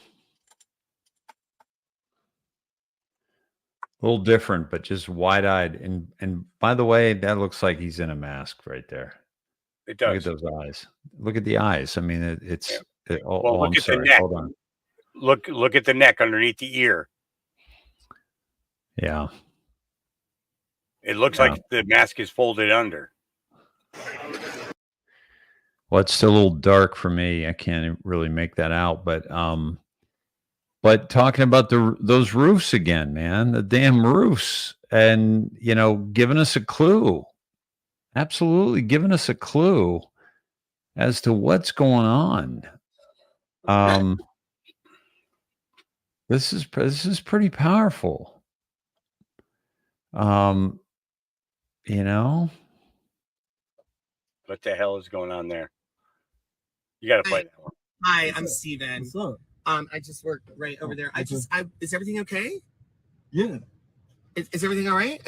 A little different, but just wide-eyed. And by the way, that looks like he's in a mask right there. It does. Look at those eyes. Look at the eyes. I mean, it's. Yeah. Look I'm at sorry. the neck. Hold on. Look at the neck underneath the ear. Yeah. It looks like the mask is folded under. Well, it's still a little dark for me. I can't really make that out, but talking about those roofs again, man, the damn roofs, and giving us a clue, absolutely giving us a clue as to what's going on. This is pretty powerful. What the hell is going on there? You got to play that one. Hi, I'm Steven. What's up? I just work right over there. Is everything okay? Yeah. Is everything all right?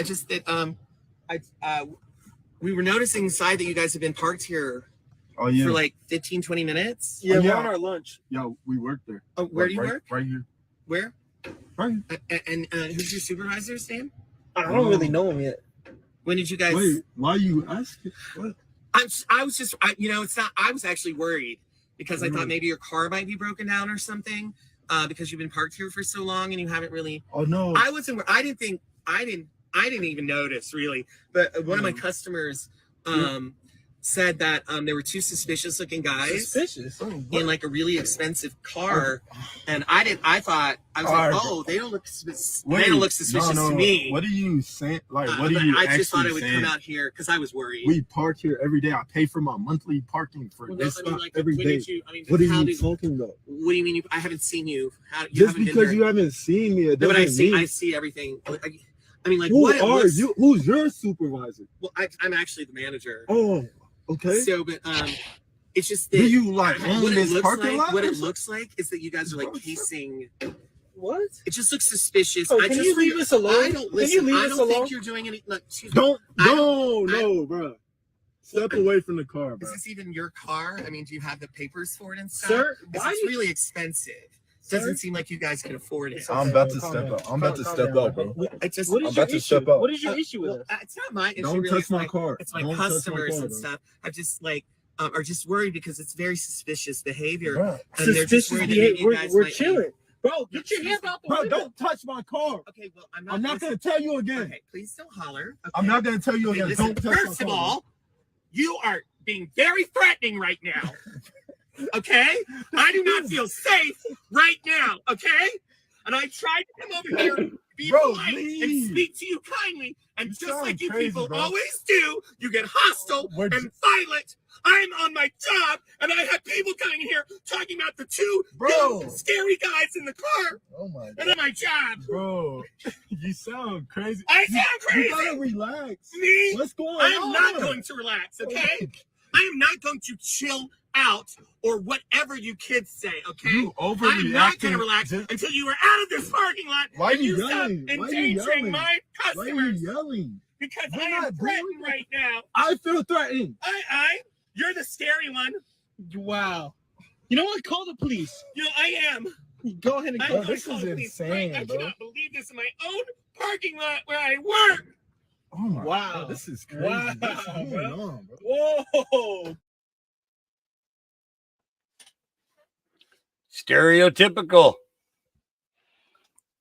We were noticing inside that you guys have been parked here for like 15, 20 minutes. Yeah, we're on our lunch. Yeah, we work there. Oh, where do you work? Right here. Where? Right here. And who's your supervisor's name? I don't really know him yet. When did you guys? Wait, why are you asking? What? I was just, it's not. I was actually worried because I thought maybe your car might be broken down or something. Because you've been parked here for so long and you haven't really. Oh no. I wasn't. I I didn't even notice really, but one of my customers said that there were two suspicious looking guys in like a really expensive car, and I thought I was like, oh, they don't look suspicious to me. What are you saying? Like, what are you I just thought I would saying? come out here because I was worried. We park here every day. I pay for my monthly parking for this stuff every when day. did you, I mean, What are how you did- talking about? What do you mean? I haven't seen you. Just because you haven't seen me, it No, but doesn't mean. I see everything. I mean, like, Who what it are looks, you? Who's your supervisor? Well, I'm actually the manager. Oh, okay. So, but it's just that Do you like own what it this looks parking like. lot? What or it something? looks like is that you guys are like casing. What? It just looks suspicious. Oh, can you leave us alone? I don't Can listen. you leave I us don't alone? think you're doing any. Look, excuse me. No, bro. Step away from the car, bro. Is this even your car? I mean, do you have the papers for it and stuff? Sir, Because why it's you- really expensive. Doesn't seem like you guys can afford it. I'm about to step out. I'm about to step out, bro. I just, I'm about to step out. issue with it? It's not my issue. Don't really. touch It's my car. It's my Don't touch my customers car, and bro. stuff. I just like are just worried because it's very suspicious behavior. Bro, And they're just suspicious worried that behavior. maybe you guys We're might be- chilling. Bro, get your hands out the Bro, window. Don't touch my car. Okay, well, I'm not going to tell you again. Okay, please don't holler. I'm not going to tell you Okay, again. listen, Don't touch my car. first of all, you are being very threatening right now. Okay? I do not feel safe right now. Okay? And I tried to come over here, be polite, and speak to you kindly. And just like you crazy, people bro. always do, you get hostile and violent. I'm on my job, and I have people coming here talking about the two young, scary guys in the car. Oh my And on my job. Bro, you sound crazy. I sound crazy. You gotta relax. Me? What's going I am on? not going to relax, okay? I am not going to chill out or whatever you kids say, okay? You I'm not going to overreacting. relax until you are out of this parking lot. Why are and you stop yelling? Why are you endangering yelling? my customers. Why are you yelling? Because We're I am not threatened doing right now. I feel threatened. You're the scary one. Wow. You know what? Call the police. You know, I am. Go ahead and I'm call. gonna This call is the police. insane, I bro. cannot believe this in my own parking lot where I work. Oh my God, this is crazy. What's going on, bro? Whoa. Stereotypical.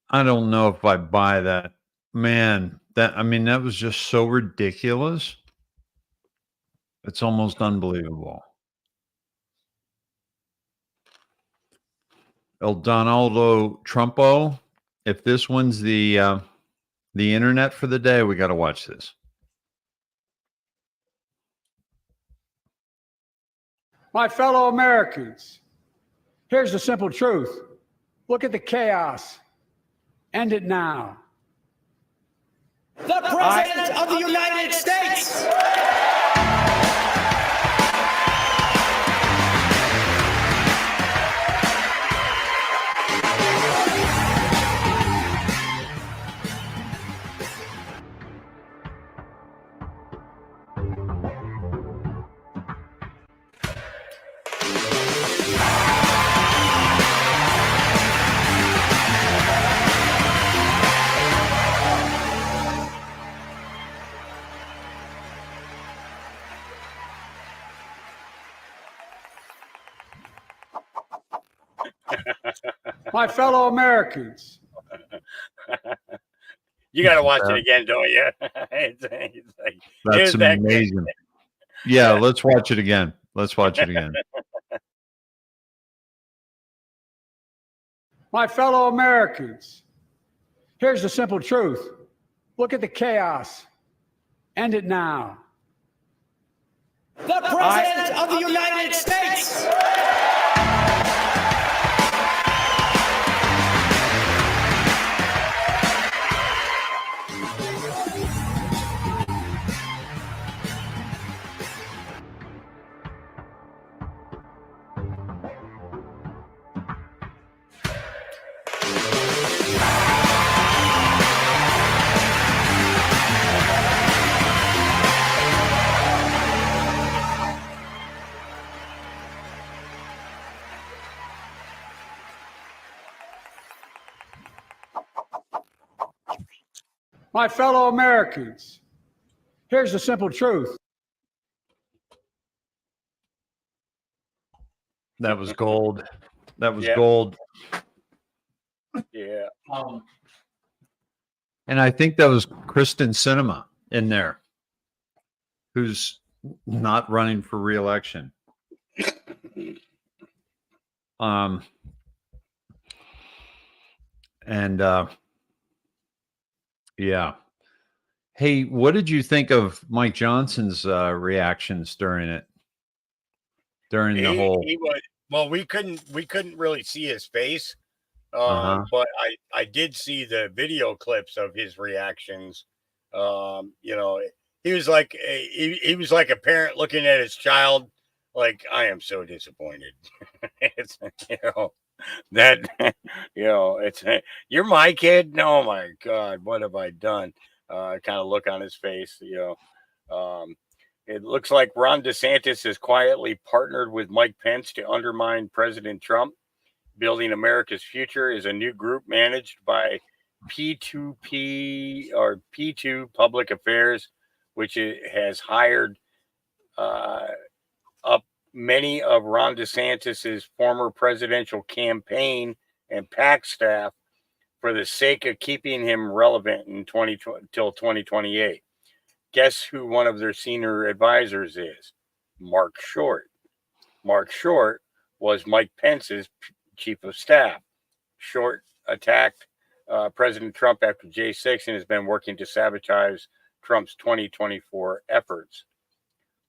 I don't know if I buy that. Man, that was just so ridiculous. It's almost unbelievable. El Donaldo Trumpo, if this one's the internet for the day, we got to watch this. My fellow Americans, here's the simple truth. Look at the chaos. End it now. The President of the United States! My fellow Americans. You got to watch it again, don't you? It's like, That's here's that kid. amazing. Yeah, let's watch it again. Let's watch it again. My fellow Americans, here's the simple truth. Look at the chaos. End it now. The President of the United States! My fellow Americans, here's the simple truth. That was gold. That was Yeah. gold. Yeah. And I think that was Kristen Sinema in there, who's not running for re-election. Yeah. Hey, what did you think of Mike Johnson's reactions during it? During the whole, he was, well, we couldn't really see his face. But I did see the video clips of his reactions. You know, he was like a parent looking at his child, like, I am so disappointed. It's, you know, that, you know, it's, you're my kid. Oh my God, what have I done? Kind of look on his face, you know. It looks like Ron DeSantis has quietly partnered with Mike Pence to undermine President Trump. Building America's Future is a new group managed by P2P or P2 Public Affairs, which has hired up many of Ron DeSantis's former presidential campaign and PAC staff for the sake of keeping him relevant in till 2028. Guess who one of their senior advisors is? Mark Short. Mark Short was Mike Pence's chief of staff. Short attacked President Trump after J6 and has been working to sabotage Trump's 2024 efforts.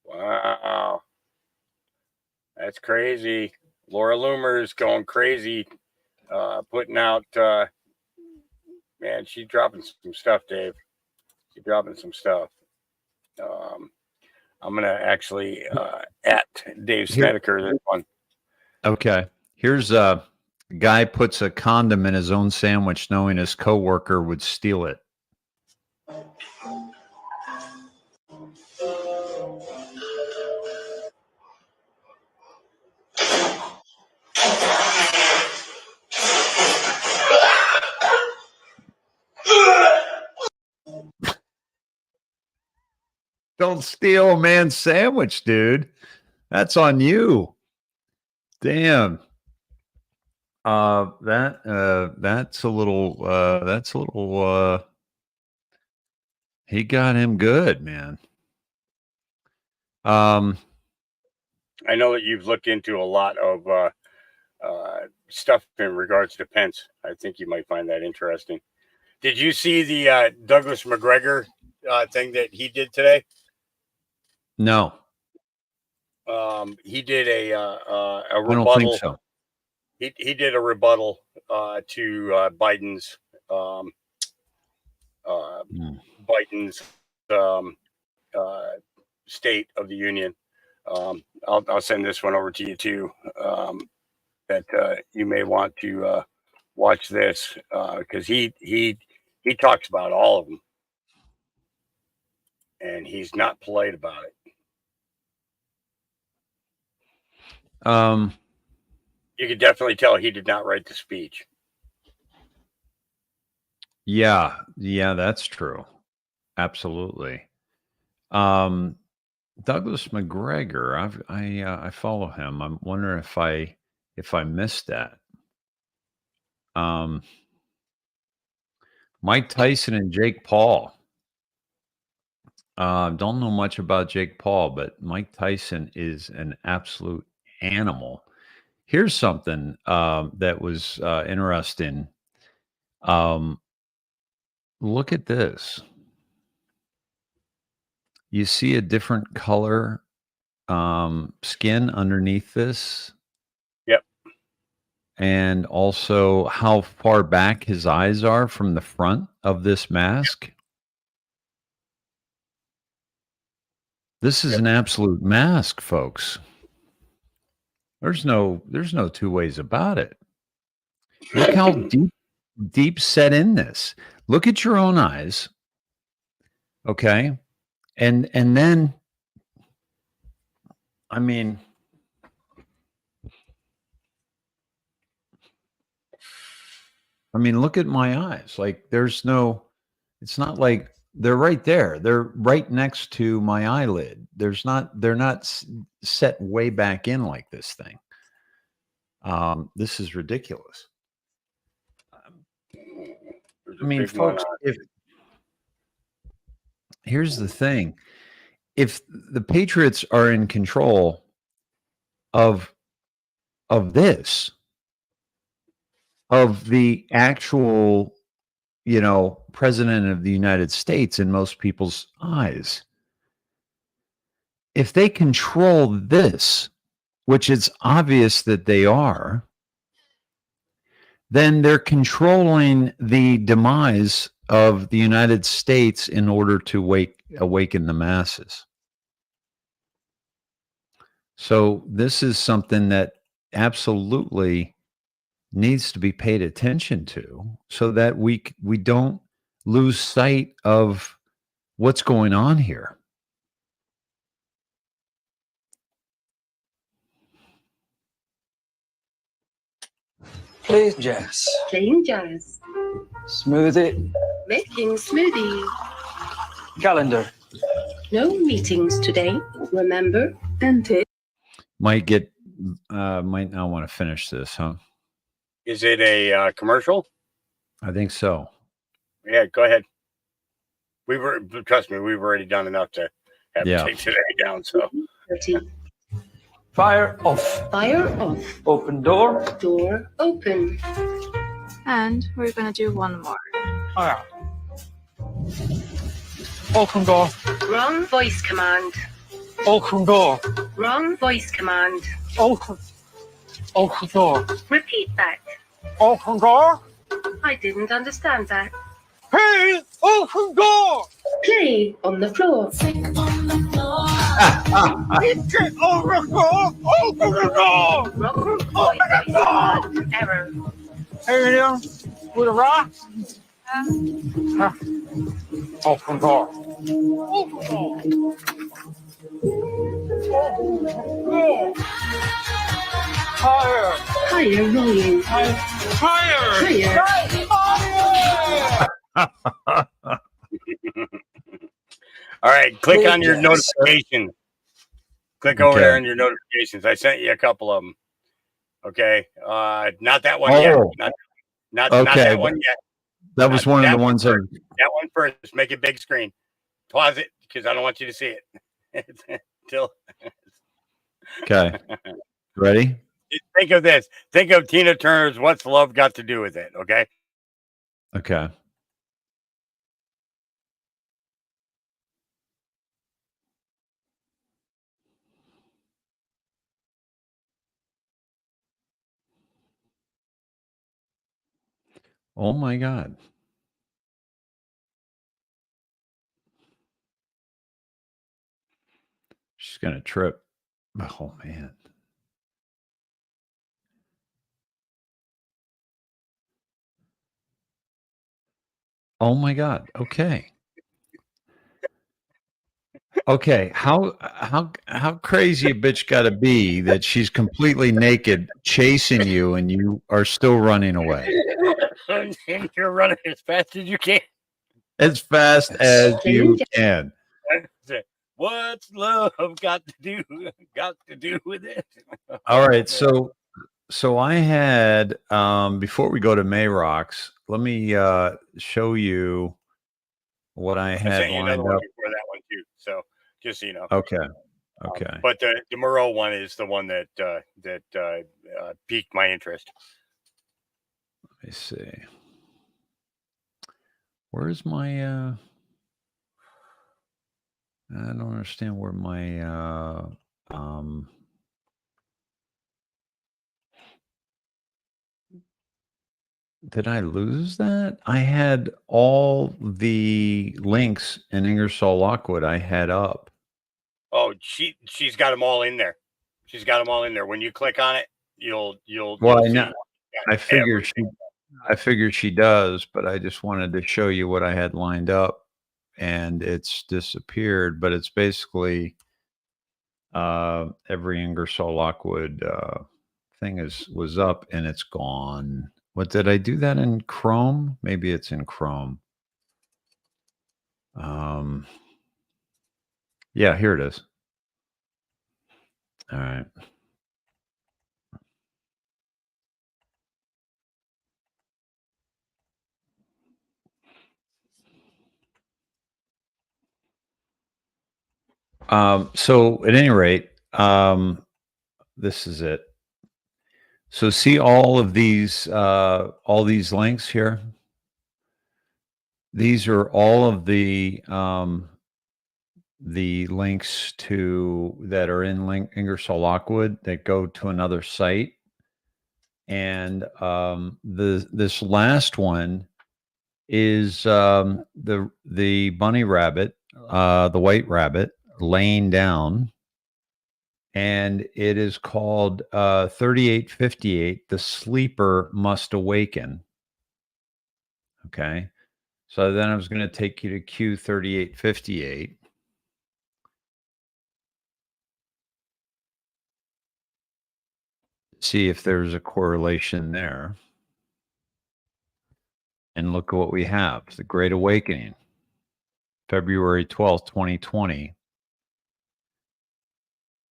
Wow. That's crazy. Laura Loomer's going crazy, putting out, man, she's dropping some stuff, Dave. She's dropping some stuff. I'm going to actually at Dave Snedeker this one. Okay. Here's a guy puts a condom in his own sandwich knowing his coworker would steal it. Don't steal a man's sandwich, dude. That's on you. Damn. That's a little he got him good, man. I know that you've looked into a lot of stuff in regards to Pence. I think you might find that interesting. Did you see the Douglas McGregor thing that he did today? No. He did a rebuttal. I don't think so. He did a rebuttal to Biden's State of the Union. I'll send this one over to you too. That you may want to watch this because he talks about all of them, and he's not polite about it. You could definitely tell he did not write the speech. Yeah, that's true. Absolutely. Douglas McGregor, I follow him. I'm wondering if I missed that. Mike Tyson and Jake Paul. Don't know much about Jake Paul, but Mike Tyson is an absolute animal. Here's something that was interesting. Look at this. You see a different color skin underneath this. Yep. And also how far back his eyes are from the front of this mask. This is an absolute mask, folks. There's no two ways about it. Look how deep set in this. Look at your own eyes. Okay. And then, I mean, look at my eyes. Like it's not like they're right there. They're right next to my eyelid. They're not set way back in like this thing. This is ridiculous. I mean, folks, here's the thing. If the Patriots are in control of this, of the actual, president of the United States in most people's eyes, if they control this, which it's obvious that they are, then they're controlling the demise of the United States in order to awaken the masses. So this is something that absolutely needs to be paid attention to, so that we don't lose sight of what's going on here. Plain jazz. Plain jazz. Smoothie. Making smoothie. Calendar. No meetings today. Remember, until. Might not want to finish this, huh? Is it a commercial? I think so. Yeah, go ahead. Trust me, we've already done enough to have to take today down. So. Fire off. Fire off. Open door. Door open. And we're gonna do one more. Oh, yeah. Open door. Wrong voice command. Open door. Wrong voice command. Open door. Repeat that. Open door. I didn't understand that. Hey, open door. Play on the floor. Get on the floor. Open the door. Wrong voice command. Error. Hey, there, with a rock. Open door. Open door. Higher. Higher rolling. Higher. All right, click on your notification. Click over there on your notifications. I sent you a couple of them. Okay, not that one yet. Not that one yet. That was one of the ones that one first. Make it big screen. Pause it because I don't want you to see it. Till. Okay. Ready? Think of this. Think of Tina Turner's "What's Love Got to Do with It?" Okay. Okay. Oh my God. She's going to trip. Oh man. Oh my God. Okay. Okay. How crazy a bitch got to be that she's completely naked chasing you and you are still running away? And you're running as fast as you can. As fast as you can. What's love got to do with it? All right. So I had before we go to Mayrocks, let me show you what I had sent you another lined one up. before that one too. So just so you know. Okay. But the Moreau one is the one that piqued my interest. Let me see. Where's my I don't understand where my did I lose that? I had all the links in Ingersoll Lockwood I had up. Oh, she's got them all in there. She's got them all in there. When you click on it, you'll Well, you'll I see know. I figured she does, but I just wanted to show you what I had lined up, and it's disappeared. But it's basically every Ingersoll Lockwood thing was up, and it's gone. What did I do that in Chrome? Maybe it's in Chrome. Yeah, here it is. All right. So at any rate, this is it. So see all these links here. These are all of the links to that are in Ingersoll Lockwood that go to another site. And this last one is the bunny rabbit, the white rabbit laying down, and it is called 3858. The sleeper must awaken. Okay, so then I was going to take you to Q 3858. See if there's a correlation there. And look at what we have. The Great Awakening, February 12th, 2020.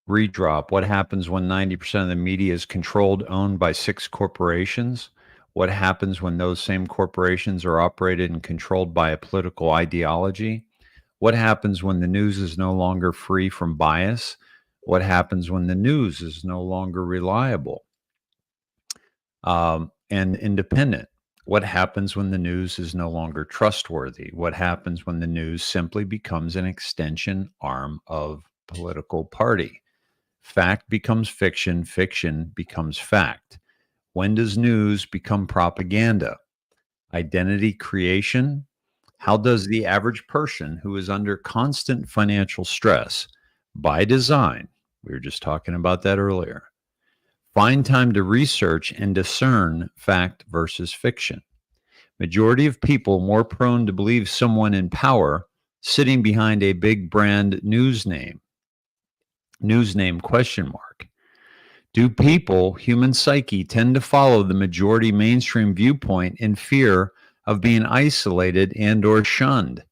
Redrop. What happens when 90% of the media is controlled, owned by 6 corporations? What happens when those same corporations are operated and controlled by a political ideology? What happens when the news is no longer free from bias? What happens when the news is no longer reliable and independent? What happens when the news is no longer trustworthy? What happens when the news simply becomes an extension arm of political party? Fact becomes fiction, fiction becomes fact. When does news become propaganda? Identity creation? How does the average person who is under constant financial stress by design, we were just talking about that earlier, find time to research and discern fact versus fiction? Majority of people more prone to believe someone in power sitting behind a big brand news name question mark. Do people, human psyche, tend to follow the majority mainstream viewpoint in fear of being isolated and or shunned?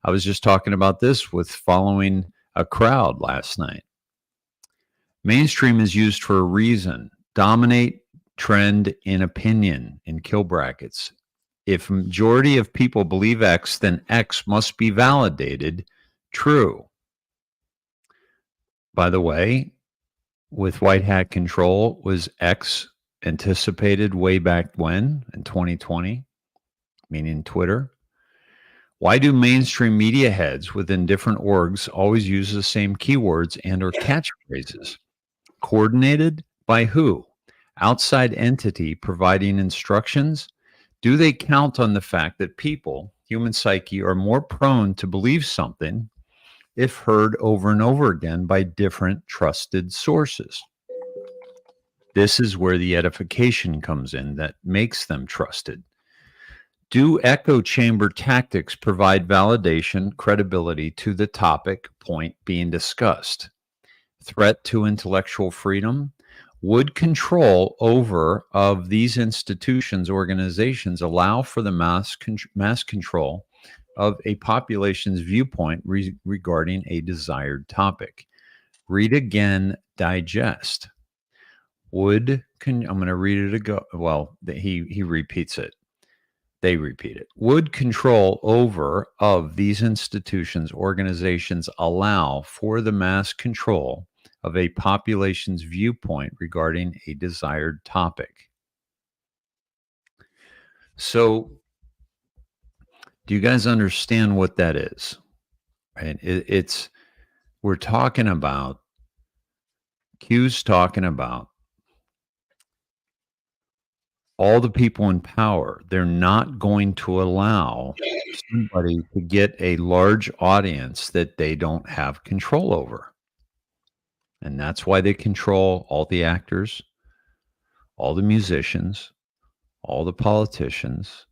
I was just talking about this with following a crowd last night. Mainstream is used for a reason. Dominate, trend, in opinion, in kill brackets. If a majority of people believe X, then X must be validated true. By the way, with white hat control, was X anticipated way back when, in 2020, meaning Twitter? Why do mainstream media heads within different orgs always use the same keywords and or catchphrases? Coordinated by who? Outside entity providing instructions? Do they count on the fact that people, human psyche, are more prone to believe something if heard over and over again by different trusted sources? This is where the edification comes in that makes them trusted. Do echo chamber tactics provide validation, credibility to the topic point being discussed? Threat to intellectual freedom? Would control over of these institutions, organizations allow for the mass control of a population's viewpoint regarding a desired topic? Read again, digest. I'm going to read it again. Well, he repeats it. They repeat it. Would control over of these institutions, organizations allow for the mass control of a population's viewpoint regarding a desired topic? So, do you guys understand what that is? Right? We're talking about, Q's talking about all the people in power. They're not going to allow somebody to get a large audience that they don't have control over. And that's why they control all the actors, all the musicians, all the politicians,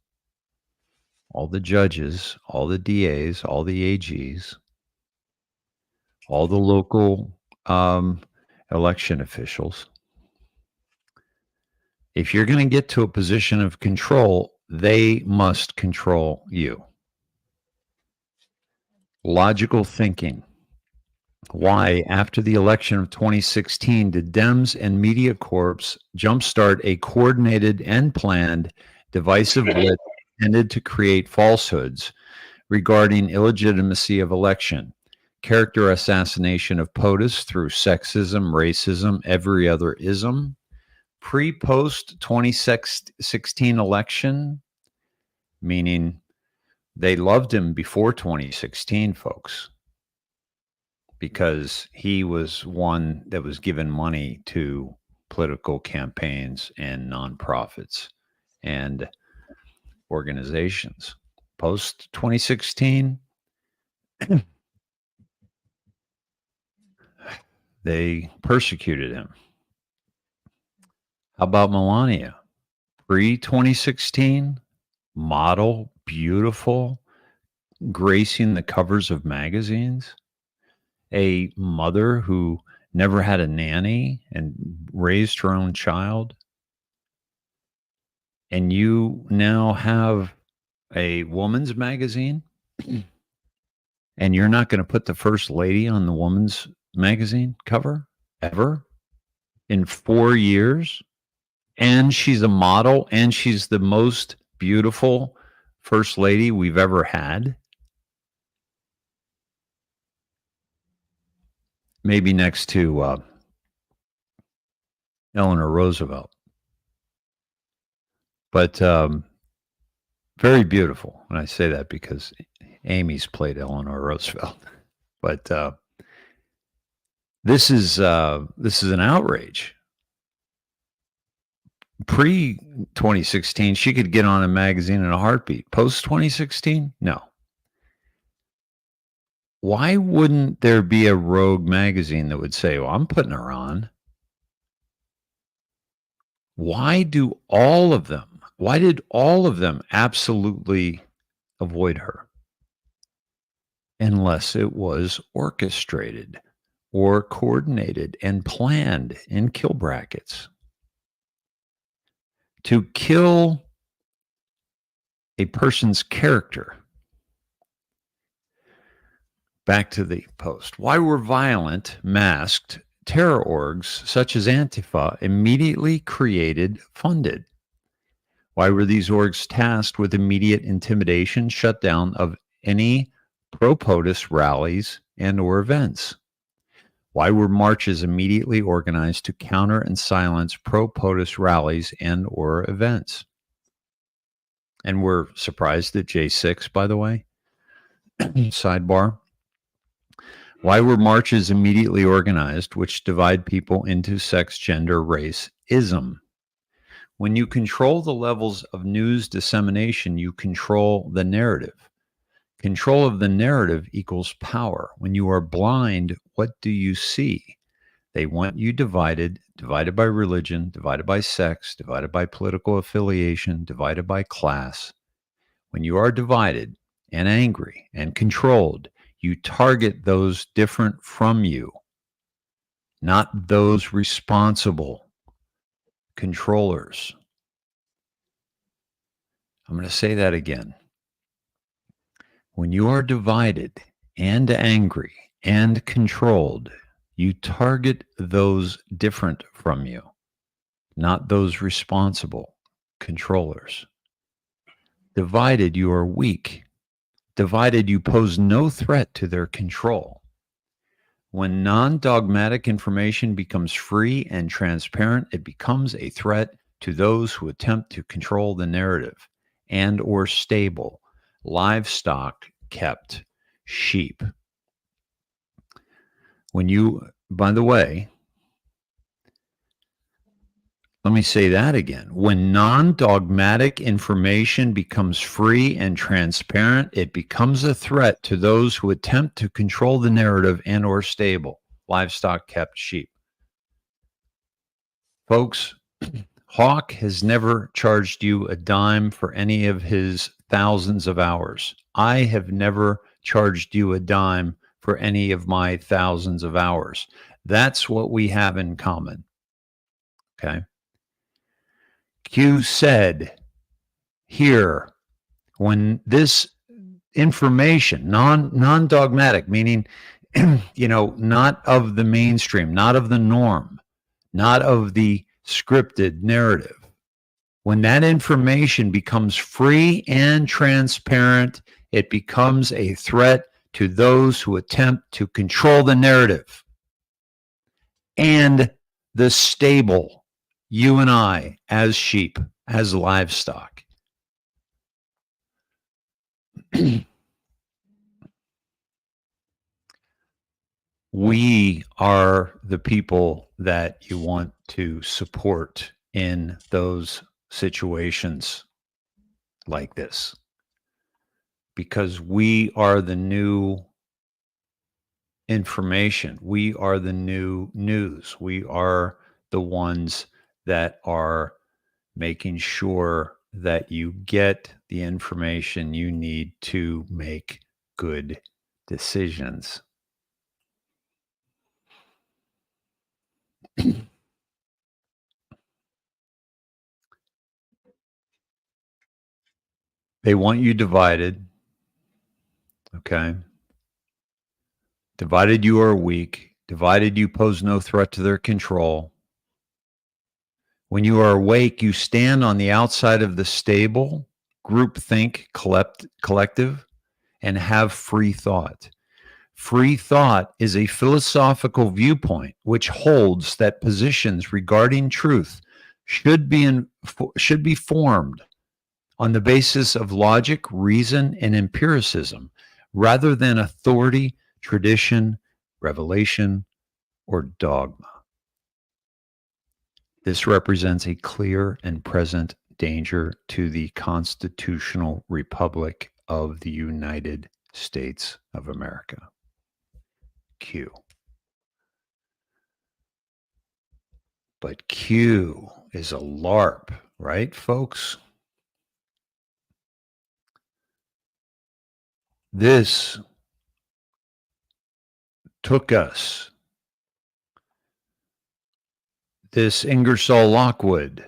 all the judges, all the DAs, all the AGs, all the local election officials. If you're going to get to a position of control, they must control you. Logical thinking. Why, after the election of 2016, did Dems and Media Corps jumpstart a coordinated and planned divisive blitz intended to create falsehoods regarding illegitimacy of election? character assassination of POTUS through sexism, racism, every other ism, pre-post 2016 election, meaning they loved him before 2016, folks, because he was one that was given money to political campaigns and nonprofits and organizations. Post 2016, they persecuted him. How about Melania? Pre-2016, model, beautiful, gracing the covers of magazines. A mother who never had a nanny and raised her own child. And you now have a woman's magazine, and you're not going to put the first lady on the woman's magazine cover ever in 4 years. And she's a model, and she's the most beautiful first lady we've ever had. Maybe next to Eleanor Roosevelt. But very beautiful. And I say that because Amy's played Eleanor Roosevelt. But this is an outrage. Pre-2016, she could get on a magazine in a heartbeat. Post-2016, no. Why wouldn't there be a rogue magazine that would say, well, I'm putting her on? Why did all of them absolutely avoid her? Unless it was orchestrated or coordinated and planned in kill brackets. To kill a person's character. Back to the post. Why were violent, masked terror orgs such as Antifa immediately created, funded? Why were these orgs tasked with immediate intimidation, shutdown of any pro-POTUS rallies and or events? Why were marches immediately organized to counter and silence pro-POTUS rallies and or events? And we're surprised at J6, by the way. Sidebar. Why were marches immediately organized which divide people into sex, gender, race, ism? When you control the levels of news dissemination, you control the narrative. Control of the narrative equals power. When you are blind, what do you see? They want you divided by religion, divided by sex, divided by political affiliation, divided by class. When you are divided and angry and controlled, you target those different from you, not those responsible controllers. I'm going to say that again. When you are divided and angry and controlled, you target those different from you, not those responsible controllers. Divided, you are weak. Divided, you pose no threat to their control. When non-dogmatic information becomes free and transparent, it becomes a threat to those who attempt to control the narrative and or stable, livestock kept, sheep. When you, by the way, let me say that again. When non-dogmatic information becomes free and transparent, it becomes a threat to those who attempt to control the narrative and or stable, livestock kept, sheep. Folks, Hawk has never charged you a dime for any of his thousands of hours. I have never charged you a dime for any of my thousands of hours. That's what we have in common. Okay. Q said here, when this information, non-dogmatic, meaning, not of the mainstream, not of the norm, not of the scripted narrative, when that information becomes free and transparent, it becomes a threat to those who attempt to control the narrative and the stable, you and I, as sheep, as livestock. We are the people that you want to support in those situations like this, because we are the new information. We are the new news. We are the ones that are making sure that you get the information you need to make good decisions. They want you divided. Okay. Divided you are weak. Divided you pose no threat to their control. When you are awake, you stand on the outside of the stable, groupthink, collective, and have free thought. Free thought is a philosophical viewpoint which holds that positions regarding truth should be formed on the basis of logic, reason, and empiricism, rather than authority, tradition, revelation, or dogma. This represents a clear and present danger to the constitutional republic of the United States of America. Q. But Q is a LARP, right, folks? This took us, this Ingersoll Lockwood,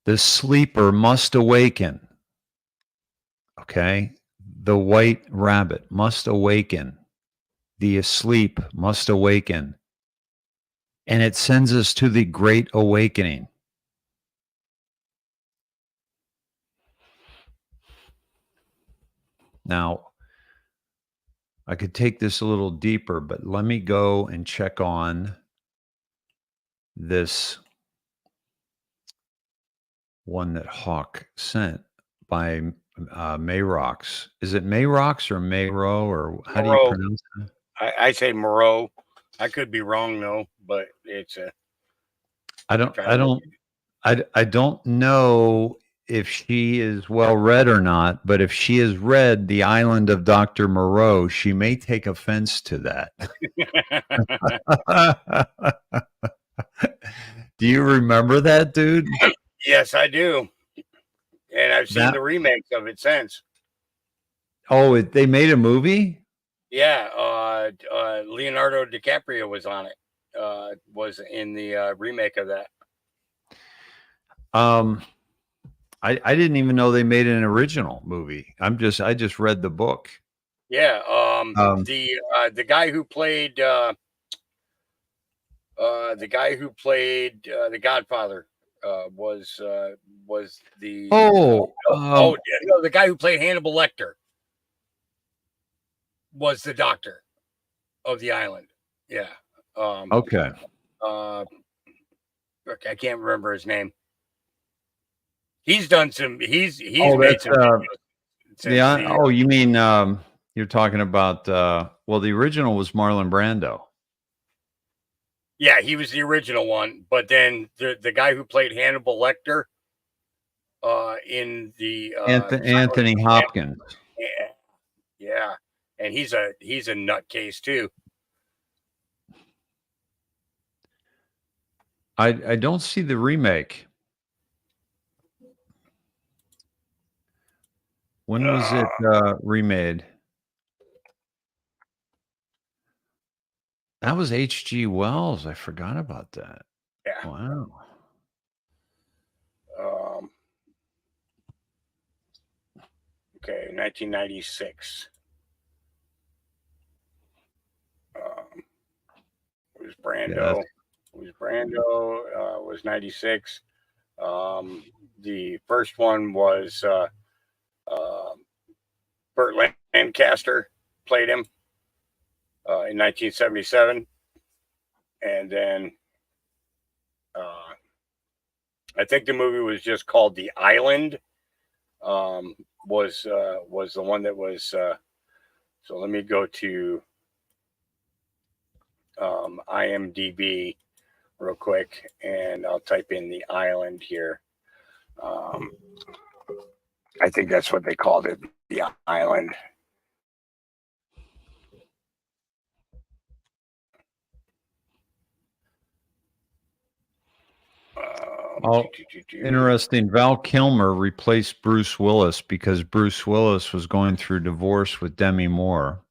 the sleeper must awaken, okay? The white rabbit must awaken. The asleep must awaken. And it sends us to the Great Awakening. Now, I could take this a little deeper, but let me go and check on this one that Hawk sent by Mayrox. Is it Mayrox or Mayro, or how do you pronounce it? I say Moreau. I could be wrong though, but it's a. I don't know if she is well read or not, but if she has read The Island of Dr. Moreau, she may take offense to that. Do you remember that, dude? Yes, I do. And I've seen the remakes of it since. Oh, they made a movie? Yeah, Leonardo DiCaprio was on it. Was in the remake of that. I didn't even know they made an original movie. I just read the book. Yeah, the guy who played the The Godfather was the the guy who played Hannibal Lecter was the doctor of the island. Yeah. Okay. I can't remember his name. He's done some. He's made some. You mean you're talking about? Well, the original was Marlon Brando. Yeah, he was the original one, but then the guy who played Hannibal Lecter, in the Anthony Hopkins. Yeah, and he's a nutcase too. I don't see the remake. When was it remade? That was H.G. Wells. I forgot about that. Yeah. Wow. Okay, 1996. It was Brando. Yeah, was 96. The first one was Burt Lancaster played him in 1977, and then I think the movie was just called The Island. Was the one that was. So let me go to IMDb real quick, and I'll type in The Island here. I think that's what they called it, The Island. Oh, interesting. Val Kilmer replaced Bruce Willis because Bruce Willis was going through divorce with Demi Moore,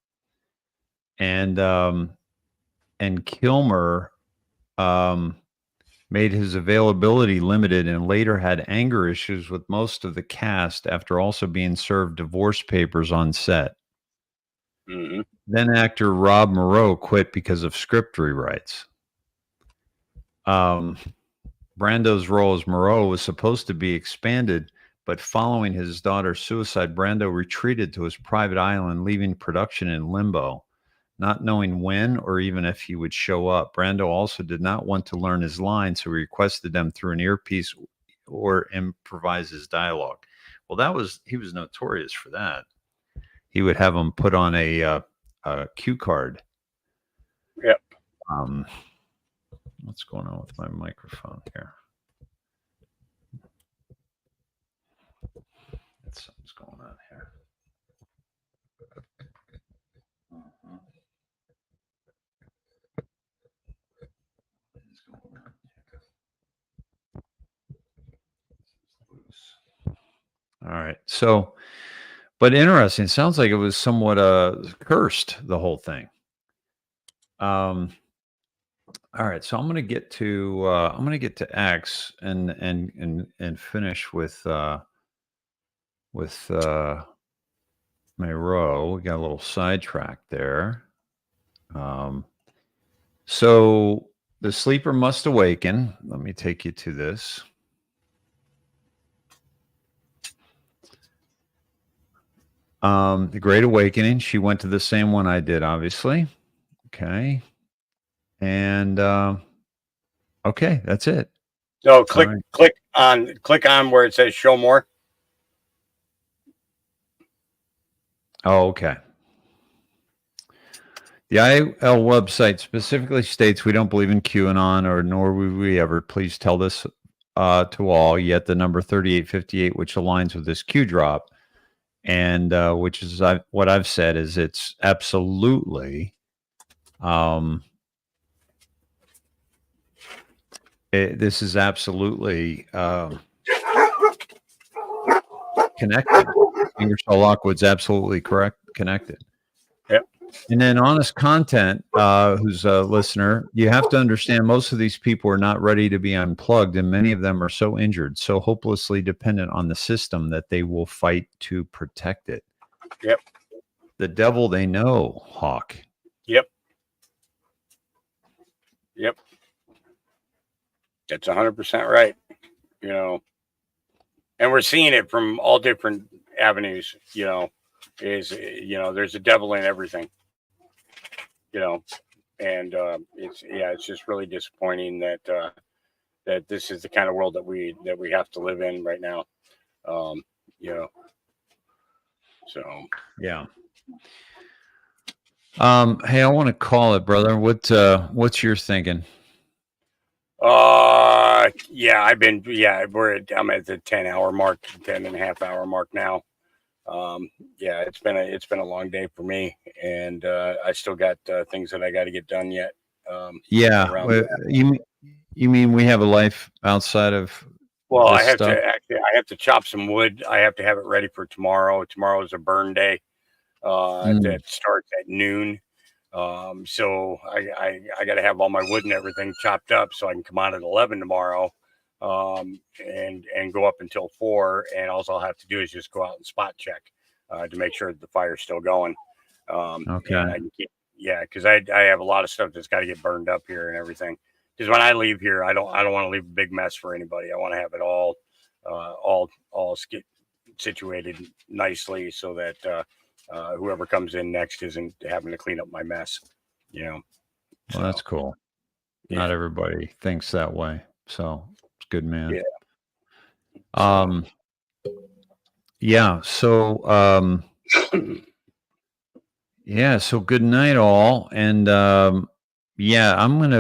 and Kilmer made his availability limited and later had anger issues with most of the cast after also being served divorce papers on set. Mm-hmm. Then actor Rob Moreau quit because of script rewrites. Brando's role as Moreau was supposed to be expanded, but following his daughter's suicide, Brando retreated to his private island, leaving production in limbo, not knowing when or even if he would show up. Brando also did not want to learn his lines, so he requested them through an earpiece or improvise his dialogue. Well, he was notorious for that. He would have them put on a cue card. Yep. What's going on with my microphone here? Something's going on here. All right. So, but interesting. Sounds like it was somewhat cursed, the whole thing. All right. So I'm going to get to X and finish with Monroe. We got a little sidetracked there. So the sleeper must awaken. Let me take you to this. The Great Awakening. She went to the same one I did, obviously. Okay. And okay, that's it. So click on where it says show more. Oh, okay. The IL website specifically states we don't believe in QAnon, or nor will we ever. Please tell this to all. Yet the number 3858, which aligns with this Q drop, and which is what I've said, is it's absolutely this is absolutely connected. Ingersoll Lockwood's absolutely correct, connected. Yep. And then Honest Content, who's a listener, you have to understand most of these people are not ready to be unplugged, and many of them are so injured, so hopelessly dependent on the system that they will fight to protect it. Yep. The devil they know, Hawk. Yep. Yep. That's 100% right. You know, and we're seeing it from all different avenues. You know, there's a devil in everything. You know, and it's just really disappointing that that this is the kind of world that we have to live in right now. You know, so yeah. Hey, I want to call it, brother. What's your thinking? Yeah, I'm at the 10-hour mark, 10.5-hour mark now. Yeah, it's been a long day for me, and I still got things that I got to get done yet. Yeah, you mean we have a life outside of? Well, I have to chop some wood. I have to have it ready for tomorrow. Tomorrow is a burn day that starts at noon. So I got to have all my wood and everything chopped up so I can come out at 11 tomorrow, and go up until 4. And all I'll have to do is just go out and spot check to make sure that the fire's still going. Okay. Because I have a lot of stuff that's got to get burned up here and everything. Because when I leave here, I don't want to leave a big mess for anybody. I want to have it all situated nicely so that whoever comes in next isn't having to clean up my mess, you know. Well, that's cool. Not everybody thinks that way. So it's good, man. Yeah. Yeah. So, yeah. So good night, all. And, yeah, I'm going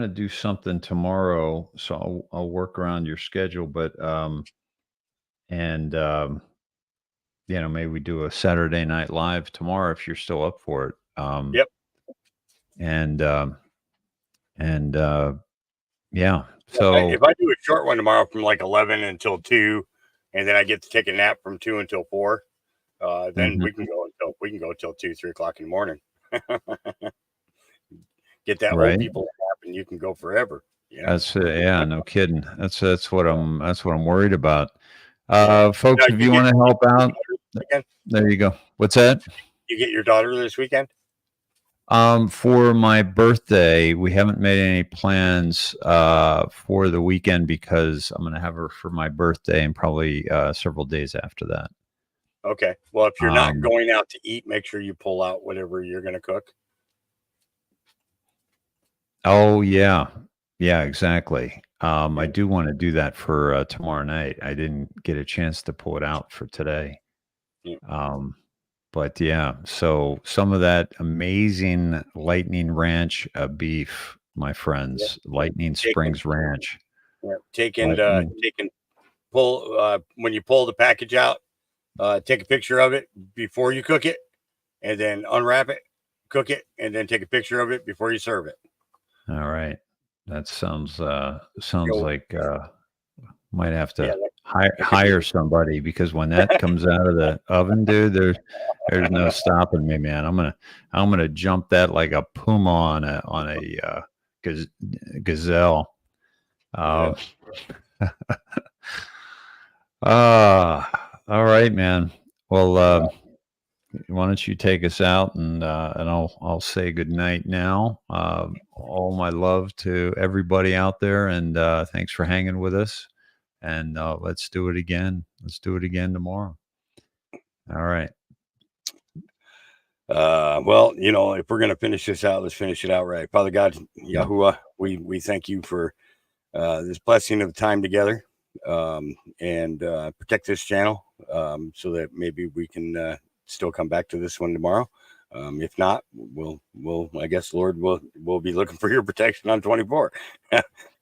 to do something tomorrow. So I'll work around your schedule, but, you know, maybe we do a Saturday Night Live tomorrow if you're still up for it. Yep. Yeah. So if I do a short one tomorrow from like 11 until 2, and then I get to take a nap from 2 until 4, then we can go until 2, 3 o'clock in the morning. Get that Right. old people nap, and you can go forever. You know? That's yeah, no kidding. That's what I'm worried about. Folks, Now, if you want to help out, there you go. What's that? You get your daughter this weekend? For my birthday, we haven't made any plans for the weekend because I'm going to have her for my birthday and probably several days after that. Okay. Well, if you're not going out to eat, make sure you pull out whatever you're going to cook. Oh yeah, yeah, exactly. I do want to do that for tomorrow night. I didn't get a chance to pull it out for today. Yeah. But yeah, so some of that amazing Lightning Ranch beef, my friends, Lightning Springs Ranch. Yeah. Pull when you pull the package out, take a picture of it before you cook it, and then unwrap it, cook it, and then take a picture of it before you serve it. All right, that sounds like might have to hire somebody, because when that comes out of the oven, dude, there's no stopping me, man. I'm gonna jump that like a puma on a gazelle. All right, man. Well, why don't you take us out, and I'll say good night now. All my love to everybody out there, and thanks for hanging with us. And let's do it again. Let's do it again tomorrow. All right. Well, you know, if we're going to finish this out, let's finish it out right. Father God, Yahuwah, we thank you for this blessing of time together, and protect this channel, so that maybe we can still come back to this one tomorrow. If not, we'll I guess, Lord, we'll be looking for your protection on 24.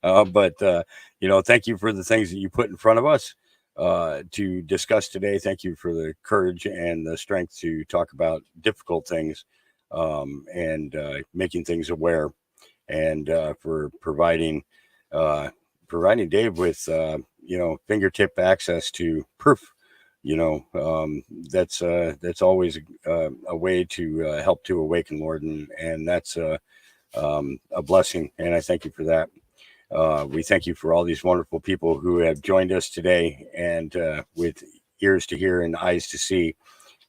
But you know, thank you for the things that you put in front of us to discuss today. Thank you for the courage and the strength to talk about difficult things, and making things aware, and for providing Dave with you know, fingertip access to proof. You know, that's always a way to help to awaken, Lord, and that's a blessing, and I thank you for that. We thank you for all these wonderful people who have joined us today, and with ears to hear and eyes to see,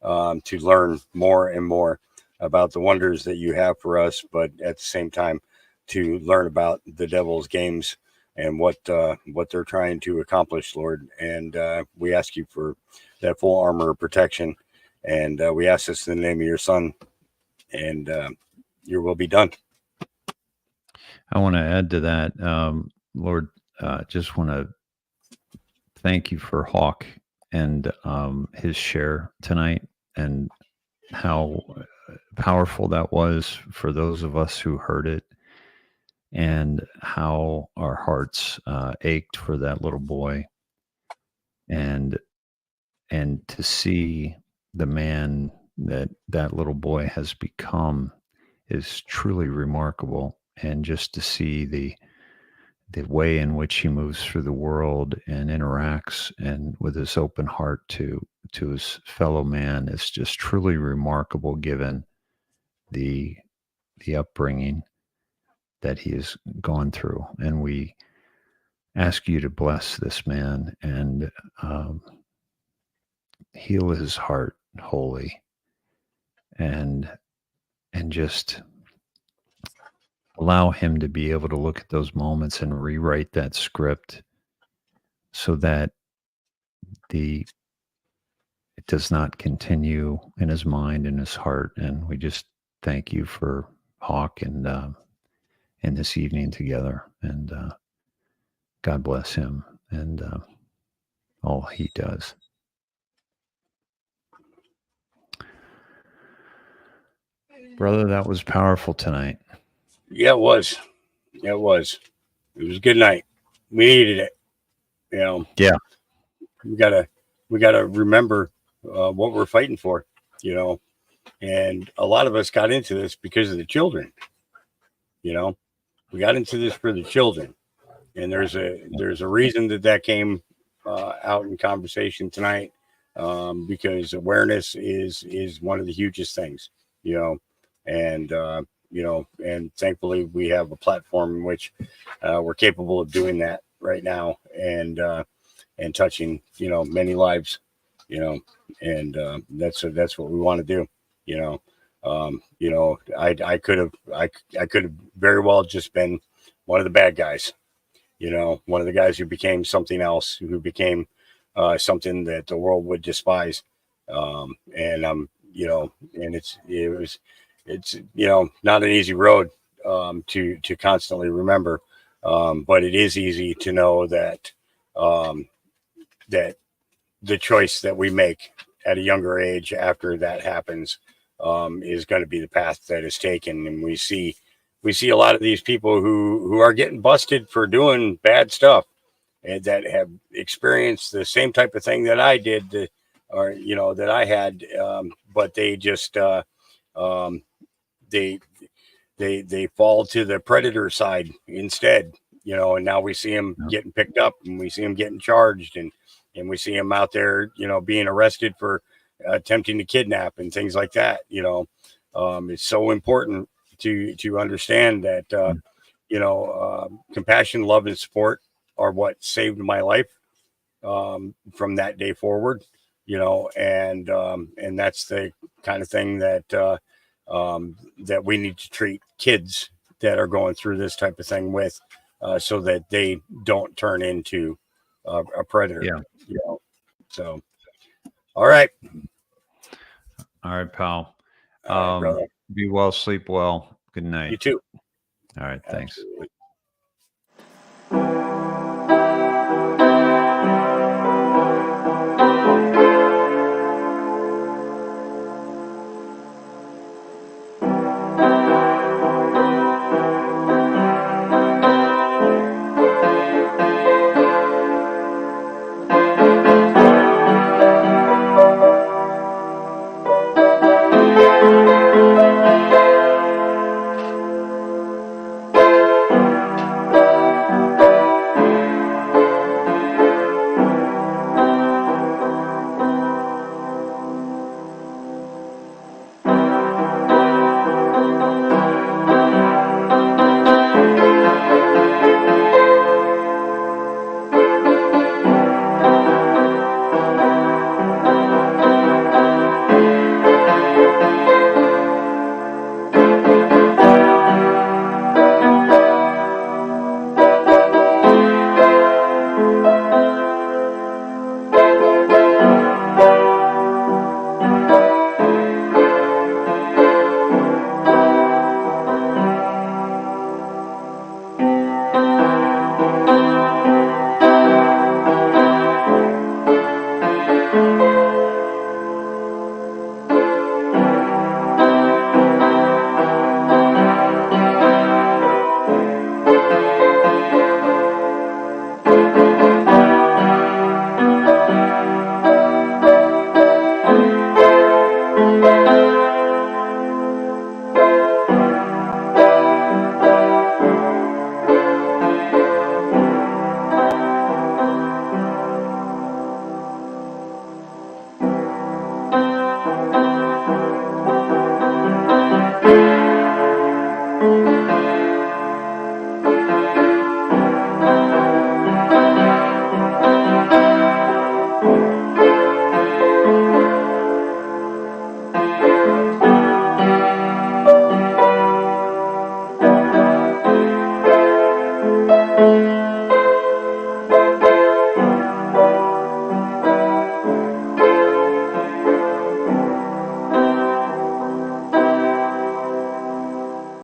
to learn more and more about the wonders that you have for us, but at the same time to learn about the devil's games and what they're trying to accomplish, Lord. And we ask you for that full armor of protection, and we ask this in the name of your Son, and your will be done. I want to add to that, Lord. Just want to thank you for Hawk and his share tonight, and how powerful that was for those of us who heard it, and how our hearts ached for that little boy, and to see the man that little boy has become is truly remarkable. And just to see the way in which he moves through the world and interacts, and with his open heart to his fellow man, is just truly remarkable, given the upbringing that he has gone through. And we ask you to bless this man and heal his heart wholly, and just allow him to be able to look at those moments and rewrite that script, so that it does not continue in his mind and his heart. And we just thank you for Hawk and this evening together. And God bless him and all he does. Brother, that was powerful tonight. Yeah, it was. Yeah, it was. It was a good night. We needed it. You know. Yeah. We gotta remember what we're fighting for. You know, and a lot of us got into this because of the children. You know, we got into this for the children, and there's a reason that came out in conversation tonight, because awareness is one of the hugest things. You know, and you know, and thankfully we have a platform in which we're capable of doing that right now, and touching, you know, many lives, you know, and that's what we want to do, you know. You know, I could have very well just been one of the bad guys, you know, one of the guys who became something else, who became something that the world would despise, and you know, and it's you know, not an easy road to constantly remember, but it is easy to know that that the choice that we make at a younger age after that happens is going to be the path that is taken. And we see a lot of these people who are getting busted for doing bad stuff, and that have experienced the same type of thing that I did, or, you know, that I had, but they just they fall to the predator side instead, you know. And now we see them getting picked up, and we see them getting charged, and we see them out there, you know, being arrested for attempting to kidnap and things like that. You know, it's so important to understand that you know, compassion, love, and support are what saved my life from that day forward. You know, and that's the kind of thing that that we need to treat kids that are going through this type of thing with, so that they don't turn into a predator. Yeah. You know, so all right, pal. All right, brother. Be well, sleep well. Good night. You too. All right, thanks. Absolutely.